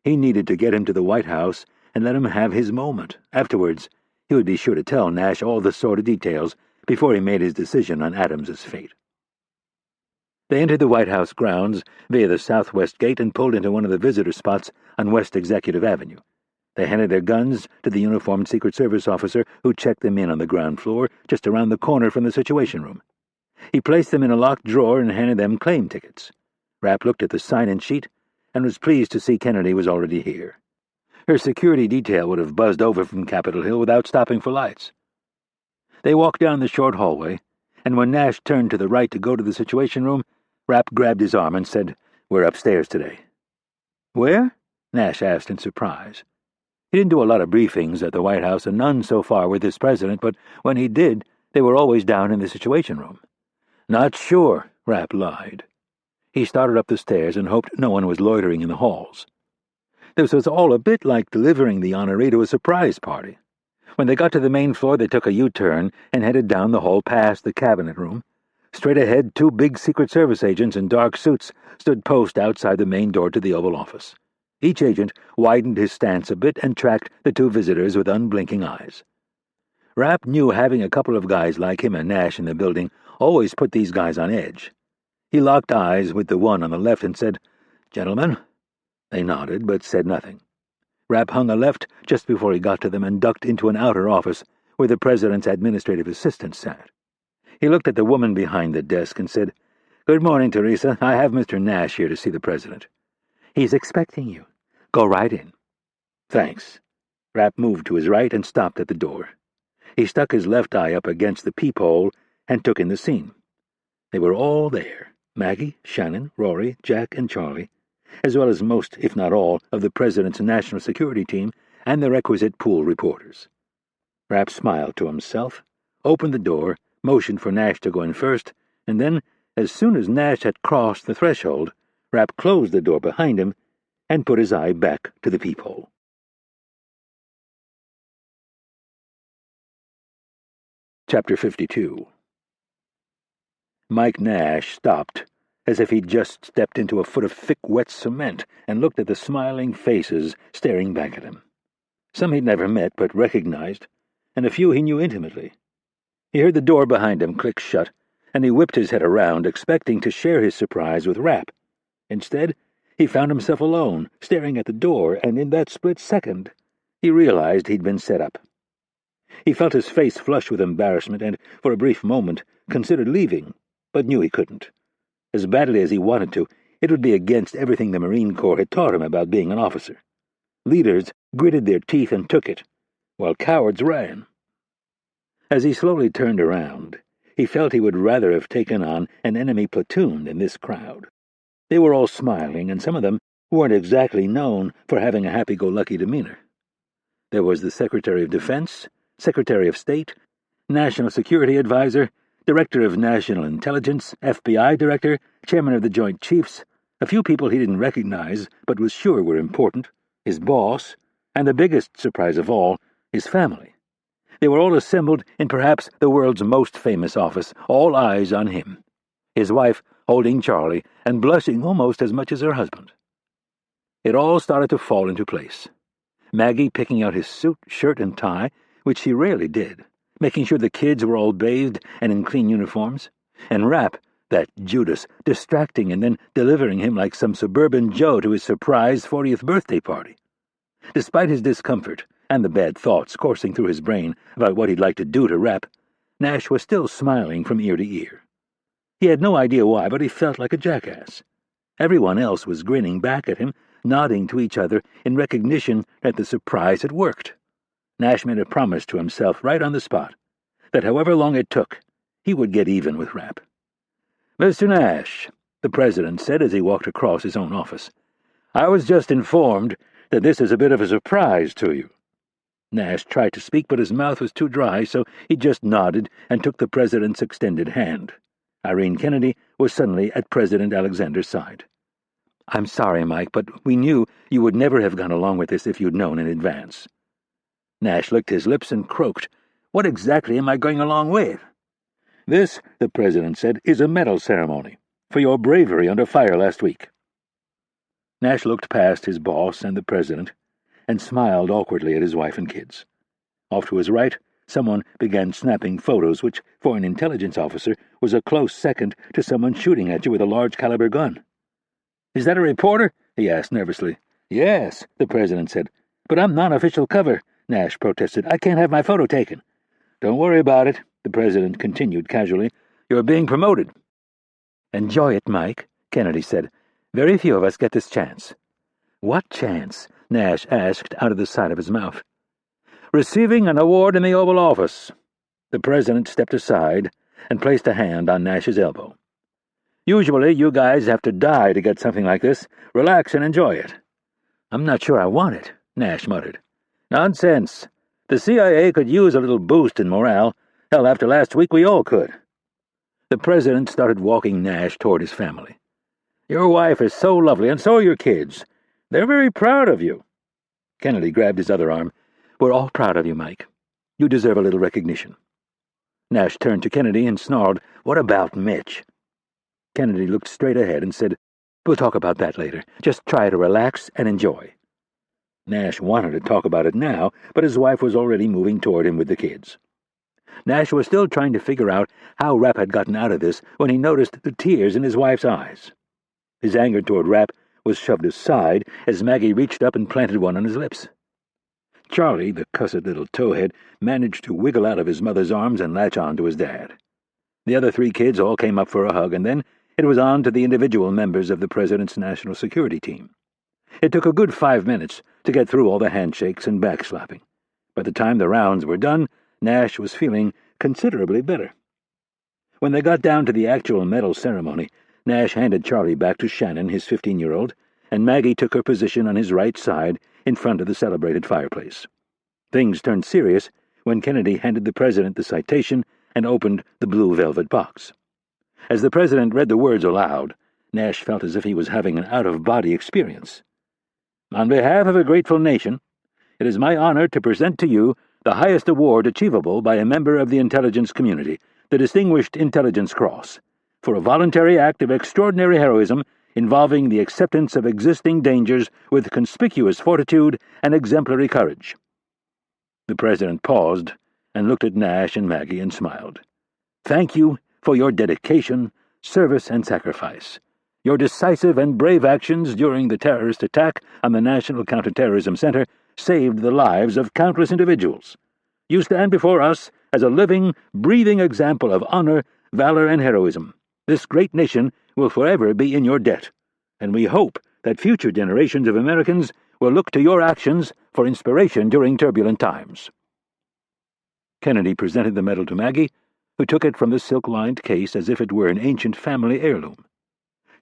He needed to get him to the White House and let him have his moment. Afterwards, he would be sure to tell Nash all the sordid details before he made his decision on Adams's fate. They entered the White House grounds via the southwest gate and pulled into one of the visitor spots on West Executive Avenue. They handed their guns to the uniformed Secret Service officer who checked them in on the ground floor, just around the corner from the Situation Room. He placed them in a locked drawer and handed them claim tickets. Rapp looked at the sign-in sheet and was pleased to see Kennedy was already here. Her security detail would have buzzed over from Capitol Hill without stopping for lights. They walked down the short hallway, and when Nash turned to the right to go to the Situation Room, Rapp grabbed his arm and said, "We're upstairs today." "Where?" Nash asked in surprise. He didn't do a lot of briefings at the White House, and none so far with this president, but when he did, they were always down in the Situation Room. "Not sure," Rapp lied. He started up the stairs and hoped no one was loitering in the halls. This was all a bit like delivering the honoree to a surprise party. When they got to the main floor, they took a U-turn and headed down the hall past the cabinet room. Straight ahead, two big Secret Service agents in dark suits stood post outside the main door to the Oval Office. Each agent widened his stance a bit and tracked the two visitors with unblinking eyes. Rapp knew having a couple of guys like him and Nash in the building always put these guys on edge. He locked eyes with the one on the left and said, "Gentlemen?" They nodded, but said nothing. Rapp hung a left just before he got to them and ducked into an outer office where the president's administrative assistant sat. He looked at the woman behind the desk and said, "Good morning, Teresa. I have Mr. Nash here to see the president." "He's expecting you. Go right in." "Thanks." Rapp moved to his right and stopped at the door. He stuck his left eye up against the peephole and took in the scene. They were all there, Maggie, Shannon, Rory, Jack, and Charlie, as well as most, if not all, of the president's national security team and the requisite pool reporters. Rapp smiled to himself, opened the door, motioned for Nash to go in first, and then, as soon as Nash had crossed the threshold, Rapp closed the door behind him and put his eye back to the peephole. Chapter 52. Mike Nash stopped, as if he'd just stepped into a foot of thick, wet cement, and looked at the smiling faces staring back at him. Some he'd never met but recognized, and a few he knew intimately. He heard the door behind him click shut, and he whipped his head around, expecting to share his surprise with Rapp. Instead, he found himself alone, staring at the door, and in that split second, he realized he'd been set up. He felt his face flush with embarrassment and, for a brief moment, considered leaving, but knew he couldn't. As badly as he wanted to, it would be against everything the Marine Corps had taught him about being an officer. Leaders gritted their teeth and took it, while cowards ran. As he slowly turned around, he felt he would rather have taken on an enemy platoon than this crowd. They were all smiling, and some of them weren't exactly known for having a happy-go-lucky demeanor. There was the Secretary of Defense, Secretary of State, National Security Advisor, Director of National Intelligence, FBI Director, Chairman of the Joint Chiefs, a few people he didn't recognize but was sure were important, his boss, and the biggest surprise of all, his family. They were all assembled in perhaps the world's most famous office, all eyes on him, his wife holding Charlie and blushing almost as much as her husband. It all started to fall into place. Maggie picking out his suit, shirt, and tie, which she rarely did, making sure the kids were all bathed and in clean uniforms, and Rapp, that Judas, distracting and then delivering him like some suburban Joe to his surprise 40th birthday party. Despite his discomfort and the bad thoughts coursing through his brain about what he'd like to do to Rapp, Nash was still smiling from ear to ear. He had no idea why, but he felt like a jackass. Everyone else was grinning back at him, nodding to each other in recognition that the surprise had worked. Nash made a promise to himself right on the spot that however long it took, he would get even with Rapp. "Mr. Nash," the president said as he walked across his own office, "I was just informed that this is a bit of a surprise to you." Nash tried to speak, but his mouth was too dry, so he just nodded and took the president's extended hand. Irene Kennedy was suddenly at President Alexander's side. "I'm sorry, Mike, but we knew you would never have gone along with this if you'd known in advance." Nash licked his lips and croaked, "What exactly am I going along with?" "This," the president said, "is a medal ceremony for your bravery under fire last week." Nash looked past his boss and the president and smiled awkwardly at his wife and kids. Off to his right, someone began snapping photos, which, for an intelligence officer, was a close second to someone shooting at you with a large-caliber gun. "Is that a reporter?" he asked nervously. "Yes," the president said. "But I'm non-official cover," Nash protested. "I can't have my photo taken." "Don't worry about it," the president continued casually. "You're being promoted." "Enjoy it, Mike," Kennedy said. "Very few of us get this chance." "What chance?" Nash asked out of the side of his mouth. "Receiving an award in the Oval Office." The president stepped aside and placed a hand on Nash's elbow. "Usually you guys have to die to get something like this. Relax and enjoy it." "I'm not sure I want it," Nash muttered. "Nonsense. The CIA could use a little boost in morale. Hell, after last week we all could." The president started walking Nash toward his family. "Your wife is so lovely, and so are your kids. They're very proud of you." Kennedy grabbed his other arm. "We're all proud of you, Mike. You deserve a little recognition." Nash turned to Kennedy and snarled, "What about Mitch?" Kennedy looked straight ahead and said, "We'll talk about that later. Just try to relax and enjoy." Nash wanted to talk about it now, but his wife was already moving toward him with the kids. Nash was still trying to figure out how Rapp had gotten out of this when he noticed the tears in his wife's eyes. His anger toward Rapp was shoved aside as Maggie reached up and planted one on his lips. Charlie, the cussed little towhead, managed to wiggle out of his mother's arms and latch on to his dad. The other three kids all came up for a hug, and then it was on to the individual members of the President's National Security Team. It took a good 5 minutes to get through all the handshakes and backslapping. By the time the rounds were done, Nash was feeling considerably better. When they got down to the actual medal ceremony, Nash handed Charlie back to Shannon, his 15-year-old, and Maggie took her position on his right side in front of the celebrated fireplace. Things turned serious when Kennedy handed the president the citation and opened the blue velvet box. As the president read the words aloud, Nash felt as if he was having an out-of-body experience. "On behalf of a grateful nation, it is my honor to present to you the highest award achievable by a member of the intelligence community, the Distinguished Intelligence Cross, for a voluntary act of extraordinary heroism involving the acceptance of existing dangers with conspicuous fortitude and exemplary courage." The president paused and looked at Nash and Maggie and smiled. "Thank you for your dedication, service, and sacrifice. Your decisive and brave actions during the terrorist attack on the National Counterterrorism Center saved the lives of countless individuals. You stand before us as a living, breathing example of honor, valor, and heroism. This great nation will forever be in your debt, and we hope that future generations of Americans will look to your actions for inspiration during turbulent times." Kennedy presented the medal to Maggie, who took it from the silk-lined case as if it were an ancient family heirloom.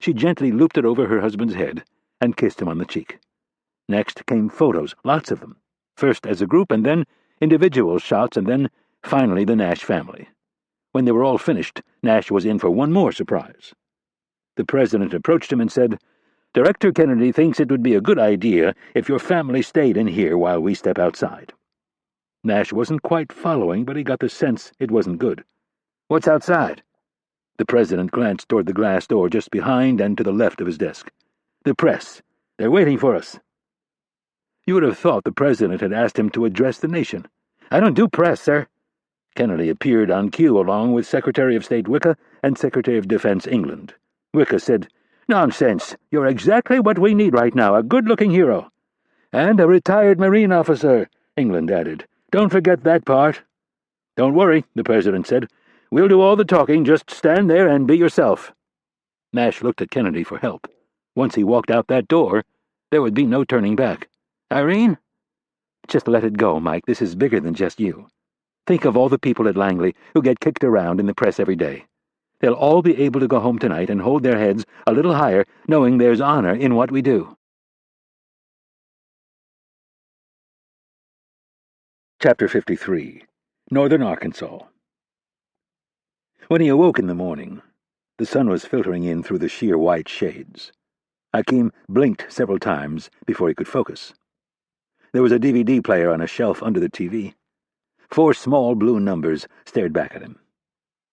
She gently looped it over her husband's head and kissed him on the cheek. Next came photos, lots of them, first as a group and then individual shots and then, finally, the Nash family. When they were all finished, Nash was in for one more surprise. The president approached him and said, "Director Kennedy thinks it would be a good idea if your family stayed in here while we step outside." Nash wasn't quite following, but he got the sense it wasn't good. "What's outside?" The president glanced toward the glass door just behind and to the left of his desk. "The press. They're waiting for us." You would have thought the president had asked him to address the nation. "I don't do press, sir." Kennedy appeared on cue along with Secretary of State Wicca and Secretary of Defense England. Wicca said, "Nonsense. You're exactly what we need right now, a good-looking hero." "And a retired Marine officer," England added. "Don't forget that part." "Don't worry," the president said. "We'll do all the talking. Just stand there and be yourself." Nash looked at Kennedy for help. Once he walked out that door, there would be no turning back. "Irene?" "Just let it go, Mike. This is bigger than just you. Think of all the people at Langley who get kicked around in the press every day. They'll all be able to go home tonight and hold their heads a little higher, knowing there's honor in what we do." Chapter 53. Northern Arkansas. When he awoke in the morning, the sun was filtering in through the sheer white shades. Hakeem blinked several times before he could focus. There was a DVD player on a shelf under the TV. 4 small blue numbers stared back at him.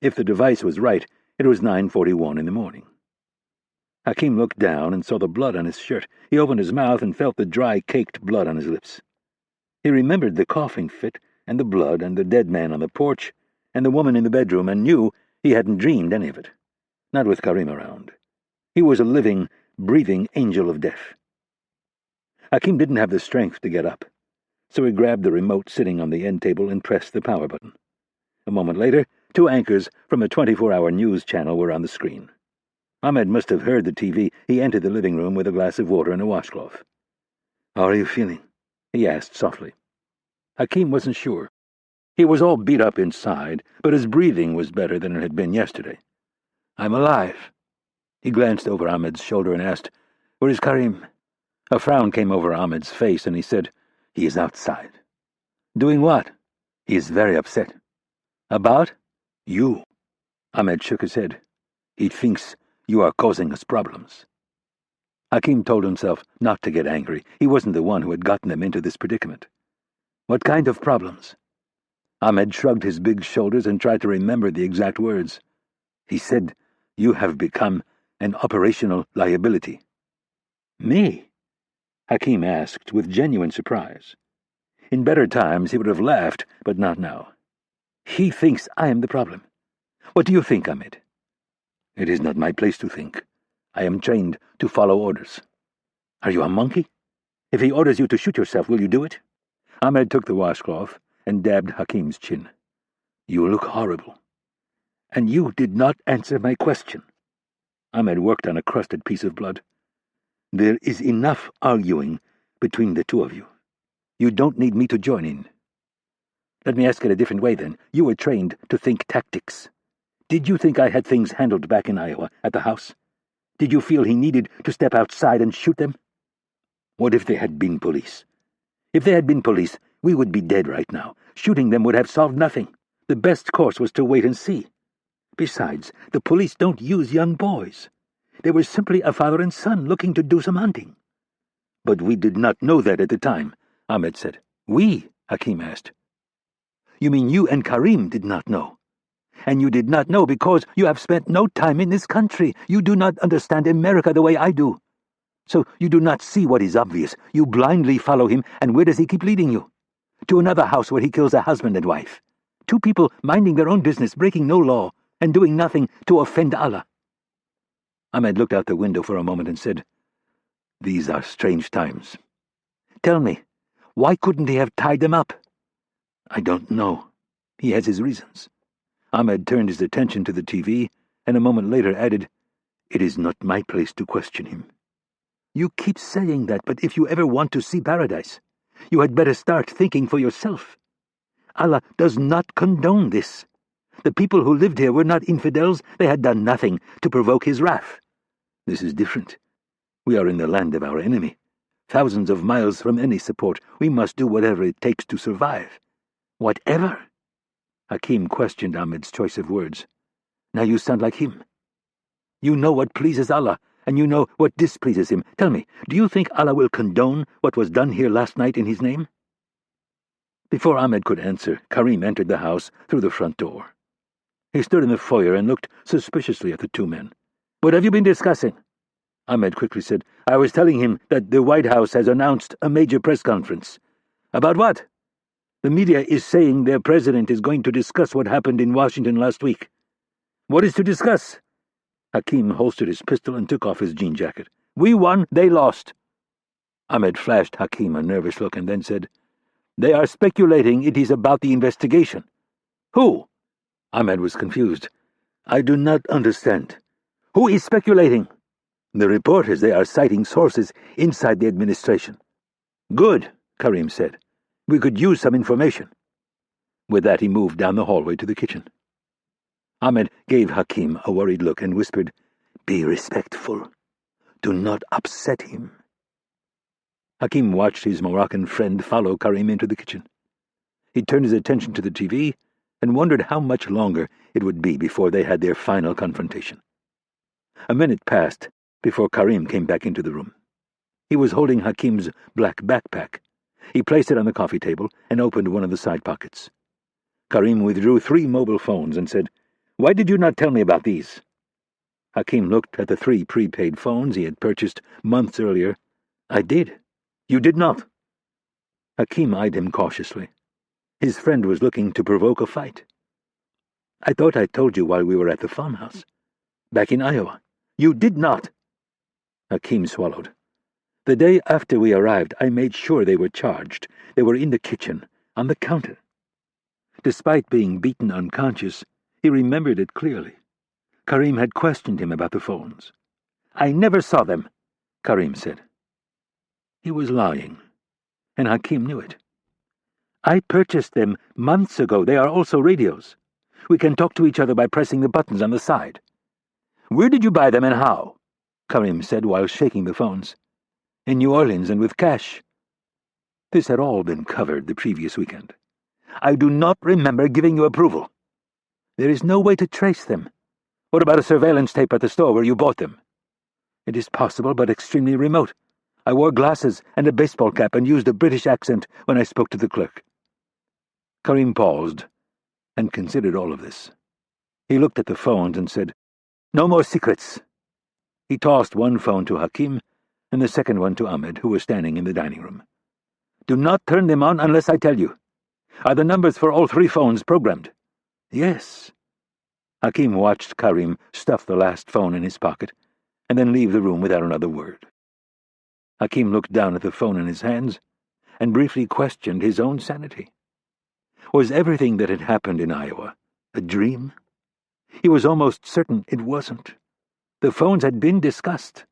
If the device was right, it was 9:41 in the morning. Hakeem looked down and saw the blood on his shirt. He opened his mouth and felt the dry, caked blood on his lips. He remembered the coughing fit and the blood and the dead man on the porch and the woman in the bedroom and knew he hadn't dreamed any of it. Not with Karim around. He was a living, breathing angel of death. Hakeem didn't have the strength to get up, so he grabbed the remote sitting on the end table and pressed the power button. A moment later, 2 anchors from a 24-hour news channel were on the screen. Ahmed must have heard the TV. He entered the living room with a glass of water and a washcloth. "How are you feeling?" he asked softly. Hakeem wasn't sure. He was all beat up inside, but his breathing was better than it had been yesterday. "I'm alive." He glanced over Ahmed's shoulder and asked, "Where is Karim?" A frown came over Ahmed's face, and he said, "He is outside." "Doing what?" "He is very upset." "About?" "You." Ahmed shook his head. "He thinks you are causing us problems." Hakeem told himself not to get angry. He wasn't the one who had gotten them into this predicament. "What kind of problems?" Ahmed shrugged his big shoulders and tried to remember the exact words. He said, "You have become an operational liability." "Me?" Hakeem asked with genuine surprise. In better times he would have laughed, but not now. He thinks I am the problem. What do you think, Ahmed? It is not my place to think. I am trained to follow orders. Are you a monkey? If he orders you to shoot yourself, will you do it? Ahmed took the washcloth and dabbed Hakim's chin. You look horrible. And you did not answer my question. Ahmed worked on a crusted piece of blood. There is enough arguing between the two of you. You don't need me to join in. Let me ask it a different way, then. You were trained to think tactics. Did you think I had things handled back in Iowa, at the house? Did you feel he needed to step outside and shoot them? What if they had been police? If they had been police, we would be dead right now. Shooting them would have solved nothing. The best course was to wait and see. Besides, the police don't use young boys. They were simply a father and son looking to do some hunting. But we did not know that at the time, Ahmed said. We? Hakim asked. You mean you and Karim did not know? And you did not know because you have spent no time in this country. You do not understand America the way I do. So you do not see what is obvious. You blindly follow him, and where does he keep leading you? To another house where he kills a husband and wife. Two people minding their own business, breaking no law, and doing nothing to offend Allah. Ahmed looked out the window for a moment and said, These are strange times. Tell me, why couldn't he have tied them up? I don't know. He has his reasons. Ahmed turned his attention to the TV, and a moment later added, It is not my place to question him. You keep saying that, but if you ever want to see paradise, you had better start thinking for yourself. Allah does not condone this. The people who lived here were not infidels. They had done nothing to provoke his wrath. This is different. We are in the land of our enemy. Thousands of miles from any support. We must do whatever it takes to survive. Whatever? Hakim questioned Ahmed's choice of words. Now you sound like him. You know what pleases Allah, and you know what displeases him. Tell me, do you think Allah will condone what was done here last night in his name? Before Ahmed could answer, Karim entered the house through the front door. He stood in the foyer and looked suspiciously at the two men. What have you been discussing? Ahmed quickly said, I was telling him that the White House has announced a major press conference. About what? The media is saying their president is going to discuss what happened in Washington last week. What is to discuss? Hakim holstered his pistol and took off his jean jacket. We won, they lost. Ahmed flashed Hakim a nervous look and then said, They are speculating it is about the investigation. Who? Ahmed was confused. I do not understand. Who is speculating? The reporters, they are citing sources inside the administration. Good, Karim said. We could use some information. With that, he moved down the hallway to the kitchen. Ahmed gave Hakim a worried look and whispered, Be respectful. Do not upset him. Hakim watched his Moroccan friend follow Karim into the kitchen. He turned his attention to the TV and wondered how much longer it would be before they had their final confrontation. A minute passed before Karim came back into the room. He was holding Hakim's black backpack. He placed it on the coffee table and opened one of the side pockets. Karim withdrew 3 mobile phones and said, Why did you not tell me about these? Hakim looked at the 3 prepaid phones he had purchased months earlier. I did. You did not. Hakim eyed him cautiously. His friend was looking to provoke a fight. I thought I told you while we were at the farmhouse. Back in Iowa. You did not. Hakim swallowed. The day after we arrived, I made sure they were charged. They were in the kitchen, on the counter. Despite being beaten unconscious, he remembered it clearly. Karim had questioned him about the phones. I never saw them, Karim said. He was lying, and Hakim knew it. I purchased them months ago. They are also radios. We can talk to each other by pressing the buttons on the side. Where did you buy them and how? Karim said while shaking the phones. In New Orleans and with cash. This had all been covered the previous weekend. I do not remember giving you approval. There is no way to trace them. What about a surveillance tape at the store where you bought them? It is possible, but extremely remote. I wore glasses and a baseball cap and used a British accent when I spoke to the clerk. Karim paused and considered all of this. He looked at the phones and said, No more secrets. He tossed one phone to Hakim and the second one to Ahmed, who was standing in the dining room. Do not turn them on unless I tell you. Are the numbers for all 3 phones programmed? Yes. Hakim watched Karim stuff the last phone in his pocket and then leave the room without another word. Hakim looked down at the phone in his hands and briefly questioned his own sanity. Was everything that had happened in Iowa a dream? He was almost certain it wasn't. The phones had been discussed.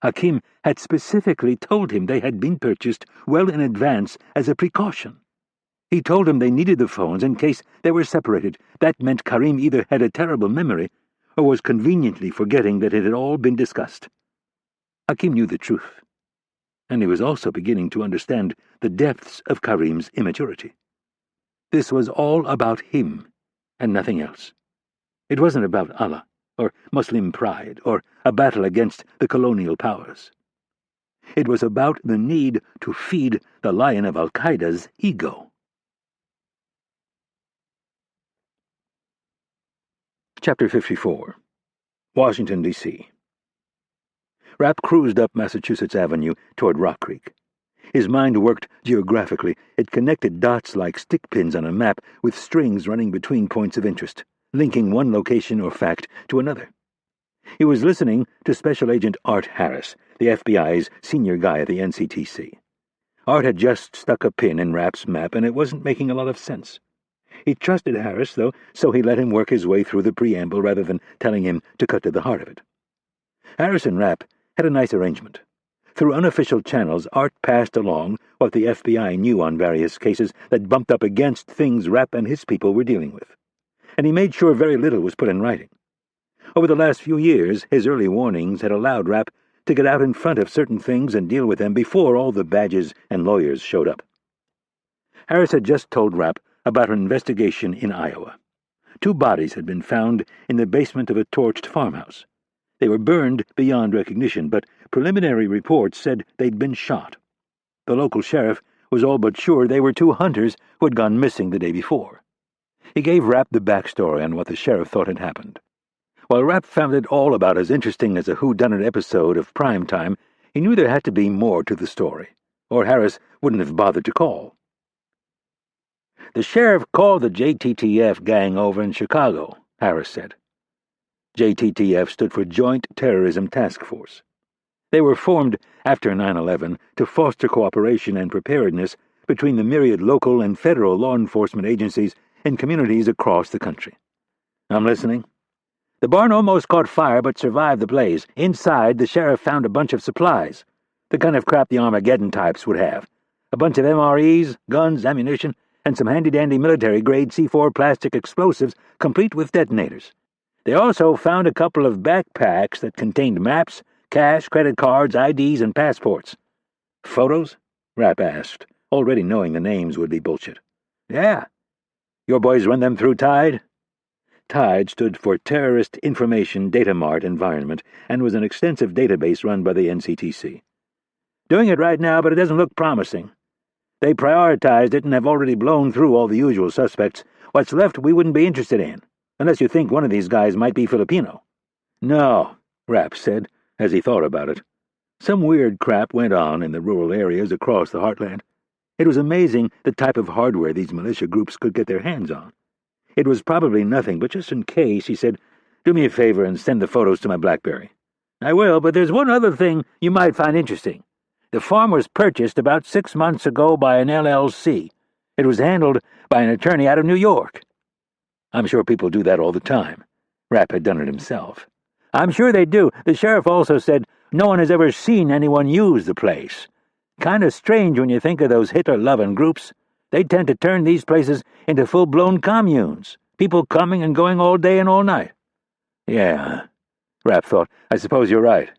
Hakim had specifically told him they had been purchased well in advance as a precaution. He told him they needed the phones in case they were separated. That meant Karim either had a terrible memory or was conveniently forgetting that it had all been discussed. Hakim knew the truth, and he was also beginning to understand the depths of Karim's immaturity. This was all about him and nothing else. It wasn't about Allah, or Muslim pride, or a battle against the colonial powers. It was about the need to feed the lion of Al-Qaeda's ego. Chapter 54. Washington, D.C. Rapp cruised up Massachusetts Avenue toward Rock Creek. His mind worked geographically. It connected dots like stick pins on a map with strings running between points of interest, linking one location or fact to another. He was listening to Special Agent Art Harris, the FBI's senior guy at the NCTC. Art had just stuck a pin in Rapp's map, and it wasn't making a lot of sense. He trusted Harris, though, so he let him work his way through the preamble rather than telling him to cut to the heart of it. Harris and Rapp had a nice arrangement. Through unofficial channels, Art passed along what the FBI knew on various cases that bumped up against things Rapp and his people were dealing with, and he made sure very little was put in writing. Over the last few years, his early warnings had allowed Rapp to get out in front of certain things and deal with them before all the badges and lawyers showed up. Harris had just told Rapp about an investigation in Iowa. 2 bodies had been found in the basement of a torched farmhouse. They were burned beyond recognition, but preliminary reports said they'd been shot. The local sheriff was all but sure they were 2 hunters who had gone missing the day before. He gave Rapp the backstory on what the sheriff thought had happened. While Rapp found it all about as interesting as a whodunit episode of Prime Time, he knew there had to be more to the story, or Harris wouldn't have bothered to call. "The sheriff called the JTTF gang over in Chicago," Harris said. JTTF stood for Joint Terrorism Task Force. They were formed after 9/11 to foster cooperation and preparedness between the myriad local and federal law enforcement agencies in communities across the country. "I'm listening." "The barn almost caught fire but survived the blaze. Inside, the sheriff found a bunch of supplies, the kind of crap the Armageddon types would have. A bunch of MREs, guns, ammunition, and some handy-dandy military-grade C4 plastic explosives complete with detonators. They also found a couple of backpacks that contained maps, cash, credit cards, IDs, and passports." "Photos?" Rapp asked, already knowing the names would be bullshit. "Yeah. Your boys run them through TIDE?" TIDE stood for Terrorist Information Data Mart Environment and was an extensive database run by the NCTC. "Doing it right now, but it doesn't look promising. They prioritized it and have already blown through all the usual suspects. What's left we wouldn't be interested in, unless you think one of these guys might be Filipino." "No," Rapp said, as he thought about it. Some weird crap went on in the rural areas across the heartland. It was amazing the type of hardware these militia groups could get their hands on. It was probably nothing, but just in case, he said, "Do me a favor and send the photos to my BlackBerry." "I will, but there's one other thing you might find interesting. The farm was purchased about 6 months ago by an LLC. It was handled by an attorney out of New York." "I'm sure people do that all the time." Rapp had done it himself. "I'm sure they do. The sheriff also said no one has ever seen anyone use the place. Kind of strange when you think of those Hitler-loving groups. They tend to turn these places into full-blown communes, people coming and going all day and all night." "Yeah," Rapp thought. "I suppose you're right."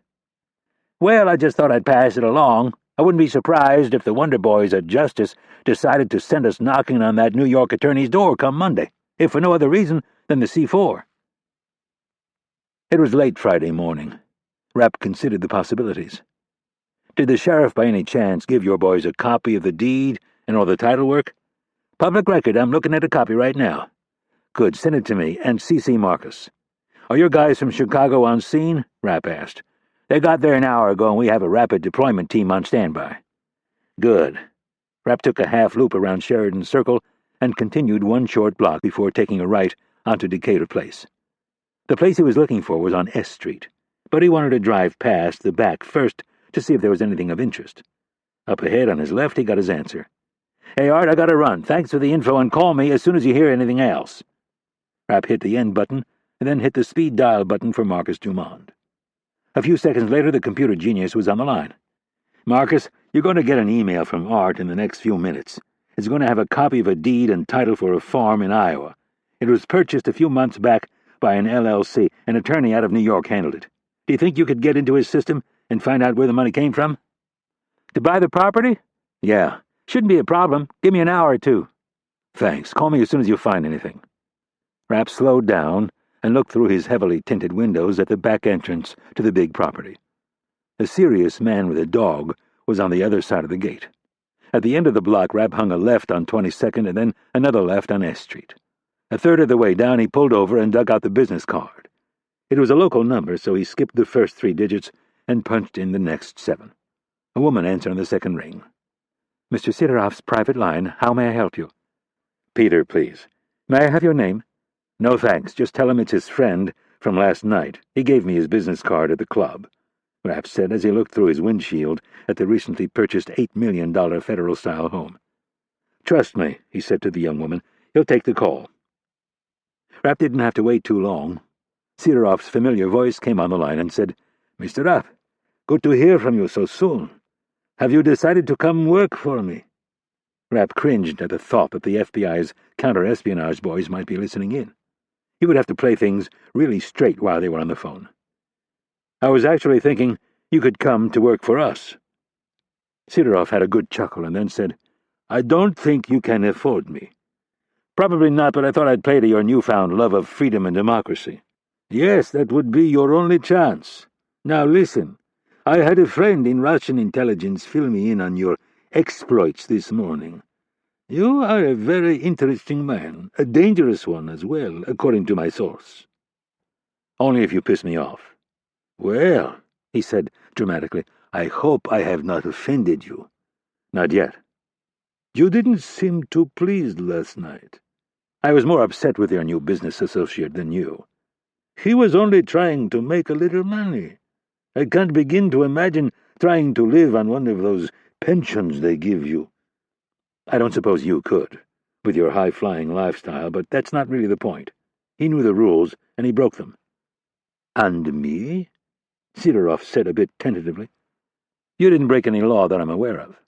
"Well, I just thought I'd pass it along. I wouldn't be surprised if the Wonder Boys at Justice decided to send us knocking on that New York attorney's door come Monday, if for no other reason than the C4. It was late Friday morning. Rapp considered the possibilities. "Did the sheriff by any chance give your boys a copy of the deed and all the title work?" "Public record. I'm looking at a copy right now." "Good. Send it to me, and CC Marcus." "Are your guys from Chicago on scene?" Rapp asked. "They got there an hour ago, and we have a rapid deployment team on standby." "Good." Rapp took a half loop around Sheridan Circle and continued one short block before taking a right onto Decatur Place. The place he was looking for was on S Street, but he wanted to drive past the back first to see if there was anything of interest. Up ahead on his left, he got his answer. "Hey, Art, I gotta run. Thanks for the info and call me as soon as you hear anything else." Rapp hit the end button and then hit the speed dial button for Marcus Dumond. A few seconds later, the computer genius was on the line. "Marcus, you're going to get an email from Art in the next few minutes. It's going to have a copy of a deed and title for a farm in Iowa. It was purchased a few months back by an LLC. An attorney out of New York handled it. Do you think you could get into his system and find out where the money came from?" "To buy the property?" "Yeah. Shouldn't be a problem. Give me an hour or two." "Thanks. Call me as soon as you find anything." Rapp slowed down and looked through his heavily tinted windows at the back entrance to the big property. A serious man with a dog was on the other side of the gate. At the end of the block, Rapp hung a left on 22nd and then another left on S Street. A third of the way down, he pulled over and dug out the business card. It was a local number, so he skipped the first 3 digits and punched in the next 7. A woman answered on the second ring. "Mr. Sideroff's private line. How may I help you?" "Peter, please." "May I have your name?" "No, thanks. Just tell him it's his friend from last night. He gave me his business card at the club," Rapp said as he looked through his windshield at the recently purchased $8 million federal-style home. "Trust me," he said to the young woman. "He'll take the call." Rapp didn't have to wait too long. Sideroff's familiar voice came on the line and said, "Mr. Rapp, good to hear from you so soon. Have you decided to come work for me?" Rapp cringed at the thought that the FBI's counter-espionage boys might be listening in. He would have to play things really straight while they were on the phone. "I was actually thinking you could come to work for us." Sideroff had a good chuckle and then said, "I don't think you can afford me." "Probably not, but I thought I'd play to your newfound love of freedom and democracy." "Yes, that would be your only chance. Now listen, I had a friend in Russian intelligence fill me in on your exploits this morning. You are a very interesting man, a dangerous one as well, according to my source." "Only if you piss me off." "Well," he said dramatically, "I hope I have not offended you." "Not yet." "You didn't seem too pleased last night." "I was more upset with your new business associate than you." "He was only trying to make a little money. I can't begin to imagine trying to live on one of those pensions they give you." "I don't suppose you could, with your high-flying lifestyle, but that's not really the point. He knew the rules, and he broke them." "And me?" Sideroff said a bit tentatively. "You didn't break any law that I'm aware of."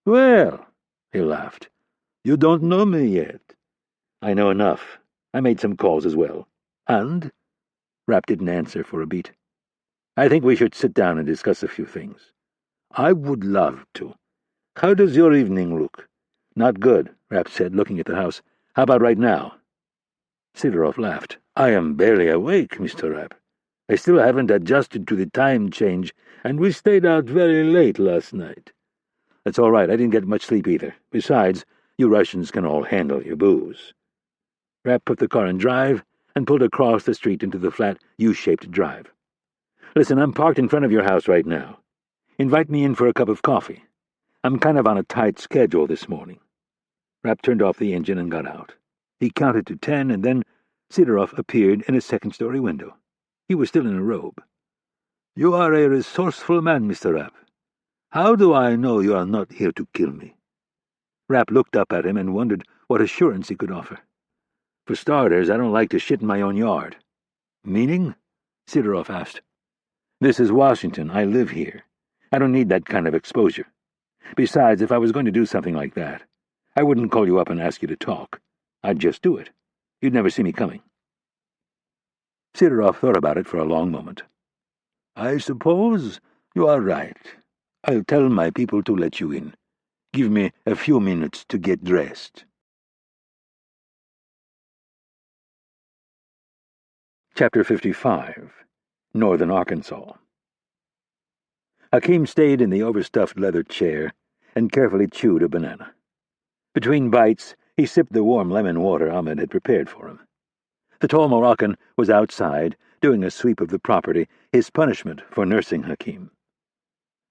"Well," he laughed, "you don't know me yet." "I know enough. I made some calls as well." "And?" Rapp didn't answer for a beat. "I think we should sit down and discuss a few things." "I would love to. How does your evening look?" "Not good," Rapp said, looking at the house. "How about right now?" Sideroff laughed. "I am barely awake, Mr. Rapp. I still haven't adjusted to the time change, and we stayed out very late last night." "That's all right. I didn't get much sleep either. Besides, you Russians can all handle your booze." Rapp put the car in drive and pulled across the street into the flat U-shaped drive. "Listen, I'm parked in front of your house right now. Invite me in for a cup of coffee. I'm kind of on a tight schedule this morning." Rapp turned off the engine and got out. He counted to 10, and then Sideroff appeared in a second-story window. He was still in a robe. "You are a resourceful man, Mr. Rapp. How do I know you are not here to kill me?" Rapp looked up at him and wondered what assurance he could offer. "For starters, I don't like to shit in my own yard." "Meaning?" Sideroff asked. "This is Washington. I live here. I don't need that kind of exposure. Besides, if I was going to do something like that, I wouldn't call you up and ask you to talk. I'd just do it. You'd never see me coming." Sideroff thought about it for a long moment. "I suppose you are right. I'll tell my people to let you in. Give me a few minutes to get dressed." Chapter 55. Northern Arkansas. Hakim stayed in the overstuffed leather chair and carefully chewed a banana. Between bites, he sipped the warm lemon water Ahmed had prepared for him. The tall Moroccan was outside, doing a sweep of the property, his punishment for nursing Hakim.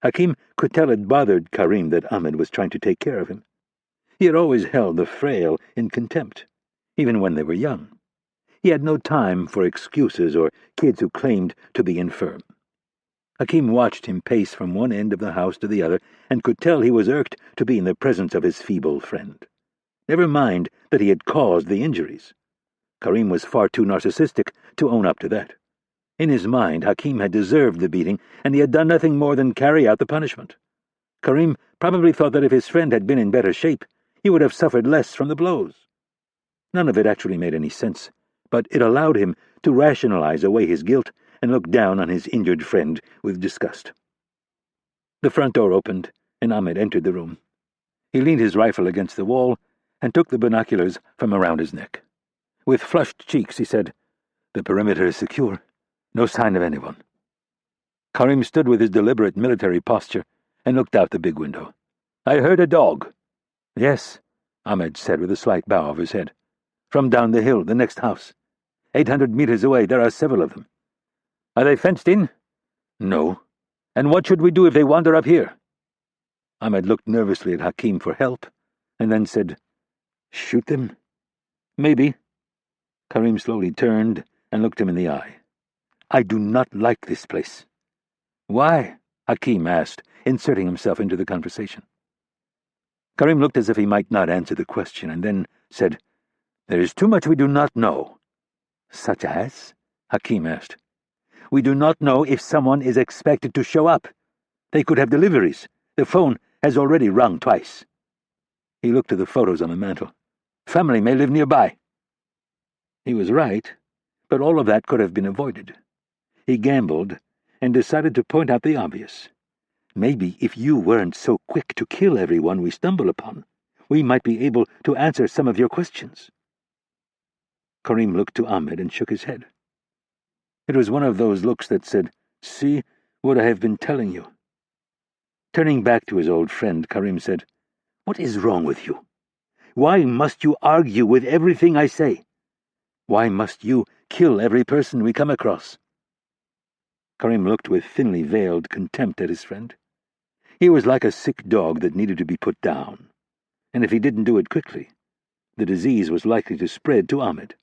Hakim could tell it bothered Karim that Ahmed was trying to take care of him. He had always held the frail in contempt, even when they were young. He had no time for excuses or kids who claimed to be infirm. Hakim watched him pace from one end of the house to the other and could tell he was irked to be in the presence of his feeble friend. Never mind that he had caused the injuries. Karim was far too narcissistic to own up to that. In his mind, Hakim had deserved the beating, and he had done nothing more than carry out the punishment. Karim probably thought that if his friend had been in better shape, he would have suffered less from the blows. None of it actually made any sense, but it allowed him to rationalize away his guilt and look down on his injured friend with disgust. The front door opened, and Ahmed entered the room. He leaned his rifle against the wall and took the binoculars from around his neck. With flushed cheeks, he said, "The perimeter is secure. No sign of anyone." Karim stood with his deliberate military posture and looked out the big window. "I heard a dog." "Yes," Ahmed said with a slight bow of his head. "From down the hill, the next house. 800 meters away, there are several of them." "Are they fenced in?" "No." "And what should we do if they wander up here?" Ahmed looked nervously at Hakim for help, and then said, "Shoot them?" "Maybe." Karim slowly turned and looked him in the eye. "I do not like this place." "Why?" Hakim asked, inserting himself into the conversation. Karim looked as if he might not answer the question, and then said, "There is too much we do not know." "Such as?" Hakim asked. "We do not know if someone is expected to show up. They could have deliveries. The phone has already rung twice." He looked to the photos on the mantel. "Family may live nearby." He was right, but all of that could have been avoided. He gambled and decided to point out the obvious. Maybe if you weren't so quick to kill everyone we stumble upon, we might be able to answer some of your questions. Karim looked to Ahmed and shook his head. It was one of those looks that said, "See what I have been telling you." Turning back to his old friend, Karim said, "What is wrong with you? Why must you argue with everything I say? Why must you kill every person we come across?" Karim looked with thinly veiled contempt at his friend. He was like a sick dog that needed to be put down, and if he didn't do it quickly, the disease was likely to spread to Ahmed.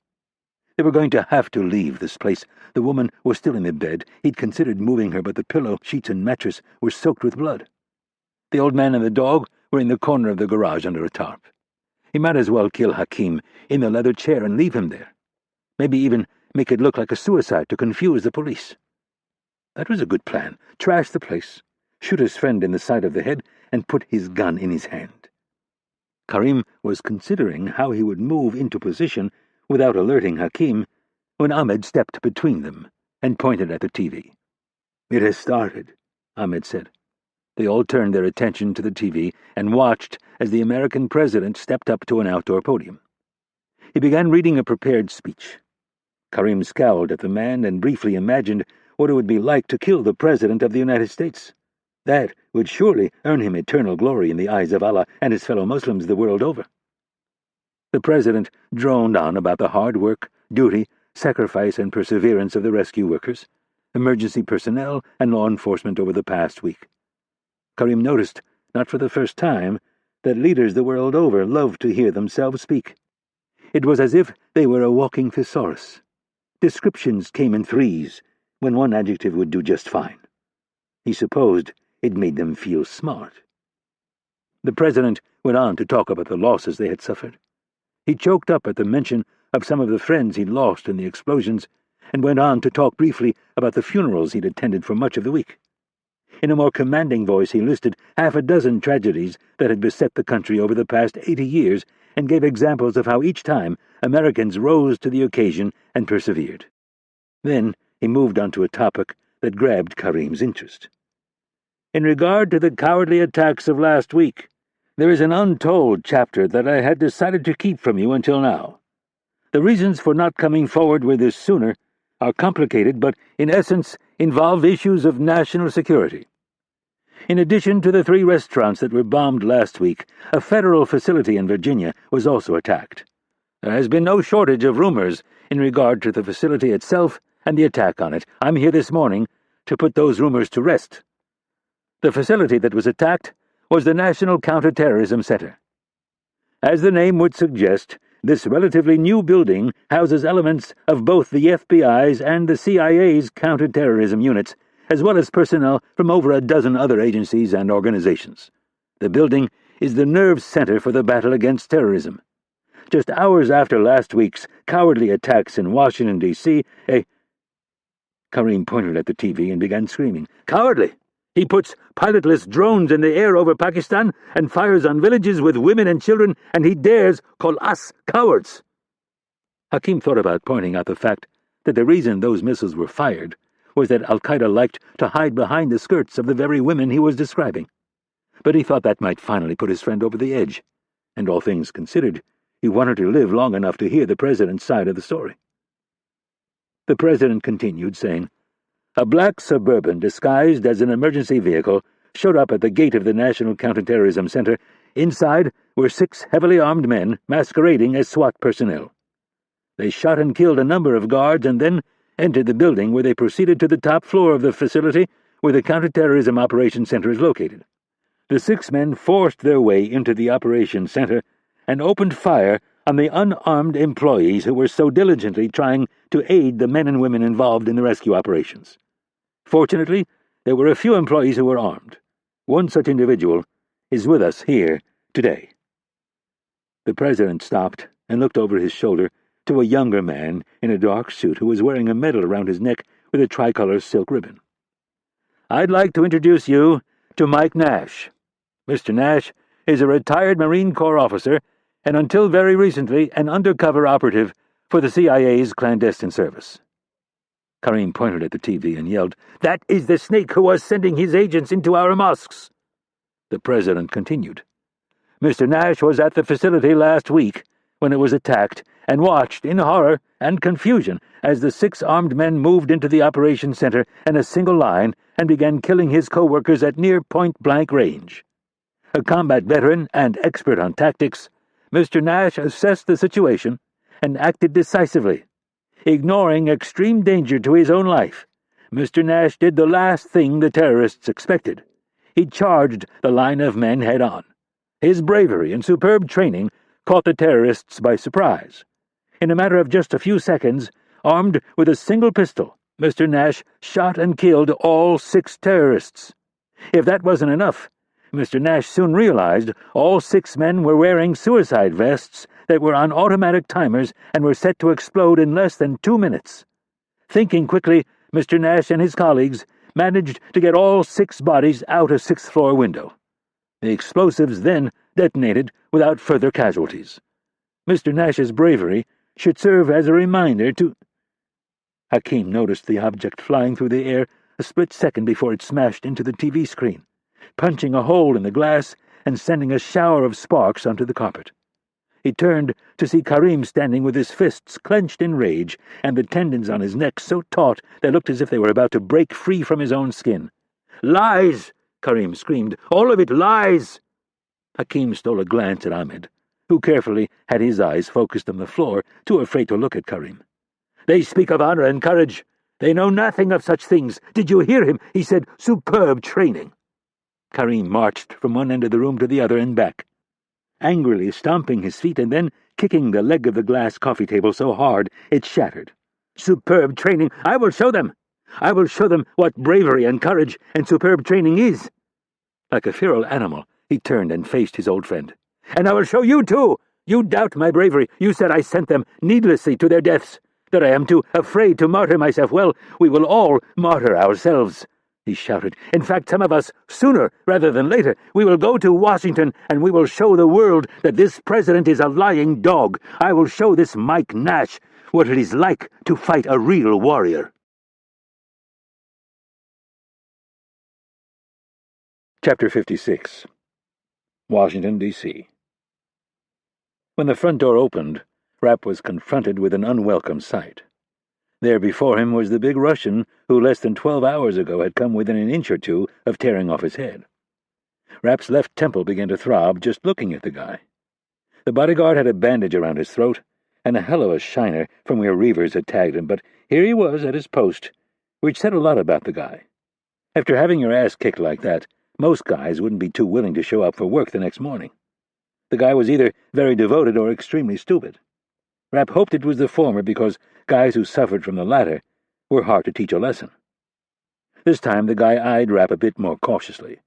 They were going to have to leave this place. The woman was still in the bed. He'd considered moving her, but the pillow, sheets, and mattress were soaked with blood. The old man and the dog were in the corner of the garage under a tarp. He might as well kill Hakim in the leather chair and leave him there. Maybe even make it look like a suicide to confuse the police. That was a good plan. Trash the place, shoot his friend in the side of the head, and put his gun in his hand. Karim was considering how he would move into position without alerting Hakim when Ahmed stepped between them and pointed at the TV. "It has started," Ahmed said. They all turned their attention to the TV and watched as the American president stepped up to an outdoor podium. He began reading a prepared speech. Karim scowled at the man and briefly imagined what it would be like to kill the President of the United States. That would surely earn him eternal glory in the eyes of Allah and his fellow Muslims the world over. The President droned on about the hard work, duty, sacrifice, and perseverance of the rescue workers, emergency personnel, and law enforcement over the past week. Karim noticed, not for the first time, that leaders the world over loved to hear themselves speak. It was as if they were a walking thesaurus. Descriptions came in threes, when one adjective would do just fine. He supposed it made them feel smart. The President went on to talk about the losses they had suffered. He choked up at the mention of some of the friends he'd lost in the explosions, and went on to talk briefly about the funerals he'd attended for much of the week. In a more commanding voice, he listed half a dozen tragedies that had beset the country over the past 80 years and gave examples of how each time Americans rose to the occasion and persevered. Then he moved on to a topic that grabbed Karim's interest. "In regard to the cowardly attacks of last week, there is an untold chapter that I had decided to keep from you until now. The reasons for not coming forward with this sooner are complicated, but in essence involve issues of national security. In addition to the 3 restaurants that were bombed last week, a federal facility in Virginia was also attacked. There has been no shortage of rumors in regard to the facility itself and the attack on it. I'm here this morning to put those rumors to rest. The facility that was attacked was the National Counterterrorism Center. As the name would suggest, this relatively new building houses elements of both the FBI's and the CIA's counterterrorism units, as well as personnel from over a dozen other agencies and organizations. The building is the nerve center for the battle against terrorism. Just hours after last week's cowardly attacks in Washington, D.C., Karim pointed at the TV and began screaming. "Cowardly! He puts pilotless drones in the air over Pakistan and fires on villages with women and children, and he dares call us cowards." Hakim thought about pointing out the fact that the reason those missiles were fired was that Al-Qaeda liked to hide behind the skirts of the very women he was describing. But he thought that might finally put his friend over the edge, and all things considered, he wanted to live long enough to hear the president's side of the story. The president continued, saying, "A black Suburban disguised as an emergency vehicle showed up at the gate of the National Counterterrorism Center. Inside were 6 heavily armed men masquerading as SWAT personnel. They shot and killed a number of guards and then entered the building, where they proceeded to the top floor of the facility where the Counterterrorism Operations Center is located. The 6 men forced their way into the Operations Center and opened fire on the unarmed employees who were so diligently trying to aid the men and women involved in the rescue operations. Fortunately, there were a few employees who were armed. One such individual is with us here today." The president stopped and looked over his shoulder to a younger man in a dark suit who was wearing a medal around his neck with a tricolor silk ribbon. "I'd like to introduce you to Mike Nash. Mr. Nash is a retired Marine Corps officer and until very recently an undercover operative for the CIA's clandestine service." Karim pointed at the TV and yelled, "That is the snake who was sending his agents into our mosques." The president continued, "Mr. Nash was at the facility last week when it was attacked and watched in horror and confusion as the 6 armed men moved into the operations center in a single line and began killing his co-workers at near point-blank range. A combat veteran and expert on tactics, Mr. Nash assessed the situation and acted decisively. Ignoring extreme danger to his own life, Mr. Nash did the last thing the terrorists expected. He charged the line of men head-on. His bravery and superb training caught the terrorists by surprise. In a matter of just a few seconds, armed with a single pistol, Mr. Nash shot and killed all 6 terrorists. If that wasn't enough, Mr. Nash soon realized all 6 men were wearing suicide vests that were on automatic timers and were set to explode in less than 2 minutes. Thinking quickly, Mr. Nash and his colleagues managed to get all 6 bodies out a 6th-floor window. The explosives then detonated without further casualties. Mr. Nash's bravery should serve as a reminder to—" Hakim noticed the object flying through the air a split second before it smashed into the TV screen, punching a hole in the glass and sending a shower of sparks onto the carpet. He turned to see Karim standing with his fists clenched in rage and the tendons on his neck so taut they looked as if they were about to break free from his own skin. "Lies!" Karim screamed. "All of it lies!" Hakim stole a glance at Ahmed, who carefully had his eyes focused on the floor, too afraid to look at Karim. "They speak of honor and courage. They know nothing of such things. Did you hear him? He said superb training." Karim marched from one end of the room to the other and back, angrily stomping his feet and then kicking the leg of the glass coffee table so hard it shattered. "Superb training! I will show them! I will show them what bravery and courage and superb training is!" Like a feral animal, he turned and faced his old friend. "And I will show you, too! You doubt my bravery. You said I sent them needlessly to their deaths, that I am too afraid to martyr myself. Well, we will all martyr ourselves," he shouted. "In fact, some of us sooner rather than later. We will go to Washington and we will show the world that this president is a lying dog. I will show this Mike Nash what it is like to fight a real warrior." Chapter 56. Washington, D.C. When the front door opened, Rapp was confronted with an unwelcome sight. There before him was the big Russian who less than 12 hours ago had come within an inch or two of tearing off his head. Rapp's left temple began to throb just looking at the guy. The bodyguard had a bandage around his throat and a hell of a shiner from where Reavers had tagged him, but here he was at his post, which said a lot about the guy. After having your ass kicked like that, most guys wouldn't be too willing to show up for work the next morning. The guy was either very devoted or extremely stupid. Rapp hoped it was the former because guys who suffered from the latter were hard to teach a lesson. This time the guy eyed Rapp a bit more cautiously.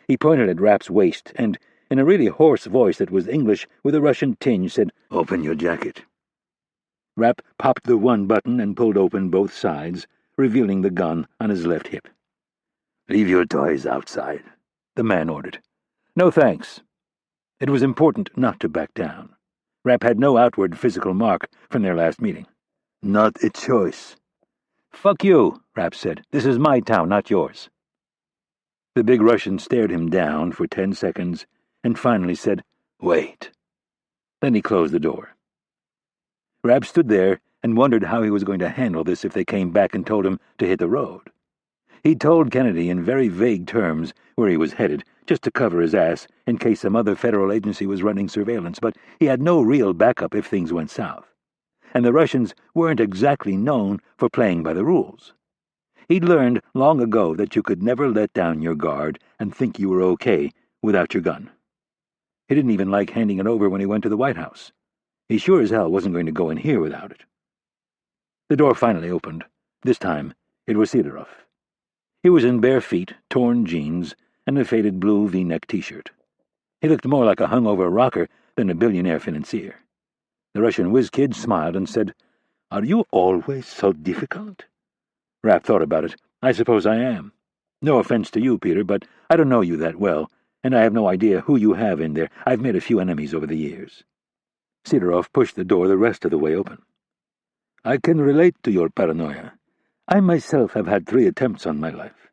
He pointed at Rapp's waist and, in a really hoarse voice that was English with a Russian tinge, said, "Open your jacket." Rapp popped the one button and pulled open both sides, revealing the gun on his left hip. "Leave your toys outside," the man ordered. "No thanks." It was important not to back down. Rapp had no outward physical mark from their last meeting. "Not a choice." "Fuck you," Rapp said. "This is my town, not yours." The big Russian stared him down for 10 seconds and finally said, "Wait." Then he closed the door. Rapp stood there and wondered how he was going to handle this if they came back and told him to hit the road. He'd told Kennedy in very vague terms where he was headed, just to cover his ass in case some other federal agency was running surveillance, but he had no real backup if things went south. And the Russians weren't exactly known for playing by the rules. He'd learned long ago that you could never let down your guard and think you were okay without your gun. He didn't even like handing it over when he went to the White House. He sure as hell wasn't going to go in here without it. The door finally opened. This time, it was Sidorov. He was in bare feet, torn jeans, and a faded blue V-neck T-shirt. He looked more like a hungover rocker than a billionaire financier. The Russian whiz-kid smiled and said, "Are you always so difficult?" Rapp thought about it. "I suppose I am. No offense to you, Peter, but I don't know you that well, and I have no idea who you have in there. I've made a few enemies over the years." Sidorov pushed the door the rest of the way open. "I can relate to your paranoia. I myself have had 3 attempts on my life."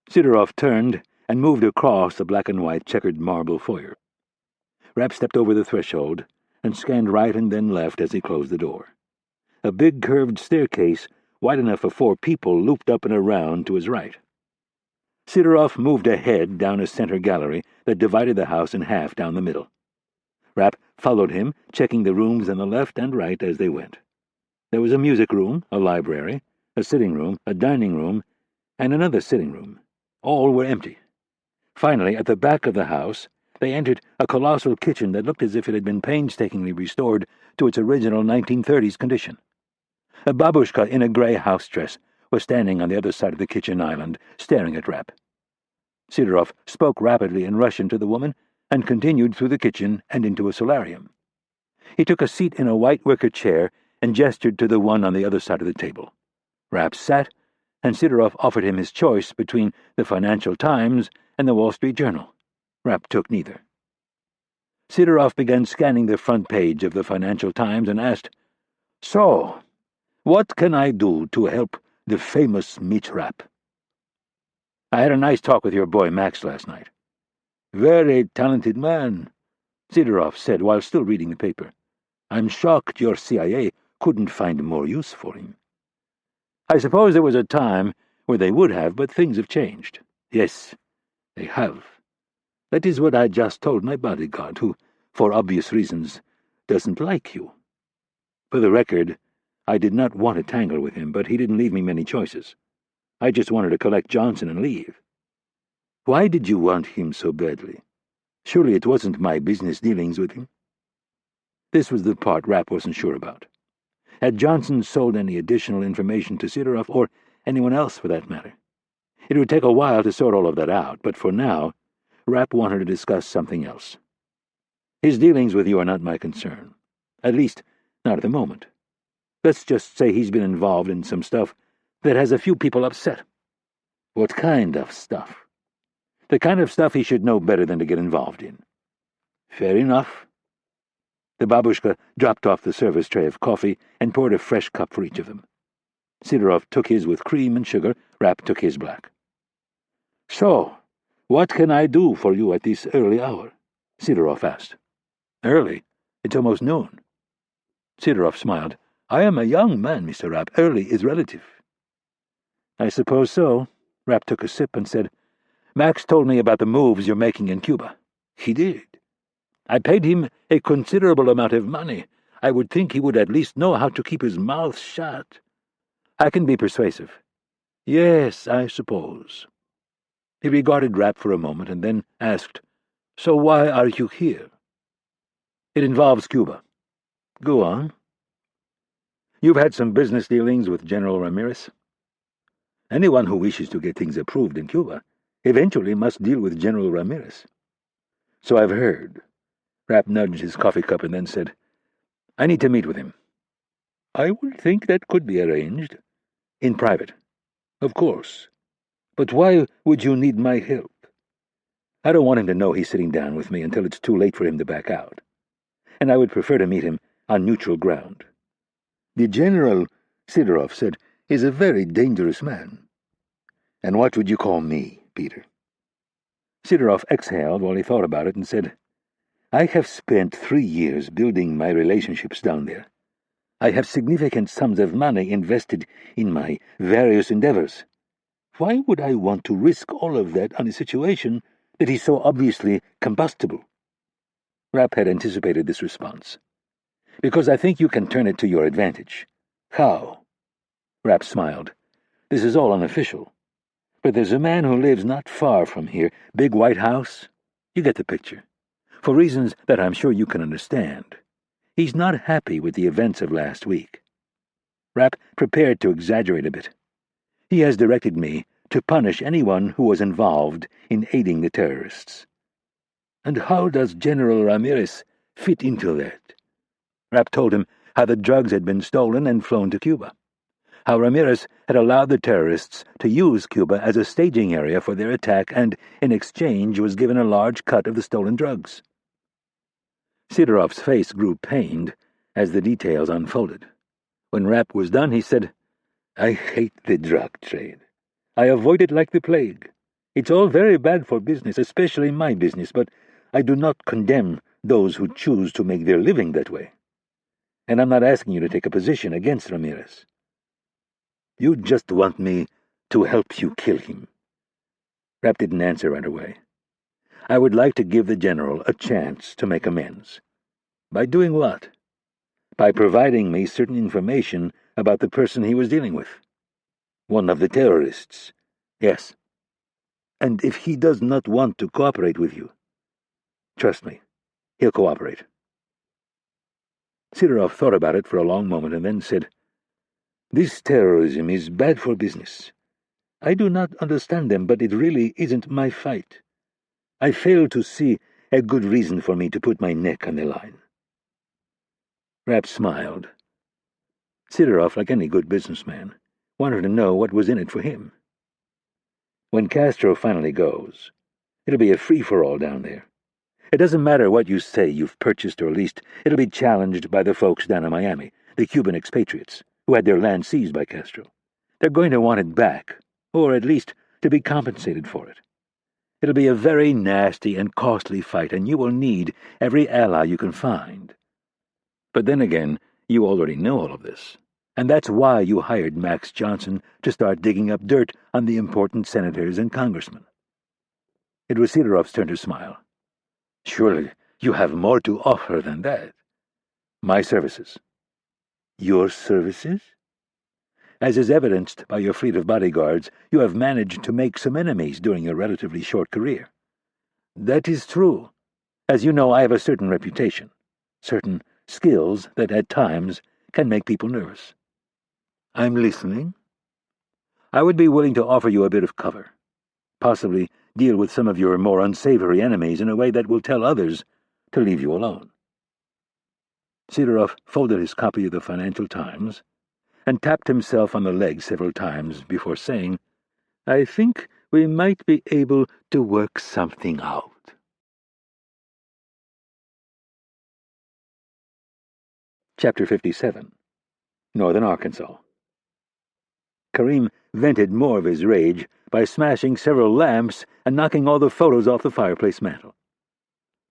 Sidorov turned and moved across the black-and-white checkered marble foyer. Rapp stepped over the threshold and scanned right and then left as he closed the door. A big curved staircase, wide enough for 4 people, looped up and around to his right. Sidorov moved ahead down a center gallery that divided the house in half down the middle. Rapp followed him, checking the rooms on the left and right as they went. There was a music room, a library, a sitting room, a dining room, and another sitting room. All were empty. Finally, at the back of the house, they entered a colossal kitchen that looked as if it had been painstakingly restored to its original 1930s condition. A babushka in a grey house dress was standing on the other side of the kitchen island, staring at Rapp. Sidorov spoke rapidly in Russian to the woman and continued through the kitchen and into a solarium. He took a seat in a white wicker chair and gestured to the one on the other side of the table. Rapp sat, and Sidorov offered him his choice between the Financial Times and the Wall Street Journal. Rapp took neither. Sidorov began scanning the front page of the Financial Times and asked, "So, what can I do to help the famous Mitch Rapp?" "I had a nice talk with your boy Max last night." "Very talented man," Sidorov said while still reading the paper. "I'm shocked your CIA couldn't find more use for him." "I suppose there was a time where they would have, but things have changed." "Yes, they have. That is what I just told my bodyguard, who, for obvious reasons, doesn't like you." For the record, I did not want to tangle with him, but he didn't leave me many choices. I just wanted to collect Johnson and leave. "Why did you want him so badly? Surely it wasn't my business dealings with him." This was the part Rapp wasn't sure about. Had Johnson sold any additional information to Sidorov, or anyone else for that matter? It would take a while to sort all of that out, but for now, Rapp wanted to discuss something else. "His dealings with you are not my concern. At least, not at the moment. Let's just say he's been involved in some stuff that has a few people upset." "What kind of stuff?" "The kind of stuff he should know better than to get involved in." "Fair enough." The babushka dropped off the service tray of coffee and poured a fresh cup for each of them. Sidorov took his with cream and sugar. Rapp took his black. "So, what can I do for you at this early hour?" Sidorov asked. "Early? It's almost noon." Sidorov smiled. "I am a young man, Mr. Rapp. Early is relative." "I suppose so." Rapp took a sip and said, "Max told me about the moves you're making in Cuba." "He did. I paid him a considerable amount of money. I would think he would at least know how to keep his mouth shut." "I can be persuasive." "Yes, I suppose." He regarded Rapp for a moment and then asked, "So why are you here?" It involves Cuba. Go on. You've had some business dealings with General Ramirez? Anyone who wishes to get things approved in Cuba eventually must deal with General Ramirez. So I've heard. Rapp nudged his coffee cup and then said, I need to meet with him. I would think that could be arranged. In private. Of course. But why would you need my help? I don't want him to know he's sitting down with me until it's too late for him to back out. And I would prefer to meet him on neutral ground. The General, Sidorov said, is a very dangerous man. And what would you call me, Peter? Sidorov exhaled while he thought about it and said, I have spent 3 years building my relationships down there. I have significant sums of money invested in my various endeavors. Why would I want to risk all of that on a situation that is so obviously combustible? Rapp had anticipated this response. Because I think you can turn it to your advantage. How? Rapp smiled. This is all unofficial. But there's a man who lives not far from here, big white house. You get the picture. For reasons that I'm sure you can understand. He's not happy with the events of last week. Rapp prepared to exaggerate a bit. He has directed me to punish anyone who was involved in aiding the terrorists. And how does General Ramirez fit into that? Rapp told him how the drugs had been stolen and flown to Cuba. How Ramirez had allowed the terrorists to use Cuba as a staging area for their attack and, in exchange, was given a large cut of the stolen drugs. Sidorov's face grew pained as the details unfolded. When Rapp was done, he said, I hate the drug trade. I avoid it like the plague. It's all very bad for business, especially my business, but I do not condemn those who choose to make their living that way. And I'm not asking you to take a position against Ramirez. You just want me to help you kill him. Rapp didn't answer right away. I would like to give the general a chance to make amends. By doing what? By providing me certain information about the person he was dealing with. One of the terrorists. Yes. And if he does not want to cooperate with you, trust me, he'll cooperate. Sidorov thought about it for a long moment and then said, This terrorism is bad for business. I do not understand them, but it really isn't my fight. I fail to see a good reason for me to put my neck on the line. Rapp smiled. Sidorov, like any good businessman, wanted to know what was in it for him. When Castro finally goes, it'll be a free-for-all down there. It doesn't matter what you say you've purchased or leased, it'll be challenged by the folks down in Miami, the Cuban expatriates, who had their land seized by Castro. They're going to want it back, or at least to be compensated for it. It'll be a very nasty and costly fight, and you will need every ally you can find. But then again, you already know all of this, and that's why you hired Max Johnson to start digging up dirt on the important senators and congressmen. It was Sidorov's turn to smile. Surely you have more to offer than that. My services. Your services? As is evidenced by your fleet of bodyguards, you have managed to make some enemies during your relatively short career. That is true. As you know, I have a certain reputation, certain skills that at times can make people nervous. I'm listening. I would be willing to offer you a bit of cover, possibly deal with some of your more unsavory enemies in a way that will tell others to leave you alone. Sidorov folded his copy of the Financial Times and tapped himself on the leg several times before saying, I think we might be able to work something out. Chapter 57. Northern Arkansas. Karim vented more of his rage by smashing several lamps and knocking all the photos off the fireplace mantel.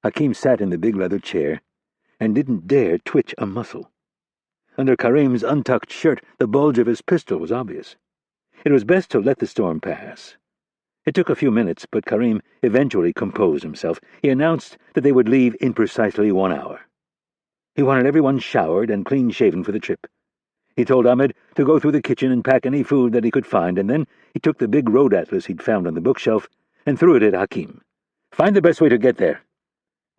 Hakim sat in the big leather chair and didn't dare twitch a muscle. Under Karim's untucked shirt, the bulge of his pistol was obvious. It was best to let the storm pass. It took a few minutes, but Karim eventually composed himself. He announced that they would leave in precisely 1 hour. He wanted everyone showered and clean-shaven for the trip. He told Ahmed to go through the kitchen and pack any food that he could find, and then he took the big road atlas he'd found on the bookshelf and threw it at Hakim. Find the best way to get there.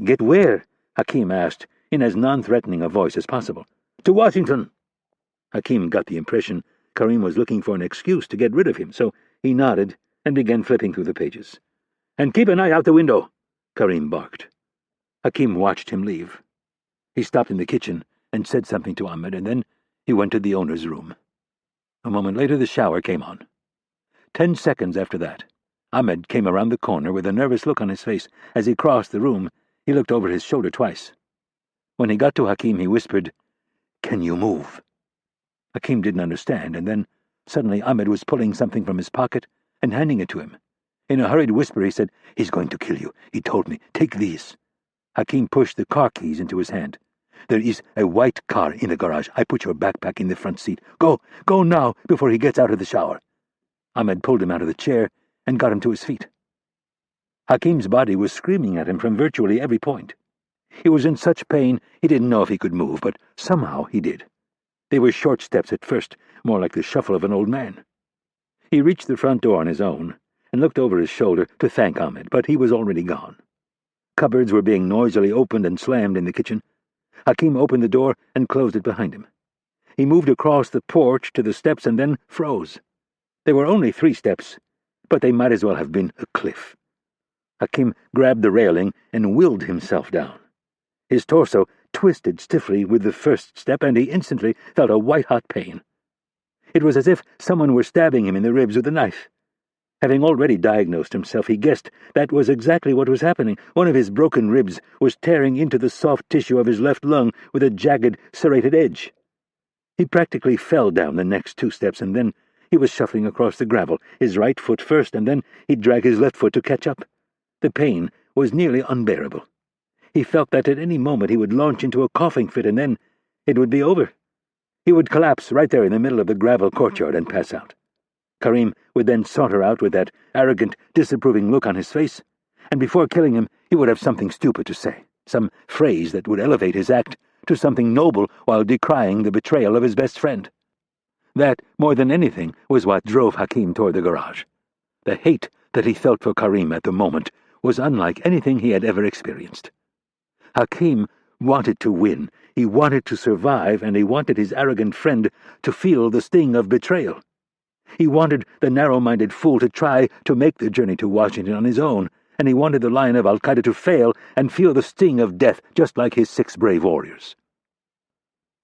Get where? Hakim asked, in as non-threatening a voice as possible. "To Washington!" Hakim got the impression Karim was looking for an excuse to get rid of him, so he nodded and began flipping through the pages. "And keep an eye out the window," Karim barked. Hakim watched him leave. He stopped in the kitchen and said something to Ahmed, and then he went to the owner's room. A moment later the shower came on. 10 seconds after that, Ahmed came around the corner with a nervous look on his face. As he crossed the room, he looked over his shoulder twice. When he got to Hakim, he whispered, "Can you move?" Hakim didn't understand, and then suddenly Ahmed was pulling something from his pocket and handing it to him. In a hurried whisper he said, "He's going to kill you. He told me. Take these." Hakim pushed the car keys into his hand. "There is a white car in the garage. I put your backpack in the front seat. Go now, before he gets out of the shower." Ahmed pulled him out of the chair and got him to his feet. Hakim's body was screaming at him from virtually every point. He was in such pain he didn't know if he could move, but somehow he did. They were short steps at first, more like the shuffle of an old man. He reached the front door on his own and looked over his shoulder to thank Ahmed, but he was already gone. Cupboards were being noisily opened and slammed in the kitchen. Hakim opened the door and closed it behind him. He moved across the porch to the steps and then froze. There were only 3 steps, but they might as well have been a cliff. Hakim grabbed the railing and willed himself down. His torso twisted stiffly with the first step, and he instantly felt a white-hot pain. It was as if someone were stabbing him in the ribs with a knife. Having already diagnosed himself, he guessed that was exactly what was happening. One of his broken ribs was tearing into the soft tissue of his left lung with a jagged, serrated edge. He practically fell down the next 2 steps, and then he was shuffling across the gravel, his right foot first, and then he'd drag his left foot to catch up. The pain was nearly unbearable. He felt that at any moment he would launch into a coughing fit, and then it would be over. He would collapse right there in the middle of the gravel courtyard and pass out. Karim would then saunter out with that arrogant, disapproving look on his face, and before killing him he would have something stupid to say, some phrase that would elevate his act to something noble while decrying the betrayal of his best friend. That, more than anything, was what drove Hakim toward the garage. The hate that he felt for Karim at the moment was unlike anything he had ever experienced. Hakim wanted to win, he wanted to survive, and he wanted his arrogant friend to feel the sting of betrayal. He wanted the narrow-minded fool to try to make the journey to Washington on his own, and he wanted the Lion of Al-Qaeda to fail and feel the sting of death just like his 6 brave warriors.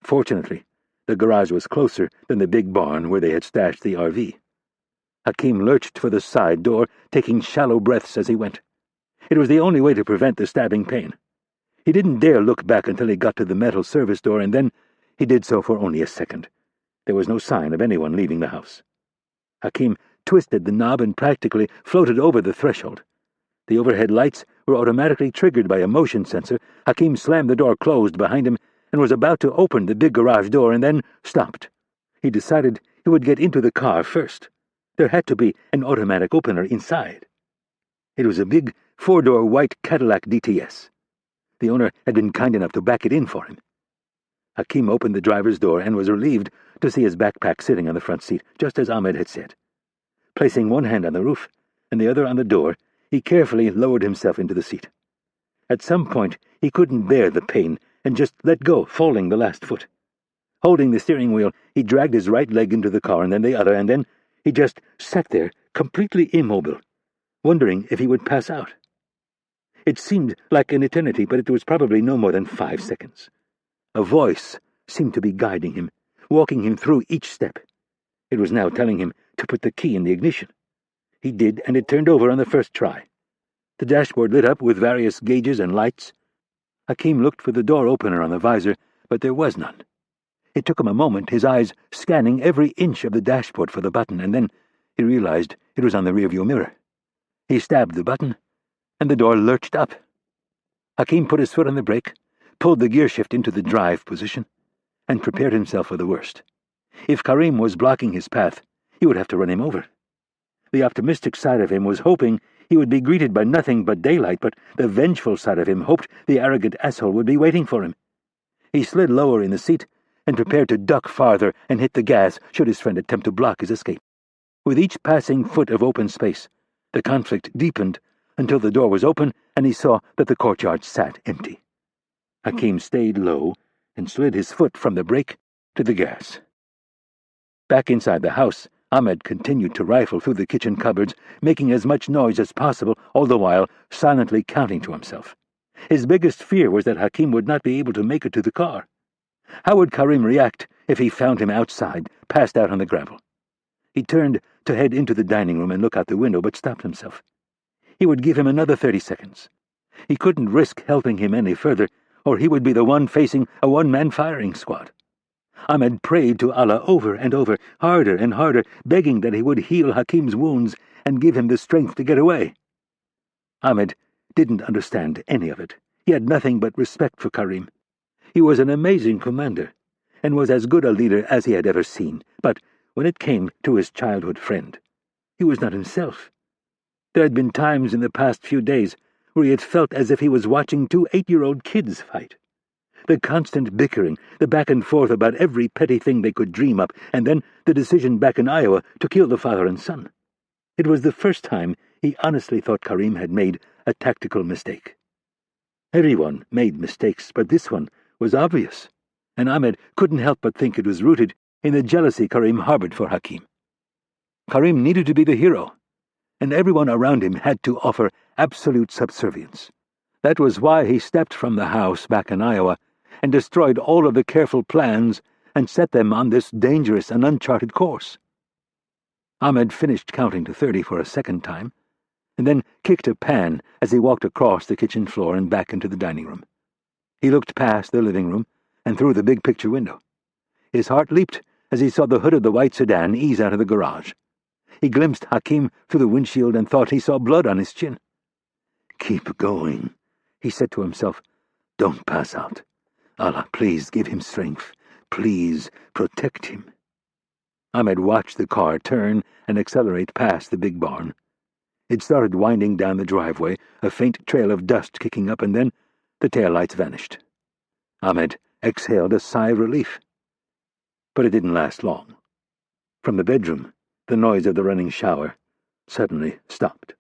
Fortunately, the garage was closer than the big barn where they had stashed the RV. Hakim lurched for the side door, taking shallow breaths as he went. It was the only way to prevent the stabbing pain. He didn't dare look back until he got to the metal service door, and then he did so for only a second. There was no sign of anyone leaving the house. Hakim twisted the knob and practically floated over the threshold. The overhead lights were automatically triggered by a motion sensor. Hakim slammed the door closed behind him and was about to open the big garage door and then stopped. He decided he would get into the car first. There had to be an automatic opener inside. It was a big 4-door white Cadillac DTS. The owner had been kind enough to back it in for him. Hakim opened the driver's door and was relieved to see his backpack sitting on the front seat, just as Ahmed had said. Placing one hand on the roof and the other on the door, he carefully lowered himself into the seat. At some point, he couldn't bear the pain and just let go, falling the last foot. Holding the steering wheel, he dragged his right leg into the car and then the other, and then he just sat there, completely immobile, wondering if he would pass out. It seemed like an eternity, but it was probably no more than 5 seconds. A voice seemed to be guiding him, walking him through each step. It was now telling him to put the key in the ignition. He did, and it turned over on the first try. The dashboard lit up with various gauges and lights. Hakim looked for the door opener on the visor, but there was none. It took him a moment, his eyes scanning every inch of the dashboard for the button, and then he realized it was on the rearview mirror. He stabbed the button, and the door lurched up. Hakim put his foot on the brake, pulled the gear shift into the drive position, and prepared himself for the worst. If Karim was blocking his path, he would have to run him over. The optimistic side of him was hoping he would be greeted by nothing but daylight, but the vengeful side of him hoped the arrogant asshole would be waiting for him. He slid lower in the seat and prepared to duck farther and hit the gas should his friend attempt to block his escape. With each passing foot of open space, the conflict deepened until the door was open and he saw that the courtyard sat empty. Hakim stayed low and slid his foot from the brake to the gas. Back inside the house, Ahmed continued to rifle through the kitchen cupboards, making as much noise as possible, all the while silently counting to himself. His biggest fear was that Hakim would not be able to make it to the car. How would Karim react if he found him outside, passed out on the gravel? He turned to head into the dining room and look out the window, but stopped himself. He would give him another 30 seconds. He couldn't risk helping him any further, or he would be the one facing a one-man firing squad. Ahmed prayed to Allah over and over, harder and harder, begging that he would heal Hakim's wounds and give him the strength to get away. Ahmed didn't understand any of it. He had nothing but respect for Karim. He was an amazing commander, and was as good a leader as he had ever seen. But when it came to his childhood friend, he was not himself. There had been times in the past few days where he had felt as if he was watching two 8-year-old kids fight. The constant bickering, the back and forth about every petty thing they could dream up, and then the decision back in Iowa to kill the father and son. It was the first time he honestly thought Karim had made a tactical mistake. Everyone made mistakes, but this one was obvious, and Ahmed couldn't help but think it was rooted in the jealousy Karim harbored for Hakim. Karim needed to be the hero, and everyone around him had to offer absolute subservience. That was why he stepped from the house back in Iowa and destroyed all of the careful plans and set them on this dangerous and uncharted course. Ahmed finished counting to 30 for a second time, and then kicked a pan as he walked across the kitchen floor and back into the dining room. He looked past the living room and through the big picture window. His heart leaped as he saw the hood of the white sedan ease out of the garage. He glimpsed Hakim through the windshield and thought he saw blood on his chin. "Keep going," he said to himself. "Don't pass out. Allah, please give him strength. Please protect him." Ahmed watched the car turn and accelerate past the big barn. It started winding down the driveway, a faint trail of dust kicking up, and then the taillights vanished. Ahmed exhaled a sigh of relief. But it didn't last long. From the bedroom, the noise of the running shower suddenly stopped.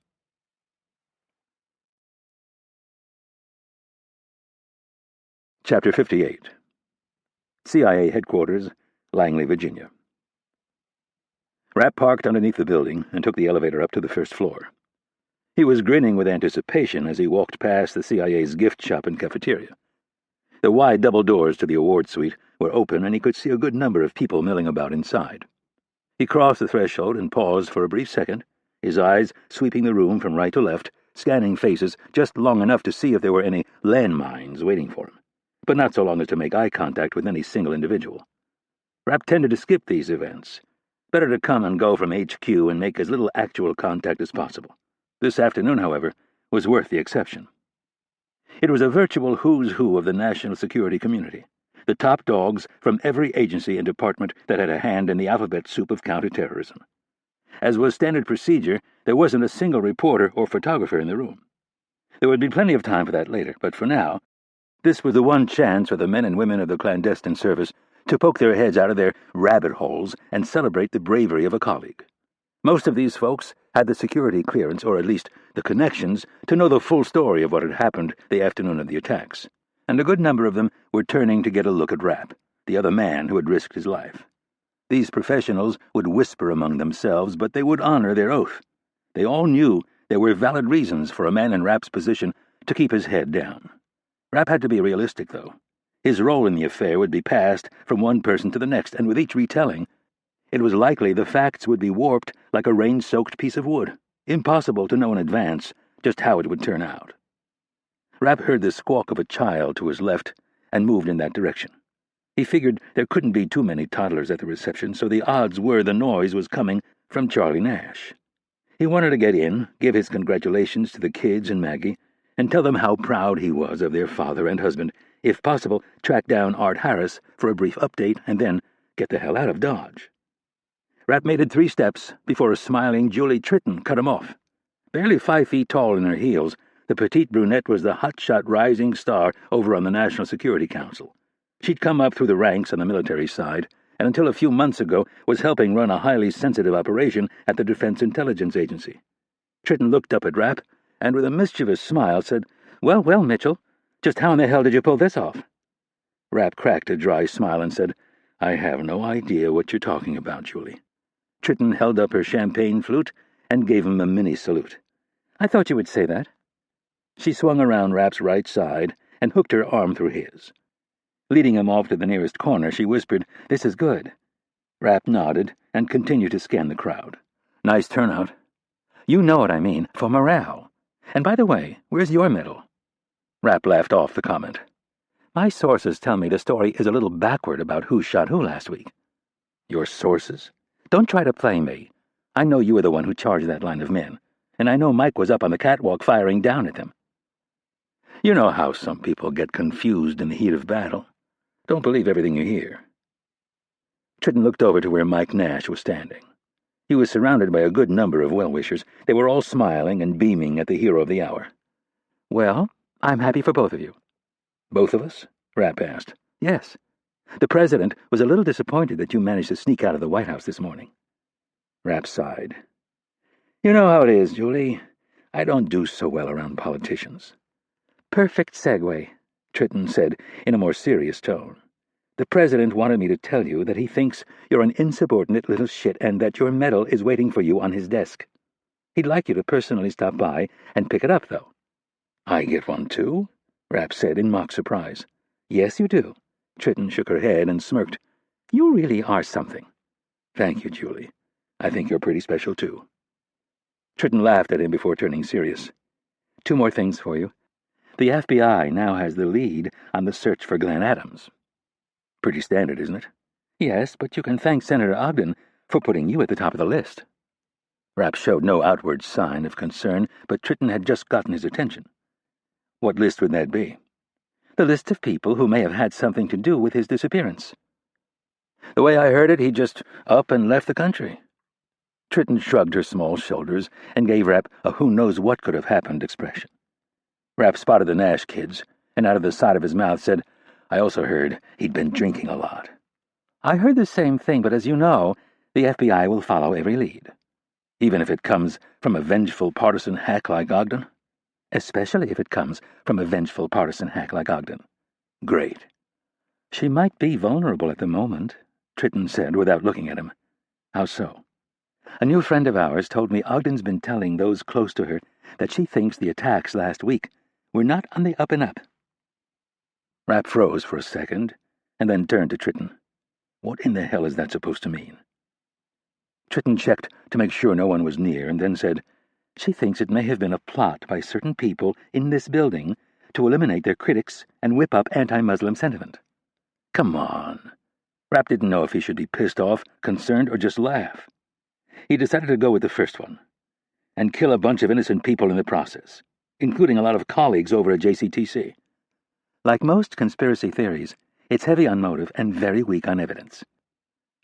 Chapter 58. CIA Headquarters, Langley, Virginia. Rapp parked underneath the building and took the elevator up to the first floor. He was grinning with anticipation as he walked past the CIA's gift shop and cafeteria. The wide double doors to the award suite were open, and he could see a good number of people milling about inside. He crossed the threshold and paused for a brief second, his eyes sweeping the room from right to left, scanning faces just long enough to see if there were any landmines waiting for him, but not so long as to make eye contact with any single individual. Rapp tended to skip these events. Better to come and go from HQ and make as little actual contact as possible. This afternoon, however, was worth the exception. It was a virtual who's who of the national security community, the top dogs from every agency and department that had a hand in the alphabet soup of counterterrorism. As was standard procedure, there wasn't a single reporter or photographer in the room. There would be plenty of time for that later, but for now, this was the one chance for the men and women of the clandestine service to poke their heads out of their rabbit holes and celebrate the bravery of a colleague. Most of these folks had the security clearance, or at least the connections, to know the full story of what had happened the afternoon of the attacks, and a good number of them were turning to get a look at Rapp, the other man who had risked his life. These professionals would whisper among themselves, but they would honor their oath. They all knew there were valid reasons for a man in Rapp's position to keep his head down. Rapp had to be realistic, though. His role in the affair would be passed from one person to the next, and with each retelling, it was likely the facts would be warped like a rain-soaked piece of wood. Impossible to know in advance just how it would turn out. Rapp heard the squawk of a child to his left and moved in that direction. He figured there couldn't be too many toddlers at the reception, so the odds were the noise was coming from Charlie Nash. He wanted to get in, give his congratulations to the kids and Maggie, and tell them how proud he was of their father and husband, if possible, track down Art Harris for a brief update, and then get the hell out of Dodge. Rapp made it 3 steps before a smiling Julie Tritton cut him off. Barely 5 feet tall in her heels, the petite brunette was the hotshot rising star over on the National Security Council. She'd come up through the ranks on the military side, and until a few months ago was helping run a highly sensitive operation at the Defense Intelligence Agency. Tritton looked up at Rapp, and with a mischievous smile said, Well, Mitchell, Just how in the hell did you pull this off?" Rapp cracked a dry smile and said, "I have no idea what you're talking about, Julie." Tritton held up her champagne flute and gave him a mini salute. "I thought you would say that." She swung around Rapp's right side and hooked her arm through his. Leading him off to the nearest corner, she whispered, "This is good." Rapp nodded and continued to scan the crowd. "Nice turnout." "You know what I mean, for morale. And by the way, where's your medal?" Rapp laughed off the comment. "My sources tell me the story is a little backward about who shot who last week." "Your sources?" "Don't try to play me. I know you were the one who charged that line of men, and I know Mike was up on the catwalk firing down at them." "You know how some people get confused in the heat of battle. Don't believe everything you hear." Tritton looked over to where Mike Nash was standing. He was surrounded by a good number of well-wishers. They were all smiling and beaming at the hero of the hour. "Well, I'm happy for both of you." "Both of us?" Rapp asked. "Yes. The president was a little disappointed that you managed to sneak out of the White House this morning." Rapp sighed. "You know how it is, Julie. I don't do so well around politicians." "Perfect segue," Tritton said in a more serious tone. "The president wanted me to tell you that he thinks you're an insubordinate little shit and that your medal is waiting for you on his desk. He'd like you to personally stop by and pick it up, though." "I get one, too?" Rapp said in mock surprise. "Yes, you do." Tritton shook her head and smirked. "You really are something." "Thank you, Julie. I think you're pretty special, too." Tritton laughed at him before turning serious. "Two more things for you. The FBI now has the lead on the search for Glenn Adams." "Pretty standard, isn't it?" "Yes, but you can thank Senator Ogden for putting you at the top of the list." Rapp showed no outward sign of concern, but Tritton had just gotten his attention. "What list would that be?" "The list of people who may have had something to do with his disappearance." "The way I heard it, he just up and left the country." Tritton shrugged her small shoulders and gave Rapp a who-knows-what-could-have-happened expression. Rapp spotted the Nash kids, and out of the side of his mouth said, "I also heard he'd been drinking a lot." "I heard the same thing, but as you know, the FBI will follow every lead." "Even if it comes from a vengeful partisan hack like Ogden?" "Especially if it comes from a vengeful partisan hack like Ogden." "Great." "She might be vulnerable at the moment," Tritton said without looking at him. "How so?" "A new friend of ours told me Ogden's been telling those close to her that she thinks the attacks last week were not on the up and up." Rapp froze for a second, and then turned to Tritton. "What in the hell is that supposed to mean?" Tritton checked to make sure no one was near, and then said, "She thinks it may have been a plot by certain people in this building to eliminate their critics and whip up anti-Muslim sentiment." "Come on." Rapp didn't know if he should be pissed off, concerned, or just laugh. He decided to go with the first one, and kill a bunch of innocent people in the process, including a lot of colleagues over at JCTC. Like most conspiracy theories, it's heavy on motive and very weak on evidence.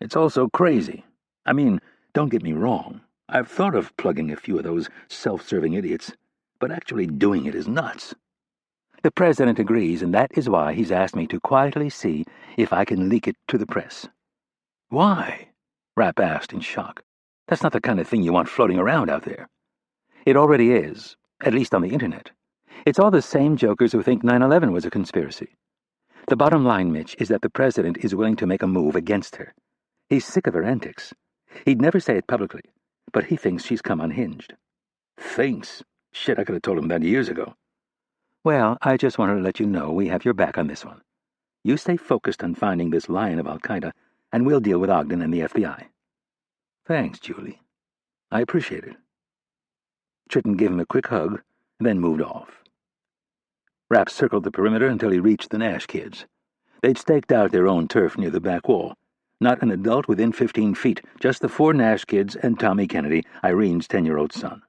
It's also crazy. I mean, don't get me wrong. I've thought of plugging a few of those self-serving idiots, but actually doing it is nuts. The president agrees, and that is why he's asked me to quietly see if I can leak it to the press. "Why?" Rapp asked in shock. "That's not the kind of thing you want floating around out there." "It already is, at least on the internet. It's all the same jokers who think 9/11 was a conspiracy. The bottom line, Mitch, is that the president is willing to make a move against her. He's sick of her antics. He'd never say it publicly, but he thinks she's come unhinged." "Thinks? Shit, I could have told him that years ago." "Well, I just wanted to let you know we have your back on this one. You stay focused on finding this lion of Al-Qaeda, and we'll deal with Ogden and the FBI." "Thanks, Julie. I appreciate it." Tritton gave him a quick hug, and then moved off. Rapp circled the perimeter until he reached the Nash kids. They'd staked out their own turf near the back wall. Not an adult within 15 feet, just the 4 Nash kids and Tommy Kennedy, Irene's 10-year-old son.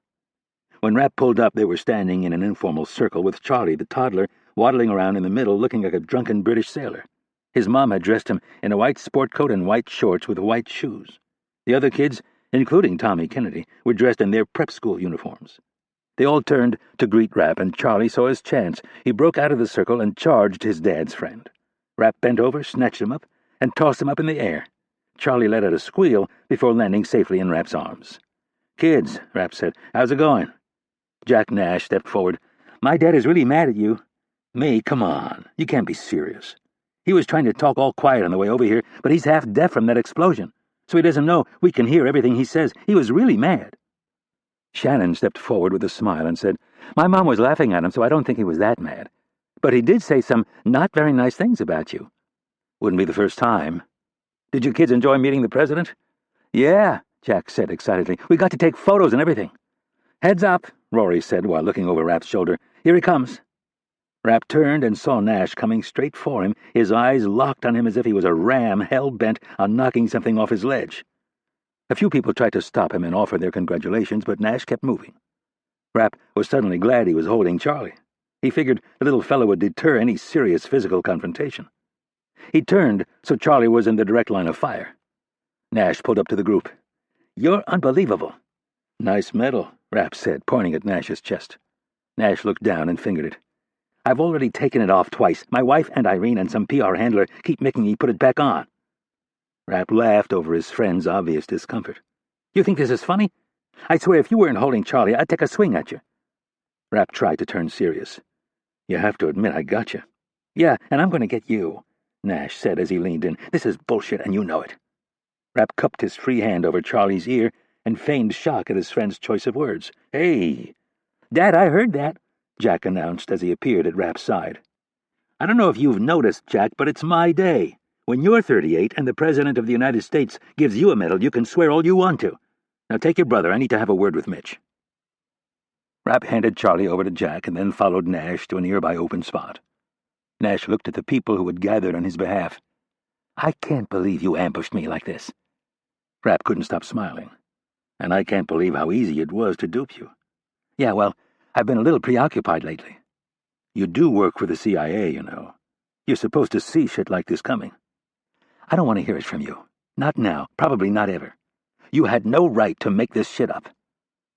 When Rapp pulled up, they were standing in an informal circle with Charlie, the toddler, waddling around in the middle looking like a drunken British sailor. His mom had dressed him in a white sport coat and white shorts with white shoes. The other kids, including Tommy Kennedy, were dressed in their prep school uniforms. They all turned to greet Rapp, and Charlie saw his chance. He broke out of the circle and charged his dad's friend. Rapp bent over, snatched him up, and tossed him up in the air. Charlie let out a squeal before landing safely in Rapp's arms. "Kids," Rapp said, "how's it going?" Jack Nash stepped forward. "My dad is really mad at you." Me? Come on. You can't be serious. He was trying to talk all quiet on the way over here, but he's half deaf from that explosion, so he doesn't know we can hear everything he says. He was really mad." Shannon stepped forward with a smile and said, "My mom was laughing at him, so I don't think he was that mad. But he did say some not very nice things about you. Wouldn't be the first time. Did you kids enjoy meeting the president?" "Yeah," Jack said excitedly. "We got to take photos and everything." "Heads up," Rory said while looking over Rapp's shoulder. "Here he comes." Rapp turned and saw Nash coming straight for him, his eyes locked on him as if he was a ram hell-bent on knocking something off his ledge. A few people tried to stop him and offer their congratulations, but Nash kept moving. Rapp was suddenly glad he was holding Charlie. He figured the little fellow would deter any serious physical confrontation. He turned so Charlie was in the direct line of fire. Nash pulled up to the group. "You're unbelievable." "Nice medal," Rapp said, pointing at Nash's chest. Nash looked down and fingered it. "I've already taken it off twice. My wife and Irene and some PR handler keep making me put it back on." Rapp laughed over his friend's obvious discomfort. "You think this is funny? I swear if you weren't holding Charlie, I'd take a swing at you." Rapp tried to turn serious. "You have to admit I got you." "Yeah, and I'm going to get you," Nash said as he leaned in. "This is bullshit, and you know it." Rapp cupped his free hand over Charlie's ear and feigned shock at his friend's choice of words. "Hey!" "Dad, I heard that," Jack announced as he appeared at Rapp's side. "I don't know if you've noticed, Jack, but it's my day. When you're 38 and the President of the United States gives you a medal, you can swear all you want to. Now take your brother. I need to have a word with Mitch." Rapp handed Charlie over to Jack and then followed Nash to a nearby open spot. Nash looked at the people who had gathered on his behalf. "I can't believe you ambushed me like this." Rapp couldn't stop smiling. "And I can't believe how easy it was to dupe you." "Yeah, well, I've been a little preoccupied lately." "You do work for the CIA, you know. You're supposed to see shit like this coming." "I don't want to hear it from you. Not now, probably not ever. You had no right to make this shit up."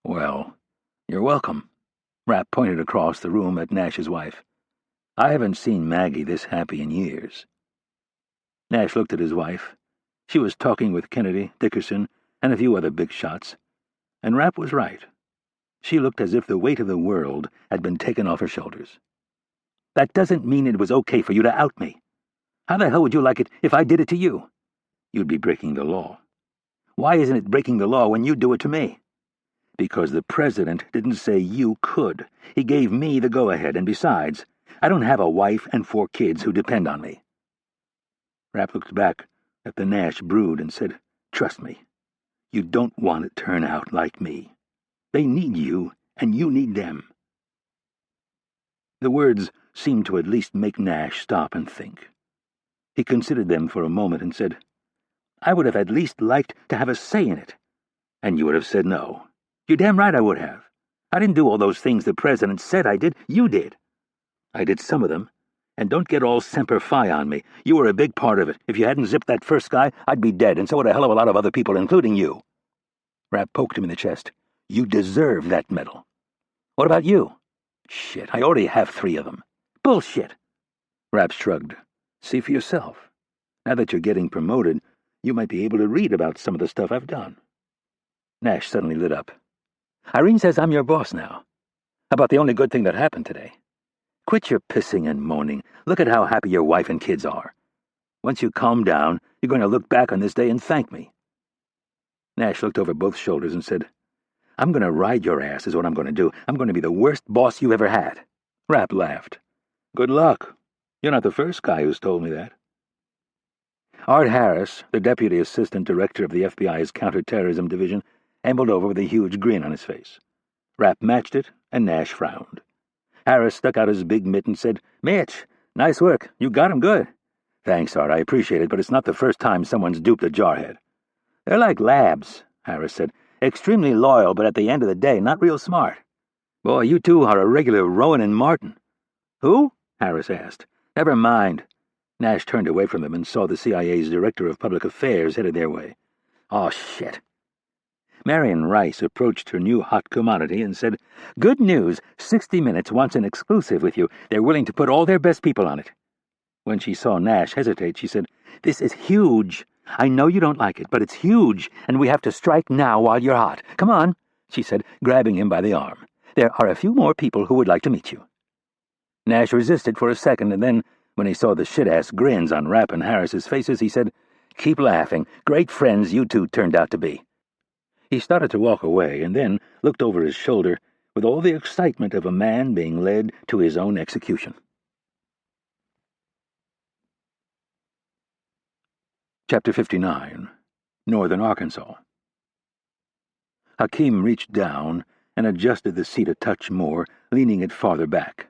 "Well, you're welcome." Rapp pointed across the room at Nash's wife. "I haven't seen Maggie this happy in years." Nash looked at his wife. She was talking with Kennedy, Dickerson, and a few other big shots. And Rapp was right. She looked as if the weight of the world had been taken off her shoulders. "That doesn't mean it was okay for you to out me. How the hell would you like it if I did it to you?" "You'd be breaking the law." "Why isn't it breaking the law when you do it to me?" "Because the president didn't say you could. He gave me the go-ahead, and besides, I don't have a wife and 4 kids who depend on me." Rapp looked back at the Nash brood and said, "Trust me, you don't want to turn out like me. They need you, and you need them." The words seemed to at least make Nash stop and think. He considered them for a moment and said, "I would have at least liked to have a say in it." "And you would have said no." "You're damn right I would have. I didn't do all those things the president said I did. You did." "I did some of them. And don't get all Semper Fi on me. You were a big part of it. If you hadn't zipped that first guy, I'd be dead, and so would a hell of a lot of other people, including you." Rapp poked him in the chest. "You deserve that medal." "What about you?" "Shit, I already have 3 of them." "Bullshit." Rapp shrugged. "See for yourself. Now that you're getting promoted, you might be able to read about some of the stuff I've done." Nash suddenly lit up. "Irene says I'm your boss now. About the only good thing that happened today. Quit your pissing and moaning. Look at how happy your wife and kids are. Once you calm down, you're going to look back on this day and thank me." Nash looked over both shoulders and said, "I'm going to ride your ass is what I'm going to do. I'm going to be the worst boss you ever had." Rapp laughed. "Good luck. You're not the first guy who's told me that." Art Harris, the deputy assistant director of the FBI's Counterterrorism division, ambled over with a huge grin on his face. Rapp matched it, and Nash frowned. Harris stuck out his big mitt and said, "Mitch, nice work. You got him good." "Thanks, Art. I appreciate it, but it's not the first time someone's duped a jarhead." "They're like labs," Harris said. "Extremely loyal, but at the end of the day, not real smart. Boy, you two are a regular Rowan and Martin." "Who?" Harris asked. "Never mind." Nash turned away from them and saw the CIA's Director of Public Affairs headed their way. "Oh, shit." Marion Rice approached her new hot commodity and said, "Good news. 60 Minutes wants an exclusive with you. They're willing to put all their best people on it." When she saw Nash hesitate, she said, "This is huge. I know you don't like it, but it's huge, and we have to strike now while you're hot. Come on," she said, grabbing him by the arm. "There are a few more people who would like to meet you." Nash resisted for a second, and then, when he saw the shit-ass grins on Rapp and Harris's faces, he said, "Keep laughing. Great friends you two turned out to be." He started to walk away, and then looked over his shoulder with all the excitement of a man being led to his own execution. Chapter 59. Northern Arkansas. Hakim reached down and adjusted the seat a touch more, leaning it farther back.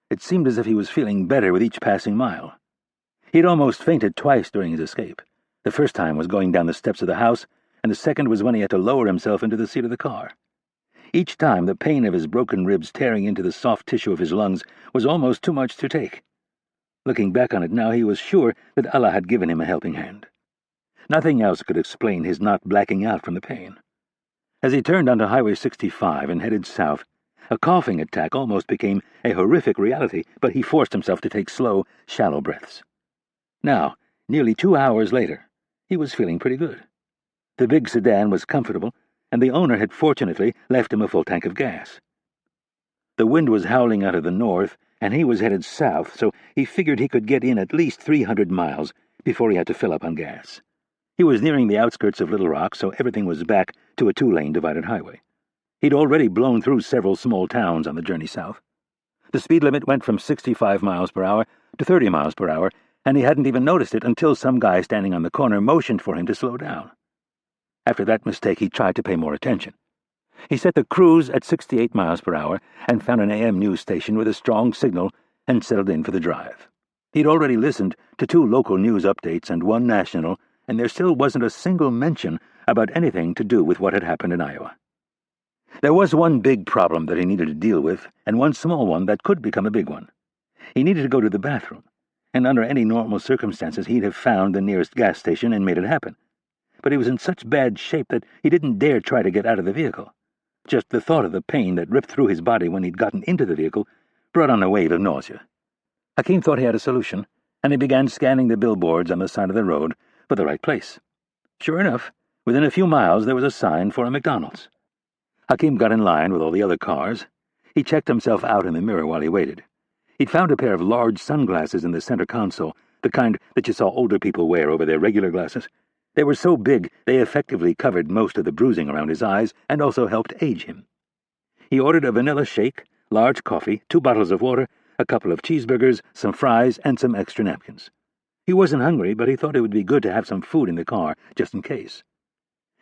It seemed as if he was feeling better with each passing mile. He'd almost fainted twice during his escape. The first time was going down the steps of the house, and the second was when he had to lower himself into the seat of the car. Each time the pain of his broken ribs tearing into the soft tissue of his lungs was almost too much to take. Looking back on it now, he was sure that Allah had given him a helping hand. Nothing else could explain his not blacking out from the pain. As he turned onto Highway 65 and headed south, a coughing attack almost became a horrific reality, but he forced himself to take slow, shallow breaths. Now, nearly 2 hours later, he was feeling pretty good. The big sedan was comfortable, and the owner had fortunately left him a full tank of gas. The wind was howling out of the north, and he was headed south, so he figured he could get in at least 300 miles before he had to fill up on gas. He was nearing the outskirts of Little Rock, so everything was back to a 2-lane divided highway. He'd already blown through several small towns on the journey south. The speed limit went from 65 miles per hour to 30 miles per hour, and he hadn't even noticed it until some guy standing on the corner motioned for him to slow down. After that mistake, he tried to pay more attention. He set the cruise at 68 miles per hour and found an AM news station with a strong signal and settled in for the drive. He'd already listened to 2 local news updates and 1 national, and there still wasn't a single mention about anything to do with what had happened in Iowa. There was one big problem that he needed to deal with, and one small one that could become a big one. He needed to go to the bathroom, and under any normal circumstances he'd have found the nearest gas station and made it happen. But he was in such bad shape that he didn't dare try to get out of the vehicle. Just the thought of the pain that ripped through his body when he'd gotten into the vehicle brought on a wave of nausea. Hakim thought he had a solution, and he began scanning the billboards on the side of the road for the right place. Sure enough, within a few miles there was a sign for a McDonald's. Hakim got in line with all the other cars. He checked himself out in the mirror while he waited. He'd found a pair of large sunglasses in the center console, the kind that you saw older people wear over their regular glasses. They were so big they effectively covered most of the bruising around his eyes and also helped age him. He ordered a vanilla shake, large coffee, 2 bottles of water, a couple of cheeseburgers, some fries, and some extra napkins. He wasn't hungry, but he thought it would be good to have some food in the car, just in case.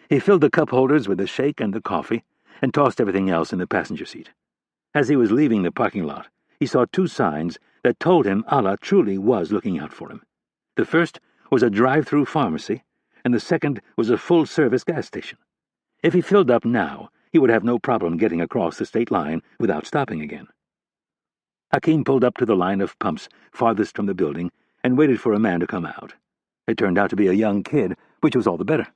He filled the cup holders with the shake and the coffee, and tossed everything else in the passenger seat. As he was leaving the parking lot, he saw 2 signs that told him Allah truly was looking out for him. The first was a drive-through pharmacy, and the second was a full-service gas station. If he filled up now, he would have no problem getting across the state line without stopping again. Hakim pulled up to the line of pumps farthest from the building and waited for a man to come out. It turned out to be a young kid, which was all the better.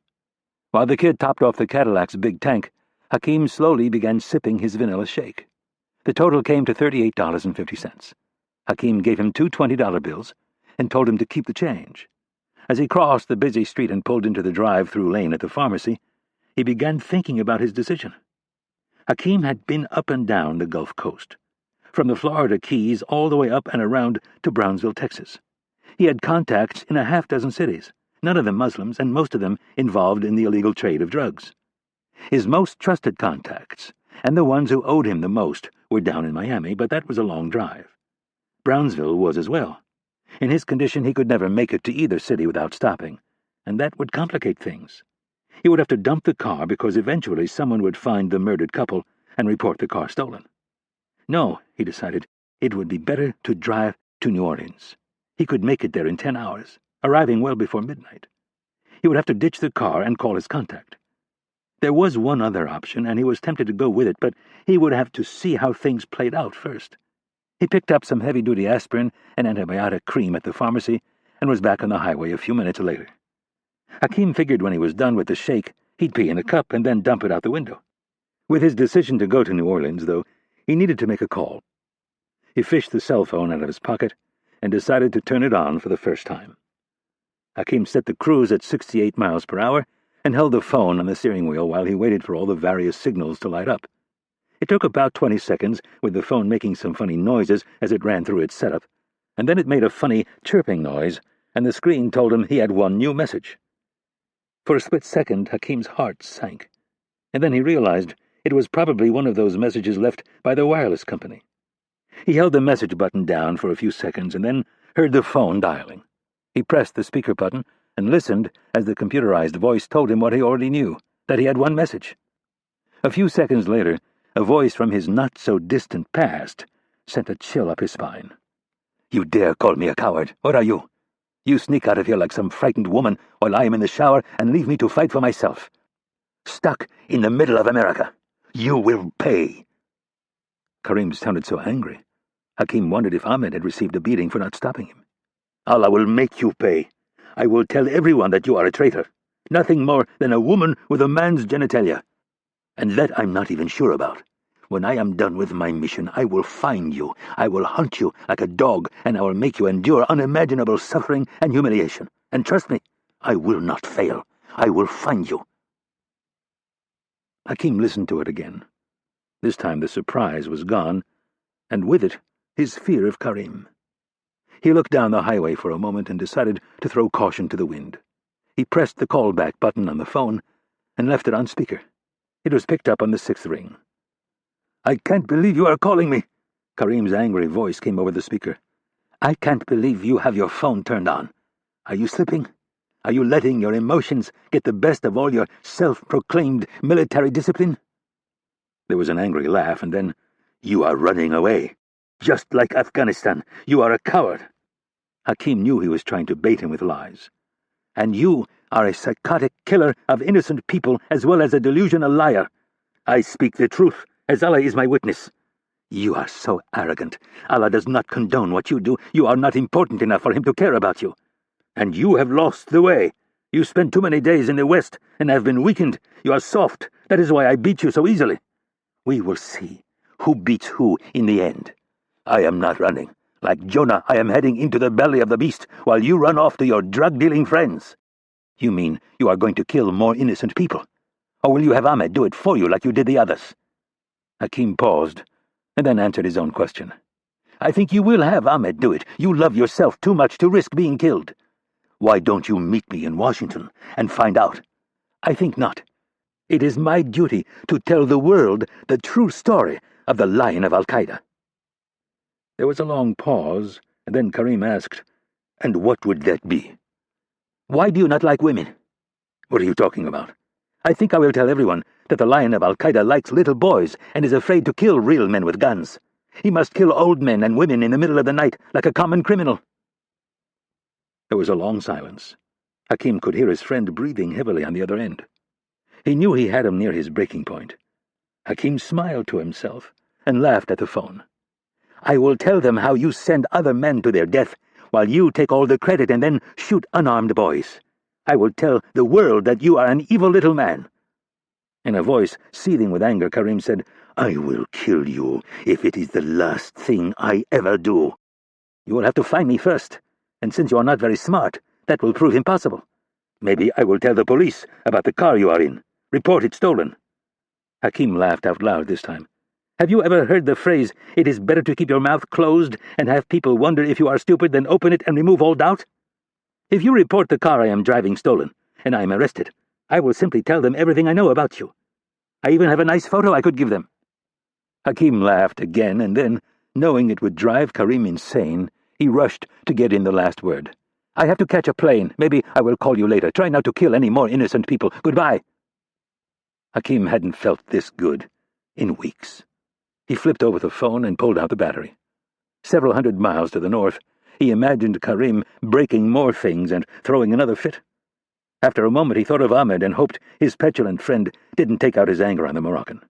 While the kid topped off the Cadillac's big tank, Hakim slowly began sipping his vanilla shake. The total came to $38.50. Hakim gave him 2 $20 bills and told him to keep the change. As he crossed the busy street and pulled into the drive-through lane at the pharmacy, he began thinking about his decision. Hakim had been up and down the Gulf Coast, from the Florida Keys all the way up and around to Brownsville, Texas. He had contacts in a half-dozen cities, none of them Muslims, and most of them involved in the illegal trade of drugs. His most trusted contacts, and the ones who owed him the most, were down in Miami, but that was a long drive. Brownsville was as well. In his condition, he could never make it to either city without stopping, and that would complicate things. He would have to dump the car because eventually someone would find the murdered couple and report the car stolen. No, he decided, it would be better to drive to New Orleans. He could make it there in 10 hours, arriving well before midnight. He would have to ditch the car and call his contact. There was one other option, and he was tempted to go with it, but he would have to see how things played out first. He picked up some heavy-duty aspirin and antibiotic cream at the pharmacy and was back on the highway a few minutes later. Hakim figured when he was done with the shake, he'd pee in a cup and then dump it out the window. With his decision to go to New Orleans, though, he needed to make a call. He fished the cell phone out of his pocket and decided to turn it on for the first time. Hakim set the cruise at 68 miles per hour and held the phone on the steering wheel while he waited for all the various signals to light up. It took about 20 seconds, with the phone making some funny noises as it ran through its setup, and then it made a funny chirping noise, and the screen told him he had one new message. For a split second, Hakim's heart sank, and then he realized it was probably one of those messages left by the wireless company. He held the message button down for a few seconds and then heard the phone dialing. He pressed the speaker button and listened as the computerized voice told him what he already knew, that he had one message. A few seconds later, a voice from his not-so-distant past sent a chill up his spine. "You dare call me a coward? What are you? You sneak out of here like some frightened woman while I am in the shower and leave me to fight for myself. Stuck in the middle of America. You will pay." Karim sounded so angry. Hakim wondered if Ahmed had received a beating for not stopping him. "Allah will make you pay. I will tell everyone that you are a traitor. Nothing more than a woman with a man's genitalia. And that I'm not even sure about. When I am done with my mission, I will find you. I will hunt you like a dog, and I will make you endure unimaginable suffering and humiliation. And trust me, I will not fail. I will find you." Hakim listened to it again. This time the surprise was gone, and with it, his fear of Karim. He looked down the highway for a moment and decided to throw caution to the wind. He pressed the callback button on the phone and left it on speaker. It was picked up on the 6th ring. "I can't believe you are calling me." Karim's angry voice came over the speaker. "I can't believe you have your phone turned on. Are you slipping? Are you letting your emotions get the best of all your self-proclaimed military discipline?" There was an angry laugh, and then, "You are running away. Just like Afghanistan. You are a coward." Hakim knew he was trying to bait him with lies. "And you are a psychotic killer of innocent people as well as a delusional liar. I speak the truth, as Allah is my witness. You are so arrogant. Allah does not condone what you do. You are not important enough for him to care about you. And you have lost the way. You spent too many days in the West and have been weakened. You are soft. That is why I beat you so easily. We will see who beats who in the end. I am not running. Like Jonah, I am heading into the belly of the beast while you run off to your drug-dealing friends." "You mean you are going to kill more innocent people? Or will you have Ahmed do it for you like you did the others?" Hakim paused, and then answered his own question. "I think you will have Ahmed do it. You love yourself too much to risk being killed. Why don't you meet me in Washington and find out? I think not. It is my duty to tell the world the true story of the Lion of Al-Qaeda." There was a long pause, and then Karim asked, "And what would that be?" "Why do you not like women?" "What are you talking about?" "I think I will tell everyone that the Lion of Al-Qaeda likes little boys and is afraid to kill real men with guns. He must kill old men and women in the middle of the night like a common criminal." There was a long silence. Hakim could hear his friend breathing heavily on the other end. He knew he had him near his breaking point. Hakim smiled to himself and laughed at the phone. "I will tell them how you send other men to their death while you take all the credit and then shoot unarmed boys. I will tell the world that you are an evil little man." In a voice seething with anger, Karim said, "I will kill you if it is the last thing I ever do. You will have to find me first, and since you are not very smart, that will prove impossible. Maybe I will tell the police about the car you are in. Report it stolen." Hakim laughed out loud this time. "Have you ever heard the phrase, 'It is better to keep your mouth closed and have people wonder if you are stupid than open it and remove all doubt?' If you report the car I am driving stolen, and I am arrested, I will simply tell them everything I know about you. I even have a nice photo I could give them." Hakim laughed again, and then, knowing it would drive Karim insane, he rushed to get in the last word. "I have to catch a plane. Maybe I will call you later. Try not to kill any more innocent people. Goodbye." Hakim hadn't felt this good in weeks. He flipped over the phone and pulled out the battery. Several hundred miles to the north, he imagined Karim breaking more things and throwing another fit. After a moment he thought of Ahmed and hoped his petulant friend didn't take out his anger on the Moroccan.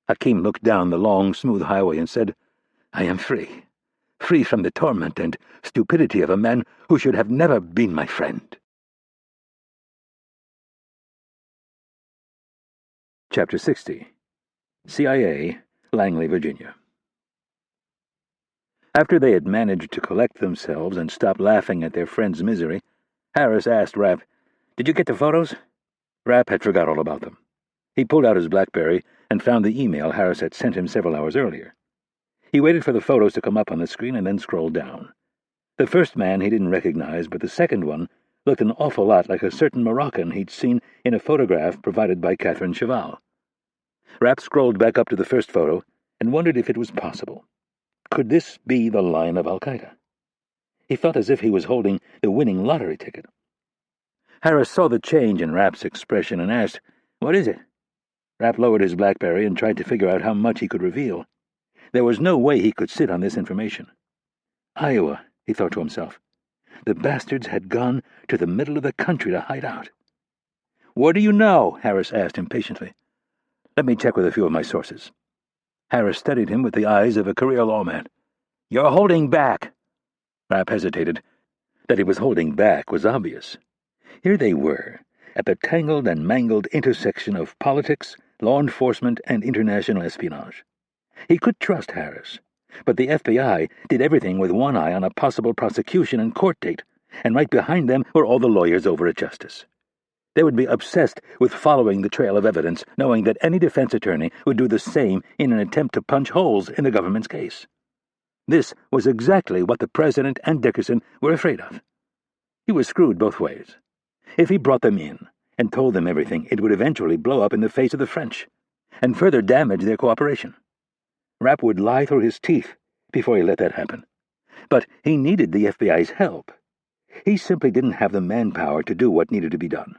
Hakim looked down the long, smooth highway and said, "I am free. Free from the torment and stupidity of a man who should have never been my friend." Chapter 60. CIA, Langley, Virginia. After they had managed to collect themselves and stop laughing at their friend's misery, Harris asked Rapp, "Did you get the photos?" Rapp had forgot all about them. He pulled out his BlackBerry and found the email Harris had sent him several hours earlier. He waited for the photos to come up on the screen and then scrolled down. The first man he didn't recognize, but the second one looked an awful lot like a certain Moroccan he'd seen in a photograph provided by Catherine Cheval. Rapp scrolled back up to the first photo and wondered if it was possible. Could this be the Lion of Al-Qaeda? He felt as if he was holding the winning lottery ticket. Harris saw the change in Rapp's expression and asked, "What is it?" Rapp lowered his BlackBerry and tried to figure out how much he could reveal. There was no way he could sit on this information. Iowa, he thought to himself. The bastards had gone to the middle of the country to hide out. "What do you know?" Harris asked impatiently. "Let me check with a few of my sources." Harris studied him with the eyes of a career lawman. "You're holding back." Rapp hesitated. That he was holding back was obvious. Here they were, at the tangled and mangled intersection of politics, law enforcement, and international espionage. He could trust Harris, but the FBI did everything with one eye on a possible prosecution and court date, and right behind them were all the lawyers over at Justice. They would be obsessed with following the trail of evidence, knowing that any defense attorney would do the same in an attempt to punch holes in the government's case. This was exactly what the President and Dickerson were afraid of. He was screwed both ways. If he brought them in and told them everything, it would eventually blow up in the face of the French and further damage their cooperation. Rapp would lie through his teeth before he let that happen. But he needed the FBI's help. He simply didn't have the manpower to do what needed to be done.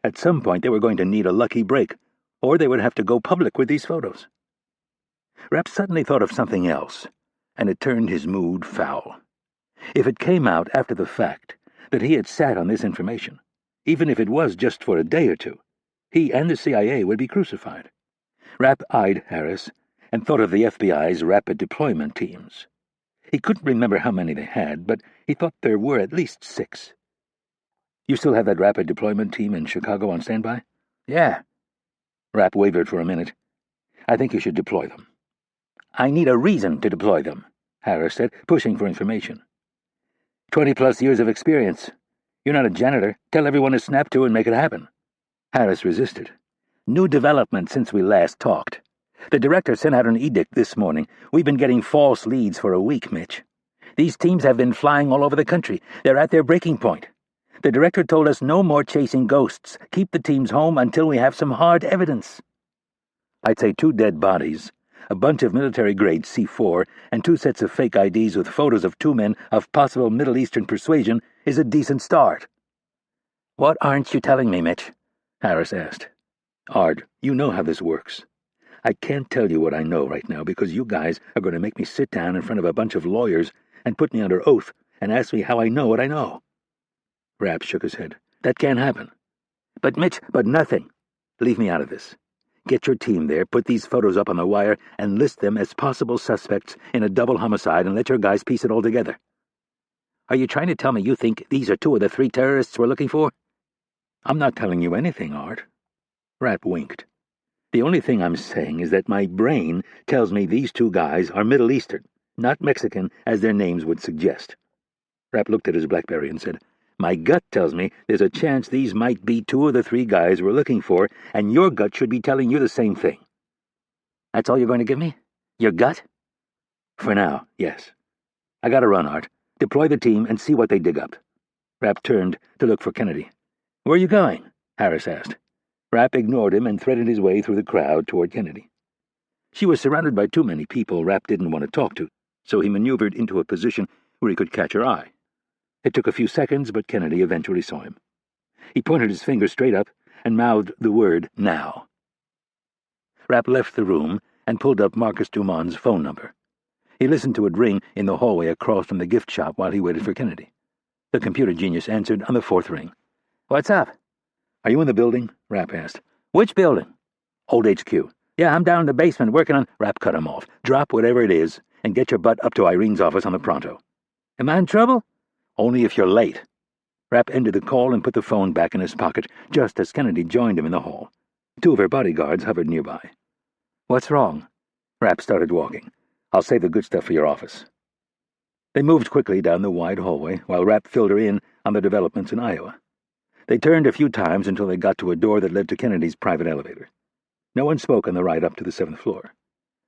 At some point they were going to need a lucky break, or they would have to go public with these photos. Rapp suddenly thought of something else, and it turned his mood foul. If it came out after the fact that he had sat on this information, even if it was just for a day or two, he and the CIA would be crucified. Rapp eyed Harris and thought of the FBI's rapid deployment teams. He couldn't remember how many they had, but he thought there were at least 6. "You still have that rapid deployment team in Chicago on standby?" "Yeah." Rapp wavered for a minute. "I think you should deploy them." "I need a reason to deploy them," Harris said, pushing for information. 20-plus years of experience. You're not a janitor. Tell everyone to snap to and make it happen." Harris resisted. "New development since we last talked. The director sent out an edict this morning. We've been getting false leads for a week, Mitch. These teams have been flying all over the country. They're at their breaking point. The director told us no more chasing ghosts. Keep the teams home until we have some hard evidence." "I'd say 2 dead bodies, a bunch of military-grade C4, and 2 sets of fake IDs with photos of 2 men of possible Middle Eastern persuasion is a decent start." "What aren't you telling me, Mitch?" Harris asked. "Ard, you know how this works. I can't tell you what I know right now because you guys are going to make me sit down in front of a bunch of lawyers and put me under oath and ask me how I know what I know." Rapp shook his head. "That can't happen." "But Mitch, but nothing. Leave me out of this. Get your team there, put these photos up on the wire, and list them as possible suspects in a double homicide and let your guys piece it all together." "Are you trying to tell me you think these are 2 of the 3 terrorists we're looking for?" "I'm not telling you anything, Art." Rapp winked. "The only thing I'm saying is that my brain tells me these 2 guys are Middle Eastern, not Mexican, as their names would suggest." Rapp looked at his BlackBerry and said, "My gut tells me there's a chance these might be 2 of the 3 guys we're looking for, and your gut should be telling you the same thing." "That's all you're going to give me? Your gut?" "For now, yes. I gotta run, Art. Deploy the team and see what they dig up." Rapp turned to look for Kennedy. "Where are you going?" Harris asked. Rapp ignored him and threaded his way through the crowd toward Kennedy. She was surrounded by too many people Rapp didn't want to talk to, so he maneuvered into a position where he could catch her eye. It took a few seconds, but Kennedy eventually saw him. He pointed his finger straight up and mouthed the word, "Now." Rapp left the room and pulled up Marcus Dumont's phone number. He listened to it ring in the hallway across from the gift shop while he waited for Kennedy. The computer genius answered on the 4th ring. "What's up?" "Are you in the building?" Rapp asked. "Which building?" "Old HQ. Yeah, I'm down in the basement working on—" Rapp cut him off. "Drop whatever it is and get your butt up to Irene's office on the pronto." "Am I in trouble?" "Only if you're late." Rapp ended the call and put the phone back in his pocket just as Kennedy joined him in the hall. 2 of her bodyguards hovered nearby. "What's wrong?" Rapp started walking. "I'll save the good stuff for your office." They moved quickly down the wide hallway while Rapp filled her in on the developments in Iowa. They turned a few times until they got to a door that led to Kennedy's private elevator. No one spoke on the ride up to the 7th floor.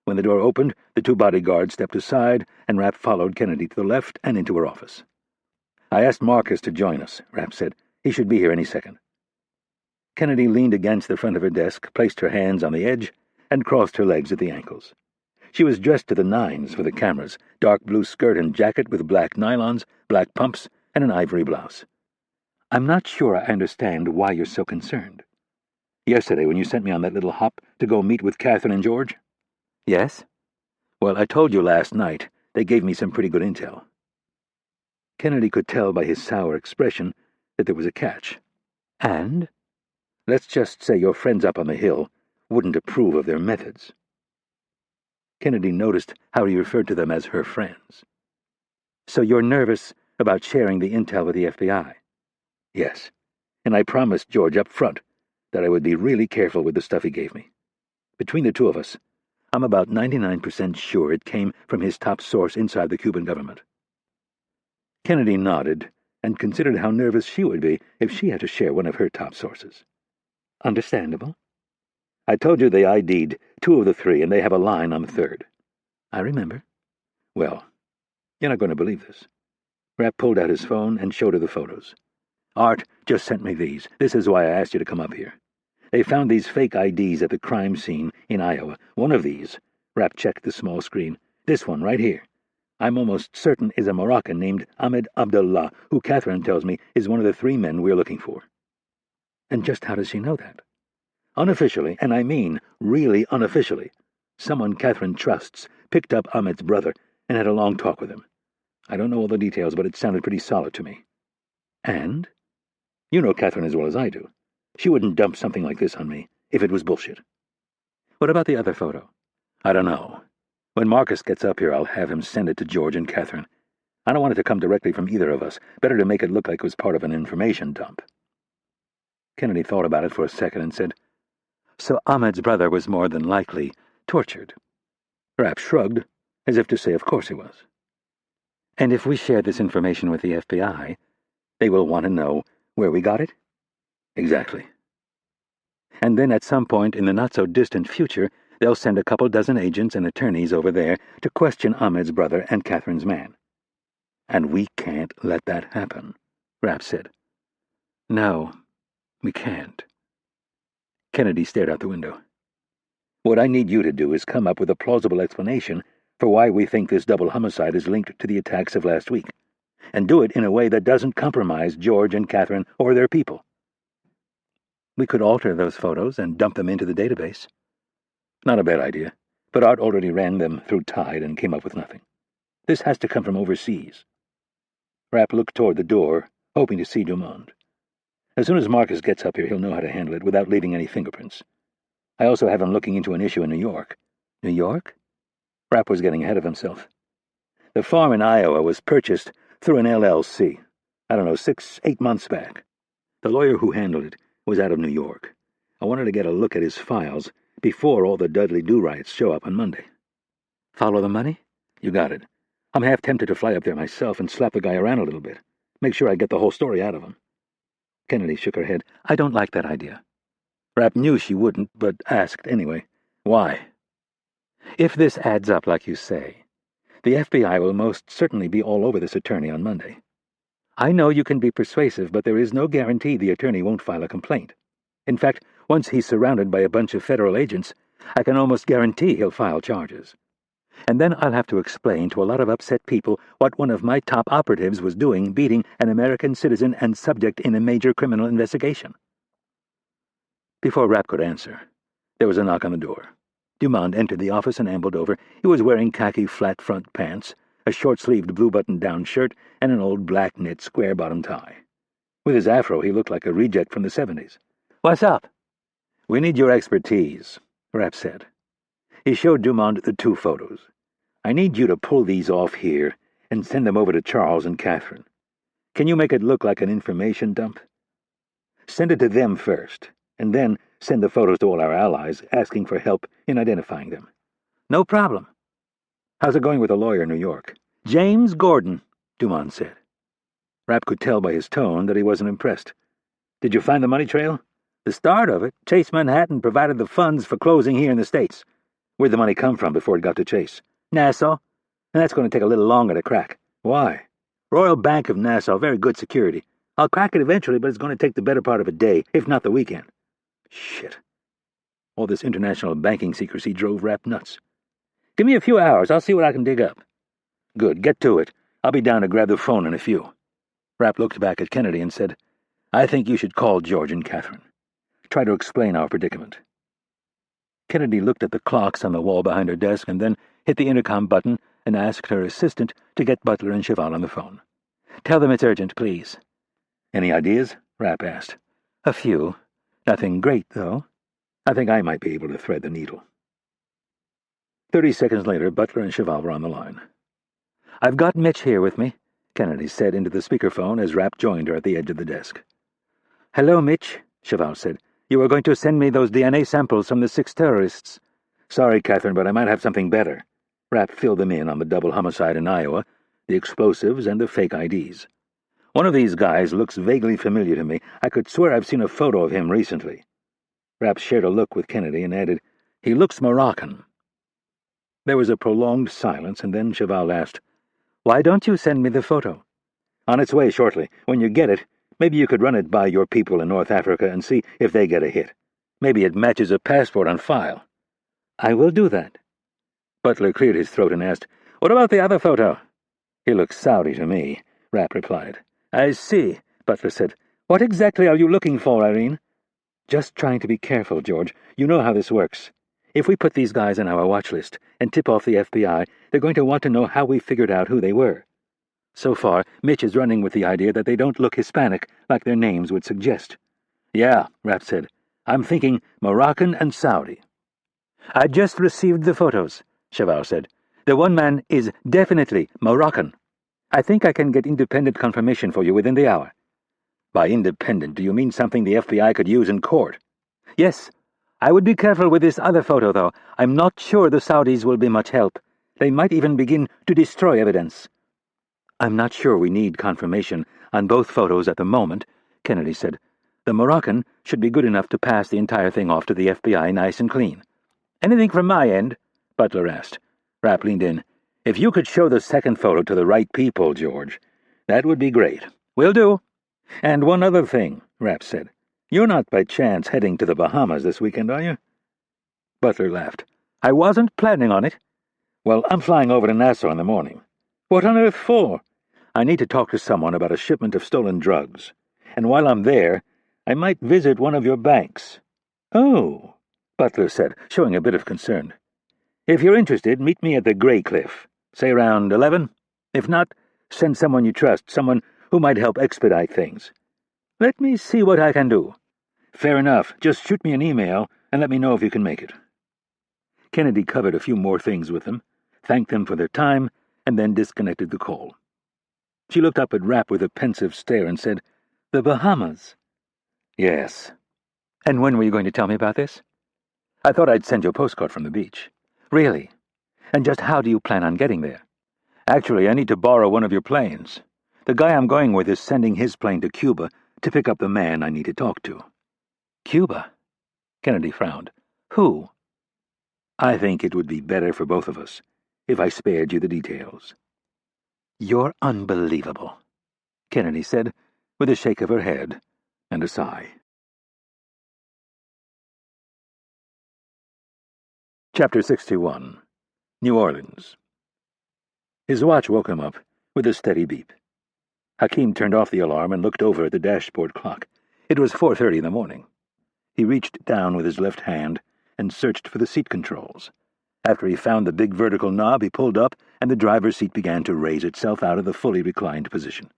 When the door opened, the 2 bodyguards stepped aside, and Rapp followed Kennedy to the left and into her office. "I asked Marcus to join us," Rapp said. "He should be here any second." Kennedy leaned against the front of her desk, placed her hands on the edge, and crossed her legs at the ankles. She was dressed to the nines for the cameras, dark blue skirt and jacket with black nylons, black pumps, and an ivory blouse. "I'm not sure I understand why you're so concerned." "Yesterday, when you sent me on that little hop to go meet with Catherine and George?" "Yes." "Well, I told you last night they gave me some pretty good intel." Kennedy could tell by his sour expression that there was a catch. "And?" "Let's just say your friends up on the hill wouldn't approve of their methods." Kennedy noticed how he referred to them as her friends. "So you're nervous about sharing the intel with the FBI?" "Yes, and I promised George up front that I would be really careful with the stuff he gave me. Between the 2 of us, I'm about 99% sure it came from his top source inside the Cuban government." Kennedy nodded and considered how nervous she would be if she had to share one of her top sources. "Understandable." "I told you they ID'd 2 of the 3, and they have a line on the 3rd. "I remember." "Well, you're not going to believe this." Rapp pulled out his phone and showed her the photos. "Art just sent me these. This is why I asked you to come up here. They found these fake IDs at the crime scene in Iowa. One of these," Rapp checked the small screen, "this one right here, I'm almost certain is a Moroccan named Ahmed Abdullah, who Catherine tells me is one of the 3 men we're looking for." "And just how does she know that?" "Unofficially, and I mean really unofficially, someone Catherine trusts picked up Ahmed's brother and had a long talk with him. I don't know all the details, but it sounded pretty solid to me." "And?" "You know Catherine as well as I do. She wouldn't dump something like this on me if it was bullshit." "What about the other photo?" "I don't know. When Marcus gets up here, I'll have him send it to George and Catherine. I don't want it to come directly from either of us. Better to make it look like it was part of an information dump." Kennedy thought about it for a second and said, "So Ahmed's brother was more than likely tortured." Rapp shrugged, as if to say of course he was. "And if we share this information with the FBI, they will want to know where we got it?" "Exactly." "And then at some point in the not-so-distant future, they'll send a couple dozen agents and attorneys over there to question Ahmed's brother and Catherine's man." "And we can't let that happen," Rapp said. "No, we can't." Kennedy stared out the window. "What I need you to do is come up with a plausible explanation for why we think this double homicide is linked to the attacks of last week, and do it in a way that doesn't compromise George and Catherine or their people." "We could alter those photos and dump them into the database." "Not a bad idea, but Art already ran them through Tide and came up with nothing. This has to come from overseas." Rapp looked toward the door, hoping to see Dumond. "As soon as Marcus gets up here, he'll know how to handle it without leaving any fingerprints. I also have him looking into an issue in New York." "New York?" Rapp was getting ahead of himself. "The farm in Iowa was purchased through an LLC. I don't know, 6-8 months back. The lawyer who handled it was out of New York. I wanted to get a look at his files before all the Dudley-Do riots show up on Monday." "Follow the money?" "You got it. I'm half tempted to fly up there myself and slap the guy around a little bit. Make sure I get the whole story out of him." Kennedy shook her head. "I don't like that idea." Rapp knew she wouldn't, but asked anyway. "Why?" "If this adds up like you say, the FBI will most certainly be all over this attorney on Monday. I know you can be persuasive, but there is no guarantee the attorney won't file a complaint. In fact, once he's surrounded by a bunch of federal agents, I can almost guarantee he'll file charges. And then I'll have to explain to a lot of upset people what one of my top operatives was doing beating an American citizen and subject in a major criminal investigation." Before Rapp could answer, there was a knock on the door. Dumond entered the office and ambled over. He was wearing khaki flat-front pants, a short-sleeved blue button-down shirt, and an old black knit square-bottom tie. With his afro, he looked like a reject from the 70s. "What's up?" "We need your expertise," Rapp said. He showed Dumond the 2 photos. "I need you to pull these off here and send them over to Charles and Catherine. Can you make it look like an information dump? Send it to them first, and then send the photos to all our allies, asking for help in identifying them." "No problem." "How's it going with the lawyer in New York?" "James Gordon," Dumond said. Rapp could tell by his tone that he wasn't impressed. "Did you find the money trail?" The start of it, Chase Manhattan provided the funds for closing here in the States. Where'd the money come from before it got to Chase? Nassau. And that's going to take a little longer to crack. Why? Royal Bank of Nassau, very good security. I'll crack it eventually, but it's going to take the better part of a day, if not the weekend. Shit. All this international banking secrecy drove Rapp nuts. Give me a few hours. I'll see what I can dig up. Good. Get to it. I'll be down to grab the phone in a few. Rapp looked back at Kennedy and said, I think you should call George and Catherine. Try to explain our predicament. Kennedy looked at the clocks on the wall behind her desk and then hit the intercom button and asked her assistant to get Butler and Cheval on the phone. Tell them it's urgent, please. Any ideas? Rapp asked. A few. Nothing great, though. I think I might be able to thread the needle. 30 seconds later, Butler and Cheval were on the line. I've got Mitch here with me, Kennedy said into the speakerphone as Rapp joined her at the edge of the desk. Hello, Mitch, Cheval said. You were going to send me those DNA samples from the 6 terrorists. Sorry, Catherine, but I might have something better. Rapp filled them in on the double homicide in Iowa, the explosives, and the fake IDs. One of these guys looks vaguely familiar to me. I could swear I've seen a photo of him recently. Rapp shared a look with Kennedy and added, He looks Moroccan. There was a prolonged silence, and then Cheval asked, Why don't you send me the photo? On its way shortly. When you get it, maybe you could run it by your people in North Africa and see if they get a hit. Maybe it matches a passport on file. I will do that. Butler cleared his throat and asked, What about the other photo? He looks Saudi to me, Rapp replied. I see, Butler said. What exactly are you looking for, Irene? Just trying to be careful, George. You know how this works. If we put these guys on our watch list and tip off the FBI, they're going to want to know how we figured out who they were. So far, Mitch is running with the idea that they don't look Hispanic like their names would suggest. Yeah, Rapp said. I'm thinking Moroccan and Saudi. I just received the photos, Cheval said. The one man is definitely Moroccan. I think I can get independent confirmation for you within the hour. By independent, do you mean something the FBI could use in court? Yes. I would be careful with this other photo, though. I'm not sure the Saudis will be much help. They might even begin to destroy evidence. I'm not sure we need confirmation on both photos at the moment, Kennedy said. The Moroccan should be good enough to pass the entire thing off to the FBI nice and clean. Anything from my end? Butler asked. Rapp leaned in. If you could show the second photo to the right people, George, that would be great. Will do. And one other thing, Rapp said. You're not by chance heading to the Bahamas this weekend, are you? Butler laughed. I wasn't planning on it. Well, I'm flying over to Nassau in the morning. What on earth for? I need to talk to someone about a shipment of stolen drugs. And while I'm there, I might visit one of your banks. Oh, Butler said, showing a bit of concern. If you're interested, meet me at the Grey Cliff. Say around 11. If not, send someone you trust, someone who might help expedite things. Let me see what I can do. Fair enough. Just shoot me an email and let me know if you can make it. Kennedy covered a few more things with them, thanked them for their time, and then disconnected the call. She looked up at Rapp with a pensive stare and said, The Bahamas? Yes. And when were you going to tell me about this? I thought I'd send you a postcard from the beach. Really? And just how do you plan on getting there? Actually, I need to borrow one of your planes. The guy I'm going with is sending his plane to Cuba to pick up the man I need to talk to. Cuba? Kennedy frowned. Who? I think it would be better for both of us if I spared you the details. You're unbelievable, Kennedy said, with a shake of her head and a sigh. Chapter 61. New Orleans. His watch woke him up with a steady beep. Hakeem turned off the alarm and looked over at the dashboard clock. It was 4:30 in the morning. He reached down with his left hand and searched for the seat controls. After he found the big vertical knob, he pulled up, and the driver's seat began to raise itself out of the fully reclined position.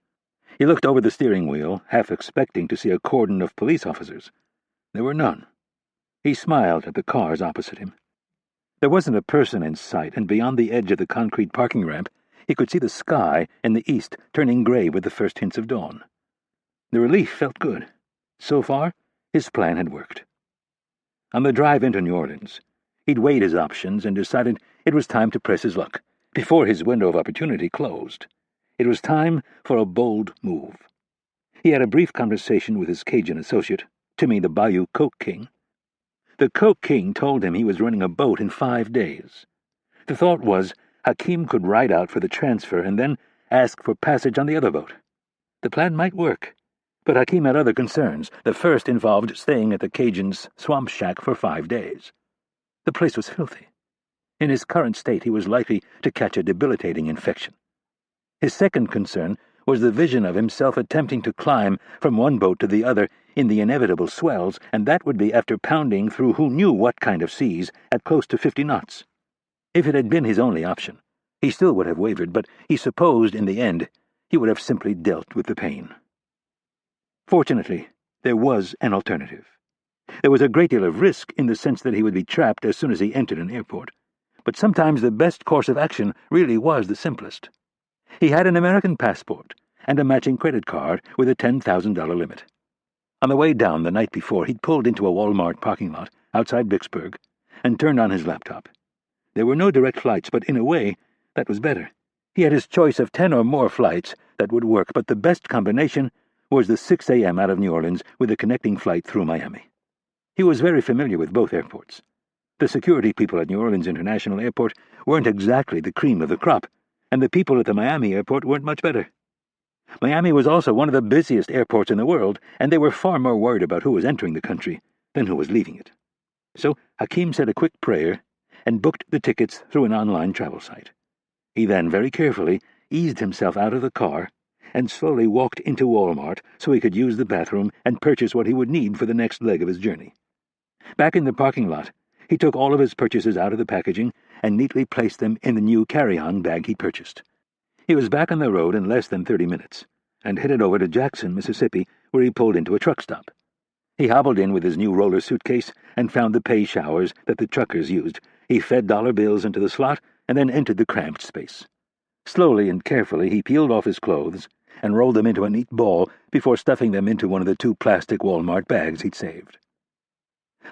He looked over the steering wheel, half expecting to see a cordon of police officers. There were none. He smiled at the cars opposite him. There wasn't a person in sight, and beyond the edge of the concrete parking ramp, he could see the sky in the east turning gray with the first hints of dawn. The relief felt good. So far, his plan had worked. On the drive into New Orleans, he'd weighed his options and decided it was time to press his luck, before his window of opportunity closed. It was time for a bold move. He had a brief conversation with his Cajun associate, to me the Bayou Coke King. The Coke King told him he was running a boat in 5 days. The thought was Hakim could ride out for the transfer and then ask for passage on the other boat. The plan might work, but Hakim had other concerns. The first involved staying at the Cajun's swamp shack for 5 days. The place was filthy. In his current state, he was likely to catch a debilitating infection. His second concern was the vision of himself attempting to climb from one boat to the other in the inevitable swells, and that would be after pounding through who knew what kind of seas at close to 50 knots. If it had been his only option, he still would have wavered, but he supposed in the end he would have simply dealt with the pain. Fortunately, there was an alternative. There was a great deal of risk in the sense that he would be trapped as soon as he entered an airport, but sometimes the best course of action really was the simplest. He had an American passport and a matching credit card with a $10,000 limit. On the way down the night before, he'd pulled into a Walmart parking lot outside Vicksburg and turned on his laptop. There were no direct flights, but in a way, that was better. He had his choice of 10 or more flights that would work, but the best combination was the 6 a.m. out of New Orleans with a connecting flight through Miami. He was very familiar with both airports. The security people at New Orleans International Airport weren't exactly the cream of the crop, and the people at the Miami airport weren't much better. Miami was also one of the busiest airports in the world, and they were far more worried about who was entering the country than who was leaving it. So Hakim said a quick prayer and booked the tickets through an online travel site. He then, very carefully, eased himself out of the car and slowly walked into Walmart so he could use the bathroom and purchase what he would need for the next leg of his journey. Back in the parking lot, he took all of his purchases out of the packaging and neatly placed them in the new carry-on bag he purchased. He was back on the road in less than 30 minutes and headed over to Jackson, Mississippi, where he pulled into a truck stop. He hobbled in with his new roller suitcase and found the pay showers that the truckers used. He fed dollar bills into the slot and then entered the cramped space. Slowly and carefully, he peeled off his clothes and rolled them into a neat ball before stuffing them into one of the 2 plastic Walmart bags he'd saved.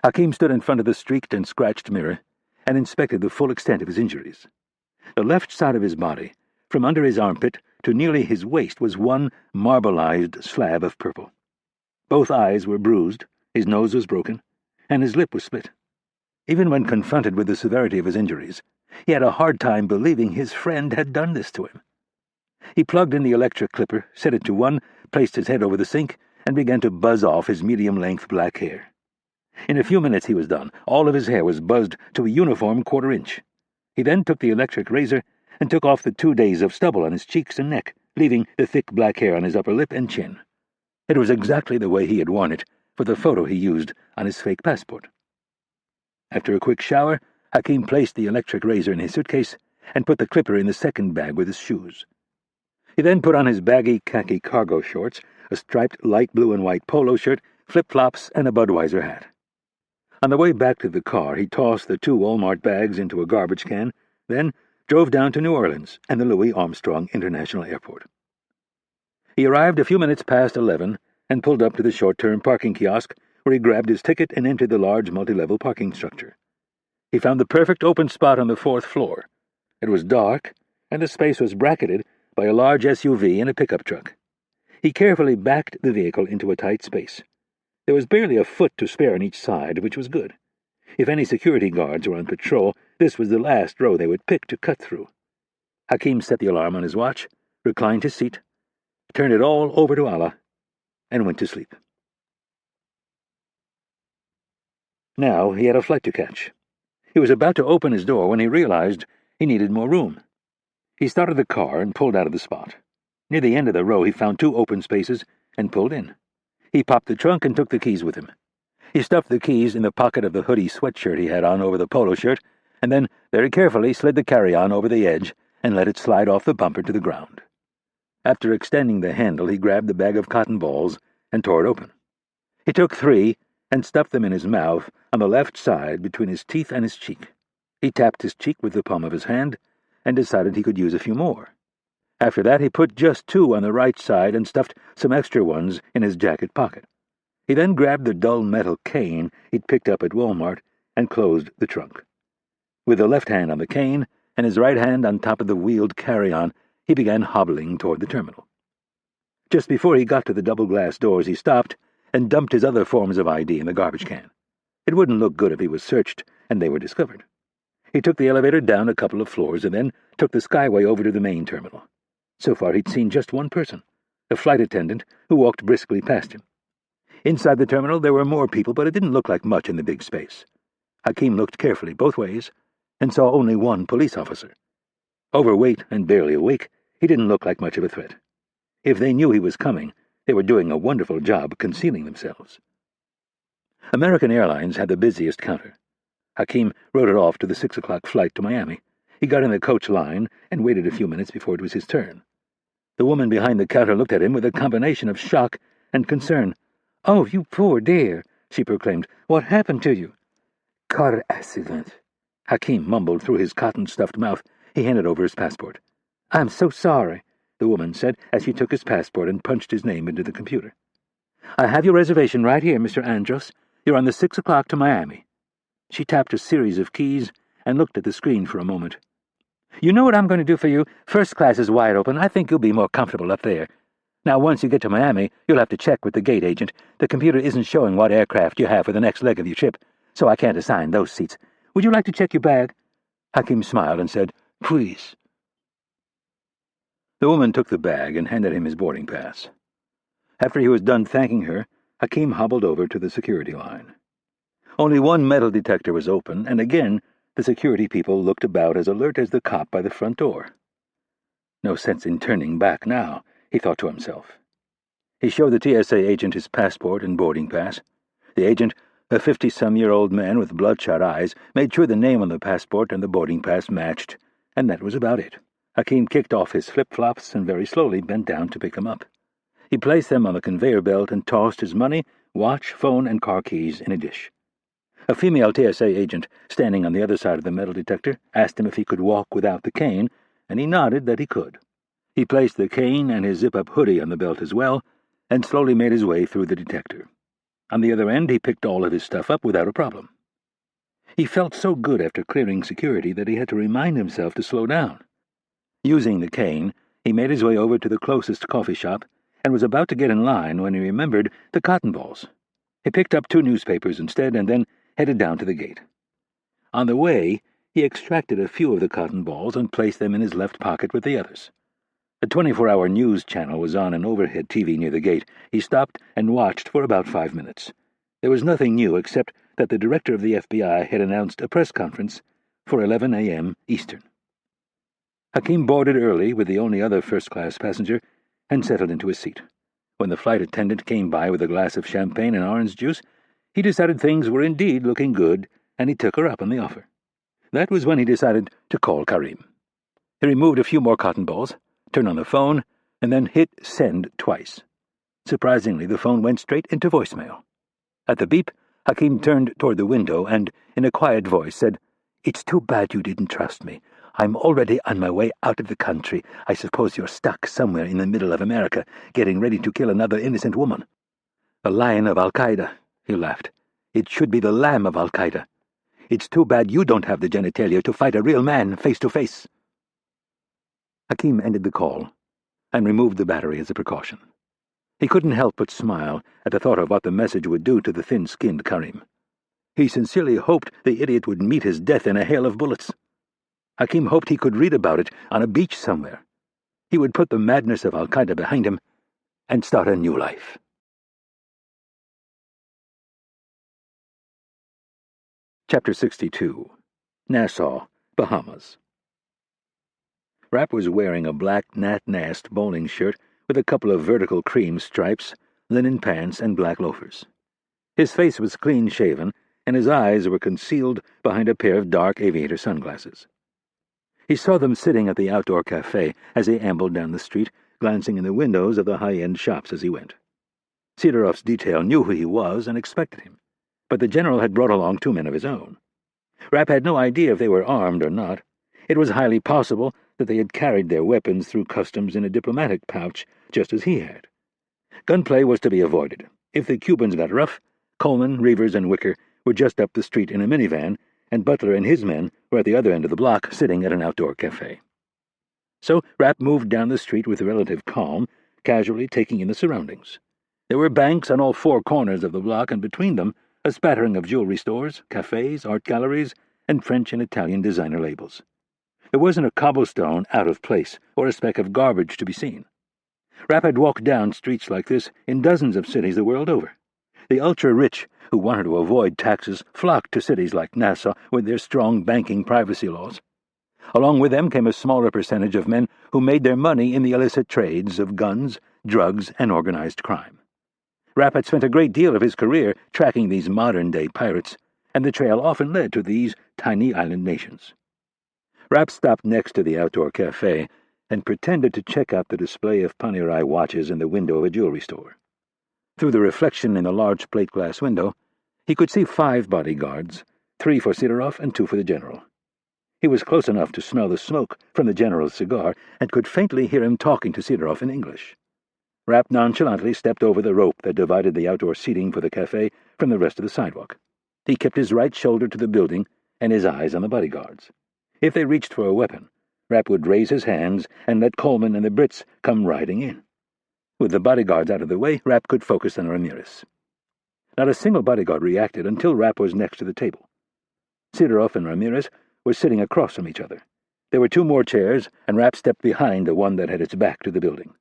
Hakim stood in front of the streaked and scratched mirror and inspected the full extent of his injuries. The left side of his body, from under his armpit to nearly his waist, was one marbleized slab of purple. Both eyes were bruised, his nose was broken, and his lip was split. Even when confronted with the severity of his injuries, he had a hard time believing his friend had done this to him. He plugged in the electric clipper, set it to 1, placed his head over the sink, and began to buzz off his medium-length black hair. In a few minutes he was done. All of his hair was buzzed to a uniform 1/4 inch. He then took the electric razor and took off the 2 days of stubble on his cheeks and neck, leaving the thick black hair on his upper lip and chin. It was exactly the way he had worn it for the photo he used on his fake passport. After a quick shower, Hakim placed the electric razor in his suitcase and put the clipper in the second bag with his shoes. He then put on his baggy khaki cargo shorts, a striped light blue and white polo shirt, flip-flops, and a Budweiser hat. On the way back to the car, he tossed the 2 Walmart bags into a garbage can, then drove down to New Orleans and the Louis Armstrong International Airport. He arrived a few minutes past 11 and pulled up to the short-term parking kiosk, where he grabbed his ticket and entered the large multi-level parking structure. He found the perfect open spot on the 4th floor. It was dark, and the space was bracketed by a large SUV and a pickup truck. He carefully backed the vehicle into a tight space. There was barely a foot to spare on each side, which was good. If any security guards were on patrol, this was the last row they would pick to cut through. Hakim set the alarm on his watch, reclined his seat, turned it all over to Allah, and went to sleep. Now he had a flight to catch. He was about to open his door when he realized he needed more room. He started the car and pulled out of the spot. Near the end of the row he found 2 open spaces and pulled in. He popped the trunk and took the keys with him. He stuffed the keys in the pocket of the hoodie sweatshirt he had on over the polo shirt, and then very carefully slid the carry-on over the edge and let it slide off the bumper to the ground. After extending the handle, he grabbed the bag of cotton balls and tore it open. He took 3 and stuffed them in his mouth on the left side between his teeth and his cheek. He tapped his cheek with the palm of his hand and decided he could use a few more. After that, he put just 2 on the right side and stuffed some extra ones in his jacket pocket. He then grabbed the dull metal cane he'd picked up at Walmart and closed the trunk. With the left hand on the cane and his right hand on top of the wheeled carry-on, he began hobbling toward the terminal. Just before he got to the double-glass doors, he stopped and dumped his other forms of ID in the garbage can. It wouldn't look good if he was searched and they were discovered. He took the elevator down a couple of floors and then took the Skyway over to the main terminal. So far he'd seen just one person, a flight attendant who walked briskly past him. Inside the terminal there were more people, but it didn't look like much in the big space. Hakim looked carefully both ways and saw only one police officer. Overweight and barely awake, he didn't look like much of a threat. If they knew he was coming, they were doing a wonderful job concealing themselves. American Airlines had the busiest counter. Hakim rode it off to the 6 o'clock flight to Miami. He got in the coach line and waited a few minutes before it was his turn. The woman behind the counter looked at him with a combination of shock and concern. "Oh, you poor dear," she proclaimed. "What happened to you?" "Car accident," Hakim mumbled through his cotton-stuffed mouth. He handed over his passport. "I'm so sorry," the woman said as she took his passport and punched his name into the computer. "I have your reservation right here, Mr. Andros. You're on the 6 o'clock to Miami." She tapped a series of keys and looked at the screen for a moment. "You know what I'm going to do for you? First class is wide open. I think you'll be more comfortable up there. Now, once you get to Miami, you'll have to check with the gate agent. The computer isn't showing what aircraft you have for the next leg of your trip, so I can't assign those seats. Would you like to check your bag?" Hakim smiled and said, "Please." The woman took the bag and handed him his boarding pass. After he was done thanking her, Hakim hobbled over to the security line. Only one metal detector was open, and again the security people looked about as alert as the cop by the front door. No sense in turning back now, he thought to himself. He showed the TSA agent his passport and boarding pass. The agent, a 50-some-year-old man with bloodshot eyes, made sure the name on the passport and the boarding pass matched, and that was about it. Hakim kicked off his flip-flops and very slowly bent down to pick them up. He placed them on the conveyor belt and tossed his money, watch, phone, and car keys in a dish. A female TSA agent, standing on the other side of the metal detector, asked him if he could walk without the cane, and he nodded that he could. He placed the cane and his zip-up hoodie on the belt as well, and slowly made his way through the detector. On the other end, he picked all of his stuff up without a problem. He felt so good after clearing security that he had to remind himself to slow down. Using the cane, he made his way over to the closest coffee shop and was about to get in line when he remembered the cotton balls. He picked up 2 newspapers instead and then headed down to the gate. On the way, he extracted a few of the cotton balls and placed them in his left pocket with the others. A 24-hour news channel was on an overhead TV near the gate. He stopped and watched for about 5 minutes. There was nothing new except that the director of the FBI had announced a press conference for 11 a.m. Eastern. Hakim boarded early with the only other first-class passenger and settled into his seat. When the flight attendant came by with a glass of champagne and orange juice, he decided things were indeed looking good, and he took her up on the offer. That was when he decided to call Karim. He removed a few more cotton balls, turned on the phone, and then hit send twice. Surprisingly, the phone went straight into voicemail. At the beep, Hakim turned toward the window and, in a quiet voice, said, "It's too bad you didn't trust me. I'm already on my way out of the country. I suppose you're stuck somewhere in the middle of America, getting ready to kill another innocent woman." "A lion of Al-Qaeda," he laughed. "It should be the lamb of Al-Qaeda. It's too bad you don't have the genitalia to fight a real man face to face." Hakim ended the call and removed the battery as a precaution. He couldn't help but smile at the thought of what the message would do to the thin-skinned Karim. He sincerely hoped the idiot would meet his death in a hail of bullets. Hakim hoped he could read about it on a beach somewhere. He would put the madness of Al-Qaeda behind him and start a new life. Chapter 62. Nassau, Bahamas. Rapp was wearing a black nat-nast bowling shirt with a couple of vertical cream stripes, linen pants, and black loafers. His face was clean-shaven, and his eyes were concealed behind a pair of dark aviator sunglasses. He saw them sitting at the outdoor cafe as he ambled down the street, glancing in the windows of the high-end shops as he went. Sidorov's detail knew who he was and expected him, but the general had brought along 2 men of his own. Rapp had no idea if they were armed or not. It was highly possible that they had carried their weapons through customs in a diplomatic pouch, just as he had. Gunplay was to be avoided. If the Cubans got rough, Coleman, Reavers, and Wicker were just up the street in a minivan, and Butler and his men were at the other end of the block, sitting at an outdoor cafe. So Rapp moved down the street with relative calm, casually taking in the surroundings. There were banks on all four corners of the block, and between them a spattering of jewelry stores, cafes, art galleries, and French and Italian designer labels. There wasn't a cobblestone out of place or a speck of garbage to be seen. Rapp had walked down streets like this in dozens of cities the world over. The ultra-rich who wanted to avoid taxes flocked to cities like Nassau with their strong banking privacy laws. Along with them came a smaller percentage of men who made their money in the illicit trades of guns, drugs, and organized crime. Rapp had spent a great deal of his career tracking these modern-day pirates, and the trail often led to these tiny island nations. Rapp stopped next to the outdoor cafe and pretended to check out the display of Panerai watches in the window of a jewelry store. Through the reflection in the large plate-glass window, he could see 5 bodyguards, 3 for Sidorov and 2 for the general. He was close enough to smell the smoke from the general's cigar and could faintly hear him talking to Sidorov in English. Rapp nonchalantly stepped over the rope that divided the outdoor seating for the cafe from the rest of the sidewalk. He kept his right shoulder to the building and his eyes on the bodyguards. If they reached for a weapon, Rapp would raise his hands and let Coleman and the Brits come riding in. With the bodyguards out of the way, Rapp could focus on Ramirez. Not a single bodyguard reacted until Rapp was next to the table. Sidorov and Ramirez were sitting across from each other. There were 2 more chairs, and Rapp stepped behind the one that had its back to the building.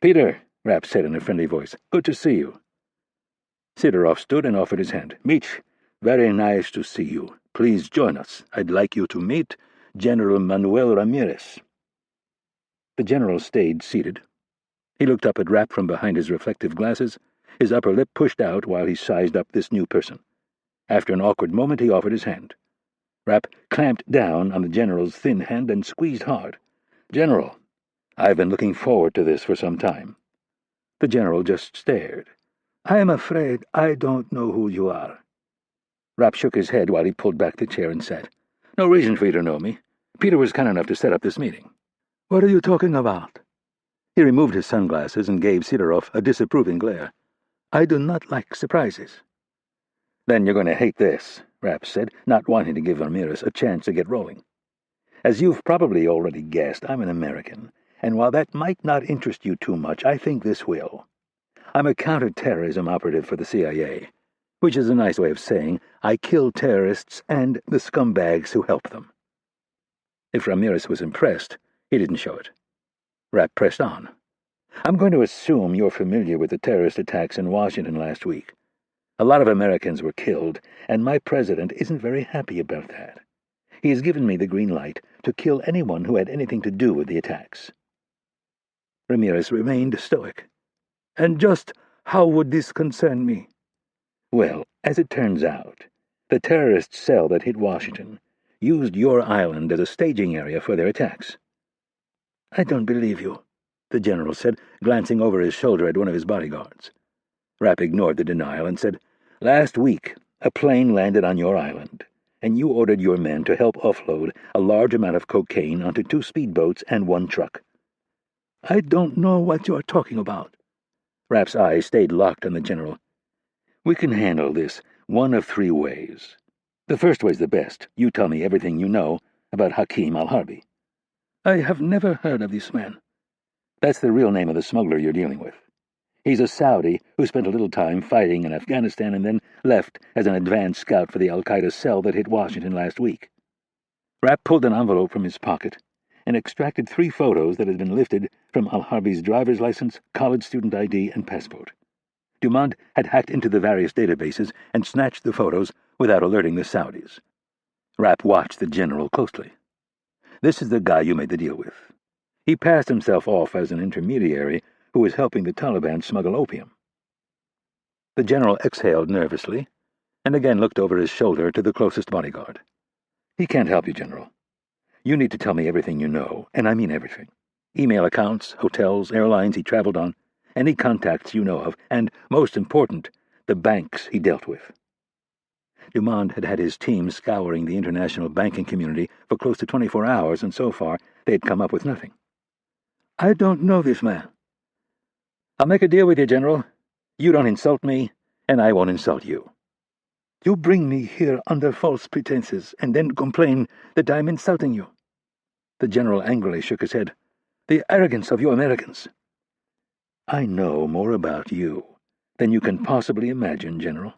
"Peter," Rapp said in a friendly voice, "good to see you." Sidorov stood and offered his hand. "Mitch, very nice to see you. Please join us. I'd like you to meet General Manuel Ramirez." The general stayed seated. He looked up at Rapp from behind his reflective glasses, his upper lip pushed out while he sized up this new person. After an awkward moment, he offered his hand. Rapp clamped down on the general's thin hand and squeezed hard. "General, I've been looking forward to this for some time." The general just stared. "I am afraid I don't know who you are." Rapp shook his head while he pulled back the chair and sat. "No reason for you to know me. Peter was kind enough to set up this meeting." "What are you talking about?" He removed his sunglasses and gave Sidorov a disapproving glare. "I do not like surprises." "Then you're going to hate this," Rapp said, not wanting to give Ramirez a chance to get rolling. "As you've probably already guessed, I'm an American, and while that might not interest you too much, I think this will. I'm a counterterrorism operative for the CIA, which is a nice way of saying I kill terrorists and the scumbags who help them." If Ramirez was impressed, he didn't show it. Rapp pressed on. "I'm going to assume you're familiar with the terrorist attacks in Washington last week. A lot of Americans were killed, and my president isn't very happy about that. He has given me the green light to kill anyone who had anything to do with the attacks." Ramirez remained stoic. "And just how would this concern me?" "Well, as it turns out, the terrorist cell that hit Washington used your island as a staging area for their attacks." "I don't believe you," the general said, glancing over his shoulder at one of his bodyguards. Rapp ignored the denial and said, "Last week, a plane landed on your island, and you ordered your men to help offload a large amount of cocaine onto 2 speedboats and 1 truck." "I don't know what you are talking about." Rapp's eyes stayed locked on the general. "We can handle this one of 3 ways. The first way's the best. You tell me everything you know about Hakim al-Harbi." "I have never heard of this man." "That's the real name of the smuggler you're dealing with. He's a Saudi who spent a little time fighting in Afghanistan and then left as an advanced scout for the al-Qaeda cell that hit Washington last week." Rapp pulled an envelope from his pocket and extracted 3 photos that had been lifted from al-Harbi's driver's license, college student ID, and passport. Dumont had hacked into the various databases and snatched the photos without alerting the Saudis. Rapp watched the general closely. "This is the guy you made the deal with. He passed himself off as an intermediary who was helping the Taliban smuggle opium." The general exhaled nervously and again looked over his shoulder to the closest bodyguard. "He can't help you, General. You need to tell me everything you know, and I mean everything. Email accounts, hotels, airlines he traveled on, any contacts you know of, and, most important, the banks he dealt with." Dumont had had his team scouring the international banking community for close to 24 hours, and so far they had come up with nothing. "I don't know this man." "I'll make a deal with you, General. You don't insult me, and I won't insult you." "You bring me here under false pretenses, and then complain that I'm insulting you." The general angrily shook his head. "The arrogance of you Americans." I know more about you than you can possibly imagine, General.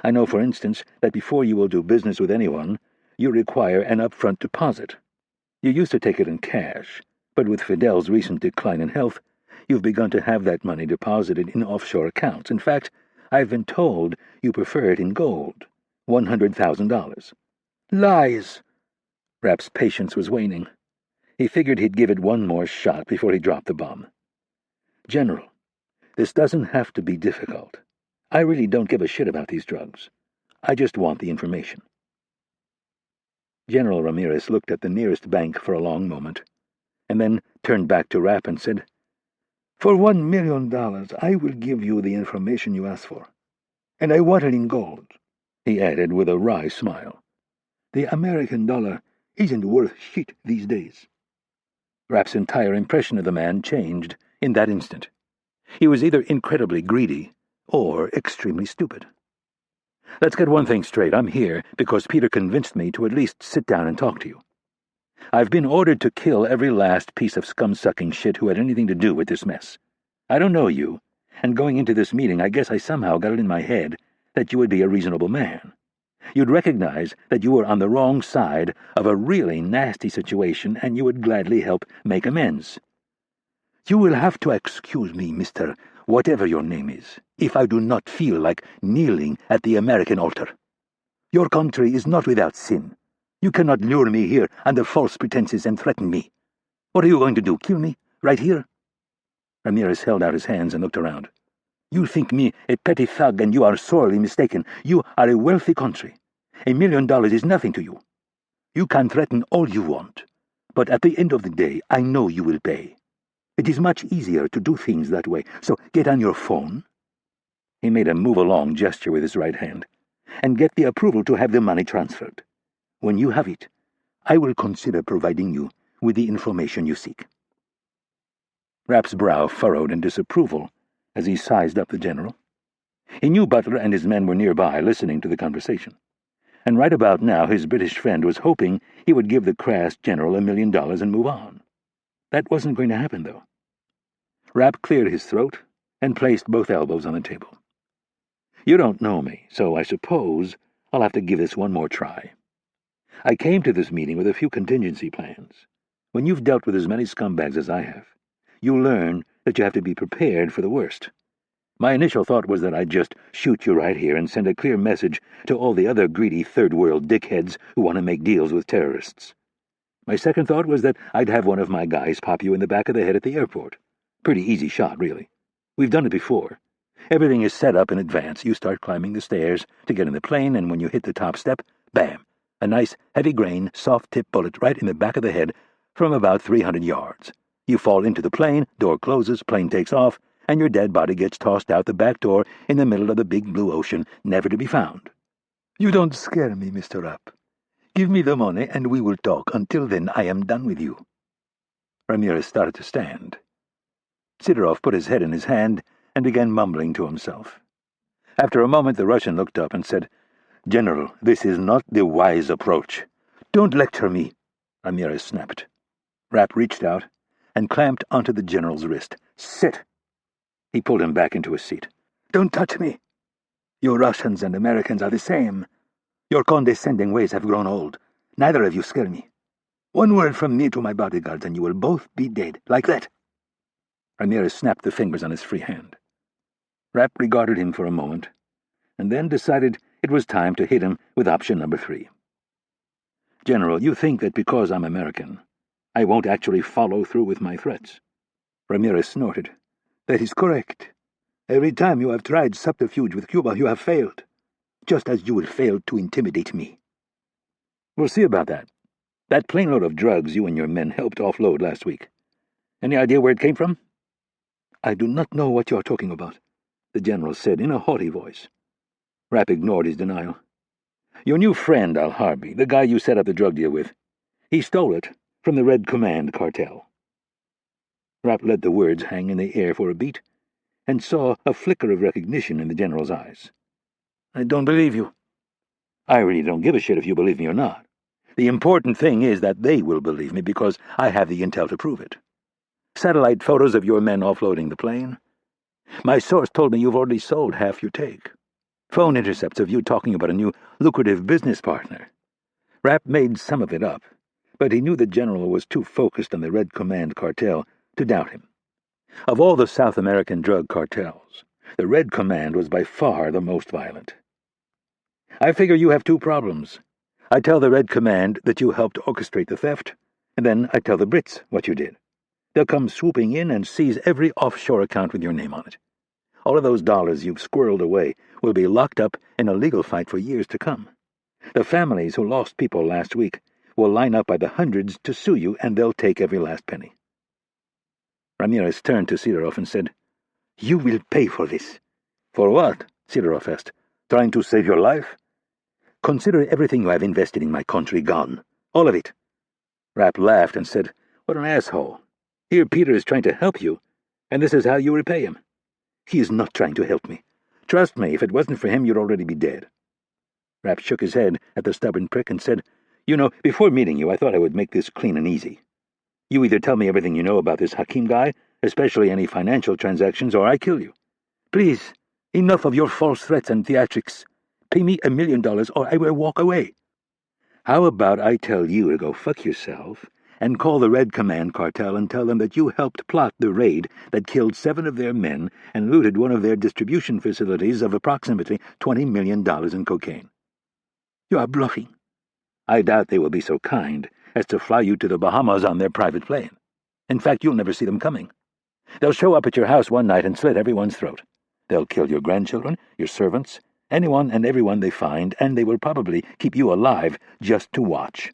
I know, for instance, that before you will do business with anyone, you require an upfront deposit. You used to take it in cash, but with Fidel's recent decline in health, you've begun to have that money deposited in offshore accounts. In fact, I've been told you prefer it in gold, $100,000. Lies! Rapp's patience was waning. He figured he'd give it one more shot before he dropped the bomb. General, this doesn't have to be difficult. I really don't give a shit about these drugs. I just want the information. General Ramirez looked at the nearest bank for a long moment, and then turned back to Rapp and said, "For $1 million, I will give you the information you asked for. And I want it in gold," he added with a wry smile. "The American dollar isn't worth shit these days." Rapp's entire impression of the man changed in that instant. He was either incredibly greedy or extremely stupid. "Let's get one thing straight. I'm here because Peter convinced me to at least sit down and talk to you. I've been ordered to kill every last piece of scum-sucking shit who had anything to do with this mess. I don't know you, and going into this meeting I guess I somehow got it in my head that you would be a reasonable man. You'd recognize that you were on the wrong side of a really nasty situation, and you would gladly help make amends. You will have to excuse me, Mr. Whatever your name is, if I do not feel like kneeling at the American altar. Your country is not without sin. You cannot lure me here under false pretenses and threaten me. What are you going to do, kill me, right here?" Ramirez held out his hands and looked around. "You think me a petty thug, and you are sorely mistaken. You are a wealthy country. $1 million is nothing to you. You can threaten all you want, but at the end of the day, I know you will pay. It is much easier to do things that way, so get on your phone." He made a move-along gesture with his right hand, "and get the approval to have the money transferred. When you have it, I will consider providing you with the information you seek." Rapp's brow furrowed in disapproval as he sized up the general. He knew Butler and his men were nearby, listening to the conversation. And right about now his British friend was hoping he would give the crass general $1 million and move on. That wasn't going to happen, though. Rapp cleared his throat and placed both elbows on the table. "You don't know me, so I suppose I'll have to give this one more try. I came to this meeting with a few contingency plans. When you've dealt with as many scumbags as I have, you'll learn that you have to be prepared for the worst. My initial thought was that I'd just shoot you right here and send a clear message to all the other greedy third-world dickheads who want to make deals with terrorists. My second thought was that I'd have one of my guys pop you in the back of the head at the airport. Pretty easy shot, really. We've done it before. Everything is set up in advance. You start climbing the stairs to get in the plane, and when you hit the top step, bam, a nice, heavy-grain, soft-tip bullet right in the back of the head from about 300 yards. You fall into the plane, door closes, plane takes off, and your dead body gets tossed out the back door in the middle of the big blue ocean, never to be found. You don't scare me, Mr. Rapp. Give me the money, and we will talk. Until then, I am done with you." Ramirez started to stand. Sidorov put his head in his hand and began mumbling to himself. After a moment, the Russian looked up and said, "General, this is not the wise approach." "Don't lecture me," Ramirez snapped. Rapp reached out and clamped onto the general's wrist. "Sit." He pulled him back into his seat. "Don't touch me. You Russians and Americans are the same. Your condescending ways have grown old. Neither of you scare me. One word from me to my bodyguards and you will both be dead, like that." Ramirez snapped the fingers on his free hand. Rapp regarded him for a moment, and then decided it was time to hit him with option number 3. "General, you think that because I'm American, I won't actually follow through with my threats?" Ramirez snorted. "That is correct. Every time you have tried subterfuge with Cuba, you have failed, just as you will fail to intimidate me." "We'll see about that. That planeload of drugs you and your men helped offload last week. Any idea where it came from?" "I do not know what you are talking about," the general said in a haughty voice. Rapp ignored his denial. "Your new friend, Al-Harbi, the guy you set up the drug deal with, he stole it from the Red Command cartel." Rapp let the words hang in the air for a beat and saw a flicker of recognition in the general's eyes. "I don't believe you." "I really don't give a shit if you believe me or not. The important thing is that they will believe me because I have the intel to prove it. Satellite photos of your men offloading the plane. My source told me you've already sold half your take. Phone intercepts of you talking about a new lucrative business partner. Rapp made some of it up, but he knew the general was too focused on the Red Command cartel to doubt him. Of all the South American drug cartels, the Red Command was by far the most violent. I figure you have two problems. I tell the Red Command that you helped orchestrate the theft, and then I tell the Brits what you did. They'll come swooping in and seize every offshore account with your name on it. All of those dollars you've squirreled away will be locked up in a legal fight for years to come. The families who lost people last week will line up by the hundreds to sue you, and they'll take every last penny. Ramirez turned to Sidorov and said, "You will pay for this." "For what?" Sidorov asked. "Trying to save your life?" "Consider everything you have invested in my country gone. All of it." Rapp laughed and said, "What an asshole. Here Peter is trying to help you, and this is how you repay him." "He is not trying to help me. Trust me, if it wasn't for him, you'd already be dead." Rapp shook his head at the stubborn prick and said, "You know, before meeting you, I thought I would make this clean and easy. You either tell me everything you know about this Hakim guy, especially any financial transactions, or I kill you. Please, enough of your false threats and theatrics. Pay me $1 million or I will walk away." "How about I tell you to go fuck yourself and call the Red Command cartel and tell them that you helped plot the raid that killed 7 of their men and looted one of their distribution facilities of approximately $20 million in cocaine?" "You are bluffing." "I doubt they will be so kind as to fly you to the Bahamas on their private plane. In fact, you'll never see them coming. They'll show up at your house one night and slit everyone's throat. They'll kill your grandchildren, your servants, anyone and everyone they find, and they will probably keep you alive just to watch."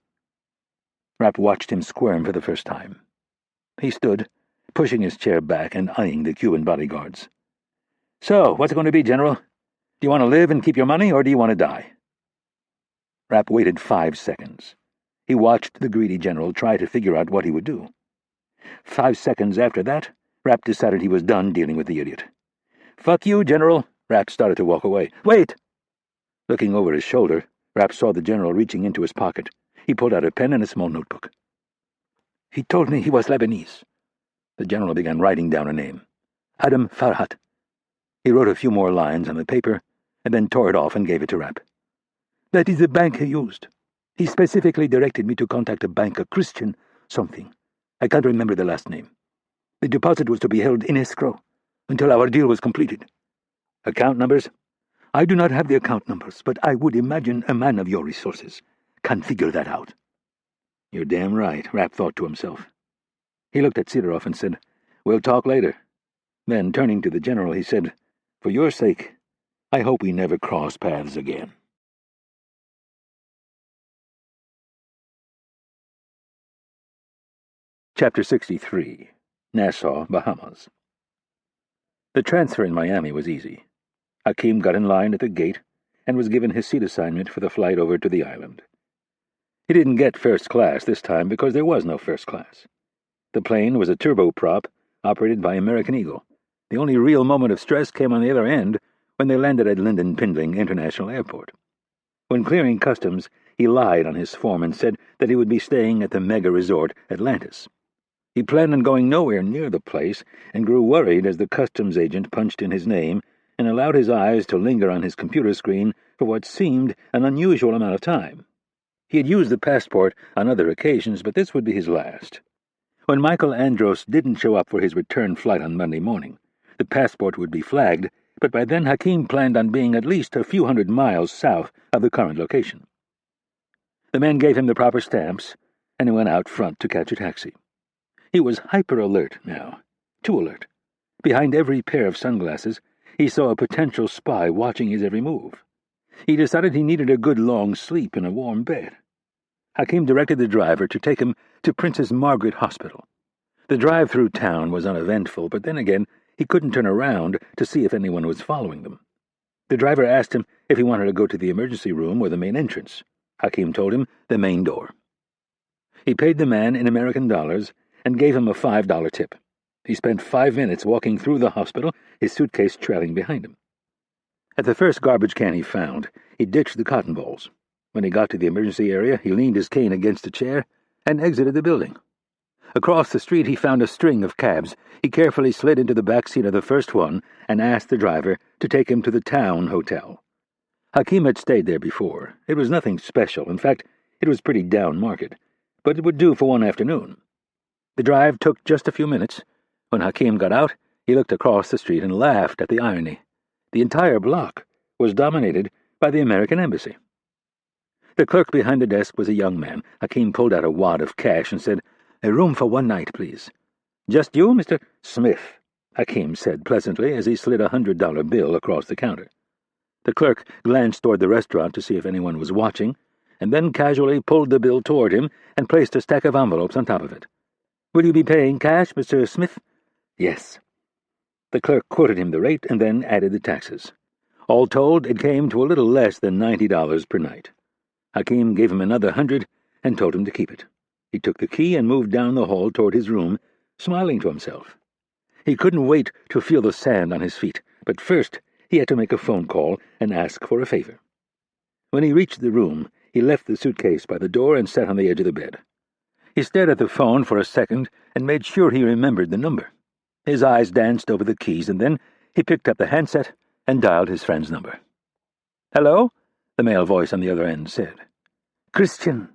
Rapp watched him squirm for the first time. He stood, pushing his chair back and eyeing the Cuban bodyguards. "So, what's it going to be, General? Do you want to live and keep your money, or do you want to die?" Rapp waited 5 seconds. He watched the greedy general try to figure out what he would do. 5 seconds after that, Rapp decided he was done dealing with the idiot. "Fuck you, General." Rapp started to walk away. "Wait!" Looking over his shoulder, Rapp saw the general reaching into his pocket. He pulled out a pen and a small notebook. "He told me he was Lebanese." The general began writing down a name. "Adam Farhat." He wrote a few more lines on the paper, and then tore it off and gave it to Rapp. "That is the bank he used. He specifically directed me to contact a bank, a Christian something. I can't remember the last name. The deposit was to be held in escrow until our deal was completed." "Account numbers?" "I do not have the account numbers, but I would imagine a man of your resources can figure that out." "You're damn right," Rapp thought to himself. He looked at Sidorov and said, "We'll talk later." Then, turning to the general, he said, "For your sake, I hope we never cross paths again." Chapter 63. Nassau, Bahamas. The transfer in Miami was easy. Hakim got in line at the gate and was given his seat assignment for the flight over to the island. He didn't get first class this time because there was no first class. The plane was a turboprop operated by American Eagle. The only real moment of stress came on the other end when they landed at Lynden Pindling International Airport. When clearing customs, he lied on his form and said that he would be staying at the mega resort Atlantis. He planned on going nowhere near the place and grew worried as the customs agent punched in his name and allowed his eyes to linger on his computer screen for what seemed an unusual amount of time. He had used the passport on other occasions, but this would be his last. When Michael Andros didn't show up for his return flight on Monday morning, the passport would be flagged, but by then Hakim planned on being at least a few hundred miles south of the current location. The man gave him the proper stamps, and he went out front to catch a taxi. He was hyper-alert now, too alert. Behind every pair of sunglasses, he saw a potential spy watching his every move. He decided he needed a good long sleep in a warm bed. Hakim directed the driver to take him to Princess Margaret Hospital. The drive through town was uneventful, but then again, he couldn't turn around to see if anyone was following them. The driver asked him if he wanted to go to the emergency room or the main entrance. Hakim told him the main door. He paid the man in American dollars and gave him a $5 tip. He spent 5 minutes walking through the hospital, his suitcase trailing behind him. At the first garbage can he found, he ditched the cotton balls. When he got to the emergency area, he leaned his cane against a chair and exited the building. Across the street he found a string of cabs. He carefully slid into the back seat of the first one and asked the driver to take him to the town hotel. Hakim had stayed there before. It was nothing special. In fact, it was pretty down market, but it would do for one afternoon. The drive took just a few minutes. When Hakim got out, he looked across the street and laughed at the irony. The entire block was dominated by the American embassy. The clerk behind the desk was a young man. Hakim pulled out a wad of cash and said, "A room for one night, please." "Just you, Mr. Smith," Hakim said pleasantly as he slid a $100 bill across the counter. The clerk glanced toward the restaurant to see if anyone was watching, and then casually pulled the bill toward him and placed a stack of envelopes on top of it. "Will you be paying cash, Mr. Smith?" "Yes." The clerk quoted him the rate and then added the taxes. All told, it came to a little less than $90 per night. Hakim gave him another 100 and told him to keep it. He took the key and moved down the hall toward his room, smiling to himself. He couldn't wait to feel the sand on his feet, but first he had to make a phone call and ask for a favor. When he reached the room, he left the suitcase by the door and sat on the edge of the bed. He stared at the phone for a second and made sure he remembered the number. His eyes danced over the keys, and then he picked up the handset and dialed his friend's number. "Hello?" the male voice on the other end said. "Christian,"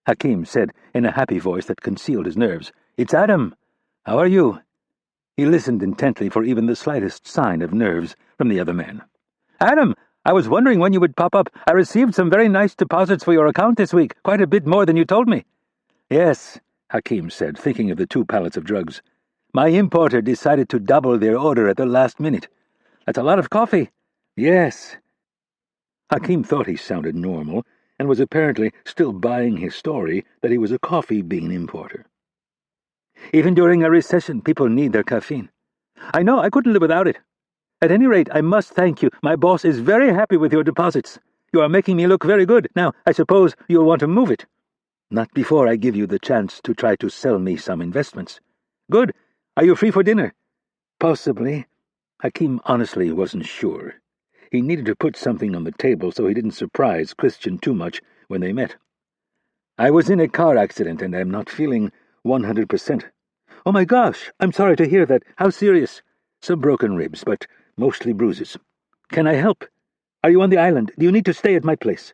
Hakim said in a happy voice that concealed his nerves. "It's Adam. How are you?" He listened intently for even the slightest sign of nerves from the other man. "Adam, I was wondering when you would pop up. I received some very nice deposits for your account this week, quite a bit more than you told me." "Yes," Hakim said, thinking of the 2 pallets of drugs. "My importer decided to double their order at the last minute. That's a lot of coffee." "Yes." Hakim thought he sounded normal and was apparently still buying his story that he was a coffee bean importer. "Even during a recession, people need their caffeine. I know, I couldn't live without it. At any rate, I must thank you. My boss is very happy with your deposits. You are making me look very good. Now, I suppose you'll want to move it." "Not before I give you the chance to try to sell me some investments." "Good. Are you free for dinner?" "Possibly." Hakim honestly wasn't sure. He needed to put something on the table so he didn't surprise Christian too much when they met. "I was in a car accident and I'm not feeling 100%. "Oh my gosh, I'm sorry to hear that. How serious?" "Some broken ribs, but mostly bruises." "Can I help? Are you on the island? Do you need to stay at my place?"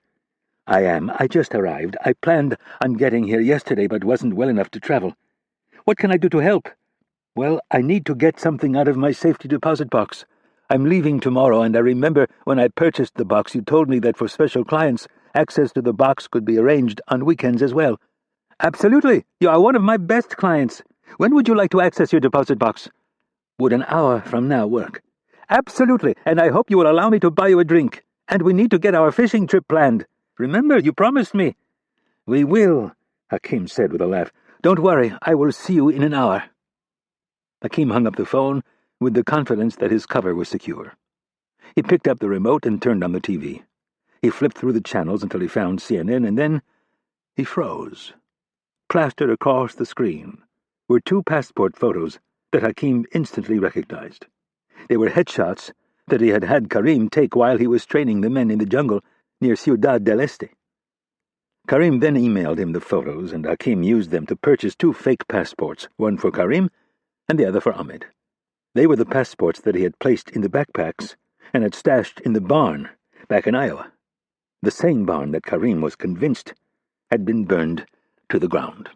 "I am. I just arrived. I planned on getting here yesterday but wasn't well enough to travel." "What can I do to help?" "Well, I need to get something out of my safety deposit box. I'm leaving tomorrow, and I remember when I purchased the box you told me that for special clients, access to the box could be arranged on weekends as well." "Absolutely. You are one of my best clients. When would you like to access your deposit box?" "Would an hour from now work?" "Absolutely, and I hope you will allow me to buy you a drink. And we need to get our fishing trip planned. Remember, you promised me." "We will," Hakim said with a laugh. "Don't worry, I will see you in an hour." Hakim hung up the phone with the confidence that his cover was secure. He picked up the remote and turned on the TV. He flipped through the channels until he found CNN, and then he froze. Plastered across the screen were 2 passport photos that Hakim instantly recognized. They were headshots that he had had Karim take while he was training the men in the jungle near Ciudad del Este. Karim then emailed him the photos, and Hakim used them to purchase 2 fake passports, one for Karim and the other for Ahmed. They were the passports that he had placed in the backpacks and had stashed in the barn back in Iowa, the same barn that Karim was convinced had been burned to the ground.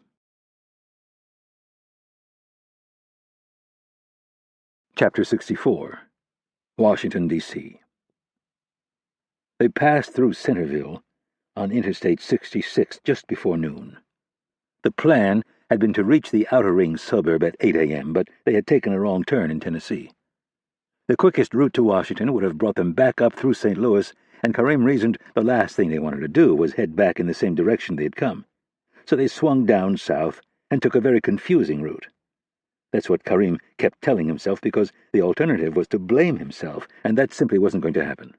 Chapter 64. Washington, D.C. They passed through Centerville on Interstate 66 just before noon. The plan had been to reach the Outer Ring suburb at 8 a.m., but they had taken a wrong turn in Tennessee. The quickest route to Washington would have brought them back up through St. Louis, and Karim reasoned the last thing they wanted to do was head back in the same direction they had come. So they swung down south and took a very confusing route. That's what Karim kept telling himself, because the alternative was to blame himself, and that simply wasn't going to happen.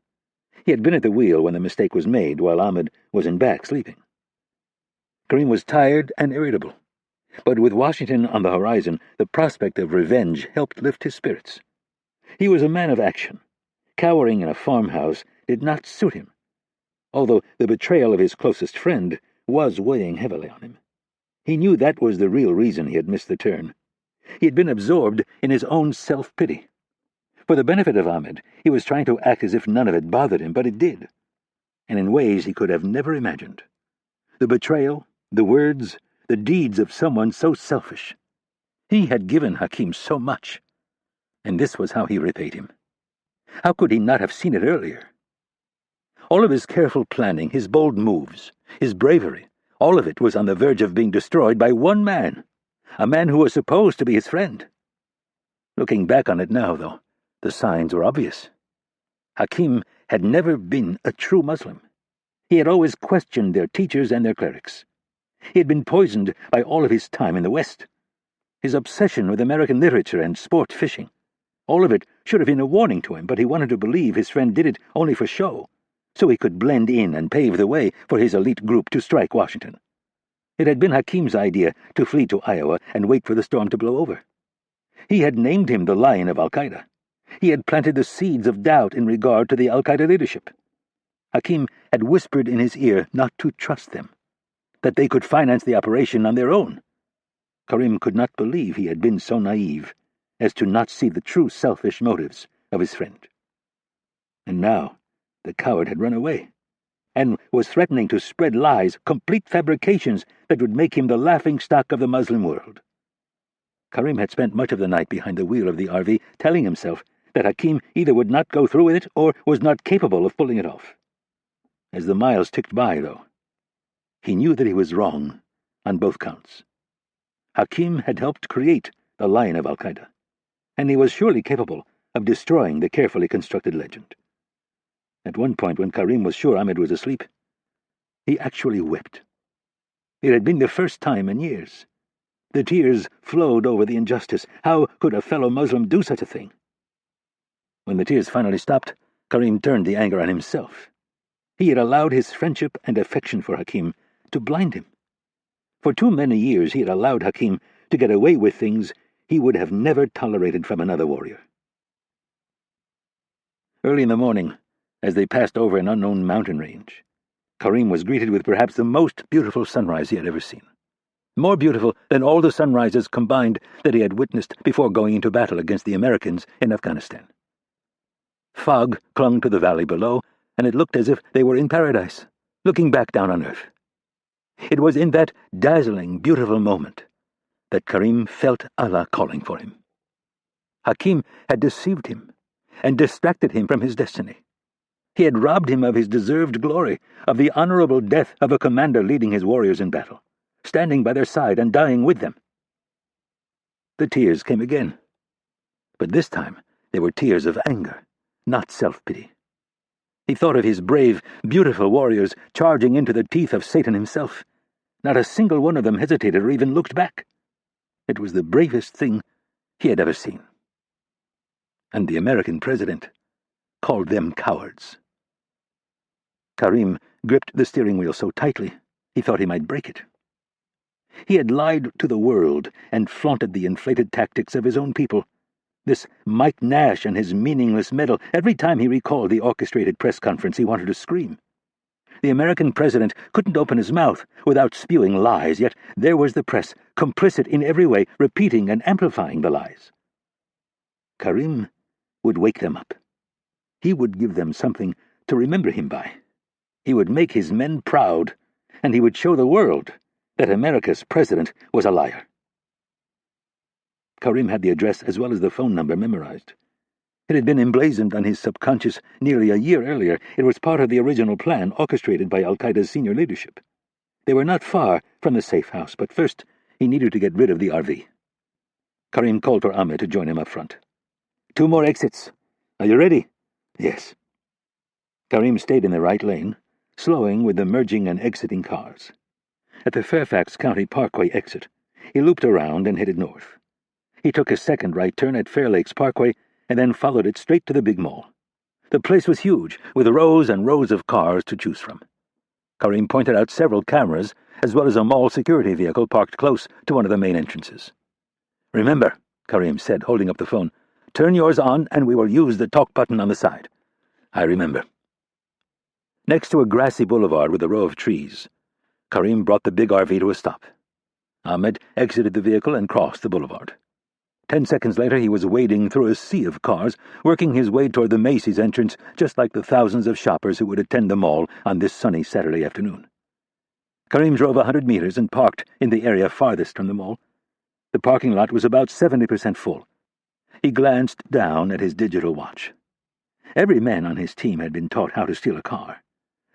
He had been at the wheel when the mistake was made, while Ahmed was in back sleeping. Karim was tired and irritable, but with Washington on the horizon, the prospect of revenge helped lift his spirits. He was a man of action. Cowering in a farmhouse did not suit him, although the betrayal of his closest friend was weighing heavily on him. He knew that was the real reason he had missed the turn. He had been absorbed in his own self-pity. For the benefit of Ahmed, he was trying to act as if none of it bothered him, but it did, and in ways he could have never imagined. The betrayal, the words, the deeds of someone so selfish. He had given Hakim so much, and this was how he repaid him. How could he not have seen it earlier? All of his careful planning, his bold moves, his bravery, all of it was on the verge of being destroyed by one man, a man who was supposed to be his friend. Looking back on it now, though, the signs were obvious. Hakim had never been a true Muslim. He had always questioned their teachers and their clerics. He had been poisoned by all of his time in the West. His obsession with American literature and sport fishing. All of it should have been a warning to him, but he wanted to believe his friend did it only for show, so he could blend in and pave the way for his elite group to strike Washington. It had been Hakim's idea to flee to Iowa and wait for the storm to blow over. He had named him the Lion of Al-Qaeda. He had planted the seeds of doubt in regard to the Al-Qaeda leadership. Hakim had whispered in his ear not to trust them, that they could finance the operation on their own. Karim could not believe he had been so naive as to not see the true selfish motives of his friend. And now the coward had run away, and was threatening to spread lies, complete fabrications that would make him the laughingstock of the Muslim world. Karim had spent much of the night behind the wheel of the RV, telling himself that Hakim either would not go through with it or was not capable of pulling it off. As the miles ticked by, though, he knew that he was wrong on both counts. Hakim had helped create the Lion of Al-Qaeda, and he was surely capable of destroying the carefully constructed legend. At one point, when Karim was sure Ahmed was asleep, he actually wept. It had been the first time in years. The tears flowed over the injustice. How could a fellow Muslim do such a thing? When the tears finally stopped, Karim turned the anger on himself. He had allowed his friendship and affection for Hakim to blind him. For too many years he had allowed Hakim to get away with things he would have never tolerated from another warrior. Early in the morning, as they passed over an unknown mountain range, Karim was greeted with perhaps the most beautiful sunrise he had ever seen. More beautiful than all the sunrises combined that he had witnessed before going into battle against the Americans in Afghanistan. Fog clung to the valley below, and it looked as if they were in paradise, looking back down on earth. It was in that dazzling, beautiful moment that Karim felt Allah calling for him. Hakim had deceived him and distracted him from his destiny. He had robbed him of his deserved glory, of the honorable death of a commander leading his warriors in battle, standing by their side and dying with them. The tears came again, but this time they were tears of anger, not self-pity. He thought of his brave, beautiful warriors charging into the teeth of Satan himself. Not a single one of them hesitated or even looked back. It was the bravest thing he had ever seen. And the American president called them cowards. Karim gripped the steering wheel so tightly he thought he might break it. He had lied to the world and flaunted the inflated tactics of his own people. This Mike Nash and his meaningless medal. Every time he recalled the orchestrated press conference, he wanted to scream. The American president couldn't open his mouth without spewing lies, yet there was the press, complicit in every way, repeating and amplifying the lies. Karim would wake them up. He would give them something to remember him by. He would make his men proud, and he would show the world that America's president was a liar. Karim had the address as well as the phone number memorized. It had been emblazoned on his subconscious nearly a year earlier. It was part of the original plan orchestrated by Al-Qaeda's senior leadership. They were not far from the safe house, but first he needed to get rid of the RV. Karim called for Ahmed to join him up front. 2 more exits. Are you ready? Yes. Karim stayed in the right lane, slowing with the merging and exiting cars. At the Fairfax County Parkway exit, he looped around and headed north. He took a second right turn at Fair Lakes Parkway and then followed it straight to the big mall. The place was huge, with rows and rows of cars to choose from. Karim pointed out several cameras, as well as a mall security vehicle parked close to one of the main entrances. "Remember," Karim said, holding up the phone, "turn yours on and we will use the talk button on the side." "I remember." Next to a grassy boulevard with a row of trees, Karim brought the big RV to a stop. Ahmed exited the vehicle and crossed the boulevard. 10 seconds later, he was wading through a sea of cars, working his way toward the Macy's entrance, just like the thousands of shoppers who would attend the mall on this sunny Saturday afternoon. Karim drove 100 meters and parked in the area farthest from the mall. The parking lot was about 70% full. He glanced down at his digital watch. Every man on his team had been taught how to steal a car.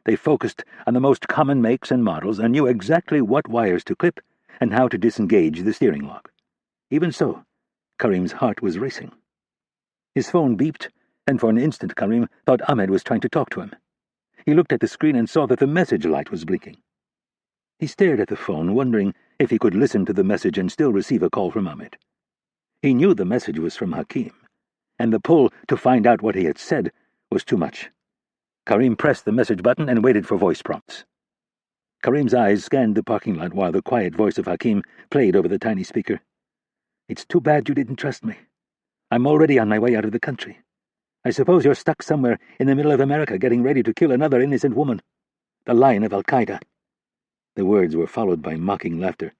They focused on the most common makes and models and knew exactly what wires to clip and how to disengage the steering lock. Even so, Karim's heart was racing. His phone beeped, and for an instant Karim thought Ahmed was trying to talk to him. He looked at the screen and saw that the message light was blinking. He stared at the phone, wondering if he could listen to the message and still receive a call from Ahmed. He knew the message was from Hakim, and the pull to find out what he had said was too much. Karim pressed the message button and waited for voice prompts. Karim's eyes scanned the parking lot while the quiet voice of Hakim played over the tiny speaker. "It's too bad you didn't trust me. I'm already on my way out of the country. I suppose you're stuck somewhere in the middle of America getting ready to kill another innocent woman. The Lion of Al-Qaeda." The words were followed by mocking laughter.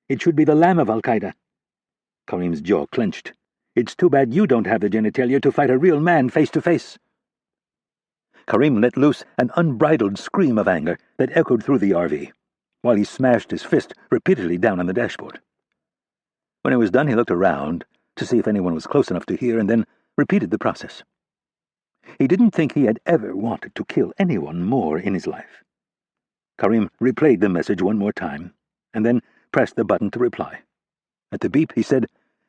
"It should be the Lamb of Al-Qaeda." Karim's jaw clenched. "It's too bad you don't have the genitalia to fight a real man face to face." Karim let loose an unbridled scream of anger that echoed through the RV, while he smashed his fist repeatedly down on the dashboard. When it was done, he looked around to see if anyone was close enough to hear and then repeated the process. He didn't think he had ever wanted to kill anyone more in his life. Karim replayed the message one more time and then pressed the button to reply. At the beep, he said,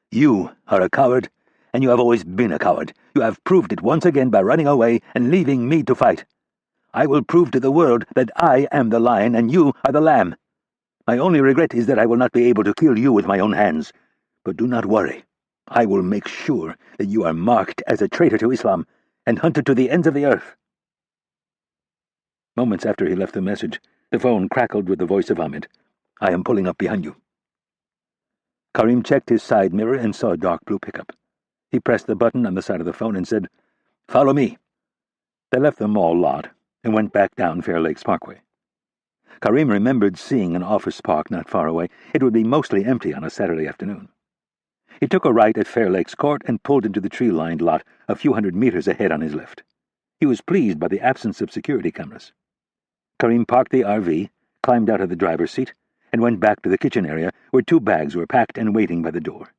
"You are a coward, and you have always been a coward. You have proved it once again by running away and leaving me to fight. I will prove to the world that I am the lion and you are the lamb. My only regret is that I will not be able to kill you with my own hands. But do not worry. I will make sure that you are marked as a traitor to Islam and hunted to the ends of the earth." Moments after he left the message, the phone crackled with the voice of Ahmed. "I am pulling up behind you." Karim checked his side mirror and saw a dark blue pickup. He pressed the button on the side of the phone and said, "Follow me." They left the mall lot and went back down Fair Lakes Parkway. Karim remembered seeing an office park not far away. It would be mostly empty on a Saturday afternoon. He took a right at Fair Lakes Court and pulled into the tree-lined lot a few hundred meters ahead on his left. He was pleased by the absence of security cameras. Karim parked the RV, climbed out of the driver's seat, and went back to the kitchen area where 2 bags were packed and waiting by the door.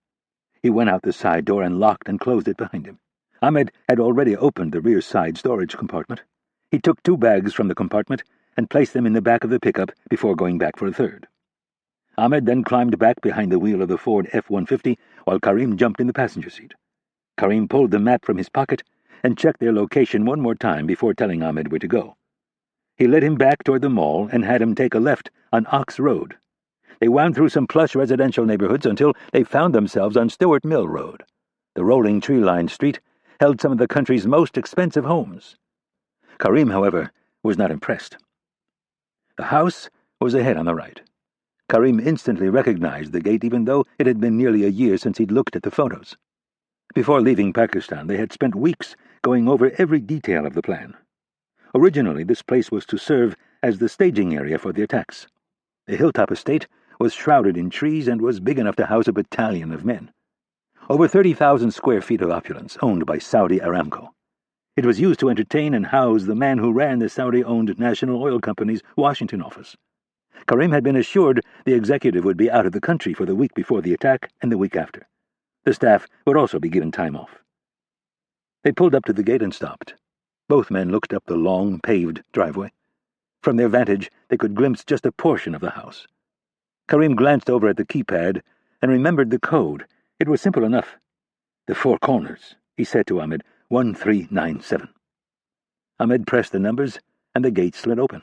He went out the side door and locked and closed it behind him. Ahmed had already opened the rear side storage compartment. He took 2 bags from the compartment and placed them in the back of the pickup before going back for a third. Ahmed then climbed back behind the wheel of the Ford F-150 while Karim jumped in the passenger seat. Karim pulled the map from his pocket and checked their location one more time before telling Ahmed where to go. He led him back toward the mall and had him take a left on Ox Road. They wound through some plush residential neighborhoods until they found themselves on Stewart Mill Road. The rolling tree-lined street held some of the country's most expensive homes. Karim, however, was not impressed. The house was ahead on the right. Karim instantly recognized the gate, even though it had been nearly a year since he'd looked at the photos. Before leaving Pakistan, they had spent weeks going over every detail of the plan. Originally, this place was to serve as the staging area for the attacks. The hilltop estate was shrouded in trees and was big enough to house a battalion of men. Over 30,000 square feet of opulence, owned by Saudi Aramco. It was used to entertain and house the man who ran the Saudi-owned National Oil Company's Washington office. Karim had been assured the executive would be out of the country for the week before the attack and the week after. The staff would also be given time off. They pulled up to the gate and stopped. Both men looked up the long, paved driveway. From their vantage, they could glimpse just a portion of the house. Karim glanced over at the keypad and remembered the code. It was simple enough. "The 4 corners," he said to Ahmed, 1397. Ahmed pressed the numbers, and the gate slid open.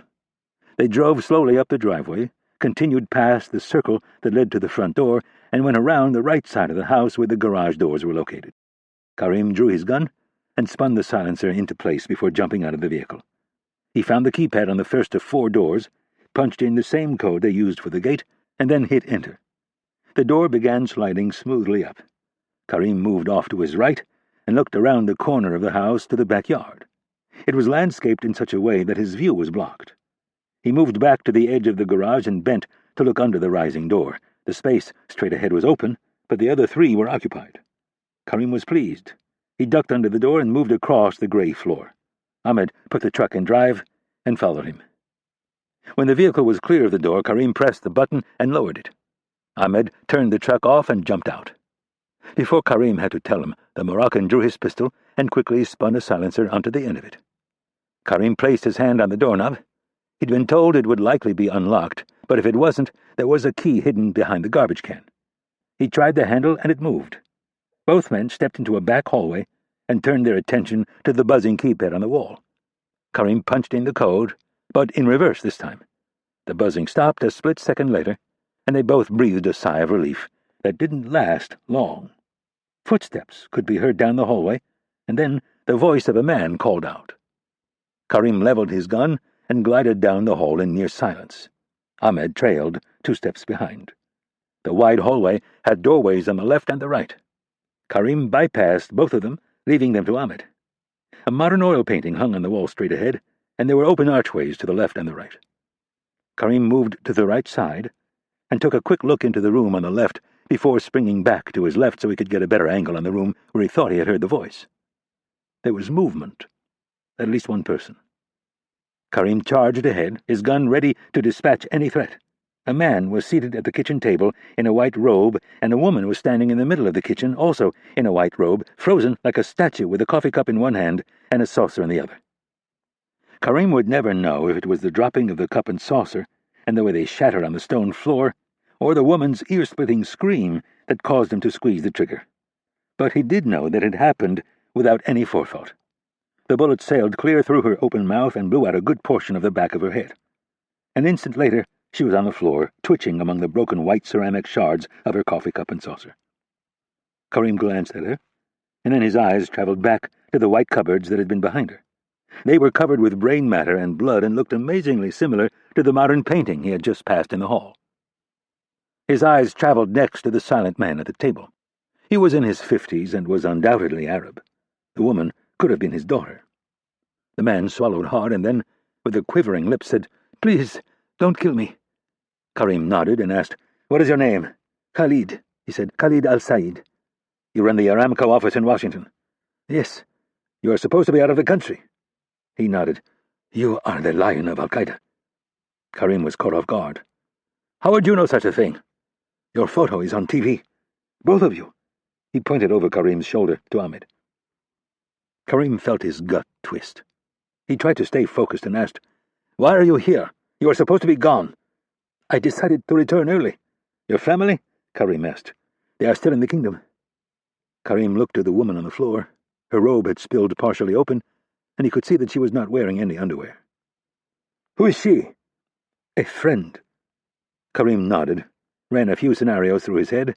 They drove slowly up the driveway, continued past the circle that led to the front door, and went around the right side of the house where the garage doors were located. Karim drew his gun and spun the silencer into place before jumping out of the vehicle. He found the keypad on the first of 4 doors, punched in the same code they used for the gate, and then hit enter. The door began sliding smoothly up. Karim moved off to his right and looked around the corner of the house to the backyard. It was landscaped in such a way that his view was blocked. He moved back to the edge of the garage and bent to look under the rising door, The space straight ahead was open, but the other 3 were occupied. Karim was pleased. He ducked under the door and moved across the gray floor. Ahmed put the truck in drive and followed him. When the vehicle was clear of the door, Karim pressed the button and lowered it. Ahmed turned the truck off and jumped out. Before Karim had to tell him, the Moroccan drew his pistol and quickly spun a silencer onto the end of it. Karim placed his hand on the doorknob. He'd been told it would likely be unlocked, but if it wasn't, there was a key hidden behind the garbage can. He tried the handle and it moved. Both men stepped into a back hallway and turned their attention to the buzzing keypad on the wall. Karim punched in the code, but in reverse this time. The buzzing stopped a split second later, and they both breathed a sigh of relief that didn't last long. Footsteps could be heard down the hallway, and then the voice of a man called out. Karim leveled his gun and glided down the hall in near silence. Ahmed trailed 2 steps behind. The wide hallway had doorways on the left and the right. Karim bypassed both of them, leaving them to Ahmed. A modern oil painting hung on the wall straight ahead, and there were open archways to the left and the right. Karim moved to the right side and took a quick look into the room on the left before springing back to his left so he could get a better angle on the room where he thought he had heard the voice. There was movement. At least one person. Karim charged ahead, his gun ready to dispatch any threat. A man was seated at the kitchen table in a white robe, and a woman was standing in the middle of the kitchen, also in a white robe, frozen like a statue with a coffee cup in one hand and a saucer in the other. Karim would never know if it was the dropping of the cup and saucer and the way they shattered on the stone floor, or the woman's ear-splitting scream that caused him to squeeze the trigger. But he did know that it happened without any forethought. The bullet sailed clear through her open mouth and blew out a good portion of the back of her head. An instant later, she was on the floor, twitching among the broken white ceramic shards of her coffee cup and saucer. Karim glanced at her, and then his eyes traveled back to the white cupboards that had been behind her. They were covered with brain matter and blood and looked amazingly similar to the modern painting he had just passed in the hall. His eyes traveled next to the silent man at the table. He was in his 50s and was undoubtedly Arab. The woman could have been his daughter. The man swallowed hard and then, with a quivering lip, said, "Please, don't kill me." Karim nodded and asked, "What is your name?" "Khalid," he said. "Khalid al-Said." "You run the Aramco office in Washington?" "Yes." "You are supposed to be out of the country." He nodded. "You are the lion of Al-Qaeda." Karim was caught off guard. "How would you know such a thing?" "Your photo is on TV. Both of you." He pointed over Karim's shoulder to Ahmed. Karim felt his gut twist. He tried to stay focused and asked, "Why are you here? You are supposed to be gone." "I decided to return early." "Your family?" Karim asked. "They are still in the kingdom." Karim looked at the woman on the floor. Her robe had spilled partially open, and he could see that she was not wearing any underwear. "Who is she?" "A friend." Karim nodded, ran a few scenarios through his head,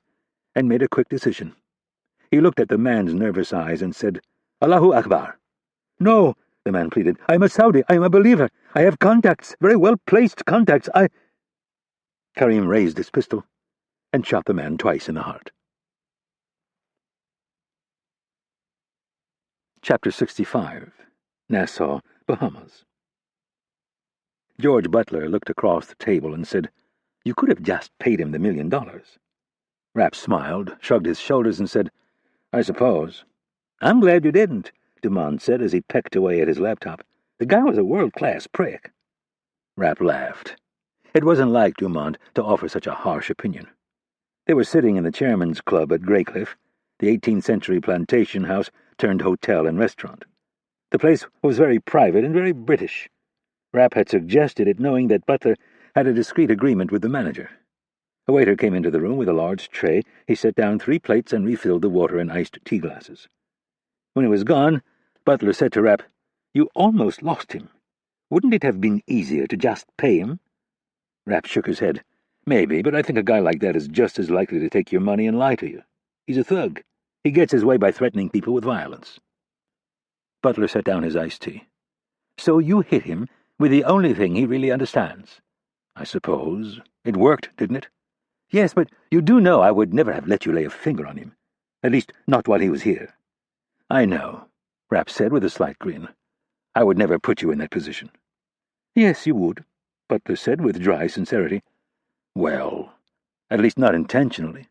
and made a quick decision. He looked at the man's nervous eyes and said, "Allahu Akbar." "No," the man pleaded. "I am a Saudi. I am a believer. I have contacts, very well-placed contacts. Karim raised his pistol and shot the man twice in the heart. Chapter 65. Nassau, Bahamas. George Butler looked across the table and said, "You could have just paid him the $1 million. Rapp smiled, shrugged his shoulders, and said, "I suppose." "I'm glad you didn't," Dumont said as he pecked away at his laptop. "The guy was a world-class prick." Rapp laughed. It wasn't like Dumont to offer such a harsh opinion. They were sitting in the Chairman's Club at Greycliff, the 18th century plantation house turned hotel and restaurant. The place was very private and very British. Rapp had suggested it, knowing that Butler had a discreet agreement with the manager. A waiter came into the room with a large tray. He set down 3 plates and refilled the water in iced tea glasses. When he was gone, Butler said to Rapp, "You almost lost him. Wouldn't it have been easier to just pay him?" Rapp shook his head. "Maybe, but I think a guy like that is just as likely to take your money and lie to you. He's a thug. He gets his way by threatening people with violence." Butler set down his iced tea. "So you hit him with the only thing he really understands." "I suppose. It worked, didn't it?" "Yes, but you do know I would never have let you lay a finger on him. At least, not while he was here." "I know," Rapp said with a slight grin. "I would never put you in that position." "Yes, you would," Butler said with dry sincerity. "Well, At least not intentionally.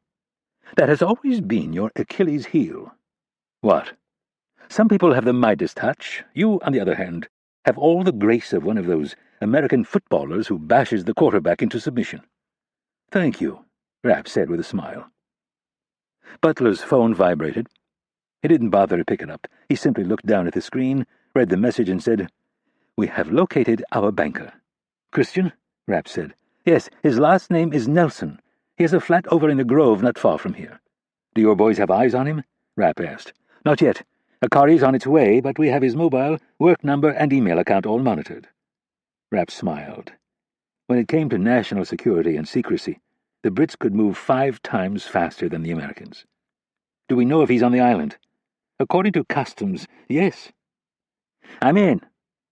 That has always been your Achilles heel. What? Some people have the Midas touch. You, on the other hand, have all the grace of one of those American footballers who bashes the quarterback into submission. Thank you, Rapp said with a smile. Butler's phone vibrated. He didn't bother to pick it up. He simply looked down at the screen, read the message, and said, "We have located our banker." "Christian?" Rapp said. "Yes, his last name is Nelson. He has a flat over in the Grove not far from here." "Do your boys have eyes on him?" Rapp asked. "Not yet. A car is on its way, but we have his mobile, work number, and email account all monitored." Rapp smiled. When it came to national security and secrecy, the Brits could move 5 times faster than the Americans. "Do we know if he's on the island?" "According to customs, yes." "I'm in,"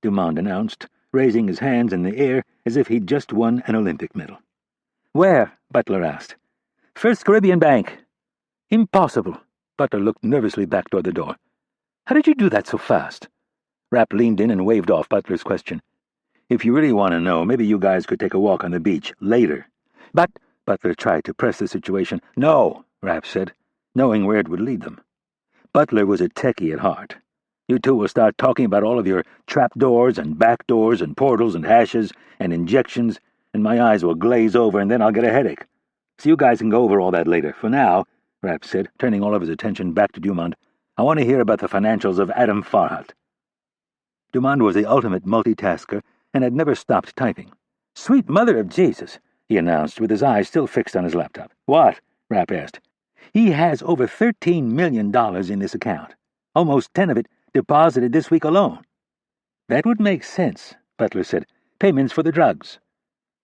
Dumond announced, raising his hands in the air as if he'd just won an Olympic medal. "Where?" Butler asked. "First Caribbean Bank." "Impossible." Butler looked nervously back toward the door. "How did you do that so fast?" Rapp leaned in and waved off Butler's question. "If you really want to know, maybe you guys could take a walk on the beach later." "But—" Butler tried to press the situation. "No," Rapp said, knowing where it would lead them. Butler was a techie at heart. "You two will start talking about all of your trapdoors and back doors and portals and hashes and injections, and my eyes will glaze over and then I'll get a headache. So you guys can go over all that later. For now," Rapp said, turning all of his attention back to Dumond, "I want to hear about the financials of Adam Farhat." Dumond was the ultimate multitasker and had never stopped typing. "Sweet mother of Jesus," he announced, with his eyes still fixed on his laptop. "What?" Rapp asked. "He has over $13 million in this account. Almost 10 of it deposited this week alone." "That would make sense," Butler said. "Payments for the drugs."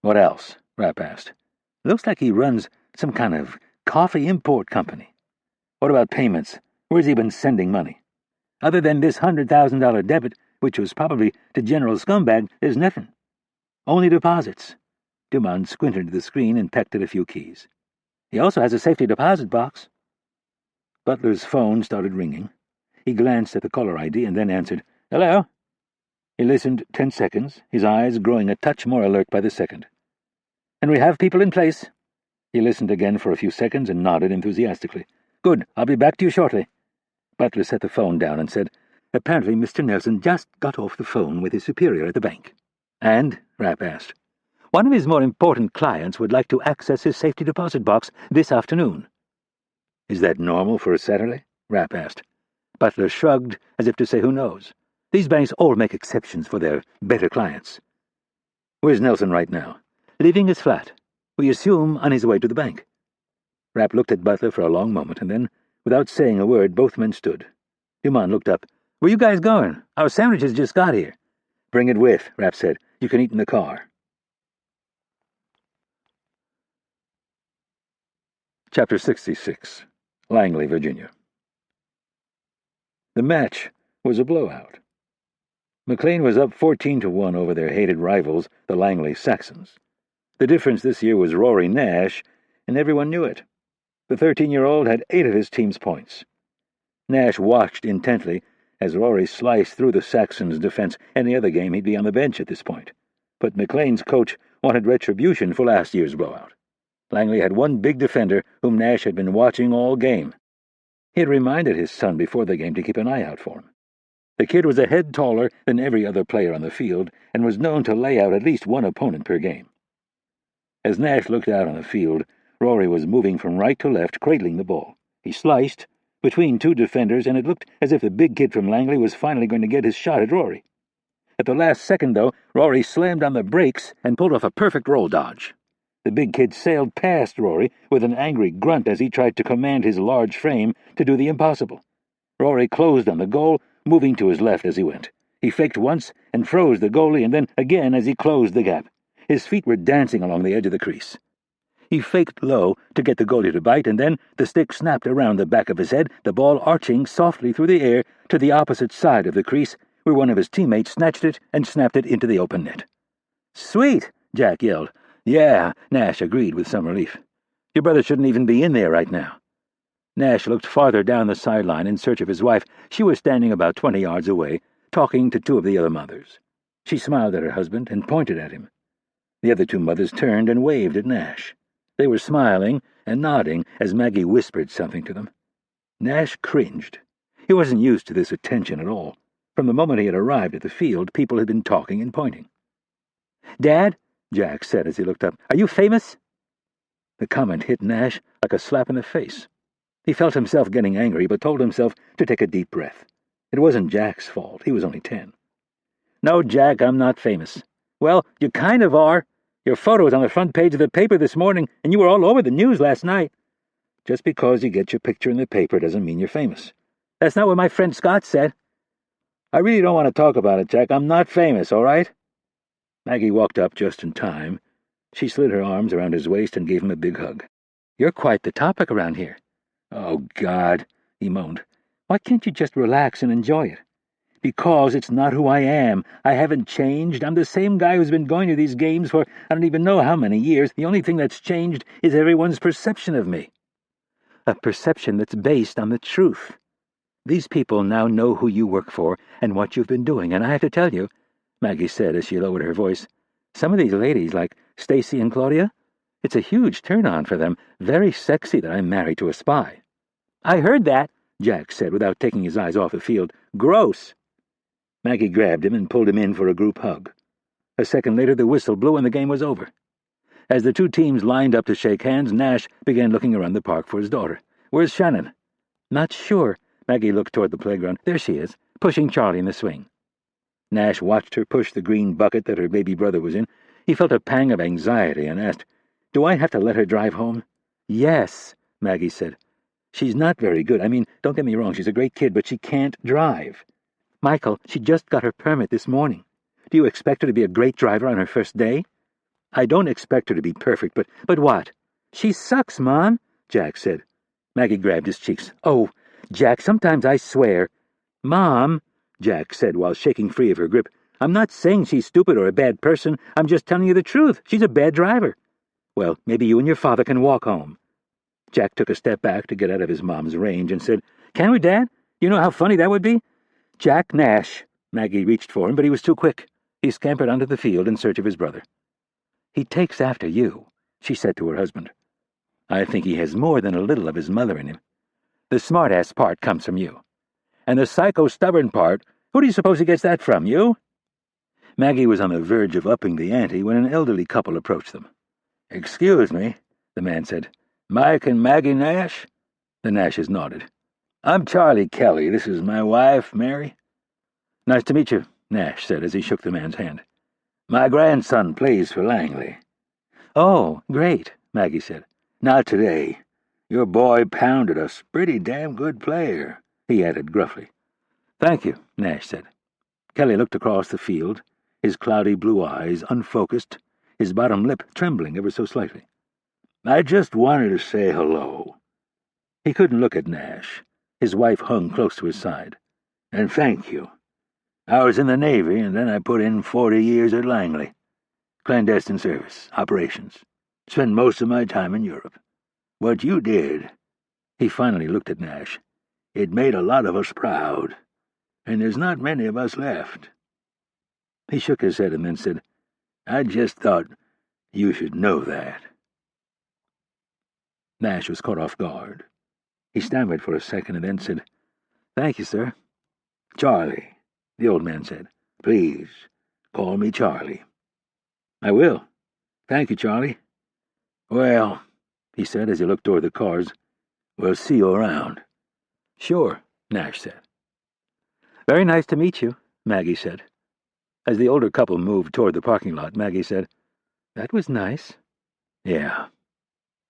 "What else?" Rapp asked. "Looks like he runs some kind of coffee import company." "What about payments? Where's he been sending money?" "Other than this $100,000 debit, which was probably to General Scumbag, there's nothing. Only deposits." Dumond squinted at the screen and pecked at a few keys. "He also has a safety deposit box." Butler's phone started ringing. He glanced at the caller ID and then answered, "Hello?" He listened 10 seconds, his eyes growing a touch more alert by the second. "And we have people in place." He listened again for a few seconds and nodded enthusiastically. "Good, I'll be back to you shortly." Butler set the phone down and said, "Apparently Mr. Nelson just got off the phone with his superior at the bank." "And?" Rapp asked. "One of his more important clients would like to access his safety deposit box this afternoon." "Is that normal for a Saturday?" Rapp asked. Butler shrugged, as if to say who knows. These banks all make exceptions for their better clients. "Where's Nelson right now?" "Leaving his flat. We assume on his way to the bank." Rapp looked at Butler for a long moment, and then, without saying a word, both men stood. Dumond looked up. "Where you guys going? Our sandwiches just got here." "Bring it with," Rapp said. "You can eat in the car." Chapter 66. Langley, Virginia. The match was a blowout. McLean was up 14-1 over their hated rivals, the Langley Saxons. The difference this year was Rory Nash, and everyone knew it. The 13-year-old had 8 of his team's points. Nash watched intently as Rory sliced through the Saxons' defense. Any other game, he'd be on the bench at this point. But McLean's coach wanted retribution for last year's blowout. Langley had one big defender whom Nash had been watching all game. He had reminded his son before the game to keep an eye out for him. The kid was a head taller than every other player on the field and was known to lay out at least one opponent per game. As Nash looked out on the field, Rory was moving from right to left, cradling the ball. He sliced between 2 defenders, and it looked as if the big kid from Langley was finally going to get his shot at Rory. At the last second, though, Rory slammed on the brakes and pulled off a perfect roll dodge. The big kid sailed past Rory with an angry grunt as he tried to command his large frame to do the impossible. Rory closed on the goal, moving to his left as he went. He faked once and froze the goalie, and then again as he closed the gap. His feet were dancing along the edge of the crease. He faked low to get the goalie to bite, and then the stick snapped around the back of his head, the ball arching softly through the air to the opposite side of the crease, where one of his teammates snatched it and snapped it into the open net. "Sweet!" Jack yelled. "Yeah," Nash agreed with some relief. "Your brother shouldn't even be in there right now." Nash looked farther down the sideline in search of his wife. She was standing about 20 yards away, talking to 2 of the other mothers. She smiled at her husband and pointed at him. The other 2 mothers turned and waved at Nash. They were smiling and nodding as Maggie whispered something to them. Nash cringed. He wasn't used to this attention at all. From the moment he had arrived at the field, people had been talking and pointing. "Dad," Jack said as he looked up, "are you famous?" The comment hit Nash like a slap in the face. He felt himself getting angry, but told himself to take a deep breath. It wasn't Jack's fault. He was only 10. "No, Jack, I'm not famous." "Well, you kind of are. Your photo was on the front page of the paper this morning, and you were all over the news last night." "Just because you get your picture in the paper doesn't mean you're famous." "That's not what my friend Scott said." "I really don't want to talk about it, Jack. I'm not famous, all right?" Maggie walked up just in time. She slid her arms around his waist and gave him a big hug. "You're quite the topic around here." "Oh, God," he moaned. "Why can't you just relax and enjoy it?" "Because it's not who I am. I haven't changed. I'm the same guy who's been going to these games for I don't even know how many years. The only thing that's changed is everyone's perception of me." "A perception that's based on the truth. These people now know who you work for and what you've been doing, and I have to tell you," Maggie said as she lowered her voice, "some of these ladies, like Stacy and Claudia, it's a huge turn-on for them. Very sexy that I'm married to a spy." "I heard that," Jack said without taking his eyes off the field. "Gross." Maggie grabbed him and pulled him in for a group hug. A second later, the whistle blew and the game was over. As the two teams lined up to shake hands, Nash began looking around the park for his daughter. "Where's Shannon?" "Not sure." Maggie looked toward the playground. "There she is, pushing Charlie in the swing." Nash watched her push the green bucket that her baby brother was in. He felt a pang of anxiety and asked, "Do I have to let her drive home?" "Yes," Maggie said. "She's not very good. I mean, don't get me wrong, she's a great kid, but she can't drive." "Michael, she just got her permit this morning. Do you expect her to be a great driver on her first day?" "I don't expect her to be perfect, but what?" "She sucks, Mom," Jack said. Maggie grabbed his cheeks. "Oh, Jack, sometimes I swear." "Mom," Jack said while shaking free of her grip, "I'm not saying she's stupid or a bad person. I'm just telling you the truth. She's a bad driver." "Well, maybe you and your father can walk home." Jack took a step back to get out of his mom's range and said, "Can we, Dad? You know how funny that would be?" "Jack Nash." Maggie reached for him, but he was too quick. He scampered onto the field in search of his brother. "He takes after you," she said to her husband. "I think he has more than a little of his mother in him. The smart-ass part comes from you. And the psycho-stubborn part, who do you suppose he gets that from, you?" Maggie was on the verge of upping the ante when an elderly couple approached them. "Excuse me," the man said. "Mike and Maggie Nash?" The Nashes nodded. "I'm Charlie Kelly. This is my wife, Mary." "Nice to meet you," Nash said as he shook the man's hand. "My grandson plays for Langley." "Oh, great," Maggie said. "Not today. Your boy pounded us. Pretty damn good player," he added gruffly. "Thank you," Nash said. Kelly looked across the field, his cloudy blue eyes unfocused, his bottom lip trembling ever so slightly. "I just wanted to say hello." He couldn't look at Nash. His wife hung close to his side. "And thank you. I was in the Navy, and then I put in 40 years at Langley. Clandestine service, operations. Spent most of my time in Europe. What you did," he finally looked at Nash, "it made a lot of us proud. And there's not many of us left." He shook his head and then said, "I just thought you should know that." Nash was caught off guard. He stammered for a second and then said, "Thank you, sir." "Charlie," the old man said. "Please, call me Charlie." "I will. Thank you, Charlie." "Well," he said as he looked toward the cars, "we'll see you around." "Sure," Nash said. "Very nice to meet you," Maggie said. As the older couple moved toward the parking lot, Maggie said, "That was nice." "Yeah.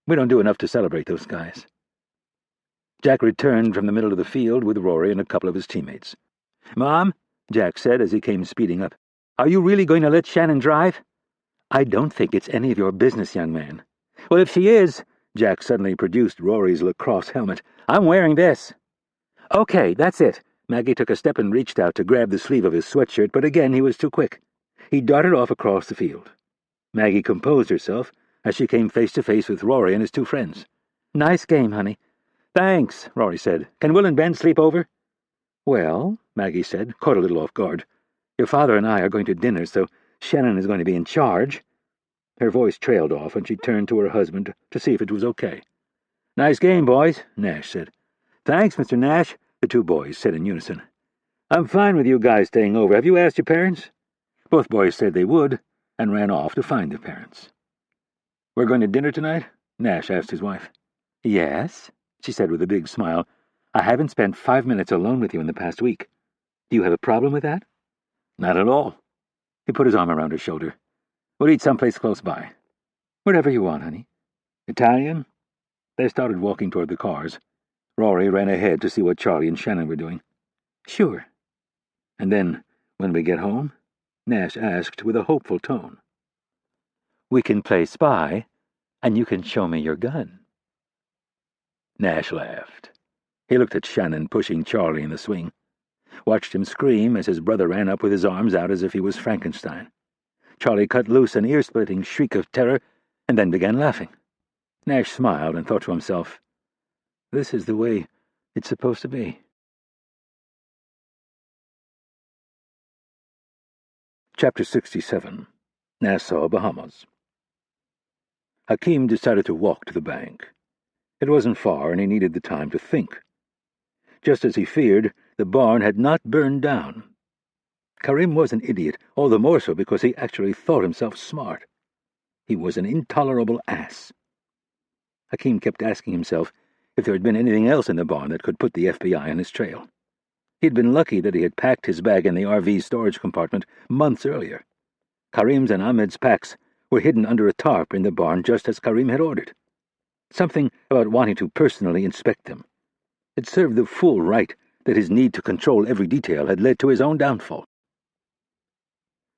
We don't do enough to celebrate those guys." Jack returned from the middle of the field with Rory and a couple of his teammates. "Mom," Jack said as he came speeding up, "are you really going to let Shannon drive?" "I don't think it's any of your business, young man." "Well, if she is," Jack suddenly produced Rory's lacrosse helmet, "I'm wearing this." "Okay, that's it." Maggie took a step and reached out to grab the sleeve of his sweatshirt, but again he was too quick. He darted off across the field. Maggie composed herself as she came face to face with Rory and his two friends. "Nice game, honey." "Thanks," Rory said. "Can Will and Ben sleep over?" "Well," Maggie said, caught a little off guard, "your father and I are going to dinner, so Shannon is going to be in charge." Her voice trailed off, and she turned to her husband to see if it was okay. "Nice game, boys," Nash said. "Thanks, Mr. Nash," the two boys said in unison. "I'm fine with you guys staying over. Have you asked your parents?" Both boys said they would, and ran off to find their parents. "We're going to dinner tonight?" Nash asked his wife. "Yes," she said with a big smile. "I haven't spent 5 minutes alone with you in the past week. Do you have a problem with that?" "Not at all." He put his arm around her shoulder. "We'll eat someplace close by." "Wherever you want, honey." "Italian?" They started walking toward the cars. Rory ran ahead to see what Charlie and Shannon were doing. "Sure." "And then, when we get home?" Nash asked with a hopeful tone. "We can play spy, and you can show me your gun." Nash laughed. He looked at Shannon pushing Charlie in the swing, watched him scream as his brother ran up with his arms out as if he was Frankenstein. Charlie cut loose an ear-splitting shriek of terror and then began laughing. Nash smiled and thought to himself, "This is the way it's supposed to be." Chapter 67. Nassau, Bahamas. Hakim decided to walk to the bank. It wasn't far, and he needed the time to think. Just as he feared, the barn had not burned down. Karim was an idiot, all the more so because he actually thought himself smart. He was an intolerable ass. Hakim kept asking himself if there had been anything else in the barn that could put the FBI on his trail. He had been lucky that he had packed his bag in the RV storage compartment months earlier. Karim's and Ahmed's packs were hidden under a tarp in the barn just as Karim had ordered. Something about wanting to personally inspect them. It served the fool right that his need to control every detail had led to his own downfall.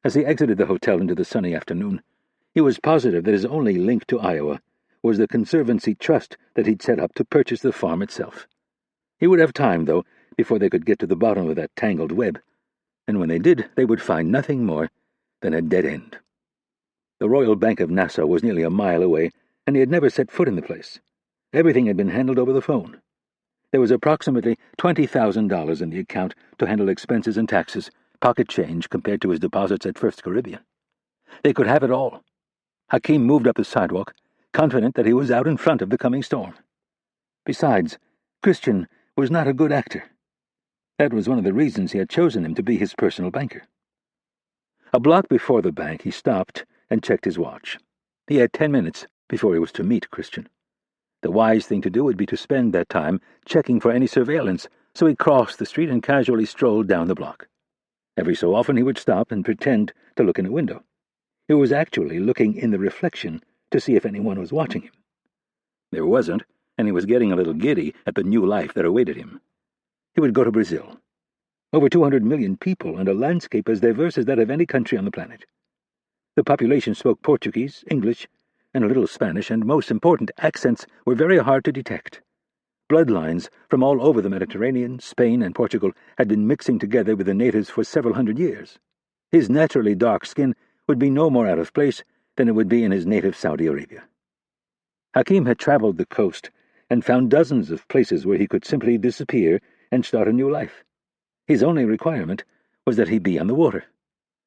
As he exited the hotel into the sunny afternoon, he was positive that his only link to Iowa was the Conservancy Trust that he'd set up to purchase the farm itself. He would have time, though, before they could get to the bottom of that tangled web, and when they did, they would find nothing more than a dead end. The Royal Bank of Nassau was nearly a mile away, and he had never set foot in the place. Everything had been handled over the phone. There was approximately $20,000 in the account to handle expenses and taxes, pocket change compared to his deposits at First Caribbean. They could have it all. Hakim moved up the sidewalk, confident that he was out in front of the coming storm. Besides, Christian was not a good actor. That was one of the reasons he had chosen him to be his personal banker. A block before the bank, he stopped and checked his watch. He had 10 minutes before he was to meet Christian. The wise thing to do would be to spend that time checking for any surveillance, so he crossed the street and casually strolled down the block. Every so often he would stop and pretend to look in a window. He was actually looking in the reflection to see if anyone was watching him. There wasn't, and he was getting a little giddy at the new life that awaited him. He would go to Brazil. Over 200 million people and a landscape as diverse as that of any country on the planet. The population spoke Portuguese, English, and a little Spanish, and most important, accents were very hard to detect. Bloodlines from all over the Mediterranean, Spain, and Portugal had been mixing together with the natives for several hundred years. His naturally dark skin would be no more out of place than it would be in his native Saudi Arabia. Hakim had traveled the coast and found dozens of places where he could simply disappear and start a new life. His only requirement was that he be on the water.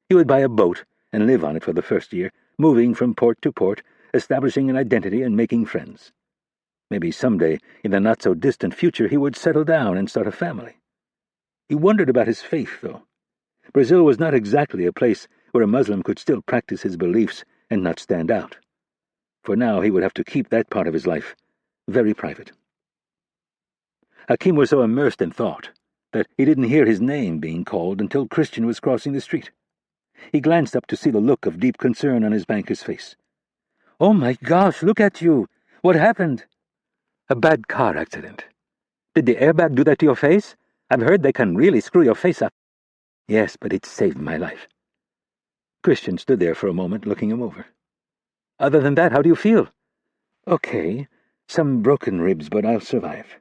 He would buy a boat and live on it for the first year, moving from port to port, establishing an identity and making friends. Maybe someday, in the not-so-distant future, he would settle down and start a family. He wondered about his faith, though. Brazil was not exactly a place where a Muslim could still practice his beliefs and not stand out. For now, he would have to keep that part of his life very private. Hakim was so immersed in thought that he didn't hear his name being called until Christian was crossing the street. He glanced up to see the look of deep concern on his banker's face. "Oh my gosh, look at you! What happened?" "A bad car accident." "Did the airbag do that to your face? I've heard they can really screw your face up." "Yes, but it saved my life." Christian stood there for a moment, looking him over. "Other than that, how do you feel?" "Okay, some broken ribs, but I'll survive."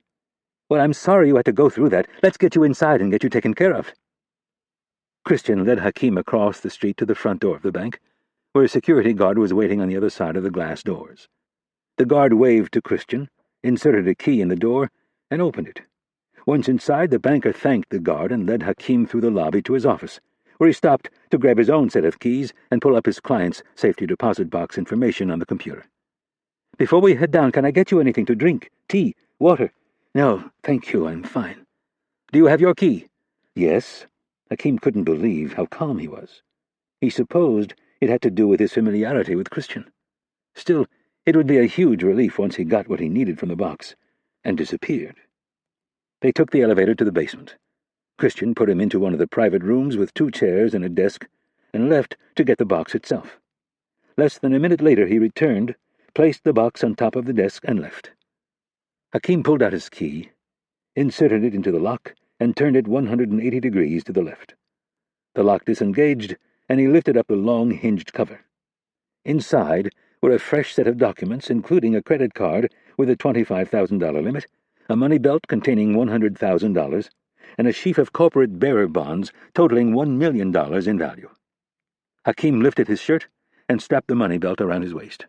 "Well, I'm sorry you had to go through that. Let's get you inside and get you taken care of." Christian led Hakim across the street to the front door of the bank, where a security guard was waiting on the other side of the glass doors. The guard waved to Christian, inserted a key in the door, and opened it. Once inside, the banker thanked the guard and led Hakim through the lobby to his office, where he stopped to grab his own set of keys and pull up his client's safety deposit box information on the computer. "Before we head down, can I get you anything to drink? Tea? Water?" "No, thank you, I'm fine." "Do you have your key?" "Yes." Hakim couldn't believe how calm he was. He supposed it had to do with his familiarity with Christian. Still, it would be a huge relief once he got what he needed from the box, and disappeared. They took the elevator to the basement. Christian put him into one of the private rooms with 2 chairs and a desk, and left to get the box itself. Less than a minute later he returned, placed the box on top of the desk, and left. Hakim pulled out his key, inserted it into the lock, and turned it 180 degrees to the left. The lock disengaged, and he lifted up the long hinged cover. Inside were a fresh set of documents, including a credit card with a $25,000 limit, a money belt containing $100,000, and a sheaf of corporate bearer bonds totaling $1 million in value. Hakim lifted his shirt and strapped the money belt around his waist.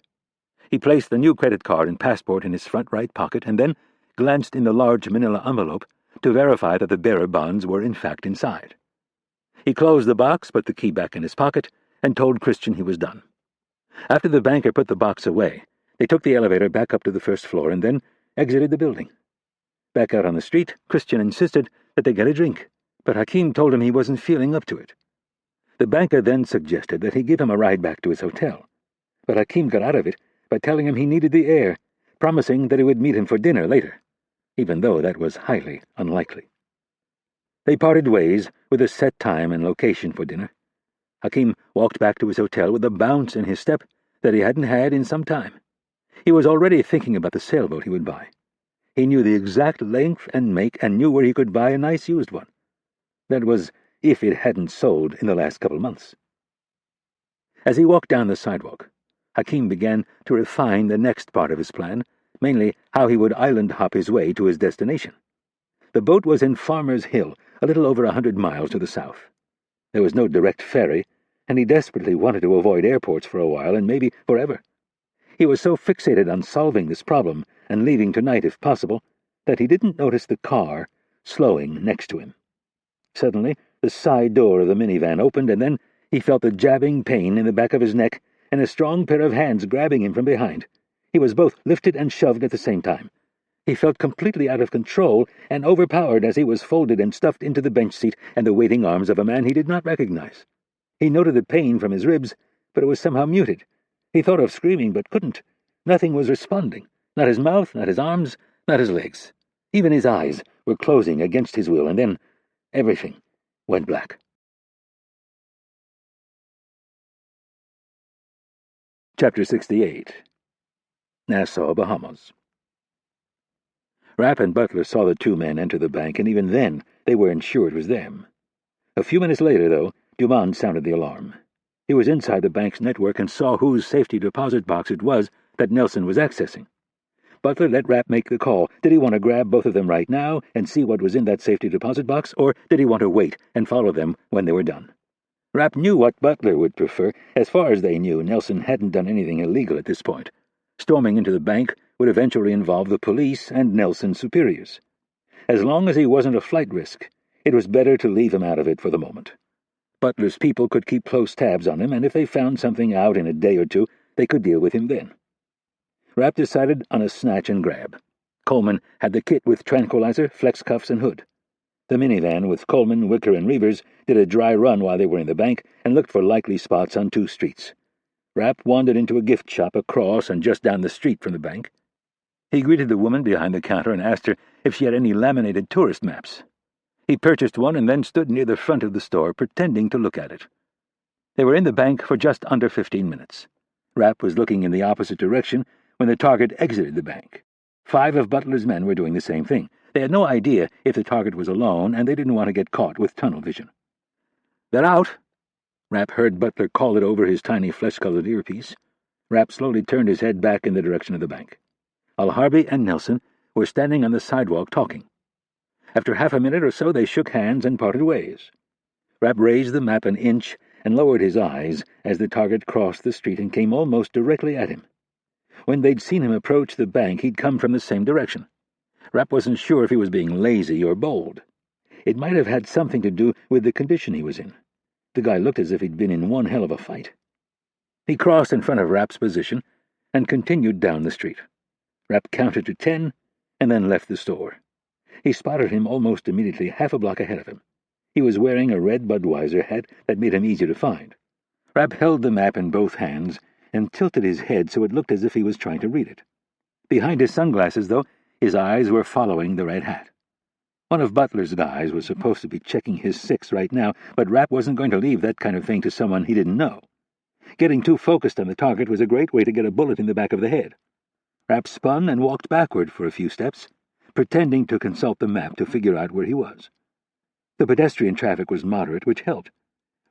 He placed the new credit card and passport in his front right pocket and then glanced in the large manila envelope to verify that the bearer bonds were in fact inside. He closed the box, put the key back in his pocket, and told Christian he was done. After the banker put the box away, they took the elevator back up to the first floor and then exited the building. Back out on the street, Christian insisted that they get a drink, but Hakim told him he wasn't feeling up to it. The banker then suggested that he give him a ride back to his hotel, but Hakim got out of it by telling him he needed the air, promising that he would meet him for dinner later, even though that was highly unlikely. They parted ways with a set time and location for dinner. Hakim walked back to his hotel with a bounce in his step that he hadn't had in some time. He was already thinking about the sailboat he would buy. He knew the exact length and make and knew where he could buy a nice used one. That was if it hadn't sold in the last couple months. As he walked down the sidewalk, Hakim began to refine the next part of his plan, mainly how he would island hop his way to his destination. The boat was in Farmer's Hill, a little over 100 miles to the south. There was no direct ferry, and he desperately wanted to avoid airports for a while and maybe forever. He was so fixated on solving this problem and leaving tonight if possible that he didn't notice the car slowing next to him. Suddenly, the side door of the minivan opened, and then he felt a jabbing pain in the back of his neck and a strong pair of hands grabbing him from behind. He was both lifted and shoved at the same time. He felt completely out of control and overpowered as he was folded and stuffed into the bench seat and the waiting arms of a man he did not recognize. He noted the pain from his ribs, but it was somehow muted. He thought of screaming, but couldn't. Nothing was responding. Not his mouth, not his arms, not his legs. Even his eyes were closing against his will, and then everything went black. Chapter 68. Nassau, Bahamas. Rapp and Butler saw the 2 men enter the bank, and even then they weren't sure it was them. A few minutes later, though, Dumont sounded the alarm. He was inside the bank's network and saw whose safety deposit box it was that Nelson was accessing. Butler let Rapp make the call. Did he want to grab both of them right now and see what was in that safety deposit box, or did he want to wait and follow them when they were done? Rapp knew what Butler would prefer. As far as they knew, Nelson hadn't done anything illegal at this point. Storming into the bank would eventually involve the police and Nelson's superiors. As long as he wasn't a flight risk, it was better to leave him out of it for the moment. Butler's people could keep close tabs on him, and if they found something out in a day or two, they could deal with him then. Rapp decided on a snatch and grab. Coleman had the kit with tranquilizer, flex cuffs, and hood. The minivan with Coleman, Wicker, and Reavers did a dry run while they were in the bank and looked for likely spots on 2 streets. Rapp wandered into a gift shop across and just down the street from the bank. He greeted the woman behind the counter and asked her if she had any laminated tourist maps. He purchased one and then stood near the front of the store, pretending to look at it. They were in the bank for just under 15 minutes. Rapp was looking in the opposite direction when the target exited the bank. 5 of Butler's men were doing the same thing. They had no idea if the target was alone, and they didn't want to get caught with tunnel vision. "They're out!" Rapp heard Butler call it over his tiny flesh-colored earpiece. Rapp slowly turned his head back in the direction of the bank. Al-Harbi and Nelson were standing on the sidewalk talking. After half a minute or so, they shook hands and parted ways. Rapp raised the map an inch and lowered his eyes as the target crossed the street and came almost directly at him. When they'd seen him approach the bank, he'd come from the same direction. Rapp wasn't sure if he was being lazy or bold. It might have had something to do with the condition he was in. The guy looked as if he'd been in one hell of a fight. He crossed in front of Rapp's position and continued down the street. Rapp counted to 10 and then left the store. He spotted him almost immediately, half a block ahead of him. He was wearing a red Budweiser hat that made him easy to find. Rapp held the map in both hands and tilted his head so it looked as if he was trying to read it. Behind his sunglasses, though, his eyes were following the red hat. One of Butler's guys was supposed to be checking his 6 right now, but Rapp wasn't going to leave that kind of thing to someone he didn't know. Getting too focused on the target was a great way to get a bullet in the back of the head. Rapp spun and walked backward for a few steps, pretending to consult the map to figure out where he was. The pedestrian traffic was moderate, which helped.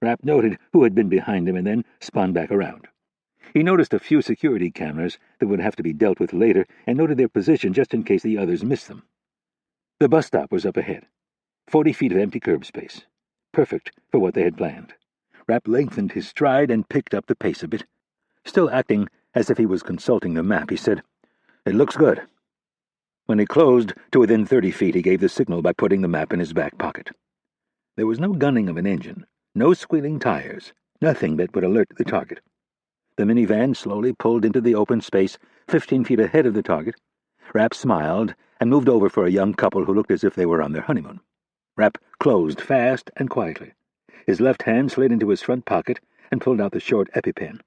Rapp noted who had been behind him and then spun back around. He noticed a few security cameras that would have to be dealt with later and noted their position just in case the others missed them. The bus stop was up ahead. 40 feet of empty curb space. Perfect for what they had planned. Rapp lengthened his stride and picked up the pace a bit. Still acting as if he was consulting the map, he said, "It looks good." When he closed to within 30 feet, he gave the signal by putting the map in his back pocket. There was no gunning of an engine, no squealing tires, nothing that would alert the target. The minivan slowly pulled into the open space 15 feet ahead of the target. Rapp smiled and moved over for a young couple who looked as if they were on their honeymoon. Rapp closed fast and quietly. His left hand slid into his front pocket and pulled out the short EpiPen.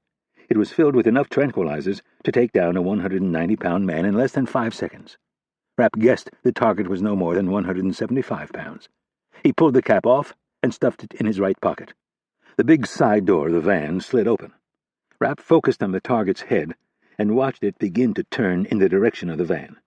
It was filled with enough tranquilizers to take down a 190-pound man in less than 5 seconds. Rapp guessed the target was no more than 175 pounds. He pulled the cap off and stuffed it in his right pocket. The big side door of the van slid open. Rapp focused on the target's head and watched it begin to turn in the direction of the van.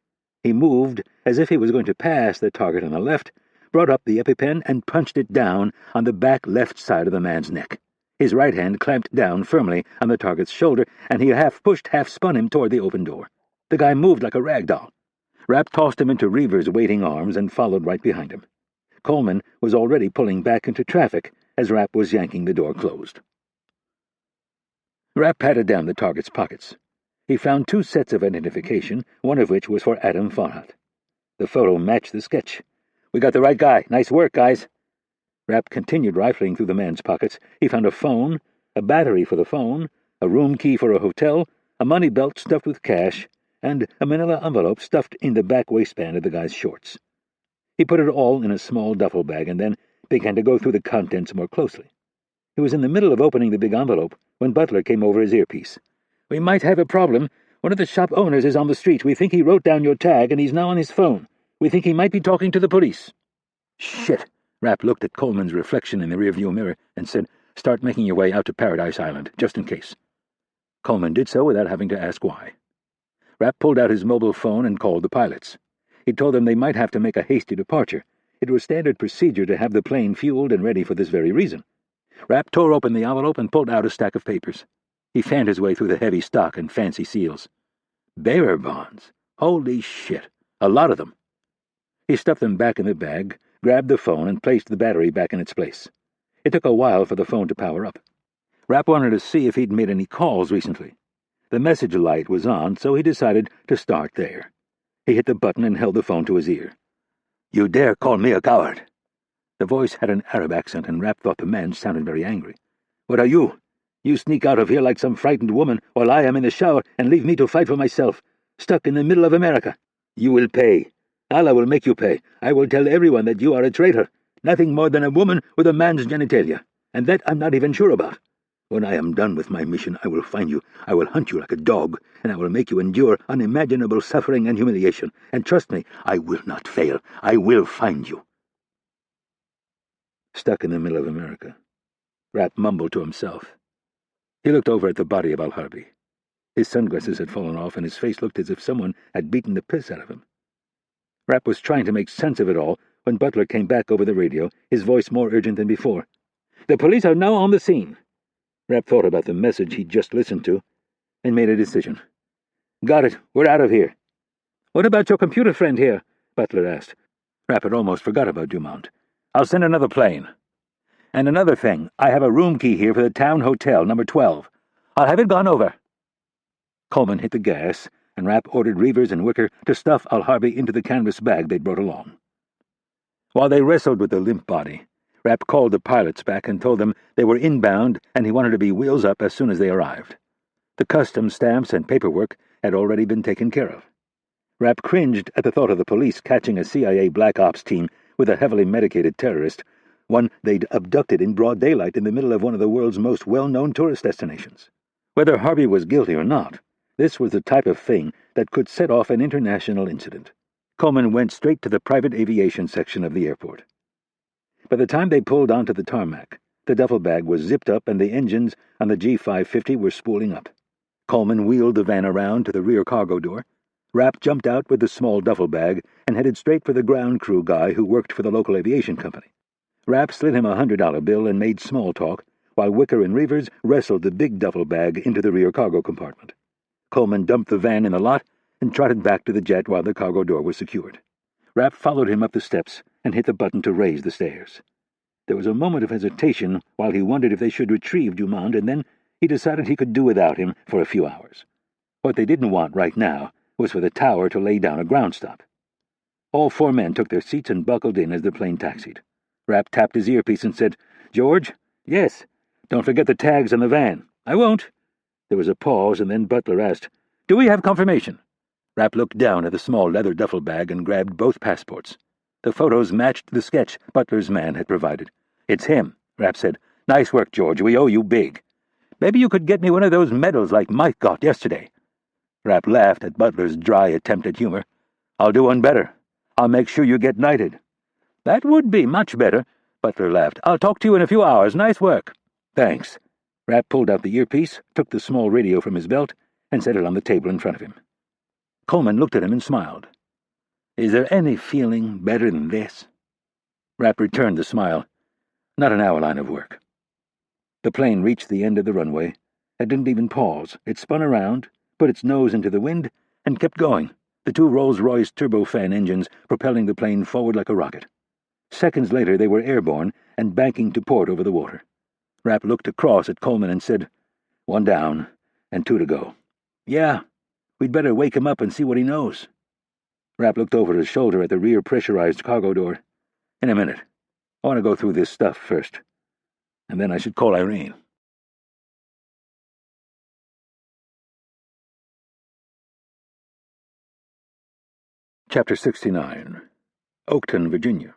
He moved as if he was going to pass the target on the left, brought up the EpiPen and punched it down on the back left side of the man's neck. His right hand clamped down firmly on the target's shoulder, and he half-pushed, half-spun him toward the open door. The guy moved like a rag doll. Rapp tossed him into Reaver's waiting arms and followed right behind him. Coleman was already pulling back into traffic as Rapp was yanking the door closed. Rapp patted down the target's pockets. He found 2 sets of identification, one of which was for Adam Farhat. The photo matched the sketch. "We got the right guy. Nice work, guys." Rapp continued rifling through the man's pockets. He found a phone, a battery for the phone, a room key for a hotel, a money belt stuffed with cash, and a manila envelope stuffed in the back waistband of the guy's shorts. He put it all in a small duffel bag and then began to go through the contents more closely. He was in the middle of opening the big envelope when Butler came over his earpiece. "We might have a problem. One of the shop owners is on the street. We think he wrote down your tag, and he's now on his phone. We think he might be talking to the police." "Shit!" Rapp looked at Coleman's reflection in the rearview mirror and said, "Start making your way out to Paradise Island, just in case." Coleman did so without having to ask why. Rapp pulled out his mobile phone and called the pilots. He told them they might have to make a hasty departure. It was standard procedure to have the plane fueled and ready for this very reason. Rapp tore open the envelope and pulled out a stack of papers. He fanned his way through the heavy stock and fancy seals. Bearer bonds. Holy shit. A lot of them. He stuffed them back in the bag, grabbed the phone, and placed the battery back in its place. It took a while for the phone to power up. Rapp wanted to see if he'd made any calls recently. The message light was on, so he decided to start there. He hit the button and held the phone to his ear. "You dare call me a coward?" The voice had an Arab accent, and Rapp thought the man sounded very angry. "What are you? You sneak out of here like some frightened woman while I am in the shower and leave me to fight for myself, stuck in the middle of America. You will pay. Allah will make you pay. I will tell everyone that you are a traitor, nothing more than a woman with a man's genitalia, and that I'm not even sure about. When I am done with my mission, I will find you, I will hunt you like a dog, and I will make you endure unimaginable suffering and humiliation. And trust me, I will not fail. I will find you." Stuck in the middle of America. Rapp mumbled to himself. He looked over at the body of Al-Harbi. His sunglasses had fallen off, and his face looked as if someone had beaten the piss out of him. Rapp was trying to make sense of it all when Butler came back over the radio, his voice more urgent than before. "The police are now on the scene." Rapp thought about the message he'd just listened to and made a decision. "Got it. We're out of here." "What about your computer friend here?" Butler asked. Rapp had almost forgot about Dumont. "I'll send another plane. And another thing, I have a room key here for the town hotel, number 12. I'll have it gone over." Coleman hit the gas, and Rapp ordered Reavers and Wicker to stuff Al-Harbi into the canvas bag they'd brought along. While they wrestled with the limp body, Rapp called the pilots back and told them they were inbound and he wanted to be wheels up as soon as they arrived. The customs stamps and paperwork had already been taken care of. Rapp cringed at the thought of the police catching a CIA Black Ops team with a heavily medicated terrorist, one they'd abducted in broad daylight in the middle of one of the world's most well-known tourist destinations. Whether Harvey was guilty or not, this was the type of thing that could set off an international incident. Coleman went straight to the private aviation section of the airport. By the time they pulled onto the tarmac, the duffel bag was zipped up and the engines on the G550 were spooling up. Coleman wheeled the van around to the rear cargo door. Rapp jumped out with the small duffel bag and headed straight for the ground crew guy who worked for the local aviation company. Rapp slid him a $100 bill and made small talk, while Wicker and Reavers wrestled the big duffel bag into the rear cargo compartment. Coleman dumped the van in the lot and trotted back to the jet while the cargo door was secured. Rapp followed him up the steps and hit the button to raise the stairs. There was a moment of hesitation while he wondered if they should retrieve Dumont, and then he decided he could do without him for a few hours. What they didn't want right now was for the tower to lay down a ground stop. All four men took their seats and buckled in as the plane taxied. Rapp tapped his earpiece and said, "George?" "Yes." "Don't forget the tags on the van." "I won't." There was a pause, and then Butler asked, "Do we have confirmation?" Rapp looked down at the small leather duffel bag and grabbed both passports. The photos matched the sketch Butler's man had provided. "It's him," Rapp said. "Nice work, George. We owe you big. Maybe you could get me one of those medals like Mike got yesterday." Rapp laughed at Butler's dry attempt at humor. "I'll do one better. I'll make sure you get knighted." "That would be much better," Butler laughed. "I'll talk to you in a few hours. Nice work." "Thanks." Rapp pulled out the earpiece, took the small radio from his belt, and set it on the table in front of him. Coleman looked at him and smiled. "Is there any feeling better than this?" Rapp returned the smile. "Not an hour line of work." The plane reached the end of the runway. It didn't even pause. It spun around, put its nose into the wind, and kept going, the two Rolls-Royce turbofan engines propelling the plane forward like a rocket. Seconds later they were airborne and banking to port over the water. Rapp looked across at Coleman and said, "One down, and two to go." "Yeah, we'd better wake him up and see what he knows." Rapp looked over his shoulder at the rear pressurized cargo door. "In a minute. I want to go through this stuff first. And then I should call Irene." Chapter 69. Oakton, Virginia.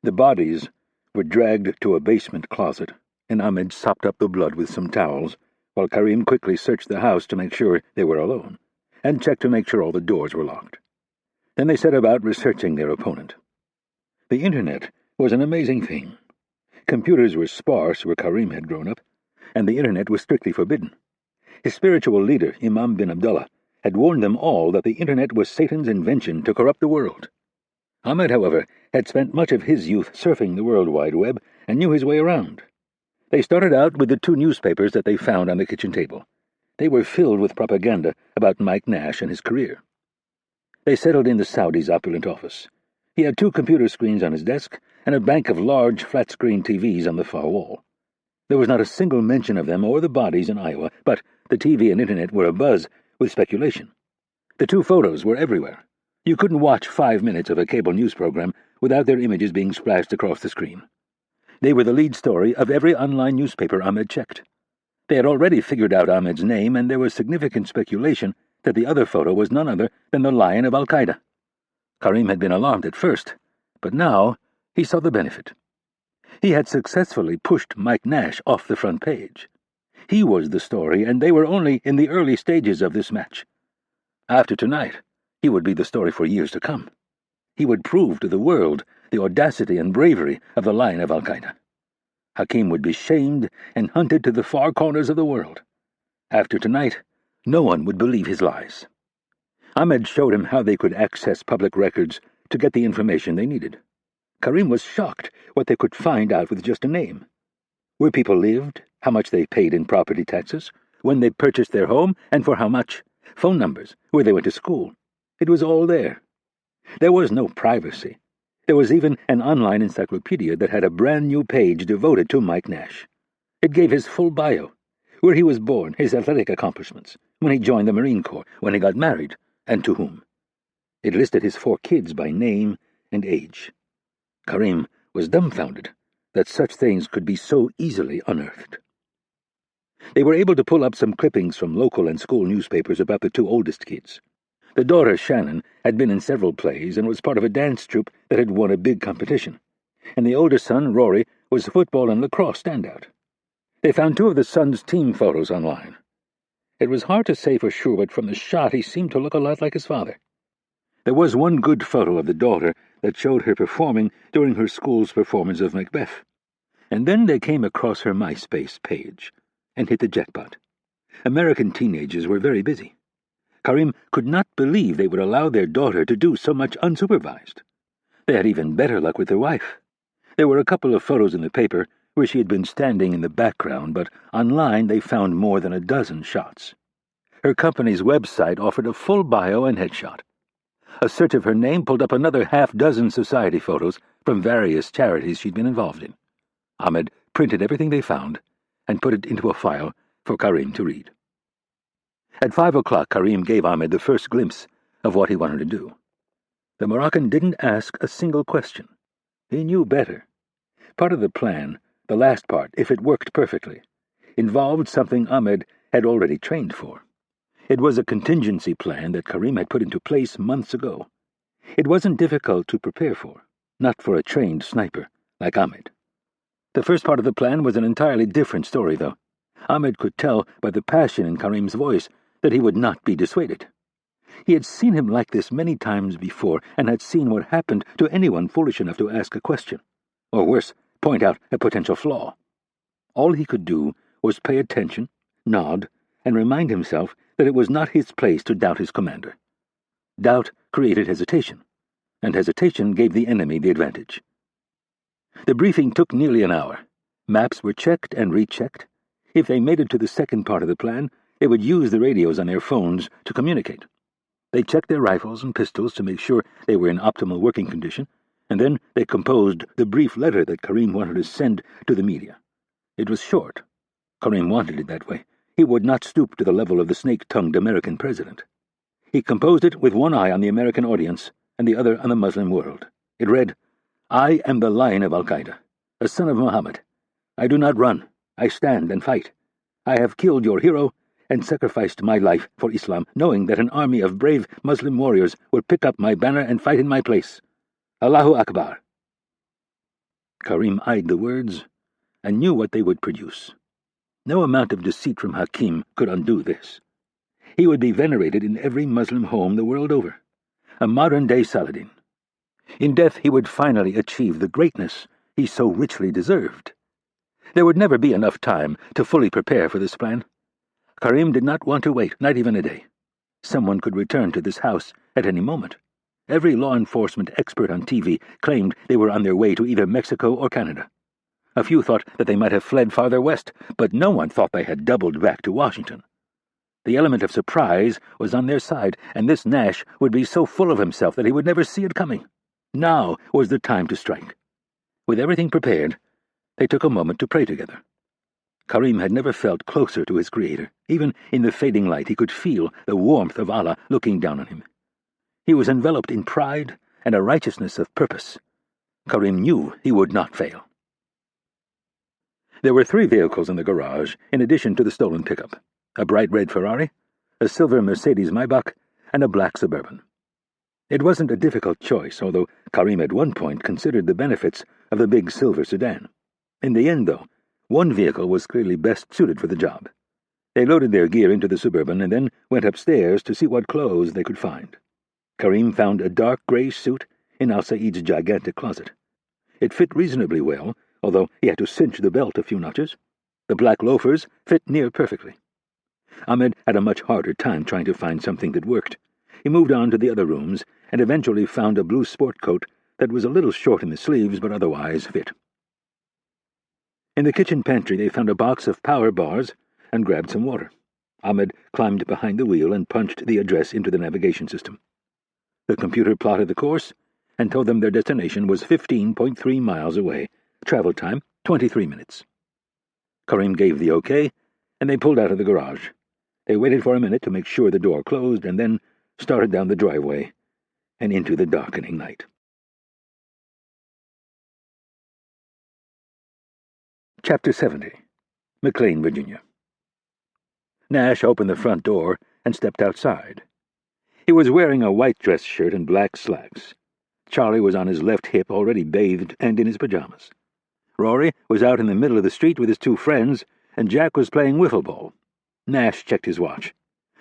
The bodies were dragged to a basement closet, and Ahmed sopped up the blood with some towels, while Karim quickly searched the house to make sure they were alone, and checked to make sure all the doors were locked. Then they set about researching their opponent. The Internet was an amazing thing. Computers were sparse where Karim had grown up, and the Internet was strictly forbidden. His spiritual leader, Imam bin Abdullah, had warned them all that the Internet was Satan's invention to corrupt the world. Ahmed, however, had spent much of his youth surfing the World Wide Web and knew his way around. They started out with the two newspapers that they found on the kitchen table. They were filled with propaganda about Mike Nash and his career. They settled into Saudi's opulent office. He had two computer screens on his desk and a bank of large flat-screen TVs on the far wall. There was not a single mention of them or the bodies in Iowa, but the TV and Internet were abuzz with speculation. The two photos were everywhere. You couldn't watch 5 minutes of a cable news program without their images being splashed across the screen. They were the lead story of every online newspaper Ahmed checked. They had already figured out Ahmed's name, and there was significant speculation that the other photo was none other than the Lion of Al-Qaeda. Karim had been alarmed at first, but now he saw the benefit. He had successfully pushed Mike Nash off the front page. He was the story, and they were only in the early stages of this match. After tonight, he would be the story for years to come. He would prove to the world the audacity and bravery of the Lion of Al-Qaeda. Hakim would be shamed and hunted to the far corners of the world. After tonight, no one would believe his lies. Ahmed showed him how they could access public records to get the information they needed. Karim was shocked what they could find out with just a name. Where people lived, how much they paid in property taxes, when they purchased their home, and for how much, phone numbers, where they went to school. It was all there. There was no privacy. There was even an online encyclopedia that had a brand-new page devoted to Mike Nash. It gave his full bio, where he was born, his athletic accomplishments, when he joined the Marine Corps, when he got married, and to whom. It listed his 4 kids by name and age. Karim was dumbfounded that such things could be so easily unearthed. They were able to pull up some clippings from local and school newspapers about the two oldest kids. The daughter, Shannon, had been in several plays and was part of a dance troupe that had won a big competition, and the older son, Rory, was a football and lacrosse standout. They found two of the son's team photos online. It was hard to say for sure, but from the shot he seemed to look a lot like his father. There was one good photo of the daughter that showed her performing during her school's performance of Macbeth. And then they came across her MySpace page and hit the jackpot. American teenagers were very busy. Karim could not believe they would allow their daughter to do so much unsupervised. They had even better luck with their wife. There were a couple of photos in the paper where she had been standing in the background, but online they found more than a dozen shots. Her company's website offered a full bio and headshot. A search of her name pulled up another half-dozen society photos from various charities she'd been involved in. Ahmed printed everything they found and put it into a file for Karim to read. At 5 o'clock, Karim gave Ahmed the first glimpse of what he wanted to do. The Moroccan didn't ask a single question. He knew better. Part of the plan, the last part, if it worked perfectly, involved something Ahmed had already trained for. It was a contingency plan that Karim had put into place months ago. It wasn't difficult to prepare for, not for a trained sniper like Ahmed. The first part of the plan was an entirely different story, though. Ahmed could tell by the passion in Karim's voice that he would not be dissuaded. He had seen him like this many times before, and had seen what happened to anyone foolish enough to ask a question, or worse, point out a potential flaw. All he could do was pay attention, nod, and remind himself that it was not his place to doubt his commander. Doubt created hesitation, and hesitation gave the enemy the advantage. The briefing took nearly an hour. Maps were checked and rechecked. If they made it to the second part of the plan, they would use the radios on their phones to communicate. They checked their rifles and pistols to make sure they were in optimal working condition, and then they composed the brief letter that Karim wanted to send to the media. It was short. Karim wanted it that way. He would not stoop to the level of the snake-tongued American president. He composed it with one eye on the American audience and the other on the Muslim world. It read, "I am the lion of Al-Qaeda, a son of Muhammad. I do not run. I stand and fight. I have killed your hero and sacrificed my life for Islam, knowing that an army of brave Muslim warriors will pick up my banner and fight in my place. Allahu Akbar." Karim eyed the words and knew what they would produce. No amount of deceit from Hakim could undo this. He would be venerated in every Muslim home the world over, a modern-day Saladin. In death he would finally achieve the greatness he so richly deserved. There would never be enough time to fully prepare for this plan. Karim did not want to wait, not even a day. Someone could return to this house at any moment. Every law enforcement expert on TV claimed they were on their way to either Mexico or Canada. A few thought that they might have fled farther west, but no one thought they had doubled back to Washington. The element of surprise was on their side, and this Nash would be so full of himself that he would never see it coming. Now was the time to strike. With everything prepared, they took a moment to pray together. Karim had never felt closer to his Creator. Even in the fading light he could feel the warmth of Allah looking down on him. He was enveloped in pride and a righteousness of purpose. Karim knew he would not fail. There were 3 vehicles in the garage, in addition to the stolen pickup: a bright red Ferrari, a silver Mercedes Maybach, and a black Suburban. It wasn't a difficult choice, although Karim at one point considered the benefits of the big silver sedan. In the end, though, one vehicle was clearly best suited for the job. They loaded their gear into the Suburban and then went upstairs to see what clothes they could find. Karim found a dark gray suit in Al-Said's gigantic closet. It fit reasonably well, although he had to cinch the belt a few notches. The black loafers fit near perfectly. Ahmed had a much harder time trying to find something that worked. He moved on to the other rooms and eventually found a blue sport coat that was a little short in the sleeves but otherwise fit. In the kitchen pantry they found a box of power bars and grabbed some water. Ahmed climbed behind the wheel and punched the address into the navigation system. The computer plotted the course and told them their destination was 15.3 miles away. Travel time, 23 minutes. Karim gave the okay, and they pulled out of the garage. They waited for a minute to make sure the door closed and then started down the driveway and into the darkening night. Chapter 70. McLean, Virginia. Nash opened the front door and stepped outside. He was wearing a white dress shirt and black slacks. Charlie was on his left hip, already bathed and in his pajamas. Rory was out in the middle of the street with his two friends, and Jack was playing wiffle ball. Nash checked his watch.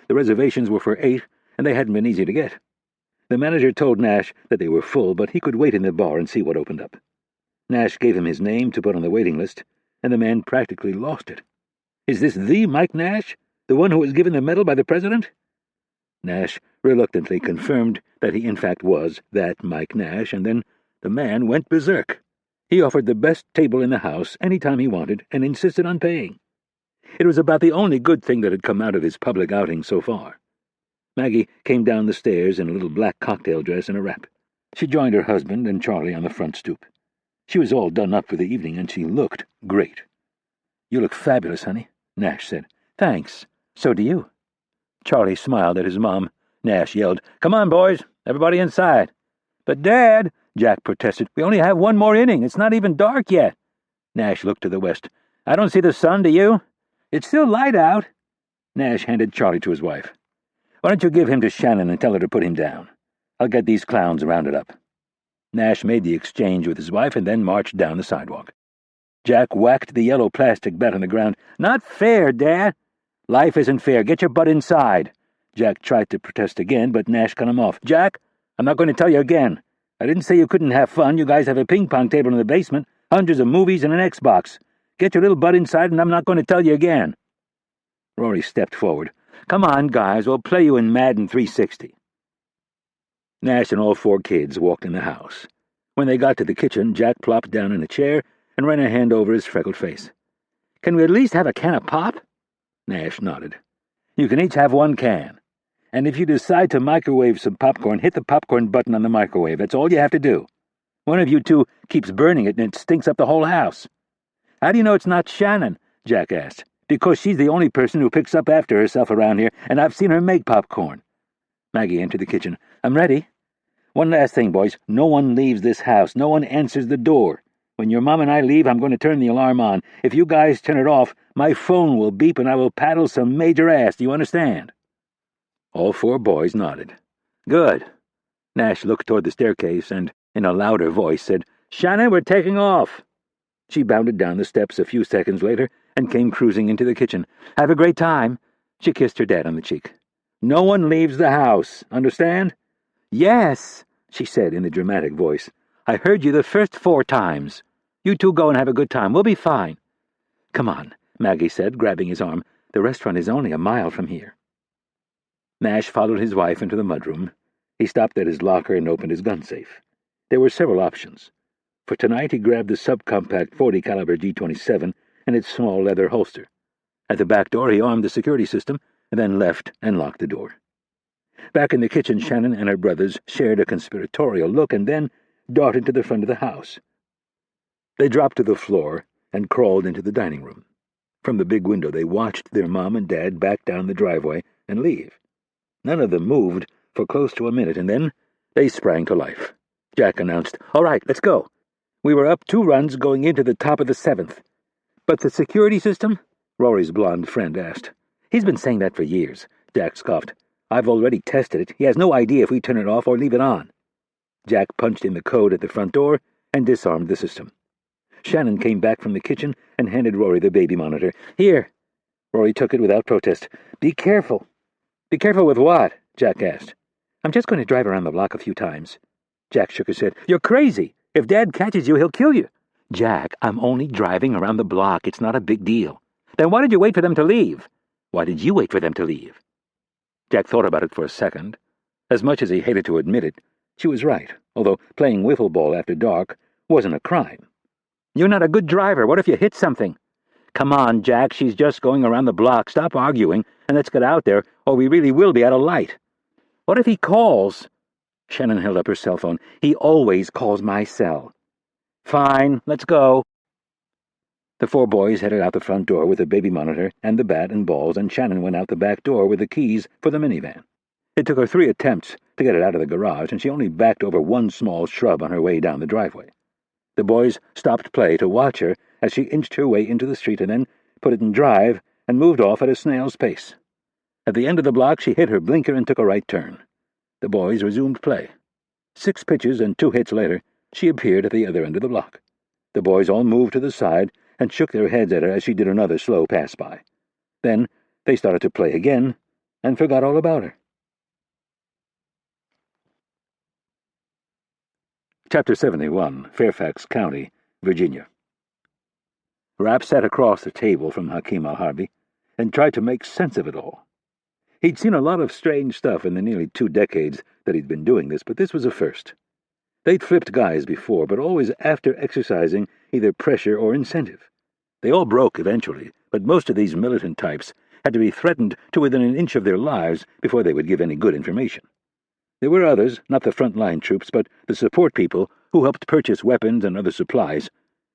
The reservations were for 8, and they hadn't been easy to get. The manager told Nash that they were full, but he could wait in the bar and see what opened up. Nash gave him his name to put on the waiting list, and the man practically lost it. "Is this the Mike Nash? The one who was given the medal by the president?" Nash reluctantly confirmed that he in fact was that Mike Nash, and then the man went berserk. He offered the best table in the house any time he wanted and insisted on paying. It was about the only good thing that had come out of his public outing so far. Maggie came down the stairs in a little black cocktail dress and a wrap. She joined her husband and Charlie on the front stoop. She was all done up for the evening, and she looked great. "You look fabulous, honey," Nash said. "Thanks. So do you." Charlie smiled at his mom. Nash yelled, "Come on, boys. Everybody inside." "But, Dad," Jack protested, "we only have one more inning. It's not even dark yet." Nash looked to the west. "I don't see the sun, do you?" "It's still light out." Nash handed Charlie to his wife. "Why don't you give him to Shannon and tell her to put him down? I'll get these clowns rounded up." Nash made the exchange with his wife and then marched down the sidewalk. Jack whacked the yellow plastic bat on the ground. "Not fair, Dad." "Life isn't fair. Get your butt inside." Jack tried to protest again, but Nash cut him off. "Jack, I'm not going to tell you again. I didn't say you couldn't have fun. You guys have a ping-pong table in the basement, hundreds of movies, and an Xbox. Get your little butt inside, and I'm not going to tell you again." Rory stepped forward. "Come on, guys. We'll play you in Madden 360. Nash and all 4 kids walked in the house. When they got to the kitchen, Jack plopped down in a chair and ran a hand over his freckled face. "Can we at least have a can of pop?" Nash nodded. "You can each have 1 can. And if you decide to microwave some popcorn, hit the popcorn button on the microwave. That's all you have to do. One of you two keeps burning it, and it stinks up the whole house." "How do you know it's not Shannon?" Jack asked. "Because she's the only person who picks up after herself around here, and I've seen her make popcorn." Maggie entered the kitchen. "I'm ready. One last thing, boys. No one leaves this house. No one answers the door. When your mom and I leave, I'm going to turn the alarm on. If you guys turn it off, my phone will beep and I will paddle some major ass. Do you understand?" All 4 boys nodded. "Good." Nash looked toward the staircase and, in a louder voice, said, "Shannon, we're taking off." She bounded down the steps a few seconds later and came cruising into the kitchen. "Have a great time." She kissed her dad on the cheek. "No one leaves the house. Understand?" "Yes," she said in a dramatic voice. "I heard you the first 4 times. You two go and have a good time. We'll be fine." "Come on," Maggie said, grabbing his arm. "The restaurant is only a mile from here." Nash followed his wife into the mudroom. He stopped at his locker and opened his gun safe. There were several options. For tonight he grabbed the subcompact .40 caliber G27 and its small leather holster. At the back door he armed the security system and then left and locked the door. Back in the kitchen, Shannon and her brothers shared a conspiratorial look and then darted to the front of the house. They dropped to the floor and crawled into the dining room. From the big window they watched their mom and dad back down the driveway and leave. None of them moved for close to a minute, and then they sprang to life. Jack announced, "All right, let's go." "We were up 2 runs going into the top of the 7th. "But the security system?" Rory's blonde friend asked. "He's been saying that for years," Jack scoffed. "I've already tested it. He has no idea if we turn it off or leave it on." Jack punched in the code at the front door and disarmed the system. Shannon came back from the kitchen and handed Rory the baby monitor. "Here." Rory took it without protest. "Be careful." "Be careful with what?" Jack asked. "I'm just going to drive around the block a few times." Jack shook his head. "You're crazy. If Dad catches you, he'll kill you." "Jack, I'm only driving around the block. It's not a big deal." "Then why did you wait for them to leave?" "Why did you wait for them to leave?" Jack thought about it for a second. As much as he hated to admit it, she was right, although playing wiffle ball after dark wasn't a crime. "You're not a good driver. What if you hit something?" "Come on, Jack. She's just going around the block. Stop arguing, and let's get out there, or we really will be out of light." "What if he calls?" Shannon held up her cell phone. "He always calls my cell." "Fine, let's go." The 4 boys headed out the front door with the baby monitor and the bat and balls, and Shannon went out the back door with the keys for the minivan. It took her 3 attempts to get it out of the garage, and she only backed over one small shrub on her way down the driveway. The boys stopped play to watch her as she inched her way into the street and then put it in drive and moved off at a snail's pace. At the end of the block, she hit her blinker and took a right turn. The boys resumed play. 6 pitches and 2 hits later, she appeared at the other end of the block. The boys all moved to the side and shook their heads at her as she did another slow pass-by. Then they started to play again and forgot all about her. Chapter 71, Fairfax County, Virginia. Rapp sat across the table from Hakim al-Harbi and tried to make sense of it all. He'd seen a lot of strange stuff in the nearly 2 decades that he'd been doing this, but this was a first. They'd flipped guys before, but always after exercising either pressure or incentive. They all broke eventually, but most of these militant types had to be threatened to within an inch of their lives before they would give any good information. There were others, not the front-line troops, but the support people who helped purchase weapons and other supplies,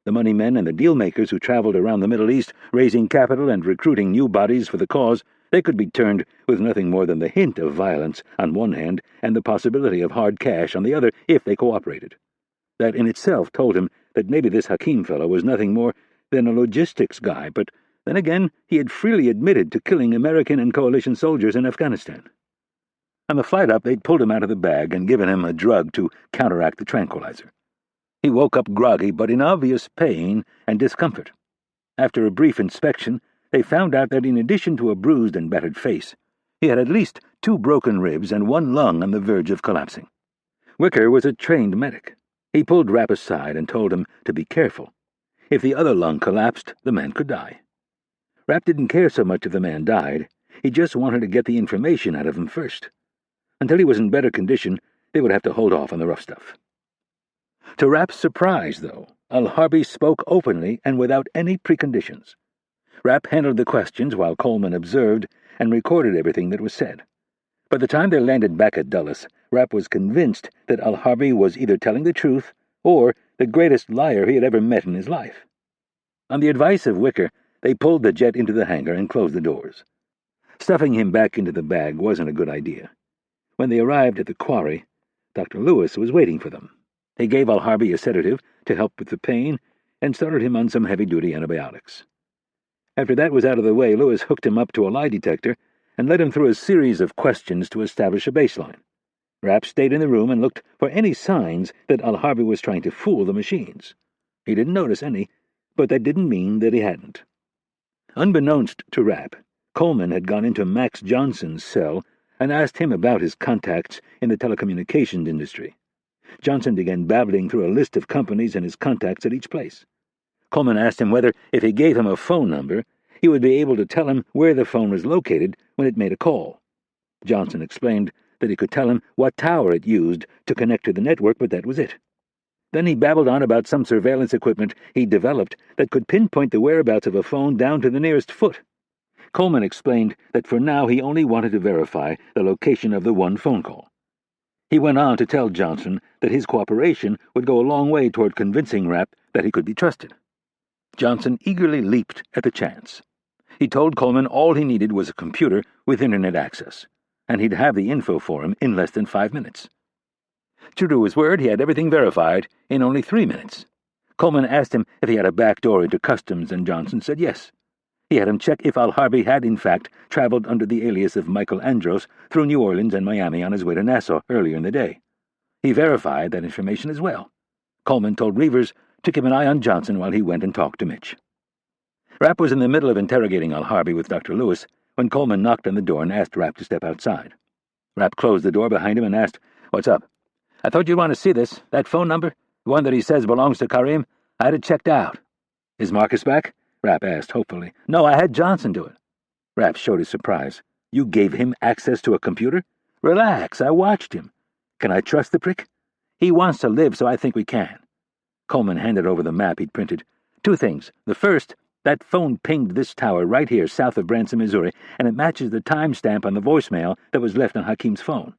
the money men and the deal-makers who traveled around the Middle East raising capital and recruiting new bodies for the cause. They could be turned with nothing more than the hint of violence on one hand and the possibility of hard cash on the other if they cooperated. That in itself told him that maybe this Hakim fellow was nothing more than a logistics guy, but then again he had freely admitted to killing American and coalition soldiers in Afghanistan. On the flight up, they'd pulled him out of the bag and given him a drug to counteract the tranquilizer. He woke up groggy but in obvious pain and discomfort. After a brief inspection, they found out that in addition to a bruised and battered face, he had at least 2 broken ribs and 1 lung on the verge of collapsing. Wicker was a trained medic. He pulled Rapp aside and told him to be careful. If the other lung collapsed, the man could die. Rapp didn't care so much if the man died. He just wanted to get the information out of him first. Until he was in better condition, they would have to hold off on the rough stuff. To Rapp's surprise, though, al-Harbi spoke openly and without any preconditions. Rapp handled the questions while Coleman observed and recorded everything that was said. By the time they landed back at Dulles, Rapp was convinced that al-Harbi was either telling the truth or the greatest liar he had ever met in his life. On the advice of Wicker, they pulled the jet into the hangar and closed the doors. Stuffing him back into the bag wasn't a good idea. When they arrived at the quarry, Dr. Lewis was waiting for them. He gave al-Harbi a sedative to help with the pain and started him on some heavy-duty antibiotics. After that was out of the way, Lewis hooked him up to a lie detector and led him through a series of questions to establish a baseline. Rapp stayed in the room and looked for any signs that al-Harbi was trying to fool the machines. He didn't notice any, but that didn't mean that he hadn't. Unbeknownst to Rapp, Coleman had gone into Max Johnson's cell and asked him about his contacts in the telecommunications industry. Johnson began babbling through a list of companies and his contacts at each place. Coleman asked him whether, if he gave him a phone number, he would be able to tell him where the phone was located when it made a call. Johnson explained that he could tell him what tower it used to connect to the network, but that was it. Then he babbled on about some surveillance equipment he'd developed that could pinpoint the whereabouts of a phone down to the nearest foot. Coleman explained that for now he only wanted to verify the location of the one phone call. He went on to tell Johnson that his cooperation would go a long way toward convincing Rapp that he could be trusted. Johnson eagerly leaped at the chance. He told Coleman all he needed was a computer with internet access, and he'd have the info for him in less than 5 minutes. True to his word, he had everything verified in only 3 minutes. Coleman asked him if he had a back door into customs, and Johnson said yes. He had him check if al-Harbi had, in fact, traveled under the alias of Michael Andros through New Orleans and Miami on his way to Nassau earlier in the day. He verified that information as well. Coleman told Reavers to keep an eye on Johnson while he went and talked to Mitch. Rapp was in the middle of interrogating al-Harbi with Dr. Lewis when Coleman knocked on the door and asked Rapp to step outside. Rapp closed the door behind him and asked, "What's up?" "I thought you'd want to see this. That phone number, the one that he says belongs to Karim, I had it checked out." "Is Marcus back?" Rapp asked hopefully. "No, I had Johnson do it." Rapp showed his surprise. "You gave him access to a computer?" "Relax, I watched him. Can I trust the prick?" "He wants to live, so I think we can." Coleman handed over the map he'd printed. "2 things. The first, that phone pinged this tower right here south of Branson, Missouri, and it matches the timestamp on the voicemail that was left on Hakim's phone.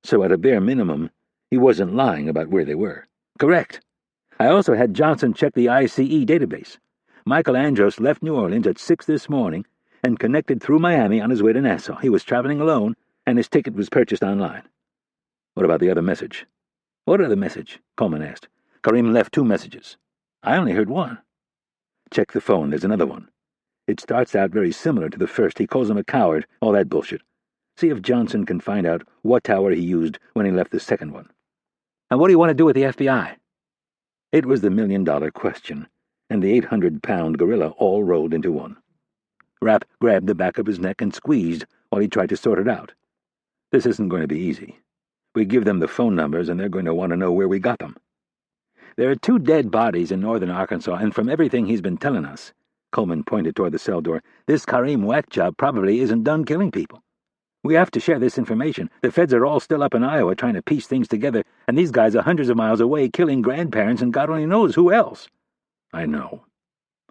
So at a bare minimum, he wasn't lying about where they were." "Correct. I also had Johnson check the ICE database. Michael Andros left New Orleans at 6 this morning and connected through Miami on his way to Nassau. He was traveling alone, and his ticket was purchased online." "What about the other message?" "What other message?" Coleman asked. "Karim left 2 messages. I only heard one." Check the phone, there's another one. It starts out very similar to the first. He calls him a coward, all that bullshit. See if Johnson can find out what tower he used when he left the second one. And what do you want to do with the FBI? It was the million-dollar question, and the 800-pound gorilla all rolled into one. Rapp grabbed the back of his neck and squeezed while he tried to sort it out. This isn't going to be easy. We give them the phone numbers, and they're going to want to know where we got them. There are 2 dead bodies in northern Arkansas, and from everything he's been telling us, Coleman pointed toward the cell door, this Kareem whackjob probably isn't done killing people. We have to share this information. The feds are all still up in Iowa trying to piece things together, and these guys are hundreds of miles away killing grandparents and God only knows who else. I know.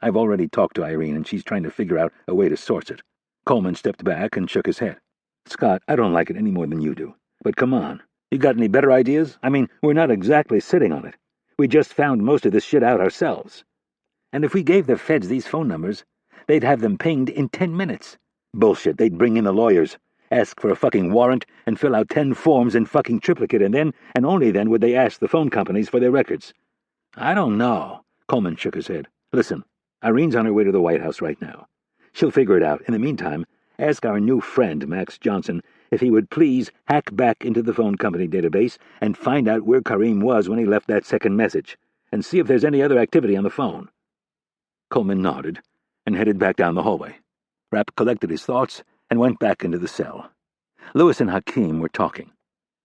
I've already talked to Irene, and she's trying to figure out a way to source it. Coleman stepped back and shook his head. Scott, I don't like it any more than you do. But come on. You got any better ideas? I mean, we're not exactly sitting on it. We just found most of this shit out ourselves. And if we gave the feds these phone numbers, they'd have them pinged in 10 minutes. Bullshit, they'd bring in the lawyers, ask for a fucking warrant, and fill out 10 forms in fucking triplicate, and then, and only then, would they ask the phone companies for their records. I don't know. Coleman shook his head. Listen, Irene's on her way to the White House right now. She'll figure it out. In the meantime, ask our new friend, Max Johnson, if he would please hack back into the phone company database and find out where Kareem was when he left that second message, and see if there's any other activity on the phone. Coleman nodded and headed back down the hallway. Rapp collected his thoughts and went back into the cell. Lewis and Hakeem were talking.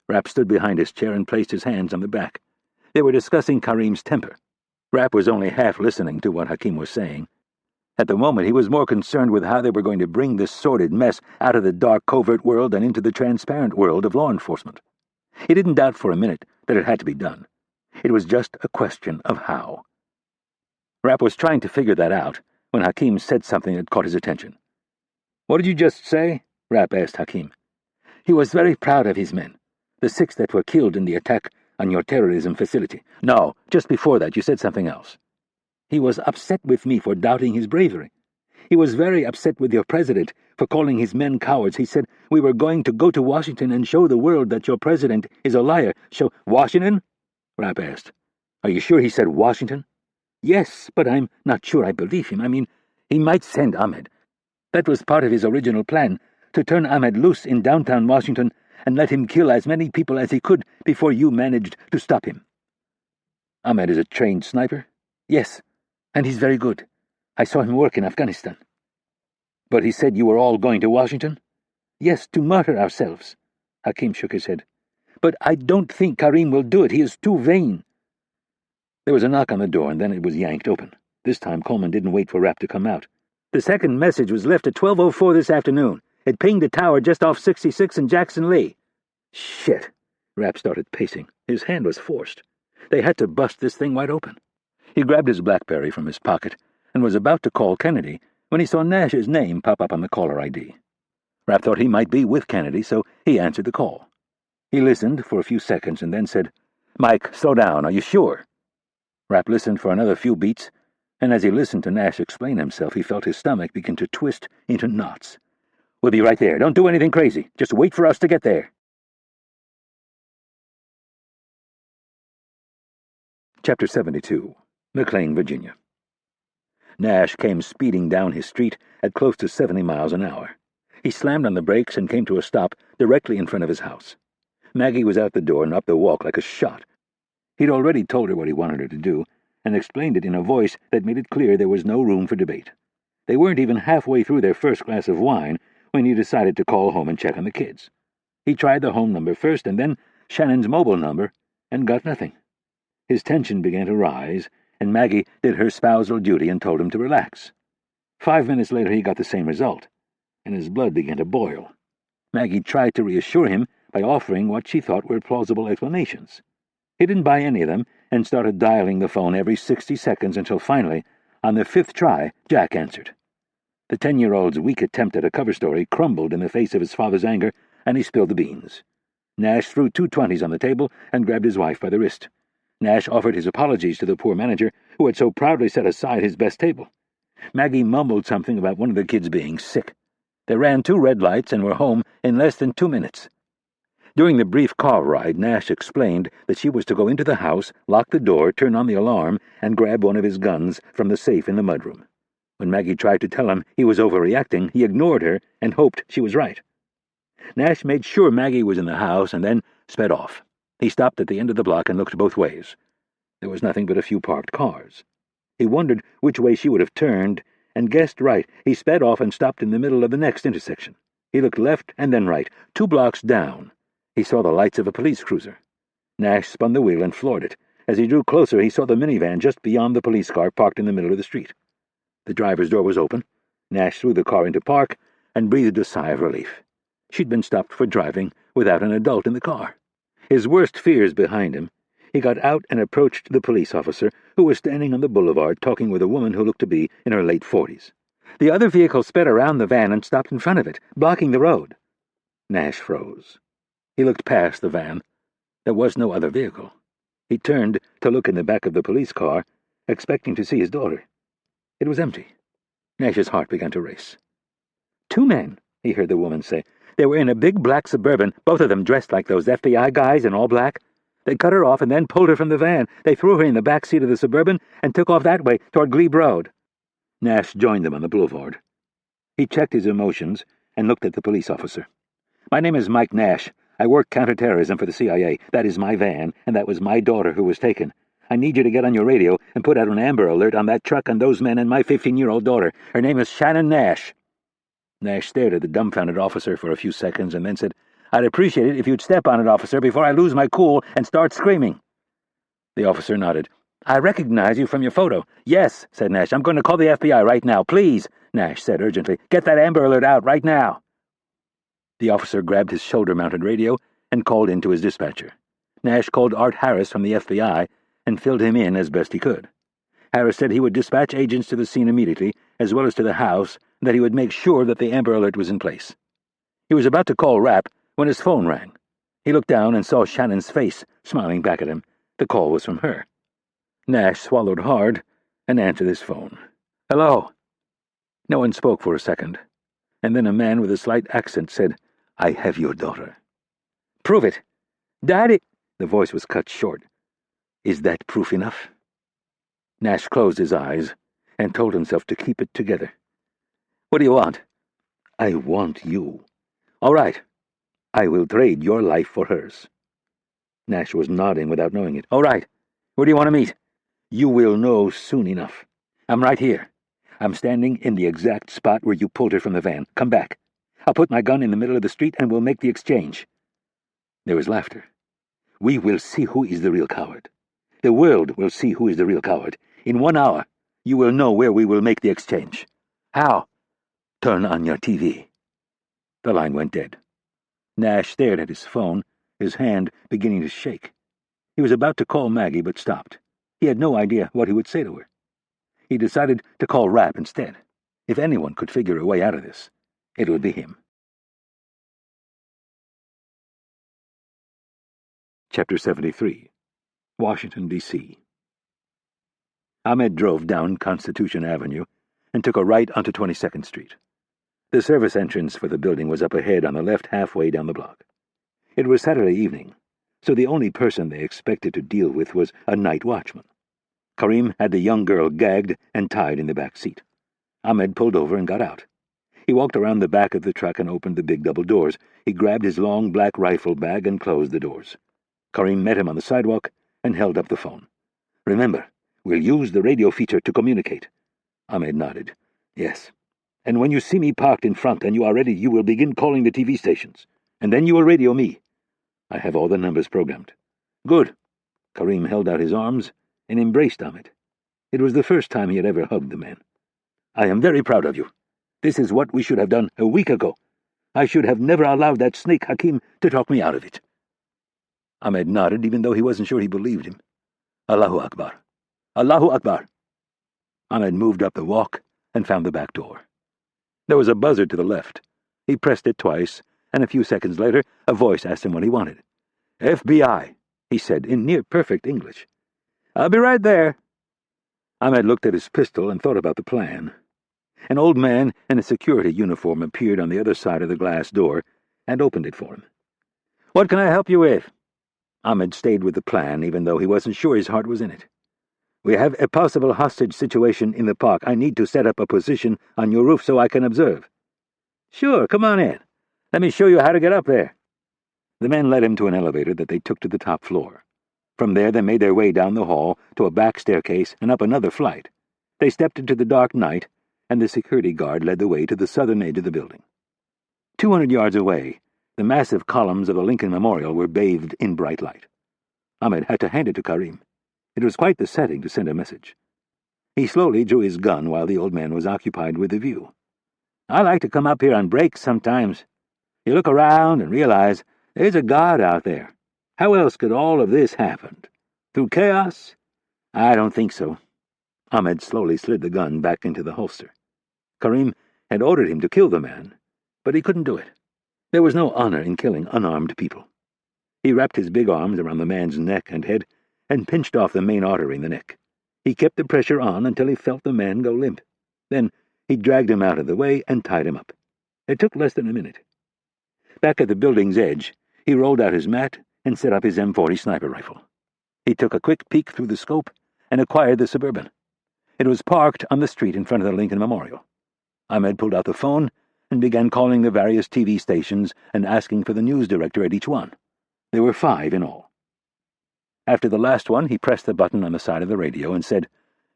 Rapp stood behind his chair and placed his hands on the back. They were discussing Kareem's temper. Rapp was only half listening to what Hakeem was saying. At the moment, he was more concerned with how they were going to bring this sordid mess out of the dark covert world and into the transparent world of law enforcement. He didn't doubt for a minute that it had to be done. It was just a question of how. Rapp was trying to figure that out when Hakeem said something that caught his attention. "What did you just say?" Rapp asked Hakeem. "He was very proud of his men, the 6 that were killed in the attack on your terrorism facility." "No, just before that you said something else." "He was upset with me for doubting his bravery. He was very upset with your president for calling his men cowards. He said we were going to go to Washington and show the world that your president is a liar. Show Washington?" Rapp asked. "Are you sure he said Washington?" "Yes, but I'm not sure I believe him. I mean, he might send Ahmed. That was part of his original plan, to turn Ahmed loose in downtown Washington and let him kill as many people as he could before you managed to stop him." "Ahmed is a trained sniper?" "Yes, and he's very good. I saw him work in Afghanistan." "But he said you were all going to Washington?" "Yes, to martyr ourselves." Hakeem shook his head. "But I don't think Kareem will do it. He is too vain." There was a knock on the door, and then it was yanked open. This time Coleman didn't wait for Rapp to come out. "The second message was left at 12:04 this afternoon. It pinged a tower just off 66 and Jackson Lee." "Shit." Rapp started pacing. His hand was forced. They had to bust this thing wide open. He grabbed his BlackBerry from his pocket and was about to call Kennedy when he saw Nash's name pop up on the caller ID. Rapp thought he might be with Kennedy, so he answered the call. He listened for a few seconds and then said, "Mike, slow down. Are you sure?" Rapp listened for another few beats, and as he listened to Nash explain himself, he felt his stomach begin to twist into knots. "We'll be right there. Don't do anything crazy. Just wait for us to get there." Chapter 72. McLean, Virginia. Nash came speeding down his street at close to 70 miles an hour. He slammed on the brakes and came to a stop directly in front of his house. Maggie was out the door and up the walk like a shot. He'd already told her what he wanted her to do, and explained it in a voice that made it clear there was no room for debate. They weren't even halfway through their first glass of wine when he decided to call home and check on the kids. He tried the home number first and then Shannon's mobile number, and got nothing. His tension began to rise, and Maggie did her spousal duty and told him to relax. 5 minutes later he got the same result, and his blood began to boil. Maggie tried to reassure him by offering what she thought were plausible explanations. He didn't buy any of them and started dialing the phone every 60 seconds until finally, on the 5th try, Jack answered. The 10-year-old's weak attempt at a cover story crumbled in the face of his father's anger, and he spilled the beans. Nash threw 2 20s on the table and grabbed his wife by the wrist. Nash offered his apologies to the poor manager, who had so proudly set aside his best table. Maggie mumbled something about one of the kids being sick. They ran 2 red lights and were home in less than 2 minutes. During the brief car ride, Nash explained that she was to go into the house, lock the door, turn on the alarm, and grab one of his guns from the safe in the mudroom. When Maggie tried to tell him he was overreacting, he ignored her and hoped she was right. Nash made sure Maggie was in the house and then sped off. He stopped at the end of the block and looked both ways. There was nothing but a few parked cars. He wondered which way she would have turned, and guessed right. He sped off and stopped in the middle of the next intersection. He looked left and then right. 2 blocks down, he saw the lights of a police cruiser. Nash spun the wheel and floored it. As he drew closer, he saw the minivan just beyond the police car parked in the middle of the street. The driver's door was open. Nash threw the car into park and breathed a sigh of relief. She'd been stopped for driving without an adult in the car. His worst fears behind him, he got out and approached the police officer, who was standing on the boulevard talking with a woman who looked to be in her late 40s. The other vehicle sped around the van and stopped in front of it, blocking the road. Nash froze. He looked past the van. There was no other vehicle. He turned to look in the back of the police car, expecting to see his daughter. It was empty. Nash's heart began to race. 2 men, he heard the woman say. They were in a big black Suburban, both of them dressed like those FBI guys in all black. They cut her off and then pulled her from the van. They threw her in the back seat of the Suburban and took off that way, toward Glebe Road. Nash joined them on the boulevard. He checked his emotions and looked at the police officer. My name is Mike Nash. I work counterterrorism for the CIA. That is my van, and that was my daughter who was taken. I need you to get on your radio and put out an Amber Alert on that truck and those men and my 15-year-old daughter. Her name is Shannon Nash. Nash stared at the dumbfounded officer for a few seconds and then said, I'd appreciate it if you'd step on it, officer, before I lose my cool and start screaming. The officer nodded. I recognize you from your photo. Yes, said Nash. I'm going to call the FBI right now. Please, Nash said urgently. Get that Amber Alert out right now. The officer grabbed his shoulder-mounted radio and called in to his dispatcher. Nash called Art Harris from the FBI and filled him in as best he could. Harris said he would dispatch agents to the scene immediately, as well as to the house, and that he would make sure that the Amber Alert was in place. He was about to call Rapp when his phone rang. He looked down and saw Shannon's face, smiling back at him. The call was from her. Nash swallowed hard and answered his phone. Hello. No one spoke for a second, and then a man with a slight accent said, I have your daughter. Prove it. Daddy! The voice was cut short. Is that proof enough? Nash closed his eyes and told himself to keep it together. What do you want? I want you. All right. I will trade your life for hers. Nash was nodding without knowing it. All right. Where do you want to meet? You will know soon enough. I'm right here. I'm standing in the exact spot where you pulled her from the van. Come back. I'll put my gun in the middle of the street and we'll make the exchange. There was laughter. We will see who is the real coward. The world will see who is the real coward. In 1 hour, you will know where we will make the exchange. How? Turn on your TV. The line went dead. Nash stared at his phone, his hand beginning to shake. He was about to call Maggie, but stopped. He had no idea what he would say to her. He decided to call Rapp instead. If anyone could figure a way out of this, it would be him. Chapter 73. Washington, D.C. Ahmed drove down Constitution Avenue and took a right onto 22nd Street. The service entrance for the building was up ahead on the left halfway down the block. It was Saturday evening, so the only person they expected to deal with was a night watchman. Karim had the young girl gagged and tied in the back seat. Ahmed pulled over and got out. He walked around the back of the truck and opened the big double doors. He grabbed his long black rifle bag and closed the doors. Karim met him on the sidewalk and held up the phone. Remember, we'll use the radio feature to communicate. Ahmed nodded. Yes. And when you see me parked in front and you are ready, you will begin calling the TV stations. And then you will radio me. I have all the numbers programmed. Good. Karim held out his arms and embraced Ahmed. It was the first time he had ever hugged the man. I am very proud of you. This is what we should have done a week ago. I should have never allowed that snake Hakim to talk me out of it. Ahmed nodded, even though he wasn't sure he believed him. Allahu Akbar. Allahu Akbar. Ahmed moved up the walk and found the back door. There was a buzzer to the left. He pressed it twice, and a few seconds later, a voice asked him what he wanted. FBI, he said in near-perfect English. I'll be right there. Ahmed looked at his pistol and thought about the plan. An old man in a security uniform appeared on the other side of the glass door and opened it for him. "What can I help you with?" Ahmed stayed with the plan, even though he wasn't sure his heart was in it. "We have a possible hostage situation in the park. I need to set up a position on your roof so I can observe." "Sure, come on in. Let me show you how to get up there." The men led him to an elevator that they took to the top floor. From there they made their way down the hall to a back staircase and up another flight. They stepped into the dark night, and the security guard led the way to the southern edge of the building. 200 yards away, the massive columns of the Lincoln Memorial were bathed in bright light. Ahmed had to hand it to Karim. It was quite the setting to send a message. He slowly drew his gun while the old man was occupied with the view. "I like to come up here on breaks sometimes. You look around and realize there's a God out there. How else could all of this happen? Through chaos? I don't think so." Ahmed slowly slid the gun back into the holster. Karim had ordered him to kill the man, but he couldn't do it. There was no honor in killing unarmed people. He wrapped his big arms around the man's neck and head and pinched off the main artery in the neck. He kept the pressure on until he felt the man go limp. Then he dragged him out of the way and tied him up. It took less than a minute. Back at the building's edge, he rolled out his mat and set up his M40 sniper rifle. He took a quick peek through the scope and acquired the Suburban. It was parked on the street in front of the Lincoln Memorial. Ahmed pulled out the phone and began calling the various TV stations and asking for the news director at each one. There were 5 in all. After the last one, he pressed the button on the side of the radio and said,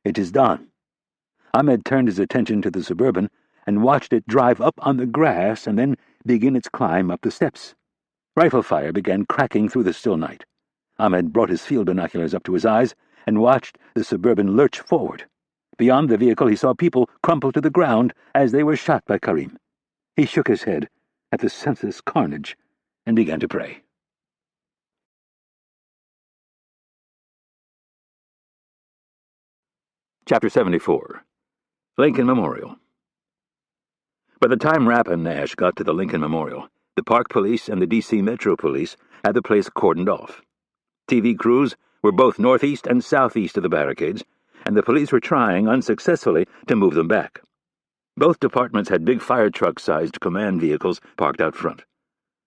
"It is done." Ahmed turned his attention to the Suburban and watched it drive up on the grass and then begin its climb up the steps. Rifle fire began cracking through the still night. Ahmed brought his field binoculars up to his eyes and watched the Suburban lurch forward. Beyond the vehicle, he saw people crumple to the ground as they were shot by Karim. He shook his head at the senseless carnage and began to pray. Chapter 74. Lincoln Memorial. By the time Rapp and Nash got to the Lincoln Memorial, the Park Police and the D.C. Metro Police had the place cordoned off. TV crews were both northeast and southeast of the barricades, and the police were trying, unsuccessfully, to move them back. Both departments had big fire truck-sized command vehicles parked out front.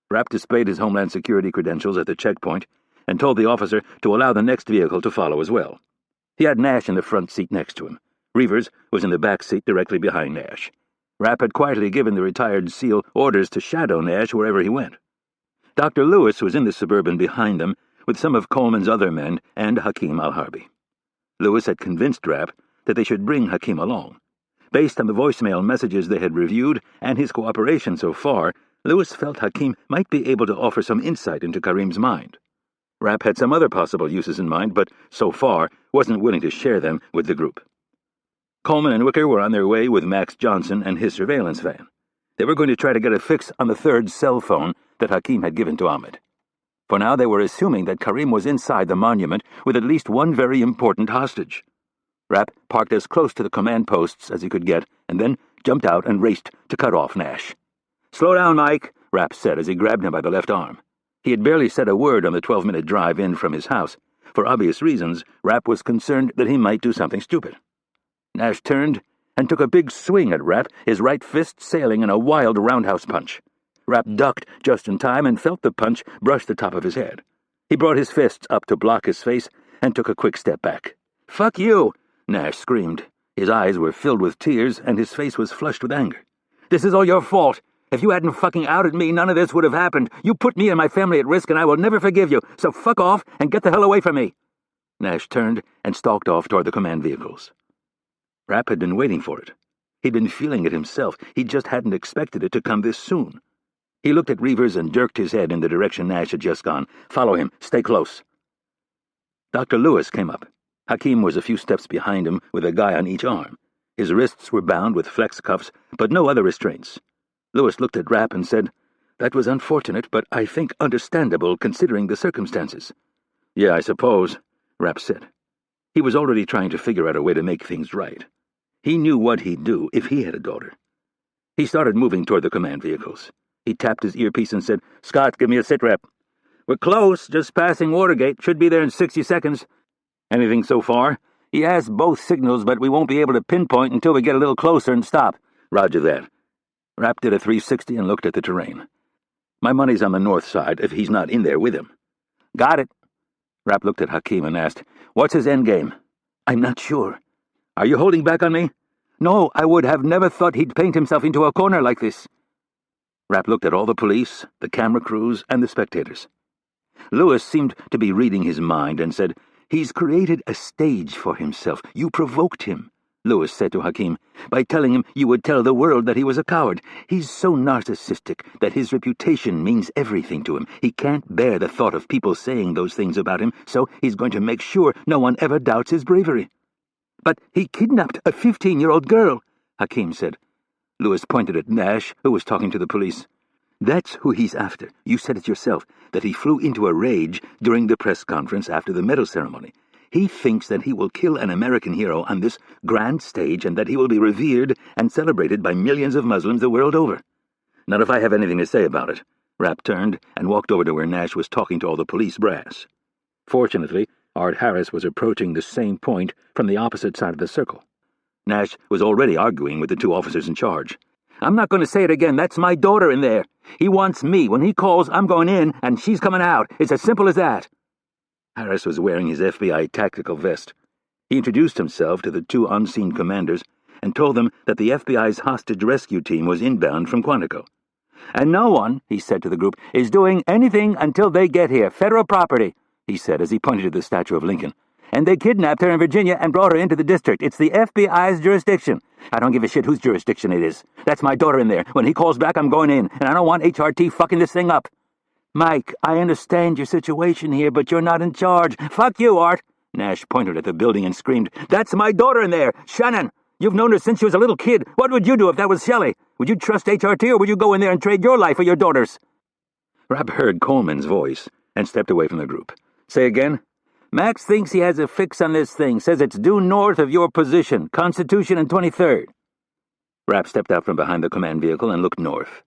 Rapp displayed his Homeland Security credentials at the checkpoint and told the officer to allow the next vehicle to follow as well. He had Nash in the front seat next to him. Reavers was in the back seat directly behind Nash. Rapp had quietly given the retired SEAL orders to shadow Nash wherever he went. Dr. Lewis was in the Suburban behind them with some of Coleman's other men and Hakim al-Harbi. Lewis had convinced Rapp that they should bring Hakim along. Based on the voicemail messages they had reviewed and his cooperation so far, Lewis felt Hakim might be able to offer some insight into Karim's mind. Rapp had some other possible uses in mind, but so far wasn't willing to share them with the group. Coleman and Wicker were on their way with Max Johnson and his surveillance van. They were going to try to get a fix on the third cell phone that Hakim had given to Ahmed. For now they were assuming that Karim was inside the monument with at least one very important hostage. Rapp parked as close to the command posts as he could get, and then jumped out and raced to cut off Nash. "Slow down, Mike," Rapp said as he grabbed him by the left arm. He had barely said a word on the 12-minute drive in from his house. For obvious reasons, Rapp was concerned that he might do something stupid. Nash turned and took a big swing at Rapp, his right fist sailing in a wild roundhouse punch. Rapp ducked just in time and felt the punch brush the top of his head. He brought his fists up to block his face and took a quick step back. "Fuck you!" Nash screamed. His eyes were filled with tears and his face was flushed with anger. "This is all your fault. If you hadn't fucking outed me, none of this would have happened. You put me and my family at risk and I will never forgive you, so fuck off and get the hell away from me." Nash turned and stalked off toward the command vehicles. Rapp had been waiting for it. He'd been feeling it himself. He just hadn't expected it to come this soon. He looked at Reavers and jerked his head in the direction Nash had just gone. "Follow him. Stay close." Dr. Lewis came up. Hakim was a few steps behind him with a guy on each arm. His wrists were bound with flex cuffs, but no other restraints. Lewis looked at Rapp and said, "That was unfortunate, but I think understandable considering the circumstances." "Yeah, I suppose," Rapp said. He was already trying to figure out a way to make things right. He knew what he'd do if he had a daughter. He started moving toward the command vehicles. He tapped his earpiece and said, "Scott, give me a sit rep." "We're close, just passing Watergate. Should be there in 60 seconds. "Anything so far?" "He has both signals, but we won't be able to pinpoint until we get a little closer and stop." "Roger that." Rapp did a 360 and looked at the terrain. My money's on the north side if he's not in there with him." "Got it." Rapp looked at Hakim and asked, "What's his endgame?" "I'm not sure." "Are you holding back on me?" "No, I would have never thought he'd paint himself into a corner like this." Rapp looked at all the police, the camera crews, and the spectators. Lewis seemed to be reading his mind and said, "He's created a stage for himself. You provoked him," Lewis said to Hakim, "by telling him you would tell the world that he was a coward. He's so narcissistic that his reputation means everything to him. He can't bear the thought of people saying those things about him, so he's going to make sure no one ever doubts his bravery." "But he kidnapped a 15-year-old girl," Hakim said. Lewis pointed at Nash, who was talking to the police. "That's who he's after. You said it yourself, that he flew into a rage during the press conference after the medal ceremony. He thinks that he will kill an American hero on this grand stage and that he will be revered and celebrated by millions of Muslims the world over." "Not if I have anything to say about it." Rapp turned and walked over to where Nash was talking to all the police brass. Fortunately, Art Harris was approaching the same point from the opposite side of the circle. Nash was already arguing with the two officers in charge. "I'm not going to say it again. That's my daughter in there. He wants me. When he calls, I'm going in, and she's coming out. It's as simple as that." Harris was wearing his FBI tactical vest. He introduced himself to the two unseen commanders and told them that the FBI's hostage rescue team was inbound from Quantico. "And no one," he said to the group, "is doing anything until they get here. Federal property," he said as he pointed to the statue of Lincoln. "And they kidnapped her in Virginia and brought her into the district. It's the FBI's jurisdiction. I don't give a shit whose jurisdiction it is. That's my daughter in there. When he calls back, I'm going in, and I don't want HRT fucking this thing up." "Mike, I understand your situation here, but you're not in charge." "Fuck you, Art!" Nash pointed at the building and screamed, "That's my daughter in there! Shannon! You've known her since she was a little kid. What would you do if that was Shelley? Would you trust HRT, or would you go in there and trade your life for your daughter's?" Rapp heard Coleman's voice and stepped away from the group. "Say again?" "Max thinks he has a fix on this thing. Says it's due north of your position, Constitution and 23rd. Rapp stepped out from behind the command vehicle and looked north.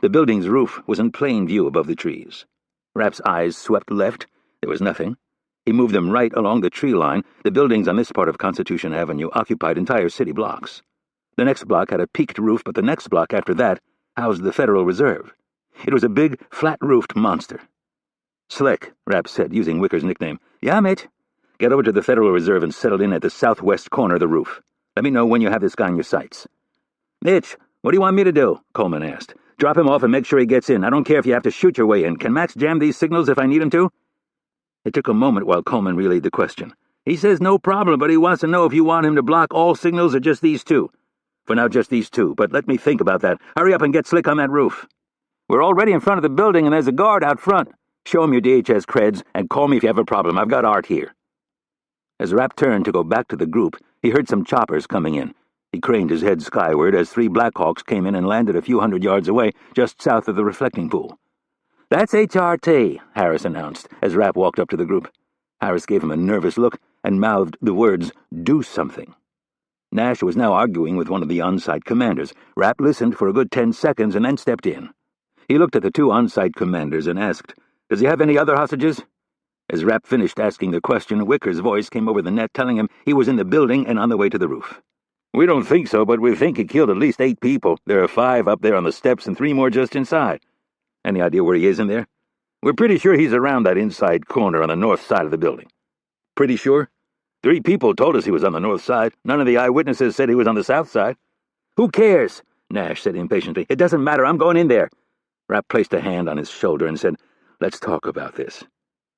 The building's roof was in plain view above the trees. Rapp's eyes swept left. There was nothing. He moved them right along the tree line. The buildings on this part of Constitution Avenue occupied entire city blocks. The next block had a peaked roof, but the next block after that housed the Federal Reserve. It was a big, flat-roofed monster. "Slick," Rapp said, using Wicker's nickname. "Yeah, mate." "Get over to the Federal Reserve and settle in at the southwest corner of the roof. Let me know when you have this guy in your sights." "Mitch, what do you want me to do?" Coleman asked. "Drop him off and make sure he gets in. I don't care if you have to shoot your way in. Can Max jam these signals if I need him to?" It took a moment while Coleman relayed the question. "He says no problem, but he wants to know if you want him to block all signals or just these two." "For now, just these two, but let me think about that. Hurry up and get Slick on that roof." "We're already in front of the building and there's a guard out front. Show him your DHS creds and call me if you have a problem. I've got Art here." As Rapp turned to go back to the group, he heard some choppers coming in. He craned his head skyward as 3 Blackhawks came in and landed a few hundred yards away, just south of the reflecting pool. "That's HRT," Harris announced as Rapp walked up to the group. Harris gave him a nervous look and mouthed the words, "Do something." Nash was now arguing with one of the on-site commanders. Rapp listened for a good 10 seconds and then stepped in. He looked at the 2 on-site commanders and asked, "Does he have any other hostages?" As Rapp finished asking the question, Wicker's voice came over the net telling him he was in the building and on the way to the roof. "We don't think so, but we think he killed at least 8 people. There are 5 up there on the steps and 3 more just inside." "Any idea where he is in there?" "We're pretty sure he's around that inside corner on the north side of the building." "Pretty sure?" 3 people told us he was on the north side. None of the eyewitnesses said he was on the south side." "Who cares?" Nash said impatiently. "It doesn't matter. I'm going in there." Rapp placed a hand on his shoulder and said, "Let's talk about this."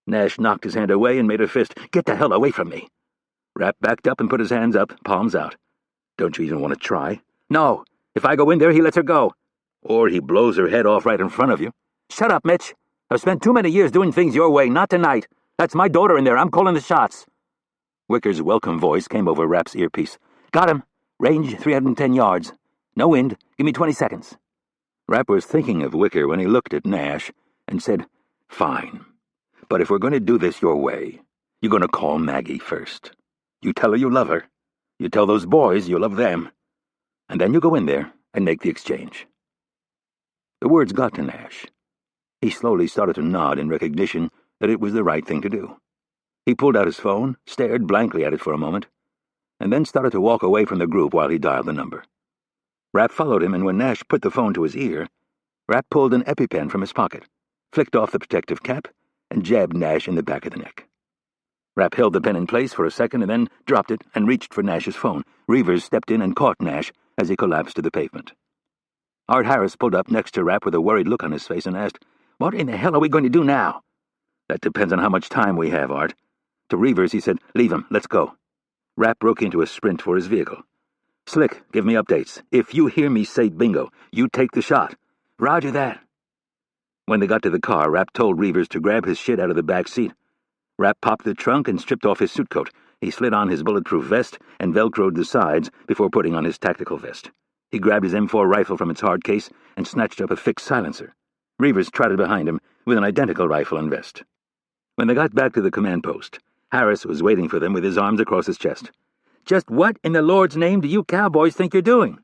Nash knocked his hand away and made a fist. "Get the hell away from me." Rapp backed up and put his hands up, palms out. "Don't you even want to try?" "No. If I go in there, he lets her go." "Or he blows her head off right in front of you." "Shut up, Mitch. I've spent too many years doing things your way. Not tonight. That's my daughter in there. I'm calling the shots." Wicker's welcome voice came over Rapp's earpiece. "Got him. Range 310 yards. No wind. Give me 20 seconds." Rapp was thinking of Wicker when he looked at Nash and said, "Fine. But if we're going to do this your way, you're going to call Maggie first. You tell her you love her. You tell those boys you love them. And then you go in there and make the exchange." The words got to Nash. He slowly started to nod in recognition that it was the right thing to do. He pulled out his phone, stared blankly at it for a moment, and then started to walk away from the group while he dialed the number. Rapp followed him, and when Nash put the phone to his ear, Rapp pulled an EpiPen from his pocket, flicked off the protective cap, and jabbed Nash in the back of the neck. Rapp held the pen in place for a second and then dropped it and reached for Nash's phone. Reavers stepped in and caught Nash as he collapsed to the pavement. Art Harris pulled up next to Rapp with a worried look on his face and asked, "What in the hell are we going to do now?" "That depends on how much time we have, Art." To Reavers, he said, "Leave him, let's go." Rapp broke into a sprint for his vehicle. "Slick, give me updates. If you hear me say bingo, you take the shot." "Roger that." When they got to the car, Rapp told Reavers to grab his shit out of the back seat. Rapp popped the trunk and stripped off his suit coat. He slid on his bulletproof vest and velcroed the sides before putting on his tactical vest. He grabbed his M4 rifle from its hard case and snatched up a fixed silencer. Reavers trotted behind him with an identical rifle and vest. When they got back to the command post, Harris was waiting for them with his arms across his chest. "Just what in the Lord's name do you cowboys think you're doing?"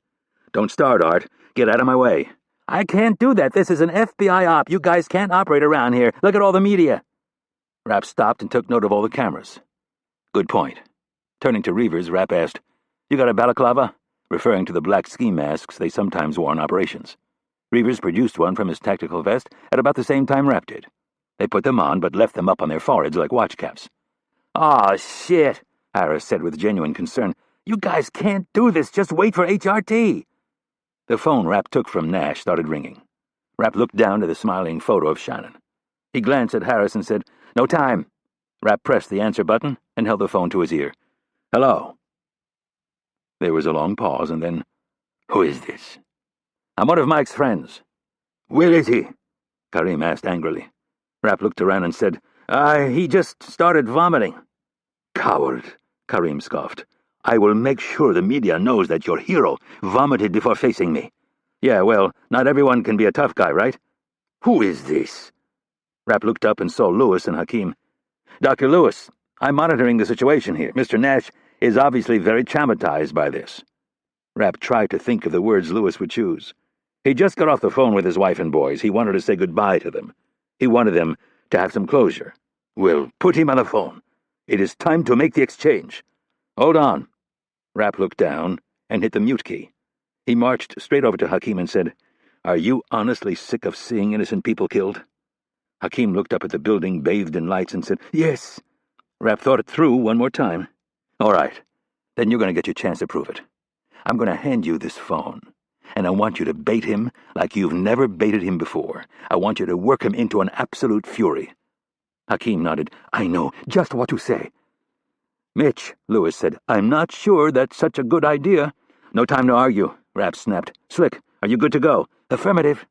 "Don't start, Art. Get out of my way." "I can't do that. This is an FBI op. You guys can't operate around here. Look at all the media." Rapp stopped and took note of all the cameras. "Good point." Turning to Reavers, Rapp asked, "You got a balaclava?" referring to the black ski masks they sometimes wore in operations. Reavers produced one from his tactical vest at about the same time Rapp did. They put them on, but left them up on their foreheads like watch caps. "Aw, shit," Harris said with genuine concern. "You guys can't do this. Just wait for HRT." The phone Rapp took from Nash started ringing. Rapp looked down to the smiling photo of Shannon. He glanced at Harris and said, "No time." Rapp pressed the answer button and held the phone to his ear. "Hello." There was a long pause, and then, "Who is this?" "I'm one of Mike's friends." "Where is he?" Karim asked angrily. Rapp looked around and said, He just started vomiting." "Coward," Karim scoffed. "I will make sure the media knows that your hero vomited before facing me." "Yeah, well, not everyone can be a tough guy, right?" "Who is this?" Rapp looked up and saw Lewis and Hakim. "Dr. Lewis, I'm monitoring the situation here. Mr. Nash is obviously very traumatized by this." Rapp tried to think of the words Lewis would choose. He just got off the phone with his wife and boys. He wanted to say goodbye to them. He wanted them to have some closure. "Well, put him on the phone. It is time to make the exchange." "Hold on." Rapp looked down and hit the mute key. He marched straight over to Hakim and said, "Are you honestly sick of seeing innocent people killed?" Hakim looked up at the building bathed in lights and said, "Yes." Rapp thought it through one more time. "All right, then you're going to get your chance to prove it. I'm going to hand you this phone, and I want you to bait him like you've never baited him before. I want you to work him into an absolute fury." Hakim nodded. "I know just what to say." "Mitch," Lewis said, "I'm not sure that's such a good idea." "No time to argue," Rapp snapped. "Slick, are you good to go?" "Affirmative."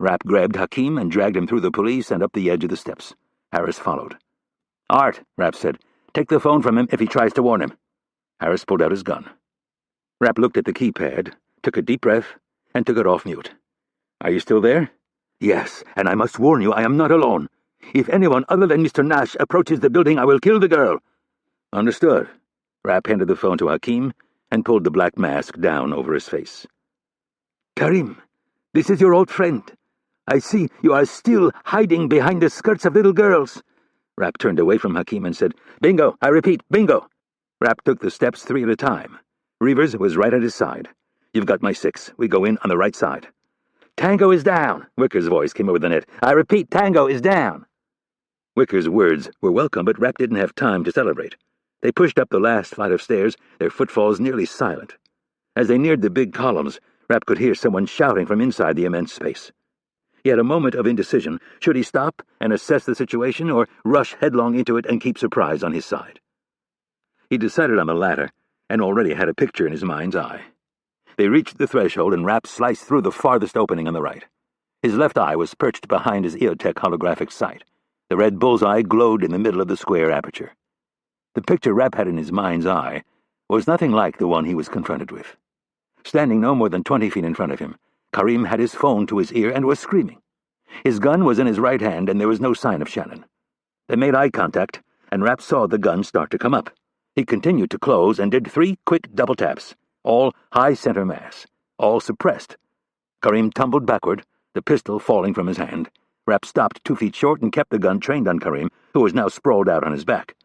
Rapp grabbed Hakim and dragged him through the police and up the edge of the steps. Harris followed. "Art," Rapp said, "take the phone from him if he tries to warn him." Harris pulled out his gun. Rapp looked at the keypad, took a deep breath, and took it off mute. "Are you still there?" "Yes, and I must warn you I am not alone. If anyone other than Mr. Nash approaches the building, I will kill the girl." "Understood." Rapp handed the phone to Hakim and pulled the black mask down over his face. "Karim, this is your old friend. I see you are still hiding behind the skirts of little girls." Rapp turned away from Hakim and said, "Bingo, I repeat, bingo." Rapp took the steps 3 at a time. Reavers was right at his side. "You've got my 6. We go in on the right side." "Tango is down," Wicker's voice came over the net. "I repeat, Tango is down." Wicker's words were welcome, but Rapp didn't have time to celebrate. They pushed up the last flight of stairs, their footfalls nearly silent. As they neared the big columns, Rapp could hear someone shouting from inside the immense space. He had a moment of indecision. Should he stop and assess the situation, or rush headlong into it and keep surprise on his side? He decided on the latter, and already had a picture in his mind's eye. They reached the threshold, and Rapp sliced through the farthest opening on the right. His left eye was perched behind his EOTech holographic sight. The red bullseye glowed in the middle of the square aperture. The picture Rapp had in his mind's eye was nothing like the one he was confronted with. Standing no more than 20 feet in front of him, Karim had his phone to his ear and was screaming. His gun was in his right hand, and there was no sign of Shannon. They made eye contact, and Rapp saw the gun start to come up. He continued to close and did 3 quick double taps, all high center mass, all suppressed. Karim tumbled backward, the pistol falling from his hand. Rapp stopped 2 feet short and kept the gun trained on Karim, who was now sprawled out on his back.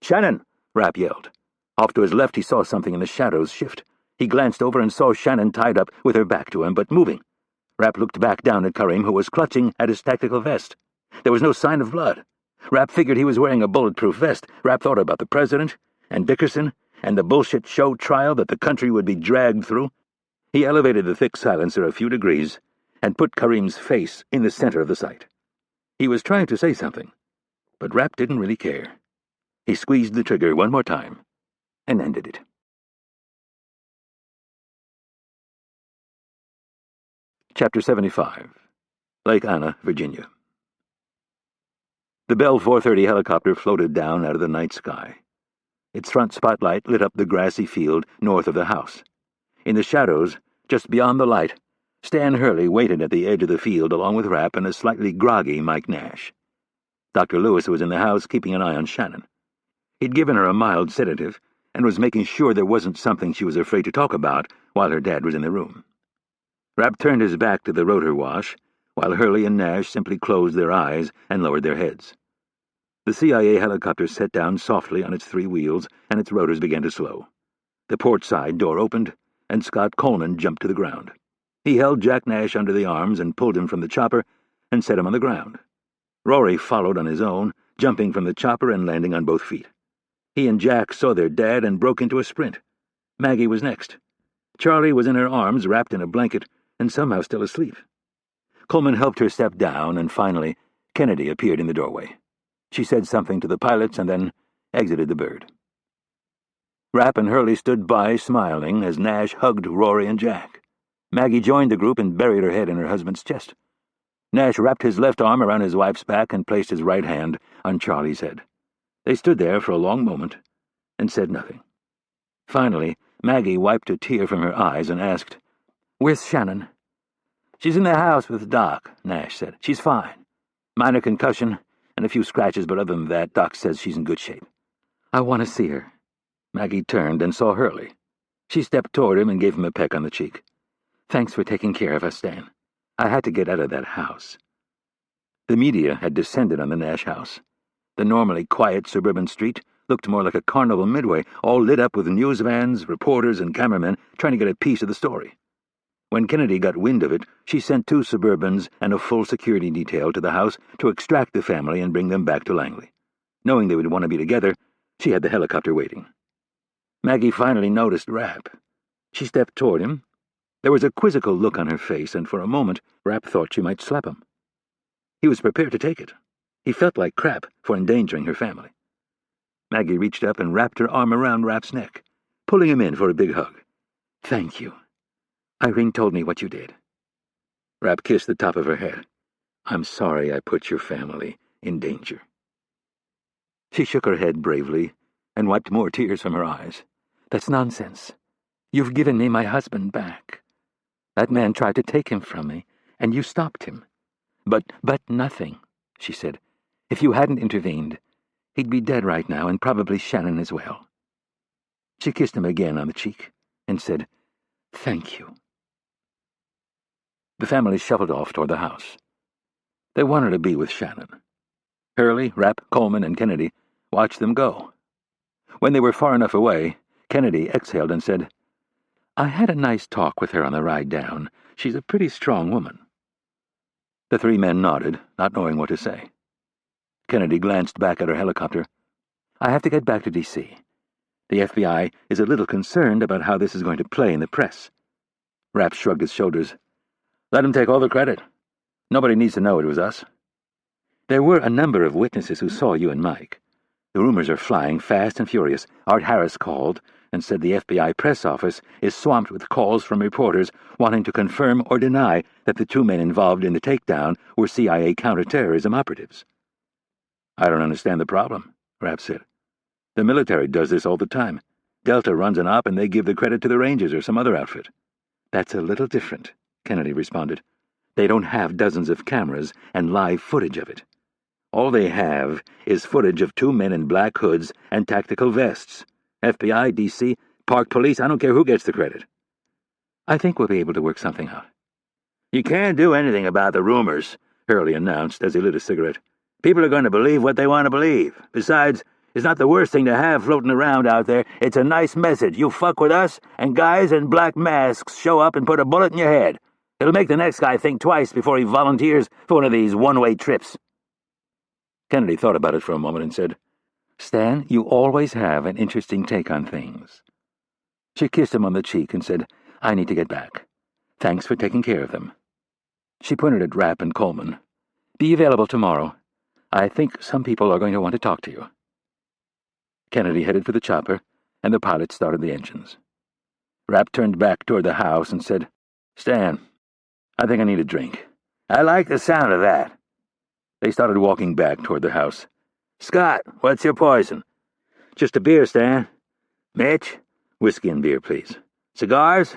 "Shannon!" Rapp yelled. Off to his left he saw something in the shadows shift. He glanced over and saw Shannon tied up with her back to him, but moving. Rapp looked back down at Karim, who was clutching at his tactical vest. There was no sign of blood. Rapp figured he was wearing a bulletproof vest. Rapp thought about the president, and Dickerson, and the bullshit show trial that the country would be dragged through. He elevated the thick silencer a few degrees and put Karim's face in the center of the sight. He was trying to say something, but Rapp didn't really care. He squeezed the trigger one more time and ended it. Chapter 75. Lake Anna, Virginia. The Bell 430 helicopter floated down out of the night sky. Its front spotlight lit up the grassy field north of the house. In the shadows, just beyond the light, Stan Hurley waited at the edge of the field along with Rapp and a slightly groggy Mike Nash. Dr. Lewis was in the house keeping an eye on Shannon. He'd given her a mild sedative and was making sure there wasn't something she was afraid to talk about while her dad was in the room. Rapp turned his back to the rotor wash, while Hurley and Nash simply closed their eyes and lowered their heads. The CIA helicopter set down softly on its 3 wheels, and its rotors began to slow. The port side door opened, and Scott Coleman jumped to the ground. He held Jack Nash under the arms and pulled him from the chopper and set him on the ground. Rory followed on his own, jumping from the chopper and landing on both feet. He and Jack saw their dad and broke into a sprint. Maggie was next. Charlie was in her arms, wrapped in a blanket, and somehow still asleep. Coleman helped her step down, and finally, Kennedy appeared in the doorway. She said something to the pilots and then exited the bird. Rapp and Hurley stood by, smiling, as Nash hugged Rory and Jack. Maggie joined the group and buried her head in her husband's chest. Nash wrapped his left arm around his wife's back and placed his right hand on Charlie's head. They stood there for a long moment and said nothing. Finally, Maggie wiped a tear from her eyes and asked, "Where's Shannon?" "She's in the house with Doc," Nash said. "She's fine. Minor concussion and a few scratches, but other than that, Doc says she's in good shape." "I want to see her." Maggie turned and saw Hurley. She stepped toward him and gave him a peck on the cheek. "Thanks for taking care of us, Stan. I had to get out of that house." The media had descended on the Nash house. The normally quiet suburban street looked more like a carnival midway, all lit up with news vans, reporters, and cameramen trying to get a piece of the story. When Kennedy got wind of it, she sent 2 Suburbans and a full security detail to the house to extract the family and bring them back to Langley. Knowing they would want to be together, she had the helicopter waiting. Maggie finally noticed Rapp. She stepped toward him. There was a quizzical look on her face, and for a moment Rapp thought she might slap him. He was prepared to take it. He felt like crap for endangering her family. Maggie reached up and wrapped her arm around Rapp's neck, pulling him in for a big hug. "Thank you. Irene told me what you did." Rapp kissed the top of her head. "I'm sorry I put your family in danger." She shook her head bravely and wiped more tears from her eyes. "That's nonsense. You've given me my husband back. That man tried to take him from me, and you stopped him. But nothing," she said. "If you hadn't intervened, he'd be dead right now, and probably Shannon as well." She kissed him again on the cheek and said, "Thank you." The family shuffled off toward the house. They wanted to be with Shannon. Hurley, Rapp, Coleman, and Kennedy watched them go. When they were far enough away, Kennedy exhaled and said, "I had a nice talk with her on the ride down. She's a pretty strong woman." The 3 men nodded, not knowing what to say. Kennedy glanced back at her helicopter. "I have to get back to D.C. The FBI is a little concerned about how this is going to play in the press." Rapp shrugged his shoulders. "Let him take all the credit. Nobody needs to know it was us. There were a number of witnesses who saw you and Mike. The rumors are flying fast and furious. Art Harris called and said the FBI press office is swamped with calls from reporters wanting to confirm or deny that the 2 men involved in the takedown were CIA counterterrorism operatives." "I don't understand the problem," Rapp said. "The military does this all the time. Delta runs an op and they give the credit to the Rangers or some other outfit." "That's a little different," Kennedy responded. "They don't have dozens of cameras and live footage of it. All they have is footage of 2 men in black hoods and tactical vests. FBI, D.C., Park Police, I don't care who gets the credit." "I think we'll be able to work something out." "You can't do anything about the rumors," Hurley announced as he lit a cigarette. "People are going to believe what they want to believe. Besides, it's not the worst thing to have floating around out there. It's a nice message. You fuck with us, and guys in black masks show up and put a bullet in your head. It'll make the next guy think twice before he volunteers for one of these one-way trips." Kennedy thought about it for a moment and said, "Stan, you always have an interesting take on things." She kissed him on the cheek and said, "I need to get back. Thanks for taking care of them." She pointed at Rapp and Coleman. "Be available tomorrow. I think some people are going to want to talk to you." Kennedy headed for the chopper, and the pilot started the engines. Rapp turned back toward the house and said, "Stan, I think I need a drink." "I like the sound of that." They started walking back toward the house. "Scott, what's your poison?" "Just a beer, Stan." "Mitch?" "Whiskey and beer, please." "Cigars?"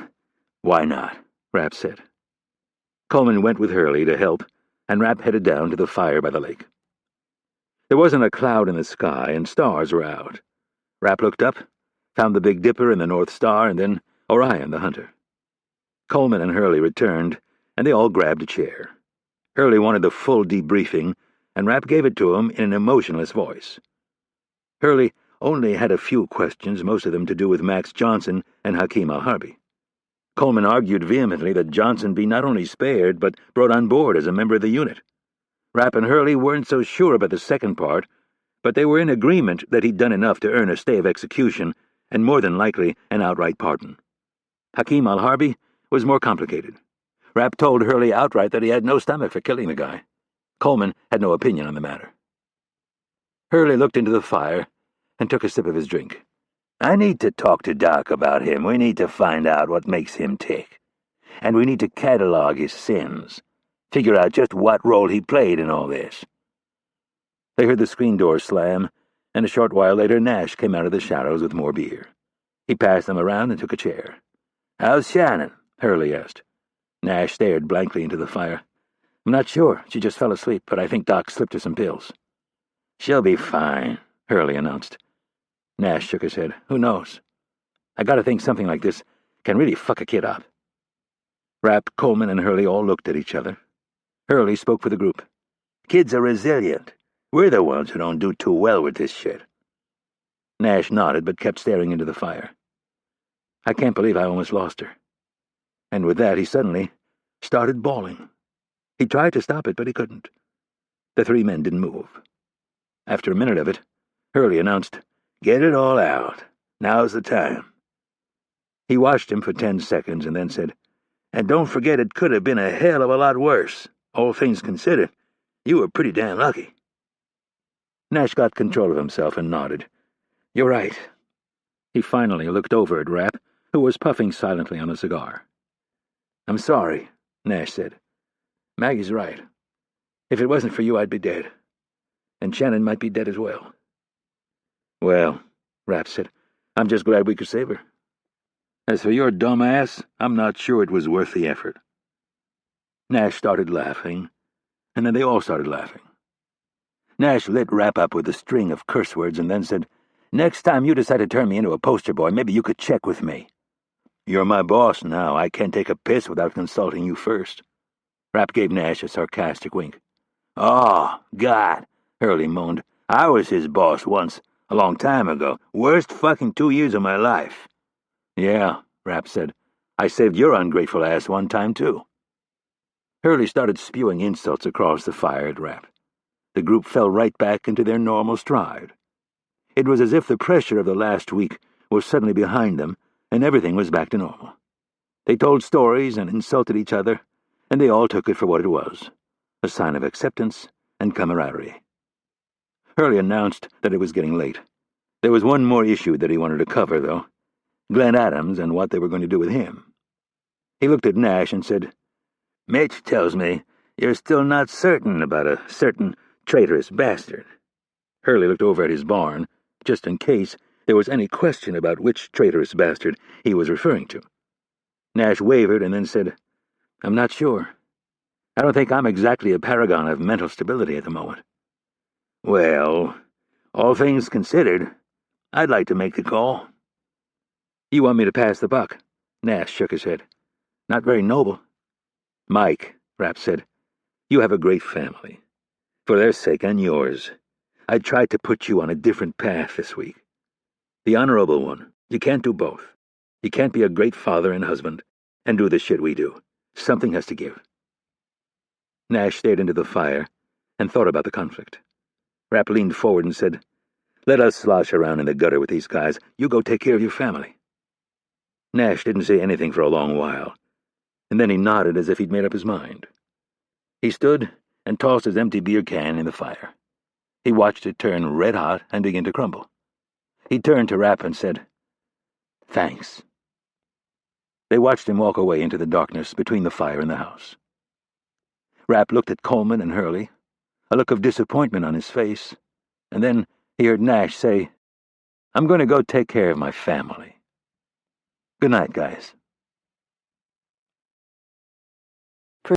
"Why not?" Rapp said. Coleman went with Hurley to help, and Rapp headed down to the fire by the lake. There wasn't a cloud in the sky, and stars were out. Rapp looked up, found the Big Dipper and the North Star, and then Orion the Hunter. Coleman and Hurley returned, and they all grabbed a chair. Hurley wanted the full debriefing, and Rapp gave it to him in an emotionless voice. Hurley only had a few questions, most of them to do with Max Johnson and Hakim al-Harbi. Coleman argued vehemently that Johnson be not only spared, but brought on board as a member of the unit. Rapp and Hurley weren't so sure about the second part, but they were in agreement that he'd done enough to earn a stay of execution, and more than likely an outright pardon. Hakim al-Harbi was more complicated. Rapp told Hurley outright that he had no stomach for killing the guy. Coleman had no opinion on the matter. Hurley looked into the fire and took a sip of his drink. "I need to talk to Doc about him. We need to find out what makes him tick. And we need to catalog his sins. Figure out just what role he played in all this." They heard the screen door slam, and a short while later Nash came out of the shadows with more beer. He passed them around and took a chair. "How's Shannon?" Hurley asked. Nash stared blankly into the fire. "I'm not sure. She just fell asleep, but I think Doc slipped her some pills." "She'll be fine," Hurley announced. Nash shook his head. "Who knows? I gotta think something like this can really fuck a kid up." Rapp, Coleman, and Hurley all looked at each other. Hurley spoke for the group. "Kids are resilient. We're the ones who don't do too well with this shit." Nash nodded, but kept staring into the fire. "I can't believe I almost lost her." And with that, he suddenly started bawling. He tried to stop it, but he couldn't. The three men didn't move. After a minute of it, Hurley announced, "Get it all out. Now's the time." He watched him for 10 seconds and then said, "And don't forget it could have been a hell of a lot worse. All things considered, you were pretty damn lucky." Nash got control of himself and nodded. "You're right." He finally looked over at Rapp, who was puffing silently on a cigar. "I'm sorry," Nash said. "Maggie's right. If it wasn't for you, I'd be dead. And Shannon might be dead as well." "Well," Rapp said, "I'm just glad we could save her. As for your dumb ass, I'm not sure it was worth the effort." Nash started laughing, and then they all started laughing. Nash lit Rapp up with a string of curse words and then said, "Next time you decide to turn me into a poster boy, maybe you could check with me. You're my boss now. I can't take a piss without consulting you first." Rapp gave Nash a sarcastic wink. "Oh, God," Hurley moaned. "I was his boss once, a long time ago. Worst fucking 2 years of my life." "Yeah," Rapp said. "I saved your ungrateful ass one time, too." Hurley started spewing insults across the fire at Rapp. The group fell right back into their normal stride. It was as if the pressure of the last week was suddenly behind them, and everything was back to normal. They told stories and insulted each other, and they all took it for what it was, a sign of acceptance and camaraderie. Hurley announced that it was getting late. There was one more issue that he wanted to cover, though. Glenn Adams and what they were going to do with him. He looked at Nash and said, "Mitch tells me you're still not certain about a certain traitorous bastard." Hurley looked over at his barn, just in case there was any question about which traitorous bastard he was referring to. Nash wavered and then said, "I'm not sure. I don't think I'm exactly a paragon of mental stability at the moment." "Well, all things considered, I'd like to make the call." "You want me to pass the buck?" Nash shook his head. "Not very noble." "Mike," Rapp said, "you have a great family. For their sake and yours, I tried to put you on a different path this week. The honorable one. You can't do both. You can't be a great father and husband and do the shit we do. Something has to give. Nash stared into the fire and thought about the conflict. Rapp leaned forward and said, "Let us slosh around in the gutter with these guys. You go take care of your family." Nash didn't say anything for a long while, and then he nodded as if he'd made up his mind. He stood and tossed his empty beer can in the fire. He watched it turn red hot and begin to crumble. He turned to Rapp and said, "Thanks." They watched him walk away into the darkness between the fire and the house. Rapp looked at Coleman and Hurley, a look of disappointment on his face, and then he heard Nash say, "I'm going to go take care of my family. Good night, guys."